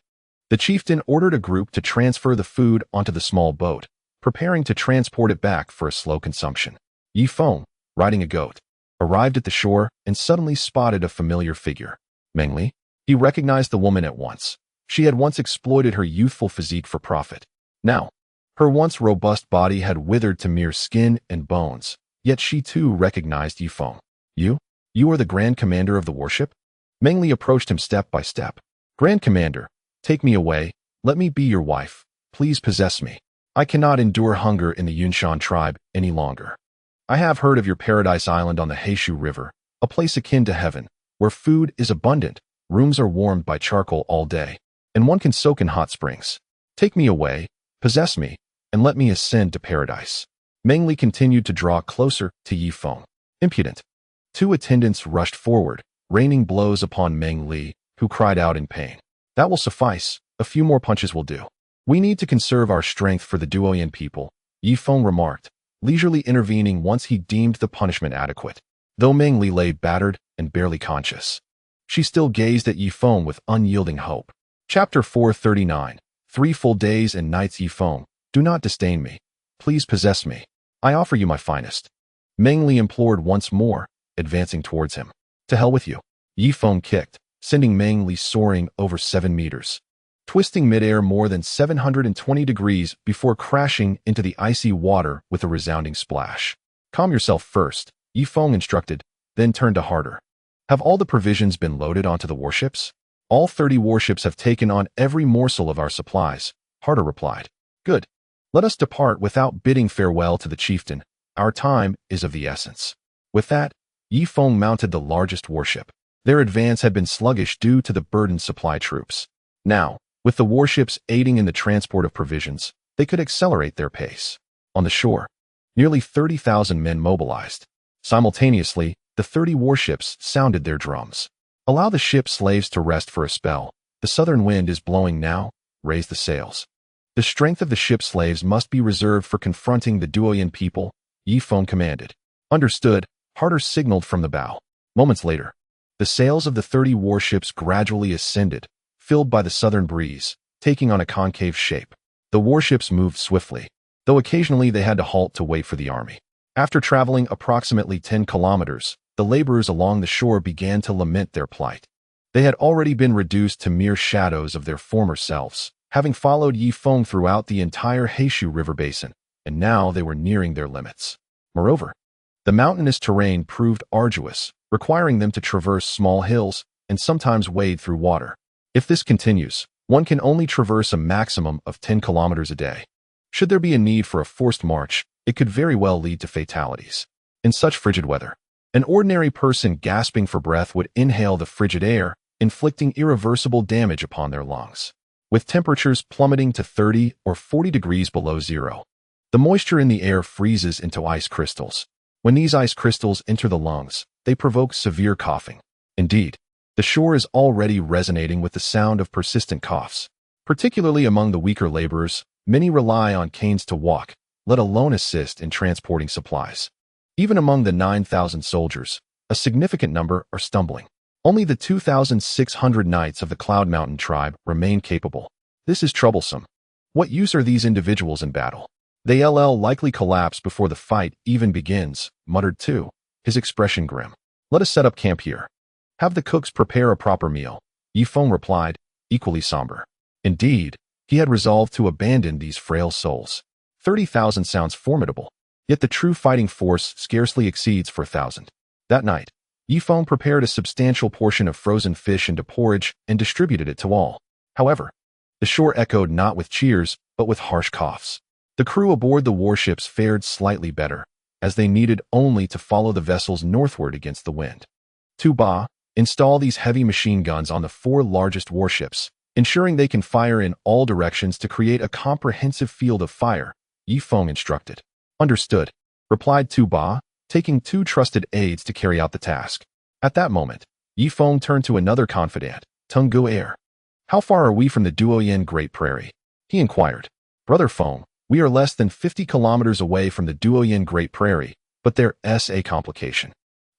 Speaker 1: the chieftain ordered a group to transfer the food onto the small boat, preparing to transport it back for a slow consumption. Yi Feng, riding a goat, arrived at the shore and suddenly spotted a familiar figure. Meng Li. He recognized the woman at once. She had once exploited her youthful physique for profit. Now, her once robust body had withered to mere skin and bones, yet she too recognized Yi Feng. You are the Grand Commander of the warship? Meng Li approached him step by step. Grand Commander, take me away, let me be your wife, please possess me. I cannot endure hunger in the Yunshan tribe any longer. I have heard of your paradise island on the Heishu River, a place akin to heaven, where food is abundant, rooms are warmed by charcoal all day, and one can soak in hot springs. Take me away, possess me, and let me ascend to paradise. Meng Li continued to draw closer to Yi Feng. Impudent. 2 attendants rushed forward, raining blows upon Meng Li, who cried out in pain. That will suffice, a few more punches will do. We need to conserve our strength for the Duoyan people, Yi Feng remarked, leisurely intervening once he deemed the punishment adequate. Though Meng Li lay battered and barely conscious, she still gazed at Yi Feng with unyielding hope. Chapter 439. 3 full days and nights. Yi Feng, do not disdain me. please possess me. I offer you my finest. Meng Li implored once more, advancing towards him. To hell with you. Yi Feng kicked, sending Meng Li soaring over 7 meters, twisting midair more than 720 degrees before crashing into the icy water with a resounding splash. Calm yourself first, Yi Feng instructed, then turned to Harder. Have all the provisions been loaded onto the warships? All 30 warships have taken on every morsel of our supplies, Harder replied. Good. Let us depart without bidding farewell to the chieftain. Our time is of the essence. With that, Yi Feng mounted the largest warship. Their advance had been sluggish due to the burdened supply troops. Now, with the warships aiding in the transport of provisions, they could accelerate their pace. On the shore, nearly 30,000 men mobilized. Simultaneously, the 30 warships sounded their drums. Allow the ship slaves to rest for a spell. The southern wind is blowing now. Raise the sails. The strength of the ship slaves must be reserved for confronting the Duoyan people, Yi Feng commanded. Understood, Harder signaled from the bow. Moments later, the sails of the 30 warships gradually ascended, filled by the southern breeze, taking on a concave shape. The warships moved swiftly, though occasionally they had to halt to wait for the army. After traveling approximately 10 kilometers, the laborers along the shore began to lament their plight. They had already been reduced to mere shadows of their former selves, having followed Yi Feng throughout the entire Heishu River basin, and now they were nearing their limits. Moreover, the mountainous terrain proved arduous, requiring them to traverse small hills and sometimes wade through water. If this continues, one can only traverse a maximum of 10 kilometers a day. Should there be a need for a forced march, it could very well lead to fatalities. In such frigid weather, an ordinary person gasping for breath would inhale the frigid air, inflicting irreversible damage upon their lungs. With temperatures plummeting to 30 or 40 degrees below zero, the moisture in the air freezes into ice crystals. When these ice crystals enter the lungs, they provoke severe coughing. Indeed, the shore is already resonating with the sound of persistent coughs. Particularly among the weaker laborers, many rely on canes to walk, let alone assist in transporting supplies. Even among the 9,000 soldiers, a significant number are stumbling. Only the 2,600 knights of the Cloud Mountain tribe remain capable. This is troublesome. What use are these individuals in battle? They'll likely collapse before the fight even begins, muttered Tu, his expression grim. Let us set up camp here. Have the cooks prepare a proper meal, Yi Feng replied, equally somber. Indeed, he had resolved to abandon these frail souls. 30,000 sounds formidable, yet the true fighting force scarcely exceeds 4,000. That night, Yi Feng prepared a substantial portion of frozen fish into porridge and distributed it to all. However, the shore echoed not with cheers, but with harsh coughs. The crew aboard the warships fared slightly better, as they needed only to follow the vessels northward against the wind. Tuba, install these heavy machine guns on the 4 largest warships, ensuring they can fire in all directions to create a comprehensive field of fire, Yi Feng instructed. Understood, replied Tuba, taking 2 trusted aides to carry out the task. At that moment, Yi Feng turned to another confidant, Tung Gu'er. How far are we from the Duoyan Great Prairie? He inquired. Brother Feng, we are less than 50 kilometers away from the Duoyan Great Prairie, but there's a complication.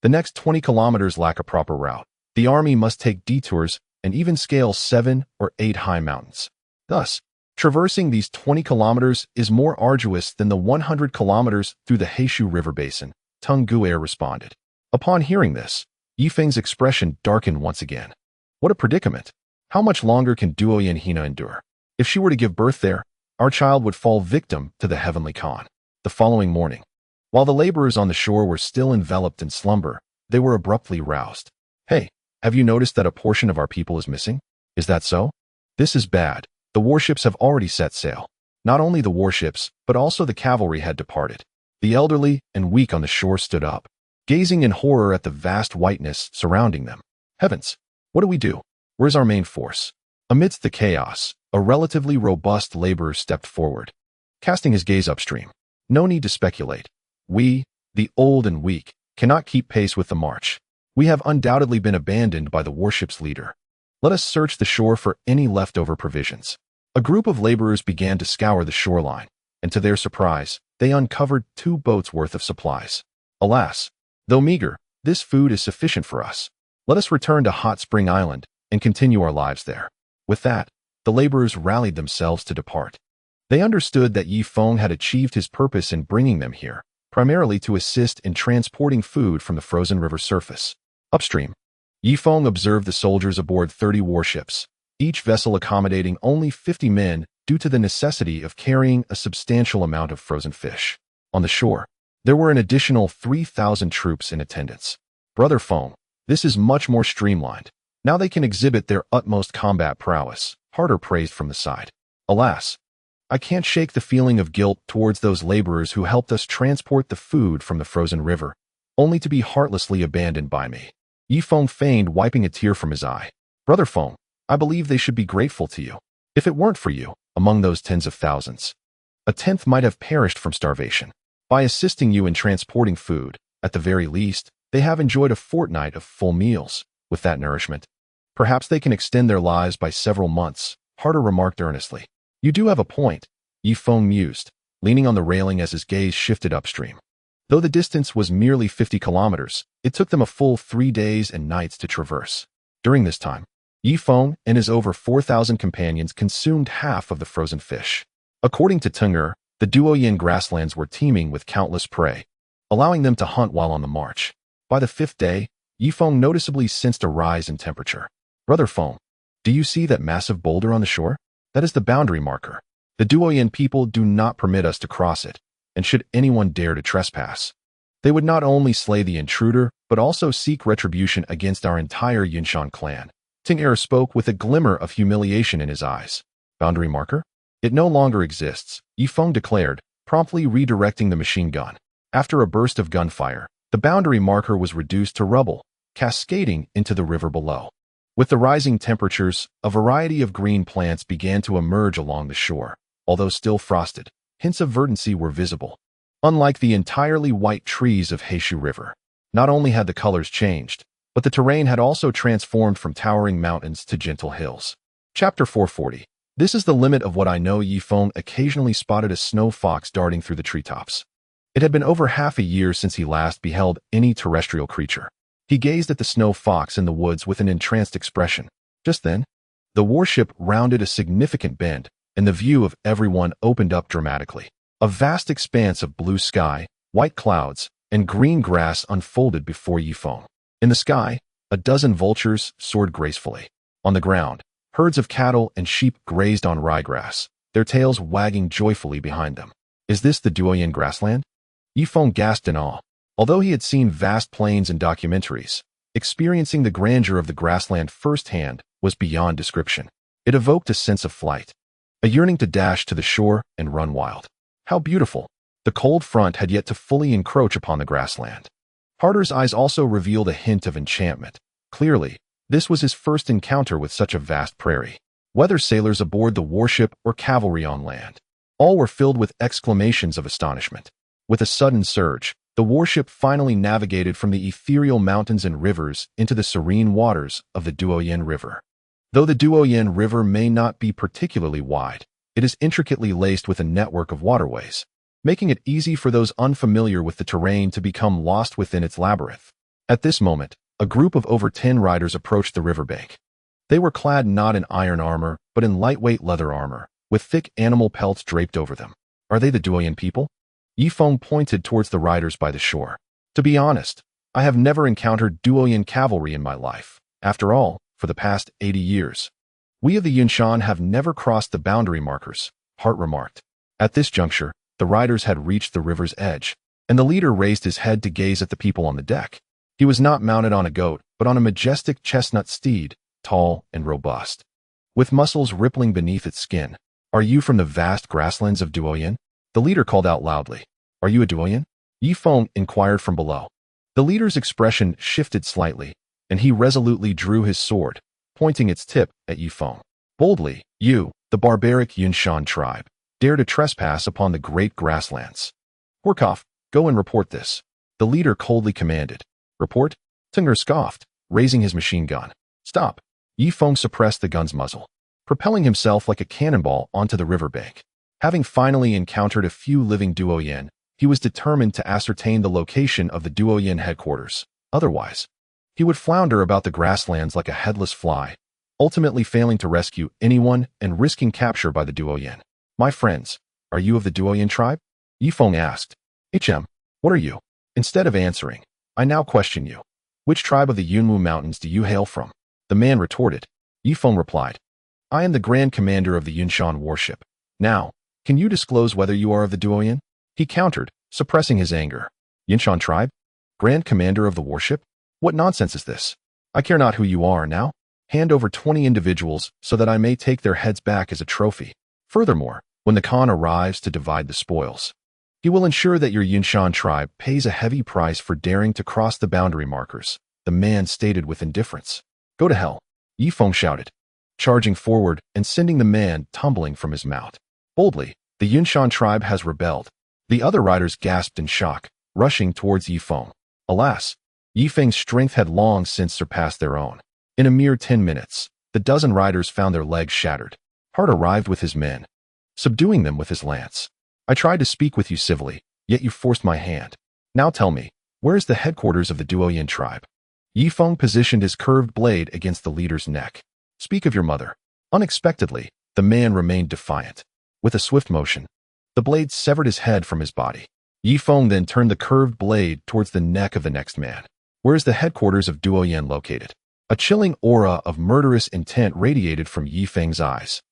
Speaker 1: The next 20 kilometers lack a proper route. The army must take detours and even scale 7 or 8 high mountains. Thus, traversing these 20 kilometers is more arduous than the 100 kilometers through the Heishu River basin, Tung Gu'er responded. Upon hearing this, Yi Feng's expression darkened once again. What a predicament! How much longer can Duoyan Hina endure? If she were to give birth there, our child would fall victim to the heavenly Khan. The following morning, while the laborers on the shore were still enveloped in slumber, they were abruptly roused. Hey, have you noticed that a portion of our people is missing? Is that so? This is bad. The warships have already set sail. Not only the warships, but also the cavalry had departed. The elderly and weak on the shore stood up, gazing in horror at the vast whiteness surrounding them. Heavens, what do we do? Where's our main force? Amidst the chaos, a relatively robust laborer stepped forward, casting his gaze upstream. No need to speculate. We, the old and weak, cannot keep pace with the march. We have undoubtedly been abandoned by the warship's leader. Let us search the shore for any leftover provisions. A group of laborers began to scour the shoreline, and to their surprise, they uncovered 2 boats' worth of supplies. Alas, though meager, this food is sufficient for us. Let us return to Hot Spring Island and continue our lives there. With that, the laborers rallied themselves to depart. They understood that Yi Feng had achieved his purpose in bringing them here, primarily to assist in transporting food from the frozen river surface. Upstream, Yi Feng observed the soldiers aboard 30 warships, each vessel accommodating only 50 men due to the necessity of carrying a substantial amount of frozen fish. On the shore, there were an additional 3,000 troops in attendance. Brother Feng, this is much more streamlined. Now they can exhibit their utmost combat prowess, Harder praised from the side. Alas, I can't shake the feeling of guilt towards those laborers who helped us transport the food from the frozen river, only to be heartlessly abandoned by me. Yi Feng feigned wiping a tear from his eye. Brother Feng, I believe they should be grateful to you. If it weren't for you, among those tens of thousands, a tenth might have perished from starvation. By assisting you in transporting food, at the very least, they have enjoyed a fortnight of full meals. With that nourishment, perhaps they can extend their lives by several months, Harder remarked earnestly. You do have a point, Yi Feng mused, leaning on the railing as his gaze shifted upstream. Though the distance was merely 50 kilometers, it took them a full 3 days and nights to traverse. During this time, Yi Feng and his over 4,000 companions consumed half of the frozen fish. According to Tunger, the Duoyin grasslands were teeming with countless prey, allowing them to hunt while on the march. By the 5th day, Yi Feng noticeably sensed a rise in temperature. Brother Feng, do you see that massive boulder on the shore? That is the boundary marker. The Duoyin people do not permit us to cross it, and should anyone dare to trespass, they would not only slay the intruder, but also seek retribution against our entire Yunshan clan. Ting spoke with a glimmer of humiliation in his eyes. Boundary marker? It no longer exists, Yi Feng declared, promptly redirecting the machine gun. After a burst of gunfire, the boundary marker was reduced to rubble, cascading into the river below. With the rising temperatures, a variety of green plants began to emerge along the shore. Although still frosted, hints of verdancy were visible. Unlike the entirely white trees of Heishu River, not only had the colors changed, but the terrain had also transformed from towering mountains to gentle hills. Chapter 440. This is the limit of what I know. Yi Feng occasionally spotted a snow fox darting through the treetops. It had been over half a year since he last beheld any terrestrial creature. He gazed at the snow fox in the woods with an entranced expression. Just then, the warship rounded a significant bend, and the view of everyone opened up dramatically. A vast expanse of blue sky, white clouds, and green grass unfolded before Yi Feng. In the sky, a dozen vultures soared gracefully. On the ground, herds of cattle and sheep grazed on ryegrass, their tails wagging joyfully behind them. Is this the Duoyin grassland? Yi Feng gasped in awe. Although he had seen vast plains in documentaries, experiencing the grandeur of the grassland firsthand was beyond description. It evoked a sense of flight, a yearning to dash to the shore and run wild. How beautiful! The cold front had yet to fully encroach upon the grassland. Harder's eyes also revealed a hint of enchantment. Clearly, this was his first encounter with such a vast prairie. Whether sailors aboard the warship or cavalry on land, all were filled with exclamations of astonishment. With a sudden surge, the warship finally navigated from the ethereal mountains and rivers into the serene waters of the Duoyin River. Though the Duoyin River may not be particularly wide, it is intricately laced with a network of waterways, making it easy for those unfamiliar with the terrain to become lost within its labyrinth. At this moment, a group of over 10 riders approached the riverbank. They were clad not in iron armor, but in lightweight leather armor, with thick animal pelts draped over them. Are they the Duoyin people? Yi Feng pointed towards the riders by the shore. To be honest, I have never encountered Duoyin cavalry in my life. After all, for the past 80 years, we of the Yunshan have never crossed the boundary markers, Hart remarked. At this juncture, the riders had reached the river's edge, and the leader raised his head to gaze at the people on the deck. He was not mounted on a goat, but on a majestic chestnut steed, tall and robust, with muscles rippling beneath its skin. Are you from the vast grasslands of Duoyin? The leader called out loudly. Are you a Duoyin? Yi Feng inquired from below. The leader's expression shifted slightly, and he resolutely drew his sword, pointing its tip at Yi Feng. Boldly, you, the barbaric Yunshan tribe, dare to trespass upon the great grasslands. Horkoff, go and report this. The leader coldly commanded. Report? Tunger scoffed, raising his machine gun. Stop. Yi Feng suppressed the gun's muzzle, propelling himself like a cannonball onto the riverbank. Having finally encountered a few living Duoyin, he was determined to ascertain the location of the Duoyin headquarters. Otherwise, he would flounder about the grasslands like a headless fly, ultimately failing to rescue anyone and risking capture by the Duoyin. My friends, are you of the Duoyan tribe? Yifeng asked. What are you? Instead of answering, I now question you. Which tribe of the Yunwu Mountains do you hail from? The man retorted. Yifeng replied. I am the Grand Commander of the Yunshan warship. Now, can you disclose whether you are of the Duoyan? He countered, suppressing his anger. Yunshan tribe? Grand Commander of the warship? What nonsense is this? I care not who you are now. Hand over 20 individuals so that I may take their heads back as a trophy. Furthermore, when the Khan arrives to divide the spoils, he will ensure that your Yunshan tribe pays a heavy price for daring to cross the boundary markers, the man stated with indifference. Go to hell, Yifeng shouted, charging forward and sending the man tumbling from his mount. Boldly, the Yunshan tribe has rebelled. The other riders gasped in shock, rushing towards Yifeng. Alas, Yifeng's strength had long since surpassed their own. In a mere 10 minutes, the dozen riders found their legs shattered. Hart arrived with his men, subduing them with his lance. I tried to speak with you civilly, yet you forced my hand. Now tell me, where is the headquarters of the Duoyan tribe? Yifeng positioned his curved blade against the leader's neck. Speak of your mother. Unexpectedly, the man remained defiant. With a swift motion, the blade severed his head from his body. Yifeng then turned the curved blade towards the neck of the next man. Where is the headquarters of Duoyan located? A chilling aura of murderous intent radiated from Yifeng's eyes.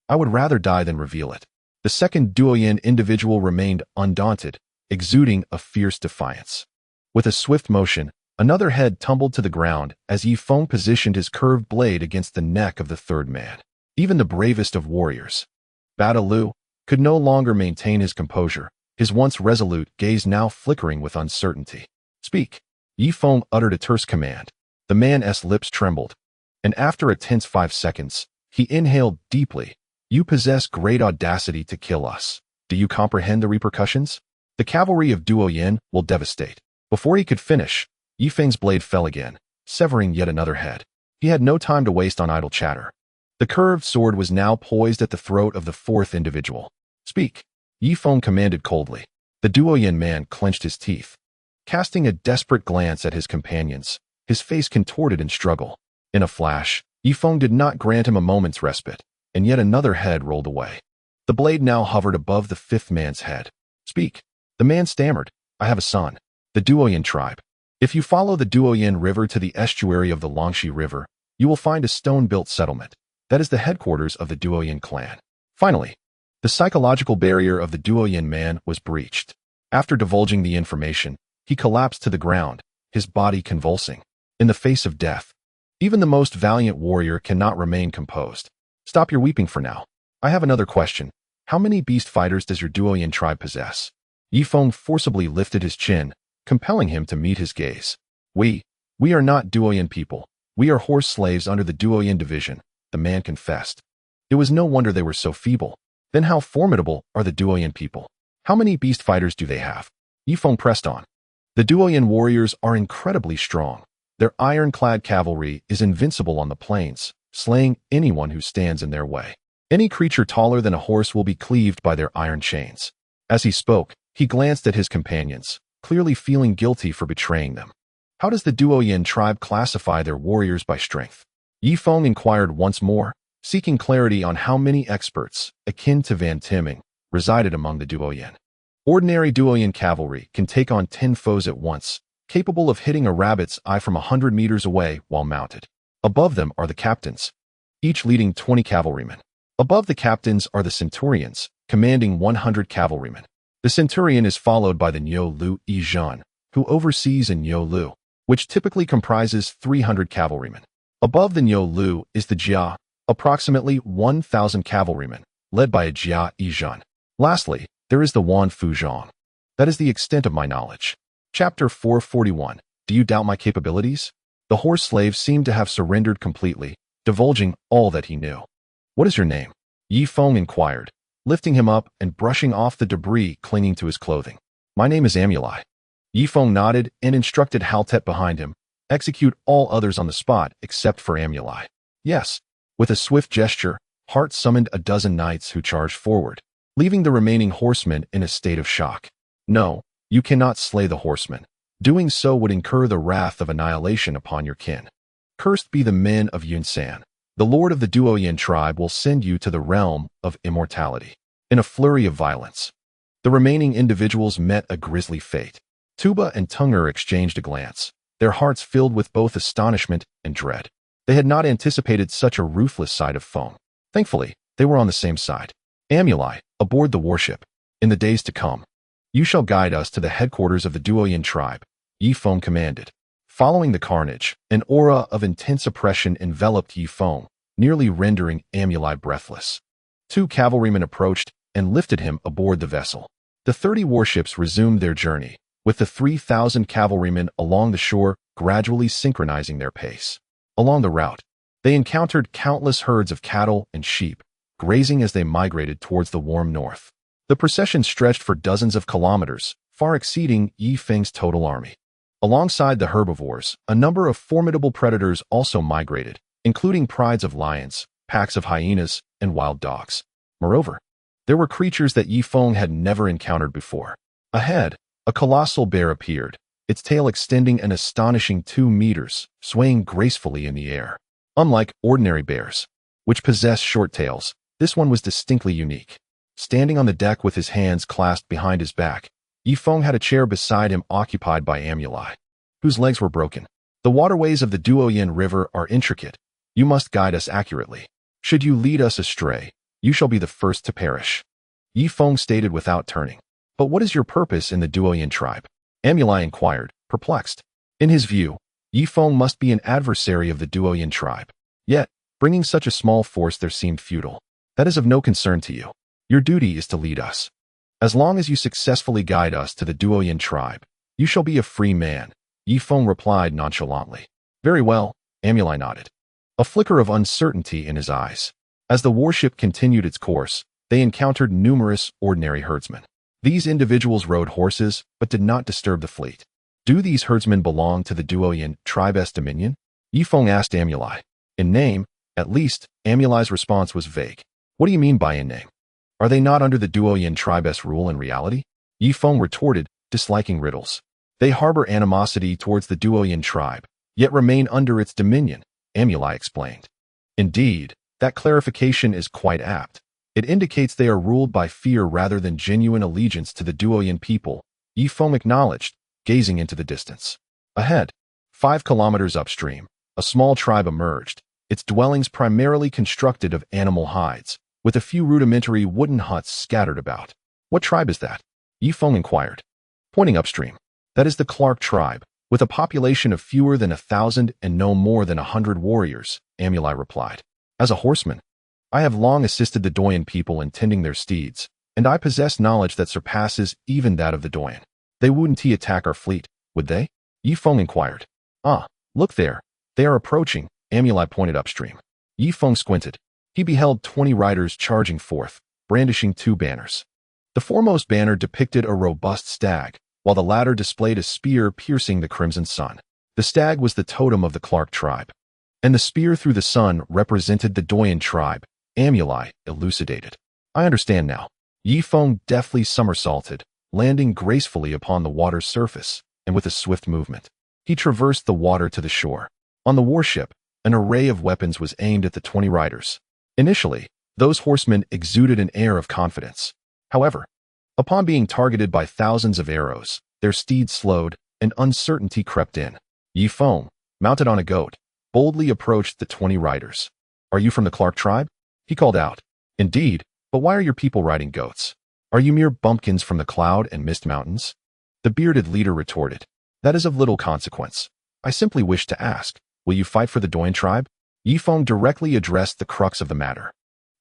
Speaker 1: I would rather die than reveal it. The second Duoyan individual remained undaunted, exuding a fierce defiance. With a swift motion, another head tumbled to the ground as Yifeng positioned his curved blade against the neck of the third man. Even the bravest of warriors, Badalu, could no longer maintain his composure, his once resolute gaze now flickering with uncertainty. Speak. Yifeng uttered a terse command. The man's lips trembled, and after a tense 5 seconds, he inhaled deeply. You possess great audacity to kill us. Do you comprehend the repercussions? The cavalry of Duoyan will devastate. Before he could finish, Yifeng's blade fell again, severing yet another head. He had no time to waste on idle chatter. The curved sword was now poised at the throat of the fourth individual. Speak. Yifeng commanded coldly. The Duoyan man clenched his teeth. Casting a desperate glance at his companions, his face contorted in struggle. In a flash, Yifeng did not grant him a moment's respite, and yet another head rolled away. The blade now hovered above the fifth man's head. Speak. The man stammered. I have a son. The Duoyan tribe. If you follow the Duoyan River to the estuary of the Longxi River, you will find a stone-built settlement. That is the headquarters of the Duoyan clan. Finally, the psychological barrier of the Duoyan man was breached. After divulging the information, he collapsed to the ground, his body convulsing. In the face of death, even the most valiant warrior cannot remain composed. Stop your weeping for now. I have another question. How many beast fighters does your Duoyan tribe possess? Yifeng forcibly lifted his chin, compelling him to meet his gaze. We are not Duoyan people. We are horse slaves under the Duoyan division, the man confessed. It was no wonder they were so feeble. Then how formidable are the Duoyan people? How many beast fighters do they have? Yifeng pressed on. The Duoyan warriors are incredibly strong. Their ironclad cavalry is invincible on the plains, slaying anyone who stands in their way. Any creature taller than a horse will be cleaved by their iron chains. As he spoke, he glanced at his companions, clearly feeling guilty for betraying them. How does the Duoyan tribe classify their warriors by strength? Yifeng inquired once more, seeking clarity on how many experts, akin to Van Timming, resided among the Duoyan. Ordinary Duoyan cavalry can take on 10 foes at once, capable of hitting a rabbit's eye from 100 meters away while mounted. Above them are the captains, each leading 20 cavalrymen. Above the captains are the centurions, commanding 100 cavalrymen. The centurion is followed by the Niu Lu Yizhan, who oversees a Niu Lu, which typically comprises 300 cavalrymen. Above the Niu Lu is the Jia, approximately 1,000 cavalrymen, led by a Jia Yizhan. Lastly, there is the Wan Fuzhong. That is the extent of my knowledge. Chapter 441. Do you doubt my capabilities? The horse slave seemed to have surrendered completely, divulging all that he knew. What is your name? Yifeng inquired, lifting him up and brushing off the debris clinging to his clothing. My name is Amuli. Yifeng nodded and instructed Haltet behind him, execute all others on the spot except for Amuli. Yes. With a swift gesture, Hart summoned a dozen knights who charged forward, leaving the remaining horsemen in a state of shock. No, you cannot slay the horsemen. Doing so would incur the wrath of annihilation upon your kin. Cursed be the men of Yunshan. The lord of the Duoyin tribe will send you to the realm of immortality. In a flurry of violence, the remaining individuals met a grisly fate. Tuba and Tunger exchanged a glance, their hearts filled with both astonishment and dread. They had not anticipated such a ruthless side of Feng. Thankfully, they were on the same side. Amuli, aboard the warship. In the days to come, you shall guide us to the headquarters of the Duoyin tribe, Yi Feng commanded. Following the carnage, an aura of intense oppression enveloped Yi Feng, nearly rendering Amuli breathless. 2 cavalrymen approached and lifted him aboard the vessel. The 30 warships resumed their journey, with the 3,000 cavalrymen along the shore gradually synchronizing their pace. Along the route, they encountered countless herds of cattle and sheep, grazing as they migrated towards the warm north. The procession stretched for dozens of kilometers, far exceeding Yi Feng's total army. Alongside the herbivores, a number of formidable predators also migrated, including prides of lions, packs of hyenas, and wild dogs. Moreover, there were creatures that Yi Feng had never encountered before. Ahead, a colossal bear appeared, its tail extending an astonishing 2 meters, swaying gracefully in the air. Unlike ordinary bears, which possess short tails, this one was distinctly unique. Standing on the deck with his hands clasped behind his back, Yi Feng had a chair beside him occupied by Amuli, whose legs were broken. The waterways of the Duoyin River are intricate. You must guide us accurately. Should you lead us astray, you shall be the first to perish. Yi Feng stated without turning. But what is your purpose in the Duoyin tribe? Amuli inquired, perplexed. In his view, Yi Feng must be an adversary of the Duoyin tribe. Yet, bringing such a small force there seemed futile. That is of no concern to you. Your duty is to lead us. As long as you successfully guide us to the Duoyin tribe, you shall be a free man, Yi Feng replied nonchalantly. Very well, Amuli nodded, a flicker of uncertainty in his eyes. As the warship continued its course, they encountered numerous ordinary herdsmen. These individuals rode horses, but did not disturb the fleet. Do these herdsmen belong to the Duoyin tribe's dominion? Yi Feng asked Amuli. In name, at least, Amuli's response was vague. What do you mean by in name? Are they not under the Duoyin tribe's rule in reality? Yi Feng retorted, disliking riddles. They harbor animosity towards the Duoyin tribe, yet remain under its dominion, Amuli explained. Indeed, that clarification is quite apt. It indicates they are ruled by fear rather than genuine allegiance to the Duoyin people, Yi Feng acknowledged, gazing into the distance. Ahead, 5 kilometers upstream, a small tribe emerged, its dwellings primarily constructed of animal hides, with a few rudimentary wooden huts scattered about. What tribe is that? Yi Feng inquired, pointing upstream. That is the Clark tribe, with a population of fewer than 1,000 and no more than 100 warriors, Amuli replied. As a horseman, I have long assisted the Doyen people in tending their steeds, and I possess knowledge that surpasses even that of the Doyen. They wouldn't attack our fleet, would they? Yi Feng inquired. Ah, look there. They are approaching, Amuli pointed upstream. Yi Feng squinted. He beheld 20 riders charging forth, brandishing 2 banners. The foremost banner depicted a robust stag, while the latter displayed a spear piercing the crimson sun. The stag was the totem of the Clark tribe, and the spear through the sun represented the Doyen tribe, Amuli elucidated. I understand now. Yi Feng deftly somersaulted, landing gracefully upon the water's surface, and with a swift movement, he traversed the water to the shore. On the warship, an array of weapons was aimed at the 20 riders. Initially, those horsemen exuded an air of confidence. However, upon being targeted by thousands of arrows, their steeds slowed, and uncertainty crept in. Yi Feng, mounted on a goat, boldly approached the 20 riders. Are you from the Clark tribe? He called out. Indeed, but why are your people riding goats? Are you mere bumpkins from the Cloud and Mist Mountains? The bearded leader retorted. That is of little consequence. I simply wish to ask, will you fight for the Doyen tribe? Yi Feng directly addressed the crux of the matter.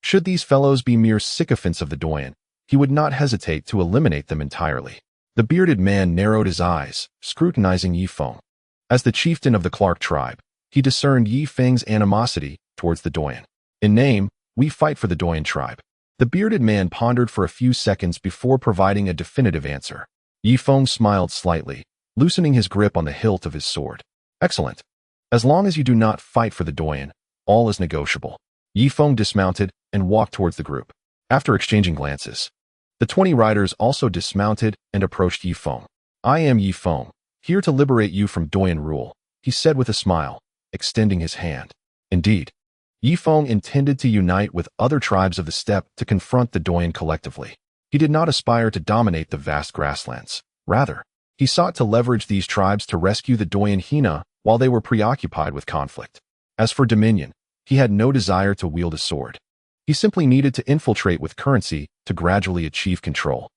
Speaker 1: Should these fellows be mere sycophants of the Doyen, he would not hesitate to eliminate them entirely. The bearded man narrowed his eyes, scrutinizing Yi Feng. As the chieftain of the Clark tribe, he discerned Yi Feng's animosity towards the Doyen. In name, we fight for the Doyen tribe. The bearded man pondered for a few seconds before providing a definitive answer. Yi Feng smiled slightly, loosening his grip on the hilt of his sword. Excellent. As long as you do not fight for the Doyen, all is negotiable. Yi Feng dismounted and walked towards the group. After exchanging glances, the 20 riders also dismounted and approached Yi Feng. I am Yi Feng, here to liberate you from Doyen rule, he said with a smile, extending his hand. Indeed. Yi Feng intended to unite with other tribes of the steppe to confront the Doyen collectively. He did not aspire to dominate the vast grasslands. Rather, he sought to leverage these tribes to rescue the Doyen Hina while they were preoccupied with conflict. As for dominion, he had no desire to wield a sword. He simply needed to infiltrate with currency to gradually achieve control.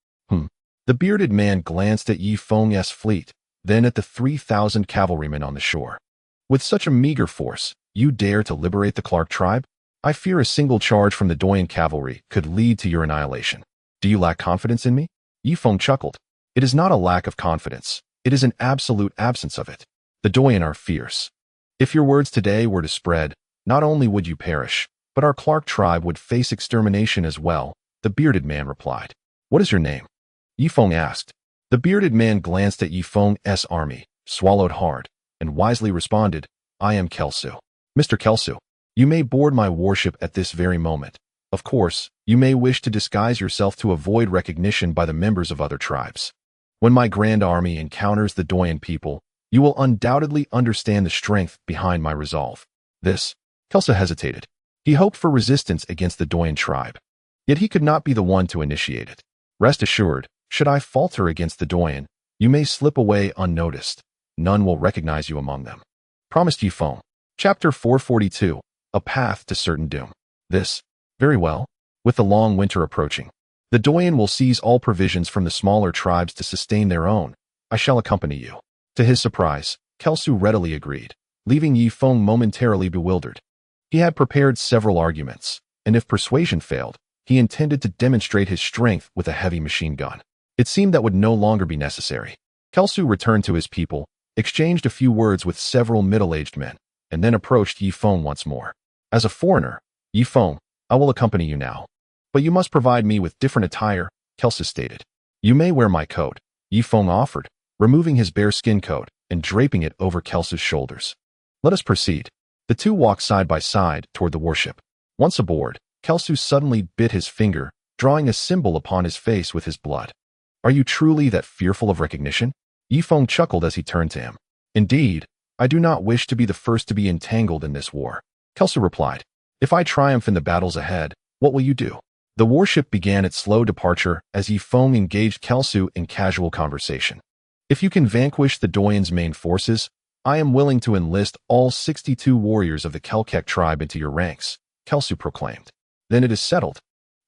Speaker 1: The bearded man glanced at Yi Feng's fleet, then at the 3,000 cavalrymen on the shore. With such a meager force, you dare to liberate the Clark tribe? I fear a single charge from the Doyen cavalry could lead to your annihilation. Do you lack confidence in me? Yi Feng chuckled. It is not a lack of confidence. It is an absolute absence of it. The Doyen are fierce. If your words today were to spread, not only would you perish, but our Clark tribe would face extermination as well, the bearded man replied. What is your name? Yi Feng asked. The bearded man glanced at Yi Feng's army, swallowed hard, and wisely responded, I am Kelsu. Mr. Kelsu, you may board my warship at this very moment. Of course, you may wish to disguise yourself to avoid recognition by the members of other tribes. When my grand army encounters the Doyen people, you will undoubtedly understand the strength behind my resolve. Kelsu hesitated. He hoped for resistance against the Doyen tribe. Yet he could not be the one to initiate it. Rest assured, should I falter against the Doyen, you may slip away unnoticed. None will recognize you among them. Promised Yi Feng. Chapter 442. A Path to Certain Doom. Very well. With the long winter approaching, the Doyen will seize all provisions from the smaller tribes to sustain their own. I shall accompany you. To his surprise, Kelsu readily agreed, leaving Yi Feng momentarily bewildered. He had prepared several arguments, and if persuasion failed, he intended to demonstrate his strength with a heavy machine gun. It seemed that would no longer be necessary. Kelsu returned to his people, exchanged a few words with several middle-aged men, and then approached Yi Feng once more. As a foreigner, Yi Feng, I will accompany you now. But you must provide me with different attire, Kelsu stated. You may wear my coat, Yi Feng offered, removing his bearskin coat and draping it over Kelsu's shoulders. Let us proceed. The two walked side by side toward the warship. Once aboard, Kelsu suddenly bit his finger, drawing a symbol upon his face with his blood. Are you truly that fearful of recognition? Yi Feng chuckled as he turned to him. Indeed, I do not wish to be the first to be entangled in this war. Kelsu replied. If I triumph in the battles ahead, what will you do? The warship began its slow departure as Yi Feng engaged Kelsu in casual conversation. If you can vanquish the Doyen's main forces, I am willing to enlist all 62 warriors of the Kelkek tribe into your ranks, Kelsu proclaimed. Then it is settled.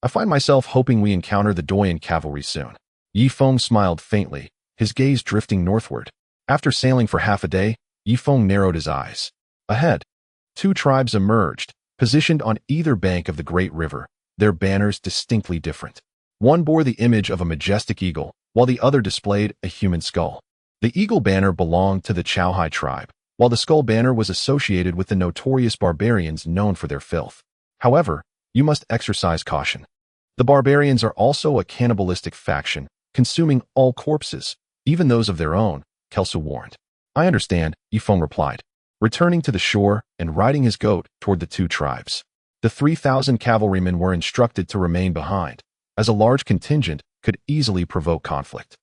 Speaker 1: I find myself hoping we encounter the Doyen cavalry soon. Yi Feng smiled faintly, his gaze drifting northward. After sailing for half a day, Yi Feng narrowed his eyes. Ahead, two tribes emerged, positioned on either bank of the great river, their banners distinctly different. One bore the image of a majestic eagle, while the other displayed a human skull. The eagle banner belonged to the Zhihai tribe, while the skull banner was associated with the notorious barbarians known for their filth. However, you must exercise caution. The barbarians are also a cannibalistic faction, consuming all corpses, even those of their own, Kelsu warned. I understand, Yi Feng replied, returning to the shore and riding his goat toward the two tribes. The 3,000 cavalrymen were instructed to remain behind, as a large contingent could easily provoke conflict.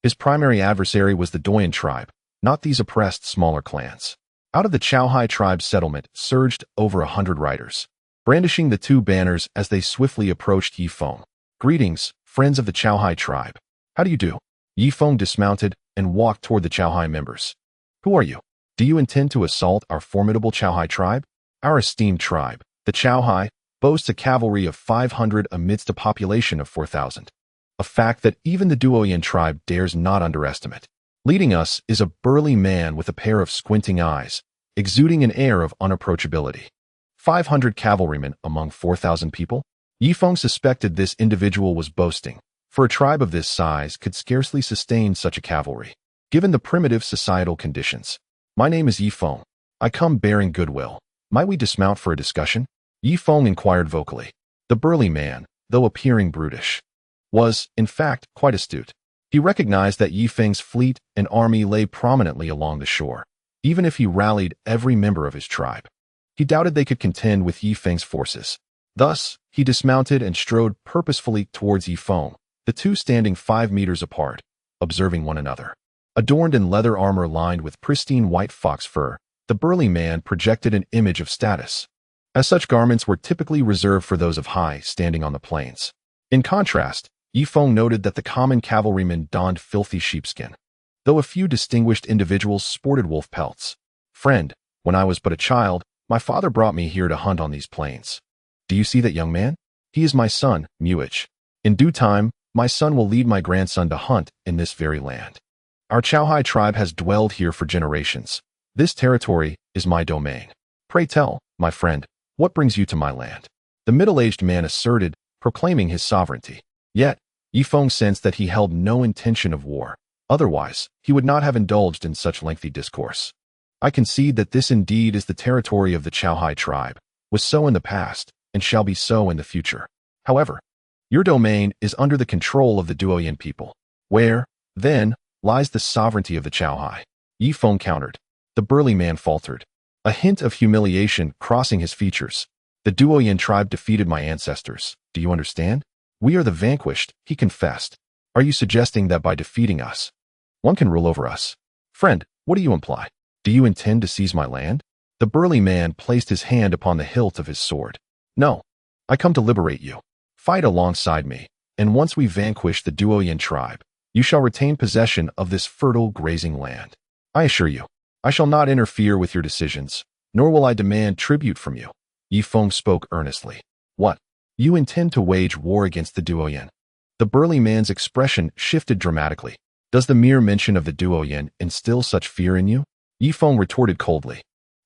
Speaker 1: His primary adversary was the Doyen tribe, not these oppressed smaller clans. Out of the Zhihai tribe settlement surged over 100 riders, brandishing the two banners as they swiftly approached Yi Feng. Greetings, friends of the Zhihai tribe. How do you do? Yi Feng dismounted and walked toward the Zhihai members. Who are you? Do you intend to assault our formidable Zhihai tribe? Our esteemed tribe, the Zhihai, boasts a cavalry of 500 amidst a population of 4,000. A fact that even the Doyen tribe dares not underestimate. Leading us is a burly man with a pair of squinting eyes, exuding an air of unapproachability. 500 cavalrymen among 4,000 people? Yi Feng suspected this individual was boasting, for a tribe of this size could scarcely sustain such a cavalry, given the primitive societal conditions. My name is Yi Feng. I come bearing goodwill. Might we dismount for a discussion? Yi Feng inquired vocally. The burly man, though appearing brutish, was, in fact, quite astute. He recognized that Yi Feng's fleet and army lay prominently along the shore, even if he rallied every member of his tribe. He doubted they could contend with Yi Feng's forces. Thus, he dismounted and strode purposefully towards Yi Feng, the two standing 5 meters apart, observing one another. Adorned in leather armor lined with pristine white fox fur, the burly man projected an image of status. as such garments were typically reserved for those of high standing on the plains. In contrast, Feng noted that the common cavalrymen donned filthy sheepskin, though a few distinguished individuals sported wolf pelts. Friend, when I was but a child, my father brought me here to hunt on these plains. Do you see that young man? He is my son, Muich. In due time, my son will lead my grandson to hunt in this very land. Our Zhihai tribe has dwelled here for generations. This territory is my domain. Pray tell, my friend, what brings you to my land? The middle-aged man asserted, proclaiming his sovereignty. Yet, Feng sensed that he held no intention of war. Otherwise, he would not have indulged in such lengthy discourse. I concede that this indeed is the territory of the Zhihai tribe, was so in the past, and shall be so in the future. However, your domain is under the control of the Duoyan people. Where, then, lies the sovereignty of the Zhihai? Feng countered. The burly man faltered, a hint of humiliation crossing his features. The Duoyan tribe defeated my ancestors. Do you understand? We are the vanquished, he confessed. Are you suggesting that by defeating us, one can rule over us? Friend, what do you imply? Do you intend to seize my land? The burly man placed his hand upon the hilt of his sword. No, I come to liberate you. Fight alongside me, and once we vanquish the Duoyan tribe, you shall retain possession of this fertile grazing land. I assure you, I shall not interfere with your decisions, nor will I demand tribute from you. Feng spoke earnestly. What? You intend to wage war against the Duoyan? The burly man's expression shifted dramatically. Does the mere mention of the Duoyan instill such fear in you? Feng retorted coldly.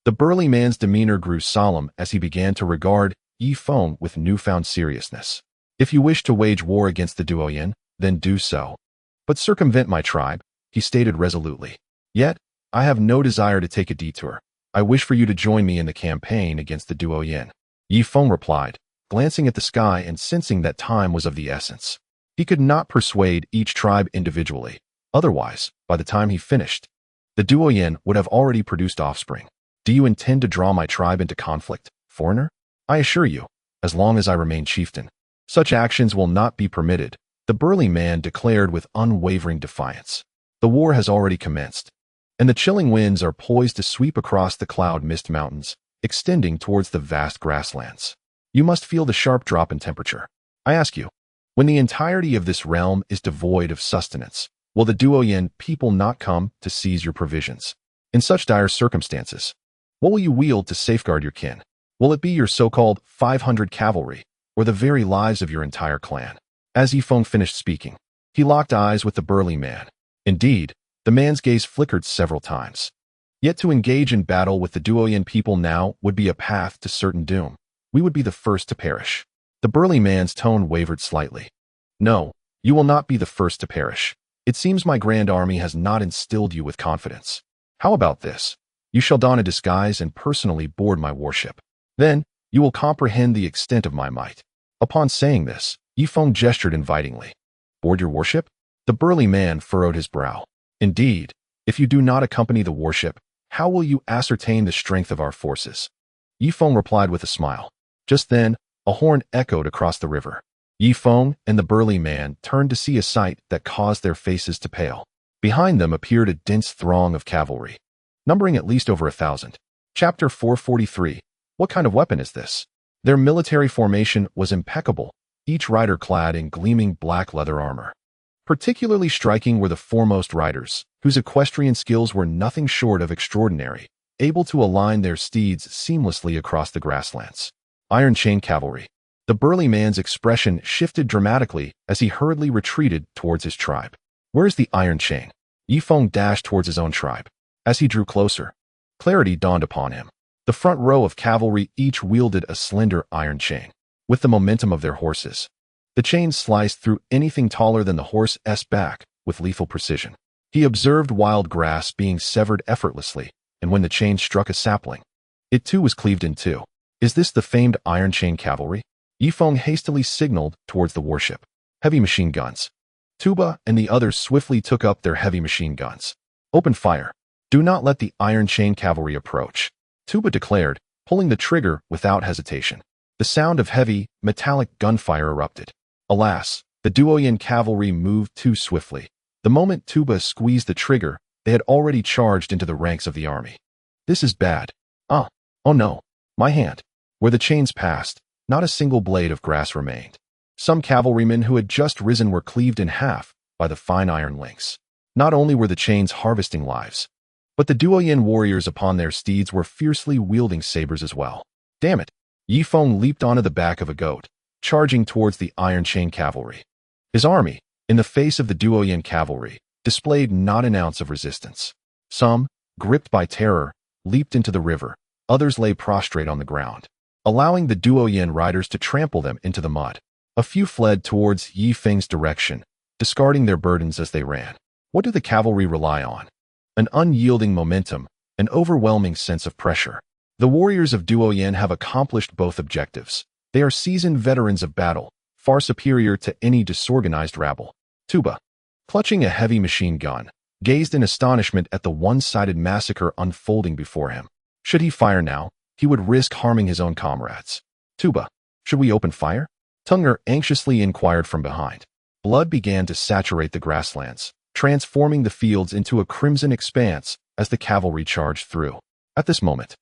Speaker 1: The burly man's demeanor grew solemn as he began to regard Feng with newfound seriousness. If you wish to wage war against the Duoyan, then do so. But circumvent my tribe, he stated resolutely. Yet, I have no desire to take a detour. I wish for you to join me in the campaign against the Duoyan. Feng replied, glancing at the sky and sensing that time was of the essence. He could not persuade each tribe individually. Otherwise, by the time he finished, the Duoyan would have already produced offspring. Do you intend to draw my tribe into conflict, foreigner? I assure you, as long as I remain chieftain, such actions will not be permitted, the burly man declared with unwavering defiance. The war has already commenced, and the chilling winds are poised to sweep across the cloud mist mountains, extending towards the vast grasslands. You must feel the sharp drop in temperature. I ask you, when the entirety of this realm is devoid of sustenance, will the Duoyan people not come to seize your provisions? In such dire circumstances, what will you wield to safeguard your kin? Will it be your so-called 500 cavalry, or the very lives of your entire clan? As Feng finished speaking, he locked eyes with the burly man. Indeed, the man's gaze flickered several times. Yet to engage in battle with the Duoyan people now would be a path to certain doom. We would be the first to perish. The burly man's tone wavered slightly. No, you will not be the first to perish. It seems my grand army has not instilled you with confidence. How about this? You shall don a disguise and personally board my warship. Then, you will comprehend the extent of my might. Upon saying this, Feng gestured invitingly. Board your warship? The burly man furrowed his brow. Indeed, if you do not accompany the warship, how will you ascertain the strength of our forces? Feng replied with a smile. Just then, a horn echoed across the river. Feng and the burly man turned to see a sight that caused their faces to pale. Behind them appeared a dense throng of cavalry, numbering at least over 1,000. Chapter 443. What kind of weapon is this? Their military formation was impeccable, each rider clad in gleaming black leather armor. Particularly striking were the foremost riders, whose equestrian skills were nothing short of extraordinary, able to align their steeds seamlessly across the grasslands. Iron Chain Cavalry. The burly man's expression shifted dramatically as he hurriedly retreated towards his tribe. Where is the Iron Chain? Feng dashed towards his own tribe. As he drew closer, clarity dawned upon him. The front row of cavalry each wielded a slender iron chain. With the momentum of their horses, the chain sliced through anything taller than the horse's back with lethal precision. He observed wild grass being severed effortlessly, and when the chain struck a sapling, it too was cleaved in two. Is this the famed Iron Chain Cavalry? Feng hastily signaled towards the warship. Heavy machine guns. Tuba and the others swiftly took up their heavy machine guns. Open fire. Do not let the Iron Chain Cavalry approach, Tuba declared, pulling the trigger without hesitation. The sound of heavy, metallic gunfire erupted. Alas, the Duoyan cavalry moved too swiftly. The moment Tuba squeezed the trigger, they had already charged into the ranks of the army. This is bad. Oh no, my hand. Where the chains passed, not a single blade of grass remained. Some cavalrymen who had just risen were cleaved in half by the fine iron links. Not only were the chains harvesting lives, but the Duoyin warriors upon their steeds were fiercely wielding sabers as well. Damn it! Yi Feng leaped onto the back of a goat, charging towards the iron chain cavalry. His army, in the face of the Duoyin cavalry, displayed not an ounce of resistance. Some, gripped by terror, leaped into the river. Others lay prostrate on the ground, allowing the Duoyin riders to trample them into the mud. A few fled towards Yi Feng's direction, discarding their burdens as they ran. What do the cavalry rely on? An unyielding momentum, an overwhelming sense of pressure. The warriors of Duoyin have accomplished both objectives. They are seasoned veterans of battle, far superior to any disorganized rabble. Tuba, clutching a heavy machine gun, gazed in astonishment at the one-sided massacre unfolding before him. Should he fire now, he would risk harming his own comrades. Tuba, should we open fire? Tunger anxiously inquired from behind. Blood began to saturate the grasslands, transforming the fields into a crimson expanse as the cavalry charged through. At this moment,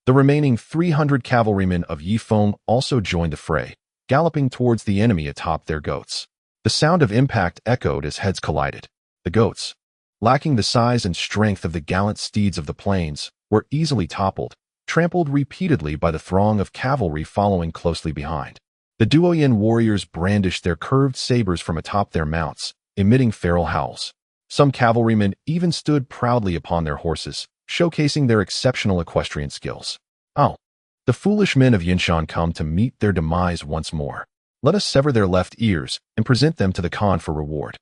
Speaker 1: the remaining 300 cavalrymen of Yi Feng also joined the fray, galloping towards the enemy atop their goats. The sound of impact echoed as heads collided. The goats, lacking the size and strength of the gallant steeds of the plains, were easily toppled, trampled repeatedly by the throng of cavalry following closely behind. The Duoyin warriors brandished their curved sabers from atop their mounts, emitting feral howls. Some cavalrymen even stood proudly upon their horses, showcasing their exceptional equestrian skills. Oh, the foolish men of Yunshan come to meet their demise once more. Let us sever their left ears and present them to the Khan for reward.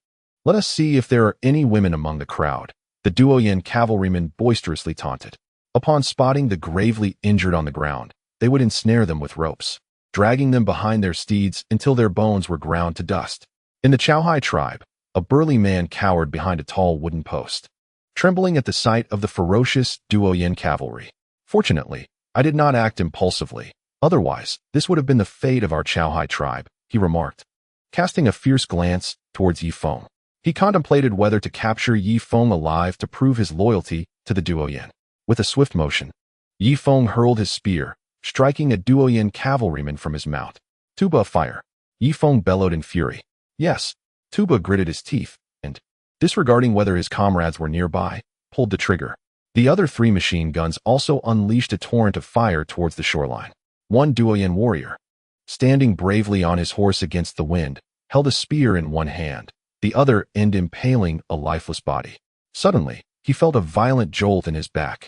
Speaker 1: Let us see if there are any women among the crowd, the Duoyin cavalrymen boisterously taunted. Upon spotting the gravely injured on the ground, they would ensnare them with ropes, dragging them behind their steeds until their bones were ground to dust. In the Zhihai tribe, a burly man cowered behind a tall wooden post, trembling at the sight of the ferocious Duoyin cavalry. Fortunately, I did not act impulsively. Otherwise, this would have been the fate of our Zhihai tribe, he remarked, casting a fierce glance towards Yi Feng. He contemplated whether to capture Yi Feng alive to prove his loyalty to the Duoyin. With a swift motion, Yi Feng hurled his spear, striking a Duoyin cavalryman from his mount. Tuba, fire! Yi Feng bellowed in fury. Yes, Tuba gritted his teeth, and, disregarding whether his comrades were nearby, pulled the trigger. The other 3 machine guns also unleashed a torrent of fire towards the shoreline. One Duoyin warrior, standing bravely on his horse against the wind, held a spear in one hand, the other end impaling a lifeless body. Suddenly, he felt a violent jolt in his back,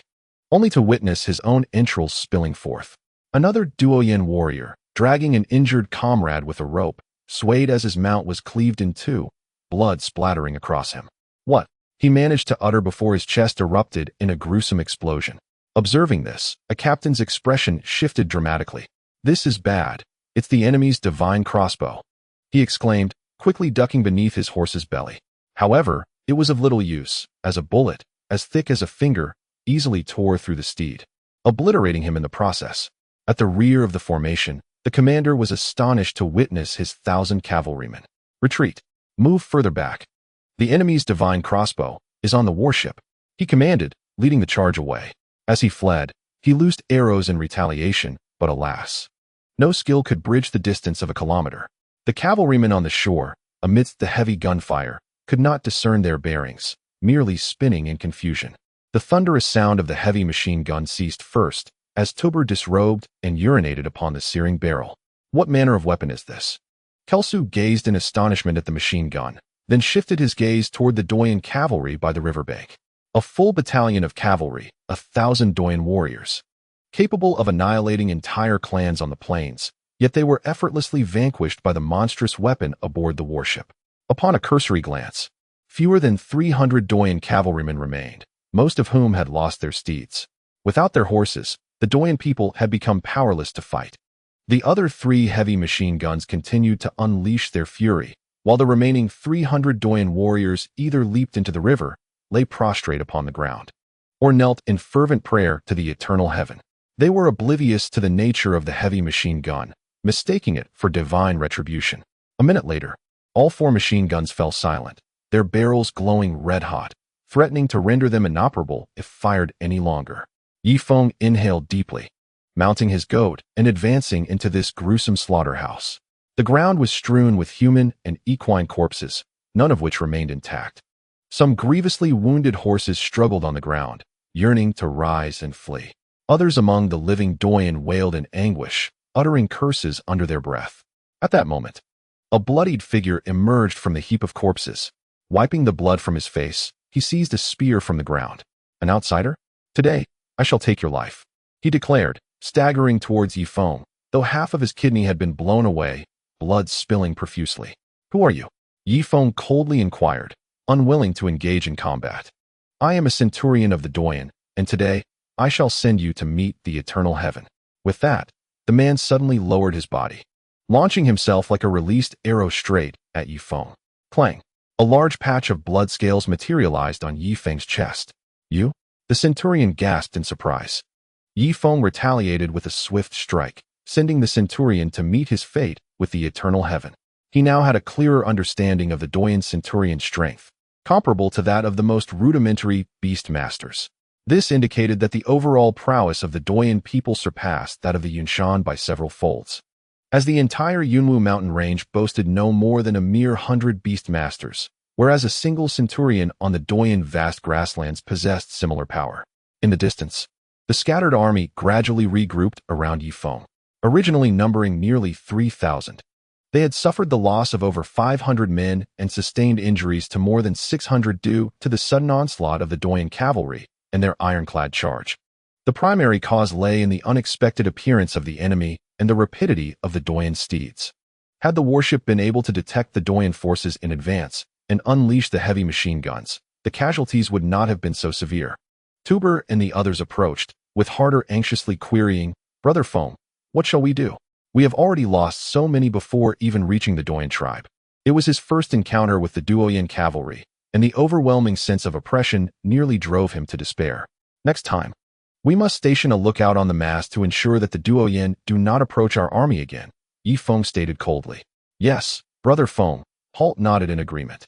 Speaker 1: only to witness his own entrails spilling forth. Another Duoyin warrior, dragging an injured comrade with a rope, swayed as his mount was cleaved in two, blood splattering across him. What? He managed to utter before his chest erupted in a gruesome explosion. Observing this, a captain's expression shifted dramatically. This is bad. It's the enemy's divine crossbow, he exclaimed, quickly ducking beneath his horse's belly. However, it was of little use, as a bullet, as thick as a finger, easily tore through the steed, obliterating him in the process. At the rear of the formation, the commander was astonished to witness his 1,000 cavalrymen. Retreat. Move further back. The enemy's divine crossbow is on the warship, he commanded, leading the charge away. As he fled, he loosed arrows in retaliation, but alas, no skill could bridge the distance of a kilometer. The cavalrymen on the shore, amidst the heavy gunfire, could not discern their bearings, merely spinning in confusion. The thunderous sound of the heavy machine gun ceased first, as Tuba disrobed and urinated upon the searing barrel. What manner of weapon is this? Kelsu gazed in astonishment at the machine gun, then shifted his gaze toward the Doyen cavalry by the riverbank. A full battalion of cavalry, 1,000 Doyen warriors, capable of annihilating entire clans on the plains, yet they were effortlessly vanquished by the monstrous weapon aboard the warship. Upon a cursory glance, fewer than 300 Doyen cavalrymen remained, most of whom had lost their steeds. Without their horses, the Doyen people had become powerless to fight. The other 3 heavy machine guns continued to unleash their fury, while the remaining 300 Doyen warriors either leaped into the river, lay prostrate upon the ground, or knelt in fervent prayer to the eternal heaven. They were oblivious to the nature of the heavy machine gun, mistaking it for divine retribution. A minute later, all 4 machine guns fell silent, their barrels glowing red-hot, threatening to render them inoperable if fired any longer. Yi Feng inhaled deeply. mounting his goat and advancing into this gruesome slaughterhouse. The ground was strewn with human and equine corpses, none of which remained intact. Some grievously wounded horses struggled on the ground, yearning to rise and flee. Others among the living doyen wailed in anguish, uttering curses under their breath. At that moment, a bloodied figure emerged from the heap of corpses. Wiping the blood from his face, he seized a spear from the ground. An outsider? Today, I shall take your life, he declared, staggering towards Feng, though half of his kidney had been blown away, blood spilling profusely. Who are you? Feng coldly inquired, unwilling to engage in combat. I am a centurion of the doyen, and today, I shall send you to meet the eternal heaven. With that, the man suddenly lowered his body, launching himself like a released arrow straight at Feng. Clang! A large patch of blood scales materialized on Feng's chest. You? The centurion gasped in surprise. Feng retaliated with a swift strike, sending the centurion to meet his fate with the eternal heaven. He now had a clearer understanding of the doyen centurion's strength, comparable to that of the most rudimentary beast masters. This indicated that the overall prowess of the doyen people surpassed that of the Yunshan by several folds. As the entire Yunwu mountain range boasted no more than a mere 100 beast masters, whereas a single centurion on the doyen vast grasslands possessed similar power. In the distance, the scattered army gradually regrouped around Feng, originally numbering nearly 3,000. They had suffered the loss of over 500 men and sustained injuries to more than 600 due to the sudden onslaught of the doyen cavalry and their ironclad charge. The primary cause lay in the unexpected appearance of the enemy and the rapidity of the doyen steeds. Had the warship been able to detect the doyen forces in advance and unleash the heavy machine guns, the casualties would not have been so severe. Tuba and the others approached, with Harder anxiously querying, Brother Feng, what shall we do? We have already lost so many before even reaching the doyen tribe. It was his first encounter with the doyen cavalry, and the overwhelming sense of oppression nearly drove him to despair. Next time, we must station a lookout on the mast to ensure that the doyen do not approach our army again, Feng stated coldly. Yes, Brother Feng, Halt nodded in agreement.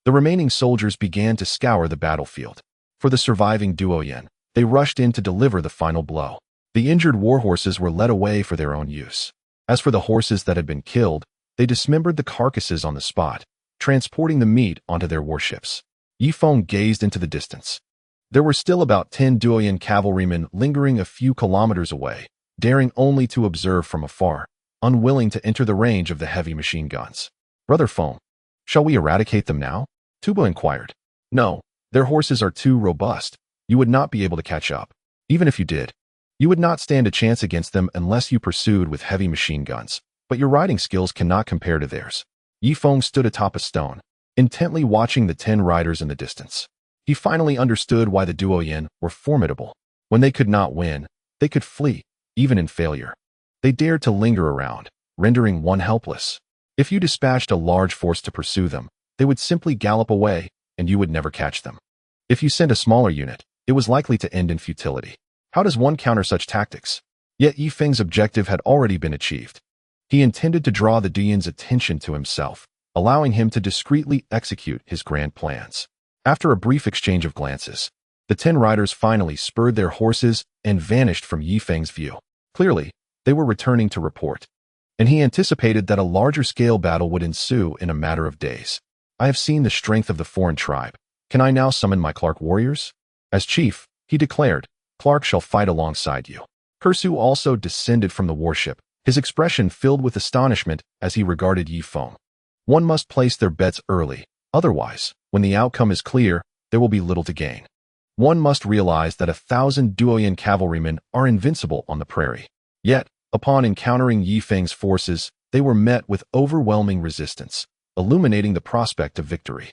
Speaker 1: The remaining soldiers began to scour the battlefield. For the surviving doyen, they rushed in to deliver the final blow. The injured warhorses were led away for their own use. As for the horses that had been killed, they dismembered the carcasses on the spot, transporting the meat onto their warships. Feng gazed into the distance. There were still about 10 doyen cavalrymen lingering a few kilometers away, daring only to observe from afar, unwilling to enter the range of the heavy machine guns. Brother Feng, shall we eradicate them now? Tuba inquired. No, their horses are too robust. You would not be able to catch up. Even if you did, you would not stand a chance against them unless you pursued with heavy machine guns, but your riding skills cannot compare to theirs. Feng stood atop a stone, intently watching the 10 riders in the distance. He finally understood why the doyen were formidable. When they could not win, they could flee, even in failure. They dared to linger around, rendering one helpless. If you dispatched a large force to pursue them, they would simply gallop away, and you would never catch them. If you sent a smaller unit, it was likely to end in futility. How does one counter such tactics? Yet Feng's objective had already been achieved. He intended to draw the doyen's attention to himself, allowing him to discreetly execute his grand plans. After a brief exchange of glances, the 10 riders finally spurred their horses and vanished from Feng's view. Clearly, they were returning to report, and he anticipated that a larger-scale battle would ensue in a matter of days. I have seen the strength of the foreign tribe. Can I now summon my Clark warriors? As chief, he declared, Clark shall fight alongside you. Kursu also descended from the warship, his expression filled with astonishment as he regarded Feng. One must place their bets early, otherwise, when the outcome is clear, there will be little to gain. One must realize that 1,000 doyen cavalrymen are invincible on the prairie. Yet, upon encountering Feng's forces, they were met with overwhelming resistance, illuminating the prospect of victory.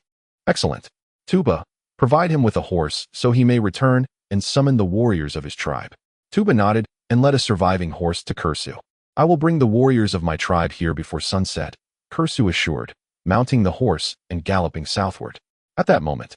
Speaker 1: Excellent. Tuba, provide him with a horse so he may return and summon the warriors of his tribe. Tuba nodded and led a surviving horse to Kursu. I will bring the warriors of my tribe here before sunset, Kursu assured, mounting the horse and galloping southward. At that moment,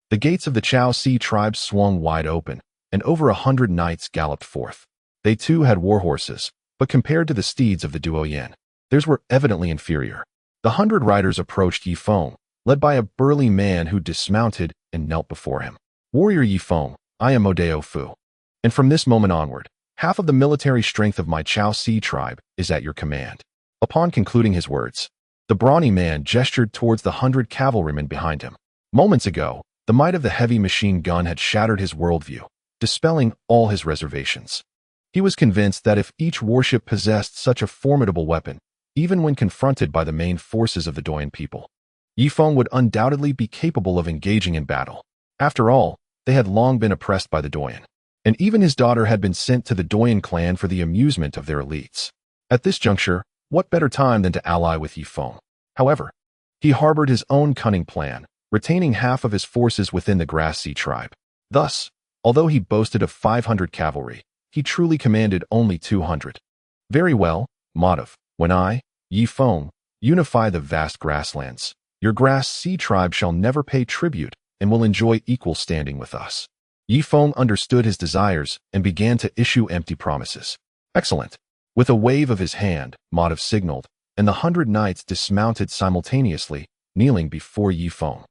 Speaker 1: the gates of the Chao Si tribe swung wide open, and over 100 knights galloped forth. They too had war horses, but compared to the steeds of the doyen, theirs were evidently inferior. The 100 riders approached Feng, led by a burly man who dismounted and knelt before him. Warrior Feng, I am Modeo Fu. And from this moment onward, Half of the military strength of my Chao Si tribe is at your command. Upon concluding his words, the brawny man gestured towards the 100 cavalrymen behind him. Moments ago, the might of the heavy machine gun had shattered his worldview, dispelling all his reservations. He was convinced that if each warship possessed such a formidable weapon, even when confronted by the main forces of the Doyan people, Feng would undoubtedly be capable of engaging in battle. After all, they had long been oppressed by the Doyan, and even his daughter had been sent to the Doyan clan for the amusement of their elites. At this juncture, what better time than to ally with Feng? However, he harbored his own cunning plan, retaining half of his forces within the Grass Sea tribe. Thus, although he boasted of 500 cavalry, he truly commanded only 200. Very well, Madhav, when I, Feng, unify the vast grasslands, your Grass Sea tribe shall never pay tribute and will enjoy equal standing with us. Feng understood his desires and began to issue empty promises. Excellent. With a wave of his hand, Madhav signaled, and the 100 knights dismounted simultaneously, kneeling before Feng.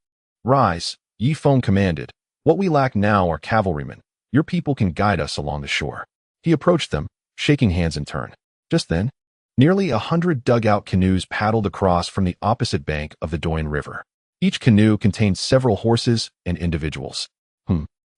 Speaker 1: Rise, Feng commanded. What we lack now are cavalrymen. Your people can guide us along the shore. He approached them, shaking hands in turn. Just then, nearly 100 dugout canoes paddled across from the opposite bank of the Doyan River. Each canoe contained several horses and individuals.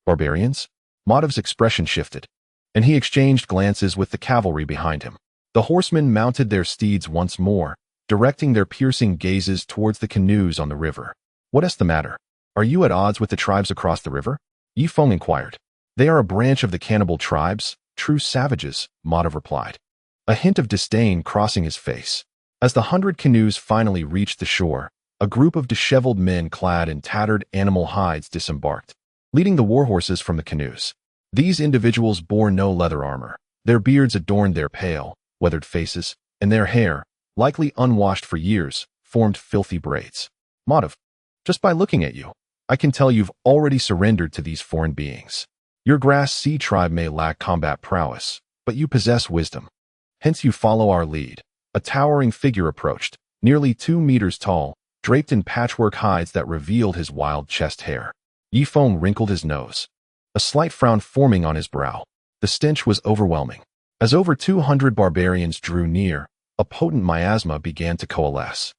Speaker 1: Barbarians? Madhav's expression shifted, and he exchanged glances with the cavalry behind him. The horsemen mounted their steeds once more, directing their piercing gazes towards the canoes on the river. What is the matter? Are you at odds with the tribes across the river? Feng inquired. They are a branch of the cannibal tribes, true savages, Madhav replied, a hint of disdain crossing his face. As the 100 canoes finally reached the shore, a group of disheveled men clad in tattered animal hides disembarked, leading the warhorses from the canoes. These individuals bore no leather armor. Their beards adorned their pale, weathered faces, and their hair, likely unwashed for years, formed filthy braids. Madhav, just by looking at you, I can tell you've already surrendered to these foreign beings. Your Grass Sea tribe may lack combat prowess, but you possess wisdom. Hence you follow our lead. A towering figure approached, nearly 2 meters tall, draped in patchwork hides that revealed his wild chest hair. Feng wrinkled his nose, a slight frown forming on his brow. The stench was overwhelming. As over 200 barbarians drew near, a potent miasma began to coalesce.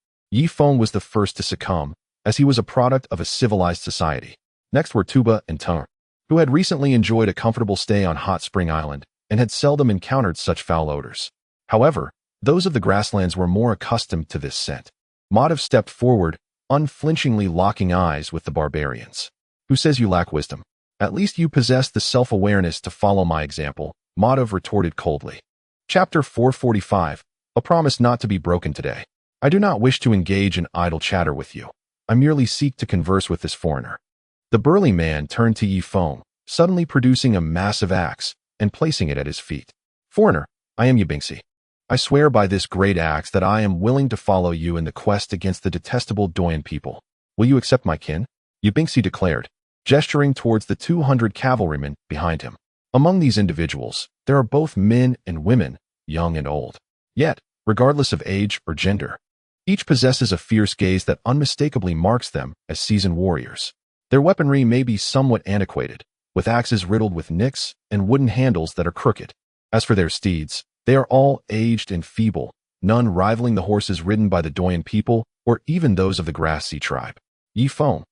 Speaker 1: Feng was the first to succumb, as he was a product of a civilized society. Next were Tuba and Feng, who had recently enjoyed a comfortable stay on Hot Spring Island and had seldom encountered such foul odors. However, those of the grasslands were more accustomed to this scent. Madhav stepped forward, unflinchingly locking eyes with the barbarians. Who says you lack wisdom? At least you possess the self-awareness to follow my example, Madhav retorted coldly. Chapter 445, a promise not to be broken today. I do not wish to engage in idle chatter with you. I merely seek to converse with this foreigner. The burly man turned to Feng, suddenly producing a massive axe and placing it at his feet. Foreigner, I am Yubingsi. I swear by this great axe that I am willing to follow you in the quest against the detestable Doyan people. Will you accept my kin? Yubingsi declared, gesturing towards the 200 cavalrymen behind him. Among these individuals, there are both men and women, young and old. Yet, regardless of age or gender, each possesses a fierce gaze that unmistakably marks them as seasoned warriors. Their weaponry may be somewhat antiquated, with axes riddled with nicks and wooden handles that are crooked. As for their steeds, they are all aged and feeble, none rivaling the horses ridden by the Doyan people or even those of the Grass Sea tribe. Feng,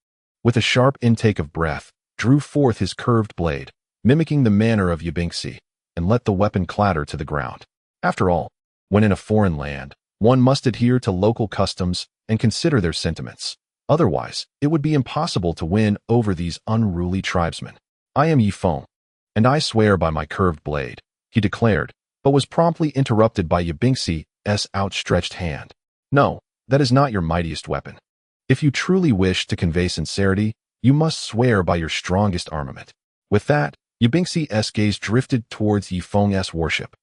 Speaker 1: with a sharp intake of breath, drew forth his curved blade, mimicking the manner of Yubingsi, and let the weapon clatter to the ground. After all, when in a foreign land, one must adhere to local customs and consider their sentiments. Otherwise, it would be impossible to win over these unruly tribesmen. I am Feng, and I swear by my curved blade, he declared, but was promptly interrupted by Yubingsi's outstretched hand. No, that is not your mightiest weapon. If you truly wish to convey sincerity, you must swear by your strongest armament. With that, Yubingsi's gaze drifted towards Feng's warship.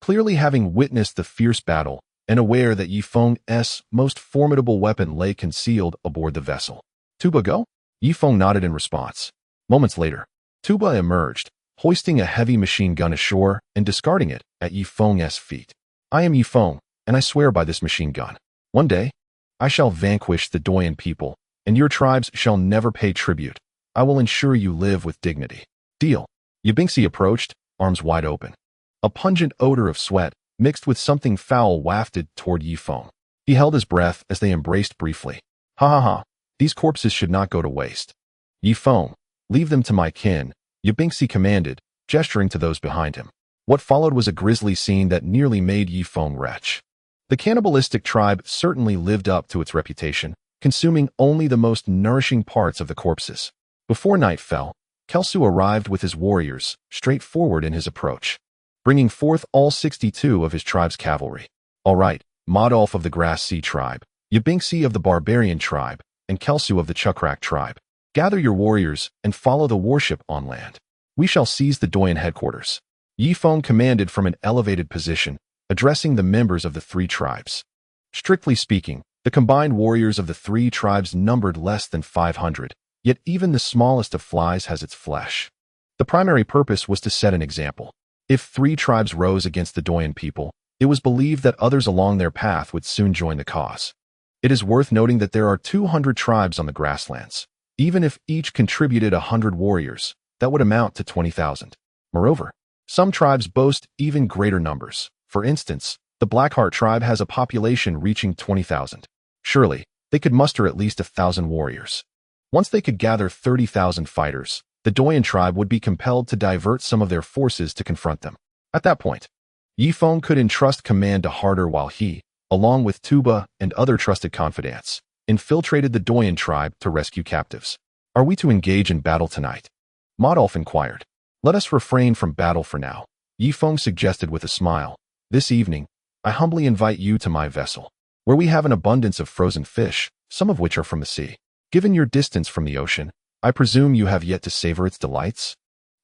Speaker 1: Clearly having witnessed the fierce battle and aware that Feng's most formidable weapon lay concealed aboard the vessel. Tuba go? Feng nodded in response. Moments later, Tuba emerged, hoisting a heavy machine gun ashore and discarding it at Feng's feet. I am Feng, and I swear by this machine gun. One day, I shall vanquish the Doyan people, and your tribes shall never pay tribute. I will ensure you live with dignity. Deal. Yubingsi approached, arms wide open. A pungent odor of sweat, mixed with something foul, wafted toward Yi Feng. He held his breath as they embraced briefly. Ha ha ha, these corpses should not go to waste. Yi Feng, leave them to my kin, Yabingxi commanded, gesturing to those behind him. What followed was a grisly scene that nearly made Yi Feng retch. The cannibalistic tribe certainly lived up to its reputation, consuming only the most nourishing parts of the corpses. Before night fell, Kelsu arrived with his warriors, straightforward in his approach, bringing forth all 62 of his tribe's cavalry. All right, Modolf of the Grass Sea tribe, Yabingxi of the Barbarian tribe, and Kelsu of the Chukrak tribe. Gather your warriors and follow the warship on land. We shall seize the Doyan headquarters. Yi Feng commanded from an elevated position, addressing the members of the three tribes. Strictly speaking, the combined warriors of the three tribes numbered less than 500, yet even the smallest of flies has its flesh. The primary purpose was to set an example. If three tribes rose against the Doyan people, it was believed that others along their path would soon join the cause. It is worth noting that there are 200 tribes on the grasslands. Even if each contributed 100 warriors, that would amount to 20,000. Moreover, some tribes boast even greater numbers. For instance, the Blackheart tribe has a population reaching 20,000. Surely, they could muster at least 1,000 warriors. Once they could gather 30,000 fighters, the Doyan tribe would be compelled to divert some of their forces to confront them. At that point, Yi Feng could entrust command to Harder while he, along with Tuba and other trusted confidants, infiltrated the Doyan tribe to rescue captives. Are we to engage in battle tonight? Modolf inquired. Let us refrain from battle for now, Yi Feng suggested with a smile. This evening, I humbly invite you to my vessel, where we have an abundance of frozen fish, some of which are from the sea. Given your distance from the ocean, I presume you have yet to savor its delights?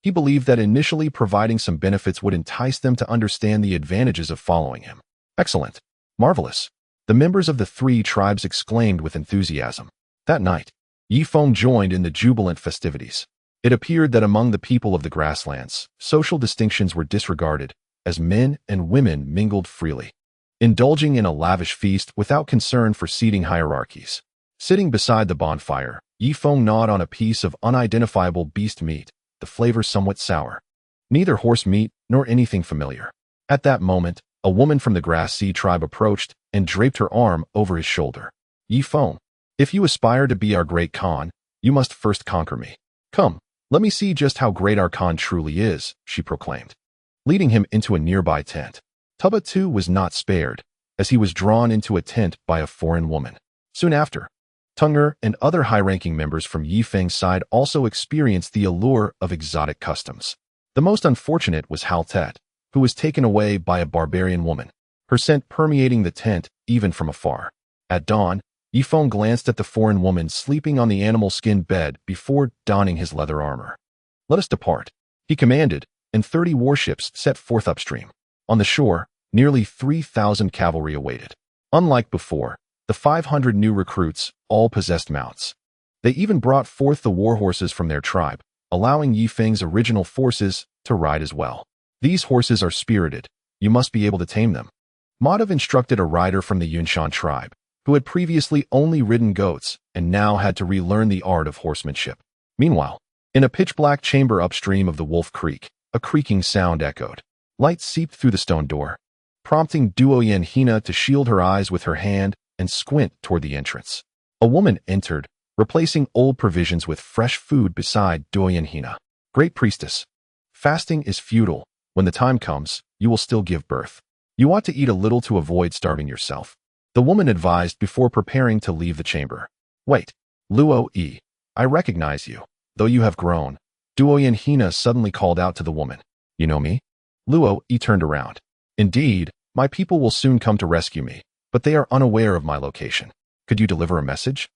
Speaker 1: He believed that initially providing some benefits would entice them to understand the advantages of following him. Excellent. Marvelous. The members of the three tribes exclaimed with enthusiasm. That night, Yi Feng joined in the jubilant festivities. It appeared that among the people of the grasslands, social distinctions were disregarded, as men and women mingled freely, indulging in a lavish feast without concern for seating hierarchies. Sitting beside the bonfire, Yi Feng gnawed on a piece of unidentifiable beast meat, the flavor somewhat sour. Neither horse meat nor anything familiar. At that moment, a woman from the Grass Sea tribe approached and draped her arm over his shoulder. Yi Feng, if you aspire to be our great Khan, you must first conquer me. Come, let me see just how great our Khan truly is, she proclaimed, leading him into a nearby tent. Tuba too was not spared, as he was drawn into a tent by a foreign woman. Soon after, Tunger and other high-ranking members from Yi Feng's side also experienced the allure of exotic customs. The most unfortunate was Haltet, who was taken away by a barbarian woman, her scent permeating the tent even from afar. At dawn, Yi Feng glanced at the foreign woman sleeping on the animal skin bed before donning his leather armor. Let us depart, he commanded, and 30 warships set forth upstream. On the shore, nearly 3,000 cavalry awaited. Unlike before, the 500 new recruits all possessed mounts. They even brought forth the warhorses from their tribe, allowing Yi Feng's original forces to ride as well. These horses are spirited. You must be able to tame them. Madhav instructed a rider from the Yunshan tribe, who had previously only ridden goats and now had to relearn the art of horsemanship. Meanwhile, in a pitch-black chamber upstream of the Wolf Creek, a creaking sound echoed. Light seeped through the stone door, prompting Duoyen Hina to shield her eyes with her hand and squint toward the entrance. A woman entered, replacing old provisions with fresh food beside Duoyen Hina. Great priestess, fasting is futile. When the time comes, you will still give birth. You ought to eat a little to avoid starving yourself, the woman advised before preparing to leave the chamber. Wait, Luo Yi, I recognize you, though you have grown. Duoyen Hina suddenly called out to the woman. You know me? Luo Yi turned around. Indeed, my people will soon come to rescue me, but they are unaware of my location. Could you deliver a message?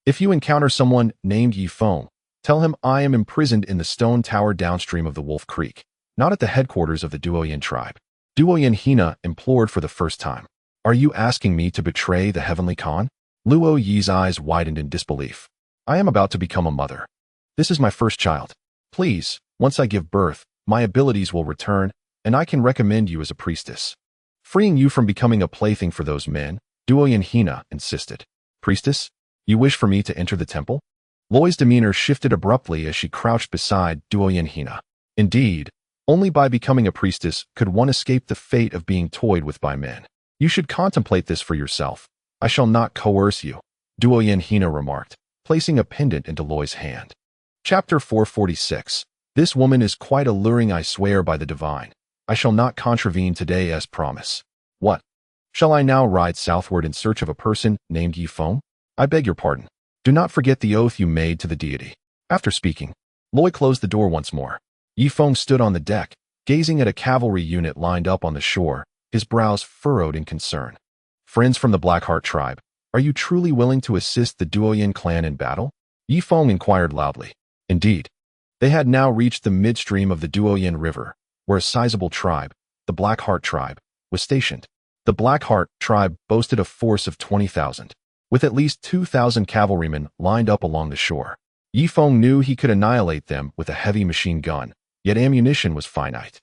Speaker 1: If you encounter someone named Yi Feng, tell him I am imprisoned in the stone tower downstream of the Wolf Creek, not at the headquarters of the Duoyen tribe. Duoyen Hina implored for the first time. Are you asking me to betray the heavenly Khan? Luo Yi's eyes widened in disbelief. I am about to become a mother. This is my first child. Please, once I give birth, my abilities will return, and I can recommend you as a priestess. Freeing you from becoming a plaything for those men, Duoyen Hina insisted. Priestess, you wish for me to enter the temple? Loi's demeanor shifted abruptly as she crouched beside Duoyen Hina. Indeed, Only by becoming a priestess could one escape the fate of being toyed with by men. You should contemplate this for yourself. I shall not coerce you, Duoyen Hina remarked, placing a pendant into Loi's hand. Chapter 446. This woman is quite alluring, I swear by the divine. I shall not contravene today as promise. What? Shall I now ride southward in search of a person named Yi Feng? I beg your pardon. Do not forget the oath you made to the deity. After speaking, Loi closed the door once more. Yi Feng stood on the deck, gazing at a cavalry unit lined up on the shore, his brows furrowed in concern. Friends from the Blackheart tribe, are you truly willing to assist the Duoyen clan in battle? Yi Feng inquired loudly. Indeed. They had now reached the midstream of the Duoyen River, where a sizable tribe, the Blackheart tribe, was stationed. The Blackheart tribe boasted a force of 20,000, with at least 2,000 cavalrymen lined up along the shore. Yi Feng knew he could annihilate them with a heavy machine gun, yet ammunition was finite.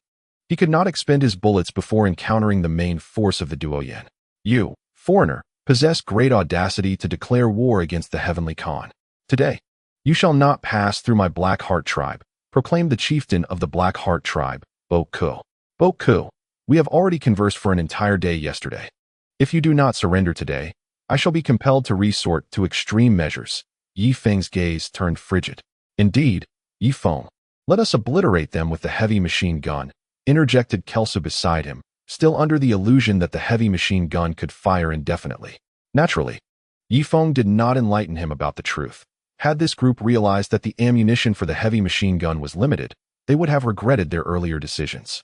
Speaker 1: He could not expend his bullets before encountering the main force of the Duoyen. You, foreigner, possess great audacity to declare war against the heavenly Khan. Today, you shall not pass through my Blackheart tribe, proclaimed the chieftain of the Blackheart tribe, Bo Ku. Bo Ku, we have already conversed for an entire day yesterday. If you do not surrender today, I shall be compelled to resort to extreme measures. Yi Feng's gaze turned frigid. Indeed, Yi Feng, let us obliterate them with the heavy machine gun, interjected Kelso beside him, still under the illusion that the heavy machine gun could fire indefinitely. Naturally, Yi Feng did not enlighten him about the truth. Had this group realized that the ammunition for the heavy machine gun was limited, they would have regretted their earlier decisions.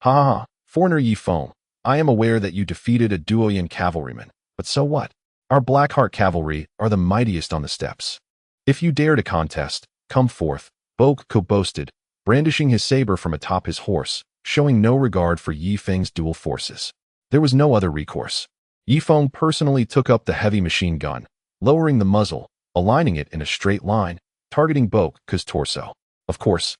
Speaker 1: Ha ha ha, foreigner Yi Feng, I am aware that you defeated a Duoyen cavalryman, but so what? Our Blackheart cavalry are the mightiest on the steppes. If you dare to contest, come forth, Bo Ku boasted, brandishing his saber from atop his horse, showing no regard for Yi Feng's dual forces. There was no other recourse. Yi Feng personally took up the heavy machine gun, lowering the muzzle, aligning it in a straight line, targeting Bo Ku's torso. Of course,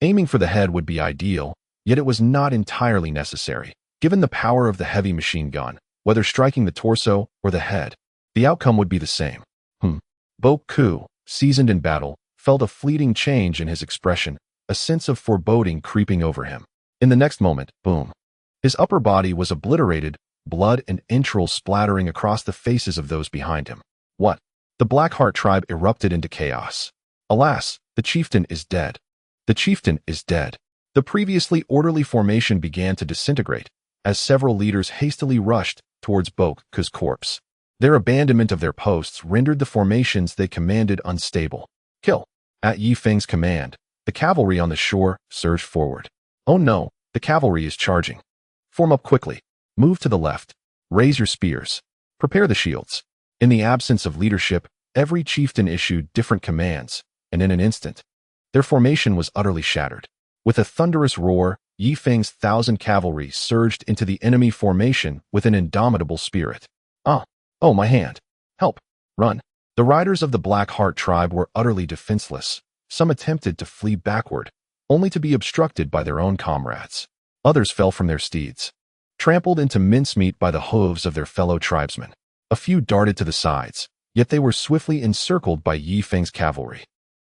Speaker 1: aiming for the head would be ideal, yet it was not entirely necessary. Given the power of the heavy machine gun, whether striking the torso or the head, the outcome would be the same. Bo Ku, seasoned in battle, felt a fleeting change in his expression, a sense of foreboding creeping over him. In the next moment, boom. His upper body was obliterated, blood and entrails splattering across the faces of those behind him. What? The Blackheart tribe erupted into chaos. Alas, the chieftain is dead. The chieftain is dead. The previously orderly formation began to disintegrate, as several leaders hastily rushed towards Bo Ku's corpse. Their abandonment of their posts rendered the formations they commanded unstable. Kill. At Yi Feng's command, the cavalry on the shore surged forward. Oh no, the cavalry is charging. Form up quickly. Move to the left. Raise your spears. Prepare the shields. In the absence of leadership, every chieftain issued different commands, and in an instant, their formation was utterly shattered. With a thunderous roar, Yi Feng's 1,000 cavalry surged into the enemy formation with an indomitable spirit. Oh, my hand. Help. Run. The riders of the Blackheart tribe were utterly defenseless. Some attempted to flee backward, only to be obstructed by their own comrades. Others fell from their steeds, trampled into mincemeat by the hooves of their fellow tribesmen. A few darted to the sides, yet they were swiftly encircled by Yi Feng's cavalry.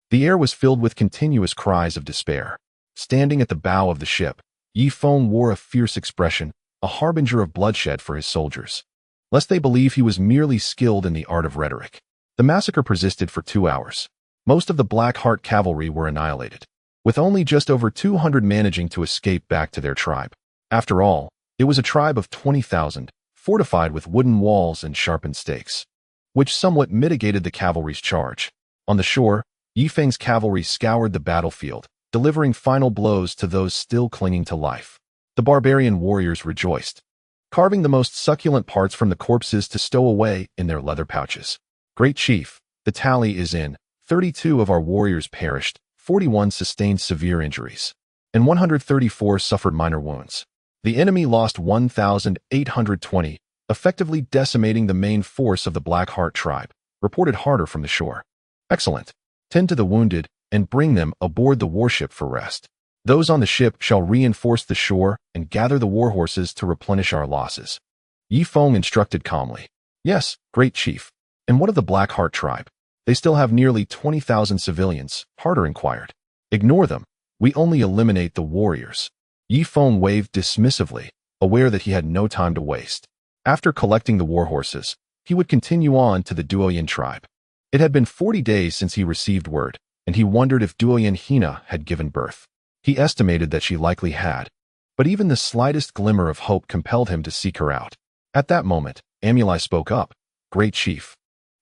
Speaker 1: The air was filled with continuous cries of despair. Standing at the bow of the ship, Yi Feng wore a fierce expression, a harbinger of bloodshed for his soldiers, lest they believe he was merely skilled in the art of rhetoric. The massacre persisted for 2 hours. Most of the Blackheart cavalry were annihilated, with only just over 200 managing to escape back to their tribe. After all, it was a tribe of 20,000, fortified with wooden walls and sharpened stakes, which somewhat mitigated the cavalry's charge. On the shore, Yi Feng's cavalry scoured the battlefield, delivering final blows to those still clinging to life. The barbarian warriors rejoiced, carving the most succulent parts from the corpses to stow away in their leather pouches. Great Chief, the tally is in. 32 of our warriors perished, 41 sustained severe injuries, and 134 suffered minor wounds. The enemy lost 1,820, effectively decimating the main force of the Blackheart tribe, reported Harder from the shore. Excellent. Tend to the wounded, and bring them aboard the warship for rest. Those on the ship shall reinforce the shore and gather the warhorses to replenish our losses. Yi Feng instructed calmly. Yes, Great Chief. And what of the Blackheart tribe? They still have nearly 20,000 civilians, Harder inquired. Ignore them. We only eliminate the warriors. Yi Feng waved dismissively, aware that he had no time to waste. After collecting the war horses, he would continue on to the Duoyan tribe. It had been 40 days since he received word, and he wondered if Duoyan Hina had given birth. He estimated that she likely had, but even the slightest glimmer of hope compelled him to seek her out. At that moment, Amulai spoke up. Great Chief,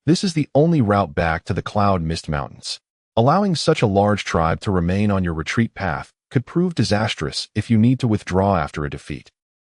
Speaker 1: this is the only route back to the Cloud Mist Mountains. Allowing such a large tribe to remain on your retreat path could prove disastrous if you need to withdraw after a defeat.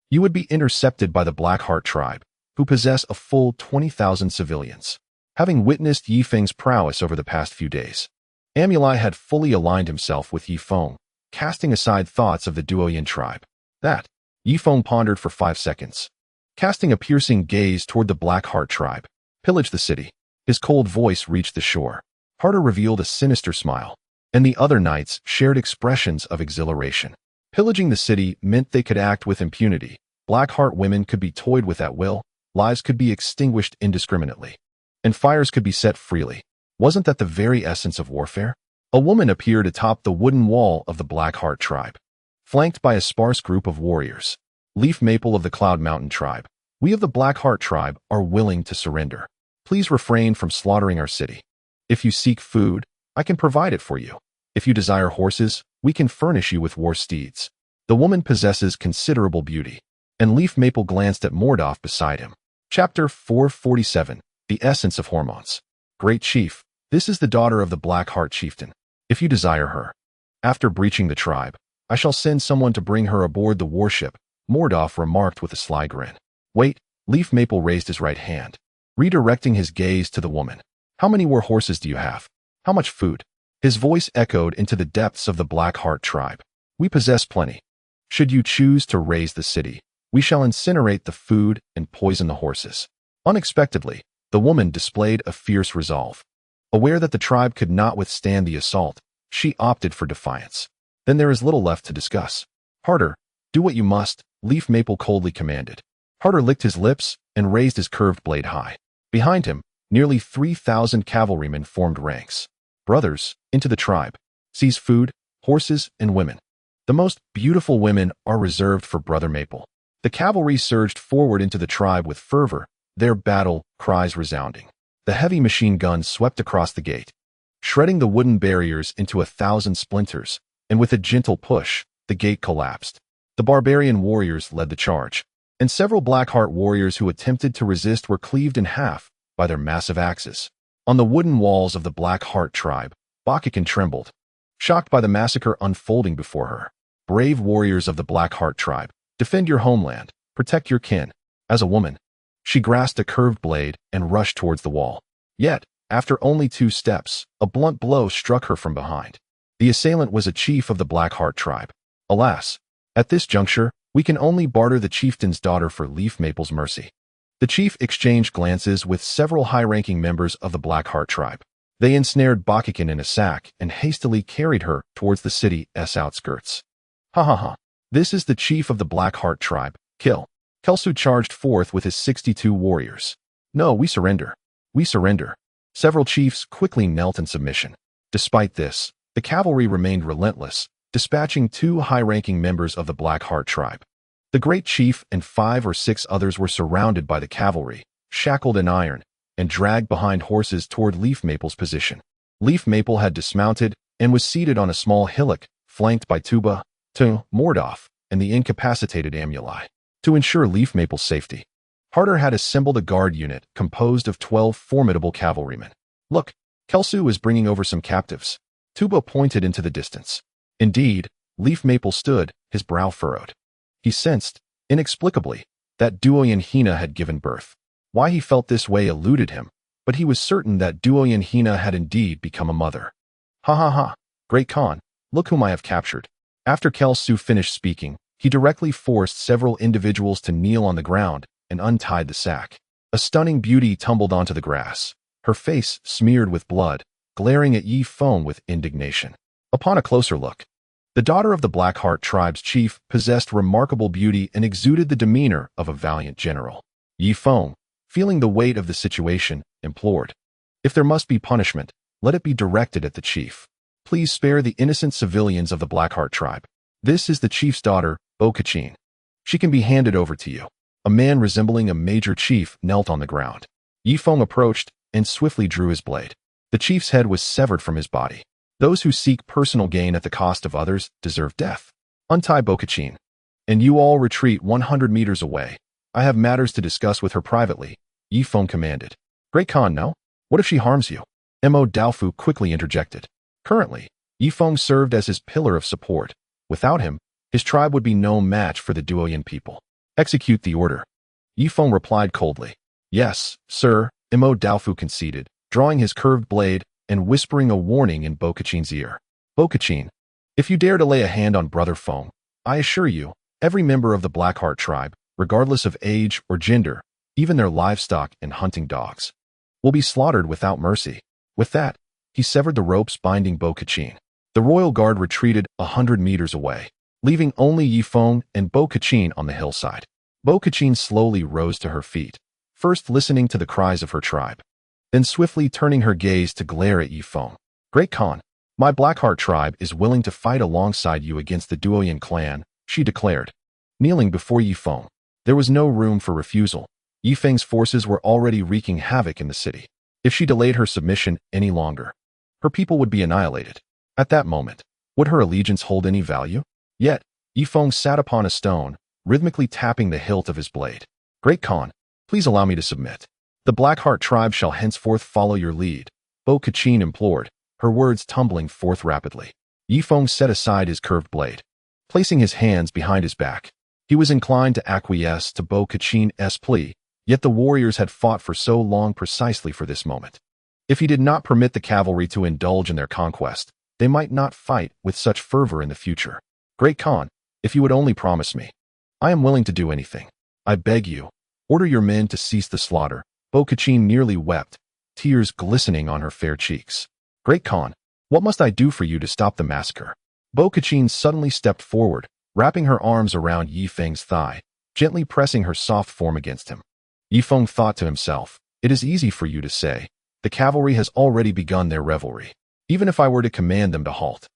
Speaker 1: You would be intercepted by the Blackheart tribe, who possess a full 20,000 civilians. Having witnessed Yi Feng's prowess over the past few days, Amulai had fully aligned himself with Yi Feng, casting aside thoughts of the Duoyan tribe. That, Yi Feng pondered for 5 seconds, casting a piercing gaze toward the Blackheart tribe. Pillage the city. His cold voice reached the shore. Harder revealed a sinister smile, and the other knights shared expressions of exhilaration. Pillaging the city meant they could act with impunity. Blackheart women could be toyed with at will, lives could be extinguished indiscriminately, and fires could be set freely. Wasn't that the very essence of warfare? A woman appeared atop the wooden wall of the Blackheart tribe, flanked by a sparse group of warriors. Leaf Maple of the Cloud Mountain tribe, we of the Blackheart tribe are willing to surrender. Please refrain from slaughtering our city. If you seek food, I can provide it for you. If you desire horses, we can furnish you with war steeds. The woman possesses considerable beauty, and Leaf Maple glanced at Mordoff beside him. Chapter 447, The Essence of Hormones. Great Chief, this is the daughter of the Blackheart chieftain. If you desire her, after breaching the tribe, I shall send someone to bring her aboard the warship, Mordoff remarked with a sly grin. Wait, Leaf Maple raised his right hand, redirecting his gaze to the woman. How many war horses do you have? How much food? His voice echoed into the depths of the Blackheart tribe. We possess plenty. Should you choose to raise the city, we shall incinerate the food and poison the horses. Unexpectedly, the woman displayed a fierce resolve. Aware that the tribe could not withstand the assault, she opted for defiance. Then there is little left to discuss. Harder, do what you must, Leaf Maple coldly commanded. Harder licked his lips and raised his curved blade high. Behind him, nearly 3,000 cavalrymen formed ranks. Brothers, into the tribe. Seize food, horses, and women. The most beautiful women are reserved for Brother Maple. The cavalry surged forward into the tribe with fervor, their battle cries resounding. The heavy machine guns swept across the gate, shredding the wooden barriers into 1,000 splinters, and with a gentle push, the gate collapsed. The barbarian warriors led the charge, and several Blackheart warriors who attempted to resist were cleaved in half by their massive axes. On the wooden walls of the Blackheart tribe, Bakugan trembled, shocked by the massacre unfolding before her. Brave warriors of the Blackheart tribe, defend your homeland, protect your kin. As a woman, she grasped a curved blade and rushed towards the wall. Yet, after only 2 steps, a blunt blow struck her from behind. The assailant was a chief of the Blackheart tribe. Alas, at this juncture, we can only barter the chieftain's daughter for Leaf Maple's mercy. The chief exchanged glances with several high-ranking members of the Blackheart tribe. They ensnared Bakugan in a sack and hastily carried her towards the city's outskirts. Ha ha ha. This is the chief of the Blackheart tribe. Kill. Kelsu charged forth with his 62 warriors. No, we surrender. We surrender. Several chiefs quickly knelt in submission. Despite this, the cavalry remained relentless, dispatching 2 high-ranking members of the Blackheart tribe. The great chief and 5 or 6 others were surrounded by the cavalry, shackled in iron, and dragged behind horses toward Leaf Maple's position. Leaf Maple had dismounted and was seated on a small hillock, flanked by Tuba, Mordoff, and the incapacitated Amulai. To ensure Leaf Maple's safety, Harder had assembled a guard unit composed of 12 formidable cavalrymen. Look, Kelsu is bringing over some captives. Tuba pointed into the distance. Indeed, Leaf Maple stood, his brow furrowed. He sensed, inexplicably, that Duoyan Hina had given birth. Why he felt this way eluded him, but he was certain that Duoyan Hina had indeed become a mother. Ha ha ha, Great Khan, look whom I have captured. After Kelsu finished speaking, he directly forced several individuals to kneel on the ground and untied the sack. A stunning beauty tumbled onto the grass, her face smeared with blood, glaring at Yi Feng with indignation. Upon a closer look, the daughter of the Blackheart tribe's chief possessed remarkable beauty and exuded the demeanor of a valiant general. Yi Feng, feeling the weight of the situation, implored, if there must be punishment, let it be directed at the chief. Please spare the innocent civilians of the Blackheart tribe. This is the chief's daughter, Bo-Kachin. She can be handed over to you. A man resembling a major chief knelt on the ground. Yi Feng approached and swiftly drew his blade. The chief's head was severed from his body. Those who seek personal gain at the cost of others deserve death. Untie Bo-Kachin. And you all retreat 100 meters away. I have matters to discuss with her privately, Yi Feng commanded. Great Khan, no? What if she harms you? Mo Daofu quickly interjected. Currently, Yi Feng served as his pillar of support. Without him, his tribe would be no match for the Duoyan people. Execute the order. Yi Feng replied coldly. Yes, sir, Mo Daofu conceded, drawing his curved blade and whispering a warning in Bo-Kachin's ear. Bo-Kachin, if you dare to lay a hand on Brother Feng, I assure you, every member of the Blackheart tribe, regardless of age or gender, even their livestock and hunting dogs, will be slaughtered without mercy. With that, he severed the ropes binding Bo-Kachin. The royal guard retreated 100 meters away, leaving only Yi Feng and Bo-Kachin on the hillside. Bo-Kachin slowly rose to her feet, first listening to the cries of her tribe, then swiftly turning her gaze to glare at Yi Feng. Great Khan, my Blackheart tribe is willing to fight alongside you against the Duoyan clan, she declared. Kneeling before Yi Feng, there was no room for refusal. Yi Feng's forces were already wreaking havoc in the city. If she delayed her submission any longer, her people would be annihilated. At that moment, would her allegiance hold any value? Yet, Yi Feng sat upon a stone, rhythmically tapping the hilt of his blade. Great Khan, please allow me to submit. The Blackheart tribe shall henceforth follow your lead, Bo-Kachin implored, her words tumbling forth rapidly. Yi Feng set aside his curved blade. Placing his hands behind his back, he was inclined to acquiesce to Bo-Kachin's plea, yet the warriors had fought for so long precisely for this moment. If he did not permit the cavalry to indulge in their conquest, they might not fight with such fervor in the future. Great Khan, if you would only promise me, I am willing to do anything. I beg you, order your men to cease the slaughter. Bo-Kachin nearly wept, tears glistening on her fair cheeks. Great Khan, what must I do for you to stop the massacre? Bo-Kachin suddenly stepped forward, wrapping her arms around Yi Feng's thigh, gently pressing her soft form against him. Yi Feng thought to himself, it is easy for you to say. The cavalry has already begun their revelry. Even if I were to command them to halt,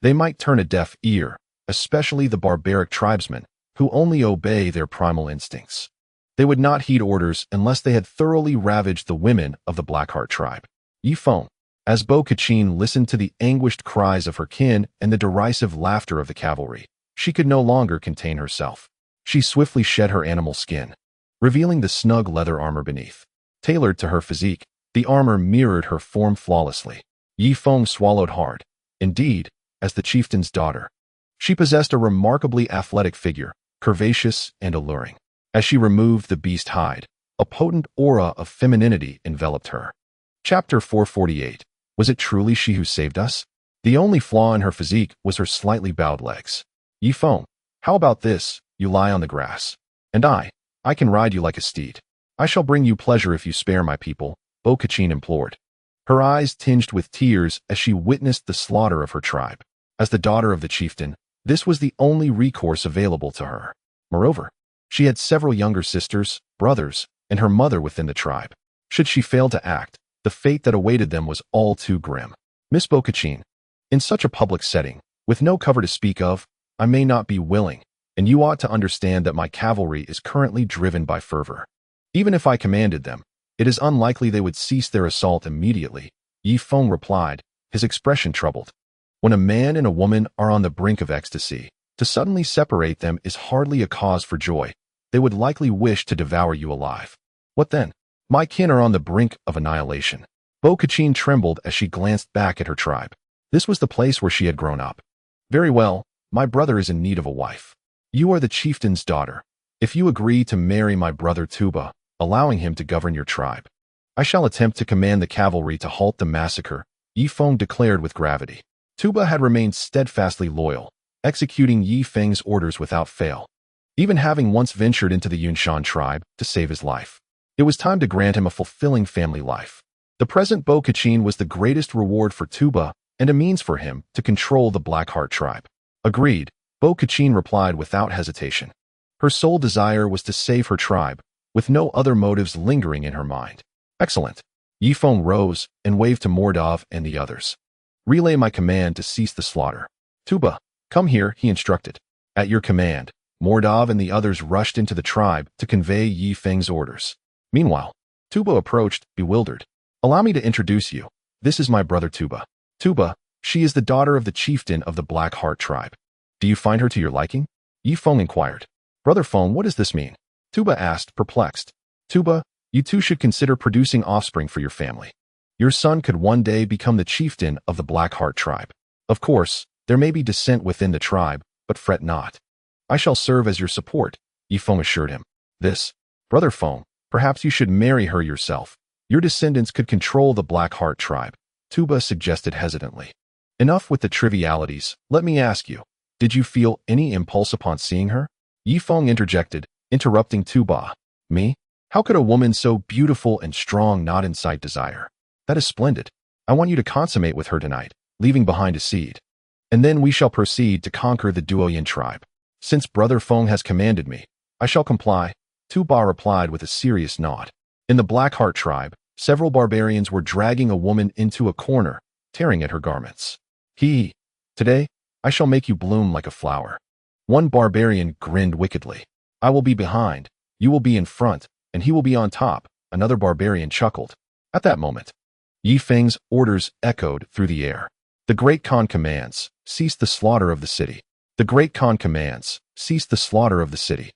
Speaker 1: they might turn a deaf ear, especially the barbaric tribesmen, who only obey their primal instincts. They would not heed orders unless they had thoroughly ravaged the women of the Blackheart tribe. Yi Feng, as Bo-Kachin listened to the anguished cries of her kin and the derisive laughter of the cavalry, she could no longer contain herself. She swiftly shed her animal skin, revealing the snug leather armor beneath. Tailored to her physique, the armor mirrored her form flawlessly. Yi Feng swallowed hard. Indeed, as the chieftain's daughter, she possessed a remarkably athletic figure, curvaceous and alluring. As she removed the beast hide, a potent aura of femininity enveloped her. Chapter 448. Was it truly she who saved us? The only flaw in her physique was her slightly bowed legs. Yi Feng, how about this? You lie on the grass. And I can ride you like a steed. I shall bring you pleasure if you spare my people, Bo-Kachin implored. Her eyes tinged with tears as she witnessed the slaughter of her tribe. As the daughter of the chieftain, this was the only recourse available to her. Moreover, she had several younger sisters, brothers, and her mother within the tribe. Should she fail to act, the fate that awaited them was all too grim. Miss Bo-Kachin, in such a public setting, with no cover to speak of, I may not be willing, and you ought to understand that my cavalry is currently driven by fervor. Even if I commanded them, it is unlikely they would cease their assault immediately, Yi Feng replied, his expression troubled. When a man and a woman are on the brink of ecstasy, to suddenly separate them is hardly a cause for joy. They would likely wish to devour you alive. What then? My kin are on the brink of annihilation. Bo-Kachin trembled as she glanced back at her tribe. This was the place where she had grown up. Very well, my brother is in need of a wife. You are the chieftain's daughter. If you agree to marry my brother Tuba, allowing him to govern your tribe, I shall attempt to command the cavalry to halt the massacre, Yi Feng declared with gravity. Tuba had remained steadfastly loyal, executing Yi Feng's orders without fail, even having once ventured into the Yunshan tribe to save his life. It was time to grant him a fulfilling family life. The present Bo-Kachin was the greatest reward for Tuba and a means for him to control the Blackheart tribe. Agreed, Bo-Kachin replied without hesitation. Her sole desire was to save her tribe, with no other motives lingering in her mind. Excellent. Yi Feng rose and waved to Mordov and the others. Relay my command to cease the slaughter. Tuba, Come here, he instructed. At your command, Mordov and the others rushed into the tribe to convey Yi Feng's orders. Meanwhile, Tuba approached, bewildered. Allow me to introduce you. This is my brother Tuba. Tuba, she is the daughter of the chieftain of the Black Heart tribe. Do you find her to your liking? Yi Feng inquired. Brother Feng, what does this mean? Tuba asked, perplexed. Tuba, you two should consider producing offspring for your family. Your son could one day become the chieftain of the Black Heart tribe. Of course, there may be dissent within the tribe, but fret not. I shall serve as your support, Yi Feng assured him. Brother Feng, perhaps you should marry her yourself. Your descendants could control the Black Heart tribe, Tuba suggested hesitantly. Enough with the trivialities, let me ask you, did you feel any impulse upon seeing her? Yi Feng interjected, interrupting Tuba. Me? How could a woman so beautiful and strong not incite desire? That is splendid. I want you to consummate with her tonight, leaving behind a seed. And then we shall proceed to conquer the Duoyin tribe. Since Brother Feng has commanded me, I shall comply, Tuba replied with a serious nod. In the Black Heart tribe, several barbarians were dragging a woman into a corner, tearing at her garments. Today, I shall make you bloom like a flower. One barbarian grinned wickedly. I will be behind, you will be in front, and he will be on top, another barbarian chuckled. At that moment, Yi Feng's orders echoed through the air. The Great Khan commands, cease the slaughter of the city. The Great Khan commands, cease the slaughter of the city.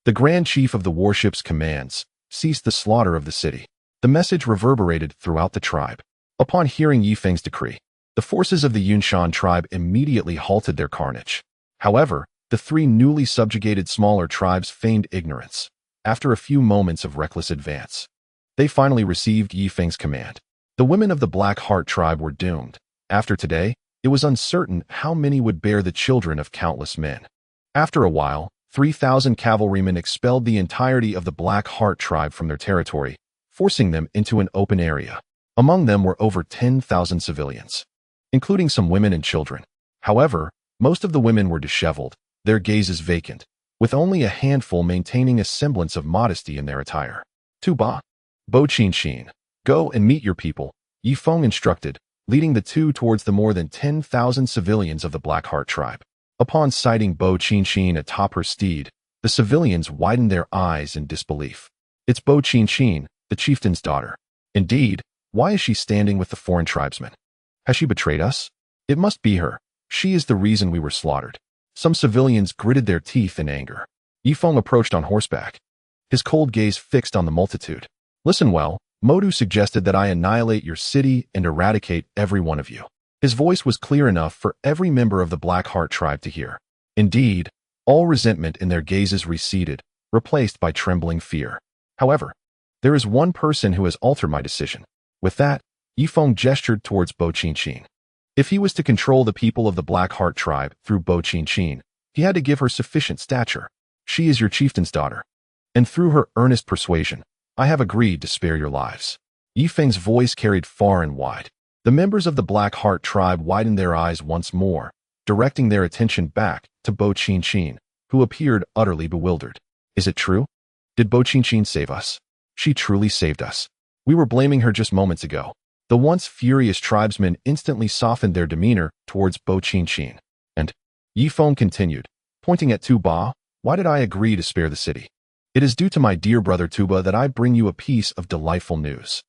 Speaker 1: The Grand Chief of the warships commands, cease the slaughter of the city. The message reverberated throughout the tribe. Upon hearing Yi Feng's decree, the forces of the Yunshan tribe immediately halted their carnage. However, the three newly subjugated smaller tribes feigned ignorance. After a few moments of reckless advance, they finally received Yi Feng's command. The women of the Black Heart tribe were doomed. After today, it was uncertain how many would bear the children of countless men. After a while, 3,000 cavalrymen expelled the entirety of the Black Heart tribe from their territory, forcing them into an open area. Among them were over 10,000 civilians, including some women and children. However, most of the women were disheveled, their gazes vacant, with only a handful maintaining a semblance of modesty in their attire. Tuba, Bo Qinshin, go and meet your people, Yi Feng instructed, leading the two towards the more than 10,000 civilians of the Black Heart tribe. Upon sighting Bo Qinshin atop her steed, the civilians widened their eyes in disbelief. It's Bo Qinshin, the chieftain's daughter. Indeed, why is she standing with the foreign tribesmen? Has she betrayed us? It must be her. She is the reason we were slaughtered. Some civilians gritted their teeth in anger. Yi Feng approached on horseback, his cold gaze fixed on the multitude. Listen well, Modu suggested that I annihilate your city and eradicate every one of you. His voice was clear enough for every member of the Black Heart tribe to hear. Indeed, all resentment in their gazes receded, replaced by trembling fear. However, there is one person who has altered my decision. With that, Yi Feng gestured towards Bo Qinshin. If he was to control the people of the Black Heart tribe through Bo Qinshin, he had to give her sufficient stature. She is your chieftain's daughter, and through her earnest persuasion, I have agreed to spare your lives. Yi Feng's voice carried far and wide. The members of the Black Heart tribe widened their eyes once more, directing their attention back to Bo Qinshin, who appeared utterly bewildered. Is it true? Did Bo Qinshin save us? She truly saved us. We were blaming her just moments ago. The once furious tribesmen instantly softened their demeanor towards Bo Qinshin. And Yi Feng continued, pointing at Tuba, why did I agree to spare the city? It is due to my dear brother Tuba that I bring you a piece of delightful news.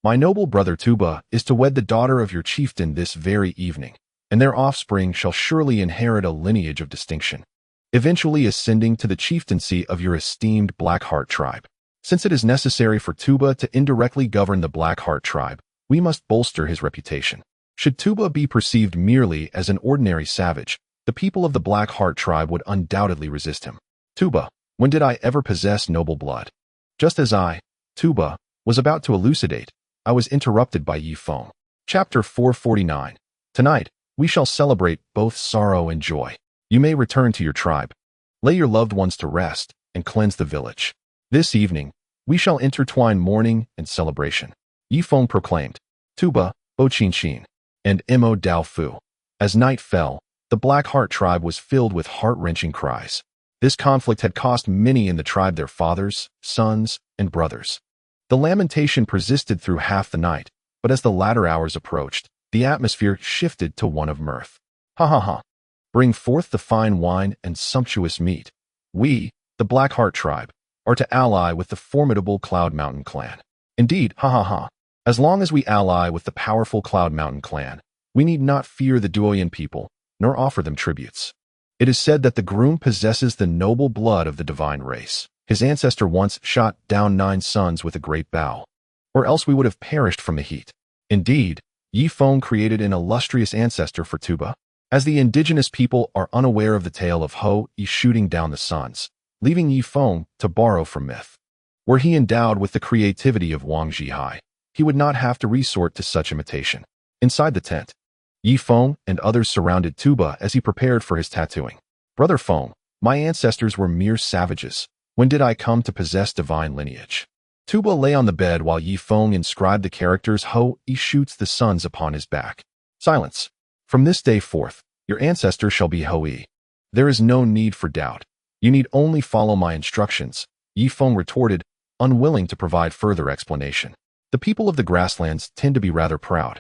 Speaker 1: My noble brother Tuba is to wed the daughter of your chieftain this very evening, and their offspring shall surely inherit a lineage of distinction, eventually ascending to the chieftaincy of your esteemed Black Heart tribe. Since it is necessary for Tuba to indirectly govern the Black Heart tribe, we must bolster his reputation. Should Tuba be perceived merely as an ordinary savage, the people of the Black Heart tribe would undoubtedly resist him. Tuba, when did I ever possess noble blood? Just as I, Tuba, was about to elucidate, I was interrupted by Yi Feng. Chapter 449. Tonight, we shall celebrate both sorrow and joy. You may return to your tribe. Lay your loved ones to rest and cleanse the village. This evening, we shall intertwine mourning and celebration. Yi Feng proclaimed. Tuba, Bo Qinshin, and Mo Dao Fu. As night fell, the Black Heart tribe was filled with heart-wrenching cries. This conflict had cost many in the tribe their fathers, sons, and brothers. The lamentation persisted through half the night, but as the latter hours approached, the atmosphere shifted to one of mirth. Ha ha ha. Bring forth the fine wine and sumptuous meat. We, the Blackheart tribe, are to ally with the formidable Cloud Mountain clan. Indeed, ha ha ha. As long as we ally with the powerful Cloud Mountain clan, we need not fear the Duoyan people, nor offer them tributes. It is said that the groom possesses the noble blood of the divine race. His ancestor once shot down 9 sons with a great bow, or else we would have perished from the heat. Indeed, Feng created an illustrious ancestor for Tuba, as the indigenous people are unaware of the tale of Yi shooting down the sons, leaving Feng to borrow from myth. Were he endowed with the creativity of Wang Zhihai, he would not have to resort to such imitation. Inside the tent, Feng and others surrounded Tuba as he prepared for his tattooing. Brother Feng, my ancestors were mere savages. When did I come to possess divine lineage? Tuba lay on the bed while Feng inscribed the characters He shoots the sons upon his back. Silence. From this day forth, your ancestor shall be He. There is no need for doubt. You need only follow my instructions, Feng retorted, unwilling to provide further explanation. The people of the grasslands tend to be rather proud.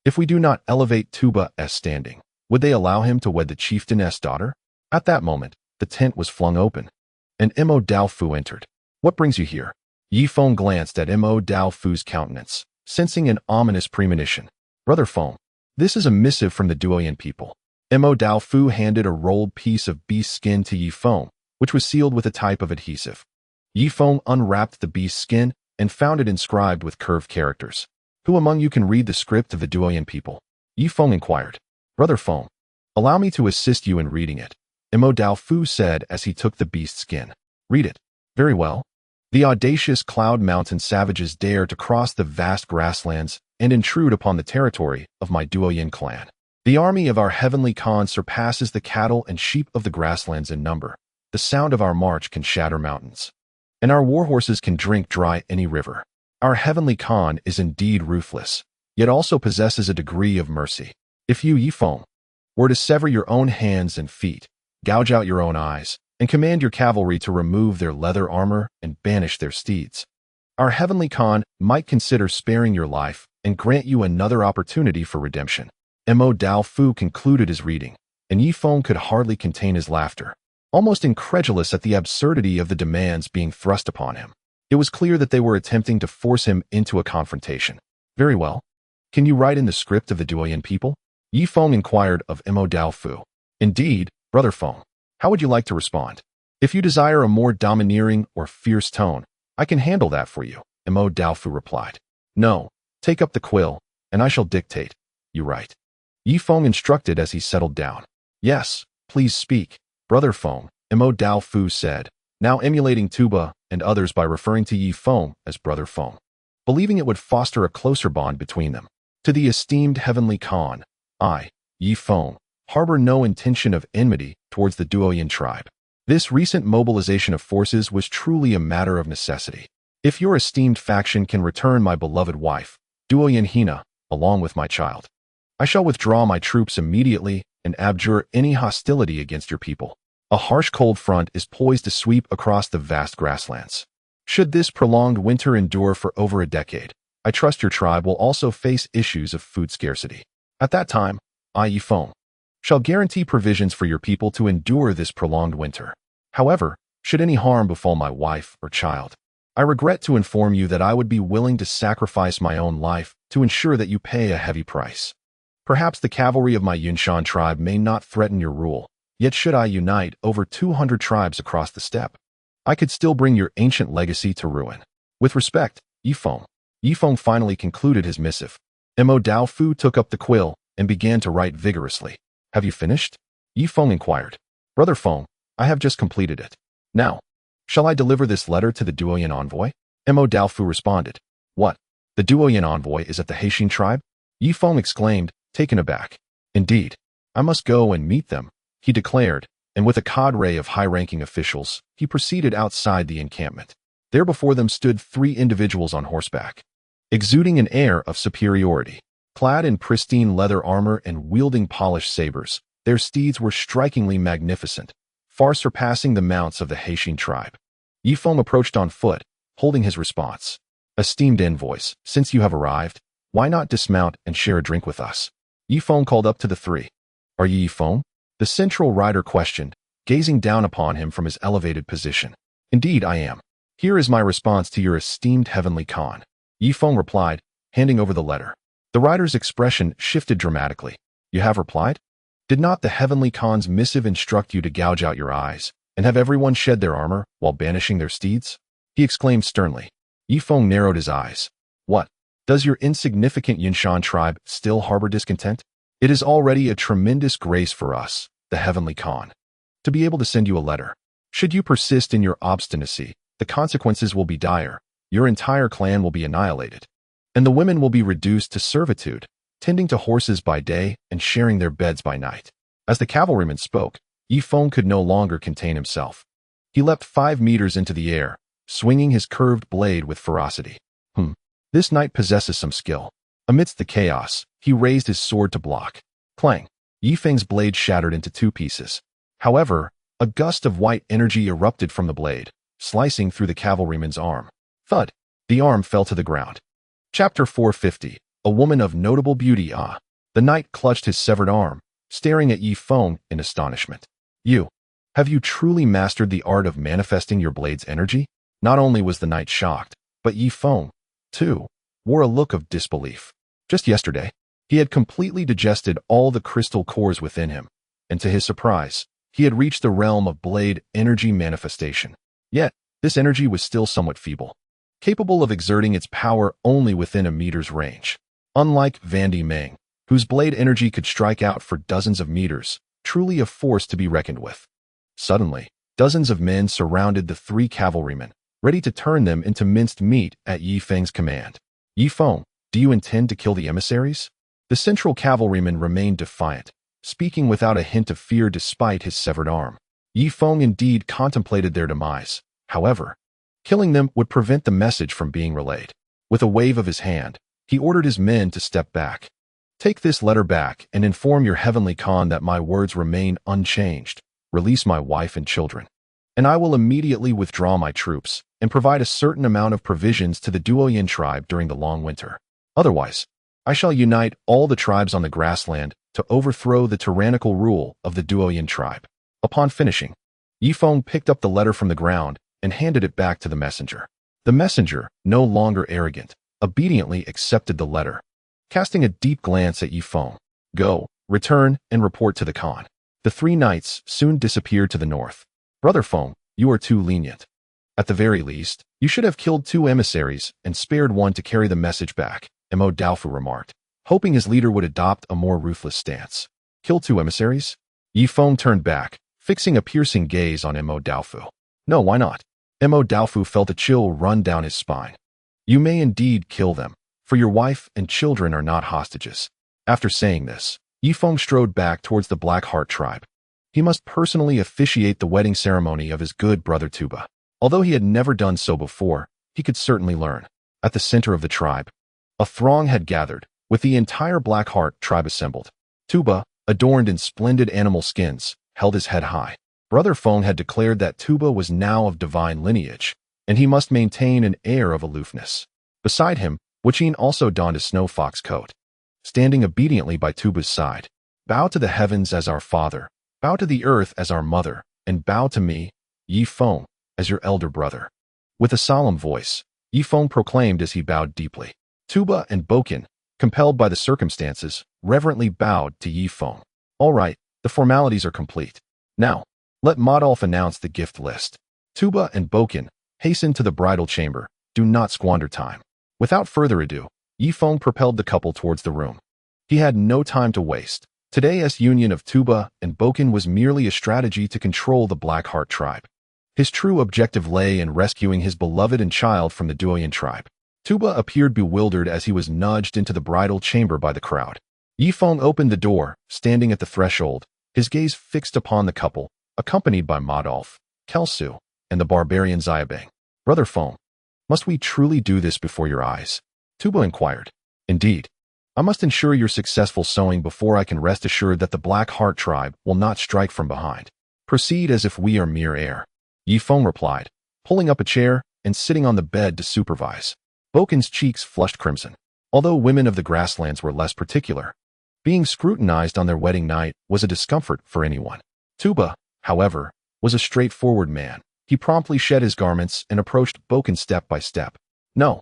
Speaker 1: If we do not elevate Tuba's standing, would they allow him to wed the chieftain's daughter? At that moment, the tent was flung open, and Mo Dao Fu entered. What brings you here? Feng glanced at Mo Dao Fu's countenance, sensing an ominous premonition. Brother Feng, this is a missive from the Duoyan people. Mo Dao Fu handed a rolled piece of beast skin to Feng, which was sealed with a type of adhesive. Feng unwrapped the beast skin and found it inscribed with curved characters. Who among you can read the script of the Duoyan people? Feng inquired. Brother Feng, allow me to assist you in reading it, Mo Dao Fu said as he took the beast skin. Read it. Very well. The audacious Cloud Mountain savages dare to cross the vast grasslands and intrude upon the territory of my Duoyan clan. The army of our heavenly Khan surpasses the cattle and sheep of the grasslands in number. The sound of our march can shatter mountains, and our warhorses can drink dry any river. Our heavenly Khan is indeed ruthless, yet also possesses a degree of mercy. If you, Feng, were to sever your own hands and feet, gouge out your own eyes, and command your cavalry to remove their leather armor and banish their steeds, our heavenly Khan might consider sparing your life and grant you another opportunity for redemption. Mo Dao Fu concluded his reading, and Feng could hardly contain his laughter, almost incredulous at the absurdity of the demands being thrust upon him. It was clear that they were attempting to force him into a confrontation. Very well. Can you write in the script of the Duoyan people? Feng inquired of Mo Dao Fu. Indeed, Brother Feng. How would you like to respond? If you desire a more domineering or fierce tone, I can handle that for you, Mo Dao Fu replied. No, take up the quill, and I shall dictate. You write. Feng instructed as he settled down. Yes, please speak, Brother Feng, Mo Dao Fu said, now emulating Tuba and others by referring to Feng as Brother Feng, believing it would foster a closer bond between them. To the esteemed heavenly Khan, I, Feng, harbor no intention of enmity towards the Duoyan tribe. This recent mobilization of forces was truly a matter of necessity. If your esteemed faction can return my beloved wife, Duoyan Hina, along with my child, I shall withdraw my troops immediately and abjure any hostility against your people. A harsh cold front is poised to sweep across the vast grasslands. Should this prolonged winter endure for over a decade, I trust your tribe will also face issues of food scarcity. At that time, I, Feng, shall guarantee provisions for your people to endure this prolonged winter. However, should any harm befall my wife or child, I regret to inform you that I would be willing to sacrifice my own life to ensure that you pay a heavy price. Perhaps the cavalry of my Yunshan tribe may not threaten your rule, yet should I unite over 200 tribes across the steppe, I could still bring your ancient legacy to ruin. With respect, Feng. Feng finally concluded his missive. Mo Dao Fu took up the quill and began to write vigorously. Have you finished? Feng inquired. Brother Feng, I have just completed it. Now, shall I deliver this letter to the Duoyan envoy? Mo Dao Fu responded. What? The Duoyan envoy is at the Haitian tribe? Feng exclaimed, taken aback. Indeed, I must go and meet them, he declared, and with a cadre of high-ranking officials, he proceeded outside the encampment. There before them stood 3 individuals on horseback, exuding an air of superiority. Clad in pristine leather armor and wielding polished sabers, their steeds were strikingly magnificent, far surpassing the mounts of the Haitian tribe. Feng approached on foot, holding his response. Esteemed envoys, since you have arrived, why not dismount and share a drink with us? Feng called up to the 3. Are ye Feng? The central rider questioned, gazing down upon him from his elevated position. Indeed, I am. Here is my response to your esteemed heavenly Khan. Feng replied, handing over the letter. The rider's expression shifted dramatically. You have replied? Did not the heavenly Khan's missive instruct you to gouge out your eyes, and have everyone shed their armor while banishing their steeds? He exclaimed sternly. Feng narrowed his eyes. What? Does your insignificant Yunshan tribe still harbor discontent? It is already a tremendous grace for us, the heavenly Khan, to be able to send you a letter. Should you persist in your obstinacy, the consequences will be dire. Your entire clan will be annihilated, and the women will be reduced to servitude, tending to horses by day and sharing their beds by night. As the cavalryman spoke, Feng could no longer contain himself. He leapt 5 meters into the air, swinging his curved blade with ferocity. This knight possesses some skill. Amidst the chaos, he raised his sword to block. Clang! Feng's blade shattered into 2 pieces. However, a gust of white energy erupted from the blade, slicing through the cavalryman's arm. Thud! The arm fell to the ground. Chapter 450. A woman of notable beauty. The knight clutched his severed arm, staring at Feng in astonishment. Have you truly mastered the art of manifesting your blade's energy? Not only was the knight shocked, but Feng, too, wore a look of disbelief. Just yesterday, he had completely digested all the crystal cores within him, and to his surprise, he had reached the realm of blade energy manifestation. Yet, this energy was still somewhat feeble, capable of exerting its power only within a meter's range. Unlike Vandi Meng, whose blade energy could strike out for dozens of meters, truly a force to be reckoned with. Suddenly, dozens of men surrounded the 3 cavalrymen, ready to turn them into minced meat at Feng's command. Feng, do you intend to kill the emissaries? The central cavalryman remained defiant, speaking without a hint of fear despite his severed arm. Feng indeed contemplated their demise. However, killing them would prevent the message from being relayed. With a wave of his hand, he ordered his men to step back. Take this letter back and inform your heavenly Khan that my words remain unchanged. Release my wife and children, and I will immediately withdraw my troops and provide a certain amount of provisions to the Duoyin tribe during the long winter. Otherwise, I shall unite all the tribes on the grassland to overthrow the tyrannical rule of the Duoyin tribe. Upon finishing, Feng picked up the letter from the ground and handed it back to the messenger. The messenger, no longer arrogant, obediently accepted the letter, casting a deep glance at Feng. Go, return, and report to the Khan. The 3 knights soon disappeared to the north. Brother Feng, you are too lenient. At the very least, you should have killed 2 emissaries and spared one to carry the message back, Mo Daofu remarked, hoping his leader would adopt a more ruthless stance. Kill 2 emissaries? Feng turned back, fixing a piercing gaze on Mo Daofu. No, why not? Mo Daofu felt a chill run down his spine. You may indeed kill them, for your wife and children are not hostages. After saying this, Feng strode back towards the Black Heart tribe. He must personally officiate the wedding ceremony of his good brother Tuba. Although he had never done so before, he could certainly learn. At the center of the tribe, a throng had gathered, with the entire Black Heart tribe assembled. Tuba, adorned in splendid animal skins, held his head high. Brother Feng had declared that Tuba was now of divine lineage, and he must maintain an air of aloofness. Beside him, Wuqin also donned a snow fox coat. Standing obediently by Tuba's side, bow to the heavens as our father, bow to the earth as our mother, and bow to me, Feng, as your elder brother. With a solemn voice, Feng proclaimed as he bowed deeply. Tuba and Bokin, compelled by the circumstances, reverently bowed to Feng. All right, the formalities are complete. Now, let Modolf announce the gift list. Tuba and Bokin hastened to the bridal chamber. Do not squander time. Without further ado, Feng propelled the couple towards the room. He had no time to waste. Today's union of Tuba and Bokin was merely a strategy to control the Black Heart tribe. His true objective lay in rescuing his beloved and child from the Duoyin tribe. Tuba appeared bewildered as he was nudged into the bridal chamber by the crowd. Feng opened the door, standing at the threshold, his gaze fixed upon the couple, accompanied by Modolf, Kelsu, and the barbarian Xiaobang. Brother Feng, must we truly do this before your eyes? Tuba inquired. Indeed. I must ensure your successful sowing before I can rest assured that the Black Heart tribe will not strike from behind. Proceed as if we are mere air. Feng replied, pulling up a chair and sitting on the bed to supervise. Bokin's cheeks flushed crimson. Although women of the grasslands were less particular, Being scrutinized on their wedding night was a discomfort for anyone. Tuba, however, was a straightforward man. He promptly shed his garments and approached Boken step by step. No,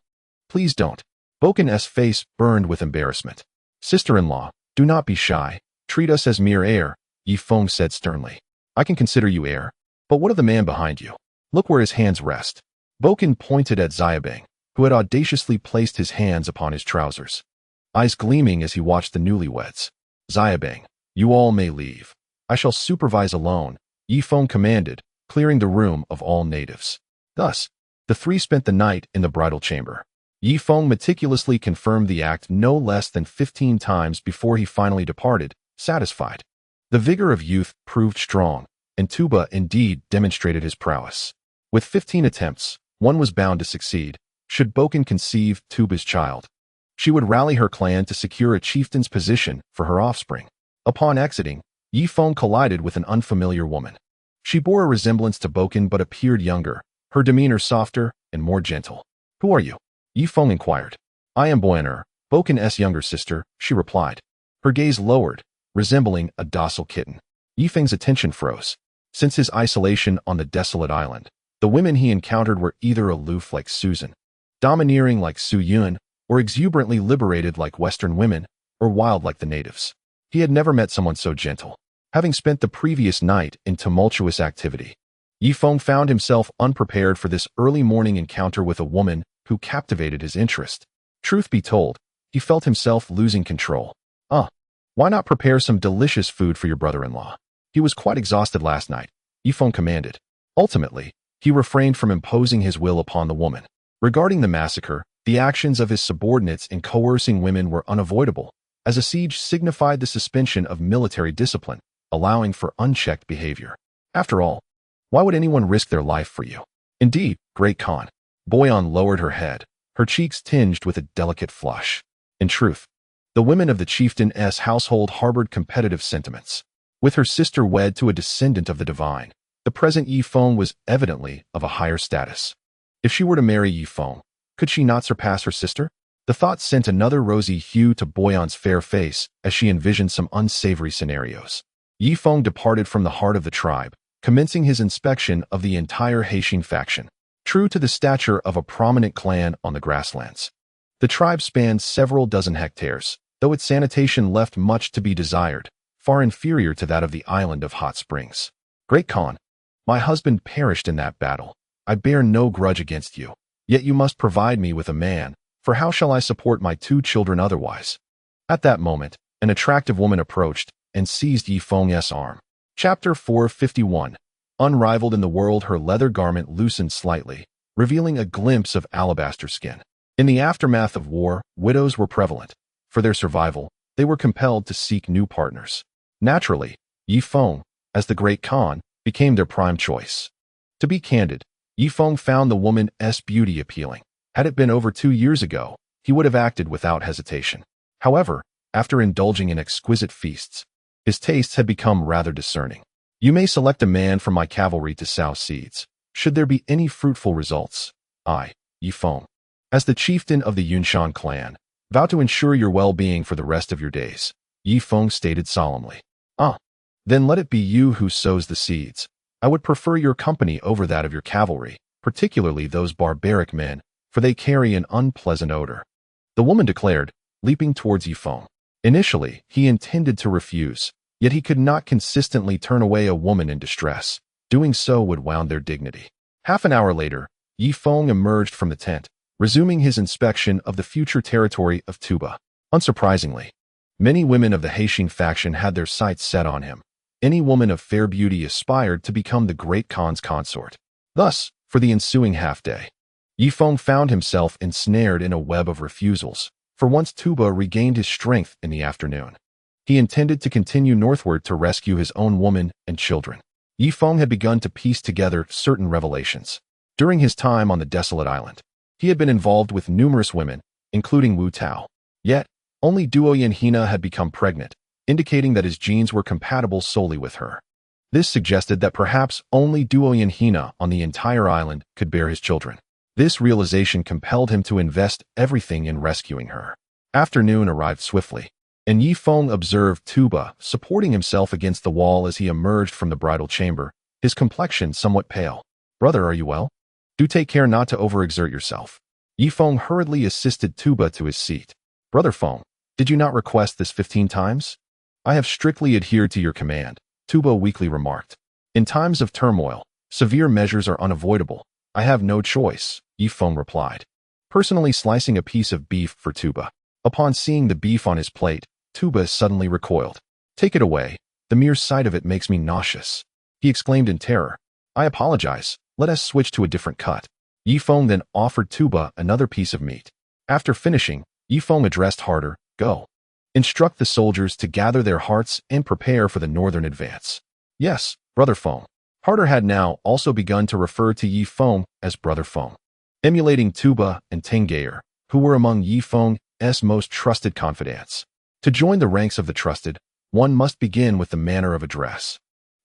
Speaker 1: please don't. Boken's face burned with embarrassment. Sister-in-law, do not be shy. Treat us as mere heir, Feng said sternly. I can consider you heir. But what of the man behind you? Look where his hands rest. Boken pointed at Xiaobing, who had audaciously placed his hands upon his trousers, eyes gleaming as he watched the newlyweds. Xiaobing, you all may leave. I shall supervise alone, Feng commanded, clearing the room of all natives. Thus, the three spent the night in the bridal chamber. Feng meticulously confirmed the act no less than 15 times before he finally departed, satisfied. The vigor of youth proved strong, and Tuba indeed demonstrated his prowess. With 15 attempts, one was bound to succeed. Should Boken conceive Tuba's child, she would rally her clan to secure a chieftain's position for her offspring. Upon exiting, Feng collided with an unfamiliar woman. She bore a resemblance to Boken but appeared younger, her demeanor softer and more gentle. Who are you? Feng inquired. I am Boener, Boken's younger sister, she replied. Her gaze lowered, resembling a docile kitten. Feng's attention froze. Since his isolation on the desolate island, the women he encountered were either aloof like Susan, domineering like Su Yun, or exuberantly liberated like Western women, or wild like the natives. He had never met someone so gentle. Having spent the previous night in tumultuous activity, Feng found himself unprepared for this early morning encounter with a woman who captivated his interest. Truth be told, he felt himself losing control. Why not prepare some delicious food for your brother-in-law? He was quite exhausted last night, Feng commanded. Ultimately, he refrained from imposing his will upon the woman. Regarding the massacre, the actions of his subordinates in coercing women were unavoidable, as a siege signified the suspension of military discipline, allowing for unchecked behavior. After all, why would anyone risk their life for you? Indeed, Great Khan. Boyan lowered her head, her cheeks tinged with a delicate flush. In truth, the women of the chieftain's household harbored competitive sentiments. With her sister wed to a descendant of the divine, the present Feng was evidently of a higher status. If she were to marry Feng, could she not surpass her sister? The thought sent another rosy hue to Boyan's fair face as she envisioned some unsavory scenarios. Feng departed from the heart of the tribe, commencing his inspection of the entire Haitian faction, true to the stature of a prominent clan on the grasslands. The tribe spanned several dozen hectares, though its sanitation left much to be desired, far inferior to that of the island of hot springs. Great Khan, my husband perished in that battle. I bear no grudge against you, yet you must provide me with a man, for how shall I support my 2 children otherwise? At that moment, an attractive woman approached and seized Feng's arm. Chapter 451. Unrivaled in the world, her leather garment loosened slightly, revealing a glimpse of alabaster skin. In the aftermath of war, widows were prevalent. For their survival, they were compelled to seek new partners. Naturally, Feng, as the Great Khan, became their prime choice. To be candid, Feng found the woman's beauty appealing. Had it been over 2 years ago, he would have acted without hesitation. However, after indulging in exquisite feasts, his tastes had become rather discerning. You may select a man from my cavalry to sow seeds. Should there be any fruitful results, I, Feng, as the chieftain of the Yunshan clan, vow to ensure your well-being for the rest of your days, Feng stated solemnly. Then let it be you who sows the seeds. I would prefer your company over that of your cavalry, particularly those barbaric men, for they carry an unpleasant odor. The woman declared, leaping towards Feng. Initially, he intended to refuse, yet he could not consistently turn away a woman in distress. Doing so would wound their dignity. Half an hour later, Feng emerged from the tent, resuming his inspection of the future territory of Tuba. Unsurprisingly, many women of the Haitian faction had their sights set on him. Any woman of fair beauty aspired to become the Great Khan's consort. Thus, for the ensuing half-day, Feng found himself ensnared in a web of refusals. For once Tuba regained his strength in the afternoon, he intended to continue northward to rescue his own woman and children. Feng had begun to piece together certain revelations. During his time on the desolate island, he had been involved with numerous women, including Wu Tao. Yet, only Duo Yanhina had become pregnant, indicating that his genes were compatible solely with her. This suggested that perhaps only Duo Yanhina on the entire island could bear his children. This realization compelled him to invest everything in rescuing her. Afternoon arrived swiftly. And Yi Feng observed Tuba supporting himself against the wall as he emerged from the bridal chamber, his complexion somewhat pale. "Brother, are you well? Do take care not to overexert yourself." Yi Feng hurriedly assisted Tuba to his seat. "Brother Feng, did you not request this 15 times? I have strictly adhered to your command," Tuba weakly remarked. "In times of turmoil, severe measures are unavoidable. I have no choice," Yi Feng replied, personally slicing a piece of beef for Tuba. Upon seeing the beef on his plate, Tuba suddenly recoiled. "Take it away. The mere sight of it makes me nauseous," he exclaimed in terror. "I apologize. Let us switch to a different cut." Yi Feng then offered Tuba another piece of meat. After finishing, Yi Feng addressed Harder, "Go. Instruct the soldiers to gather their hearts and prepare for the northern advance." "Yes, Brother Feng." Harder had now also begun to refer to Yi Feng as Brother Feng, emulating Tuba and Tengayer, who were among Yi Feng's most trusted confidants. To join the ranks of the trusted, one must begin with the manner of address.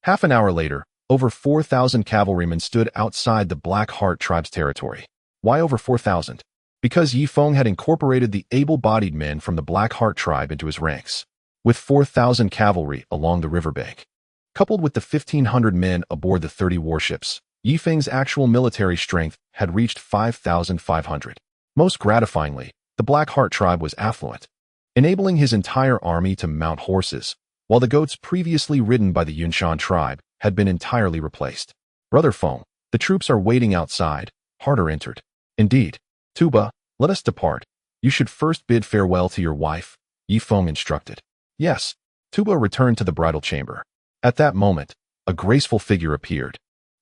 Speaker 1: Half an hour later, over 4,000 cavalrymen stood outside the Black Heart tribe's territory. Why over 4,000? Because Yi Feng had incorporated the able-bodied men from the Black Heart tribe into his ranks, with 4,000 cavalry along the riverbank. Coupled with the 1,500 men aboard the 30 warships, Yi Feng's actual military strength had reached 5,500. Most gratifyingly, the Black Heart tribe was affluent, enabling his entire army to mount horses, while the goats previously ridden by the Yunshan tribe had been entirely replaced. "Brother Feng, the troops are waiting outside," Harder entered. "Indeed. Tuba, let us depart. You should first bid farewell to your wife," Yi Feng instructed. "Yes." Tuba returned to the bridal chamber. At that moment, a graceful figure appeared.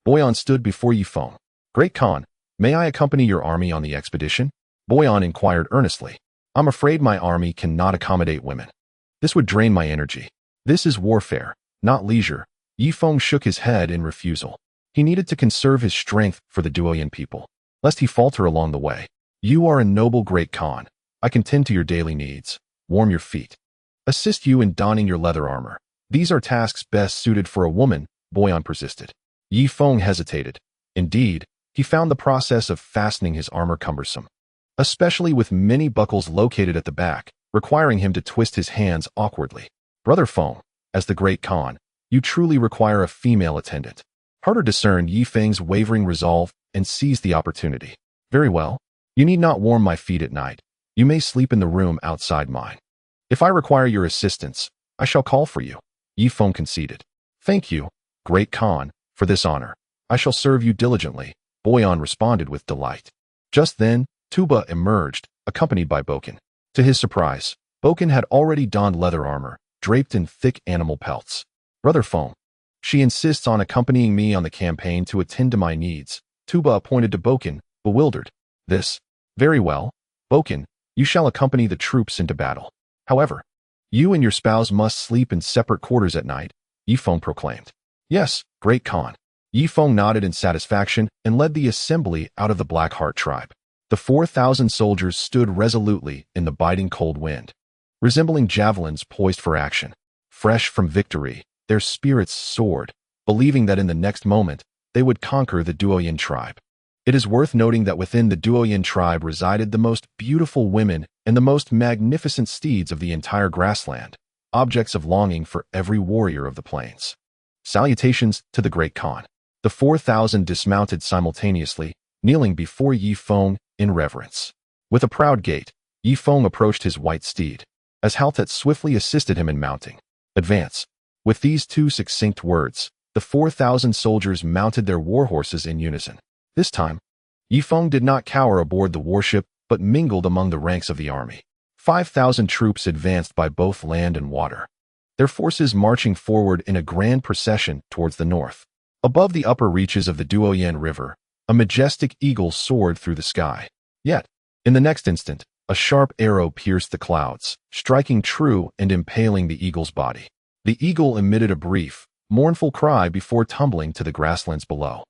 Speaker 1: Boyan stood before Yi Feng. "Great Khan, may I accompany your army on the expedition?" Boyan inquired earnestly. "I'm afraid my army cannot accommodate women. This would drain my energy. This is warfare, not leisure." Yi Feng shook his head in refusal. He needed to conserve his strength for the Duoyan people, lest he falter along the way. "You are a noble Great Khan. I can tend to your daily needs, warm your feet, assist you in donning your leather armor. These are tasks best suited for a woman," Boyan persisted. Yi Feng hesitated. Indeed, he found the process of fastening his armor cumbersome, especially with many buckles located at the back, requiring him to twist his hands awkwardly. "Brother Feng, as the Great Khan, you truly require a female attendant." Harder discerned Yi Feng's wavering resolve and seized the opportunity. "Very well. You need not warm my feet at night. You may sleep in the room outside mine. If I require your assistance, I shall call for you," Yi Feng conceded. "Thank you, Great Khan, for this honor. I shall serve you diligently," Boyan responded with delight. Just then, Tuba emerged, accompanied by Boken. To his surprise, Boken had already donned leather armor, draped in thick animal pelts. "Brother Feng, she insists on accompanying me on the campaign to attend to my needs," Tuba pointed to Boken, bewildered. "This? Very well. Boken, you shall accompany the troops into battle. However, you and your spouse must sleep in separate quarters at night," Yi Feng proclaimed. "Yes, Great Khan." Yi Feng nodded in satisfaction and led the assembly out of the Black Heart tribe. The 4,000 soldiers stood resolutely in the biting cold wind, resembling javelins poised for action. Fresh from victory, their spirits soared, believing that in the next moment, they would conquer the Duoyan tribe. It is worth noting that within the Duoyan tribe resided the most beautiful women and the most magnificent steeds of the entire grassland, objects of longing for every warrior of the plains. Salutations to the Great Khan. The 4,000 dismounted simultaneously, kneeling before Yi Feng in reverence. With a proud gait, Yi Feng approached his white steed, as Haltet swiftly assisted him in mounting. "Advance." With these two succinct words, the 4,000 soldiers mounted their war horses in unison. This time, Yi Feng did not cower aboard the warship, but mingled among the ranks of the army. 5,000 troops advanced by both land and water, their forces marching forward in a grand procession towards the north. Above the upper reaches of the Duoyan River, a majestic eagle soared through the sky. Yet, in the next instant, a sharp arrow pierced the clouds, striking true and impaling the eagle's body. The eagle emitted a brief, mournful cry before tumbling to the grasslands below.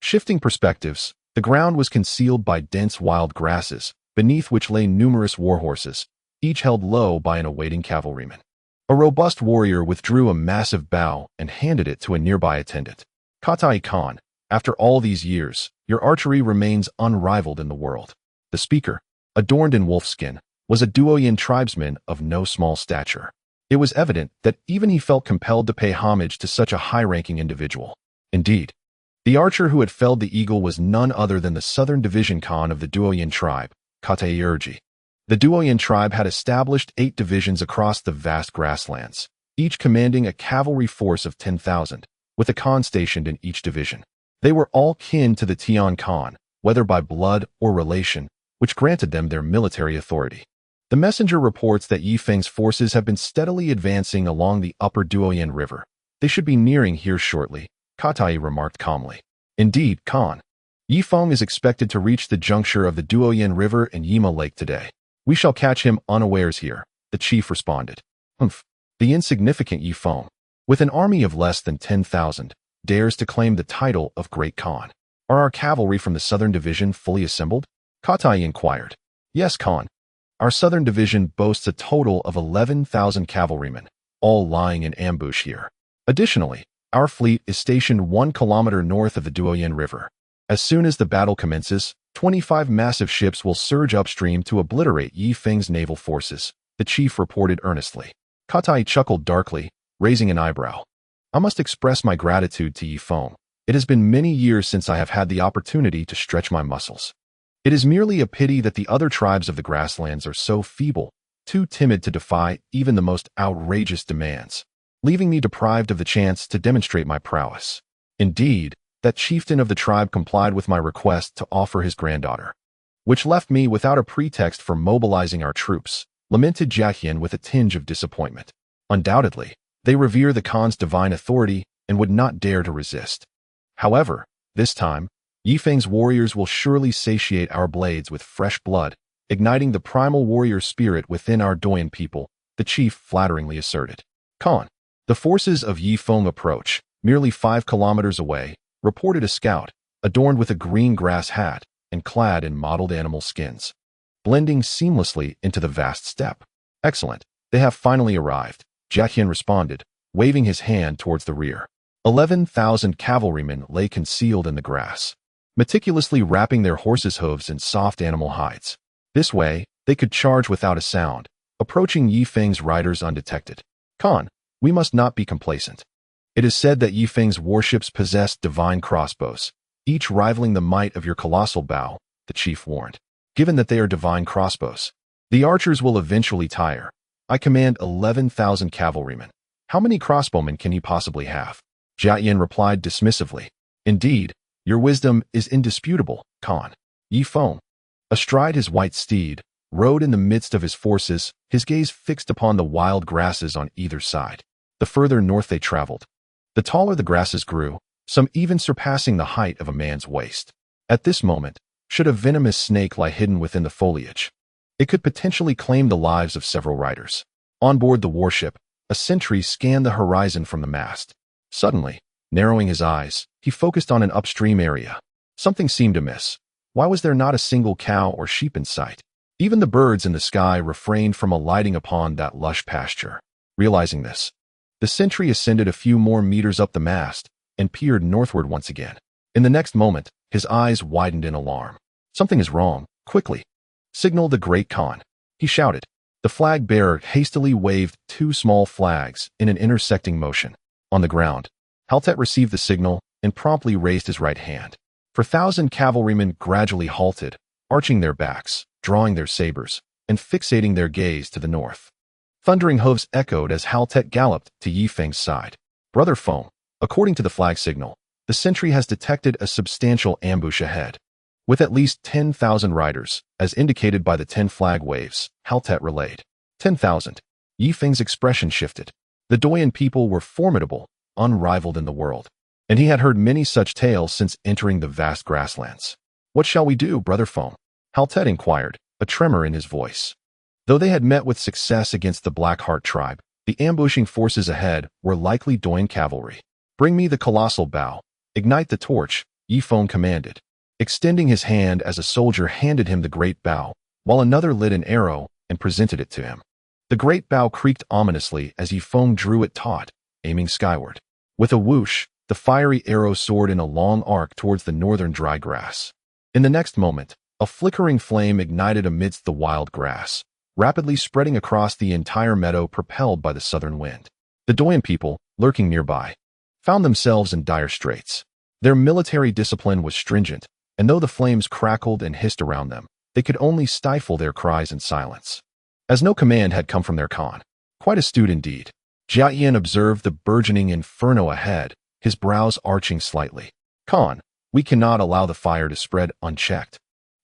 Speaker 1: Shifting perspectives, the ground was concealed by dense wild grasses, beneath which lay numerous war horses, each held low by an awaiting cavalryman. A robust warrior withdrew a massive bow and handed it to a nearby attendant. "Katai Khan, after all these years, your archery remains unrivaled in the world." The speaker, adorned in wolfskin, was a Duoyin tribesman of no small stature. It was evident that even he felt compelled to pay homage to such a high-ranking individual. Indeed, the archer who had felled the eagle was none other than the southern division Khan of the Duoyin tribe, Katayrji. The Duoyin tribe had established 8 divisions across the vast grasslands, each commanding a cavalry force of 10,000, with a Khan stationed in each division. They were all kin to the Tian Khan, whether by blood or relation, which granted them their military authority. The messenger reports that Yi Feng's forces have been steadily advancing along the upper Duoyin River. They should be nearing here shortly, Katai remarked calmly. Indeed, Khan. Yi Feng is expected to reach the juncture of the Duoyin River and Yima Lake today. We shall catch him unawares here, the chief responded. Humph. The insignificant Yi Feng, with an army of less than 10,000, dares to claim the title of Great Khan. Are our cavalry from the southern division fully assembled? Katai inquired. Yes, Khan. Our southern division boasts a total of 11,000 cavalrymen, all lying in ambush here. Additionally, our fleet is stationed 1 kilometer north of the Duoyin River. As soon as the battle commences, 25 massive ships will surge upstream to obliterate Yi Feng's naval forces, the chief reported earnestly. Katai chuckled darkly, raising an eyebrow. I must express my gratitude to Yi Feng. It has been many years since I have had the opportunity to stretch my muscles. It is merely a pity that the other tribes of the grasslands are so feeble, too timid to defy even the most outrageous demands, leaving me deprived of the chance to demonstrate my prowess. Indeed, that chieftain of the tribe complied with my request to offer his granddaughter, which left me without a pretext for mobilizing our troops, lamented Jiaqian with a tinge of disappointment. Undoubtedly, they revere the Khan's divine authority and would not dare to resist. However, this time, Yi Feng's warriors will surely satiate our blades with fresh blood, igniting the primal warrior spirit within our Doyan people, the chief flatteringly asserted. Khan. The forces of Yi Feng approach, merely 5 kilometers away, reported a scout, adorned with a green grass hat and clad in mottled animal skins, blending seamlessly into the vast steppe. Excellent. They have finally arrived, Jiaqian responded, waving his hand towards the rear. 11,000 cavalrymen lay concealed in the grass, meticulously wrapping their horses' hooves in soft animal hides. This way, they could charge without a sound, approaching Yi Feng's riders undetected. Khan, we must not be complacent. It is said that Yi Feng's warships possess divine crossbows, each rivaling the might of your colossal bow, the chief warned. Given that they are divine crossbows, the archers will eventually tire. I command 11,000 cavalrymen. How many crossbowmen can he possibly have? Jiaqian replied dismissively. Indeed, your wisdom is indisputable, Khan. Yi Feng, astride his white steed, rode in the midst of his forces, his gaze fixed upon the wild grasses on either side. The further north they traveled, the taller the grasses grew, some even surpassing the height of a man's waist. At this moment, should a venomous snake lie hidden within the foliage, it could potentially claim the lives of several riders. On board the warship, a sentry scanned the horizon from the mast. Suddenly, narrowing his eyes, he focused on an upstream area. Something seemed amiss. Why was there not a single cow or sheep in sight? Even the birds in the sky refrained from alighting upon that lush pasture. Realizing this, the sentry ascended a few more meters up the mast and peered northward once again. In the next moment, his eyes widened in alarm. Something is wrong. Quickly. Signal the Great Khan, he shouted. The flag bearer hastily waved 2 small flags in an intersecting motion. On the ground, Haltet received the signal and promptly raised his right hand. 4,000 cavalrymen gradually halted, arching their backs, drawing their sabers, and fixating their gaze to the north. Thundering hooves echoed as Haltet galloped to Yi Feng's side. Brother Feng, according to the flag signal, the sentry has detected a substantial ambush ahead. With at least 10,000 riders, as indicated by the 10 flag waves, Haltet relayed. 10,000. Yi Feng's expression shifted. The Doyan people were formidable, unrivaled in the world, and he had heard many such tales since entering the vast grasslands. What shall we do, Brother Feng? Haltet inquired, a tremor in his voice. Though they had met with success against the Blackheart tribe, the ambushing forces ahead were likely Doyan cavalry. Bring me the colossal bow. Ignite the torch, Yi Feng commanded, extending his hand as a soldier handed him the great bow, while another lit an arrow and presented it to him. The great bow creaked ominously as Yi Feng drew it taut, aiming skyward. With a whoosh, the fiery arrow soared in a long arc towards the northern dry grass. In the next moment, a flickering flame ignited amidst the wild grass, rapidly spreading across the entire meadow propelled by the southern wind. The Doyan people, lurking nearby, found themselves in dire straits. Their military discipline was stringent, and though the flames crackled and hissed around them, they could only stifle their cries in silence. As no command had come from their Khan, quite astute indeed, Jiayan observed the burgeoning inferno ahead, his brows arching slightly. Khan, we cannot allow the fire to spread unchecked,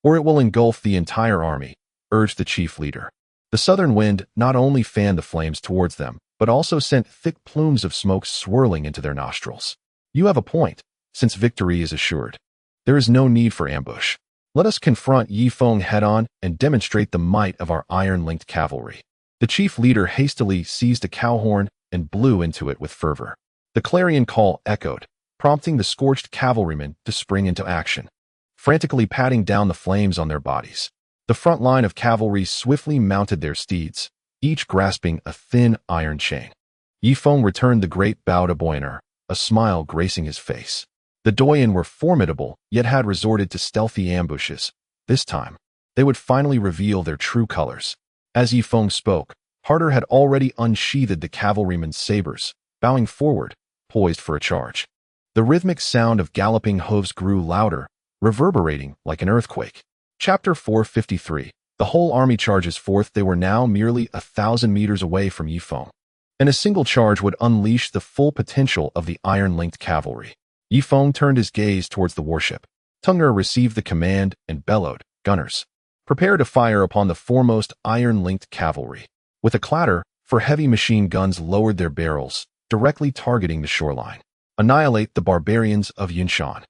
Speaker 1: or it will engulf the entire army, urged the chief leader. The southern wind not only fanned the flames towards them, but also sent thick plumes of smoke swirling into their nostrils. You have a point, since victory is assured. There is no need for ambush. Let us confront Yi Feng head-on and demonstrate the might of our iron-linked cavalry. The chief leader hastily seized a cow horn and blew into it with fervor. The clarion call echoed, prompting the scorched cavalrymen to spring into action, frantically patting down the flames on their bodies. The front line of cavalry swiftly mounted their steeds, each grasping a thin iron chain. Yi Feng returned the great bow to Boyner, a smile gracing his face. The Doyan were formidable, yet had resorted to stealthy ambushes. This time, they would finally reveal their true colors. As Yi Feng spoke, Harder had already unsheathed the cavalryman's sabers, bowing forward, poised for a charge. The rhythmic sound of galloping hooves grew louder, reverberating like an earthquake. Chapter 453. The whole army charges forth. They were now merely 1,000 meters away from Yi Feng, and a single charge would unleash the full potential of the iron-linked cavalry. Yi Feng turned his gaze towards the warship. Tung'er received the command and bellowed, "Gunners, prepare to fire upon the foremost iron-linked cavalry." With a clatter, four heavy machine guns lowered their barrels, directly targeting the shoreline. Annihilate the barbarians of Yunshan.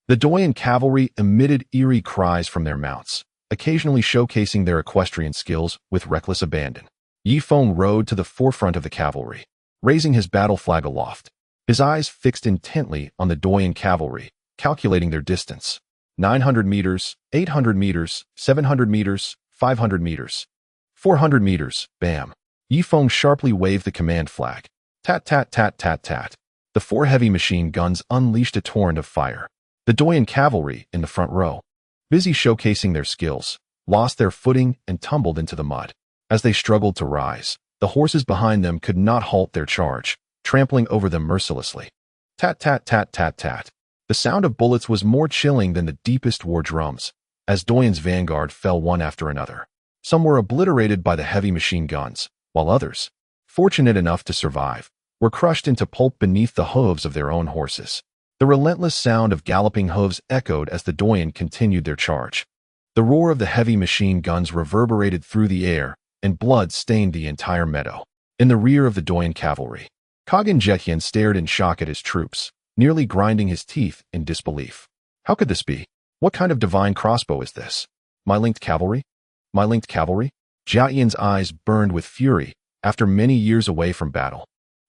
Speaker 1: The Doyan cavalry emitted eerie cries from their mounts, occasionally showcasing their equestrian skills with reckless abandon. Yi Feng rode to the forefront of the cavalry, raising his battle flag aloft, his eyes fixed intently on the Doyan cavalry, calculating their distance. 900 meters, 800 meters, 700 meters, 500 meters, 400 meters, bam. Yi Feng sharply waved the command flag. Tat tat tat tat tat. The four heavy machine guns unleashed a torrent of fire. The Doyan cavalry, in the front row, busy showcasing their skills, lost their footing and tumbled into the mud. As they struggled to rise, the horses behind them could not halt their charge, trampling over them mercilessly. Tat tat tat tat tat. The sound of bullets was more chilling than the deepest war drums, as Doyan's vanguard fell one after another. Some were obliterated by the heavy machine guns, while others, fortunate enough to survive, were crushed into pulp beneath the hooves of their own horses. The relentless sound of galloping hooves echoed as the Doyan continued their charge. The roar of the heavy machine guns reverberated through the air, and blood stained the entire meadow. In the rear of the Doyan cavalry, Kaghan Jethian stared in shock at his troops, nearly grinding his teeth in disbelief. How could this be? What kind of divine crossbow is this? My linked cavalry? My linked cavalry? Jiayan's eyes burned with fury after many years away from battle.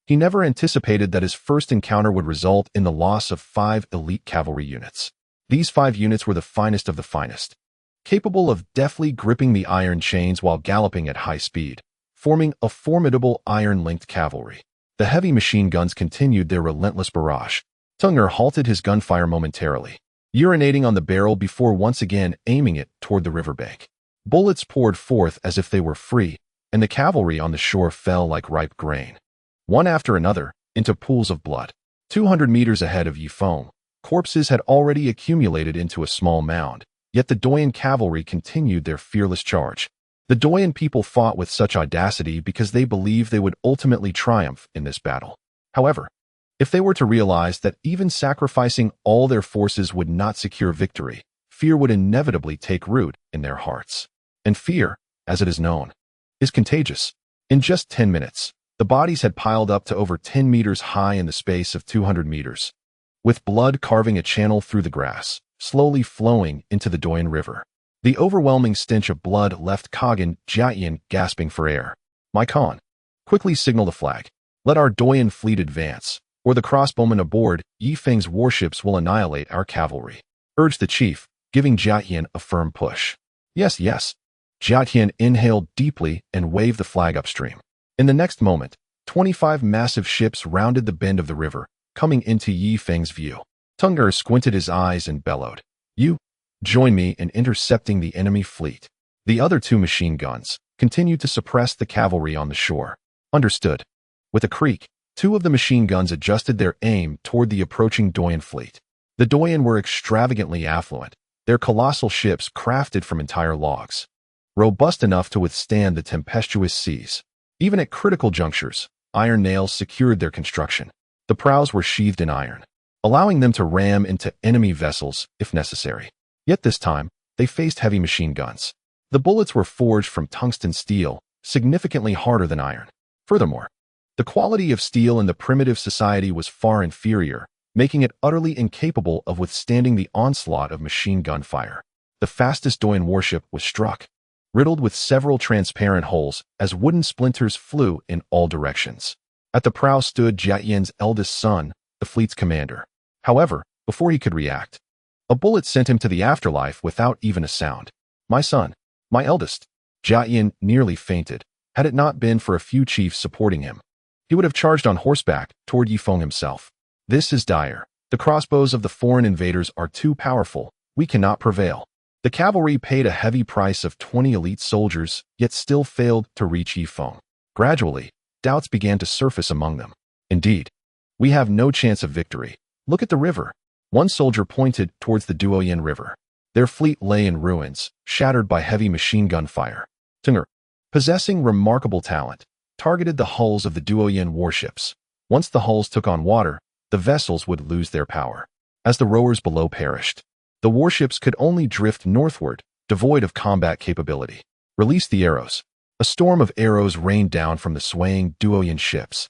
Speaker 1: He never anticipated that his first encounter would result in the loss of 5 elite cavalry units. These 5 units were the finest of the finest, capable of deftly gripping the iron chains while galloping at high speed, forming a formidable iron-linked cavalry. The heavy machine guns continued their relentless barrage. Tung'er halted his gunfire momentarily, urinating on the barrel before once again aiming it toward the riverbank. Bullets poured forth as if they were free, and the cavalry on the shore fell like ripe grain, one after another, into pools of blood. 200 meters ahead of Yi Feng, corpses had already accumulated into a small mound, yet the Doyan cavalry continued their fearless charge. The Doyan people fought with such audacity because they believed they would ultimately triumph in this battle. However, if they were to realize that even sacrificing all their forces would not secure victory, fear would inevitably take root in their hearts. And fear, as it is known, is contagious. In just 10 minutes, the bodies had piled up to over 10 meters high in the space of 200 meters, with blood carving a channel through the grass, slowly flowing into the Doyan River. The overwhelming stench of blood left Kaghan Jethian gasping for air. My Khan, quickly signal the flag. Let our Doyan fleet advance, or the crossbowmen aboard Yi Feng's warships will annihilate our cavalry, urged the chief, giving Jethian a firm push. Yes, yes. Jethian inhaled deeply and waved the flag upstream. In the next moment, 25 massive ships rounded the bend of the river, coming into Yi Feng's view. Tung'er squinted his eyes and bellowed, "You, join me in intercepting the enemy fleet." The other 2 machine guns, continued to suppress the cavalry on the shore. Understood. With a creak, two of the machine guns adjusted their aim toward the approaching Doyen fleet. The Doyen were extravagantly affluent, their colossal ships crafted from entire logs, robust enough to withstand the tempestuous seas. Even at critical junctures, iron nails secured their construction. The prows were sheathed in iron, allowing them to ram into enemy vessels if necessary. Yet this time, they faced heavy machine guns. The bullets were forged from tungsten steel, significantly harder than iron. Furthermore, the quality of steel in the primitive society was far inferior, making it utterly incapable of withstanding the onslaught of machine gun fire. The fastest Doyen warship was struck, riddled with several transparent holes as wooden splinters flew in all directions. At the prow stood Jiayan's eldest son, the fleet's commander. However, before he could react, a bullet sent him to the afterlife without even a sound. My son, my eldest. Jiayan nearly fainted. Had it not been for a few chiefs supporting him, he would have charged on horseback toward Feng himself. This is dire. The crossbows of the foreign invaders are too powerful. We cannot prevail. The cavalry paid a heavy price of 20 elite soldiers, yet still failed to reach Feng. Gradually, doubts began to surface among them. Indeed, we have no chance of victory. Look at the river. One soldier pointed towards the Duoyen River. Their fleet lay in ruins, shattered by heavy machine gun fire. Tunger, possessing remarkable talent, targeted the hulls of the Duoyen warships. Once the hulls took on water, the vessels would lose their power. As the rowers below perished, the warships could only drift northward, devoid of combat capability. Release the arrows. A storm of arrows rained down from the swaying Duoyen ships.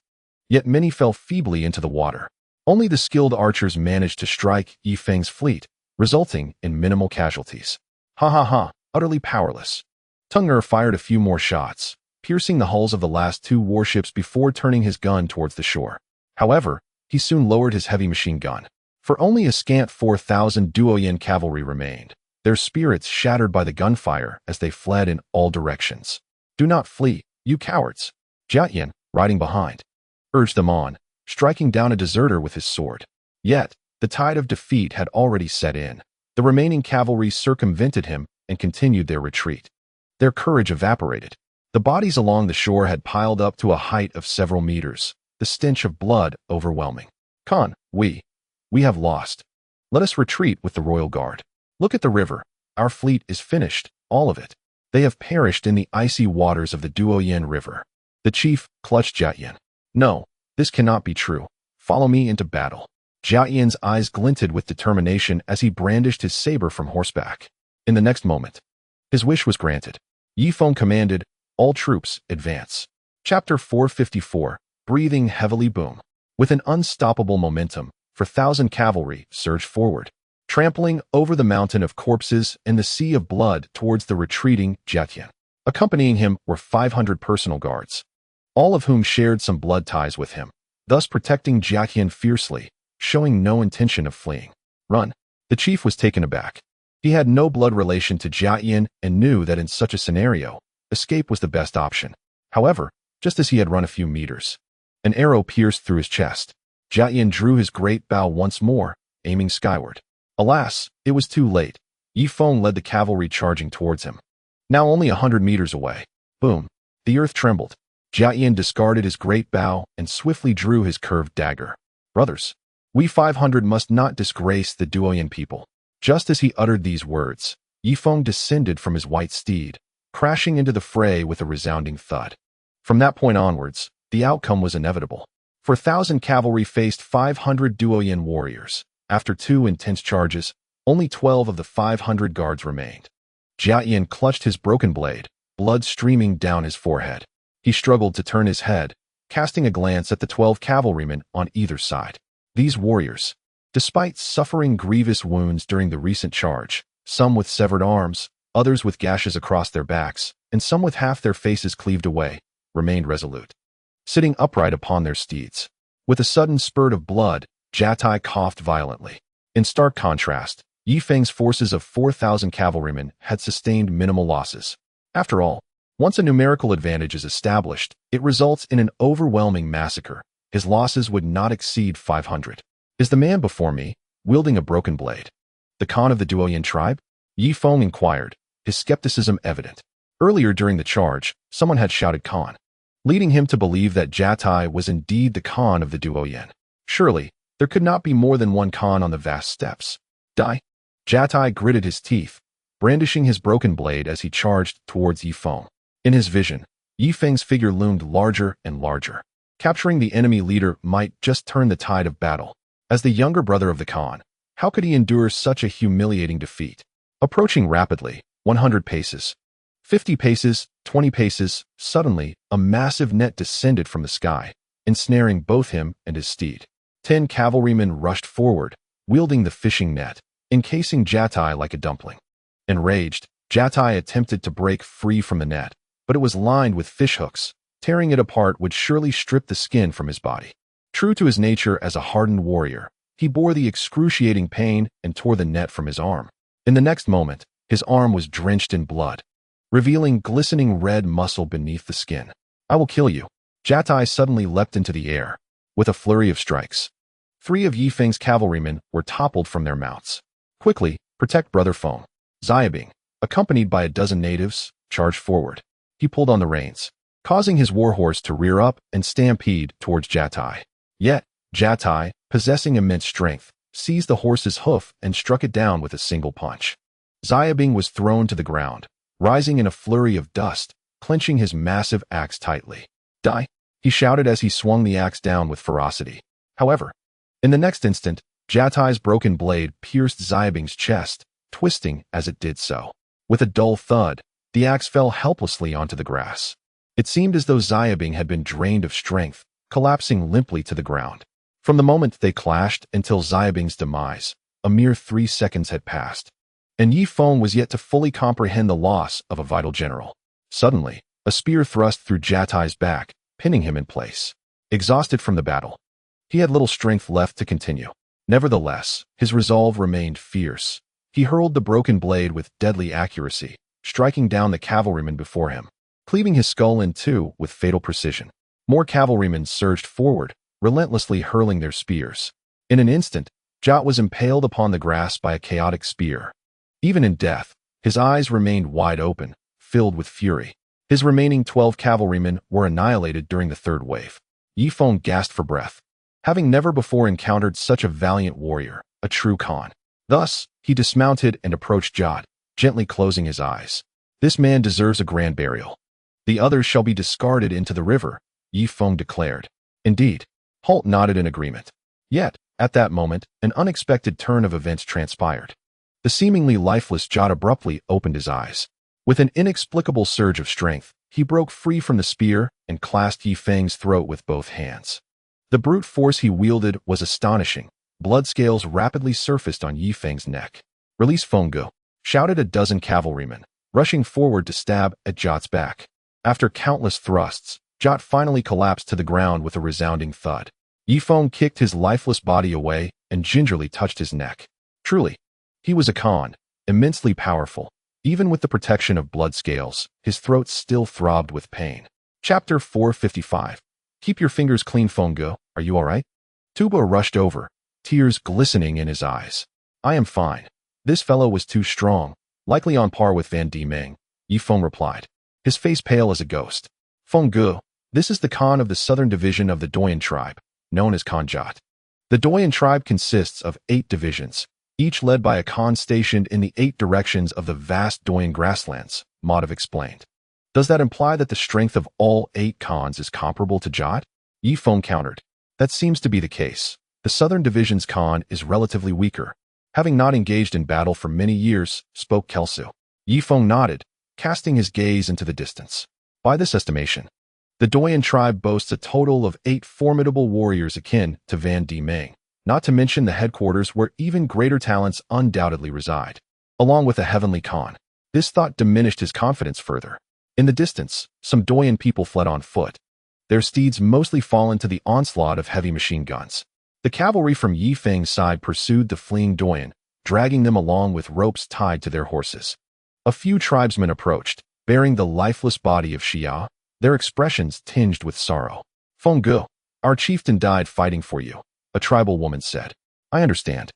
Speaker 1: Yet many fell feebly into the water. Only the skilled archers managed to strike Feng's fleet, resulting in minimal casualties. Ha ha ha, utterly powerless. Tunger fired a few more shots, piercing the hulls of the last two warships before turning his gun towards the shore. However, he soon lowered his heavy machine gun. For only a scant 4,000 Duoyen cavalry remained, their spirits shattered by the gunfire as they fled in all directions. Do not flee, you cowards. Jiayan, riding behind, urged them on, striking down a deserter with his sword. Yet, the tide of defeat had already set in. The remaining cavalry circumvented him and continued their retreat. Their courage evaporated. The bodies along the shore had piled up to a height of several meters, the stench of blood overwhelming. Khan, we have lost. Let us retreat with the royal guard. Look at the river. Our fleet is finished, all of it. They have perished in the icy waters of the Duoyen River. The chief clutched Jiayan. No, this cannot be true. Follow me into battle. Jiayan's eyes glinted with determination as he brandished his saber from horseback. In the next moment, his wish was granted. Feng commanded, all troops, advance. Chapter 454, breathing heavily boom. With an unstoppable momentum, 4,000 cavalry surged forward, trampling over the mountain of corpses and the sea of blood towards the retreating Jiayan. Accompanying him were 500 personal guards, all of whom shared some blood ties with him, thus protecting Jiayan fiercely, showing no intention of fleeing. Run. The chief was taken aback. He had no blood relation to Jiayan and knew that in such a scenario, escape was the best option. However, just as he had run a few meters, an arrow pierced through his chest. Jiayan drew his great bow once more, aiming skyward. Alas, it was too late. Feng led the cavalry charging towards him. Now only 100 meters away. Boom. The earth trembled. Jiayan discarded his great bow and swiftly drew his curved dagger. Brothers, we 500 must not disgrace the Duoyen people. Just as he uttered these words, Feng descended from his white steed, crashing into the fray with a resounding thud. From that point onwards, the outcome was inevitable. 4,000 cavalry faced 500 Duoyen warriors. After 2 intense charges, only 12 of the 500 guards remained. Jiayan clutched his broken blade, blood streaming down his forehead. He struggled to turn his head, casting a glance at the 12 cavalrymen on either side. These warriors, despite suffering grievous wounds during the recent charge, some with severed arms, others with gashes across their backs, and some with half their faces cleaved away, remained resolute, sitting upright upon their steeds. With a sudden spurt of blood, Jiatai coughed violently. In stark contrast, Feng's forces of 4,000 cavalrymen had sustained minimal losses. After all, once a numerical advantage is established, it results in an overwhelming massacre. His losses would not exceed 500. Is the man before me, wielding a broken blade, the Khan of the Duoyen tribe? Feng inquired, his skepticism evident. Earlier during the charge, someone had shouted Khan, leading him to believe that Zhihai was indeed the Khan of the duo-yin. Surely, there could not be more than one Khan on the vast steppes. Die! Zhihai gritted his teeth, brandishing his broken blade as he charged towards Yi Feng. In his vision, Yi Feng's figure loomed larger and larger. Capturing the enemy leader might just turn the tide of battle. As the younger brother of the Khan, how could he endure such a humiliating defeat? Approaching rapidly, 100 paces, 50 paces, 20 paces, suddenly, a massive net descended from the sky, ensnaring both him and his steed. 10 cavalrymen rushed forward, wielding the fishing net, encasing Zhihai like a dumpling. Enraged, Zhihai attempted to break free from the net, but it was lined with fishhooks. Tearing it apart would surely strip the skin from his body. True to his nature as a hardened warrior, he bore the excruciating pain and tore the net from his arm. In the next moment, his arm was drenched in blood, revealing glistening red muscle beneath the skin. I will kill you. Zhihai suddenly leapt into the air, with a flurry of strikes. 3 of Yi Feng's cavalrymen were toppled from their mounts. Quickly, protect brother Feng. Xiaobing, accompanied by a dozen natives, charged forward. He pulled on the reins, causing his warhorse to rear up and stampede towards Zhihai. Yet, Zhihai, possessing immense strength, seized the horse's hoof and struck it down with a single punch. Xiaobing was thrown to the ground, rising in a flurry of dust, clenching his massive axe tightly. Die! He shouted as he swung the axe down with ferocity. However, in the next instant, Zhihai's broken blade pierced Xiaobing's chest, twisting as it did so. With a dull thud, the axe fell helplessly onto the grass. It seemed as though Xiaobing had been drained of strength, collapsing limply to the ground. From the moment they clashed until Xiaobing's demise, a mere 3 seconds had passed, and Yi Feng was yet to fully comprehend the loss of a vital general. Suddenly, a spear thrust through Zhihai's back, pinning him in place. Exhausted from the battle, he had little strength left to continue. Nevertheless, his resolve remained fierce. He hurled the broken blade with deadly accuracy, striking down the cavalryman before him, cleaving his skull in two with fatal precision. More cavalrymen surged forward, relentlessly hurling their spears. In an instant, Jot was impaled upon the grass by a chaotic spear. Even in death, his eyes remained wide open, filled with fury. His remaining 12 cavalrymen were annihilated during the third wave. Yi Feng gasped for breath, having never before encountered such a valiant warrior, a true Khan. Thus, he dismounted and approached Jot, gently closing his eyes. This man deserves a grand burial. The others shall be discarded into the river, Yi Feng declared. Indeed. Holt nodded in agreement. Yet, at that moment, an unexpected turn of events transpired. The seemingly lifeless Jot abruptly opened his eyes. With an inexplicable surge of strength, he broke free from the spear and clasped Yi Feng's throat with both hands. The brute force he wielded was astonishing. Blood scales rapidly surfaced on Yi Feng's neck. Release Feng, shouted a dozen cavalrymen, rushing forward to stab at Jot's back. After countless thrusts, Jot finally collapsed to the ground with a resounding thud. Yi Feng kicked his lifeless body away and gingerly touched his neck. Truly, he was a Khan, immensely powerful. Even with the protection of blood scales, his throat still throbbed with pain. Chapter 455. Keep your fingers clean, Feng. Are you all right? Tuba rushed over, tears glistening in his eyes. I am fine. This fellow was too strong, likely on par with Van Di Meng, Yi Feng replied, his face pale as a ghost. Feng, this is the Khan of the southern division of the Doyan tribe, known as Khan Jot. The Doyan tribe consists of 8 divisions, each led by a Khan stationed in the 8 directions of the vast Doyan grasslands, Madhav explained. Does that imply that the strength of all 8 Khans is comparable to Jot? Yi Feng countered. That seems to be the case. The southern division's Khan is relatively weaker. Having not engaged in battle for many years, spoke Kelsu. Yi Feng nodded, casting his gaze into the distance. By this estimation, the Doyan tribe boasts a total of 8 formidable warriors akin to Van Di Meng, not to mention the headquarters where even greater talents undoubtedly reside, along with a heavenly Khan. This thought diminished his confidence further. In the distance, some Doyan people fled on foot, their steeds mostly fallen to the onslaught of heavy machine guns. The cavalry from Yi Feng's side pursued the fleeing Doyan, dragging them along with ropes tied to their horses. A few tribesmen approached, bearing the lifeless body of Xia, their expressions tinged with sorrow. Feng, our chieftain died fighting for you, a tribal woman said. I understand.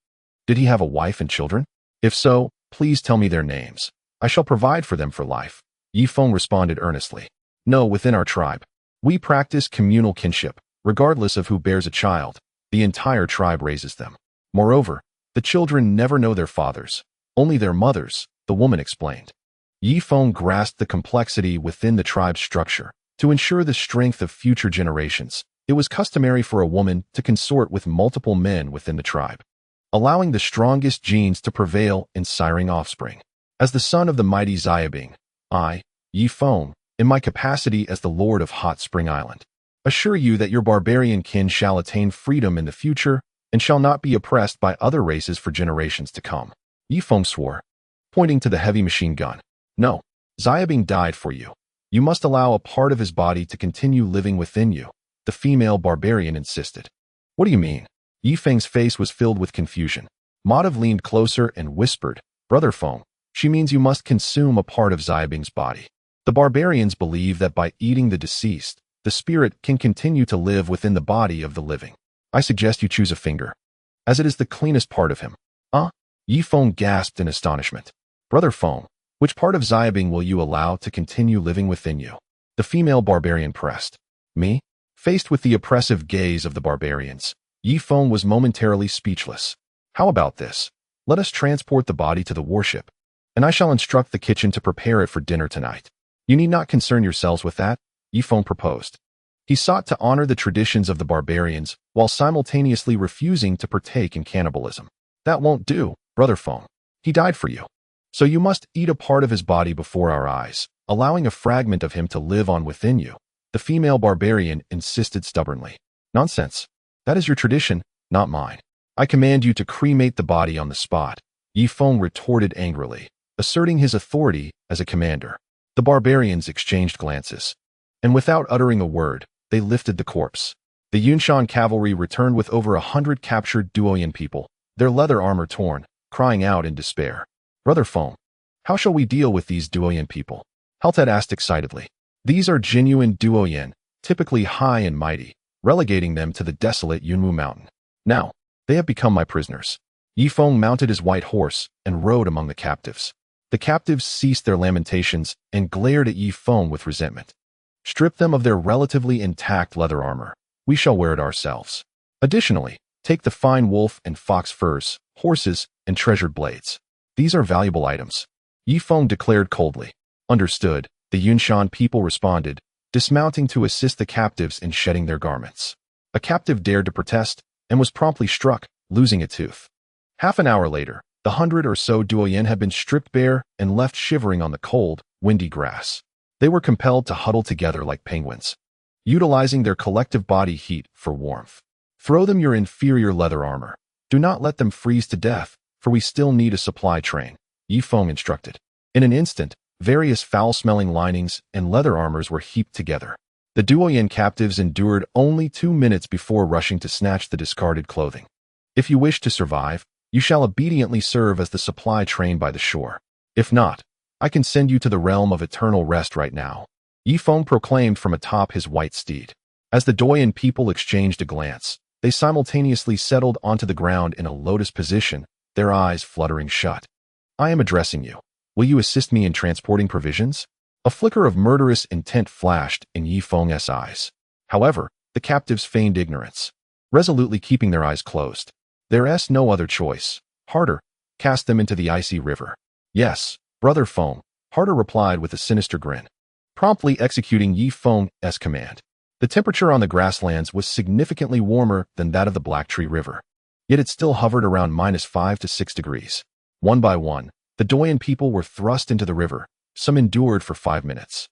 Speaker 1: Did he have a wife and children? If so, please tell me their names. I shall provide for them for life, Yi Feng responded earnestly. No, within our tribe. We practice communal kinship. Regardless of who bears a child, the entire tribe raises them. Moreover, the children never know their fathers, only their mothers, the woman explained. Yi Feng grasped the complexity within the tribe's structure. To ensure the strength of future generations, it was customary for a woman to consort with multiple men within the tribe, allowing the strongest genes to prevail in siring offspring. As the son of the mighty Xiaobing, I, Yi Feng, in my capacity as the Lord of Hot Spring Island, assure you that your barbarian kin shall attain freedom in the future and shall not be oppressed by other races for generations to come. Yi Feng swore, pointing to the heavy machine gun. No, Xiaobing died for you. You must allow a part of his body to continue living within you, the female barbarian insisted. What do you mean? Yi Feng's face was filled with confusion. Madhav leaned closer and whispered, Brother Feng, she means you must consume a part of Xiaobing's body. The barbarians believe that by eating the deceased, the spirit can continue to live within the body of the living. I suggest you choose a finger, as it is the cleanest part of him. Yi Feng gasped in astonishment. Brother Feng, which part of Xiaobing will you allow to continue living within you? The female barbarian pressed. Me? Faced with the oppressive gaze of the barbarians, Yi Feng was momentarily speechless. How about this? Let us transport the body to the warship, and I shall instruct the kitchen to prepare it for dinner tonight. You need not concern yourselves with that, Yi Feng proposed. He sought to honor the traditions of the barbarians while simultaneously refusing to partake in cannibalism. That won't do, Brother Feng. He died for you. So you must eat a part of his body before our eyes, allowing a fragment of him to live on within you. The female barbarian insisted stubbornly. Nonsense. That is your tradition, not mine. I command you to cremate the body on the spot, Yi Feng retorted angrily, asserting his authority as a commander. The barbarians exchanged glances, and without uttering a word, they lifted the corpse. The Yunshan cavalry returned with over 100 captured Duoyan people, their leather armor torn, crying out in despair. Brother Feng, how shall we deal with these Duoyan people? Halted asked excitedly. These are genuine Duoyan, typically high and mighty, relegating them to the desolate Yunwu mountain. Now, they have become my prisoners. Yi Feng mounted his white horse and rode among the captives. The captives ceased their lamentations and glared at Yi Feng with resentment. Strip them of their relatively intact leather armor. We shall wear it ourselves. Additionally, take the fine wolf and fox furs, horses, and treasured blades. These are valuable items. Yi Feng declared coldly. Understood, the Yunshan people responded, dismounting to assist the captives in shedding their garments. A captive dared to protest and was promptly struck, losing a tooth. Half an hour later, the 100 or so Duoyan had been stripped bare and left shivering on the cold, windy grass. They were compelled to huddle together like penguins, utilizing their collective body heat for warmth. Throw them your inferior leather armor. Do not let them freeze to death, for we still need a supply train, Yi Feng instructed. In an instant, various foul-smelling linings and leather armors were heaped together. The Duoyan captives endured only 2 minutes before rushing to snatch the discarded clothing. If you wish to survive, you shall obediently serve as the supply train by the shore. If not, I can send you to the realm of eternal rest right now, Yi Feng proclaimed from atop his white steed. As the Duoyan people exchanged a glance, they simultaneously settled onto the ground in a lotus position, their eyes fluttering shut. I am addressing you. Will you assist me in transporting provisions? A flicker of murderous intent flashed in Yi Feng's eyes. However, the captives feigned ignorance, resolutely keeping their eyes closed. There's no other choice. Harder, cast them into the icy river. Yes, Brother Feng, Harder replied with a sinister grin, promptly executing Yi Feng's command. The temperature on the grasslands was significantly warmer than that of the Black Tree River, yet it still hovered around -5 to 6 degrees. One by one, the Duoyan people were thrust into the river. Some endured for 5 minutes,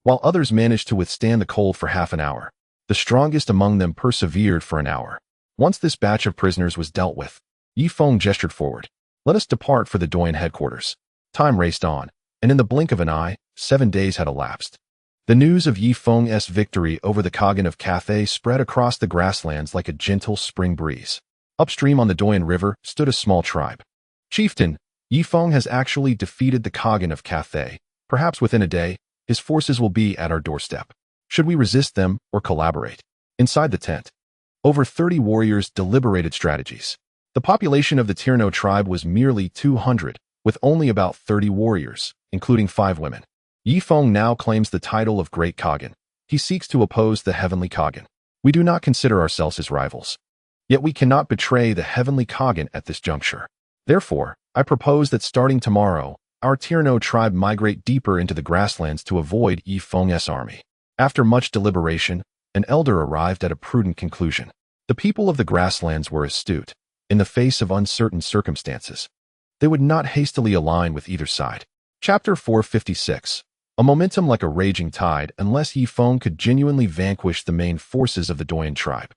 Speaker 1: while others managed to withstand the cold for half an hour. The strongest among them persevered for an hour. Once this batch of prisoners was dealt with, Yi Feng gestured forward. Let us depart for the Duoyan headquarters. Time raced on, and in the blink of an eye, 7 days had elapsed. The news of Yi Feng's victory over the Khagan of Cathay spread across the grasslands like a gentle spring breeze. Upstream on the Duoyan River stood a small tribe. Chieftain, Yi Feng has actually defeated the Khagan of Cathay. Perhaps within a day, his forces will be at our doorstep. Should we resist them or collaborate? Inside the tent, over 30 warriors deliberated strategies. The population of the Tirno tribe was merely 200, with only about 30 warriors, including 5 women. Yi Feng now claims the title of Great Khagan. He seeks to oppose the Heavenly Khagan. We do not consider ourselves his rivals. Yet we cannot betray the Heavenly Khagan at this juncture. Therefore, I propose that starting tomorrow, our Tirno tribe migrate deeper into the grasslands to avoid Yi Feng's army. After much deliberation, an elder arrived at a prudent conclusion. The people of the grasslands were astute. In the face of uncertain circumstances, they would not hastily align with either side. Chapter 456. A momentum like a raging tide unless Yi Feng could genuinely vanquish the main forces of the Doyan tribe.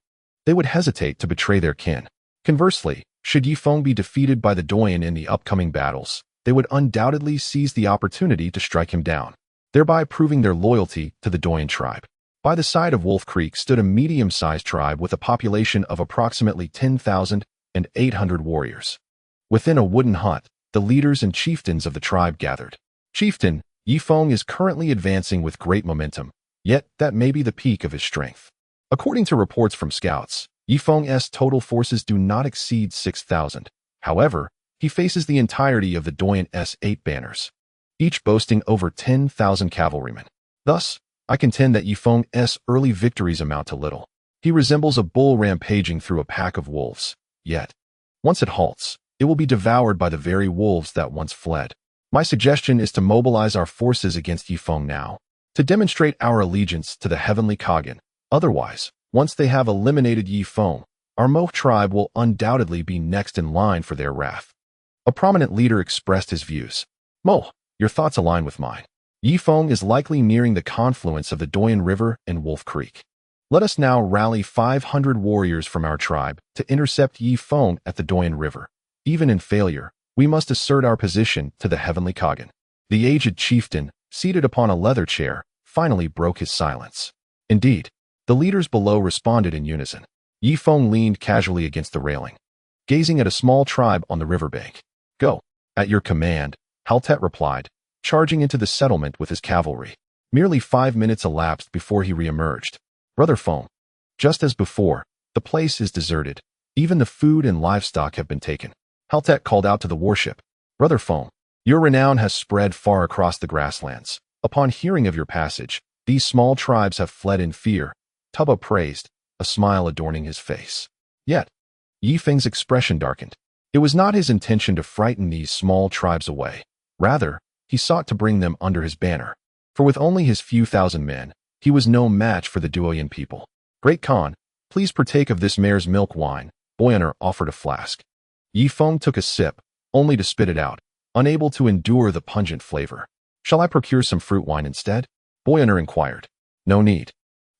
Speaker 1: They would hesitate to betray their kin. Conversely, should Yi Feng be defeated by the Doyan in the upcoming battles, they would undoubtedly seize the opportunity to strike him down, thereby proving their loyalty to the Doyan tribe. By the side of Wolf Creek stood a medium-sized tribe with a population of approximately 10,800 warriors. Within a wooden hut, the leaders and chieftains of the tribe gathered. Chieftain, Yi Feng is currently advancing with great momentum, yet that may be the peak of his strength. According to reports from scouts, Yi Feng's total forces do not exceed 6,000. However, he faces the entirety of the Doyan's 8 banners, each boasting over 10,000 cavalrymen. Thus, I contend that Yi Feng's early victories amount to little. He resembles a bull rampaging through a pack of wolves. Yet, once it halts, it will be devoured by the very wolves that once fled. My suggestion is to mobilize our forces against Yi Feng now, to demonstrate our allegiance to the Heavenly Khagan. Otherwise, once they have eliminated Yi Feng, our Mo tribe will undoubtedly be next in line for their wrath. A prominent leader expressed his views. Mo, your thoughts align with mine. Yi Feng is likely nearing the confluence of the Doyan River and Wolf Creek. Let us now rally 500 warriors from our tribe to intercept Yi Feng at the Doyan River. Even in failure, we must assert our position to the Heavenly Khagan. The aged chieftain, seated upon a leather chair, finally broke his silence. Indeed, the leaders below responded in unison. Yi Feng leaned casually against the railing, gazing at a small tribe on the riverbank. Go. At your command, Haltet replied, charging into the settlement with his cavalry. Merely 5 minutes elapsed before he reemerged. Brother Feng. Just as before, the place is deserted. Even the food and livestock have been taken. Haltet called out to the warship. Brother Feng, your renown has spread far across the grasslands. Upon hearing of your passage, these small tribes have fled in fear. Tuba praised, a smile adorning his face. Yet, Yi Feng's expression darkened. It was not his intention to frighten these small tribes away. Rather, he sought to bring them under his banner. For with only his few thousand men, he was no match for the Doyan people. Great Khan, please partake of this mare's milk wine. Boyaner offered a flask. Yi Feng took a sip, only to spit it out, unable to endure the pungent flavor. Shall I procure some fruit wine instead? Boyaner inquired. No need.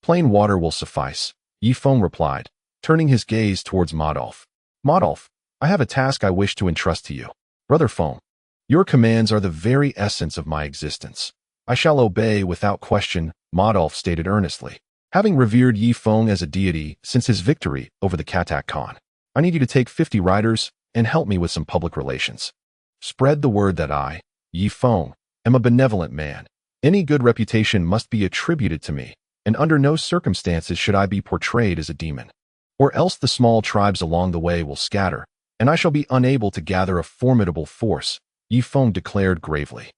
Speaker 1: Plain water will suffice, Yi Feng replied, turning his gaze towards Modolf. Modolf, I have a task I wish to entrust to you. Brother Feng, your commands are the very essence of my existence. I shall obey without question, Modolf stated earnestly. Having revered Yi Feng as a deity since his victory over the Katak Khan, I need you to take 50 riders and help me with some public relations. Spread the word that I, Yi Feng, am a benevolent man. Any good reputation must be attributed to me, and under no circumstances should I be portrayed as a demon. Or else the small tribes along the way will scatter, and I shall be unable to gather a formidable force, Yi Feng declared gravely.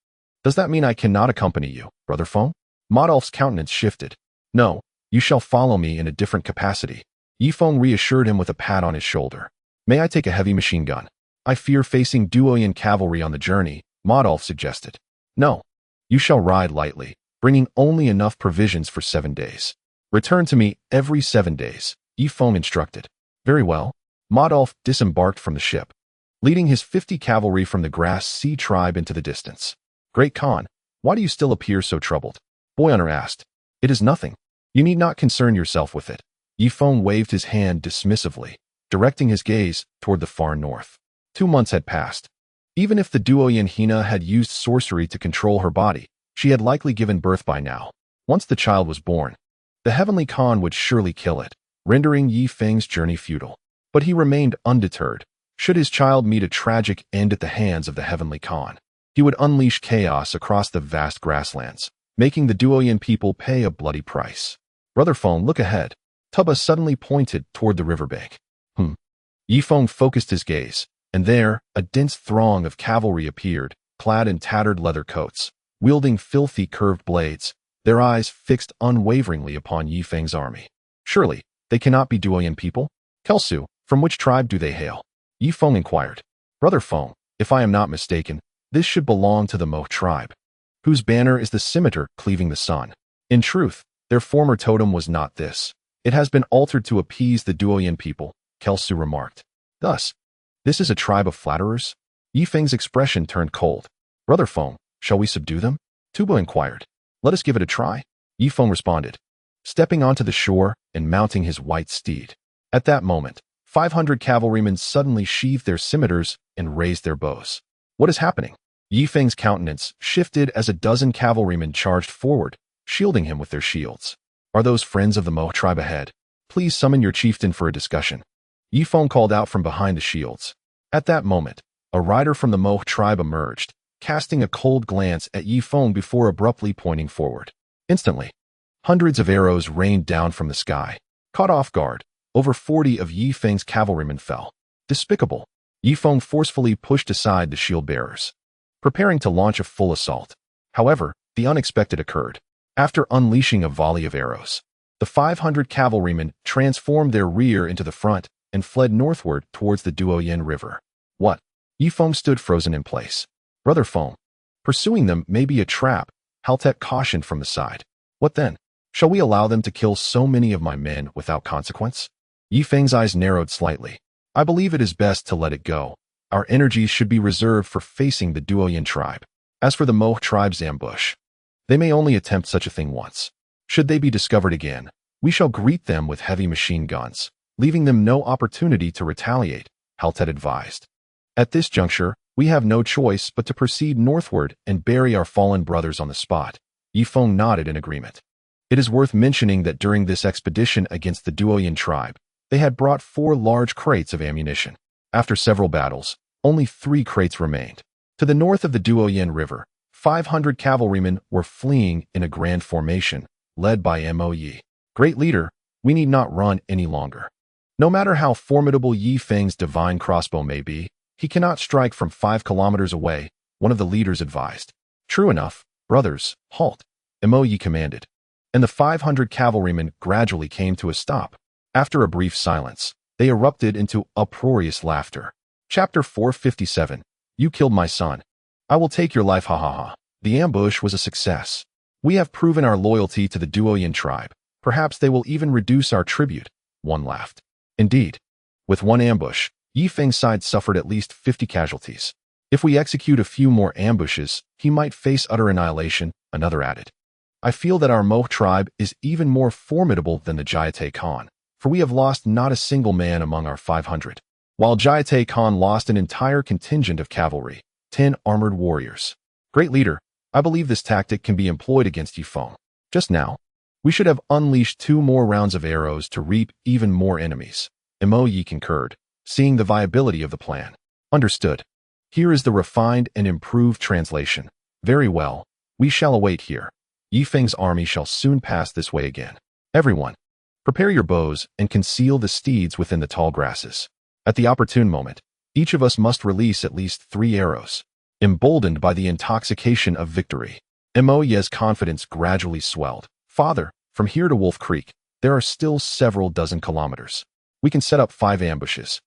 Speaker 1: Does that mean I cannot accompany you, Brother Feng? Modolf's countenance shifted. No, you shall follow me in a different capacity. Yi Feng reassured him with a pat on his shoulder. May I take a heavy machine gun? I fear facing Doyan cavalry on the journey, Modolf suggested. No, you shall ride lightly, bringing only enough provisions for 7 days. Return to me every 7 days, Yi Feng instructed. Very well. Modolf disembarked from the ship, leading his 50 cavalry from the Grass Sea tribe into the distance. Great Khan, why do you still appear so troubled? Boyaner asked. It is nothing. You need not concern yourself with it. Yi Feng waved his hand dismissively, directing his gaze toward the far north. 2 months had passed. Even if the Doyan Hina had used sorcery to control her body, she had likely given birth by now. Once the child was born, the Heavenly Khan would surely kill it, rendering Yi Feng's journey futile. But he remained undeterred. Should his child meet a tragic end at the hands of the Heavenly Khan, he would unleash chaos across the vast grasslands, making the Doyan people pay a bloody price. Brother Feng, look ahead. Tuba suddenly pointed toward the riverbank. Yi Feng focused his gaze, and there, a dense throng of cavalry appeared, clad in tattered leather coats. wielding filthy curved blades, their eyes fixed unwaveringly upon Yi Feng's army. Surely, they cannot be Duoyan people? Kelsu, from which tribe do they hail? Yi Feng inquired. Brother Feng, if I am not mistaken, this should belong to the Mo tribe, whose banner is the scimitar cleaving the sun. In truth, their former totem was not this. It has been altered to appease the Duoyan people, Kelsu remarked. Thus, this is a tribe of flatterers? Yi Feng's expression turned cold. Brother Feng, shall we subdue them? Tuba inquired. Let us give it a try. Yi Feng responded, stepping onto the shore and mounting his white steed. At that moment, 500 cavalrymen suddenly sheathed their scimitars and raised their bows. What is happening? Yi Feng's countenance shifted as a dozen cavalrymen charged forward, shielding him with their shields. Are those friends of the Mo tribe ahead? Please summon your chieftain for a discussion. Yi Feng called out from behind the shields. At that moment, a rider from the Mo tribe emerged, casting a cold glance at Yi Feng before abruptly pointing forward. Instantly, hundreds of arrows rained down from the sky. Caught off guard, over 40 of Yi Feng's cavalrymen fell. Despicable. Yi Feng forcefully pushed aside the shield bearers, preparing to launch a full assault. However, the unexpected occurred. After unleashing a volley of arrows, the 500 cavalrymen transformed their rear into the front and fled northward towards the Duoyan River. What? Yi Feng stood frozen in place. Brother Feng, pursuing them may be a trap, Haltek cautioned from the side. What then? Shall we allow them to kill so many of my men without consequence? Yi Feng's eyes narrowed slightly. I believe it is best to let it go. Our energies should be reserved for facing the Duoyan tribe. As for the Mo tribe's ambush, they may only attempt such a thing once. Should they be discovered again, we shall greet them with heavy machine guns, leaving them no opportunity to retaliate, Haltet advised. At this juncture, we have no choice but to proceed northward and bury our fallen brothers on the spot. Yi Feng nodded in agreement. It is worth mentioning that during this expedition against the Duoyan tribe, they had brought 4 large crates of ammunition. After several battles, only 3 crates remained. To the north of the Duoyan River, 500 cavalrymen were fleeing in a grand formation, led by Mo Yi. Great leader, we need not run any longer. No matter how formidable Yi Feng's divine crossbow may be, he cannot strike from 5 kilometers away, one of the leaders advised. True enough, brothers, halt, Mo Yi commanded. And the 500 cavalrymen gradually came to a stop. After a brief silence, they erupted into uproarious laughter. Chapter 457. You killed my son. I will take your life, ha ha ha. The ambush was a success. We have proven our loyalty to the Duoyan tribe. Perhaps they will even reduce our tribute. One laughed. Indeed. With one ambush, Yi Feng's side suffered at least 50 casualties. If we execute a few more ambushes, he might face utter annihilation, another added. I feel that our Mo tribe is even more formidable than the Jiate Khan, for we have lost not a single man among our 500. While Jiate Khan lost an entire contingent of cavalry, 10 armored warriors. Great leader, I believe this tactic can be employed against Yi Feng. Just now, we should have unleashed 2 more rounds of arrows to reap even more enemies. Mo Yi concurred, seeing the viability of the plan. Understood. Here is the refined and improved translation. Very well, we shall await here. Yi Feng's army shall soon pass this way again. Everyone, prepare your bows and conceal the steeds within the tall grasses. At the opportune moment, each of us must release at least 3 arrows. Emboldened by the intoxication of victory, Mo Yi's confidence gradually swelled. Father, from here to Wolf Creek, there are still several dozen kilometers. We can set up 5 ambushes,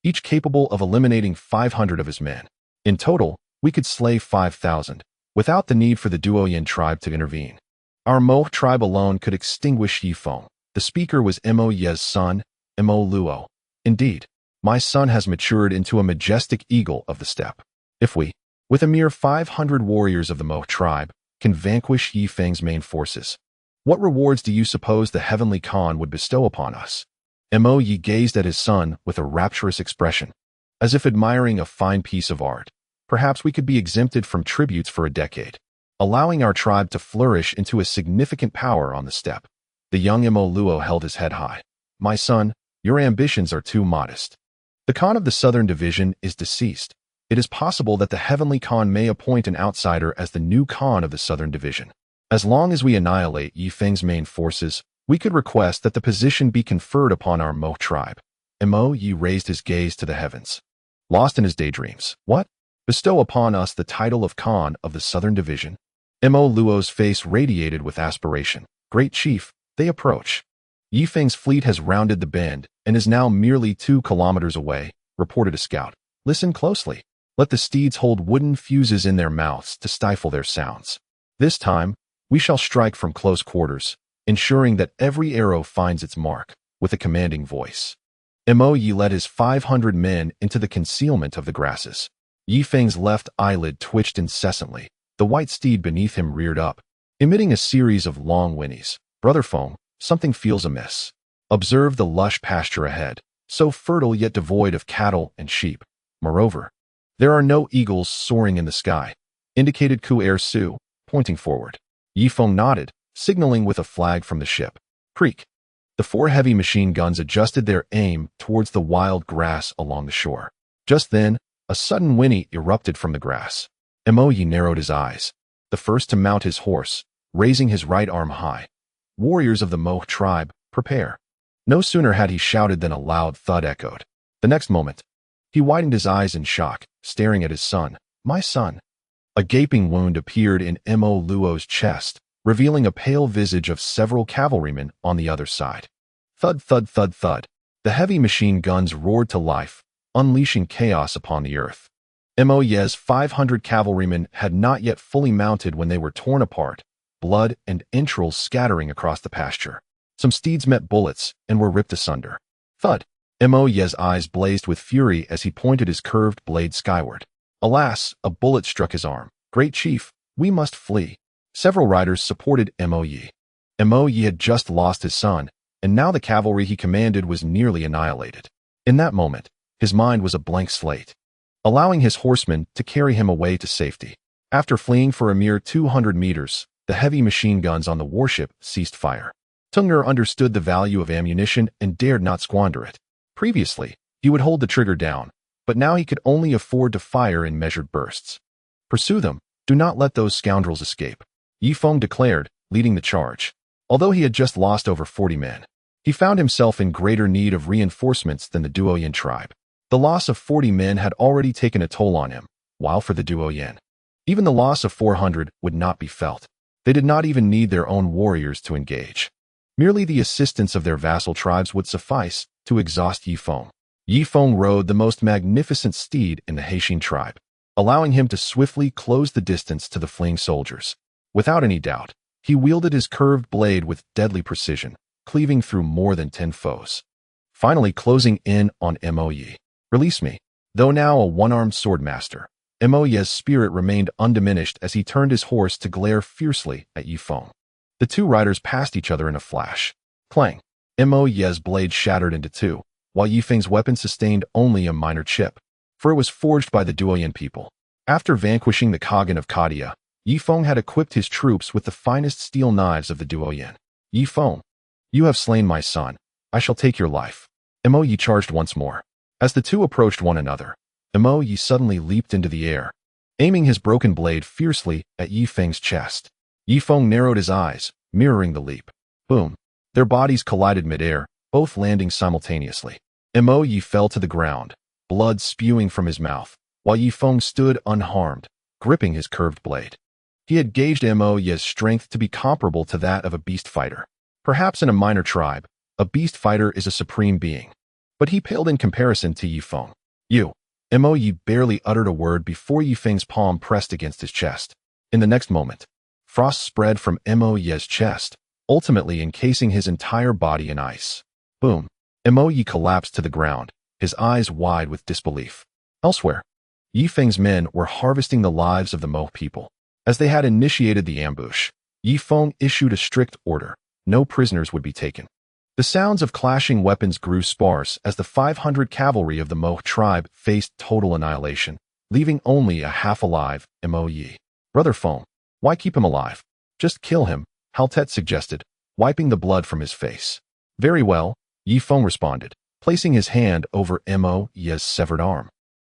Speaker 1: each capable of eliminating 500 of his men. In total, we could slay 5,000, without the need for the Duoyan tribe to intervene. Our Mo tribe alone could extinguish Yi Feng. The speaker was Mo Yi's son, Mo Luo. Indeed, my son has matured into a majestic eagle of the steppe. If we, with a mere 500 warriors of the Mo tribe, can vanquish Yi Feng's main forces, what rewards do you suppose the heavenly Khan would bestow upon us? Mo Yi gazed at his son with a rapturous expression, as if admiring a fine piece of art. Perhaps we could be exempted from tributes for a decade, allowing our tribe to flourish into a significant power on the steppe. The young Mo Luo held his head high. My son, your ambitions are too modest. The Khan of the Southern Division is deceased. It is possible that the heavenly Khan may appoint an outsider as the new Khan of the Southern Division. As long as we annihilate Yi Feng's main forces, we could request that the position be conferred upon our Mo tribe. Mo Yi raised his gaze to the heavens, lost in his daydreams. What? Bestow upon us the title of Khan of the Southern Division? Mo Luo's face radiated with aspiration. Great chief, they approach. Yi Feng's fleet has rounded the bend and is now merely 2 kilometers away, reported a scout. Listen closely. Let the steeds hold wooden fuses in their mouths to stifle their sounds. This time, we shall strike from close quarters, ensuring that every arrow finds its mark, with a commanding voice. Mo Yi led his 500 men into the concealment of the grasses. Yi Feng's left eyelid twitched incessantly. The white steed beneath him reared up, emitting a series of long whinnies. Brother Feng, something feels amiss. Observe the lush pasture ahead, so fertile yet devoid of cattle and sheep. Moreover, there are no eagles soaring in the sky, indicated Ku Er Su, pointing forward. Yi Feng nodded, signaling with a flag from the ship. Creak. The 4 heavy machine guns adjusted their aim towards the wild grass along the shore. Just then, a sudden whinny erupted from the grass. Mo Yi narrowed his eyes, the first to mount his horse, raising his right arm high. Warriors of the Mo tribe, prepare. No sooner had he shouted than a loud thud echoed. The next moment, he widened his eyes in shock, staring at his son. My son. A gaping wound appeared in Mo Luo's chest, revealing a pale visage of several cavalrymen on the other side. Thud, thud, thud, thud. The heavy machine guns roared to life, unleashing chaos upon the earth. Mo Yi's 500 cavalrymen had not yet fully mounted when they were torn apart, blood and entrails scattering across the pasture. Some steeds met bullets and were ripped asunder. Thud. Mo Yi's eyes blazed with fury as he pointed his curved blade skyward. Alas, a bullet struck his arm. Great chief, we must flee. Several riders supported Mo Yi. Mo Yi had just lost his son, and now the cavalry he commanded was nearly annihilated. In that moment, his mind was a blank slate, allowing his horsemen to carry him away to safety. After fleeing for a mere 200 meters, the heavy machine guns on the warship ceased fire. Tungner understood the value of ammunition and dared not squander it. Previously, he would hold the trigger down, but now he could only afford to fire in measured bursts. Pursue them. Do not let those scoundrels escape, Yi Feng declared, leading the charge. Although he had just lost over 40 men, he found himself in greater need of reinforcements than the Duoyan tribe. The loss of 40 men had already taken a toll on him, while for the Duoyan, even the loss of 400 would not be felt. They did not even need their own warriors to engage. Merely the assistance of their vassal tribes would suffice to exhaust Yi Feng. Yi Feng rode the most magnificent steed in the Haitian tribe, allowing him to swiftly close the distance to the fleeing soldiers. Without any doubt, he wielded his curved blade with deadly precision, cleaving through more than 10 foes. Finally closing in on Mo Yi. Release me. Though now a one-armed swordmaster, Mo Yi's spirit remained undiminished as he turned his horse to glare fiercely at Yi Feng. The 2 riders passed each other in a flash. Clang. Mo Yi's blade shattered into 2, while Yi Feng's weapon sustained only a minor chip, for it was forged by the Duoyan people. After vanquishing the Khagan of Kadia, Yi Feng had equipped his troops with the finest steel knives of the Duoyan. Yi Feng, you have slain my son. I shall take your life. Mo Yi charged once more. As the 2 approached one another, Mo Yi suddenly leaped into the air, aiming his broken blade fiercely at Yi Feng's chest. Yi Feng narrowed his eyes, mirroring the leap. Boom. Their bodies collided midair, both landing simultaneously. Mo Yi fell to the ground, blood spewing from his mouth, while Yi Feng stood unharmed, gripping his curved blade. He had gauged Mo Yi's strength to be comparable to that of a beast fighter. Perhaps in a minor tribe, a beast fighter is a supreme being, but he paled in comparison to Yi Feng. Mo Yi barely uttered a word before Yi Feng's palm pressed against his chest. In the next moment, frost spread from Mo Yi's chest, ultimately encasing his entire body in ice. Boom. Mo Yi collapsed to the ground, his eyes wide with disbelief. Elsewhere, Yi Feng's men were harvesting the lives of the Mo people. As they had initiated the ambush, Yi Feng issued a strict order. No prisoners would be taken. The sounds of clashing weapons grew sparse as the 500 cavalry of the Mo tribe faced total annihilation, leaving only a half-alive Mo Yi. Brother Feng, why keep him alive? Just kill him, Haltet suggested, wiping the blood from his face. Very well, Yi Feng responded, placing his hand over Mo Yi's severed arm,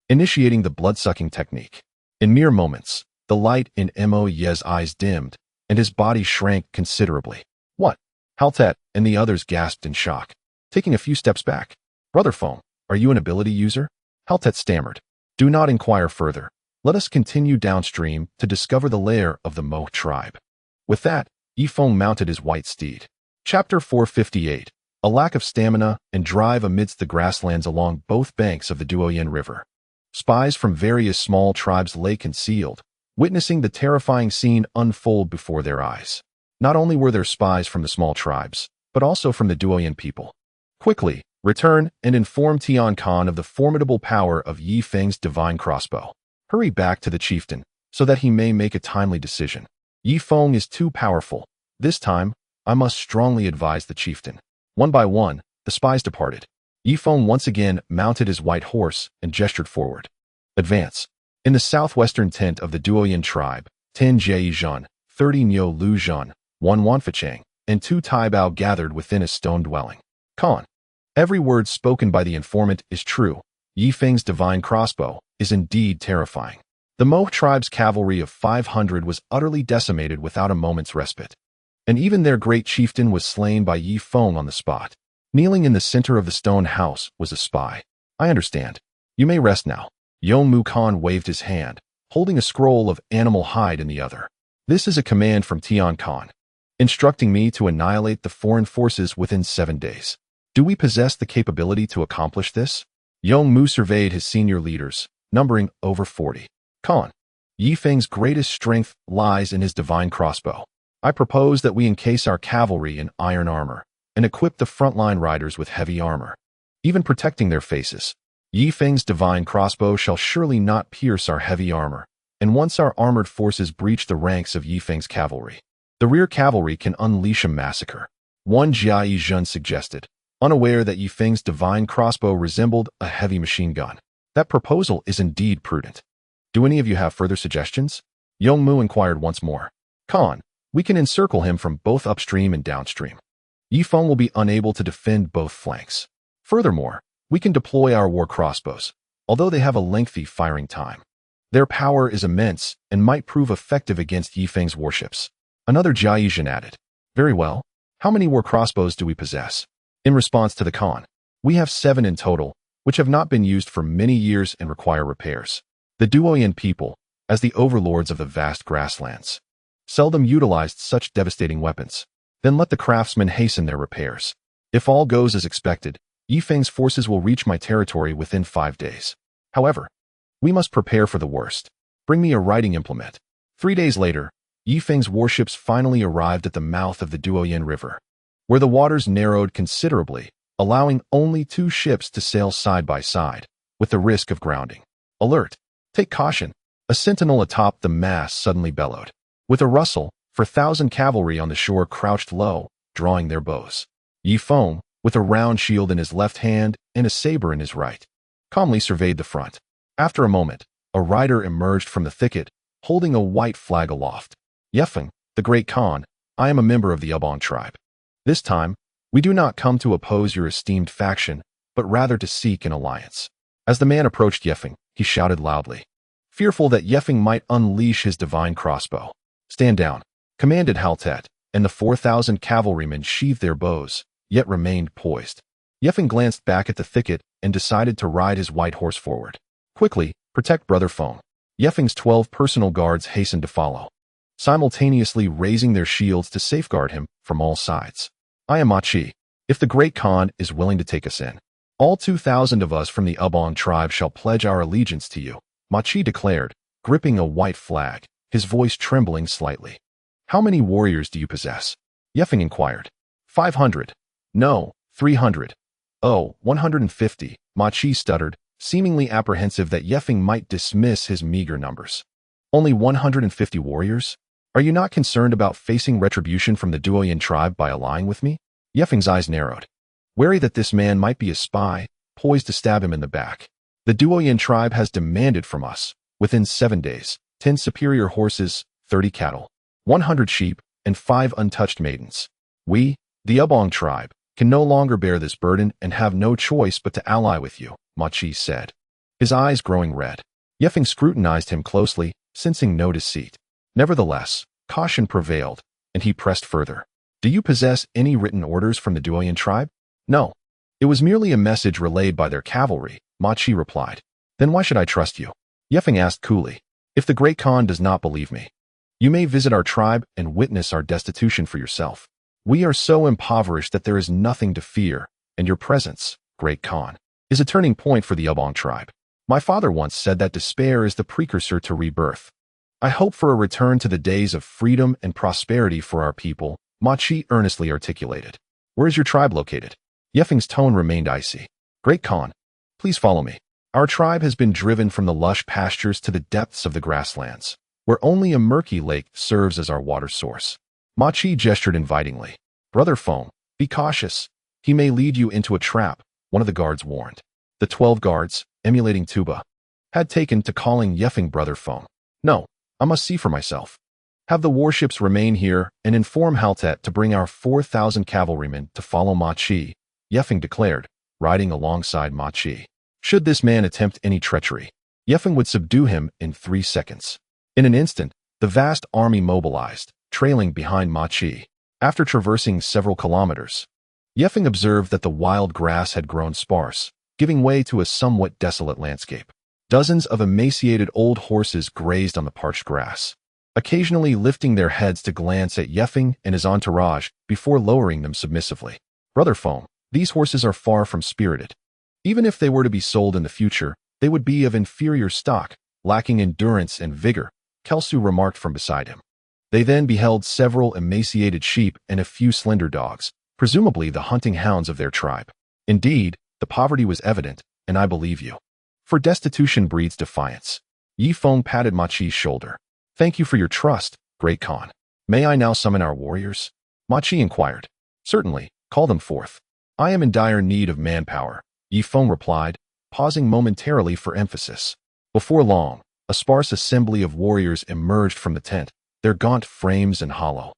Speaker 1: initiating the blood-sucking technique. In mere moments, the light in Mo Yi's eyes dimmed, and his body shrank considerably. What? Haltet and the others gasped in shock, taking a few steps back. Brother Feng, are you an ability user? Haltet stammered. Do not inquire further. Let us continue downstream to discover the lair of the Mo tribe. With that, Feng mounted his white steed. Chapter 458. A lack of stamina and drive amidst the grasslands along both banks of the Duoyin River. Spies from various small tribes lay concealed, witnessing the terrifying scene unfold before their eyes. Not only were there spies from the small tribes, but also from the Duoyin people. Quickly, return and inform Tian Khan of the formidable power of Yi Feng's divine crossbow. Hurry back to the chieftain, so that he may make a timely decision. Yi Feng is too powerful. This time, I must strongly advise the chieftain. One by one, the spies departed. Yi Feng once again mounted his white horse and gestured forward. Advance. In the southwestern tent of the Duoyin tribe, 10 Jiezhan, 30 Niu Luzhan, 1 Wanfachang, and 2 Taibao gathered within a stone dwelling. Khan. Every word spoken by the informant is true. Yi Feng's divine crossbow is indeed terrifying. The Mo tribe's cavalry of 500 was utterly decimated without a moment's respite. And even their great chieftain was slain by Yi Feng on the spot. Kneeling in the center of the stone house was a spy. I understand. You may rest now. Yongmu Khan waved his hand, holding a scroll of animal hide in the other. This is a command from Tian Khan, instructing me to annihilate the foreign forces within 7 days. Do we possess the capability to accomplish this? Yongmu surveyed his senior leaders, numbering over 40. Khan. Yi Feng's greatest strength lies in his divine crossbow. I propose that we encase our cavalry in iron armor and equip the frontline riders with heavy armor, even protecting their faces. Yi Feng's divine crossbow shall surely not pierce our heavy armor, and once our armored forces breach the ranks of Yi Feng's cavalry, the rear cavalry can unleash a massacre. One Jiaizhen suggested, unaware that Yi Feng's divine crossbow resembled a heavy machine gun. That proposal is indeed prudent. Do any of you have further suggestions? Yongmu inquired once more. Khan. We can encircle him from both upstream and downstream. Yi Feng will be unable to defend both flanks. Furthermore, we can deploy our war crossbows, although they have a lengthy firing time. Their power is immense and might prove effective against Yi Feng's warships. Another Jiaizhen added. Very well. How many war crossbows do we possess? In response to the Khan, we have 7 in total, which have not been used for many years and require repairs. The Duoyin people, as the overlords of the vast grasslands, seldom utilized such devastating weapons. Then let the craftsmen hasten their repairs. If all goes as expected, Yi Feng's forces will reach my territory within 5 days. However, we must prepare for the worst. Bring me a writing implement. 3 days later, Yi Feng's warships finally arrived at the mouth of the Duoyin River, where the waters narrowed considerably, allowing only 2 ships to sail side by side, with the risk of grounding. Alert! Take caution! A sentinel atop the mast suddenly bellowed. With a rustle, 4,000 cavalry on the shore crouched low, drawing their bows. Yi Feng, with a round shield in his left hand and a saber in his right, calmly surveyed the front. After a moment, a rider emerged from the thicket, holding a white flag aloft. Yefeng, the great Khan, I am a member of the Ubong tribe. This time, we do not come to oppose your esteemed faction, but rather to seek an alliance. As the man approached Yefeng, he shouted loudly, fearful that Yefeng might unleash his divine crossbow. Stand down, commanded Haltet, and the 4,000 cavalrymen sheathed their bows, yet remained poised. Yefeng glanced back at the thicket and decided to ride his white horse forward. Quickly, protect Brother Feng. Yefeng's 12 personal guards hastened to follow, simultaneously raising their shields to safeguard him from all sides. I am Machi. If the great Khan is willing to take us in, all 2,000 of us from the Ubong tribe shall pledge our allegiance to you, Machi declared, gripping a white flag, his voice trembling slightly. How many warriors do you possess? Yefeng inquired. 500. No, 300. Oh, 150, Machi stuttered, seemingly apprehensive that Yefeng might dismiss his meager numbers. Only 150 warriors? Are you not concerned about facing retribution from the Duoyin tribe by allying with me? Yefeng's eyes narrowed, wary that this man might be a spy, poised to stab him in the back. The Duoyin tribe has demanded from us, within 7 days, 10 superior horses, 30 cattle, 100 sheep, and 5 untouched maidens. We, the Ubong tribe, can no longer bear this burden and have no choice but to ally with you, Machi said, his eyes growing red. Yefeng scrutinized him closely, sensing no deceit. Nevertheless, caution prevailed, and he pressed further. Do you possess any written orders from the Duoyin tribe? No. It was merely a message relayed by their cavalry, Machi replied. Then why should I trust you? Yefeng asked coolly. If the Great Khan does not believe me, you may visit our tribe and witness our destitution for yourself. We are so impoverished that there is nothing to fear, and your presence, Great Khan, is a turning point for the Ubong tribe. My father once said that despair is the precursor to rebirth. I hope for a return to the days of freedom and prosperity for our people, Ma Chi earnestly articulated. Where is your tribe located? Yefeng's tone remained icy. Great Khan, please follow me. Our tribe has been driven from the lush pastures to the depths of the grasslands, where only a murky lake serves as our water source. Ma Chi gestured invitingly. Brother Feng, be cautious. He may lead you into a trap, one of the guards warned. The 12 guards, emulating Tuba, had taken to calling Yefeng Brother Feng. No, I must see for myself. Have the warships remain here and inform Haltet to bring our 4,000 cavalrymen to follow Ma Chi, Yefeng declared, riding alongside Ma Chi. Should this man attempt any treachery, Yefeng would subdue him in 3 seconds. In an instant, the vast army mobilized, trailing behind Ma Chi. After traversing several kilometers, Yefeng observed that the wild grass had grown sparse, giving way to a somewhat desolate landscape. Dozens of emaciated old horses grazed on the parched grass, occasionally lifting their heads to glance at Yefeng and his entourage before lowering them submissively. Brother Feng, these horses are far from spirited. Even if they were to be sold in the future, they would be of inferior stock, lacking endurance and vigor, Kelsu remarked from beside him. They then beheld several emaciated sheep and a few slender dogs, presumably the hunting hounds of their tribe. Indeed, the poverty was evident, and I believe you. For destitution breeds defiance. Yi Feng patted Ma Chi's shoulder. Thank you for your trust, Great Khan. May I now summon our warriors? Ma Chi inquired. Certainly, call them forth. I am in dire need of manpower, Yi Feng replied, pausing momentarily for emphasis. Before long, a sparse assembly of warriors emerged from the tent, their gaunt frames and hollow,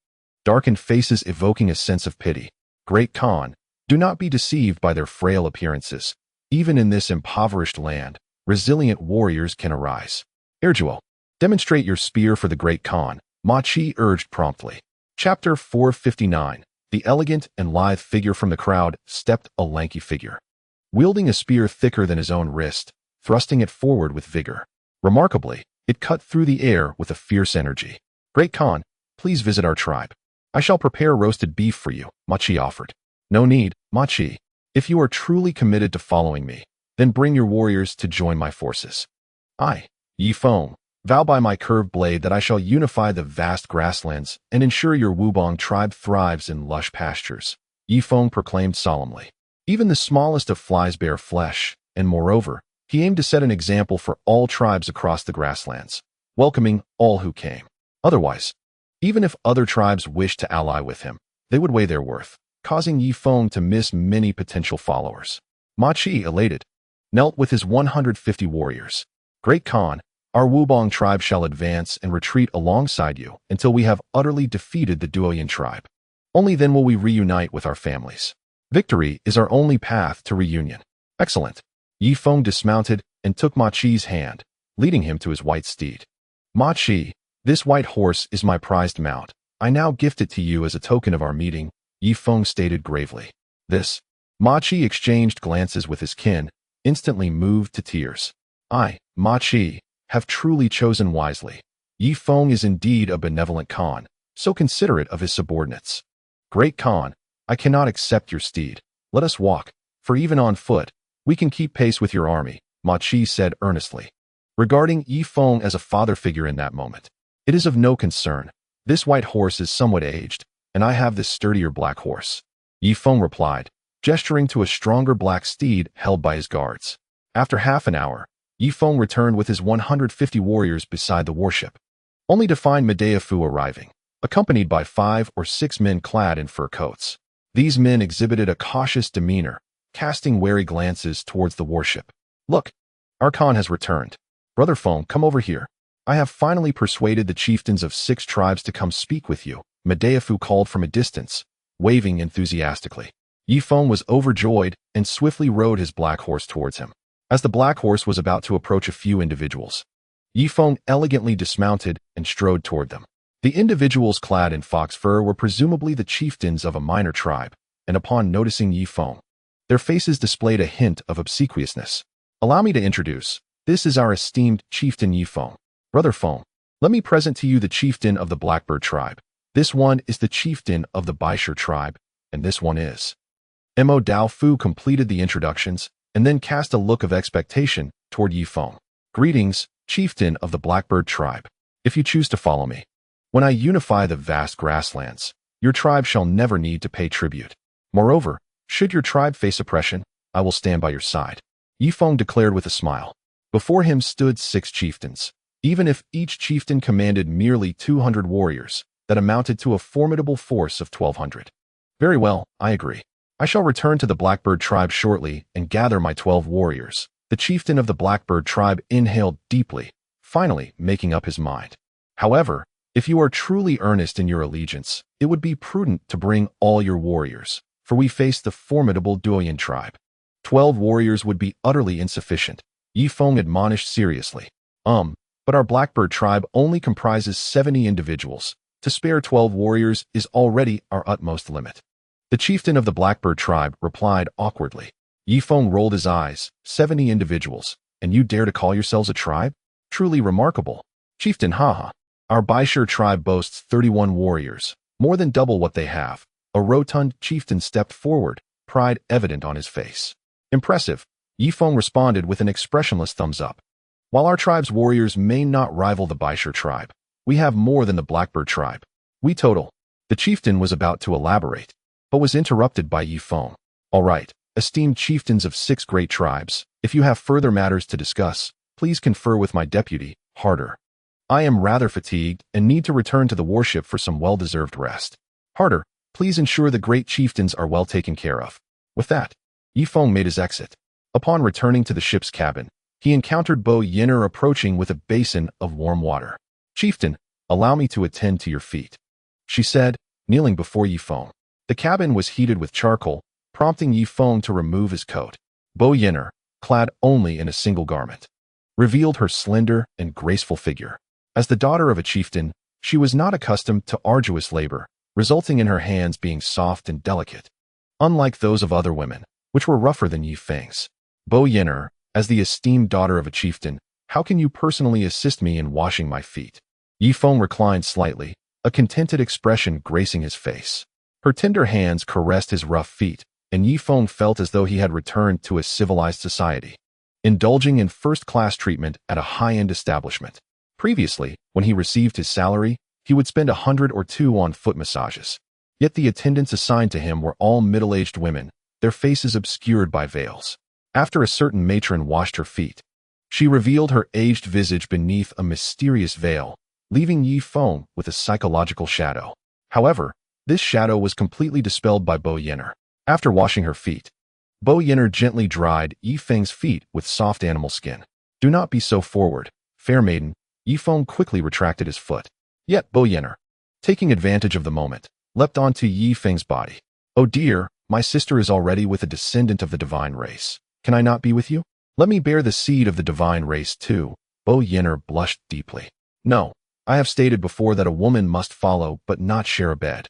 Speaker 1: darkened faces evoking a sense of pity. Great Khan, do not be deceived by their frail appearances. Even in this impoverished land, resilient warriors can arise. Erjuo, demonstrate your spear for the Great Khan, Ma Chi urged promptly. Chapter 459. The elegant and lithe figure from the crowd stepped a lanky figure, wielding a spear thicker than his own wrist, thrusting it forward with vigor. Remarkably, it cut through the air with a fierce energy. Great Khan, please visit our tribe. I shall prepare roasted beef for you, Ma Chi offered. No need, Ma Chi. If you are truly committed to following me, then bring your warriors to join my forces. I, Yi Feng, vow by my curved blade that I shall unify the vast grasslands and ensure your Wubong tribe thrives in lush pastures, Yi Feng proclaimed solemnly. Even the smallest of flies bear flesh, and moreover, he aimed to set an example for all tribes across the grasslands, welcoming all who came. Otherwise, even if other tribes wished to ally with him, they would weigh their worth, causing Yi Feng to miss many potential followers. Ma Chi, elated, knelt with his 150 warriors. Great Khan, our Wubong tribe shall advance and retreat alongside you until we have utterly defeated the Duoyin tribe. Only then will we reunite with our families. Victory is our only path to reunion. Excellent. Yi Feng dismounted and took Ma Chi's hand, leading him to his white steed. Ma Chi, this white horse is my prized mount. I now gift it to you as a token of our meeting, Yi Feng stated gravely. This. Ma Chi exchanged glances with his kin, instantly moved to tears. I, Ma Chi, have truly chosen wisely. Yi Feng is indeed a benevolent Khan, so considerate of his subordinates. Great Khan, I cannot accept your steed. Let us walk, for even on foot, we can keep pace with your army, Ma Chi said earnestly, regarding Yi Feng as a father figure in that moment. It is of no concern. This white horse is somewhat aged, and I have this sturdier black horse, Yi Feng replied, gesturing to a stronger black steed held by his guards. After half an hour, Yi Feng returned with his 150 warriors beside the warship, only to find Medeafu arriving, accompanied by 5 or 6 men clad in fur coats. These men exhibited a cautious demeanor, casting wary glances towards the warship. Look, our Khan has returned. Brother Feng, come over here. I have finally persuaded the chieftains of 6 tribes to come speak with you, Medeafu called from a distance, waving enthusiastically. Yi Feng was overjoyed and swiftly rode his black horse towards him. As the black horse was about to approach a few individuals, Yi Feng elegantly dismounted and strode toward them. The individuals clad in fox fur were presumably the chieftains of a minor tribe, and upon noticing Yi Feng, their faces displayed a hint of obsequiousness. Allow me to introduce, this is our esteemed chieftain Yi Feng. Brother Feng, let me present to you the chieftain of the Blackbird tribe. This one is the chieftain of the Baishir tribe, and this one is. Mo Dao Fu completed the introductions and then cast a look of expectation toward Yi Feng. Greetings, chieftain of the Blackbird tribe. If you choose to follow me, when I unify the vast grasslands, your tribe shall never need to pay tribute. Moreover, should your tribe face oppression, I will stand by your side. Yi Feng declared with a smile. Before him stood 6 chieftains. Even if each chieftain commanded merely 200 warriors, that amounted to a formidable force of 1,200. Very well, I agree. I shall return to the Blackbird tribe shortly and gather my 12 warriors. The chieftain of the Blackbird tribe inhaled deeply, finally making up his mind. However, if you are truly earnest in your allegiance, it would be prudent to bring all your warriors, for we face the formidable Duoyan tribe. 12 warriors would be utterly insufficient, Yi Feng admonished seriously. But our Blackbird tribe only comprises 70 individuals. To spare 12 warriors is already our utmost limit. The chieftain of the Blackbird tribe replied awkwardly. Yi Feng rolled his eyes. 70 individuals, and you dare to call yourselves a tribe? Truly remarkable. Chieftain, haha. Our Baishir tribe boasts 31 warriors, more than double what they have. A rotund chieftain stepped forward, pride evident on his face. Impressive, Yi Feng responded with an expressionless thumbs up. While our tribe's warriors may not rival the Baishir tribe, we have more than the Blackbird tribe. We total. The chieftain was about to elaborate, but was interrupted by Yi Feng. All right, esteemed chieftains of 6 great tribes, if you have further matters to discuss, please confer with my deputy, Harder. I am rather fatigued and need to return to the warship for some well-deserved rest. Harder, please ensure the great chieftains are well taken care of. With that, Yi Feng made his exit. Upon returning to the ship's cabin, he encountered Bo Yin'er approaching with a basin of warm water. Chieftain, allow me to attend to your feet, she said, kneeling before Yi Feng. The cabin was heated with charcoal, prompting Yi Feng to remove his coat. Bo Yin'er, clad only in a single garment, revealed her slender and graceful figure. As the daughter of a chieftain, she was not accustomed to arduous labor, resulting in her hands being soft and delicate, unlike those of other women, which were rougher than Yi Feng's. Bo Yin'er, as the esteemed daughter of a chieftain, how can you personally assist me in washing my feet? Yi Feng reclined slightly, a contented expression gracing his face. Her tender hands caressed his rough feet, and Yi Feng felt as though he had returned to a civilized society, indulging in first-class treatment at a high-end establishment. Previously, when he received his salary, he would spend 100 or 2 on foot massages. Yet the attendants assigned to him were all middle-aged women, their faces obscured by veils. After a certain matron washed her feet, she revealed her aged visage beneath a mysterious veil, leaving Yi Feng with a psychological shadow. However, this shadow was completely dispelled by Bo Yin'er. After washing her feet, Bo Yin'er gently dried Yi Feng's feet with soft animal skin. Do not be so forward, fair maiden. Yi Feng quickly retracted his foot. Yet Bo Yin'er, taking advantage of the moment, leapt onto Yi Feng's body. Oh dear, my sister is already with a descendant of the divine race. Can I not be with you? Let me bear the seed of the divine race too. Bo Yin'er blushed deeply. No, I have stated before that a woman must follow but not share a bed,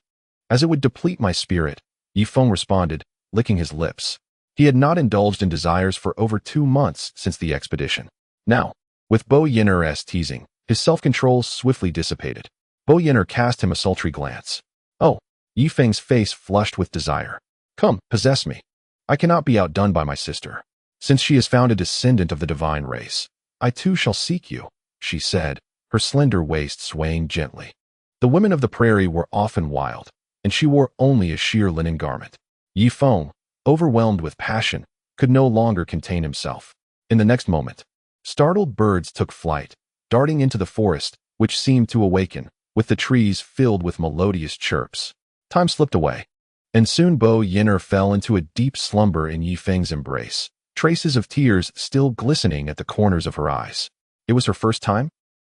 Speaker 1: as it would deplete my spirit, Yi Feng responded, licking his lips. He had not indulged in desires for over 2 months since the expedition. Now, with Bo Yin'er's teasing, his self-control swiftly dissipated. Bo Yin'er cast him a sultry glance. Oh, Yi Feng's face flushed with desire. Come, possess me. I cannot be outdone by my sister. Since she has found a descendant of the divine race, I too shall seek you, she said, her slender waist swaying gently. The women of the prairie were often wild, and she wore only a sheer linen garment. Yi Feng, overwhelmed with passion, could no longer contain himself. In the next moment, startled birds took flight, darting into the forest, which seemed to awaken, with the trees filled with melodious chirps. Time slipped away, and soon Bo Yin'er fell into a deep slumber in Yi Feng's embrace, traces of tears still glistening at the corners of her eyes. It was her first time?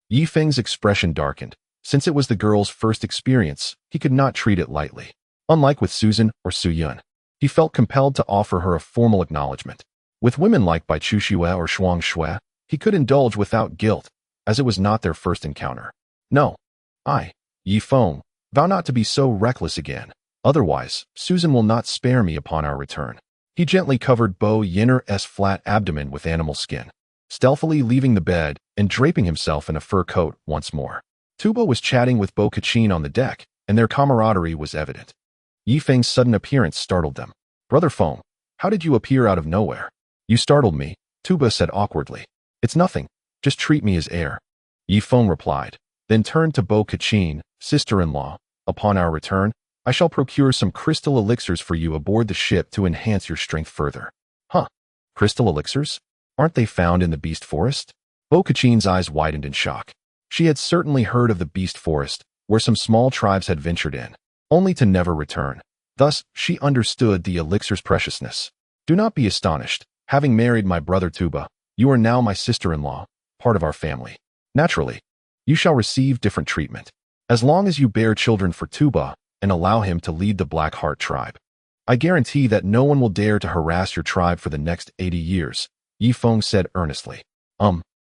Speaker 1: Yi Feng's expression darkened. Since it was the girl's first experience, he could not treat it lightly. Unlike with Susan or Su Yun, he felt compelled to offer her a formal acknowledgement. With women like Bai Chuxue or Shuang Shui, he could indulge without guilt, as it was not their first encounter. No, Yi Feng, vow not to be so reckless again. Otherwise, Susan will not spare me upon our return. He gently covered Bo Yin'er's flat abdomen with animal skin. stealthily leaving the bed and draping himself in a fur coat once more. Tuba was chatting with Bo-Kachin on the deck, and their camaraderie was evident. Yi Feng's sudden appearance startled them. "Brother Feng, how did you appear out of nowhere?" "You startled me," Tuba said awkwardly. "It's nothing. Just treat me as heir," Yi Feng replied, then turned to Bo-Kachin, "Sister-in-law, upon our return, I shall procure some crystal elixirs for you aboard the ship to enhance your strength further." "Huh? Crystal elixirs? Aren't they found in the beast forest?" Bo-Kachin's eyes widened in shock. She had certainly heard of the beast forest, where some small tribes had ventured in, only to never return. Thus, she understood the elixir's preciousness. "Do not be astonished. Having married my brother Tuba, you are now my sister-in-law, part of our family. Naturally, you shall receive different treatment, as long as you bear children for Tuba and allow him to lead the Black Heart tribe. I guarantee that no one will dare to harass your tribe for the next 80 years, Yi Feng said earnestly.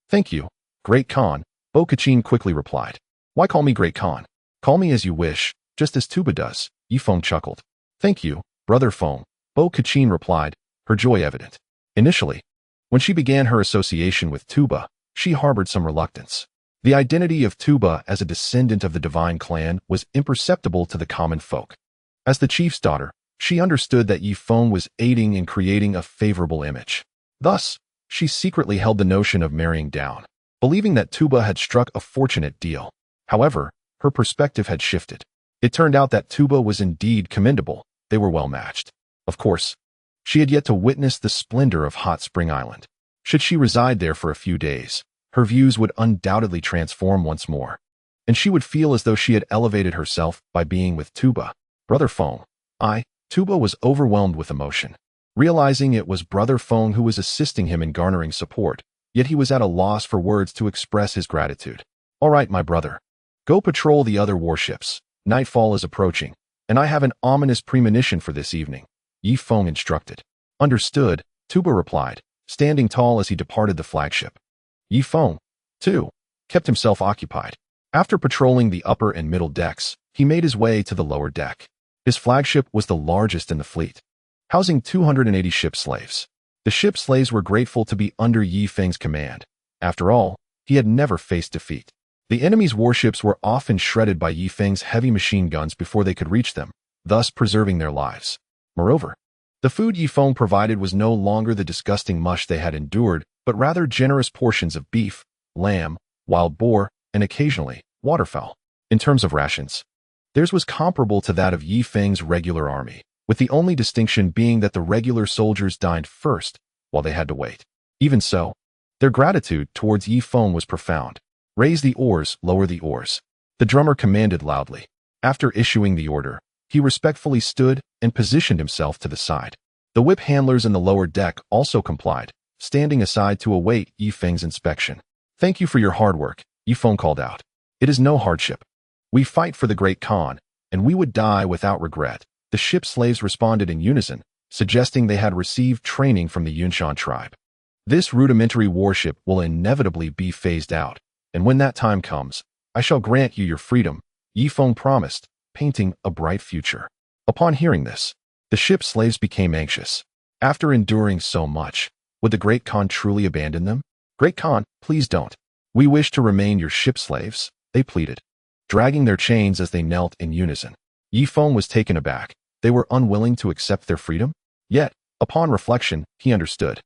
Speaker 1: Thank you, Great Khan, Bo-Kachin quickly replied. "Why call me Great Khan? Call me as you wish, just as Tuba does," Yi Feng chuckled. "Thank you, Brother Feng," Bo-Kachin replied, her joy evident. Initially, when she began her association with Tuba, she harbored some reluctance. The identity of Tuba as a descendant of the divine clan was imperceptible to the common folk. As the chief's daughter, she understood that Yi Feng was aiding in creating a favorable image. Thus, she secretly held the notion of marrying down, believing that Tuba had struck a fortunate deal. However, her perspective had shifted. It turned out that Tuba was indeed commendable. They were well matched. Of course, she had yet to witness the splendor of Hot Spring Island. Should she reside there for a few days, her views would undoubtedly transform once more, and she would feel as though she had elevated herself by being with Tuba. Brother Feng. Tuba was overwhelmed with emotion. Realizing it was Brother Feng who was assisting him in garnering support, yet he was at a loss for words to express his gratitude. "All right, my brother. Go patrol the other warships. Nightfall is approaching, and I have an ominous premonition for this evening," Yi Feng instructed. "Understood," Tuba replied, standing tall as he departed the flagship. Yi Feng, too, kept himself occupied. After patrolling the upper and middle decks, he made his way to the lower deck. His flagship was the largest in the fleet, housing 280 ship slaves. The ship slaves were grateful to be under Yi Feng's command. After all, he had never faced defeat. The enemy's warships were often shredded by Yi Feng's heavy machine guns before they could reach them, thus preserving their lives. Moreover, the food Yi Feng provided was no longer the disgusting mush they had endured, but rather generous portions of beef, lamb, wild boar, and occasionally, waterfowl. In terms of rations, theirs was comparable to that of Yi Feng's regular army, with the only distinction being that the regular soldiers dined first, while they had to wait. Even so, their gratitude towards Yi Feng was profound. "Raise the oars, lower the oars," the drummer commanded loudly. After issuing the order, he respectfully stood and positioned himself to the side. The whip handlers in the lower deck also complied, standing aside to await Yi Feng's inspection. "Thank you for your hard work," Yi Feng called out. "It is no hardship. We fight for the Great Khan, and we would die without regret." The ship slaves responded in unison, suggesting they had received training from the Yunshan tribe. "This rudimentary warship will inevitably be phased out, and when that time comes, I shall grant you your freedom," Yi Feng promised, painting a bright future. Upon hearing this, the ship slaves became anxious. After enduring so much, would the Great Khan truly abandon them? "Great Khan, please don't. We wish to remain your ship slaves," they pleaded, dragging their chains as they knelt in unison. Yi Feng was taken aback. They were unwilling to accept their freedom? Yet, upon reflection, he understood.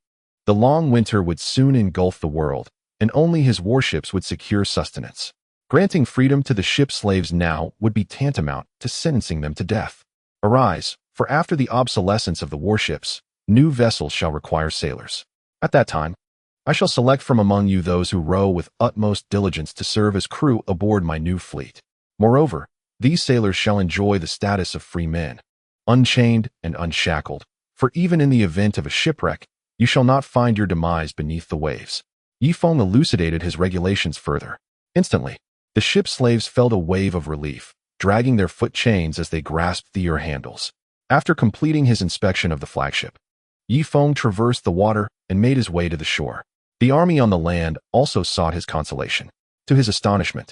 Speaker 1: The long winter would soon engulf the world, and only his warships would secure sustenance. Granting freedom to the ship slaves now would be tantamount to sentencing them to death. "Arise, for after the obsolescence of the warships, new vessels shall require sailors. At that time, I shall select from among you those who row with utmost diligence to serve as crew aboard my new fleet. Moreover, these sailors shall enjoy the status of free men, unchained and unshackled, for even in the event of a shipwreck, you shall not find your demise beneath the waves." Yi Feng elucidated his regulations further. Instantly, the ship slaves felt a wave of relief, dragging their foot chains as they grasped the oar handles. After completing his inspection of the flagship, Yi Feng traversed the water and made his way to the shore. The army on the land also sought his consolation. To his astonishment,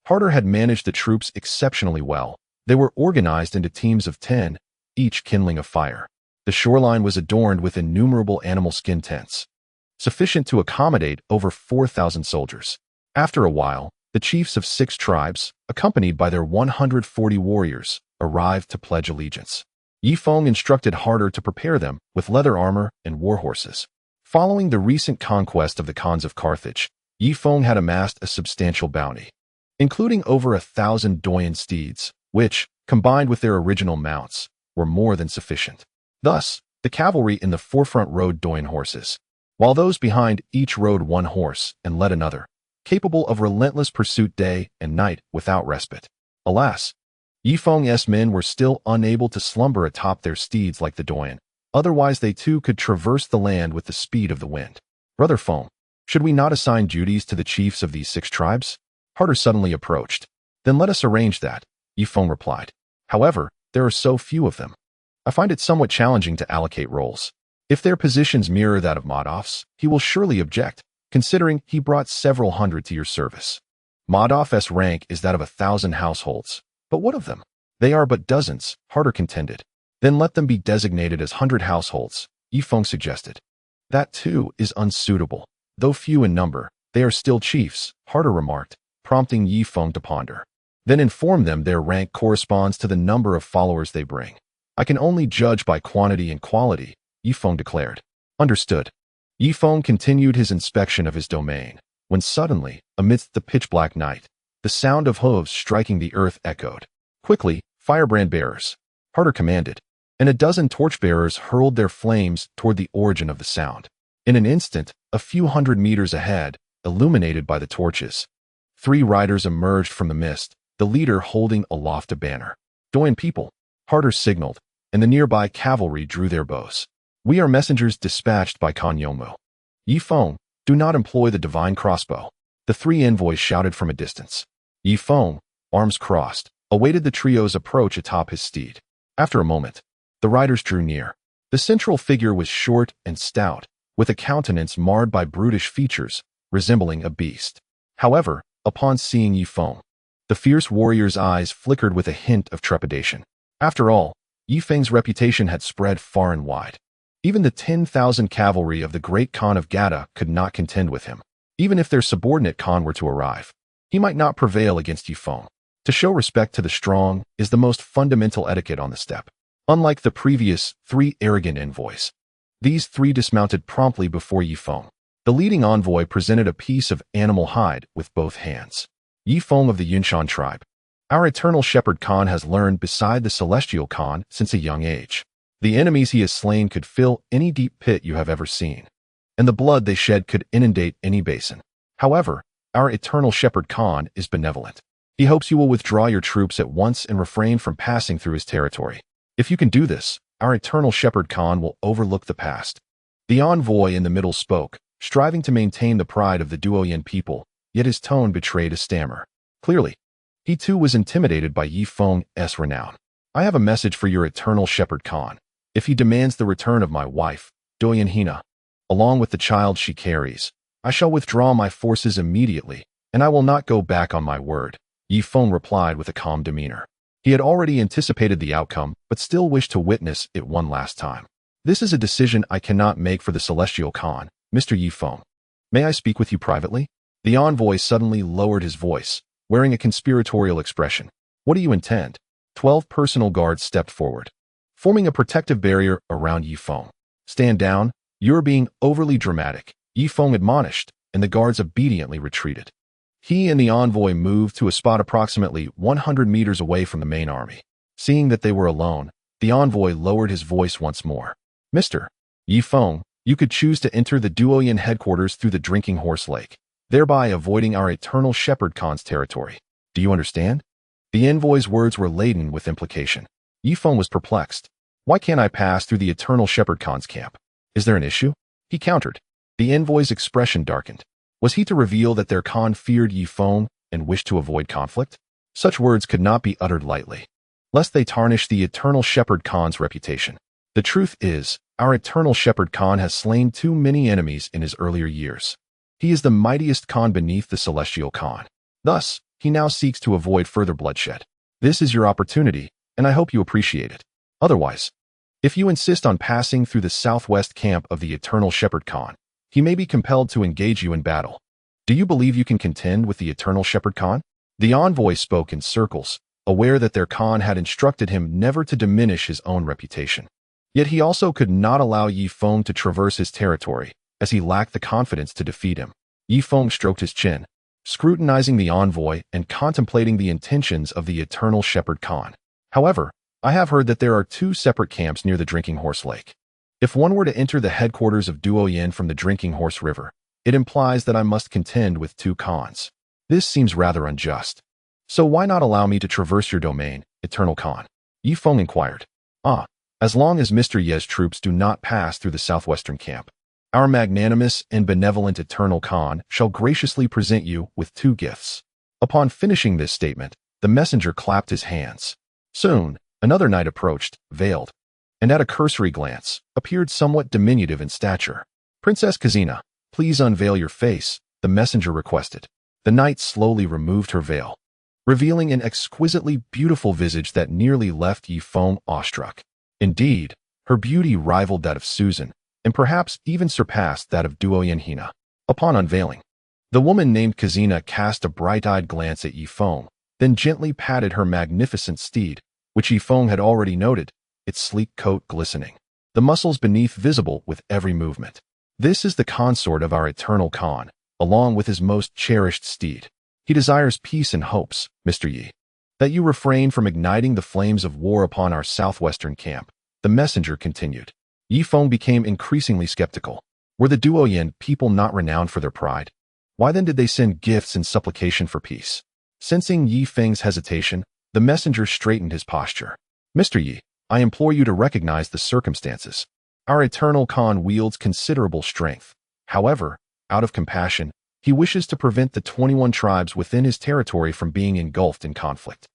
Speaker 1: Harder had managed the troops exceptionally well. They were organized into teams of 10, each kindling a fire. The shoreline was adorned with innumerable animal skin tents. sufficient to accommodate over 4,000 soldiers. After a while, the chiefs of 6 tribes, accompanied by their 140 warriors, arrived to pledge allegiance. Feng instructed Harder to prepare them with leather armor and war horses. Following the recent conquest of the Khans of Carthage, Feng had amassed a substantial bounty, including over 1,000 Doyan steeds, which, combined with their original mounts, were more than sufficient. Thus, the cavalry in the forefront rode Doyan horses, while those behind each rode one horse and led another, capable of relentless pursuit day and night without respite. Alas, Feng's men were still unable to slumber atop their steeds like the Doyan, otherwise they too could traverse the land with the speed of the wind. Brother Feng, should we not assign duties to the chiefs of these 6 tribes? Harder suddenly approached. Then let us arrange that, Feng replied. However, there are so few of them. I find it somewhat challenging to allocate roles. If their positions mirror that of Madoff's, he will surely object, considering he brought several hundred to your service. Madoff's rank is that of 1,000 households. But what of them? They are but dozens, Harder contended. Then let them be designated as 100 households, Feng suggested. That too is unsuitable. Though few in number, they are still chiefs, Harder remarked, prompting Feng to ponder. Then inform them their rank corresponds to the number of followers they bring. I can only judge by quantity and quality, Feng declared. Understood. Feng continued his inspection of his domain, when suddenly, amidst the pitch-black night, the sound of hooves striking the earth echoed. Quickly, firebrand bearers, Harder commanded, and a dozen torchbearers hurled their flames toward the origin of the sound. In an instant, a few hundred meters ahead, illuminated by the torches, 3 riders emerged from the mist, the leader holding aloft a banner. Doyan people, Harder signaled, and the nearby cavalry drew their bows. We are messengers dispatched by Khan Yongmu. Feng, do not employ the divine crossbow, the 3 envoys shouted from a distance. Feng, arms crossed, awaited the trio's approach atop his steed. After a moment, the riders drew near. The central figure was short and stout, with a countenance marred by brutish features, resembling a beast. However, upon seeing Feng, the fierce warrior's eyes flickered with a hint of trepidation. After all, Feng's reputation had spread far and wide. Even the 10,000 cavalry of the great Khan of Gada could not contend with him. Even if their subordinate Khan were to arrive, he might not prevail against Feng. To show respect to the strong is the most fundamental etiquette on the steppe. Unlike the previous 3 arrogant envoys, these 3 dismounted promptly before Feng. The leading envoy presented a piece of animal hide with both hands. Feng of the Yunshan tribe. Our eternal shepherd Khan has learned beside the celestial Khan since a young age. The enemies he has slain could fill any deep pit you have ever seen, and the blood they shed could inundate any basin. However, our eternal shepherd Khan is benevolent. He hopes you will withdraw your troops at once and refrain from passing through his territory. If you can do this, our eternal shepherd Khan will overlook the past. The envoy in the middle spoke, striving to maintain the pride of the Duoyan people, yet his tone betrayed a stammer. Clearly, he too was intimidated by Feng's renown. I have a message for your eternal shepherd Khan. If he demands the return of my wife, Doyan Hina, along with the child she carries, I shall withdraw my forces immediately, and I will not go back on my word, Feng replied with a calm demeanor. He had already anticipated the outcome, but still wished to witness it one last time. This is a decision I cannot make for the celestial Khan, Mr. Feng. May I speak with you privately? The envoy suddenly lowered his voice, wearing a conspiratorial expression. What do you intend? 12 personal guards stepped forward, forming a protective barrier around Feng. Stand down, you're being overly dramatic, Feng admonished, and the guards obediently retreated. He and the envoy moved to a spot approximately 100 meters away from the main army. Seeing that they were alone, the envoy lowered his voice once more. Mr. Feng, you could choose to enter the Duoyan headquarters through the Drinking Horse Lake, thereby avoiding our eternal shepherd Khan's territory. Do you understand? The envoy's words were laden with implication. Feng was perplexed. Why can't I pass through the eternal shepherd Khan's camp? Is there an issue? He countered. The envoy's expression darkened. Was he to reveal that their Khan feared Feng and wished to avoid conflict? Such words could not be uttered lightly, lest they tarnish the eternal shepherd Khan's reputation. The truth is, our eternal shepherd Khan has slain too many enemies in his earlier years. He is the mightiest Khan beneath the celestial Khan. Thus, he now seeks to avoid further bloodshed. This is your opportunity, and I hope you appreciate it. Otherwise, if you insist on passing through the southwest camp of the eternal shepherd Khan, He may be compelled to engage you in battle. Do you believe you can contend with the eternal Shepherd Khan? The envoy spoke in circles, aware that their Khan had instructed him never to diminish his own reputation. Yet he also could not allow Yi Feng to traverse his territory, as he lacked the confidence to defeat him. Yi Feng stroked his chin, scrutinizing the envoy and contemplating the intentions of the eternal Shepherd Khan. However, I have heard that there are 2 separate camps near the Drinking Horse Lake. If one were to enter the headquarters of Duoyin from the Drinking Horse River, it implies that I must contend with 2 Khans. This seems rather unjust. So why not allow me to traverse your domain, Eternal Khan? Yi Feng inquired. As long as Mr. Ye's troops do not pass through the southwestern camp, our magnanimous and benevolent Eternal Khan shall graciously present you with 2 gifts. Upon finishing this statement, the messenger clapped his hands. Soon, another knight approached, veiled, and at a cursory glance, appeared somewhat diminutive in stature. Princess Kazina, please unveil your face, the messenger requested. The knight slowly removed her veil, revealing an exquisitely beautiful visage that nearly left Yi Feng awestruck. Indeed, her beauty rivaled that of Susan, and perhaps even surpassed that of Duoyin Hina. Upon unveiling, the woman named Kazina cast a bright-eyed glance at Yi Feng, then gently patted her magnificent steed, which Yi Feng had already noted, its sleek coat glistening, the muscles beneath visible with every movement. This is the consort of our Eternal Khan, along with his most cherished steed. He desires peace and hopes, Mr. Yi, that you refrain from igniting the flames of war upon our southwestern camp, the messenger continued. Yi Feng became increasingly skeptical. Were the Duoyin people not renowned for their pride? Why then did they send gifts in supplication for peace? Sensing Yi Feng's hesitation, the messenger straightened his posture. Mr. Yi, I implore you to recognize the circumstances. Our Eternal Khan wields considerable strength. However, out of compassion, he wishes to prevent the 21 tribes within his territory from being engulfed in conflict.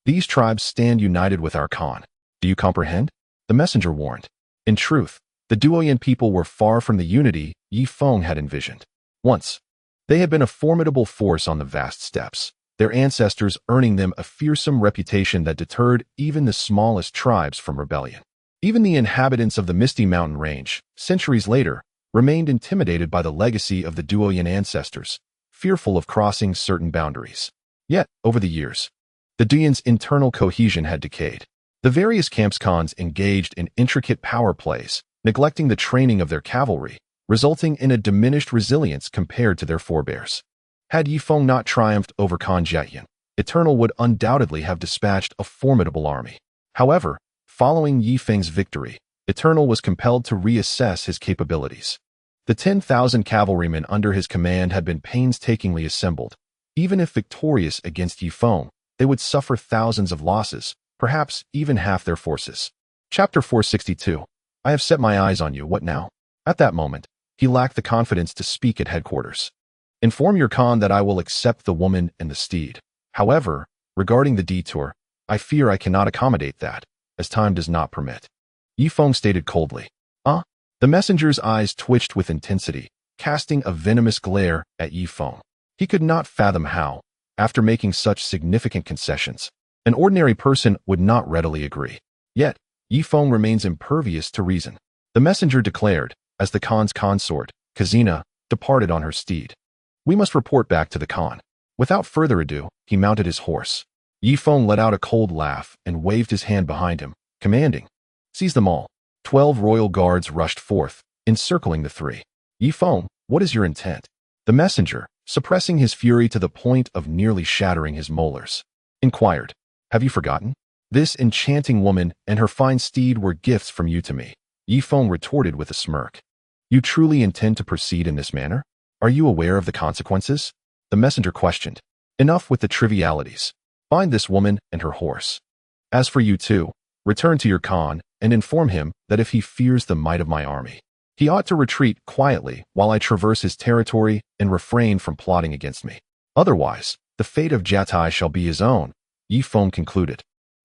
Speaker 1: These tribes stand united with our Khan. Do you comprehend? The messenger warned. In truth, the Duoyin people were far from the unity Yi Feng had envisioned. Once, they had been a formidable force on the vast steppes, their ancestors earning them a fearsome reputation that deterred even the smallest tribes from rebellion. Even the inhabitants of the Misty Mountain Range, centuries later, remained intimidated by the legacy of the Duoyin ancestors, fearful of crossing certain boundaries. Yet, over the years, the Duoyin's internal cohesion had decayed. The various camps Khans engaged in intricate power plays, neglecting the training of their cavalry, resulting in a diminished resilience compared to their forebears. Had Yi Feng not triumphed over Khan Zhihai, Eternal would undoubtedly have dispatched a formidable army. However, following Yi Feng's victory, Eternal was compelled to reassess his capabilities. The 10,000 cavalrymen under his command had been painstakingly assembled. Even if victorious against Yi Feng, they would suffer thousands of losses, perhaps even half their forces. Chapter 462. I have set my eyes on you, what now? At that moment, he lacked the confidence to speak at headquarters. Inform your Khan that I will accept the woman and the steed. However, regarding the detour, I fear I cannot accommodate that, as time does not permit. Yi Feng stated coldly. The messenger's eyes twitched with intensity, casting a venomous glare at Yi Feng. He could not fathom how, after making such significant concessions, an ordinary person would not readily agree. Yet, Yi Feng remains impervious to reason. The messenger declared, as the Khan's consort, Kazina, departed on her steed. We must report back to the Khan. Without further ado, he mounted his horse. Yi Feng let out a cold laugh and waved his hand behind him, commanding, "Seize them all." 12 royal guards rushed forth, encircling the 3. Yi Feng, what is your intent? The messenger, suppressing his fury to the point of nearly shattering his molars, inquired. Have you forgotten? This enchanting woman and her fine steed were gifts from you to me. Yi Feng retorted with a smirk. You truly intend to proceed in this manner? Are you aware of the consequences? The messenger questioned. Enough with the trivialities. Find this woman and her horse. As for you two, return to your Khan and inform him that if he fears the might of my army, he ought to retreat quietly while I traverse his territory and refrain from plotting against me. Otherwise, the fate of Zhihai shall be his own, Yi Feng concluded.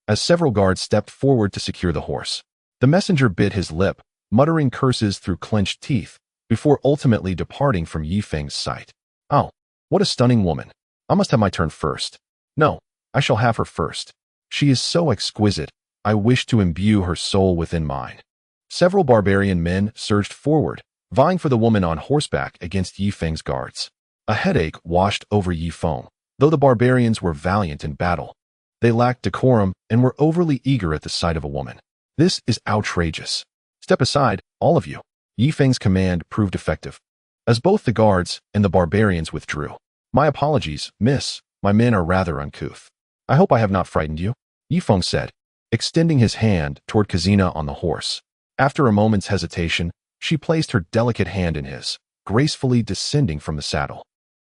Speaker 1: As several guards stepped forward to secure the horse, the messenger bit his lip, muttering curses through clenched teeth, before ultimately departing from Yi Feng's sight. Oh, what a stunning woman. I must have my turn first. No, I shall have her first. She is so exquisite, I wish to imbue her soul within mine. Several barbarian men surged forward, vying for the woman on horseback against Yi Feng's guards. A headache washed over Yi Feng. Though the barbarians were valiant in battle, they lacked decorum and were overly eager at the sight of a woman. This is outrageous. Step aside, all of you. Yi Feng's command proved effective, as both the guards and the barbarians withdrew. My apologies, miss. My men are rather uncouth. I hope I have not frightened you, Yi Feng said, extending his hand toward Kazina on the horse. After a moment's hesitation, she placed her delicate hand in his, gracefully descending from the saddle.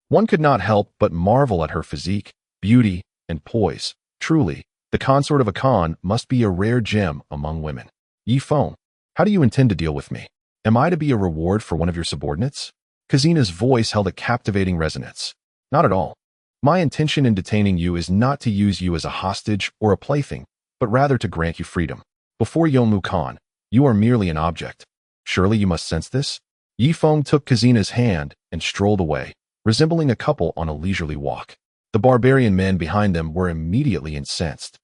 Speaker 1: One could not help but marvel at her physique, beauty, and poise. Truly, the consort of a Khan must be a rare gem among women. Yi Feng, how do you intend to deal with me? Am I to be a reward for one of your subordinates? Kazina's voice held a captivating resonance. Not at all. My intention in detaining you is not to use you as a hostage or a plaything, but rather to grant you freedom. Before Yongmu Khan, you are merely an object. Surely you must sense this? Yi Feng took Kazina's hand and strolled away, resembling a couple on a leisurely walk. The barbarian men behind them were immediately incensed.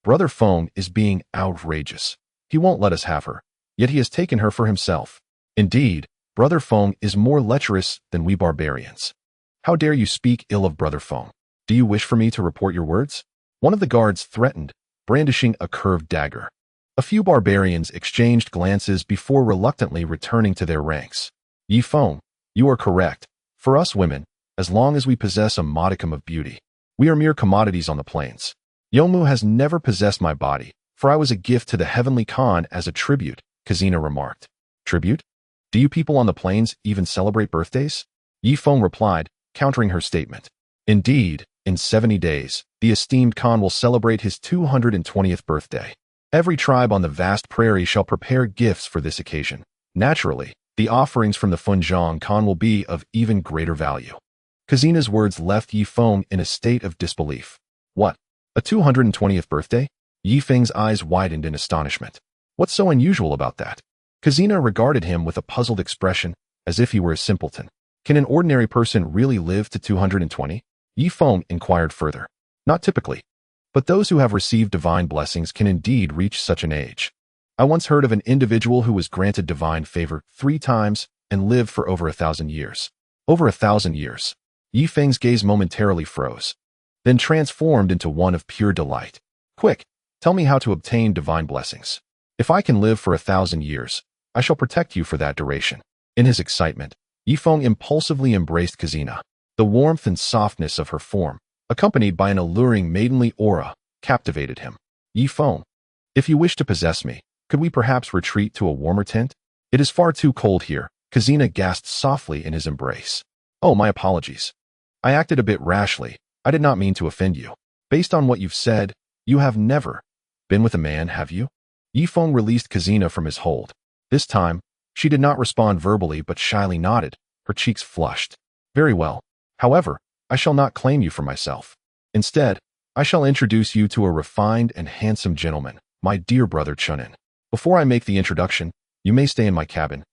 Speaker 1: Brother Feng is being outrageous. He won't let us have her, yet he has taken her for himself. Indeed, Brother Feng is more lecherous than we barbarians. How dare you speak ill of Brother Feng? Do you wish for me to report your words? One of the guards threatened, brandishing a curved dagger. A few barbarians exchanged glances before reluctantly returning to their ranks. Yi Feng, you are correct. For us women, as long as we possess a modicum of beauty, we are mere commodities on the plains. Yongmu has never possessed my body, for I was a gift to the heavenly Khan as a tribute, Kazina remarked. Tribute? Do you people on the plains even celebrate birthdays? Yi Feng replied, countering her statement. Indeed, in 70 days, the esteemed Khan will celebrate his 220th birthday. Every tribe on the vast prairie shall prepare gifts for this occasion. Naturally, the offerings from the Funjiang Khan will be of even greater value. Kazina's words left Yi Feng in a state of disbelief. What? A 220th birthday? Yi Feng's eyes widened in astonishment. What's so unusual about that? Kazina regarded him with a puzzled expression, as if he were a simpleton. Can an ordinary person really live to 220? Yi Feng inquired further. Not typically. But those who have received divine blessings can indeed reach such an age. I once heard of an individual who was granted divine favor 3 times and lived for over 1,000 years. Over 1,000 years. Yi Feng's gaze momentarily froze, then transformed into one of pure delight. Quick, tell me how to obtain divine blessings. If I can live for 1,000 years, I shall protect you for that duration. In his excitement, Yi Feng impulsively embraced Kazina. The warmth and softness of her form, accompanied by an alluring maidenly aura, captivated him. Yi Feng, if you wish to possess me, could we perhaps retreat to a warmer tent? It is far too cold here. Kazina gasped softly in his embrace. Oh, my apologies. I acted a bit rashly. I did not mean to offend you. Based on what you've said, you have never been with a man, have you? Yi Feng released Kazina from his hold. This time, she did not respond verbally but shyly nodded, her cheeks flushed. Very well. However, I shall not claim you for myself. Instead, I shall introduce you to a refined and handsome gentleman, my dear brother Chunin. Before I make the introduction, you may stay in my cabin,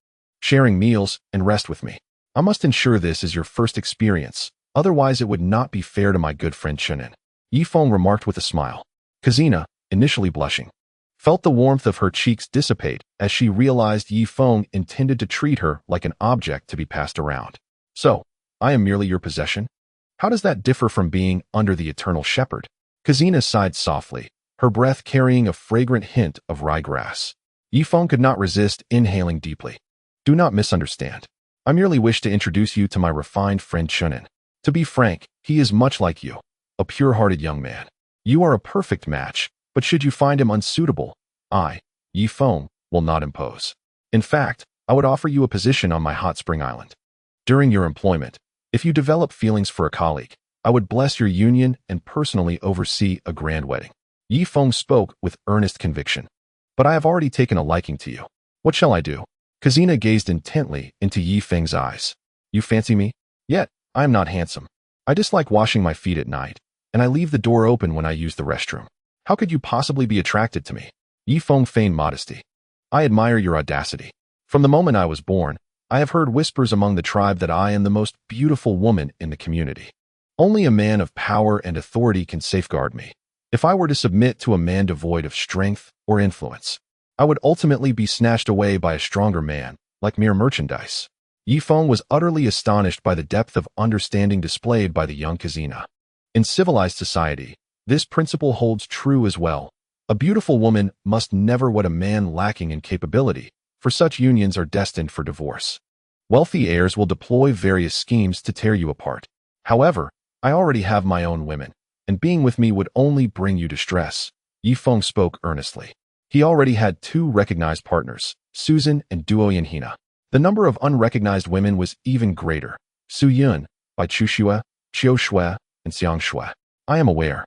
Speaker 1: sharing meals and rest with me. I must ensure this is your first experience, otherwise it would not be fair to my good friend Chunin. Yi Feng remarked with a smile. Kazina, initially blushing, felt the warmth of her cheeks dissipate as she realized Yi Feng intended to treat her like an object to be passed around. So, I am merely your possession? How does that differ from being under the eternal shepherd? Kazina sighed softly, her breath carrying a fragrant hint of ryegrass. Yi Feng could not resist inhaling deeply. Do not misunderstand. I merely wish to introduce you to my refined friend Chunin. To be frank, he is much like you, a pure-hearted young man. You are a perfect match, but should you find him unsuitable, I, Yi Feng, will not impose. In fact, I would offer you a position on my hot spring island. During your employment, if you develop feelings for a colleague, I would bless your union and personally oversee a grand wedding. Yi Feng spoke with earnest conviction. But I have already taken a liking to you. What shall I do? Kazina gazed intently into Yi Feng's eyes. You fancy me? Yet, I am not handsome. I dislike washing my feet at night, and I leave the door open when I use the restroom. How could you possibly be attracted to me? Yi Feng feigned modesty. I admire your audacity. From the moment I was born, I have heard whispers among the tribe that I am the most beautiful woman in the community. Only a man of power and authority can safeguard me. If I were to submit to a man devoid of strength or influence, I would ultimately be snatched away by a stronger man, like mere merchandise. Yi Feng was utterly astonished by the depth of understanding displayed by the young Kazina. In civilized society, this principle holds true as well. A beautiful woman must never wed a man lacking in capability, for such unions are destined for divorce. Wealthy heirs will deploy various schemes to tear you apart. However, I already have my own women, and being with me would only bring you distress. Yi Feng spoke earnestly. He already had 2 recognized partners, Susan and Duo Yanhina. The number of unrecognized women was even greater. Su Yun, Bai Chuxue, Qiu Shui, and Xiang Shui. I am aware.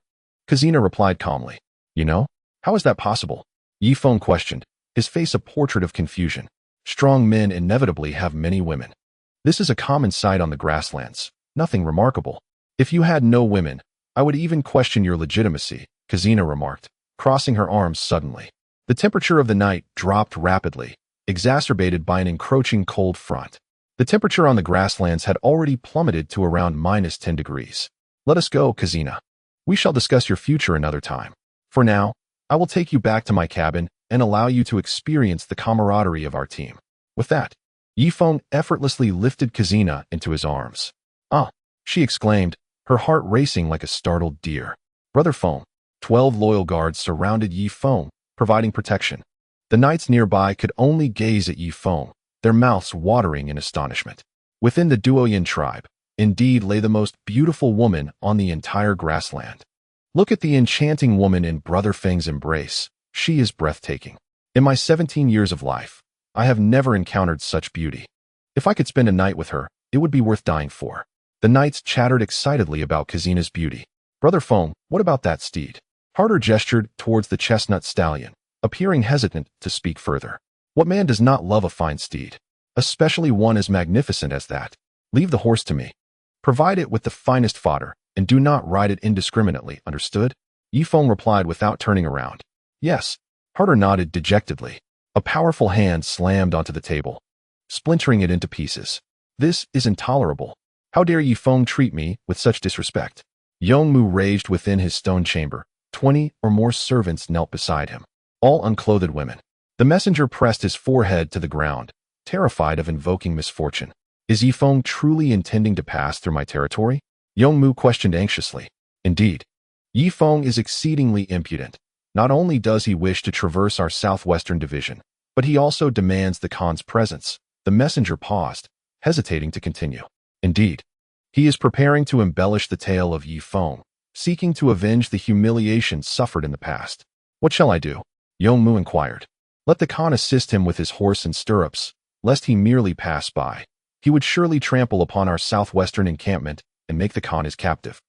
Speaker 1: Kazina replied calmly. You know? How is that possible? Yi Feng questioned, his face a portrait of confusion. Strong men inevitably have many women. This is a common sight on the grasslands, nothing remarkable. If you had no women, I would even question your legitimacy, Kazina remarked, crossing her arms suddenly. The temperature of the night dropped rapidly, exacerbated by an encroaching cold front. The temperature on the grasslands had already plummeted to around -10 degrees. Let us go, Kazina. We shall discuss your future another time. For now, I will take you back to my cabin and allow you to experience the camaraderie of our team. With that, Yi Feng effortlessly lifted Kazina into his arms. Ah, she exclaimed, her heart racing like a startled deer. Brother Feng, 12 loyal guards surrounded Yi Feng, providing protection. The knights nearby could only gaze at Yi Feng, their mouths watering in astonishment. Within the Duoyan tribe, indeed lay the most beautiful woman on the entire grassland. Look at the enchanting woman in Brother Feng's embrace. She is breathtaking. In my 17 years of life, I have never encountered such beauty. If I could spend a night with her, it would be worth dying for. The knights chattered excitedly about Kazina's beauty. Brother Feng, what about that steed? Harder gestured towards the chestnut stallion, appearing hesitant to speak further. What man does not love a fine steed? Especially one as magnificent as that. Leave the horse to me. Provide it with the finest fodder, and do not ride it indiscriminately, understood? Yi Feng replied without turning around. Yes. Harder nodded dejectedly. A powerful hand slammed onto the table, splintering it into pieces. This is intolerable. How dare Yi Feng treat me with such disrespect? Yongmu raged within his stone chamber. 20 or more servants knelt beside him, all unclothed women. The messenger pressed his forehead to the ground, terrified of invoking misfortune. Is Yi Feng truly intending to pass through my territory? Yongmu questioned anxiously. Indeed. Yi Feng is exceedingly impudent. Not only does he wish to traverse our southwestern division, but he also demands the Khan's presence. The messenger paused, hesitating to continue. Indeed, he is preparing to embellish the tale of Yi Feng, seeking to avenge the humiliation suffered in the past. What shall I do? Yongmu inquired. Let the Khan assist him with his horse and stirrups, lest he merely pass by. He would surely trample upon our southwestern encampment and make the Khan his captive.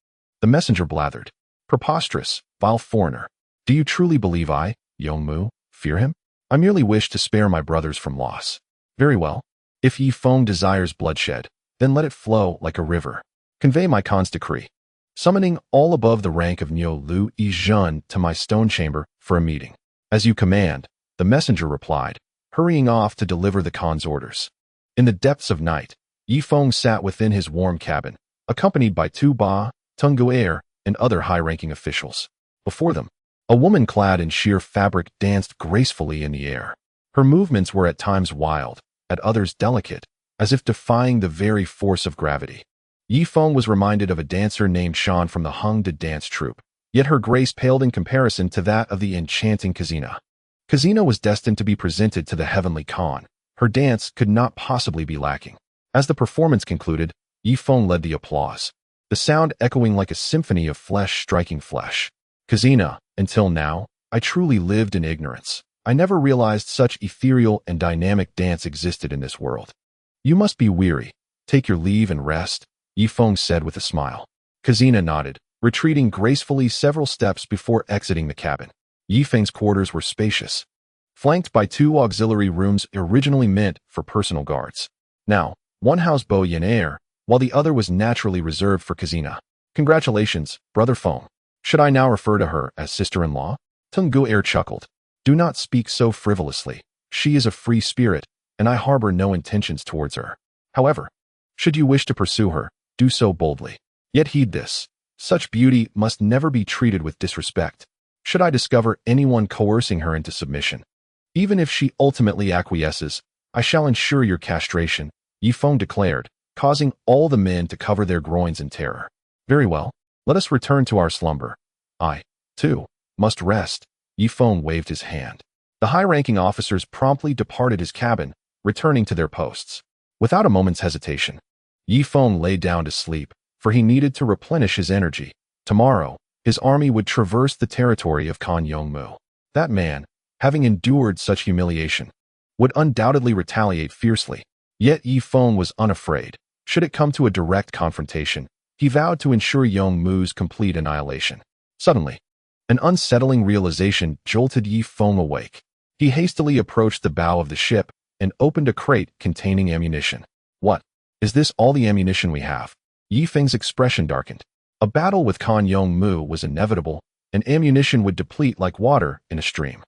Speaker 1: The messenger blathered. Preposterous, vile foreigner. Do you truly believe I, Yongmu, fear him? I merely wish to spare my brothers from loss. Very well. If Yi Feng desires bloodshed, then let it flow like a river. Convey my Khan's decree. Summoning all above the rank of Niu Lu Yizhen to my stone chamber for a meeting. As you command, the messenger replied, hurrying off to deliver the Khan's orders. In the depths of night, Yi Feng sat within his warm cabin, accompanied by Tuba, Tungu'er, and other high-ranking officials. Before them, a woman clad in sheer fabric danced gracefully in the air. Her movements were at times wild, at others delicate, as if defying the very force of gravity. Yi Feng was reminded of a dancer named Shan from the Hung-Da dance troupe, yet her grace paled in comparison to that of the enchanting Kazina. Kazina was destined to be presented to the heavenly Khan. Her dance could not possibly be lacking. As the performance concluded, Yi Feng led the applause, the sound echoing like a symphony of flesh striking flesh. Kazina, until now, I truly lived in ignorance. I never realized such ethereal and dynamic dance existed in this world. You must be weary. Take your leave and rest, Yi Feng said with a smile. Kazina nodded, retreating gracefully several steps before exiting the cabin. Yi Feng's quarters were spacious, flanked by 2 auxiliary rooms originally meant for personal guards. Now, one housed Bo Yin, while the other was naturally reserved for Kazina. Congratulations, Brother Feng. Should I now refer to her as sister-in-law? Tungu'er chuckled. Do not speak so frivolously. She is a free spirit, and I harbor no intentions towards her. However, should you wish to pursue her, do so boldly. Yet heed this. Such beauty must never be treated with disrespect. Should I discover anyone coercing her into submission, even if she ultimately acquiesces, I shall ensure your castration. Yi Feng declared, causing all the men to cover their groins in terror. Very well, let us return to our slumber. I, too, must rest. Yi Feng waved his hand. The high-ranking officers promptly departed his cabin, returning to their posts. Without a moment's hesitation, Yi Feng lay down to sleep, for he needed to replenish his energy. Tomorrow, his army would traverse the territory of Kan Yongmu. That man, having endured such humiliation, would undoubtedly retaliate fiercely. Yet Yi Feng was unafraid. Should it come to a direct confrontation, he vowed to ensure Yongmu's complete annihilation. Suddenly, an unsettling realization jolted Yi Feng awake. He hastily approached the bow of the ship and opened a crate containing ammunition. What? Is this all the ammunition we have? Yi Feng's expression darkened. A battle with Kan Yongmu was inevitable, and ammunition would deplete like water in a stream.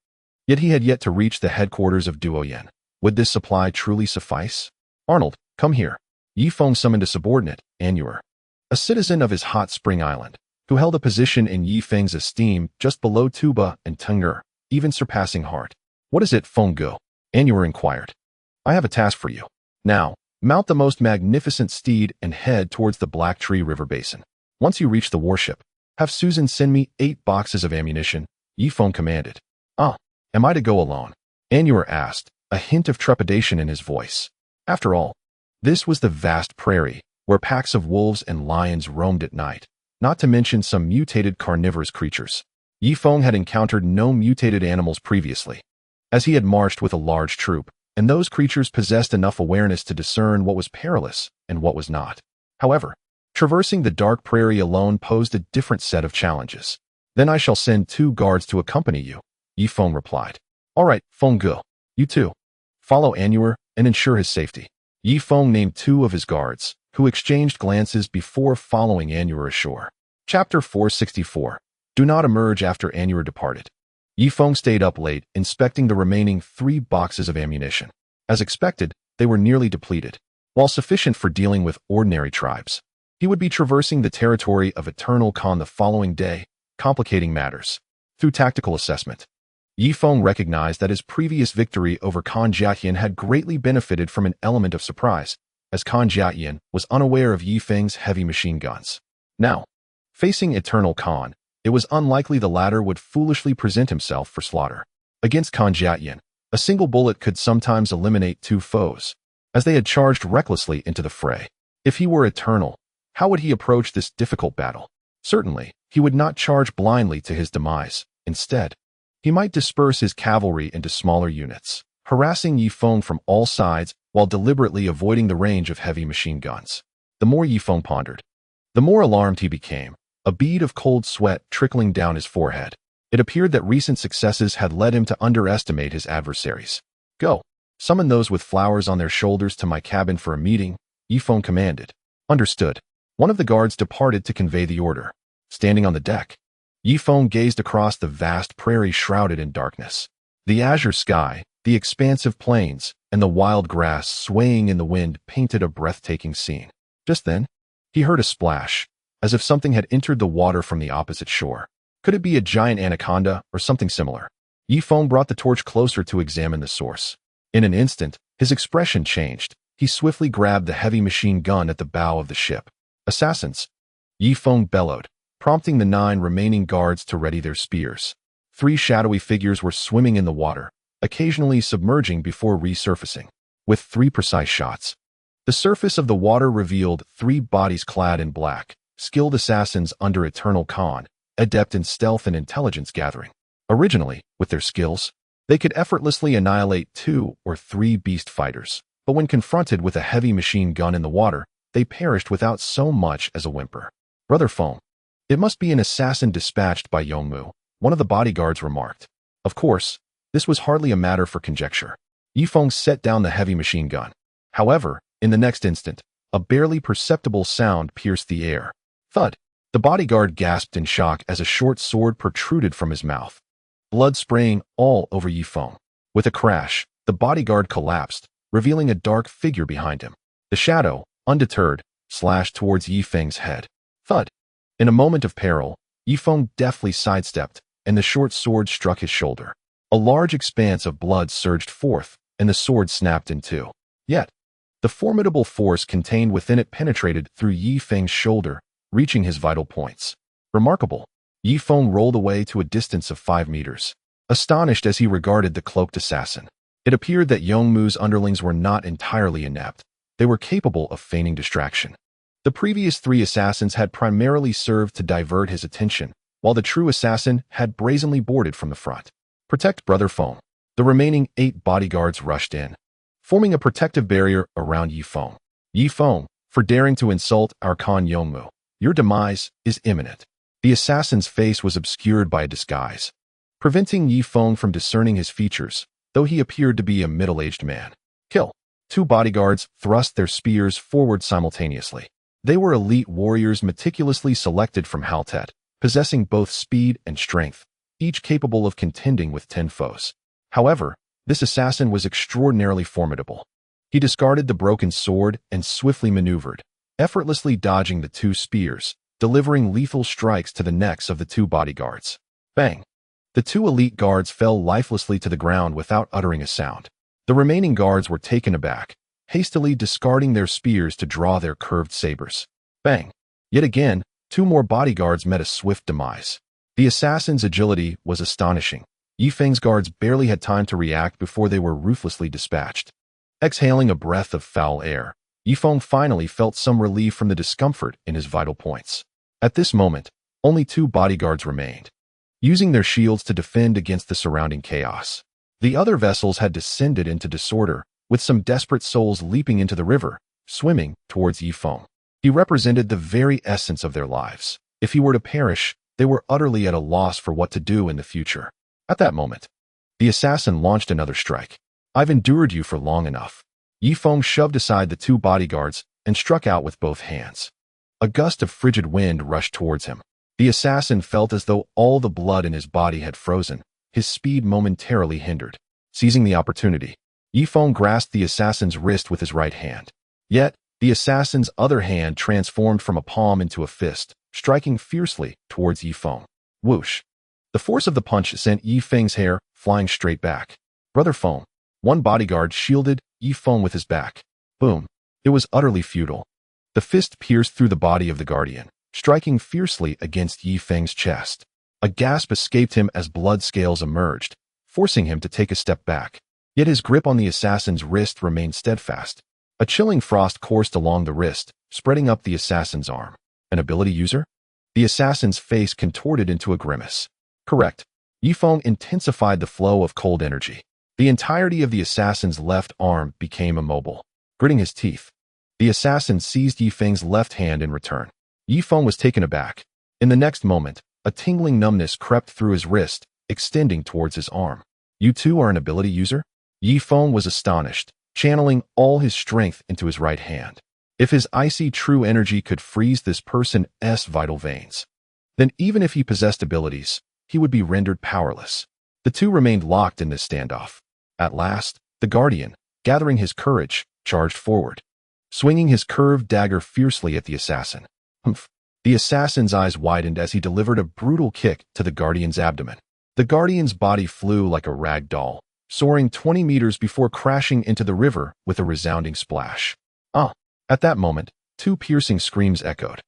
Speaker 1: Yet he had yet to reach the headquarters of Duoyan. Would this supply truly suffice? Arnold, come here. Yi Feng summoned a subordinate, Anur, a citizen of his hot spring island, who held a position in Yi Feng's esteem just below Tuba and Teng'er, even surpassing Hart. What is it, Feng Gu? Anur inquired. I have a task for you. Now, mount the most magnificent steed and head towards the Black Tree River Basin. Once you reach the warship, have Susan send me 8 boxes of ammunition, Yi Feng commanded. Ah, am I to go alone? Anur asked, a hint of trepidation in his voice. After all, this was the vast prairie, where packs of wolves and lions roamed at night, not to mention some mutated carnivorous creatures. Yi Feng had encountered no mutated animals previously, as he had marched with a large troop, and those creatures possessed enough awareness to discern what was perilous and what was not. However, traversing the dark prairie alone posed a different set of challenges. Then I shall send 2 guards to accompany you, Yi Feng replied. All right, Feng Gu, you too. Follow Anur and ensure his safety. Yi Feng named 2 of his guards, who exchanged glances before following Anur ashore. Chapter 464. Do not emerge after Anur departed. Yi Feng stayed up late, inspecting the remaining 3 boxes of ammunition. As expected, they were nearly depleted. While sufficient for dealing with ordinary tribes, he would be traversing the territory of Eternal Khan the following day, complicating matters. Through tactical assessment, Yi Feng recognized that his previous victory over Kan Jiayan had greatly benefited from an element of surprise, as Kan Jiayan was unaware of Yi Feng's heavy machine guns. Now, facing Eternal Khan, it was unlikely the latter would foolishly present himself for slaughter. Against Kan Jiayan, a single bullet could sometimes eliminate 2 foes, as they had charged recklessly into the fray. If he were eternal, how would he approach this difficult battle? Certainly, he would not charge blindly to his demise. Instead, he might disperse his cavalry into smaller units, harassing Yi Feng from all sides while deliberately avoiding the range of heavy machine guns. The more Yi Feng pondered, the more alarmed he became, a bead of cold sweat trickling down his forehead. It appeared that recent successes had led him to underestimate his adversaries. Go, summon those with flowers on their shoulders to my cabin for a meeting, Yi Feng commanded. Understood. One of the guards departed to convey the order. Standing on the deck, Yi Feng gazed across the vast prairie shrouded in darkness. The azure sky, the expansive plains, and the wild grass swaying in the wind painted a breathtaking scene. Just then, he heard a splash, as if something had entered the water from the opposite shore. Could it be a giant anaconda or something similar? Yi Feng brought the torch closer to examine the source. In an instant, his expression changed. He swiftly grabbed the heavy machine gun at the bow of the ship. Assassins! Yi Feng bellowed, prompting the 9 remaining guards to ready their spears. 3 shadowy figures were swimming in the water, occasionally submerging before resurfacing. With 3 precise shots, the surface of the water revealed 3 bodies clad in black, skilled assassins under Eternal Khan, adept in stealth and intelligence gathering. Originally, with their skills, they could effortlessly annihilate 2 or 3 beast fighters, but when confronted with a heavy machine gun in the water, they perished without so much as a whimper. Brother Feng, it must be an assassin dispatched by Yongmu, one of the bodyguards remarked. Of course, this was hardly a matter for conjecture. Yi Feng set down the heavy machine gun. However, in the next instant, a barely perceptible sound pierced the air. Thud! The bodyguard gasped in shock as a short sword protruded from his mouth, blood spraying all over Yi Feng. With a crash, the bodyguard collapsed, revealing a dark figure behind him. The shadow, undeterred, slashed towards Yi Feng's head. Thud! In a moment of peril, Yi Feng deftly sidestepped, and the short sword struck his shoulder. A large expanse of blood surged forth, and the sword snapped in 2. Yet, The formidable force contained within it penetrated through Yi Feng's shoulder, reaching his vital points. Remarkable. Yi Feng rolled away to a distance of 5 meters, astonished as he regarded the cloaked assassin. It appeared that Yongmu's underlings were not entirely inept. They were capable of feigning distraction. The previous 3 assassins had primarily served to divert his attention, while the true assassin had brazenly boarded from the front. Protect Brother Feng. The remaining 8 bodyguards rushed in, forming a protective barrier around Yi Feng. Yi Feng, for daring to insult our Khan Yongmu, your demise is imminent. The assassin's face was obscured by a disguise, preventing Yi Feng from discerning his features, though he appeared to be a middle-aged man. Kill. 2 bodyguards thrust their spears forward simultaneously. They were elite warriors meticulously selected from Haltet, possessing both speed and strength, each capable of contending with 10 foes. However, this assassin was extraordinarily formidable. He discarded the broken sword and swiftly maneuvered, effortlessly dodging the 2 spears, delivering lethal strikes to the necks of the 2 bodyguards. Bang! The 2 elite guards fell lifelessly to the ground without uttering a sound. The remaining guards were taken aback, hastily discarding their spears to draw their curved sabers. Bang! Yet again, 2 more bodyguards met a swift demise. The assassin's agility was astonishing. Yi Feng's guards barely had time to react before they were ruthlessly dispatched. Exhaling a breath of foul air, Yi Feng finally felt some relief from the discomfort in his vital points. At this moment, only 2 bodyguards remained, using their shields to defend against the surrounding chaos. The other vessels had descended into disorder, with some desperate souls leaping into the river, swimming towards Yi Feng. He represented the very essence of their lives. If he were to perish, they were utterly at a loss for what to do in the future. At that moment, the assassin launched another strike. I've endured you for long enough. Yi Feng shoved aside the 2 bodyguards and struck out with both hands. A gust of frigid wind rushed towards him. The assassin felt as though all the blood in his body had frozen, his speed momentarily hindered. Seizing the opportunity, Yi Feng grasped the assassin's wrist with his right hand. Yet, the assassin's other hand transformed from a palm into a fist, striking fiercely towards Yi Feng. Whoosh! The force of the punch sent Yi Feng's hair flying straight back. Brother Feng. One bodyguard shielded Yi Feng with his back. Boom! It was utterly futile. The fist pierced through the body of the guardian, striking fiercely against Yi Feng's chest. A gasp escaped him as blood scales emerged, forcing him to take a step back. Yet his grip on the assassin's wrist remained steadfast. A chilling frost coursed along the wrist, spreading up the assassin's arm. An ability user? The assassin's face contorted into a grimace. Correct. Yi Feng intensified the flow of cold energy. The entirety of the assassin's left arm became immobile. Gritting his teeth, the assassin seized Yi Feng's left hand in return. Yi Feng was taken aback. In the next moment, a tingling numbness crept through his wrist, extending towards his arm. You too are an ability user? Yi Feng was astonished, channeling all his strength into his right hand. If his icy true energy could freeze this person's vital veins, then even if he possessed abilities, he would be rendered powerless. The 2 remained locked in this standoff. At last, the guardian, gathering his courage, charged forward, swinging his curved dagger fiercely at the assassin. Humph! The assassin's eyes widened as he delivered a brutal kick to the guardian's abdomen. The guardian's body flew like a rag doll, soaring 20 meters before crashing into the river with a resounding splash. At that moment, 2 piercing screams echoed.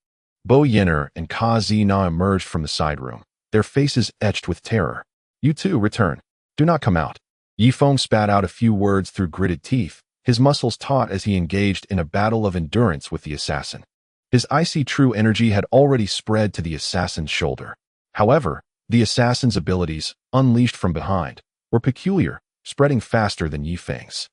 Speaker 1: Bo Yenner and Ka Zina emerged from the side room, their faces etched with terror. You too return. Do not come out. Yi Feng spat out a few words through gritted teeth, his muscles taut as he engaged in a battle of endurance with the assassin. His icy true energy had already spread to the assassin's shoulder. However, the assassin's abilities, unleashed from behind, were peculiar, spreading faster than Yi Feng's.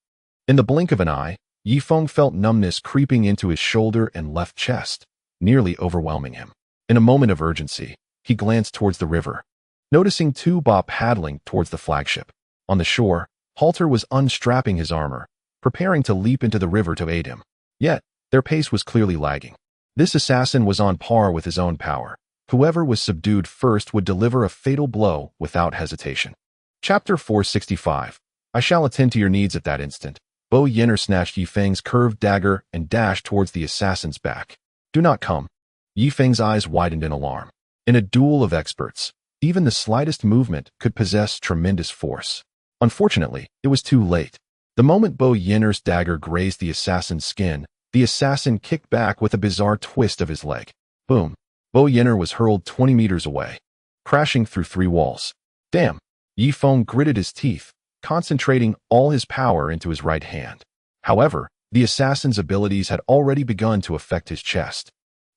Speaker 1: In the blink of an eye, Yi Feng felt numbness creeping into his shoulder and left chest, nearly overwhelming him. In a moment of urgency, he glanced towards the river, noticing Tuba paddling towards the flagship. On the shore, Halter was unstrapping his armor, preparing to leap into the river to aid him. Yet, their pace was clearly lagging. This assassin was on par with his own power. Whoever was subdued first would deliver a fatal blow without hesitation. Chapter 465. I shall attend to your needs at that instant. Bo Yenner snatched Yi Feng's curved dagger and dashed towards the assassin's back. Do not come. Yi Feng's eyes widened in alarm. In a duel of experts, even the slightest movement could possess tremendous force. Unfortunately, it was too late. The moment Bo Yinner's dagger grazed the assassin's skin, the assassin kicked back with a bizarre twist of his leg. Boom. Bo Yinner was hurled 20 meters away, crashing through 3 walls. Damn. Yi Feng gritted his teeth, concentrating all his power into his right hand. However, the assassin's abilities had already begun to affect his chest.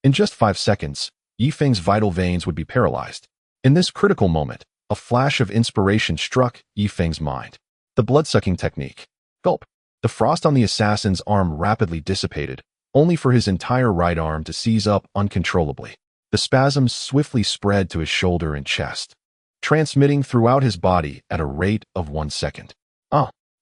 Speaker 1: In just 5 seconds, Yi Feng's vital veins would be paralyzed. In this critical moment, a flash of inspiration struck Yi Feng's mind. The blood-sucking technique. Gulp. The frost on the assassin's arm rapidly dissipated, only for his entire right arm to seize up uncontrollably. The spasms swiftly spread to his shoulder and chest, transmitting throughout his body at a rate of 1 second.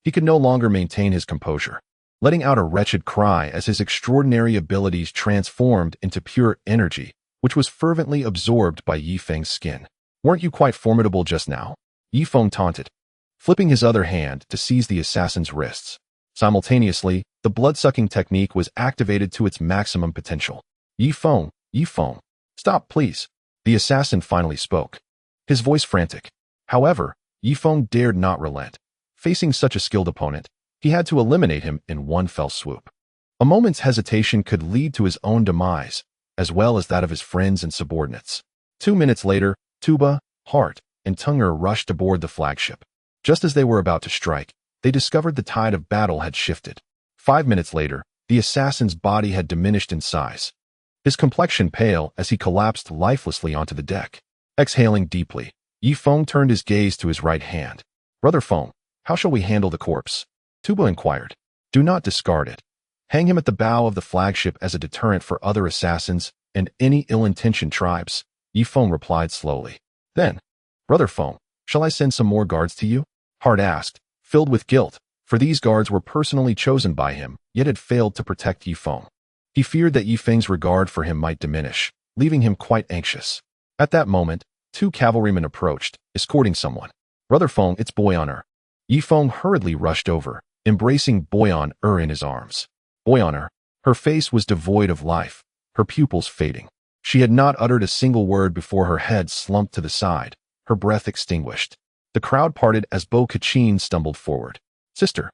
Speaker 1: He could no longer maintain his composure, letting out a wretched cry as his extraordinary abilities transformed into pure energy, which was fervently absorbed by Yi Feng's skin. Weren't you quite formidable just now? Yi Feng taunted, flipping his other hand to seize the assassin's wrists. Simultaneously, the blood-sucking technique was activated to its maximum potential. Yi Feng, stop, please. The assassin finally spoke, his voice frantic. However, Yi Feng dared not relent. Facing such a skilled opponent, he had to eliminate him in one fell swoop. A moment's hesitation could lead to his own demise, as well as that of his friends and subordinates. 2 minutes later, Tuba, Hart, and Tunger rushed aboard the flagship. Just as they were about to strike, they discovered the tide of battle had shifted. 5 minutes later, the assassin's body had diminished in size, his complexion pale as he collapsed lifelessly onto the deck. Exhaling deeply, Yi Feng turned his gaze to his right hand. Brother Feng, how shall we handle the corpse? Tuba inquired. Do not discard it. Hang him at the bow of the flagship as a deterrent for other assassins and any ill-intentioned tribes, Yi Feng replied slowly. Then, Brother Feng, shall I send some more guards to you? Hart asked, filled with guilt, for these guards were personally chosen by him, yet had failed to protect Yi Feng. He feared that Yi Feng's regard for him might diminish, leaving him quite anxious. At that moment, 2 cavalrymen approached, escorting someone. Brother Feng, it's Boyan. Yi Feng hurriedly rushed over, embracing Boyan in his arms. Boyan, her face was devoid of life, her pupils fading. She had not uttered a single word before her head slumped to the side, her breath extinguished. The crowd parted as Bo Kachin stumbled forward. Sister.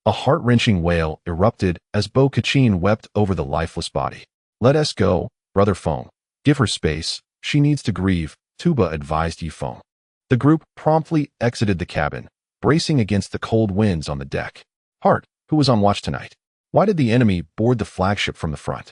Speaker 1: A heart-wrenching wail erupted as Bo Kachin wept over the lifeless body. Let us go, Brother Feng. Give her space, she needs to grieve, Tuba advised Yi Feng. The group promptly exited the cabin, bracing against the cold winds on the deck. Hart, who was on watch tonight? Why did the enemy board the flagship from the front?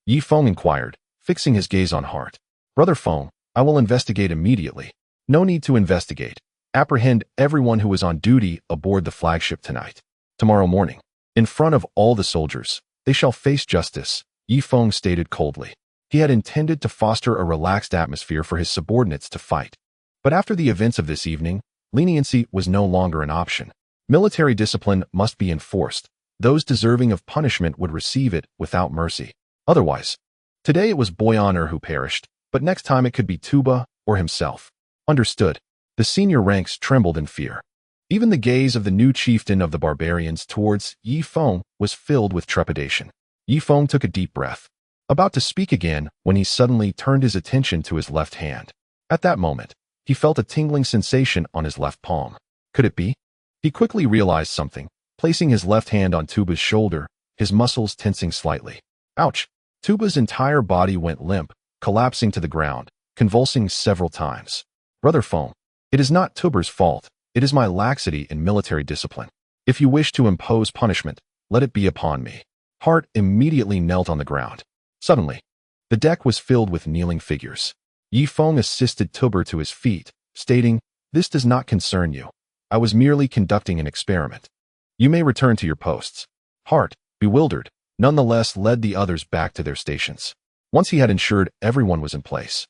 Speaker 1: Yi Feng inquired, fixing his gaze on Hart. Brother Feng, I will investigate immediately. No need to investigate. Apprehend everyone who was on duty aboard the flagship tonight. Tomorrow morning, in front of all the soldiers, they shall face justice, Yi Feng stated coldly. He had intended to foster a relaxed atmosphere for his subordinates to fight. But after the events of this evening, leniency was no longer an option. Military discipline must be enforced. Those deserving of punishment would receive it without mercy. Otherwise, today it was Boyan who perished, but next time it could be Tuba or himself. Understood. The senior ranks trembled in fear. Even the gaze of the new chieftain of the barbarians towards Yi Feng was filled with trepidation. Yi Feng took a deep breath, about to speak again when he suddenly turned his attention to his left hand. At that moment, he felt a tingling sensation on his left palm. Could it be? He quickly realized something, placing his left hand on Tuba's shoulder, his muscles tensing slightly. Ouch! Tuba's entire body went limp, collapsing to the ground, convulsing several times. Brother Feng, it is not Tuba's fault, it is my laxity in military discipline. If you wish to impose punishment, let it be upon me. Hart immediately knelt on the ground. Suddenly, the deck was filled with kneeling figures. Yi Feng assisted Tuba to his feet, stating, This does not concern you. I was merely conducting an experiment. You may return to your posts. Hart, bewildered, nonetheless led the others back to their stations. Once he had ensured everyone was in place,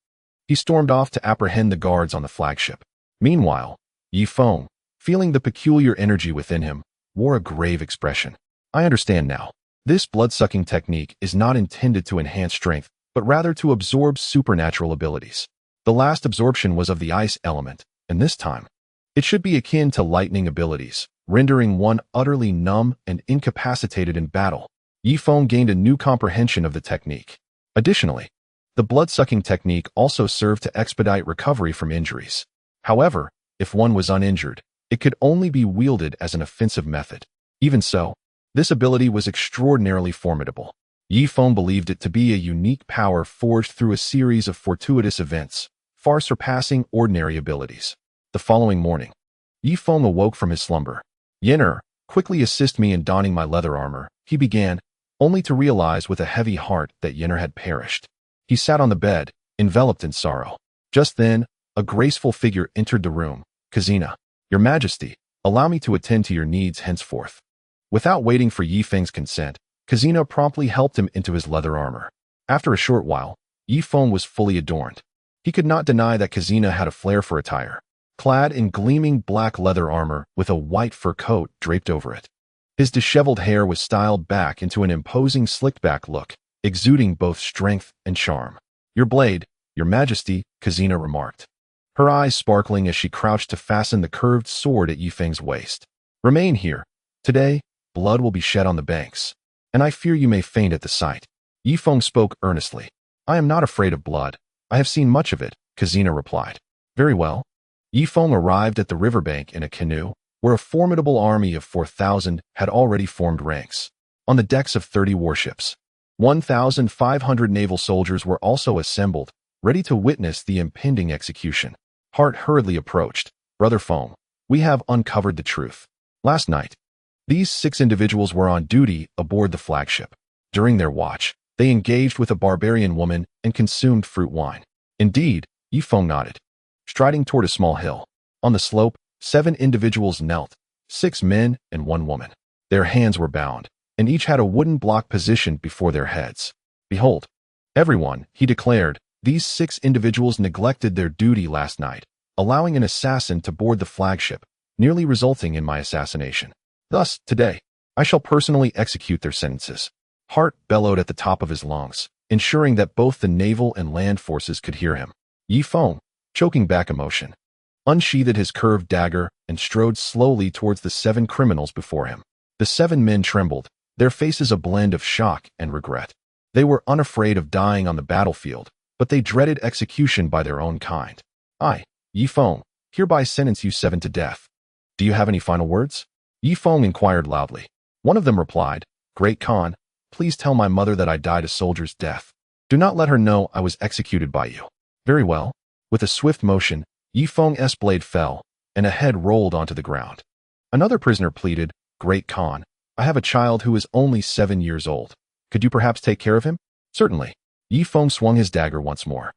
Speaker 1: he stormed off to apprehend the guards on the flagship. Meanwhile, Yi Feng, feeling the peculiar energy within him, wore a grave expression. I understand now. This blood-sucking technique is not intended to enhance strength, but rather to absorb supernatural abilities. The last absorption was of the ice element, and this time, it should be akin to lightning abilities, rendering one utterly numb and incapacitated in battle. Yi Feng gained a new comprehension of the technique. Additionally, the blood-sucking technique also served to expedite recovery from injuries. However, if one was uninjured, it could only be wielded as an offensive method. Even so, this ability was extraordinarily formidable. Yi Feng believed it to be a unique power forged through a series of fortuitous events, far surpassing ordinary abilities. The following morning, Yi Feng awoke from his slumber. "Yin, quickly assist me in donning my leather armor," he began, only to realize with a heavy heart that Yin had perished. He sat on the bed, enveloped in sorrow. Just then, a graceful figure entered the room. "Kazina, Your Majesty, allow me to attend to your needs henceforth." Without waiting for Yi Feng's consent, Kazina promptly helped him into his leather armor. After a short while, Yi Feng was fully adorned. He could not deny that Kazina had a flair for attire. Clad in gleaming black leather armor with a white fur coat draped over it, his disheveled hair was styled back into an imposing slicked-back look, exuding both strength and charm. "Your blade, Your Majesty," Kazina remarked, her eyes sparkling as she crouched to fasten the curved sword at Yi Feng's waist. "Remain here. Today, blood will be shed on the banks, and I fear you may faint at the sight." Yi Feng spoke earnestly. "I am not afraid of blood. I have seen much of it," Kazina replied. "Very well." Yi Feng arrived at the riverbank in a canoe, where a formidable army of 4,000 had already formed ranks. On the decks of 30 warships, 1,500 naval soldiers were also assembled, ready to witness the impending execution. Hart hurriedly approached. "Brother Feng, we have uncovered the truth. Last night, these 6 individuals were on duty aboard the flagship. During their watch, they engaged with a barbarian woman and consumed fruit wine." "Indeed," Yi Feng nodded. Striding toward a small hill, on the slope, 7 individuals knelt, 6 men and 1 woman. Their hands were bound, and each had a wooden block positioned before their heads. "Behold, everyone," he declared, "these 6 individuals neglected their duty last night, allowing an assassin to board the flagship, nearly resulting in my assassination. Thus, today, I shall personally execute their sentences." Hart bellowed at the top of his lungs, ensuring that both the naval and land forces could hear him. Yi Feng, choking back emotion, unsheathed his curved dagger and strode slowly towards the 7 criminals before him. The 7 men trembled, their faces a blend of shock and regret. They were unafraid of dying on the battlefield, but they dreaded execution by their own kind. "I, Yi Feng, hereby sentence you 7 to death. Do you have any final words?" Yi Feng inquired loudly. One of them replied, "Great Khan, please tell my mother that I died a soldier's death. Do not let her know I was executed by you." "Very well." With a swift motion, Yi Feng's blade fell, and a head rolled onto the ground. Another prisoner pleaded, "Great Khan, I have a child who is only 7 years old. Could you perhaps take care of him?" "Certainly." Yi Feng swung his dagger once more,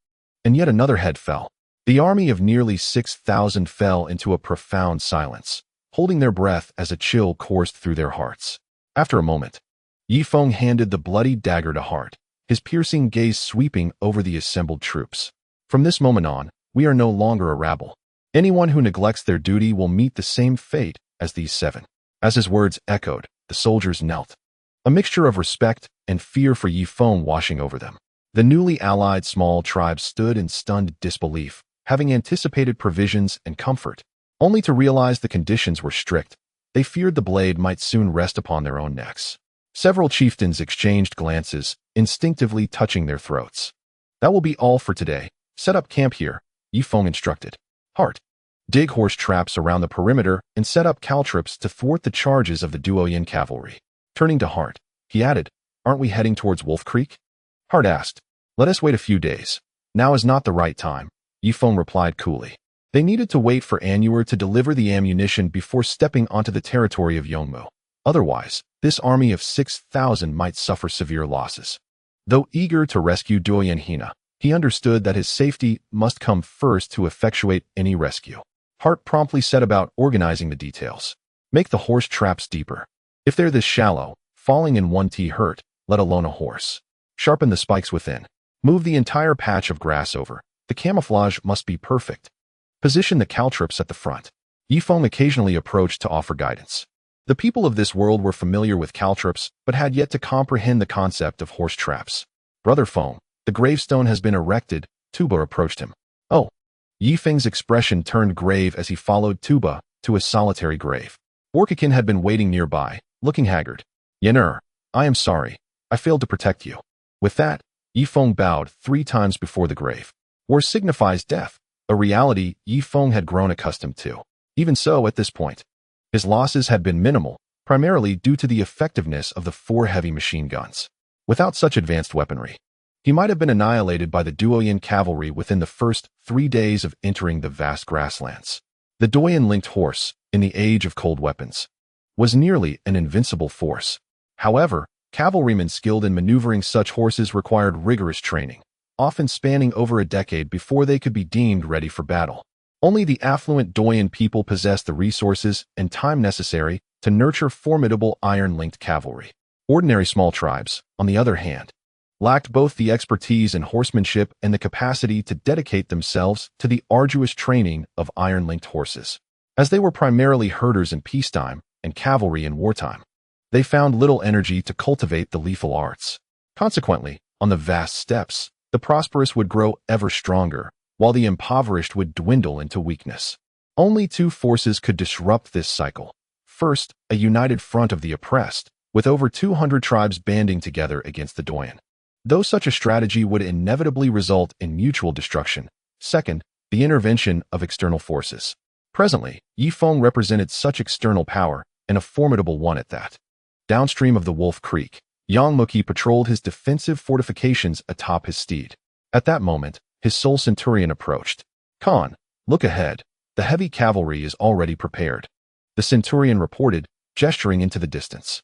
Speaker 1: and yet another head fell. The army of nearly 6,000 fell into a profound silence, holding their breath as a chill coursed through their hearts. After a moment, Yi Feng handed the bloody dagger to Hart, his piercing gaze sweeping over the assembled troops. "From this moment on, we are no longer a rabble. Anyone who neglects their duty will meet the same fate as these 7. As his words echoed, the soldiers knelt, a mixture of respect and fear for Yi Feng washing over them. The newly allied small tribes stood in stunned disbelief, having anticipated provisions and comfort, only to realize the conditions were strict. They feared the blade might soon rest upon their own necks. Several chieftains exchanged glances, instinctively touching their throats. "That will be all for today. Set up camp here," Yi Feng instructed. "Hart, dig horse traps around the perimeter and set up caltrops to thwart the charges of the Duoyan cavalry." Turning to Hart, he added, "Aren't we heading towards Wolf Creek?" Hart asked. "Let us wait a few days. Now is not the right time," Yi Feng replied coolly. They needed to wait for Annuar to deliver the ammunition before stepping onto the territory of Yongmu. Otherwise, this army of 6,000 might suffer severe losses. Though eager to rescue Duoyan Hina, he understood that his safety must come first to effectuate any rescue. Hart promptly set about organizing the details. "Make the horse traps deeper. If they're this shallow, falling in one tee hurt, let alone a horse. Sharpen the spikes within. Move the entire patch of grass over. The camouflage must be perfect. Position the caltrops at the front." Yi Feng occasionally approached to offer guidance. The people of this world were familiar with caltrops, but had yet to comprehend the concept of horse traps. "Brother Feng, the gravestone has been erected." Tuba approached him. "Oh." Yi Feng's expression turned grave as he followed Tuba to a solitary grave. Orkakin had been waiting nearby, looking haggard. "Yin, I am sorry. I failed to protect you." With that, Yi Feng bowed 3 times before the grave. War signifies death, a reality Yi Feng had grown accustomed to. Even so, at this point, his losses had been minimal, primarily due to the effectiveness of the 4 heavy machine guns. Without such advanced weaponry, he might have been annihilated by the Duoyan cavalry within the first 3 days of entering the vast grasslands. The Duoyan-linked horse, in the age of cold weapons, was nearly an invincible force. However, cavalrymen skilled in maneuvering such horses required rigorous training, often spanning over a decade before they could be deemed ready for battle. Only the affluent Duoyan people possessed the resources and time necessary to nurture formidable iron-linked cavalry. Ordinary small tribes, on the other hand, lacked both the expertise in horsemanship and the capacity to dedicate themselves to the arduous training of iron-linked horses. As they were primarily herders in peacetime and cavalry in wartime, they found little energy to cultivate the lethal arts. Consequently, on the vast steppes, the prosperous would grow ever stronger, while the impoverished would dwindle into weakness. Only 2 forces could disrupt this cycle. First, a united front of the oppressed, with over 200 tribes banding together against the Duoyan. Though such a strategy would inevitably result in mutual destruction. Second, the intervention of external forces. Presently, Feng represented such external power, and a formidable one at that. Downstream of the Wolf Creek, Yang Muki patrolled his defensive fortifications atop his steed. At that moment, his sole centurion approached. "Khan, look ahead. The heavy cavalry is already prepared," the centurion reported, gesturing into the distance.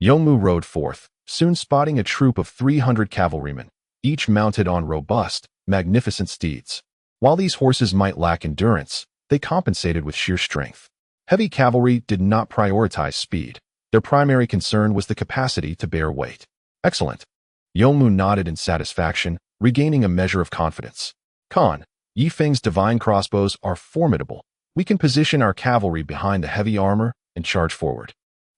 Speaker 1: Yongmu rode forth, soon spotting a troop of 300 cavalrymen, each mounted on robust, magnificent steeds. While these horses might lack endurance, they compensated with sheer strength. Heavy cavalry did not prioritize speed. Their primary concern was the capacity to bear weight. "Excellent." Yongmu nodded in satisfaction, regaining a measure of confidence. "Khan, Feng's divine crossbows are formidable. We can position our cavalry behind the heavy armor and charge forward.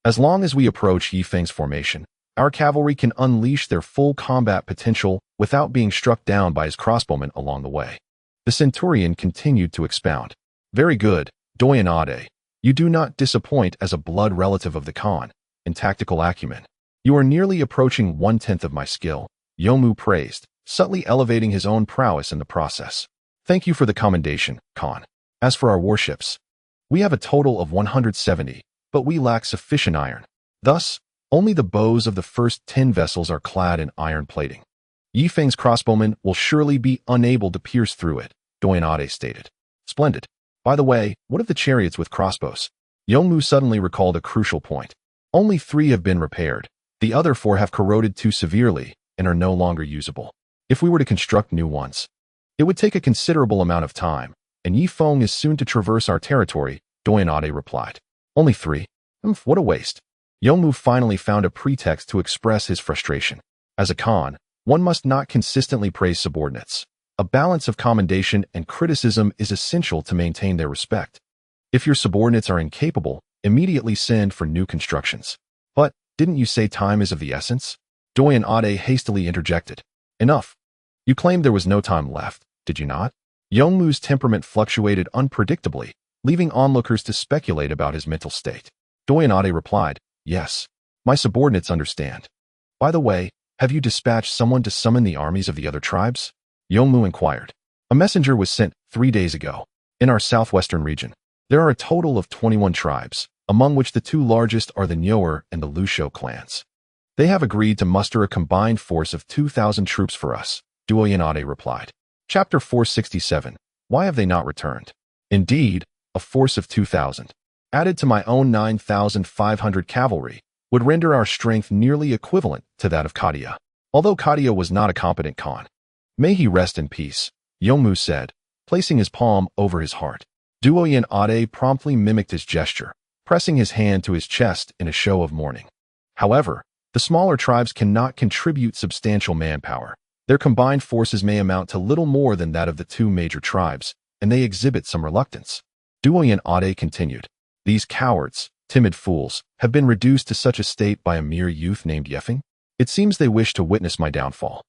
Speaker 1: As long as we approach Feng's formation, our cavalry can unleash their full combat potential without being struck down by his crossbowmen along the way." The centurion continued to expound. "Very good, Doyanade. You do not disappoint as a blood relative of the Khan in tactical acumen. You are nearly approaching 1/10 of my skill," Yongmu praised, subtly elevating his own prowess in the process. "Thank you for the commendation, Khan. As for our warships, we have a total of 170, but we lack sufficient iron. Thus, only the bows of the first 10 vessels are clad in iron plating. Feng's crossbowmen will surely be unable to pierce through it," Doyanade stated. "Splendid. By the way, what of the chariots with crossbows?" Yongmu suddenly recalled a crucial point. "Only 3 have been repaired. The other 4 have corroded too severely and are no longer usable. If we were to construct new ones, it would take a considerable amount of time, and Feng is soon to traverse our territory," Doyanade replied. "Only 3? What a waste." Yongmu finally found a pretext to express his frustration. As a Khan, one must not consistently praise subordinates. A balance of commendation and criticism is essential to maintain their respect. If your subordinates are incapable, immediately send for new constructions. "But, didn't you say time is of the essence?" Doyanade hastily interjected. "Enough. You claimed there was no time left, did you not?" Yongmu's temperament fluctuated unpredictably, leaving onlookers to speculate about his mental state. Doyanade replied, "Yes. My subordinates understand. By the way, have you dispatched someone to summon the armies of the other tribes?" Yongmu inquired. "A messenger was sent 3 days ago. In our southwestern region, there are a total of 21 tribes, among which the 2 largest are the Nyoer and the Lusho clans. They have agreed to muster a combined force of 2,000 troops for us," Doyanade replied. Chapter 467. Why have they not returned? Indeed, a force of 2,000, added to my own 9,500 cavalry, would render our strength nearly equivalent to that of Kadia. Although Kadia was not a competent Khan. "May he rest in peace," Yongmu said, placing his palm over his heart. Doyanade promptly mimicked his gesture, pressing his hand to his chest in a show of mourning. However, the smaller tribes cannot contribute substantial manpower. Their combined forces may amount to little more than that of the 2 major tribes, and they exhibit some reluctance. Doyanade continued. "These cowards, timid fools, have been reduced to such a state by a mere youth named Feng. It seems they wish to witness my downfall.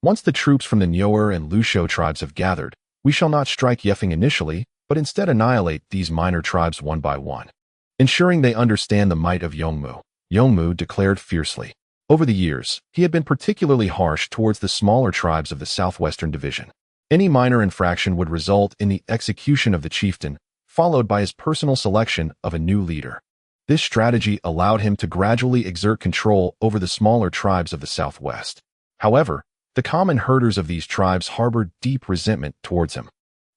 Speaker 1: Once the troops from the Nyoer and Lusho tribes have gathered, we shall not strike Feng initially, but instead annihilate these minor tribes one by one, ensuring they understand the might of Yongmu," Yongmu declared fiercely. Over the years, he had been particularly harsh towards the smaller tribes of the southwestern division. Any minor infraction would result in the execution of the chieftain, followed by his personal selection of a new leader. This strategy allowed him to gradually exert control over the smaller tribes of the southwest. However, the common herders of these tribes harbored deep resentment towards him,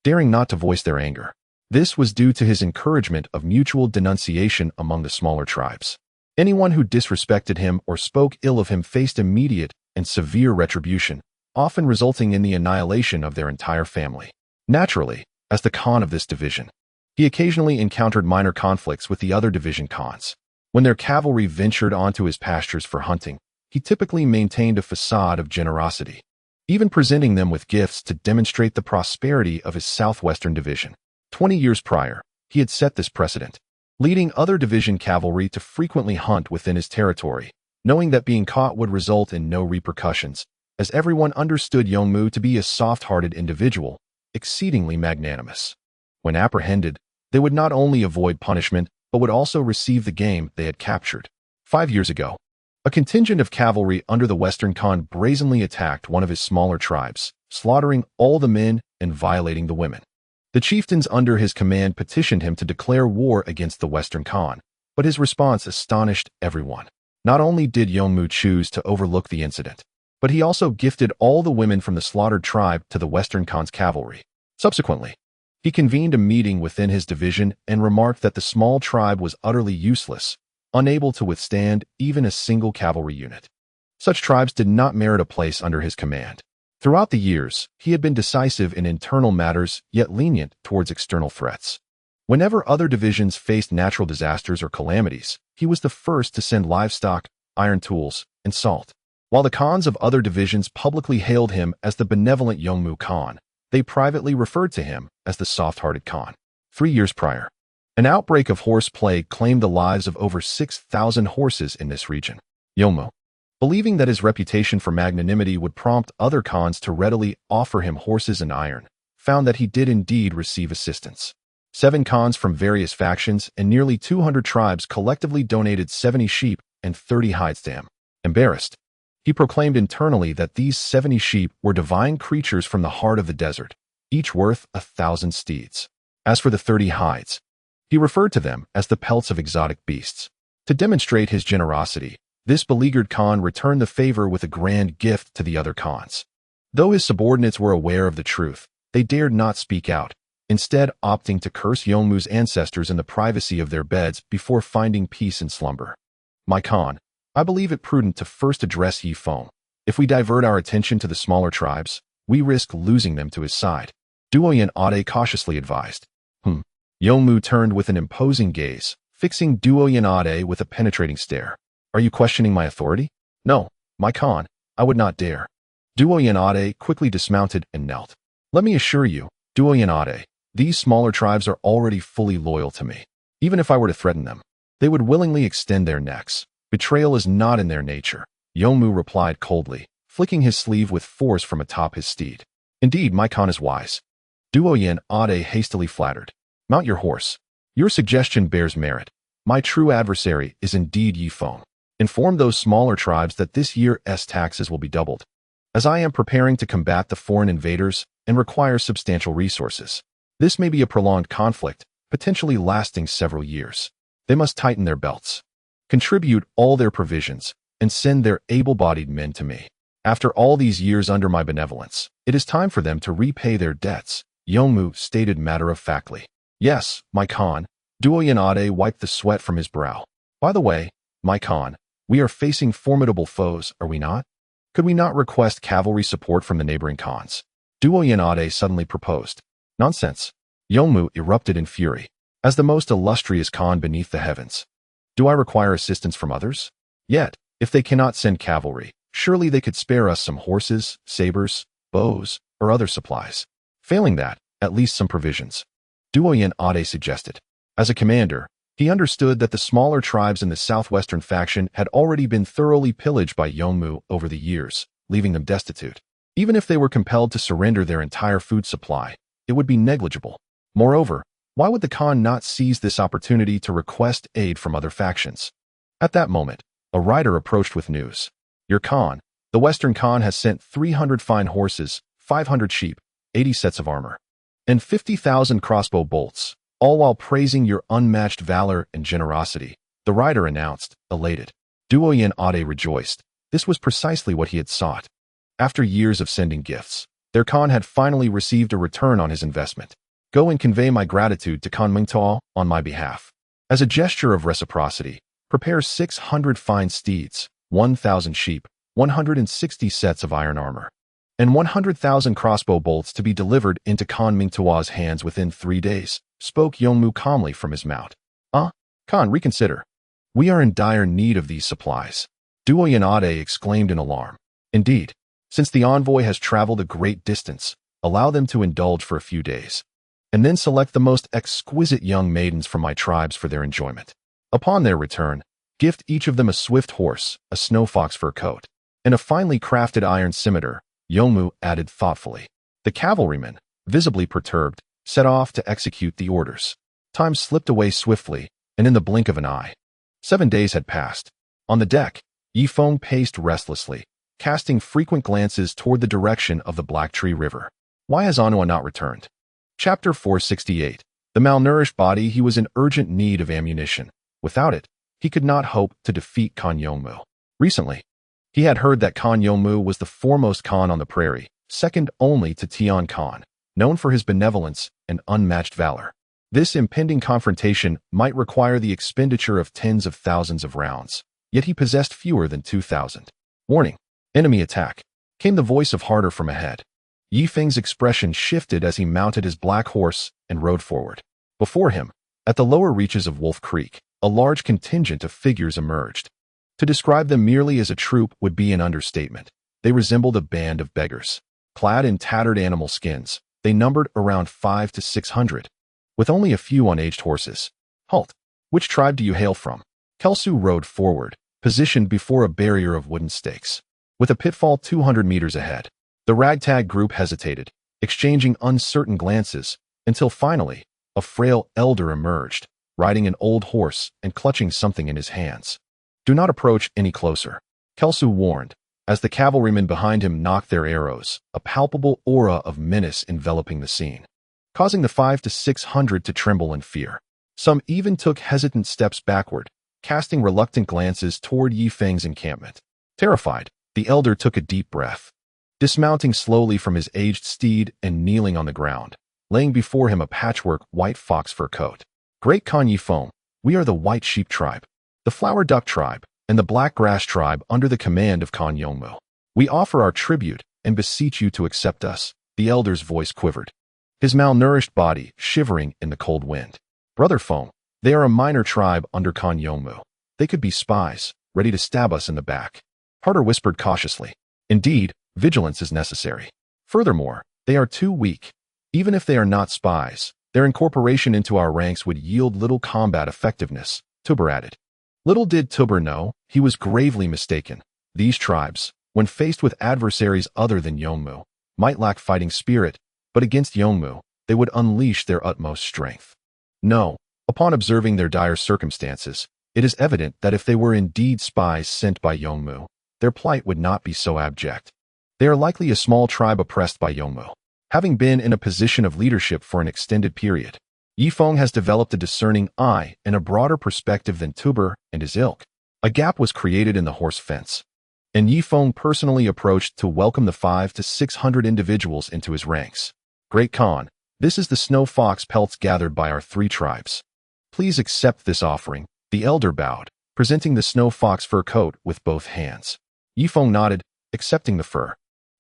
Speaker 1: daring not to voice their anger. This was due to his encouragement of mutual denunciation among the smaller tribes. Anyone who disrespected him or spoke ill of him faced immediate and severe retribution, often resulting in the annihilation of their entire family. Naturally, as the Khan of this division, he occasionally encountered minor conflicts with the other division Khans. When their cavalry ventured onto his pastures for hunting, he typically maintained a facade of generosity, even presenting them with gifts to demonstrate the prosperity of his southwestern division. 20 years prior, he had set this precedent, leading other division cavalry to frequently hunt within his territory, knowing that being caught would result in no repercussions, as everyone understood Yongmu to be a soft-hearted individual, exceedingly magnanimous. When apprehended, they would not only avoid punishment, but would also receive the game they had captured. 5 years ago, a contingent of cavalry under the Western Khan brazenly attacked one of his smaller tribes, slaughtering all the men and violating the women. The chieftains under his command petitioned him to declare war against the Western Khan, but his response astonished everyone. Not only did Yongmu choose to overlook the incident, but he also gifted all the women from the slaughtered tribe to the Western Khan's cavalry. Subsequently, he convened a meeting within his division and remarked that the small tribe was utterly useless, unable to withstand even a single cavalry unit. Such tribes did not merit a place under his command. Throughout the years, he had been decisive in internal matters, yet lenient towards external threats. Whenever other divisions faced natural disasters or calamities, he was the first to send livestock, iron tools, and salt. While the Khans of other divisions publicly hailed him as the benevolent Yongmu Khan, they privately referred to him as the soft-hearted Khan. 3 years prior, an outbreak of horse plague claimed the lives of over 6,000 horses in this region. Yongmu, believing that his reputation for magnanimity would prompt other Khans to readily offer him horses and iron, found that he did indeed receive assistance. 7 Khans from various factions and nearly 200 tribes collectively donated 70 sheep and 30 hides to him. Embarrassed, he proclaimed internally that these 70 sheep were divine creatures from the heart of the desert, each worth 1,000 steeds. As for the 30 hides, he referred to them as the pelts of exotic beasts. To demonstrate his generosity, this beleaguered Khan returned the favor with a grand gift to the other Khans. Though his subordinates were aware of the truth, they dared not speak out, instead opting to curse Yongmu's ancestors in the privacy of their beds before finding peace in slumber. My Khan, I believe it prudent to first address Yi Feng. If we divert our attention to the smaller tribes, we risk losing them to his side. Duoyan Ade cautiously advised. Yongmu turned with an imposing gaze, fixing Duoyan Ade with a penetrating stare. Are you questioning my authority? No, my Khan, I would not dare. Duoyan Ade quickly dismounted and knelt. Let me assure you, Duoyan Ade, these smaller tribes are already fully loyal to me. Even if I were to threaten them, they would willingly extend their necks. Betrayal is not in their nature, Yongmu replied coldly, flicking his sleeve with force from atop his steed. Indeed, my Khan is wise. Duoyan Ade hastily flattered. Mount your horse. Your suggestion bears merit. My true adversary is indeed Yi Feng. Inform those smaller tribes that this year's taxes will be doubled, as I am preparing to combat the foreign invaders and require substantial resources. This may be a prolonged conflict, potentially lasting several years. They must tighten their belts, contribute all their provisions, and send their able-bodied men to me. After all these years under my benevolence, it is time for them to repay their debts, Yongmu stated matter-of-factly. Yes, my Khan. Duoyan Ade wiped the sweat from his brow. By the way, my Khan, we are facing formidable foes, are we not? Could we not request cavalry support from the neighboring Khans? Duoyan Ade suddenly proposed. Nonsense. Yongmu erupted in fury. As the most illustrious Khan beneath the heavens, do I require assistance from others? Yet, if they cannot send cavalry, surely they could spare us some horses, sabers, bows, or other supplies. Failing that, at least some provisions. Duoyan Ade suggested. As a commander, he understood that the smaller tribes in the southwestern faction had already been thoroughly pillaged by Yongmu over the years, leaving them destitute. Even if they were compelled to surrender their entire food supply, it would be negligible. Moreover, why would the Khan not seize this opportunity to request aid from other factions? At that moment, a rider approached with news. Your Khan, the Western Khan has sent 300 fine horses, 500 sheep, 80 sets of armor, and 50,000 crossbow bolts, all while praising your unmatched valor and generosity. the rider announced, elated. Duoyen Ade rejoiced. This was precisely what he had sought. After years of sending gifts, their Khan had finally received a return on his investment. Go and convey my gratitude to Khan Mingtao on my behalf. As a gesture of reciprocity, prepare 600 fine steeds, 1,000 sheep, 160 sets of iron armor, and 100,000 crossbow bolts to be delivered into Khan Mingtao's hands within 3 days, spoke Yongmu calmly from his mount. Khan, reconsider. We are in dire need of these supplies. Duoyen Ade exclaimed in alarm. Indeed, since the envoy has traveled a great distance, allow them to indulge for a few days, and then select the most exquisite young maidens from my tribes for their enjoyment. Upon their return, gift each of them a swift horse, a snow fox fur coat, and a finely crafted iron scimitar, Yongmu added thoughtfully. The cavalrymen, visibly perturbed, set off to execute the orders. Time slipped away swiftly, and in the blink of an eye. 7 days had passed. On the deck, Feng paced restlessly, casting frequent glances toward the direction of the Black Tree River. Why has Anua not returned? Chapter 468. The malnourished body. He was in urgent need of ammunition. Without it, he could not hope to defeat Khan Yongmu. Recently, he had heard that Khan Yongmu was the foremost Khan on the prairie, second only to Tian Khan, known for his benevolence and unmatched valor. This impending confrontation might require the expenditure of tens of thousands of rounds, yet he possessed fewer than 2,000. Warning! Enemy attack! Came the voice of Harder from ahead. Feng's expression shifted as he mounted his black horse and rode forward. Before him, at the lower reaches of Wolf Creek, a large contingent of figures emerged. To describe them merely as a troop would be an understatement. They resembled a band of beggars. Clad in tattered animal skins, they numbered around 500 to 600. With only a few unaged horses. Halt! Which tribe do you hail from? Kelsu rode forward, positioned before a barrier of wooden stakes. With a pitfall 200 meters ahead, the ragtag group hesitated, exchanging uncertain glances, until finally, a frail elder emerged, riding an old horse and clutching something in his hands. Do not approach any closer, Kelsu warned, as the cavalrymen behind him knocked their arrows, a palpable aura of menace enveloping the scene, causing the 500 to 600 to tremble in fear. Some even took hesitant steps backward, casting reluctant glances toward Feng's encampment. Terrified, the elder took a deep breath. Dismounting slowly from his aged steed and kneeling on the ground, laying before him a patchwork white fox fur coat. Great Khan Feng, we are the White Sheep tribe, the Flower Duck tribe, and the Black Grass tribe under the command of Khan Yongmu. We offer our tribute and beseech you to accept us. The elder's voice quivered, his malnourished body shivering in the cold wind. Brother Feng, they are a minor tribe under Khan Yongmu. They could be spies, ready to stab us in the back. Harder whispered cautiously. Indeed, vigilance is necessary. Furthermore, they are too weak. Even if they are not spies, their incorporation into our ranks would yield little combat effectiveness, Tuba added. Little did Tuba know, he was gravely mistaken. These tribes, when faced with adversaries other than Yongmu, might lack fighting spirit, but against Yongmu, they would unleash their utmost strength. No, upon observing their dire circumstances, it is evident that if they were indeed spies sent by Yongmu, their plight would not be so abject. They are likely a small tribe oppressed by Yongmu. Having been in a position of leadership for an extended period, Feng has developed a discerning eye and a broader perspective than Tuba and his ilk. A gap was created in the horse fence, and Feng personally approached to welcome the 500 to 600 individuals into his ranks. Great Khan, this is the snow fox pelts gathered by our 3 tribes. Please accept this offering. The elder bowed, presenting the snow fox fur coat with both hands. Feng nodded, accepting the fur.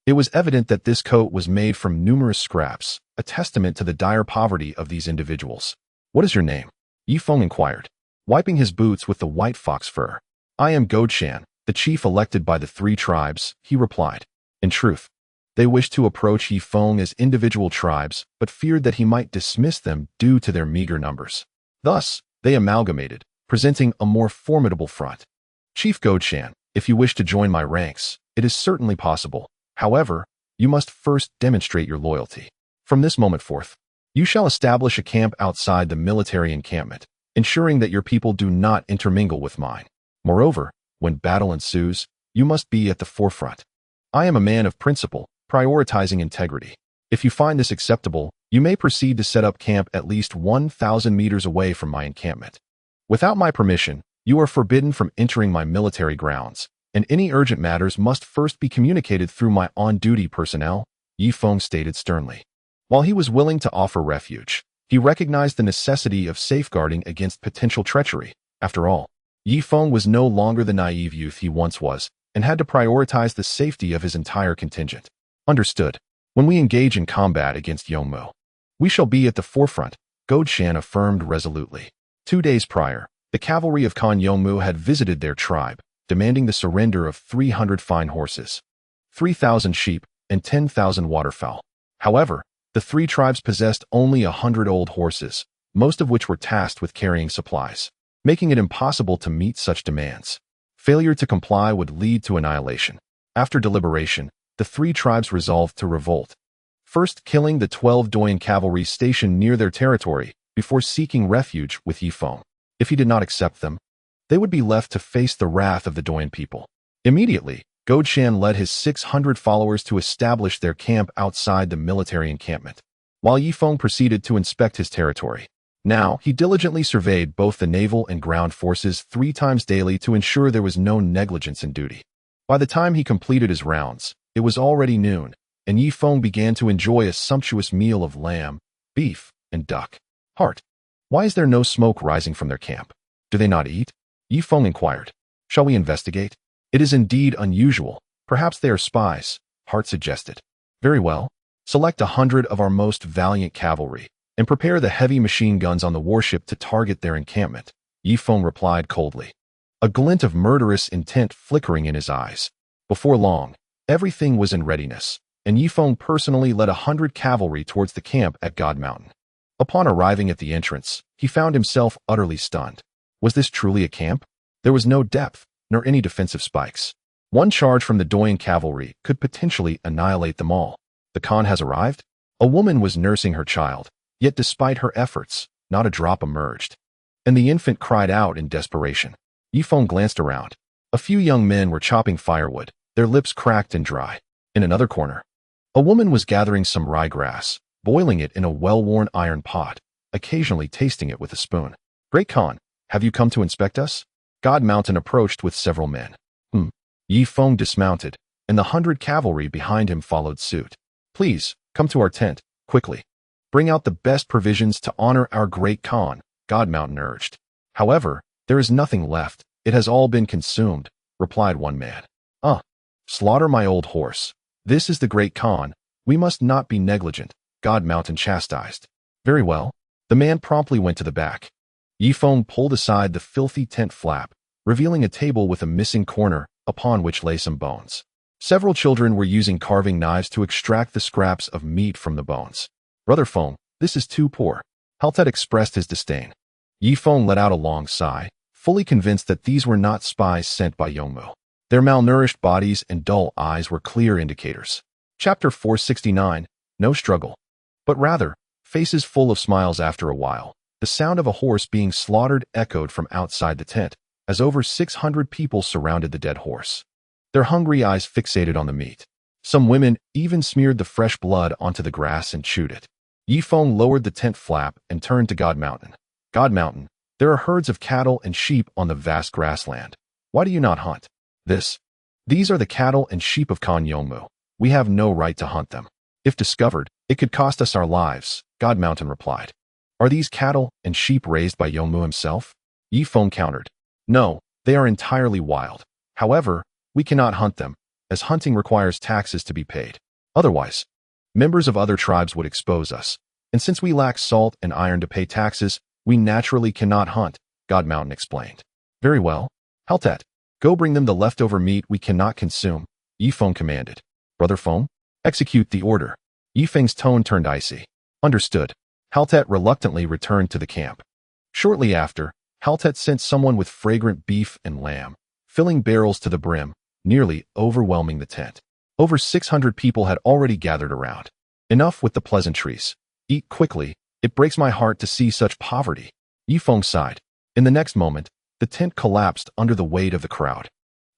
Speaker 1: It was evident that this coat was made from numerous scraps, a testament to the dire poverty of these individuals. What is your name? Feng inquired, wiping his boots with the white fox fur. I am Yunshan, the chief elected by the 3 tribes, he replied. In truth, they wished to approach Feng as individual tribes, but feared that he might dismiss them due to their meager numbers. Thus, they amalgamated, presenting a more formidable front. Chief Yunshan, if you wish to join my ranks, it is certainly possible. However, you must first demonstrate your loyalty. From this moment forth, you shall establish a camp outside the military encampment, ensuring that your people do not intermingle with mine. Moreover, when battle ensues, you must be at the forefront. I am a man of principle, prioritizing integrity. If you find this acceptable, you may proceed to set up camp at least 1,000 meters away from my encampment. Without my permission, You are forbidden from entering my military grounds, and any urgent matters must first be communicated through my on-duty personnel, Feng stated sternly. While he was willing to offer refuge, he recognized the necessity of safeguarding against potential treachery. After all, Feng was no longer the naive youth he once was, and had to prioritize the safety of his entire contingent. Understood. When we engage in combat against Yongmu, we shall be at the forefront, Yunshan affirmed resolutely. 2 days prior, the cavalry of Khan Yongmu had visited their tribe, demanding the surrender of 300 fine horses, 3,000 sheep, and 10,000 waterfowl. However, the 3 tribes possessed only 100 old horses, most of which were tasked with carrying supplies, making it impossible to meet such demands. Failure to comply would lead to annihilation. After deliberation, the 3 tribes resolved to revolt, first killing the 12 Doyan cavalry stationed near their territory before seeking refuge with Feng. If he did not accept them, they would be left to face the wrath of the Doyan people. Immediately, Yunshan led his 600 followers to establish their camp outside the military encampment, while Feng proceeded to inspect his territory. Now, he diligently surveyed both the naval and ground forces 3 times daily to ensure there was no negligence in duty. By the time he completed his rounds, it was already noon, and Feng began to enjoy a sumptuous meal of lamb, beef, and duck heart. Why is there no smoke rising from their camp? Do they not eat? Feng inquired. Shall we investigate? It is indeed unusual. Perhaps they are spies, Hart suggested. Very well. Select 100 of our most valiant cavalry, and prepare the heavy machine guns on the warship to target their encampment, Feng replied coldly, a glint of murderous intent flickering in his eyes. Before long, everything was in readiness, and Feng personally led 100 cavalry towards the camp at God Mountain. Upon arriving at the entrance, he found himself utterly stunned. Was this truly a camp? There was no depth, nor any defensive spikes. One charge from the Doyan cavalry could potentially annihilate them all. The Khan has arrived? A woman was nursing her child, yet despite her efforts, not a drop emerged. And the infant cried out in desperation. Feng glanced around. A few young men were chopping firewood, their lips cracked and dry. In another corner, a woman was gathering some ryegrass, boiling it in a well-worn iron pot, occasionally tasting it with a spoon. Great Khan, have you come to inspect us? God Mountain approached with several men. Feng dismounted, and the 100 cavalry behind him followed suit. Please, come to our tent, quickly. Bring out the best provisions to honor our great Khan, God Mountain urged. However, there is nothing left, it has all been consumed, replied one man. Slaughter my old horse. This is the great Khan, we must not be negligent, God Mountain chastised. Very well. The man promptly went to the back. Feng pulled aside the filthy tent flap, revealing a table with a missing corner, upon which lay some bones. Several children were using carving knives to extract the scraps of meat from the bones. Brother Feng, this is too poor. Haltet expressed his disdain. Feng let out a long sigh, fully convinced that these were not spies sent by Yongmu. Their malnourished bodies and dull eyes were clear indicators. Chapter 469, No Struggle. But rather, faces full of smiles after a while. The sound of a horse being slaughtered echoed from outside the tent, as over 600 people surrounded the dead horse, their hungry eyes fixated on the meat. Some women even smeared the fresh blood onto the grass and chewed it. Feng lowered the tent flap and turned to God Mountain. God Mountain, there are herds of cattle and sheep on the vast grassland. Why do you not hunt? These are the cattle and sheep of Khan Yongmu. We have no right to hunt them. If discovered, it could cost us our lives, God Mountain replied. Are these cattle and sheep raised by Yongmu himself? Feng countered. No, they are entirely wild. However, we cannot hunt them, as hunting requires taxes to be paid. Otherwise, members of other tribes would expose us, and since we lack salt and iron to pay taxes, we naturally cannot hunt, God Mountain explained. Very well. Haltet, go bring them the leftover meat we cannot consume, Feng commanded. Brother Feng, execute the order. Feng's tone turned icy. Understood. Haltet reluctantly returned to the camp. Shortly after, Haltet sent someone with fragrant beef and lamb, filling barrels to the brim, nearly overwhelming the tent. Over 600 people had already gathered around. Enough with the pleasantries. Eat quickly, it breaks my heart to see such poverty. Feng sighed. In the next moment, the tent collapsed under the weight of the crowd.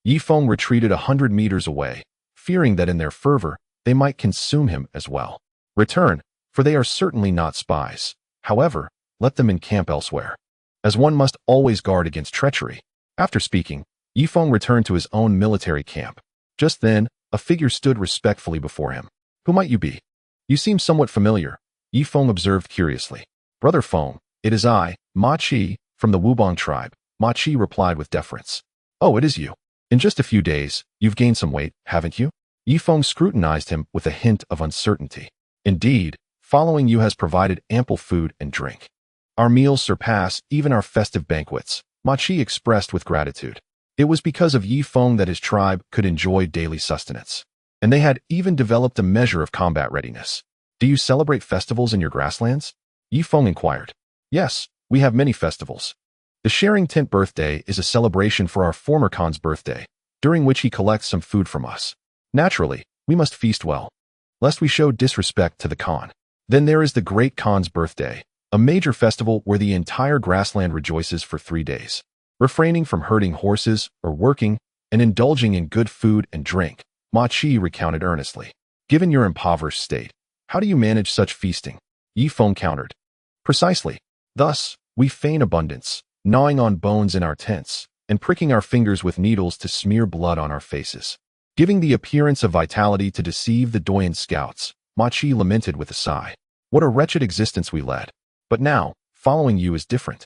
Speaker 1: Feng retreated 100 meters away, fearing that in their fervor, they might consume him as well. Return, for they are certainly not spies. However, let them encamp elsewhere, as one must always guard against treachery. After speaking, Yi Feng returned to his own military camp. Just then, a figure stood respectfully before him. Who might you be? You seem somewhat familiar, Yi Feng observed curiously. Brother Feng, it is I, Ma Qi, from the Wubong tribe, Ma Qi replied with deference. Oh, it is you. In just a few days, you've gained some weight, haven't you? Yi Feng scrutinized him with a hint of uncertainty. Indeed, following you has provided ample food and drink. Our meals surpass even our festive banquets, Ma Qi expressed with gratitude. It was because of Yi Feng that his tribe could enjoy daily sustenance. And they had even developed a measure of combat readiness. Do you celebrate festivals in your grasslands? Yi Feng inquired. Yes, we have many festivals. The Sharing Tent birthday is a celebration for our former Khan's birthday, during which he collects some food from us. Naturally, we must feast well, lest we show disrespect to the Khan. Then there is the Great Khan's birthday, a major festival where the entire grassland rejoices for 3 days. Refraining from herding horses or working and indulging in good food and drink, Ma Qi recounted earnestly. Given your impoverished state, how do you manage such feasting? Yi Feng countered. Precisely. Thus, we feign abundance, gnawing on bones in our tents, and pricking our fingers with needles to smear blood on our faces. Giving the appearance of vitality to deceive the Doyen scouts, Ma Qi lamented with a sigh. What a wretched existence we led. But now, following you is different.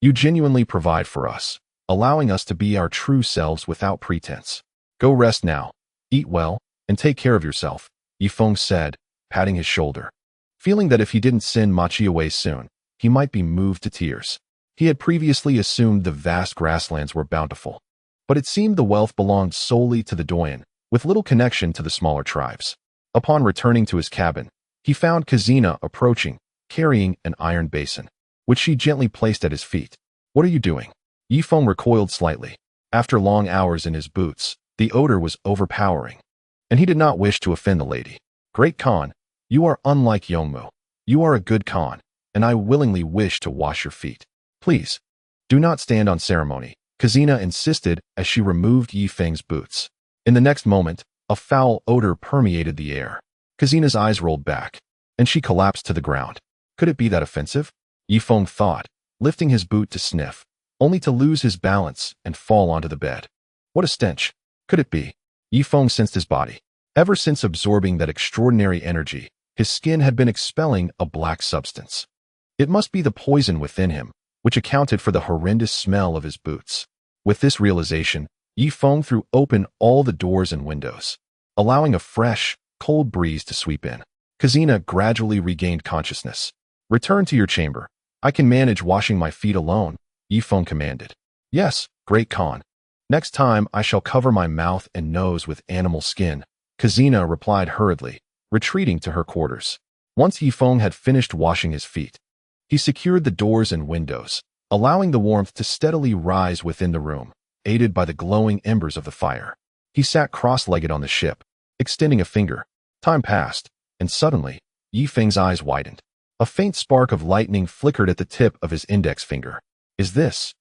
Speaker 1: You genuinely provide for us, allowing us to be our true selves without pretense. Go rest now, eat well, and take care of yourself, Yi Feng said, patting his shoulder. Feeling that if he didn't send Ma Qi away soon, he might be moved to tears. He had previously assumed the vast grasslands were bountiful. But it seemed the wealth belonged solely to the Doyen, with little connection to the smaller tribes. Upon returning to his cabin, he found Kazina approaching, carrying an iron basin, which she gently placed at his feet. What are you doing? Yi Feng recoiled slightly. After long hours in his boots, the odor was overpowering, and he did not wish to offend the lady. Great Khan, you are unlike Yongmu. You are a good Khan, and I willingly wish to wash your feet. Please, do not stand on ceremony, Kazina insisted as she removed Yi Feng's boots. In the next moment, a foul odor permeated the air. Kazina's eyes rolled back, and she collapsed to the ground. Could it be that offensive? Yi Feng thought, lifting his boot to sniff, only to lose his balance and fall onto the bed. What a stench. Could it be? Yi Feng sensed his body. Ever since absorbing that extraordinary energy, his skin had been expelling a black substance. It must be the poison within him, which accounted for the horrendous smell of his boots. With this realization, Yi Feng threw open all the doors and windows, allowing a fresh, cold breeze to sweep in. Kazina gradually regained consciousness. Return to your chamber. I can manage washing my feet alone, Yi Feng commanded. Yes, Great Khan. Next time I shall cover my mouth and nose with animal skin, Kazina replied hurriedly, retreating to her quarters. Once Yi Feng had finished washing his feet, he secured the doors and windows, allowing the warmth to steadily rise within the room, aided by the glowing embers of the fire. He sat cross-legged on the ship, extending a finger. Time passed, and suddenly, Yi Feng's eyes widened. A faint spark of lightning flickered at the tip of his index finger. Is this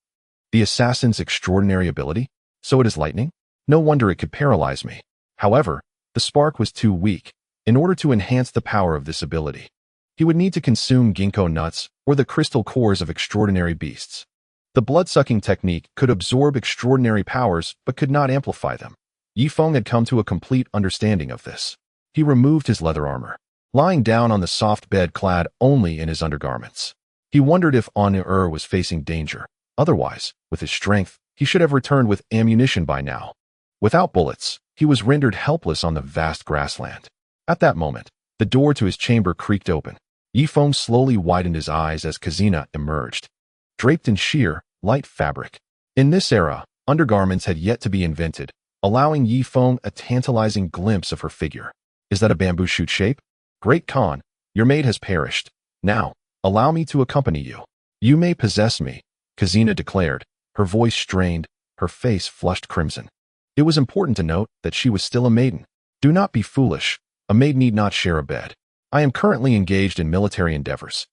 Speaker 1: the assassin's extraordinary ability? So it is lightning? No wonder it could paralyze me. However, the spark was too weak. In order to enhance the power of this ability, he would need to consume ginkgo nuts or the crystal cores of extraordinary beasts. The blood-sucking technique could absorb extraordinary powers but could not amplify them. Yi Feng had come to a complete understanding of this. He removed his leather armor, lying down on the soft bed clad only in his undergarments. He wondered if On-er was facing danger. Otherwise, with his strength, he should have returned with ammunition by now. Without bullets, he was rendered helpless on the vast grassland. At that moment, the door to his chamber creaked open. Yi Feng slowly widened his eyes as Kazina emerged, draped in sheer, light fabric. In this era, undergarments had yet to be invented, allowing Yi Feng a tantalizing glimpse of her figure. Is that a bamboo shoot shape? Great Khan, your maid has perished. Now, allow me to accompany you. You may possess me, Kazina declared, her voice strained, her face flushed crimson. It was important to note that she was still a maiden. Do not be foolish. A maid need not share a bed. I am currently engaged in military endeavors,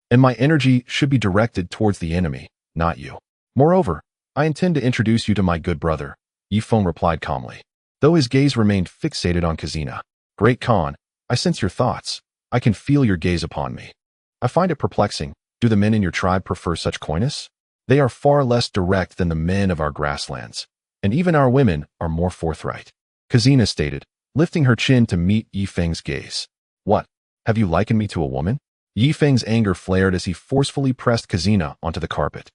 Speaker 1: and my energy should be directed towards the enemy, not you. Moreover, I intend to introduce you to my good brother, Yi Feng replied calmly, though his gaze remained fixated on Kazina. Great Khan, I sense your thoughts. I can feel your gaze upon me. I find it perplexing. Do the men in your tribe prefer such coyness? They are far less direct than the men of our grasslands, and even our women are more forthright. Kazina stated, lifting her chin to meet Yi Feng's gaze. What? Have you likened me to a woman? Yi Feng's anger flared as he forcefully pressed Kazina onto the carpet.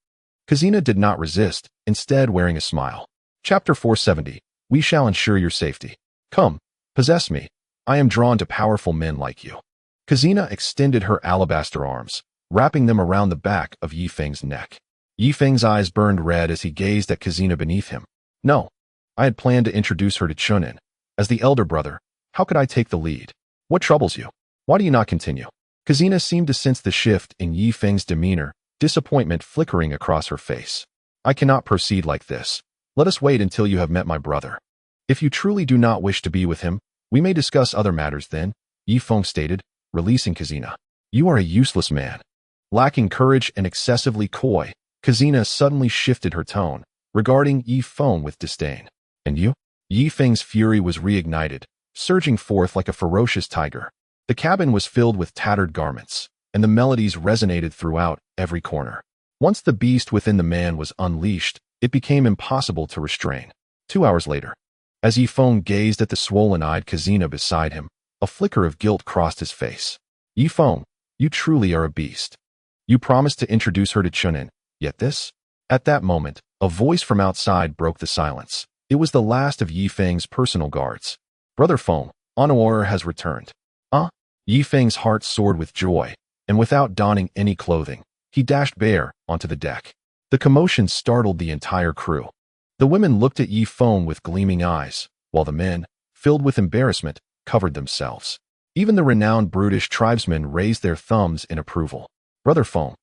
Speaker 1: Kazina did not resist, instead wearing a smile. Chapter 470. We shall ensure your safety. Come, possess me. I am drawn to powerful men like you. Kazina extended her alabaster arms, wrapping them around the back of Yi Feng's neck. Yi Feng's eyes burned red as he gazed at Kazina beneath him. No. I had planned to introduce her to Chunin. As the elder brother, how could I take the lead? What troubles you? Why do you not continue? Kazina seemed to sense the shift in Yi Feng's demeanor, disappointment flickering across her face. I cannot proceed like this. Let us wait until you have met my brother. If you truly do not wish to be with him, we may discuss other matters then, Yi Feng stated, releasing Kazina. You are a useless man. Lacking courage and excessively coy, Kazina suddenly shifted her tone, regarding Yi Feng with disdain. And you? Yi Feng's fury was reignited, surging forth like a ferocious tiger. The cabin was filled with tattered garments, and the melodies resonated throughout every corner. Once the beast within the man was unleashed, it became impossible to restrain. 2 hours later, as Yi Feng gazed at the swollen-eyed Kazina beside him, a flicker of guilt crossed his face. Yi Feng, you truly are a beast. You promised to introduce her to Chunin, yet this? At that moment, a voice from outside broke the silence. It was the last of Yi Feng's personal guards. Brother Feng, Honor has returned. Yi Feng's heart soared with joy, and without donning any clothing, he dashed bare onto the deck. The commotion startled the entire crew. The women looked at Yi Feng with gleaming eyes, while the men, filled with embarrassment, covered themselves. Even the renowned brutish tribesmen raised their thumbs in approval. Brother Feng,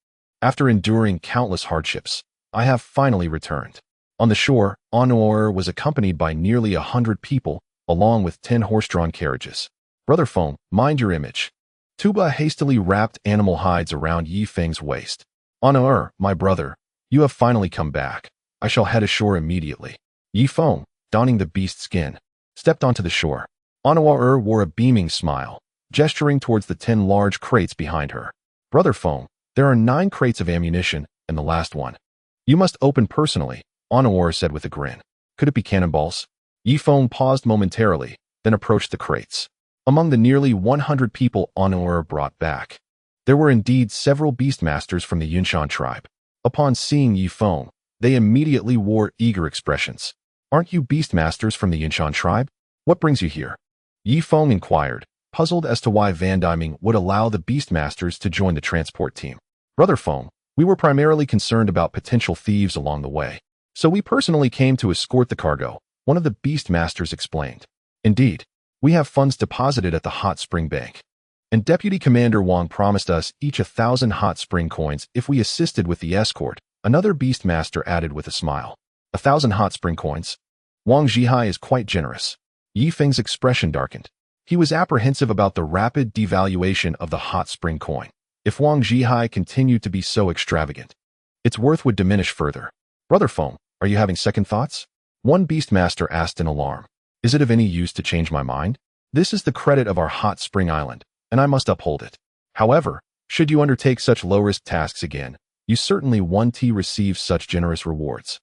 Speaker 1: after enduring countless hardships, I have finally returned. On the shore, Honor was accompanied by nearly 100 people, along with 10 horse-drawn carriages. Brother Feng, mind your image. Tuba hastily wrapped animal hides around Yi Feng's waist. Honor, my brother, you have finally come back. I shall head ashore immediately. Yi Feng, donning the beast skin, stepped onto the shore. Honor wore a beaming smile, gesturing towards the 10 large crates behind her. Brother Feng, there are 9 crates of ammunition, and the last one. You must open personally, Honor said with a grin. Could it be cannonballs? Yi Feng paused momentarily, then approached the crates. Among the nearly 100 people Honor brought back, there were indeed several beastmasters from the Yunshan tribe. Upon seeing Yi Feng, they immediately wore eager expressions. Aren't you beastmasters from the Yunshan tribe? What brings you here? Yi Feng inquired, puzzled as to why Van Diming would allow the beastmasters to join the transport team. Brother Feng, we were primarily concerned about potential thieves along the way, so we personally came to escort the cargo, one of the beastmasters explained. Indeed, we have funds deposited at the hot spring bank, and Deputy Commander Wang promised us each 1,000 hot spring coins if we assisted with the escort, another beastmaster added with a smile. 1,000 hot spring coins? Wang Zhihai is quite generous. Yi Feng's expression darkened. He was apprehensive about the rapid devaluation of the hot spring coin. If Wang Zhihai continued to be so extravagant, its worth would diminish further. Brother Feng, are you having second thoughts? One beastmaster asked in alarm. Is it of any use to change my mind? This is the credit of our hot spring island, and I must uphold it. However, should you undertake such low-risk tasks again, you certainly won't receive such generous rewards.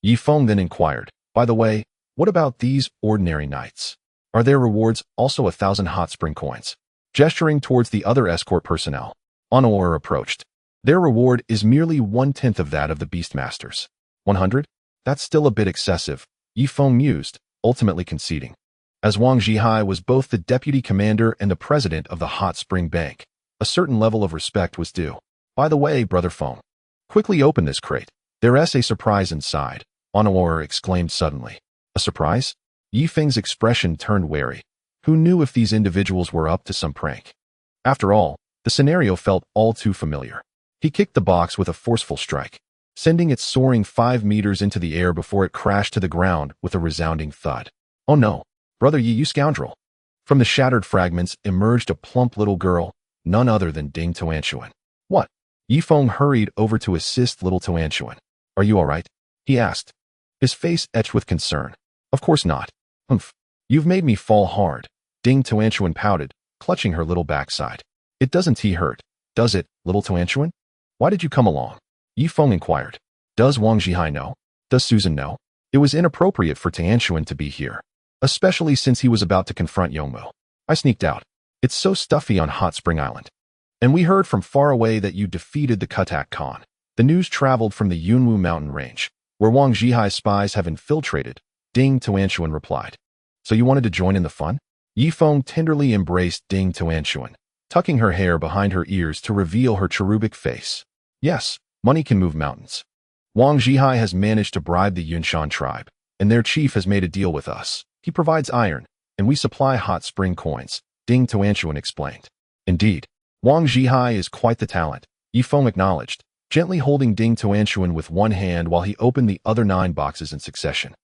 Speaker 1: Yi Feng then inquired, by the way, what about these ordinary nights? Are their rewards also 1,000 hot spring coins? Gesturing towards the other escort personnel, Honor approached. Their reward is merely 1/10 of that of the beastmasters. 100? That's still a bit excessive, Yi Feng mused, ultimately conceding. As Wang Zhihai was both the deputy commander and the president of the hot spring bank, a certain level of respect was due. By the way, Brother Feng, quickly open this crate. There's a surprise inside, Honor exclaimed suddenly. A surprise? Yi Feng's expression turned wary. Who knew if these individuals were up to some prank? After all, the scenario felt all too familiar. He kicked the box with a forceful strike, sending it soaring 5 meters into the air before it crashed to the ground with a resounding thud. Oh no, Brother Yi, you scoundrel. From the shattered fragments emerged a plump little girl, none other than Ding Tuanshuan. What? Yi Feng hurried over to assist little Tuanshuan. Are you all right? He asked, his face etched with concern. Of course not. Humph. You've made me fall hard, Ding Tuanshuan pouted, clutching her little backside. It doesn't hurt, does it, little Tuanshuan? Why did you come along? Yi Feng inquired. Does Wang Zhihai know? Does Susan know? It was inappropriate for Tianquan to be here, especially since he was about to confront Yongmu. I sneaked out. It's so stuffy on Hot Spring Island. And we heard from far away that you defeated the Kutak Khan. The news traveled from the Yunwu mountain range, where Wang Zhihai's spies have infiltrated, Ding Tianquan replied. So you wanted to join in the fun? Yi Feng tenderly embraced Ding Tianquan, tucking her hair behind her ears to reveal her cherubic face. Yes, money can move mountains. Wang Zhihai has managed to bribe the Yunshan tribe, and their chief has made a deal with us. He provides iron, and we supply hot spring coins, Ding Tianquan explained. Indeed, Wang Zhihai is quite the talent, Yi Feng acknowledged, gently holding Ding Tianquan with one hand while he opened the other 9 boxes in succession.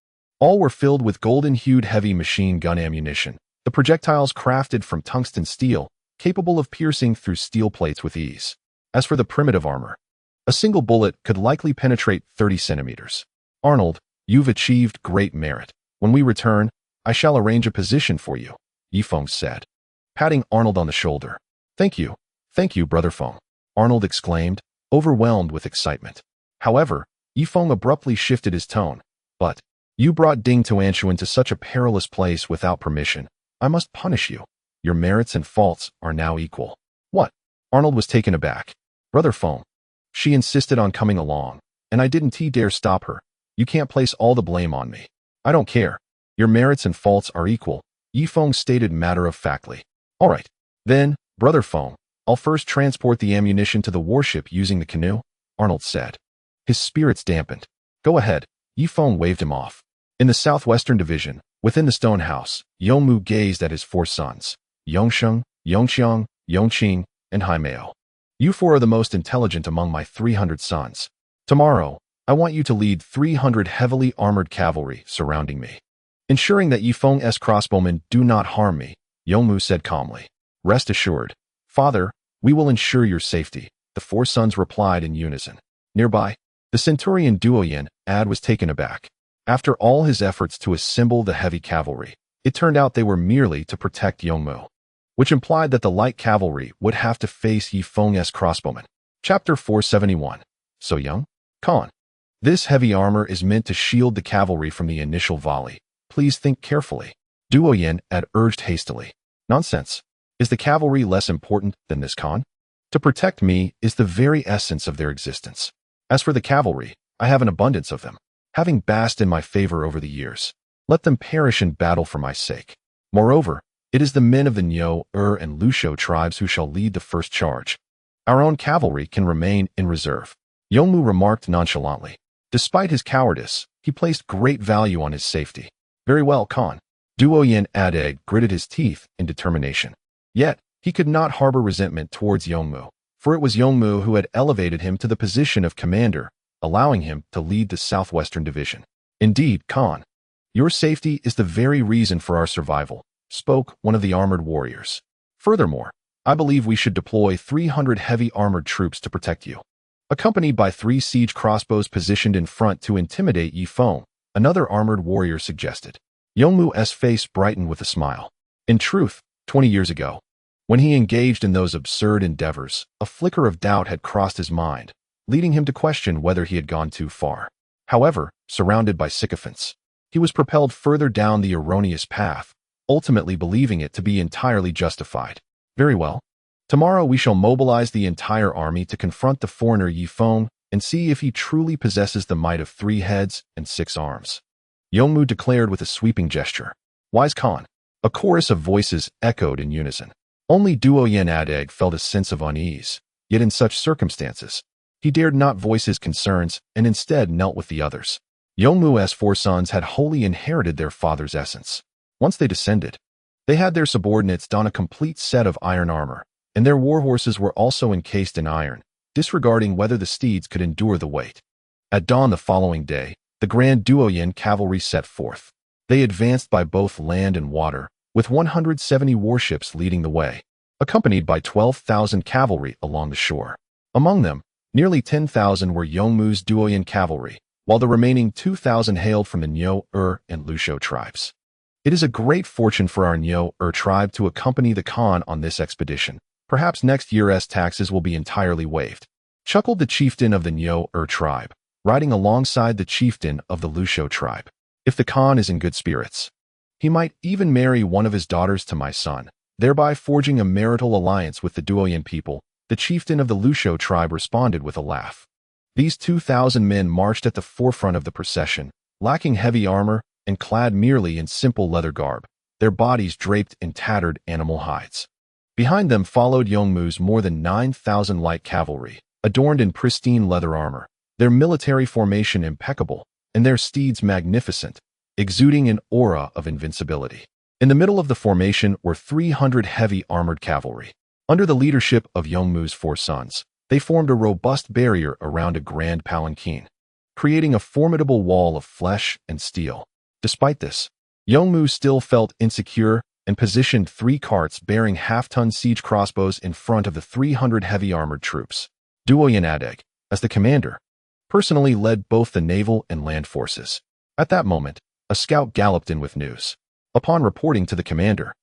Speaker 1: All were filled with golden-hued heavy machine gun ammunition, the projectiles crafted from tungsten steel, capable of piercing through steel plates with ease. As for the primitive armor, a single bullet could likely penetrate 30 centimeters. Arnold, you've achieved great merit. When we return, I shall arrange a position for you, Yi Feng said, patting Arnold on the shoulder. Thank you, Brother Feng, Arnold exclaimed, overwhelmed with excitement. However, Yi Feng abruptly shifted his tone. But, you brought Ding Tianquan to such a perilous place without permission. I must punish you. Your merits and faults are now equal. What? Arnold was taken aback. Brother Feng. She insisted on coming along, and I didn't dare stop her. You can't place all the blame on me. I don't care. Your merits and faults are equal, Yi Feng stated matter-of-factly. All right. Then, Brother Feng, I'll first transport the ammunition to the warship using the canoe, Arnold said. His spirits dampened. Go ahead, Yi Feng waved him off. In the southwestern division, within the stone house, Yongmu gazed at his 4 sons, Yunshan, Yongqiang, Yongqing, and Haimeo. You 4 are the most intelligent among my 300 sons. Tomorrow, I want you to lead 300 heavily armored cavalry surrounding me, ensuring that Yi Feng's crossbowmen do not harm me, Yongmu said calmly. Rest assured, Father, we will ensure your safety, the 4 sons replied in unison. Nearby, the centurion Duoyan Ad was taken aback. After all his efforts to assemble the heavy cavalry, it turned out they were merely to protect Yongmu, which implied that the light cavalry would have to face Yi Feng's crossbowmen. Chapter 471. So young? Khan. This heavy armor is meant to shield the cavalry from the initial volley. Please think carefully. Duoyan Ad urged hastily. Nonsense. Is the cavalry less important than this, Khan? To protect me is the very essence of their existence. As for the cavalry, I have an abundance of them, having basked in my favor over the years. Let them perish in battle for my sake. Moreover, it is the men of the Nyo, and Lusho tribes who shall lead the first charge. Our own cavalry can remain in reserve, Yongmu remarked nonchalantly. Despite his cowardice, he placed great value on his safety. Very well, Khan. Duoyan Adeg gritted his teeth in determination. Yet, he could not harbor resentment towards Yongmu, for it was Yongmu who had elevated him to the position of commander, allowing him to lead the southwestern division. Indeed, Khan, your safety is the very reason for our survival, spoke one of the armored warriors. Furthermore, I believe we should deploy 300 heavy armored troops to protect you, accompanied by 3 siege crossbows positioned in front to intimidate Yi Feng, another armored warrior suggested. Yongmu's face brightened with a smile. In truth, 20 years ago, when he engaged in those absurd endeavors, a flicker of doubt had crossed his mind, leading him to question whether he had gone too far. However, surrounded by sycophants, he was propelled further down the erroneous path, ultimately believing it to be entirely justified. Very well. Tomorrow we shall mobilize the entire army to confront the foreigner Yi Feng and see if he truly possesses the might of 3 heads and 6 arms, Yongmu declared with a sweeping gesture. Wise Khan. A chorus of voices echoed in unison. Only Duoyan Adeg felt a sense of unease, yet in such circumstances, he dared not voice his concerns and instead knelt with the others. Yongmu's 4 sons had wholly inherited their father's essence. Once they descended, they had their subordinates don a complete set of iron armor, and their war horses were also encased in iron, disregarding whether the steeds could endure the weight. At dawn the following day, the Grand Duoyan cavalry set forth. They advanced by both land and water, with 170 warships leading the way, accompanied by 12,000 cavalry along the shore. Among them, nearly 10,000 were Yongmu's Duoyan cavalry, while the remaining 2,000 hailed from the Nyo, and Lusho tribes. It is a great fortune for our Nyo, tribe to accompany the Khan on this expedition. Perhaps next year's taxes will be entirely waived, chuckled the chieftain of the Nyo, tribe. riding alongside the chieftain of the Lusho tribe. If the Khan is in good spirits, he might even marry one of his daughters to my son, thereby forging a marital alliance with the Duoyan people. The chieftain of the Lusho tribe responded with a laugh. These 2,000 men marched at the forefront of the procession, lacking heavy armor and clad merely in simple leather garb, their bodies draped in tattered animal hides. Behind them followed Yongmu's more than 9,000 light cavalry, adorned in pristine leather armor, their military formation impeccable, and their steeds magnificent, exuding an aura of invincibility. In the middle of the formation were 300 heavy armored cavalry. Under the leadership of Yongmu's 4 sons, they formed a robust barrier around a grand palanquin, creating a formidable wall of flesh and steel. Despite this, Yongmu still felt insecure and positioned 3 carts bearing half-ton siege crossbows in front of the 300 heavy armored troops. Duoyan Adeg, as the commander, personally led both the naval and land forces. At that moment, a scout galloped in with news. Upon reporting to the commander,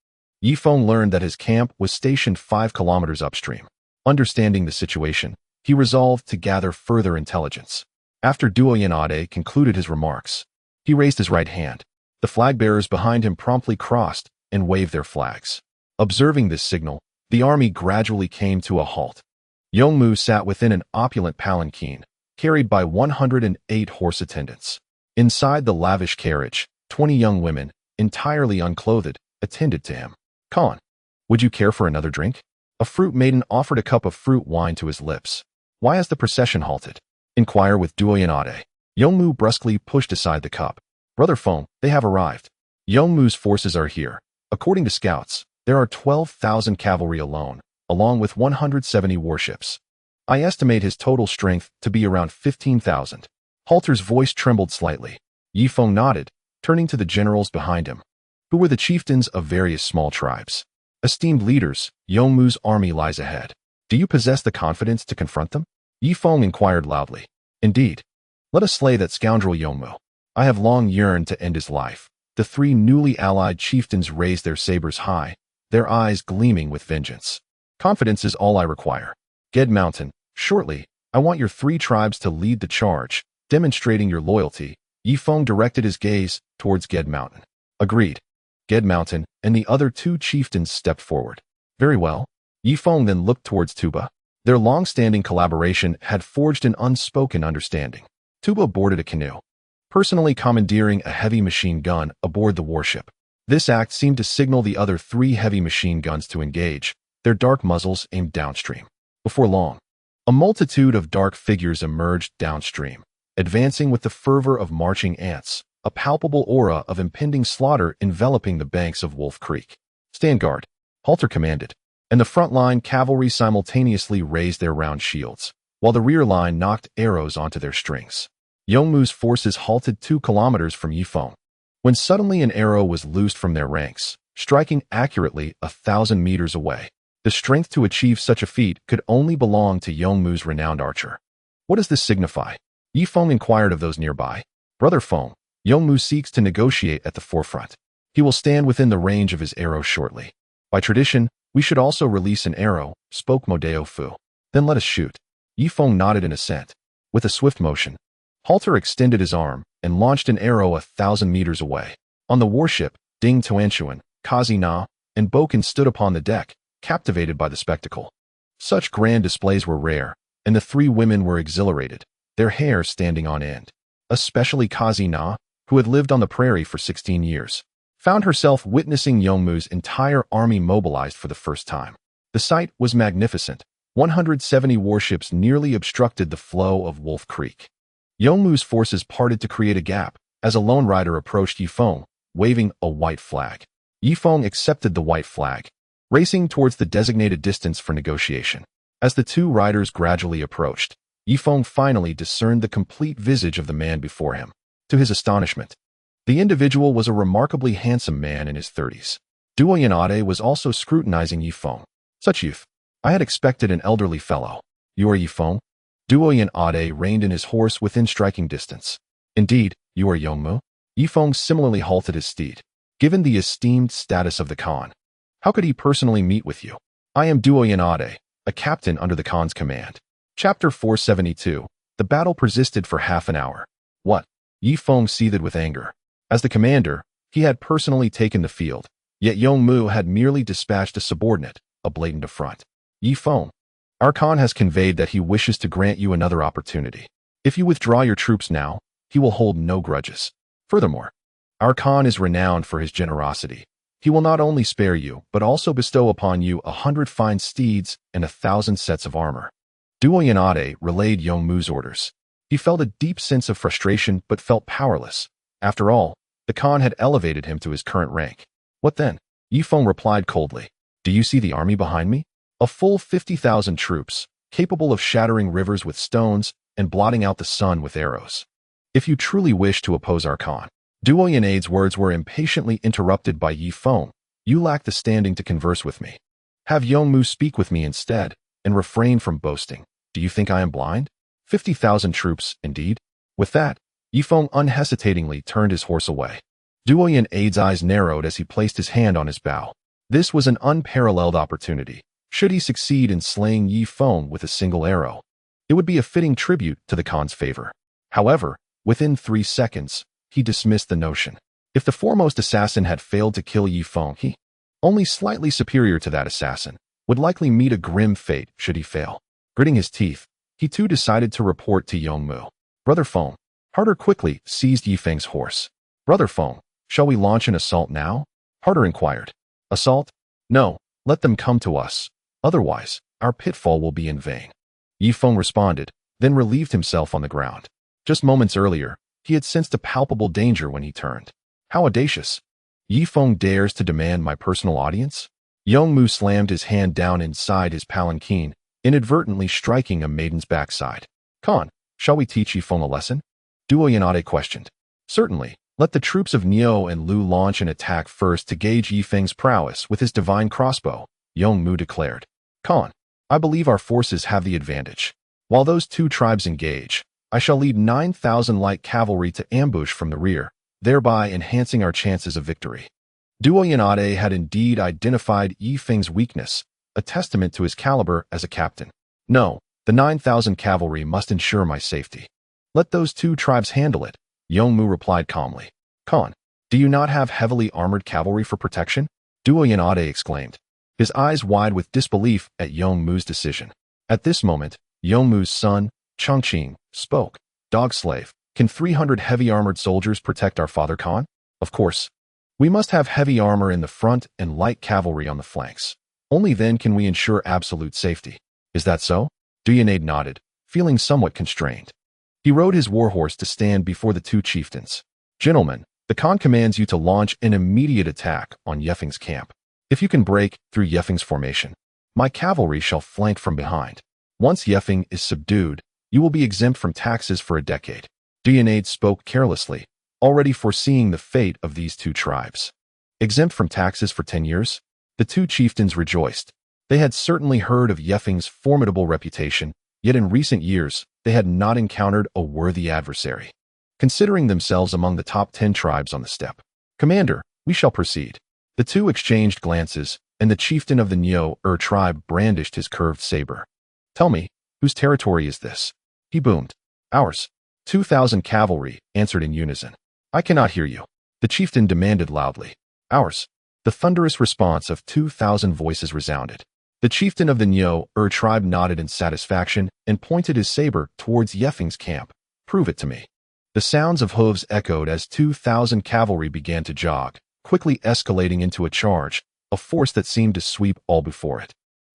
Speaker 1: Feng learned that his camp was stationed 5 kilometers upstream. Understanding the situation, he resolved to gather further intelligence. After Duoyan Ade concluded his remarks, he raised his right hand. The flag-bearers behind him promptly crossed and waved their flags. Observing this signal, the army gradually came to a halt. Yongmu sat within an opulent palanquin, carried by 108 horse attendants. Inside the lavish carriage, 20 young women, entirely unclothed, attended to him. "Khan, would you care for another drink?" A fruit maiden offered a cup of fruit wine to his lips. "Why has the procession halted?" Inquire with Duoyan Ade. Yongmu brusquely pushed aside the cup. "Brother Feng, they have arrived. Yongmu's forces are here. According to scouts, there are 12,000 cavalry alone, along with 170 warships. I estimate his total strength to be around 15,000. Halter's voice trembled slightly. Feng nodded, turning to the generals behind him, who were the chieftains of various small tribes. "Esteemed leaders, Yongmu's army lies ahead. Do you possess the confidence to confront them?" Feng inquired loudly. "Indeed. Let us slay that scoundrel Yongmu. I have long yearned to end his life." The 3 newly allied chieftains raised their sabers high, their eyes gleaming with vengeance. "Confidence is all I require. Ged Mountain, shortly, I want your 3 tribes to lead the charge, demonstrating your loyalty." Feng directed his gaze towards Ged Mountain. "Agreed." Ged Mountain and the other 2 chieftains stepped forward. "Very well." Feng then looked towards Tuba. Their long-standing collaboration had forged an unspoken understanding. Tuba boarded a canoe, personally commandeering a heavy machine gun aboard the warship. This act seemed to signal the other 3 heavy machine guns to engage, their dark muzzles aimed downstream. Before long, a multitude of dark figures emerged downstream, advancing with the fervor of marching ants, a palpable aura of impending slaughter enveloping the banks of Wolf Creek. "Stand guard," Halter commanded, and the front line cavalry simultaneously raised their round shields, while the rear line knocked arrows onto their strings. Yongmu's forces halted 2 kilometers from Feng, when suddenly an arrow was loosed from their ranks, striking accurately 1,000 meters away. The strength to achieve such a feat could only belong to Yongmu's renowned archer. "What does this signify?" Feng inquired of those nearby. "Brother Feng, Yongmu seeks to negotiate at the forefront. He will stand within the range of his arrow shortly. By tradition, we should also release an arrow," spoke Modeo Fu. "Then let us shoot." Feng nodded in assent. With a swift motion, Halter extended his arm and launched an arrow 1,000 meters away. On the warship, Ding Tuanchuan, Kazi Na, and Boken stood upon the deck, captivated by the spectacle. Such grand displays were rare, and the 3 women were exhilarated, their hair standing on end. Especially Kazi Na, who had lived on the prairie for 16 years, found herself witnessing Yongmu's entire army mobilized for the first time. The sight was magnificent. 170 warships nearly obstructed the flow of Wolf Creek. Yongmu's forces parted to create a gap as a lone rider approached Feng, waving a white flag. Feng accepted the white flag, racing towards the designated distance for negotiation. As the 2 riders gradually approached, Feng finally discerned the complete visage of the man before him. To his astonishment, the individual was a remarkably handsome man in his 30s. Duoyan Ade was also scrutinizing Feng. "Such youth. I had expected an elderly fellow." "You are Feng?" Duoyan Ade reined in his horse within striking distance. "Indeed, you are Yongmu?" Feng similarly halted his steed. Given the esteemed status of the Khan, how could he personally meet with you? "I am Duoyan Ade, a captain under the Khan's command." Chapter 472, The battle persisted for half an hour. What? Yi Feng seethed with anger. As the commander, he had personally taken the field, yet Yongmu had merely dispatched a subordinate, a blatant affront. Yi Feng, our Khan has conveyed that he wishes to grant you another opportunity. If you withdraw your troops now, he will hold no grudges. Furthermore, our Khan is renowned for his generosity. He will not only spare you, but also bestow upon you 100 fine steeds and 1,000 sets of armor. Duo Yanade relayed Yongmu's orders. He felt a deep sense of frustration but felt powerless. After all, the Khan had elevated him to his current rank. What then? Yi Feng replied coldly. Do you see the army behind me? A full 50,000 troops, capable of shattering rivers with stones and blotting out the sun with arrows. If you truly wish to oppose our Khan. Duo Yanade's words were impatiently interrupted by Yi Feng. You lack the standing to converse with me. Have Yongmu speak with me instead, and refrain from boasting. Do you think I am blind? 50,000 troops, indeed. With that, Yi Feng unhesitatingly turned his horse away. Duo Yanade's eyes narrowed as he placed his hand on his bow. This was an unparalleled opportunity. Should he succeed in slaying Yi Feng with a single arrow, it would be a fitting tribute to the Khan's favor. However, within 3 seconds, he dismissed the notion. If the foremost assassin had failed to kill Yi Feng, he, only slightly superior to that assassin, would likely meet a grim fate should he fail. Gritting his teeth, he too decided to report to Yongmu. Brother Feng. Harder quickly seized Yi Feng's horse. Brother Feng, shall we launch an assault now? Harder inquired. Assault? No, let them come to us. Otherwise, our pitfall will be in vain. Yi Feng responded, then relieved himself on the ground. Just moments earlier, he had sensed a palpable danger when he turned. How audacious! Yi Feng dares to demand my personal audience? Yongmu slammed his hand down inside his palanquin, inadvertently striking a maiden's backside. Khan, shall we teach Yi Feng a lesson? Duo Yanade questioned. Certainly, let the troops of Niu and Lu launch an attack first to gauge Yi Feng's prowess with his divine crossbow, Yongmu declared. Khan, I believe our forces have the advantage. While those two tribes engage, I shall lead 9,000 light cavalry to ambush from the rear, thereby enhancing our chances of victory. Duo Yanade had indeed identified Yi Feng's weakness, a testament to his caliber as a captain. No, the 9,000 cavalry must ensure my safety. Let those two tribes handle it, Yongmu replied calmly. Khan, do you not have heavily armored cavalry for protection? Duo Yanade exclaimed, his eyes wide with disbelief at Yongmu's decision. At this moment, Yongmu's son, Chongqing, spoke. Dog slave, can 300 heavy armored soldiers protect our father Khan? Of course. We must have heavy armor in the front and light cavalry on the flanks. Only then can we ensure absolute safety. Is that so? Yanade nodded, feeling somewhat constrained. He rode his warhorse to stand before the two chieftains. Gentlemen, the Khan commands you to launch an immediate attack on Yefeng's camp. If you can break through Yefeng's formation, my cavalry shall flank from behind. Once Yefeng is subdued, you will be exempt from taxes for a decade. Yanade spoke carelessly, already foreseeing the fate of these two tribes. Exempt from taxes for 10 years? The two chieftains rejoiced. They had certainly heard of Yefeng's formidable reputation, yet in recent years, they had not encountered a worthy adversary. Considering themselves among the top 10 tribes on the steppe. Commander, we shall proceed. The two exchanged glances, and the chieftain of the Niu tribe brandished his curved saber. Tell me, whose territory is this? He boomed. Ours. 2,000 cavalry answered in unison. I cannot hear you. The chieftain demanded loudly. Ours. The thunderous response of 2,000 voices resounded. The chieftain of the Niu tribe nodded in satisfaction and pointed his saber towards Yefeng's camp. Prove it to me. The sounds of hooves echoed as 2,000 cavalry began to jog, quickly escalating into a charge, a force that seemed to sweep all before it.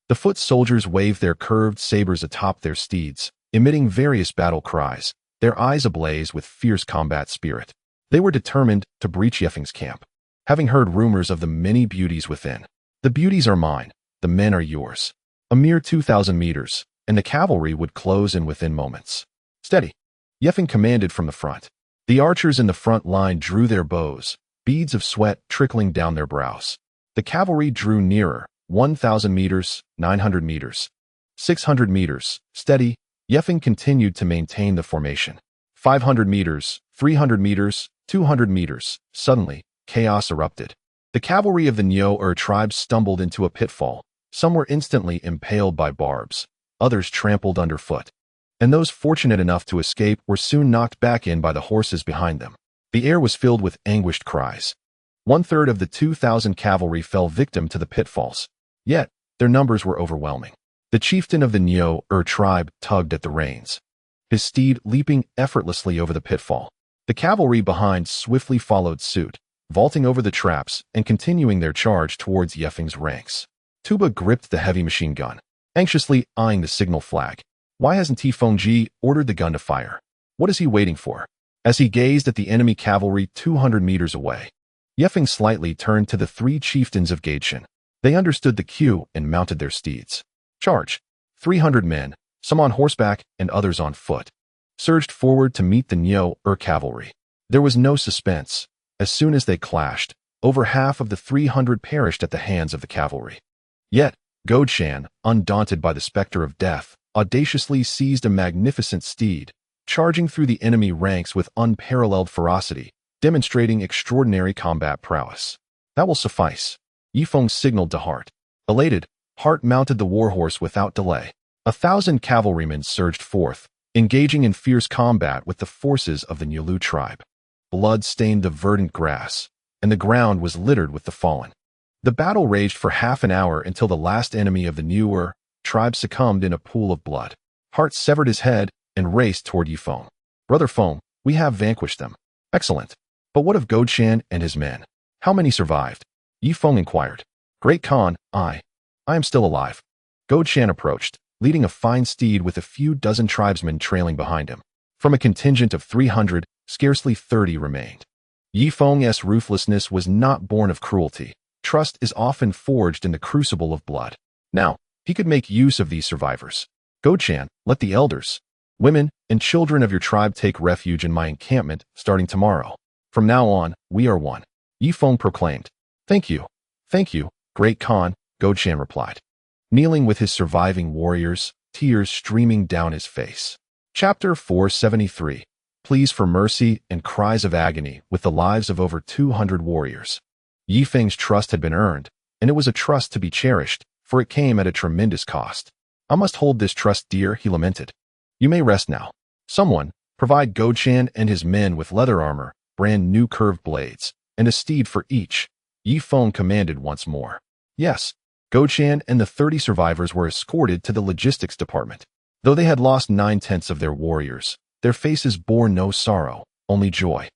Speaker 1: The foot soldiers waved their curved sabers atop their steeds, emitting various battle cries, their eyes ablaze with fierce combat spirit. They were determined to breach Yefeng's camp. Having heard rumors of the many beauties within, the beauties are mine, the men are yours. A mere 2,000 meters, and the cavalry would close in within moments. Steady. Yefeng commanded from the front. The archers in the front line drew their bows, beads of sweat trickling down their brows. The cavalry drew nearer, 1,000 meters, 900 meters, 600 meters, steady. Yefeng continued to maintain the formation. 500 meters, 300 meters, 200 meters. Suddenly, chaos erupted. The cavalry of the Niu tribe stumbled into a pitfall. Some were instantly impaled by barbs, others trampled underfoot. and those fortunate enough to escape were soon knocked back in by the horses behind them. The air was filled with anguished cries. 1/3 of the 2,000 cavalry fell victim to the pitfalls. Yet, their numbers were overwhelming. The chieftain of the Nyo tribe tugged at the reins, his steed leaping effortlessly over the pitfall. The cavalry behind swiftly followed suit, vaulting over the traps and continuing their charge towards Yifeng's ranks. Tuba gripped the heavy machine gun, anxiously eyeing the signal flag. Why hasn't Feng ordered the gun to fire? What is he waiting for? As he gazed at the enemy cavalry 200 meters away, Yifeng slightly turned to the 3 chieftains of Yunshan. They understood the cue and mounted their steeds. Charge! 300 men, some on horseback and others on foot, surged forward to meet the Nyo cavalry. There was no suspense. As soon as they clashed, over half of the 300 perished at the hands of the cavalry. Yet, Yunshan, undaunted by the specter of death, audaciously seized a magnificent steed, charging through the enemy ranks with unparalleled ferocity, demonstrating extraordinary combat prowess. That will suffice. Yifeng signaled to Hart. Elated, Hart mounted the warhorse without delay. 1,000 cavalrymen surged forth, engaging in fierce combat with the forces of the Nyulu tribe. Blood stained the verdant grass, and the ground was littered with the fallen. The battle raged for half an hour until the last enemy of the Nyu tribe succumbed in a pool of blood. Hart severed his head and raced toward Yifeng. Brother Feng, we have vanquished them. Excellent. But what of Yunshan and his men? How many survived? Yifeng inquired. Great Khan, I am still alive. Yunshan approached, leading a fine steed with a few dozen tribesmen trailing behind him. From a contingent of 300, scarcely 30 remained. Yifeng's ruthlessness was not born of cruelty. Trust is often forged in the crucible of blood. Now, he could make use of these survivors. Yunshan, let the elders, women, and children of your tribe take refuge in my encampment starting tomorrow. From now on, we are one. Yifeng proclaimed. Thank you, Great Khan, Yunshan replied, kneeling with his surviving warriors, tears streaming down his face. Chapter 473. Pleas for mercy and cries of agony with the lives of over 200 warriors. Yifeng's trust had been earned, and it was a trust to be cherished, for it came at a tremendous cost. I must hold this trust dear, he lamented. You may rest now. Someone, provide Yunshan and his men with leather armor, brand new curved blades, and a steed for each. Yifeng commanded once more. Yes, Yunshan and the 30 survivors were escorted to the logistics department. Though they had lost 9/10 of their warriors, their faces bore no sorrow, only joy.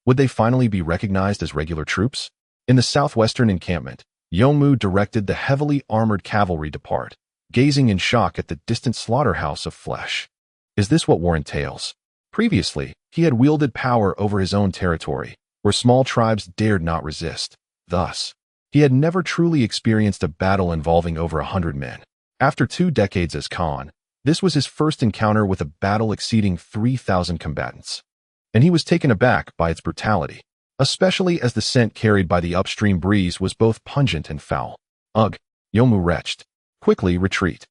Speaker 1: Would they finally be recognized as regular troops? In the southwestern encampment, Yongmu directed the heavily armored cavalry depart, gazing in shock at the distant slaughterhouse of flesh. Is this what war entails? Previously, he had wielded power over his own territory, where small tribes dared not resist. Thus, he had never truly experienced a battle involving over 100 men. After 2 decades as Khan, this was his first encounter with a battle exceeding 3,000 combatants. And he was taken aback by its brutality, especially as the scent carried by the upstream breeze was both pungent and foul. Ugh, Yongmu retched. Quickly retreat.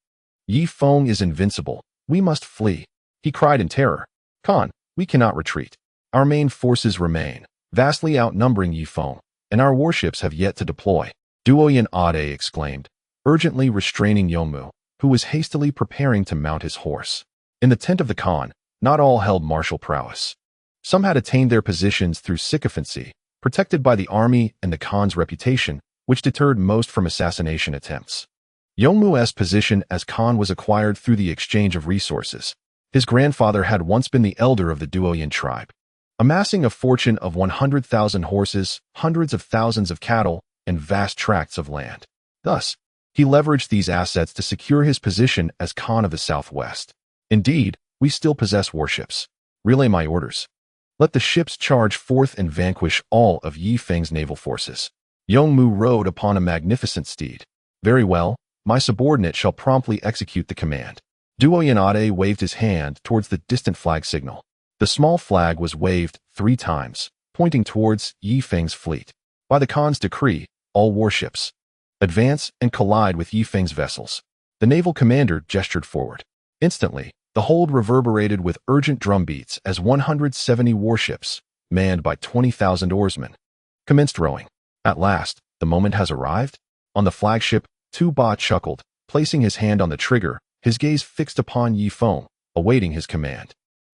Speaker 1: Yifeng is invincible. We must flee. He cried in terror. Khan, we cannot retreat. Our main forces remain, vastly outnumbering Yifeng, and our warships have yet to deploy. Yunshan exclaimed, urgently restraining Yongmu, who was hastily preparing to mount his horse. In the tent of the Khan, not all held martial prowess. Some had attained their positions through sycophancy, protected by the army and the Khan's reputation, which deterred most from assassination attempts. Yongmu's position as Khan was acquired through the exchange of resources. His grandfather had once been the elder of the Yunshan tribe, amassing a fortune of 100,000 horses, hundreds of thousands of cattle, and vast tracts of land. Thus, he leveraged these assets to secure his position as Khan of the Southwest. Indeed, we still possess warships. Relay my orders. Let the ships charge forth and vanquish all of Yifeng's naval forces. Yongmu rode upon a magnificent steed. Very well, my subordinate shall promptly execute the command. Yunshan waved his hand towards the distant flag signal. The small flag was waved 3 times, pointing towards Yifeng's fleet. By the Khan's decree, all warships advance and collide with Yifeng's vessels. The naval commander gestured forward. Instantly, the hold reverberated with urgent drumbeats as 170 warships, manned by 20,000 oarsmen, commenced rowing. At last, the moment has arrived? On the flagship, Tuba chuckled, placing his hand on the trigger, his gaze fixed upon Yifeng, awaiting his command.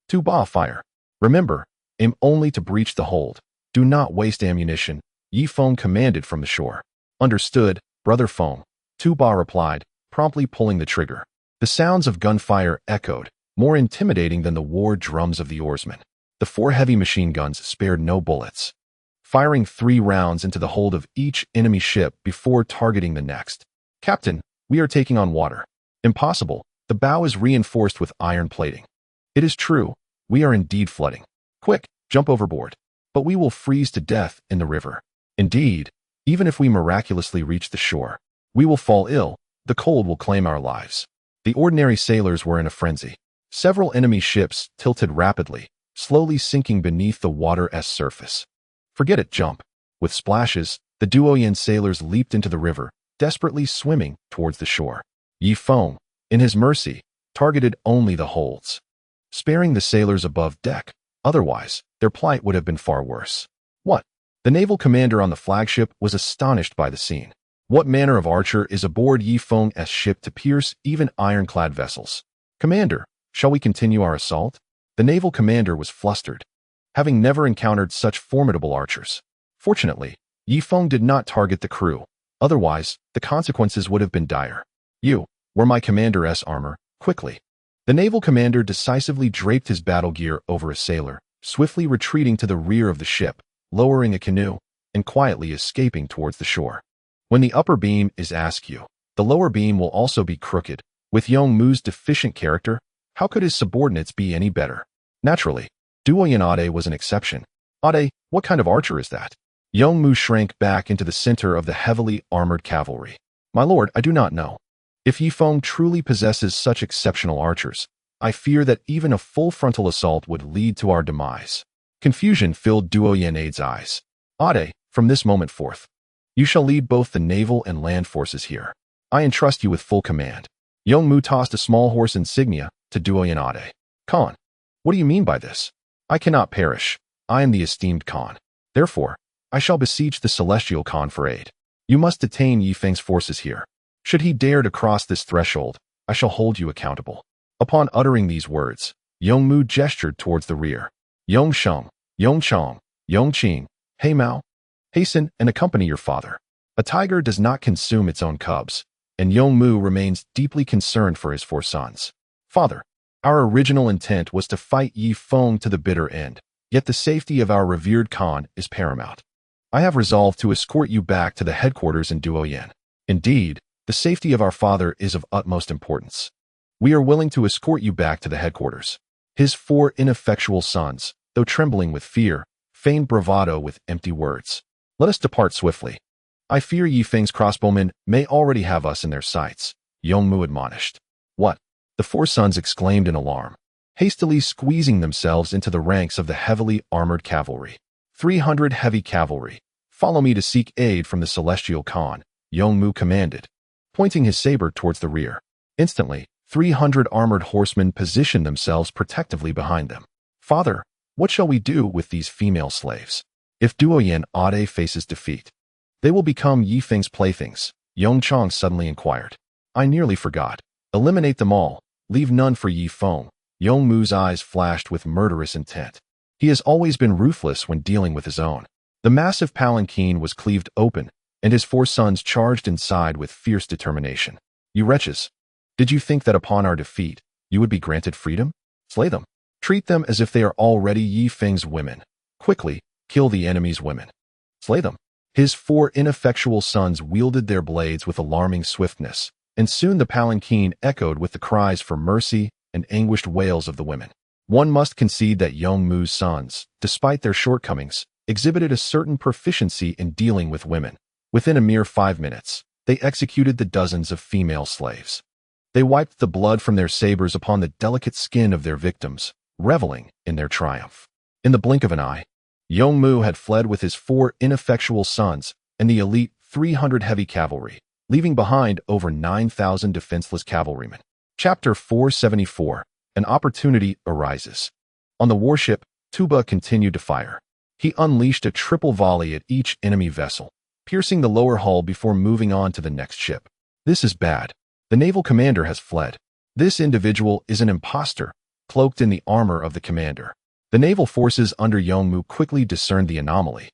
Speaker 1: Tuba, fire. Remember, aim only to breach the hold. Do not waste ammunition, Feng commanded from the shore. Understood, brother Feng, Tuba replied, promptly pulling the trigger. The sounds of gunfire echoed, more intimidating than the war drums of the oarsmen. The 4 heavy machine guns spared no bullets, firing 3 rounds into the hold of each enemy ship before targeting the next. Captain, we are taking on water. Impossible, the bow is reinforced with iron plating. It is true, we are indeed flooding. Quick, jump overboard. But we will freeze to death in the river. Indeed, even if we miraculously reach the shore, we will fall ill, the cold will claim our lives. The ordinary sailors were in a frenzy. Several enemy ships tilted rapidly, slowly sinking beneath the water's surface. Forget it, jump. With splashes, the Duoyan sailors leaped into the river, desperately swimming towards the shore. Feng, in his mercy, targeted only the holds, sparing the sailors above deck. Otherwise, their plight would have been far worse. What? The naval commander on the flagship was astonished by the scene. What manner of archer is aboard Feng's ship to pierce even ironclad vessels? Commander, shall we continue our assault? The naval commander was flustered, having never encountered such formidable archers. Fortunately, Feng did not target the crew. Otherwise, the consequences would have been dire. You, wear my commander's armor, quickly. The naval commander decisively draped his battle gear over a sailor, swiftly retreating to the rear of the ship, lowering a canoe, and quietly escaping towards the shore. When the upper beam is askew, the lower beam will also be crooked. With Yongmu's deficient character, how could his subordinates be any better? Naturally, Duoyan Ade was an exception. Ade, what kind of archer is that? Yongmu shrank back into the center of the heavily armored cavalry. My lord, I do not know. If Feng truly possesses such exceptional archers, I fear that even a full frontal assault would lead to our demise. Confusion filled Duoyan Ade's eyes. Ade, from this moment forth, you shall lead both the naval and land forces here. I entrust you with full command. Yongmu tossed a small horse insignia to Duoyan Ade. Khan, what do you mean by this? I cannot perish. I am the esteemed Khan. Therefore, I shall beseech the celestial Khan for aid. You must detain Feng's forces here. Should he dare to cross this threshold, I shall hold you accountable. Upon uttering these words, Yongmu gestured towards the rear. Yongsheng, Yongchang, Yongqing, hey Mao, hasten and accompany your father. A tiger does not consume its own cubs, and Yongmu remains deeply concerned for his 4 sons. Father, our original intent was to fight Feng to the bitter end, yet the safety of our revered Khan is paramount. I have resolved to escort you back to the headquarters in Duoyan. Indeed, the safety of our father is of utmost importance. We are willing to escort you back to the headquarters. His 4 ineffectual sons, though trembling with fear, feigned bravado with empty words. Let us depart swiftly. I fear Feng's crossbowmen may already have us in their sights, Yongmu admonished. What? The 4 sons exclaimed in alarm, hastily squeezing themselves into the ranks of the heavily armored cavalry. 300 heavy cavalry. Follow me to seek aid from the celestial Khan, Yongmu commanded, pointing his saber towards the rear. Instantly, 300 armored horsemen positioned themselves protectively behind them. Father, what shall we do with these female slaves? If Duoyan Ade faces defeat, they will become Feng's playthings, Yongchang suddenly inquired. I nearly forgot. Eliminate them all, leave none for Feng. Yongmu's eyes flashed with murderous intent. He has always been ruthless when dealing with his own. The massive palanquin was cleaved open, and his 4 sons charged inside with fierce determination. You wretches! Did you think that upon our defeat, you would be granted freedom? Slay them. Treat them as if they are already Feng's women. Quickly, kill the enemy's women. Slay them. His 4 ineffectual sons wielded their blades with alarming swiftness, and soon the palanquin echoed with the cries for mercy and anguished wails of the women. One must concede that Yongmu's sons, despite their shortcomings, exhibited a certain proficiency in dealing with women. Within a mere 5 minutes, they executed the dozens of female slaves. They wiped the blood from their sabers upon the delicate skin of their victims, reveling in their triumph. In the blink of an eye, Yongmu had fled with his 4 ineffectual sons and the elite 300 heavy cavalry, leaving behind over 9,000 defenseless cavalrymen. Chapter 474. An opportunity arises. On the warship, Tuba continued to fire. He unleashed a triple volley at each enemy vessel, piercing the lower hull before moving on to the next ship. This is bad. The naval commander has fled. This individual is an imposter, cloaked in the armor of the commander. The naval forces under Yongmu quickly discerned the anomaly,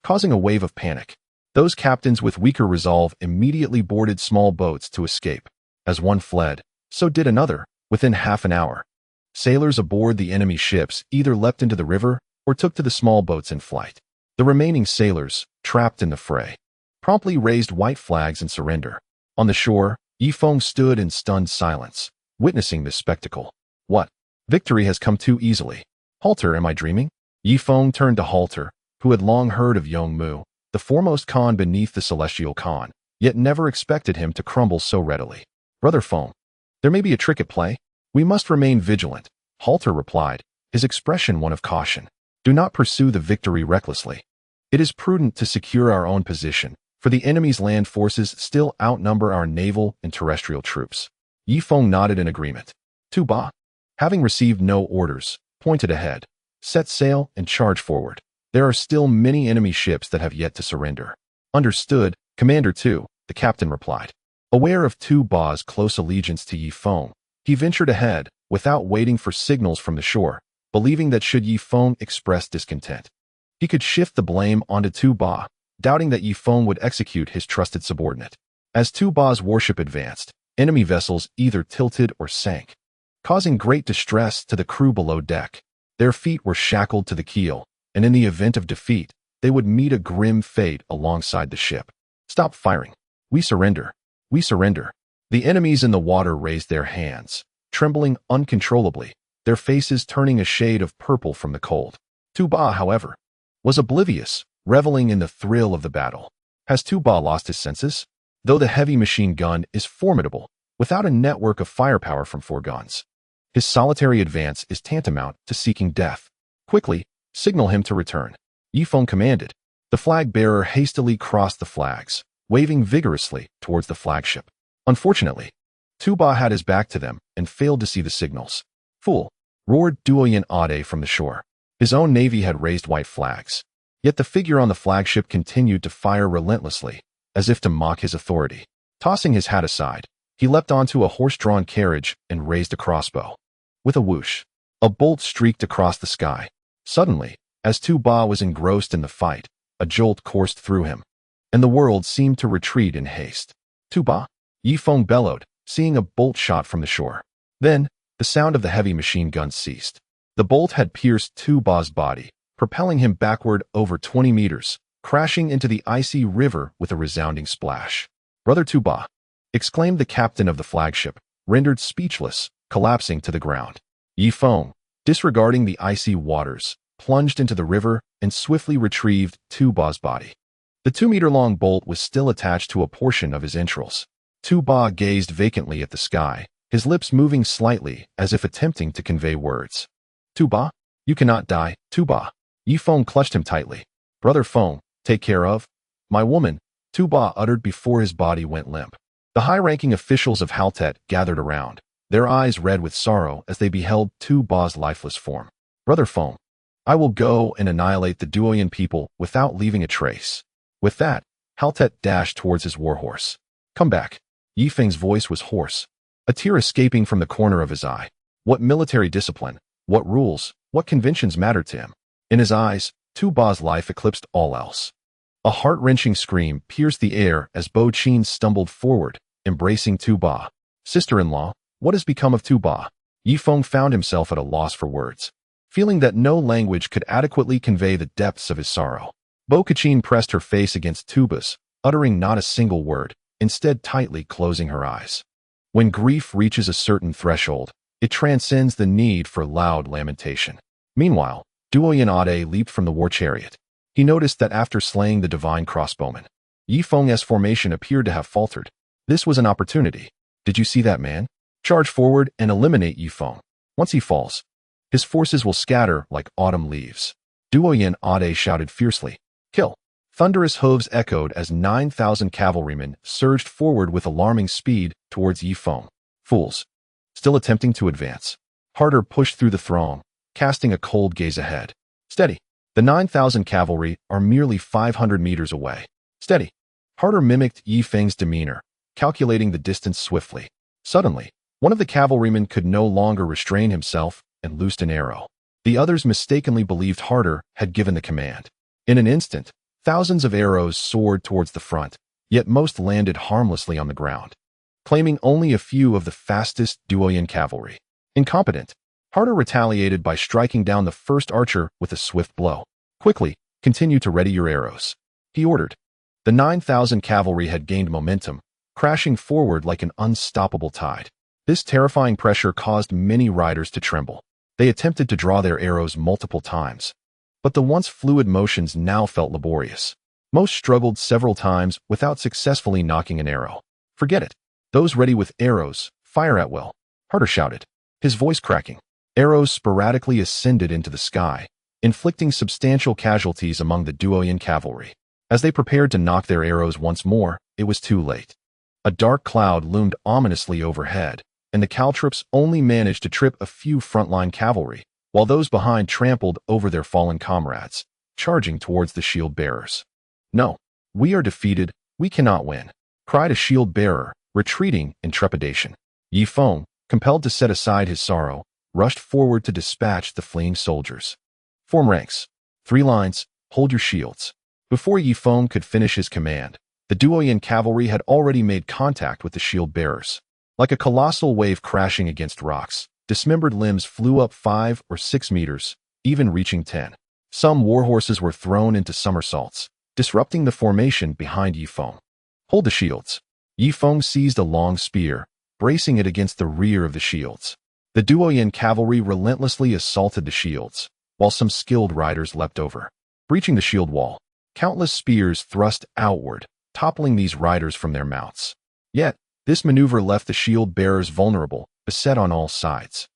Speaker 1: causing a wave of panic. Those captains with weaker resolve immediately boarded small boats to escape. As one fled, so did another, within half an hour. Sailors aboard the enemy ships either leapt into the river or took to the small boats in flight. The remaining sailors, trapped in the fray, promptly raised white flags in surrender. On the shore, Feng stood in stunned silence, witnessing this spectacle. What? Victory has come too easily. Halter, am I dreaming? Feng turned to Halter, who had long heard of Yongmu, the foremost Khan beneath the celestial Khan, yet never expected him to crumble so readily. Brother Feng, there may be a trick at play. We must remain vigilant, Halter replied, his expression one of caution. Do not pursue the victory recklessly. It is prudent to secure our own position, for the enemy's land forces still outnumber our naval and terrestrial troops. Feng nodded in agreement. Tuba, having received no orders, pointed ahead, set sail and charged forward. There are still many enemy ships that have yet to surrender. Understood, Commander Tu, the captain replied. Aware of Tuba's close allegiance to Feng, he ventured ahead, without waiting for signals from the shore, believing that should Feng express discontent, he could shift the blame onto Tuba, doubting that Feng would execute his trusted subordinate. As Tuba's warship advanced, enemy vessels either tilted or sank, causing great distress to the crew below deck. Their feet were shackled to the keel, and in the event of defeat, they would meet a grim fate alongside the ship. Stop firing. We surrender. We surrender. The enemies in the water raised their hands, trembling uncontrollably, their faces turning a shade of purple from the cold. Tuba, however, was oblivious, reveling in the thrill of the battle. Has Tuba lost his senses? Though the heavy machine gun is formidable, without a network of firepower from 4 guns, his solitary advance is tantamount to seeking death. Quickly, signal him to return. Feng commanded. The flag-bearer hastily crossed the flags, waving vigorously towards the flagship. Unfortunately, Tuba had his back to them and failed to see the signals. Fool! Roared Yunshan from the shore. His own navy had raised white flags, yet the figure on the flagship continued to fire relentlessly, as if to mock his authority. Tossing his hat aside, he leapt onto a horse-drawn carriage and raised a crossbow. With a whoosh, a bolt streaked across the sky. Suddenly, as Tuba was engrossed in the fight, a jolt coursed through him, and the world seemed to retreat in haste. Tuba! Feng bellowed, seeing a bolt shot from the shore. Then, the sound of the heavy machine gun ceased. The bolt had pierced Tuba's body, propelling him backward over 20 meters, crashing into the icy river with a resounding splash. Brother Tuba! Exclaimed the captain of the flagship, rendered speechless, collapsing to the ground. Feng, disregarding the icy waters, plunged into the river and swiftly retrieved Tuba's body. The 2-meter-long bolt was still attached to a portion of his entrails. Tuba gazed vacantly at the sky, his lips moving slightly as if attempting to convey words. Tuba, you cannot die, Tuba. Feng clutched him tightly. Brother Feng, take care of my woman, Tuba uttered before his body went limp. The high-ranking officials of Haltet gathered around, their eyes red with sorrow as they beheld Tuba's lifeless form. Brother Feng, I will go and annihilate the Duoyan people without leaving a trace. With that, Haltet dashed towards his warhorse. Come back. Feng's voice was hoarse, a tear escaping from the corner of his eye. What military discipline, what rules, what conventions mattered to him? In his eyes, Tuba's life eclipsed all else. A heart-wrenching scream pierced the air as Bo Chin stumbled forward, embracing Tuba. Sister-in-law, what has become of Tuba? Feng found himself at a loss for words, feeling that no language could adequately convey the depths of his sorrow. Bo Chin pressed her face against Tuba's, uttering not a single word, instead tightly closing her eyes. When grief reaches a certain threshold, it transcends the need for loud lamentation. Meanwhile, Duoyan leaped from the war chariot. He noticed that after slaying the divine crossbowman, Feng's formation appeared to have faltered. This was an opportunity. Did you see that man? Charge forward and eliminate Feng. Once he falls, his forces will scatter like autumn leaves. Duoyan shouted fiercely. Kill! Thunderous hooves echoed as 9,000 cavalrymen surged forward with alarming speed towards Feng. Fools! Still attempting to advance. Harder pushed through the throng, casting a cold gaze ahead. Steady! The 9,000 cavalry are merely 500 meters away. Steady! Harder mimicked Feng's demeanor, calculating the distance swiftly. Suddenly, one of the cavalrymen could no longer restrain himself and loosed an arrow. The others mistakenly believed Harder had given the command. In an instant, thousands of arrows soared towards the front, yet most landed harmlessly on the ground, claiming only a few of the fastest Duoyan cavalry. Incompetent, Harder retaliated by striking down the first archer with a swift blow. Quickly, continue to ready your arrows, he ordered. The 9,000 cavalry had gained momentum, crashing forward like an unstoppable tide. This terrifying pressure caused many riders to tremble. They attempted to draw their arrows multiple times, but the once fluid motions now felt laborious. Most struggled several times without successfully knocking an arrow. Forget it. Those ready with arrows, fire at will, Harder shouted, his voice cracking. Arrows sporadically ascended into the sky, inflicting substantial casualties among the Duoyan cavalry. As they prepared to knock their arrows once more, it was too late. A dark cloud loomed ominously overhead, and the caltrops only managed to trip a few frontline cavalry, while those behind trampled over their fallen comrades, charging towards the shield-bearers. No, we are defeated, we cannot win, cried a shield-bearer, retreating in trepidation. Yi Feng, compelled to set aside his sorrow, rushed forward to dispatch the fleeing soldiers. Form ranks. 3 lines, hold your shields. Before Yi Feng could finish his command, the Duoyan cavalry had already made contact with the shield-bearers. Like a colossal wave crashing against rocks, dismembered limbs flew up 5 or 6 meters, even reaching 10. Some warhorses were thrown into somersaults, disrupting the formation behind Yi Feng. Hold the shields. Yi Feng seized a long spear, bracing it against the rear of the shields. The Duoyan cavalry relentlessly assaulted the shields, while some skilled riders leapt over. Breaching the shield wall, countless spears thrust outward, toppling these riders from their mounts. Yet, this maneuver left the shield-bearers vulnerable, beset on all sides.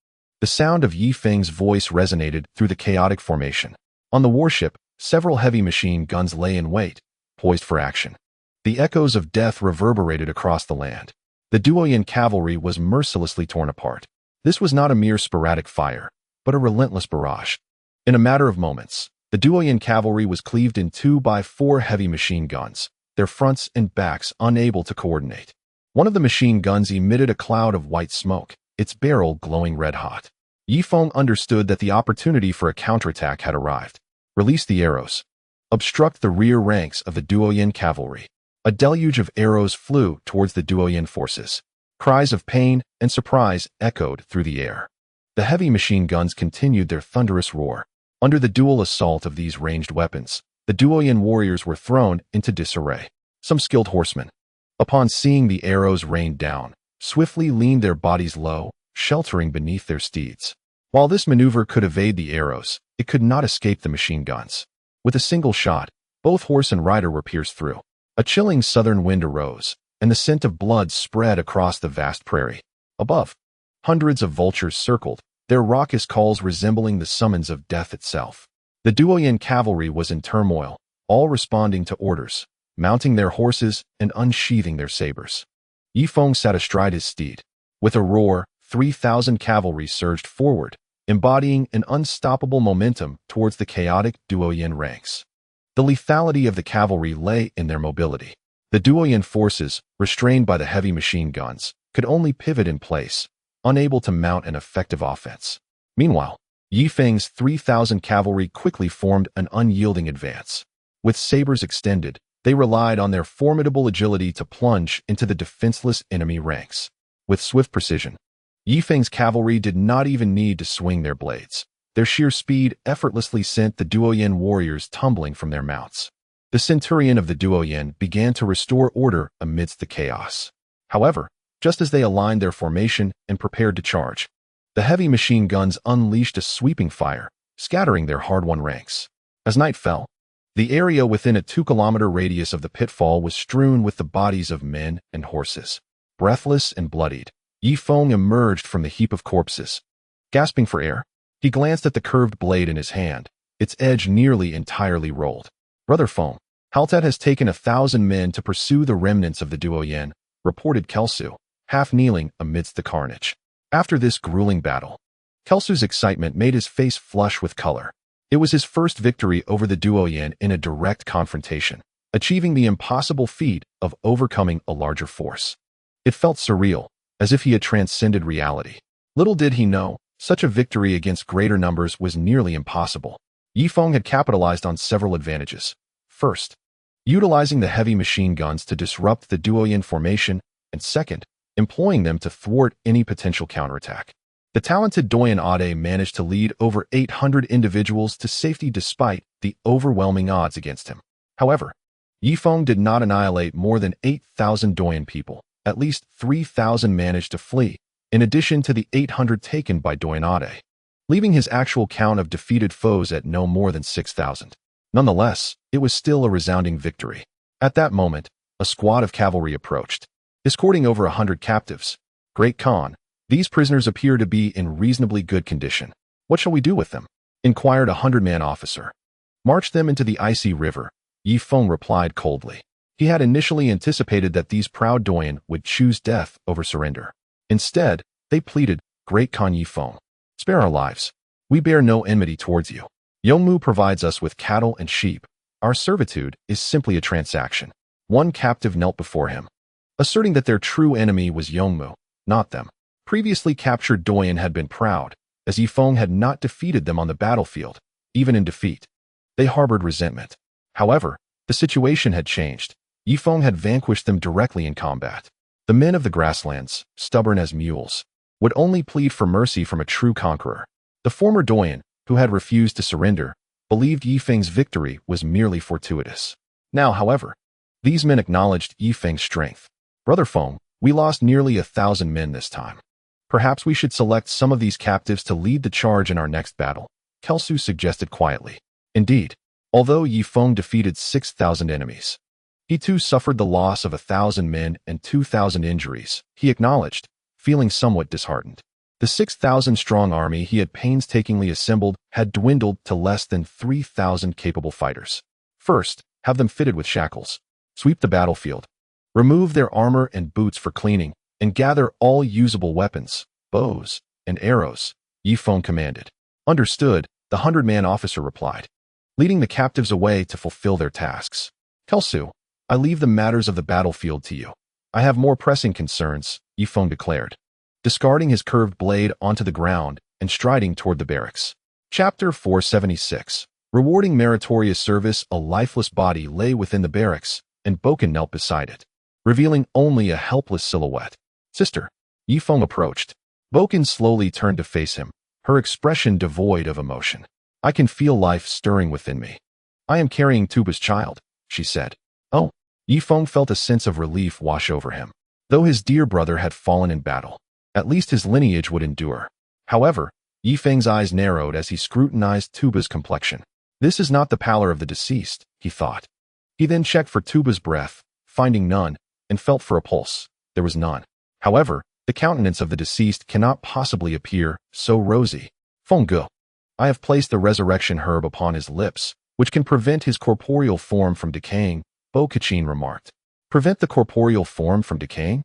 Speaker 1: The sound of Yi Feng's voice resonated through the chaotic formation. On the warship, several heavy machine guns lay in wait, poised for action. The echoes of death reverberated across the land. The Duoyan cavalry was mercilessly torn apart. This was not a mere sporadic fire, but a relentless barrage. In a matter of moments, the Duoyan cavalry was cleaved in 2 by 4 heavy machine guns, their fronts and backs unable to coordinate. One of the machine guns emitted a cloud of white smoke, its barrel glowing red-hot. Yi Feng understood that the opportunity for a counterattack had arrived. Release the arrows. Obstruct the rear ranks of the Duoyan cavalry. A deluge of arrows flew towards the Duoyan forces. Cries of pain and surprise echoed through the air. The heavy machine guns continued their thunderous roar. Under the dual assault of these ranged weapons, the Duoyan warriors were thrown into disarray. Some skilled horsemen, upon seeing the arrows rain down, swiftly leaned their bodies low, sheltering beneath their steeds. While this maneuver could evade the arrows, it could not escape the machine guns. With a single shot, both horse and rider were pierced through. A chilling southern wind arose, and the scent of blood spread across the vast prairie. Above, hundreds of vultures circled, their raucous calls resembling the summons of death itself. The Duoyan cavalry was in turmoil, all responding to orders, mounting their horses and unsheathing their sabers. Yi Feng sat astride his steed. With a roar, 3,000 cavalry surged forward, embodying an unstoppable momentum towards the chaotic Duoyan ranks. The lethality of the cavalry lay in their mobility. The Duoyan forces, restrained by the heavy machine guns, could only pivot in place, unable to mount an effective offense. Meanwhile, Yi Feng's 3,000 cavalry quickly formed an unyielding advance. With sabers extended, they relied on their formidable agility to plunge into the defenseless enemy ranks. With swift precision, Yi Feng's cavalry did not even need to swing their blades. Their sheer speed effortlessly sent the Duoyan warriors tumbling from their mounts. The centurion of the Duoyan began to restore order amidst the chaos. However, just as they aligned their formation and prepared to charge, the heavy machine guns unleashed a sweeping fire, scattering their hard-won ranks. As night fell, the area within a 2-kilometer radius of the pitfall was strewn with the bodies of men and horses. Breathless and bloodied, Yi Feng emerged from the heap of corpses. Gasping for air, he glanced at the curved blade in his hand, its edge nearly entirely rolled. "Brother Feng, Haltat has taken 1,000 men to pursue the remnants of the Duoyan," reported Kelsu, half kneeling amidst the carnage. After this grueling battle, Kelsu's excitement made his face flush with color. It was his first victory over the Duoyan in a direct confrontation, achieving the impossible feat of overcoming a larger force. It felt surreal, as if he had transcended reality. Little did he know, Such a victory against greater numbers was nearly impossible. Feng had capitalized on several advantages. First, utilizing the heavy machine guns to disrupt the Duoyin formation, and second, employing them to thwart any potential counterattack. The talented Doyen Ade managed to lead over 800 individuals to safety despite the overwhelming odds against him. However, Feng did not annihilate more than 8,000 Doyen people. At least 3,000 managed to flee, in addition to the 800 taken by Doyen Ade, leaving his actual count of defeated foes at no more than 6,000. Nonetheless, it was still a resounding victory. At that moment, a squad of cavalry approached, escorting over 100 captives. Great Khan, these prisoners appear to be in reasonably good condition. What shall we do with them? Inquired a 100-man officer. March them into the icy river, Feng replied coldly. He had initially anticipated that these proud Doyen would choose death over surrender. Instead, they pleaded, Great Khan Feng, spare our lives. We bear no enmity towards you. Yongmu provides us with cattle and sheep. Our servitude is simply a transaction. One captive knelt before him, asserting that their true enemy was Yongmu, not them. Previously captured Doyen had been proud, as Feng had not defeated them on the battlefield, even in defeat. They harbored resentment. However, the situation had changed. Feng had vanquished them directly in combat. The men of the grasslands, stubborn as mules, would only plead for mercy from a true conqueror. The former Doyen, who had refused to surrender, believed Feng's victory was merely fortuitous. Now, however, these men acknowledged Feng's strength. Brother Feng, we lost nearly 1,000 men this time. Perhaps we should select some of these captives to lead the charge in our next battle, Kelsu suggested quietly. Indeed, although Feng defeated 6,000 enemies, he too suffered the loss of 1,000 men and 2,000 injuries, he acknowledged, feeling somewhat disheartened. The 6,000-strong army he had painstakingly assembled had dwindled to less than 3,000 capable fighters. First, have them fitted with shackles. Sweep the battlefield. Remove their armor and boots for cleaning, and gather all usable weapons, bows, and arrows, Feng commanded. Understood, the 100-man officer replied, leading the captives away to fulfill their tasks. Kelsu, I leave the matters of the battlefield to you. I have more pressing concerns, Feng declared, discarding his curved blade onto the ground and striding toward the barracks. Chapter 476. Rewarding meritorious service. A lifeless body lay within the barracks, and Boken knelt beside it, revealing only a helpless silhouette. Sister, Feng approached. Boken slowly turned to face him, her expression devoid of emotion. I can feel life stirring within me. I am carrying Tuba's child, she said. Oh. Feng felt a sense of relief wash over him. Though his dear brother had fallen in battle, at least his lineage would endure. However, Feng's eyes narrowed as he scrutinized Tuba's complexion. This is not the pallor of the deceased, he thought. He then checked for Tuba's breath, finding none, and felt for a pulse. There was none. However, the countenance of the deceased cannot possibly appear so rosy. Feng Ge. I have placed the resurrection herb upon his lips, which can prevent his corporeal form from decaying, Bo Kachin remarked. Prevent the corporeal form from decaying?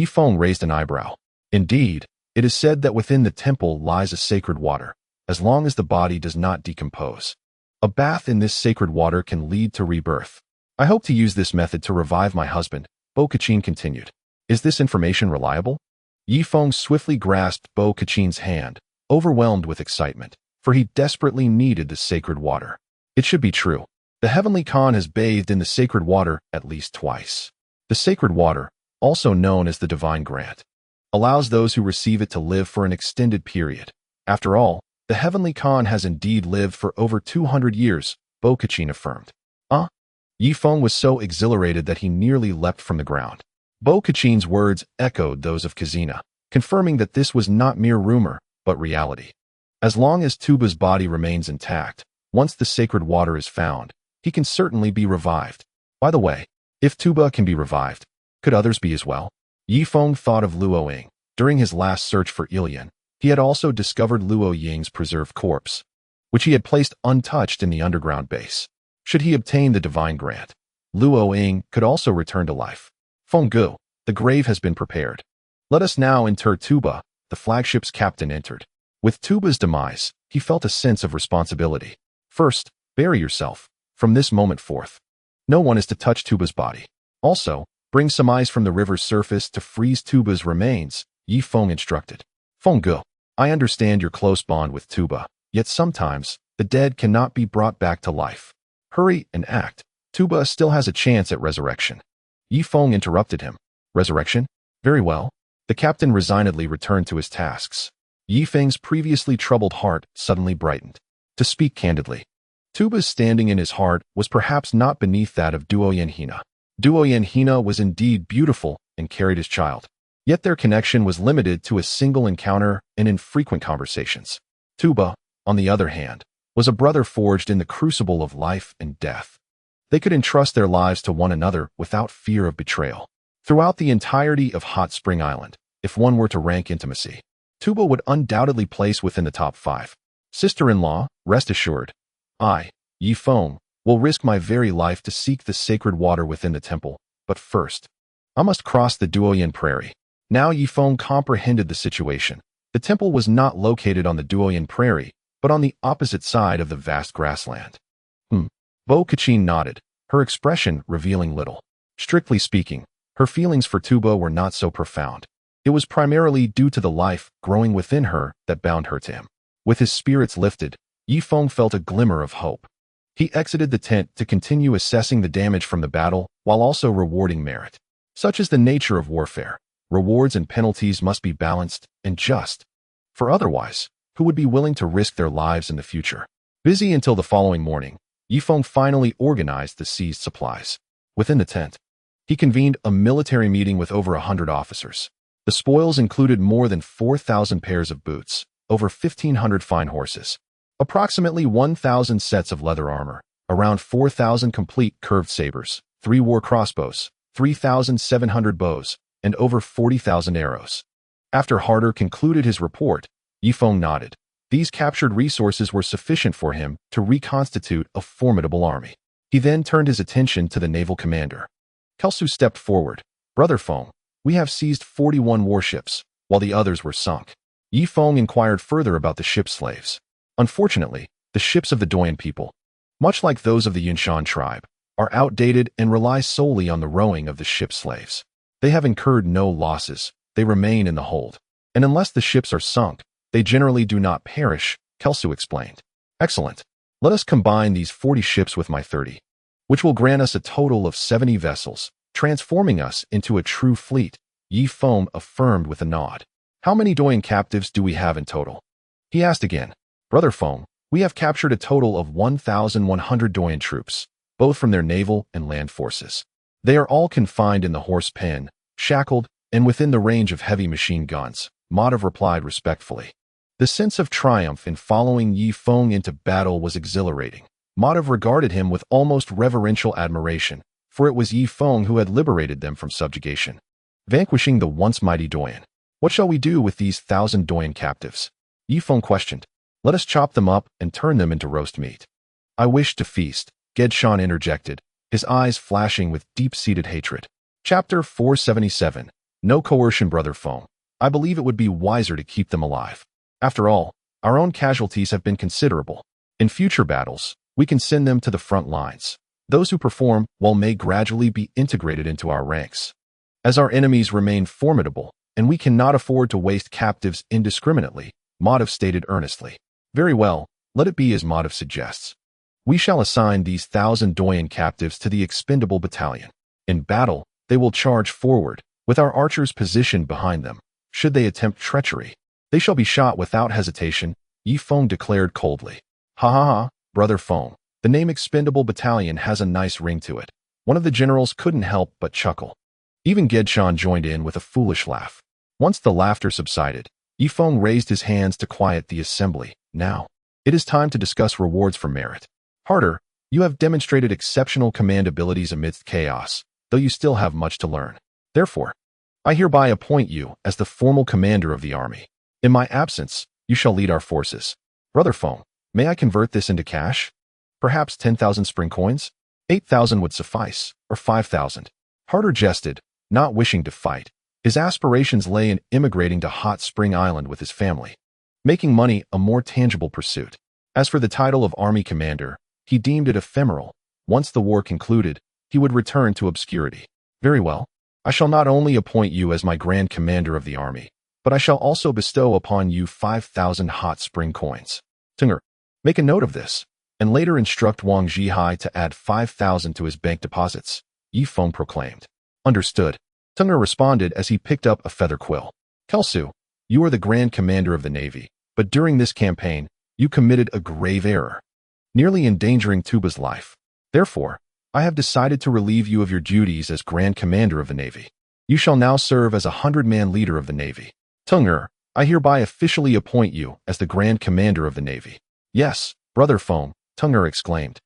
Speaker 1: Feng raised an eyebrow. Indeed, it is said that within the temple lies a sacred water, as long as the body does not decompose. A bath in this sacred water can lead to rebirth. I hope to use this method to revive my husband, Bo Kachin continued. Is this information reliable? Feng swiftly grasped Bo Kachin's hand, overwhelmed with excitement, for he desperately needed the sacred water. It should be true. The Heavenly Khan has bathed in the sacred water at least twice. The sacred water, also known as the divine grant, allows those who receive it to live for an extended period. After all, the Heavenly Khan has indeed lived for over 200 years, Bo Kachin affirmed. Feng was so exhilarated that he nearly leapt from the ground. Bo Kachin's words echoed those of Kazina, confirming that this was not mere rumor, but reality. As long as Tuba's body remains intact, once the sacred water is found, he can certainly be revived. By the way, if Tuba can be revived, could others be as well? Feng thought of Luo Ying. During his last search for Ilian, he had also discovered Luo Ying's preserved corpse, which he had placed untouched in the underground base. Should he obtain the divine grant, Luo Ying could also return to life. Feng Ge, the grave has been prepared. Let us now inter Tuba, the flagship's captain entered. With Tuba's demise, he felt a sense of responsibility. First, bury yourself. From this moment forth, no one is to touch Tuba's body. Also, bring some ice from the river's surface to freeze Tuba's remains, Feng instructed. Feng Ge, I understand your close bond with Tuba, yet sometimes the dead cannot be brought back to life. Hurry and act. Tuba still has a chance at resurrection. Yi Feng interrupted him. Resurrection? Very well. The captain resignedly returned to his tasks. Yi Feng's previously troubled heart suddenly brightened. To speak candidly, Tuba's standing in his heart was perhaps not beneath that of Duo Yanhina. Duo Yanhina was indeed beautiful and carried his child. Yet their connection was limited to a single encounter and infrequent conversations. Tuba, on the other hand, was a brother forged in the crucible of life and death. They could entrust their lives to one another without fear of betrayal. Throughout the entirety of Hot Spring Island, if one were to rank intimacy, Tuba would undoubtedly place within the top 5. Sister-in-law, rest assured, I, Yi Feng, will risk my very life to seek the sacred water within the temple, but first, I must cross the Duoyan Prairie. Now Yi Feng comprehended the situation. The temple was not located on the Duoyan Prairie, but on the opposite side of the vast grassland. Bo Kachin nodded, her expression revealing little. Strictly speaking, her feelings for Tuba were not so profound. It was primarily due to the life growing within her that bound her to him. With his spirits lifted, Yi Feng felt a glimmer of hope. He exited the tent to continue assessing the damage from the battle while also rewarding merit. Such is the nature of warfare. Rewards and penalties must be balanced and just. For otherwise, who would be willing to risk their lives in the future? Busy until the following morning, Yi Feng finally organized the seized supplies. Within the tent, he convened a military meeting with over 100 officers. The spoils included more than 4,000 pairs of boots, over 1,500 fine horses, approximately 1,000 sets of leather armor, around 4,000 complete curved sabers, 3 war crossbows, 3,700 bows, and over 40,000 arrows. After Harder concluded his report, Yi Feng nodded. These captured resources were sufficient for him to reconstitute a formidable army. He then turned his attention to the naval commander. Kelsu stepped forward. Brother Feng, we have seized 41 warships, while the others were sunk. Yi Feng inquired further about the ship slaves. Unfortunately, the ships of the Doyan people, much like those of the Yunshan tribe, are outdated and rely solely on the rowing of the ship slaves. They have incurred no losses, they remain in the hold. And unless the ships are sunk, they generally do not perish, Kelsu explained. Excellent. Let us combine these 40 ships with my 30, which will grant us a total of 70 vessels, transforming us into a true fleet, Yi Feng affirmed with a nod. How many Doyan captives do we have in total? He asked again. Brother Feng, we have captured a total of 1,100 Doyan troops, both from their naval and land forces. They are all confined in the horse pen, shackled, and within the range of heavy machine guns, Madhav replied respectfully. The sense of triumph in following Yi Feng into battle was exhilarating. Madhav regarded him with almost reverential admiration, for it was Yi Feng who had liberated them from subjugation, vanquishing the once mighty Doyan. What shall we do with these 1,000 Doyan captives? Yi Feng questioned. Let us chop them up and turn them into roast meat. I wish to feast, Gedshan interjected, his eyes flashing with deep-seated hatred. Chapter 477. No coercion, Brother Feng. I believe it would be wiser to keep them alive. After all, our own casualties have been considerable. In future battles, we can send them to the front lines. Those who perform well may gradually be integrated into our ranks. As our enemies remain formidable, and we cannot afford to waste captives indiscriminately, Madhav stated earnestly. Very well, let it be as Madhav suggests. We shall assign these 1,000 Doyan captives to the expendable battalion. In battle, they will charge forward, with our archers positioned behind them. Should they attempt treachery, they shall be shot without hesitation, Yi Feng declared coldly. Ha ha ha, Brother Feng, the name expendable battalion has a nice ring to it. One of the generals couldn't help but chuckle. Even Gedshan joined in with a foolish laugh. Once the laughter subsided, Yi Feng raised his hands to quiet the assembly. Now, it is time to discuss rewards for merit. Harder, you have demonstrated exceptional command abilities amidst chaos, though you still have much to learn. Therefore, I hereby appoint you as the formal commander of the army. In my absence, you shall lead our forces. Brother Feng, may I convert this into cash? Perhaps 10,000 spring coins? 8,000 would suffice, or 5,000. Harder jested, not wishing to fight. His aspirations lay in immigrating to Hot Spring Island with his family, making money a more tangible pursuit. As for the title of army commander, he deemed it ephemeral. Once the war concluded, he would return to obscurity. Very well. I shall not only appoint you as my grand commander of the army, but I shall also bestow upon you 5,000 hot spring coins. Tunger, make a note of this, and later instruct Wang Zhihai to add 5,000 to his bank deposits, Feng proclaimed. Understood, Tunger responded as he picked up a feather quill. Kelsu, you are the Grand Commander of the Navy, but during this campaign, you committed a grave error, nearly endangering Tuba's life. Therefore, I have decided to relieve you of your duties as Grand Commander of the Navy. You shall now serve as a 100-man leader of the Navy. Tunger, I hereby officially appoint you as the Grand Commander of the Navy. Yes, Brother Feng, Tunger exclaimed,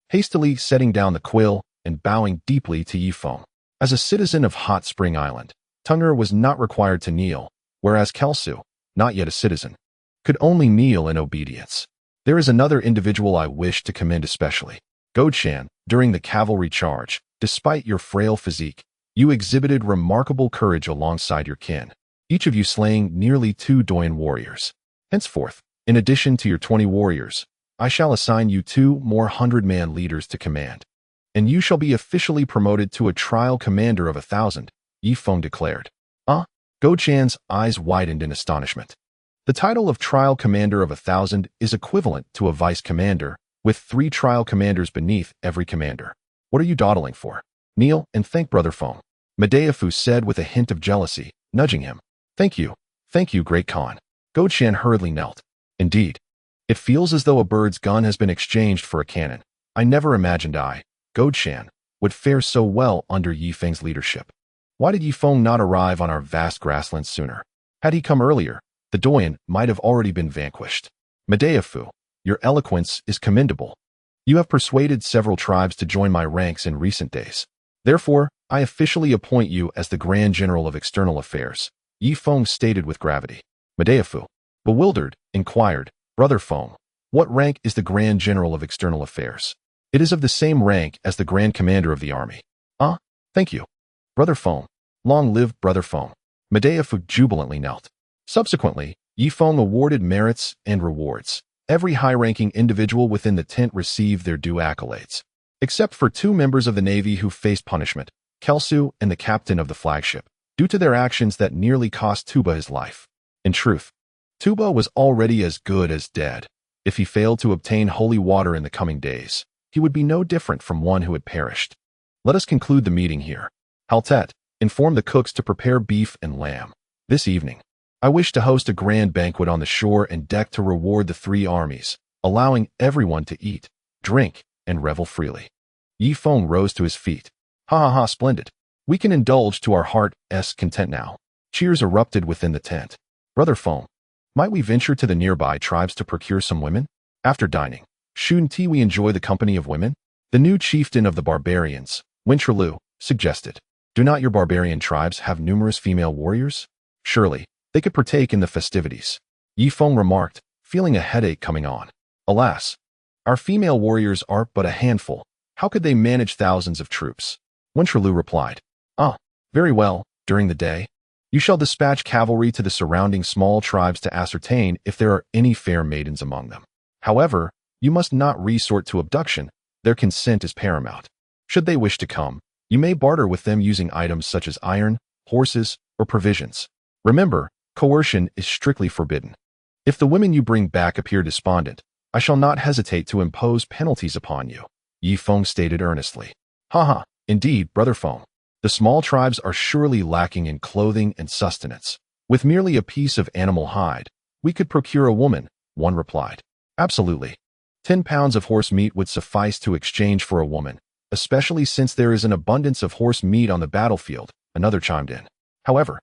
Speaker 1: hastily setting down the quill and bowing deeply to Feng. As a citizen of Hot Spring Island, Tunger was not required to kneel, whereas Kelsu, not yet a citizen, could only kneel in obedience. There is another individual I wish to commend especially. Yunshan, during the cavalry charge, despite your frail physique, you exhibited remarkable courage alongside your kin, each of you slaying nearly 2 Doyan warriors. Henceforth, in addition to your 20 warriors, I shall assign you 2 more 100-man leaders to command, and you shall be officially promoted to a trial commander of 1,000, Feng declared. Yunshan's eyes widened in astonishment. The title of trial commander of 1,000 is equivalent to a vice commander, with 3 trial commanders beneath every commander. What are you dawdling for? Kneel and thank Brother Feng, Medeafu said with a hint of jealousy, nudging him. Thank you, great Khan. Yunshan hurriedly knelt. Indeed, it feels as though a bird's gun has been exchanged for a cannon. I never imagined Yunshan, would fare so well under Feng's leadership. Why did Feng not arrive on our vast grasslands sooner? Had he come earlier, the Doyan might have already been vanquished. Medeafu, your eloquence is commendable. You have persuaded several tribes to join my ranks in recent days. Therefore, I officially appoint you as the Grand General of External Affairs, Feng stated with gravity. Medeafu, bewildered, inquired, Brother Feng, what rank is the Grand General of External Affairs? It is of the same rank as the Grand Commander of the Army. Thank you. Brother Feng, long live Brother Feng. Medeafu jubilantly knelt. Subsequently, Feng awarded merits and rewards. Every high-ranking individual within the tent received their due accolades, except for 2 members of the Navy who faced punishment, Kelsu and the captain of the flagship, due to their actions that nearly cost Tuba his life. In truth, Tuba was already as good as dead. If he failed to obtain holy water in the coming days, he would be no different from one who had perished. Let us conclude the meeting here. Haltet, inform the cooks to prepare beef and lamb. This evening, I wish to host a grand banquet on the shore and deck to reward the 3 armies, allowing everyone to eat, drink, and revel freely. Feng rose to his feet. Ha, splendid. We can indulge to our heart's content now. Cheers erupted within the tent. Brother Feng, might we venture to the nearby tribes to procure some women? After dining, shouldn't we enjoy the company of women? The new chieftain of the barbarians, Winterlu, suggested. Do not your barbarian tribes have numerous female warriors? Surely, they could partake in the festivities. Feng remarked, feeling a headache coming on. Alas, our female warriors are but a handful. How could they manage thousands of troops? Winterlu replied. Very well, during the day, you shall dispatch cavalry to the surrounding small tribes to ascertain if there are any fair maidens among them. However, you must not resort to abduction. Their consent is paramount. Should they wish to come, you may barter with them using items such as iron, horses, or provisions. Remember, coercion is strictly forbidden. If the women you bring back appear despondent, I shall not hesitate to impose penalties upon you, Feng stated earnestly. Indeed, Brother Feng. The small tribes are surely lacking in clothing and sustenance. With merely a piece of animal hide, we could procure a woman, one replied. Absolutely. 10 pounds of horse meat would suffice to exchange for a woman, especially since there is an abundance of horse meat on the battlefield, another chimed in. However,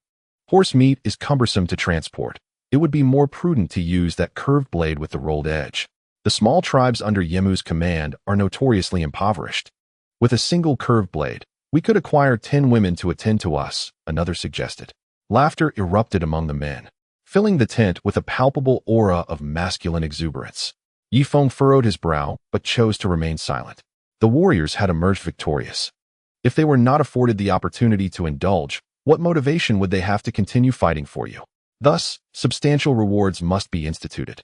Speaker 1: horse meat is cumbersome to transport. It would be more prudent to use that curved blade with the rolled edge. The small tribes under Yemu's command are notoriously impoverished. With a single curved blade, we could acquire 10 women to attend to us, another suggested. Laughter erupted among the men, filling the tent with a palpable aura of masculine exuberance. Feng furrowed his brow, but chose to remain silent. The warriors had emerged victorious. If they were not afforded the opportunity to indulge, what motivation would they have to continue fighting for you? Thus, substantial rewards must be instituted.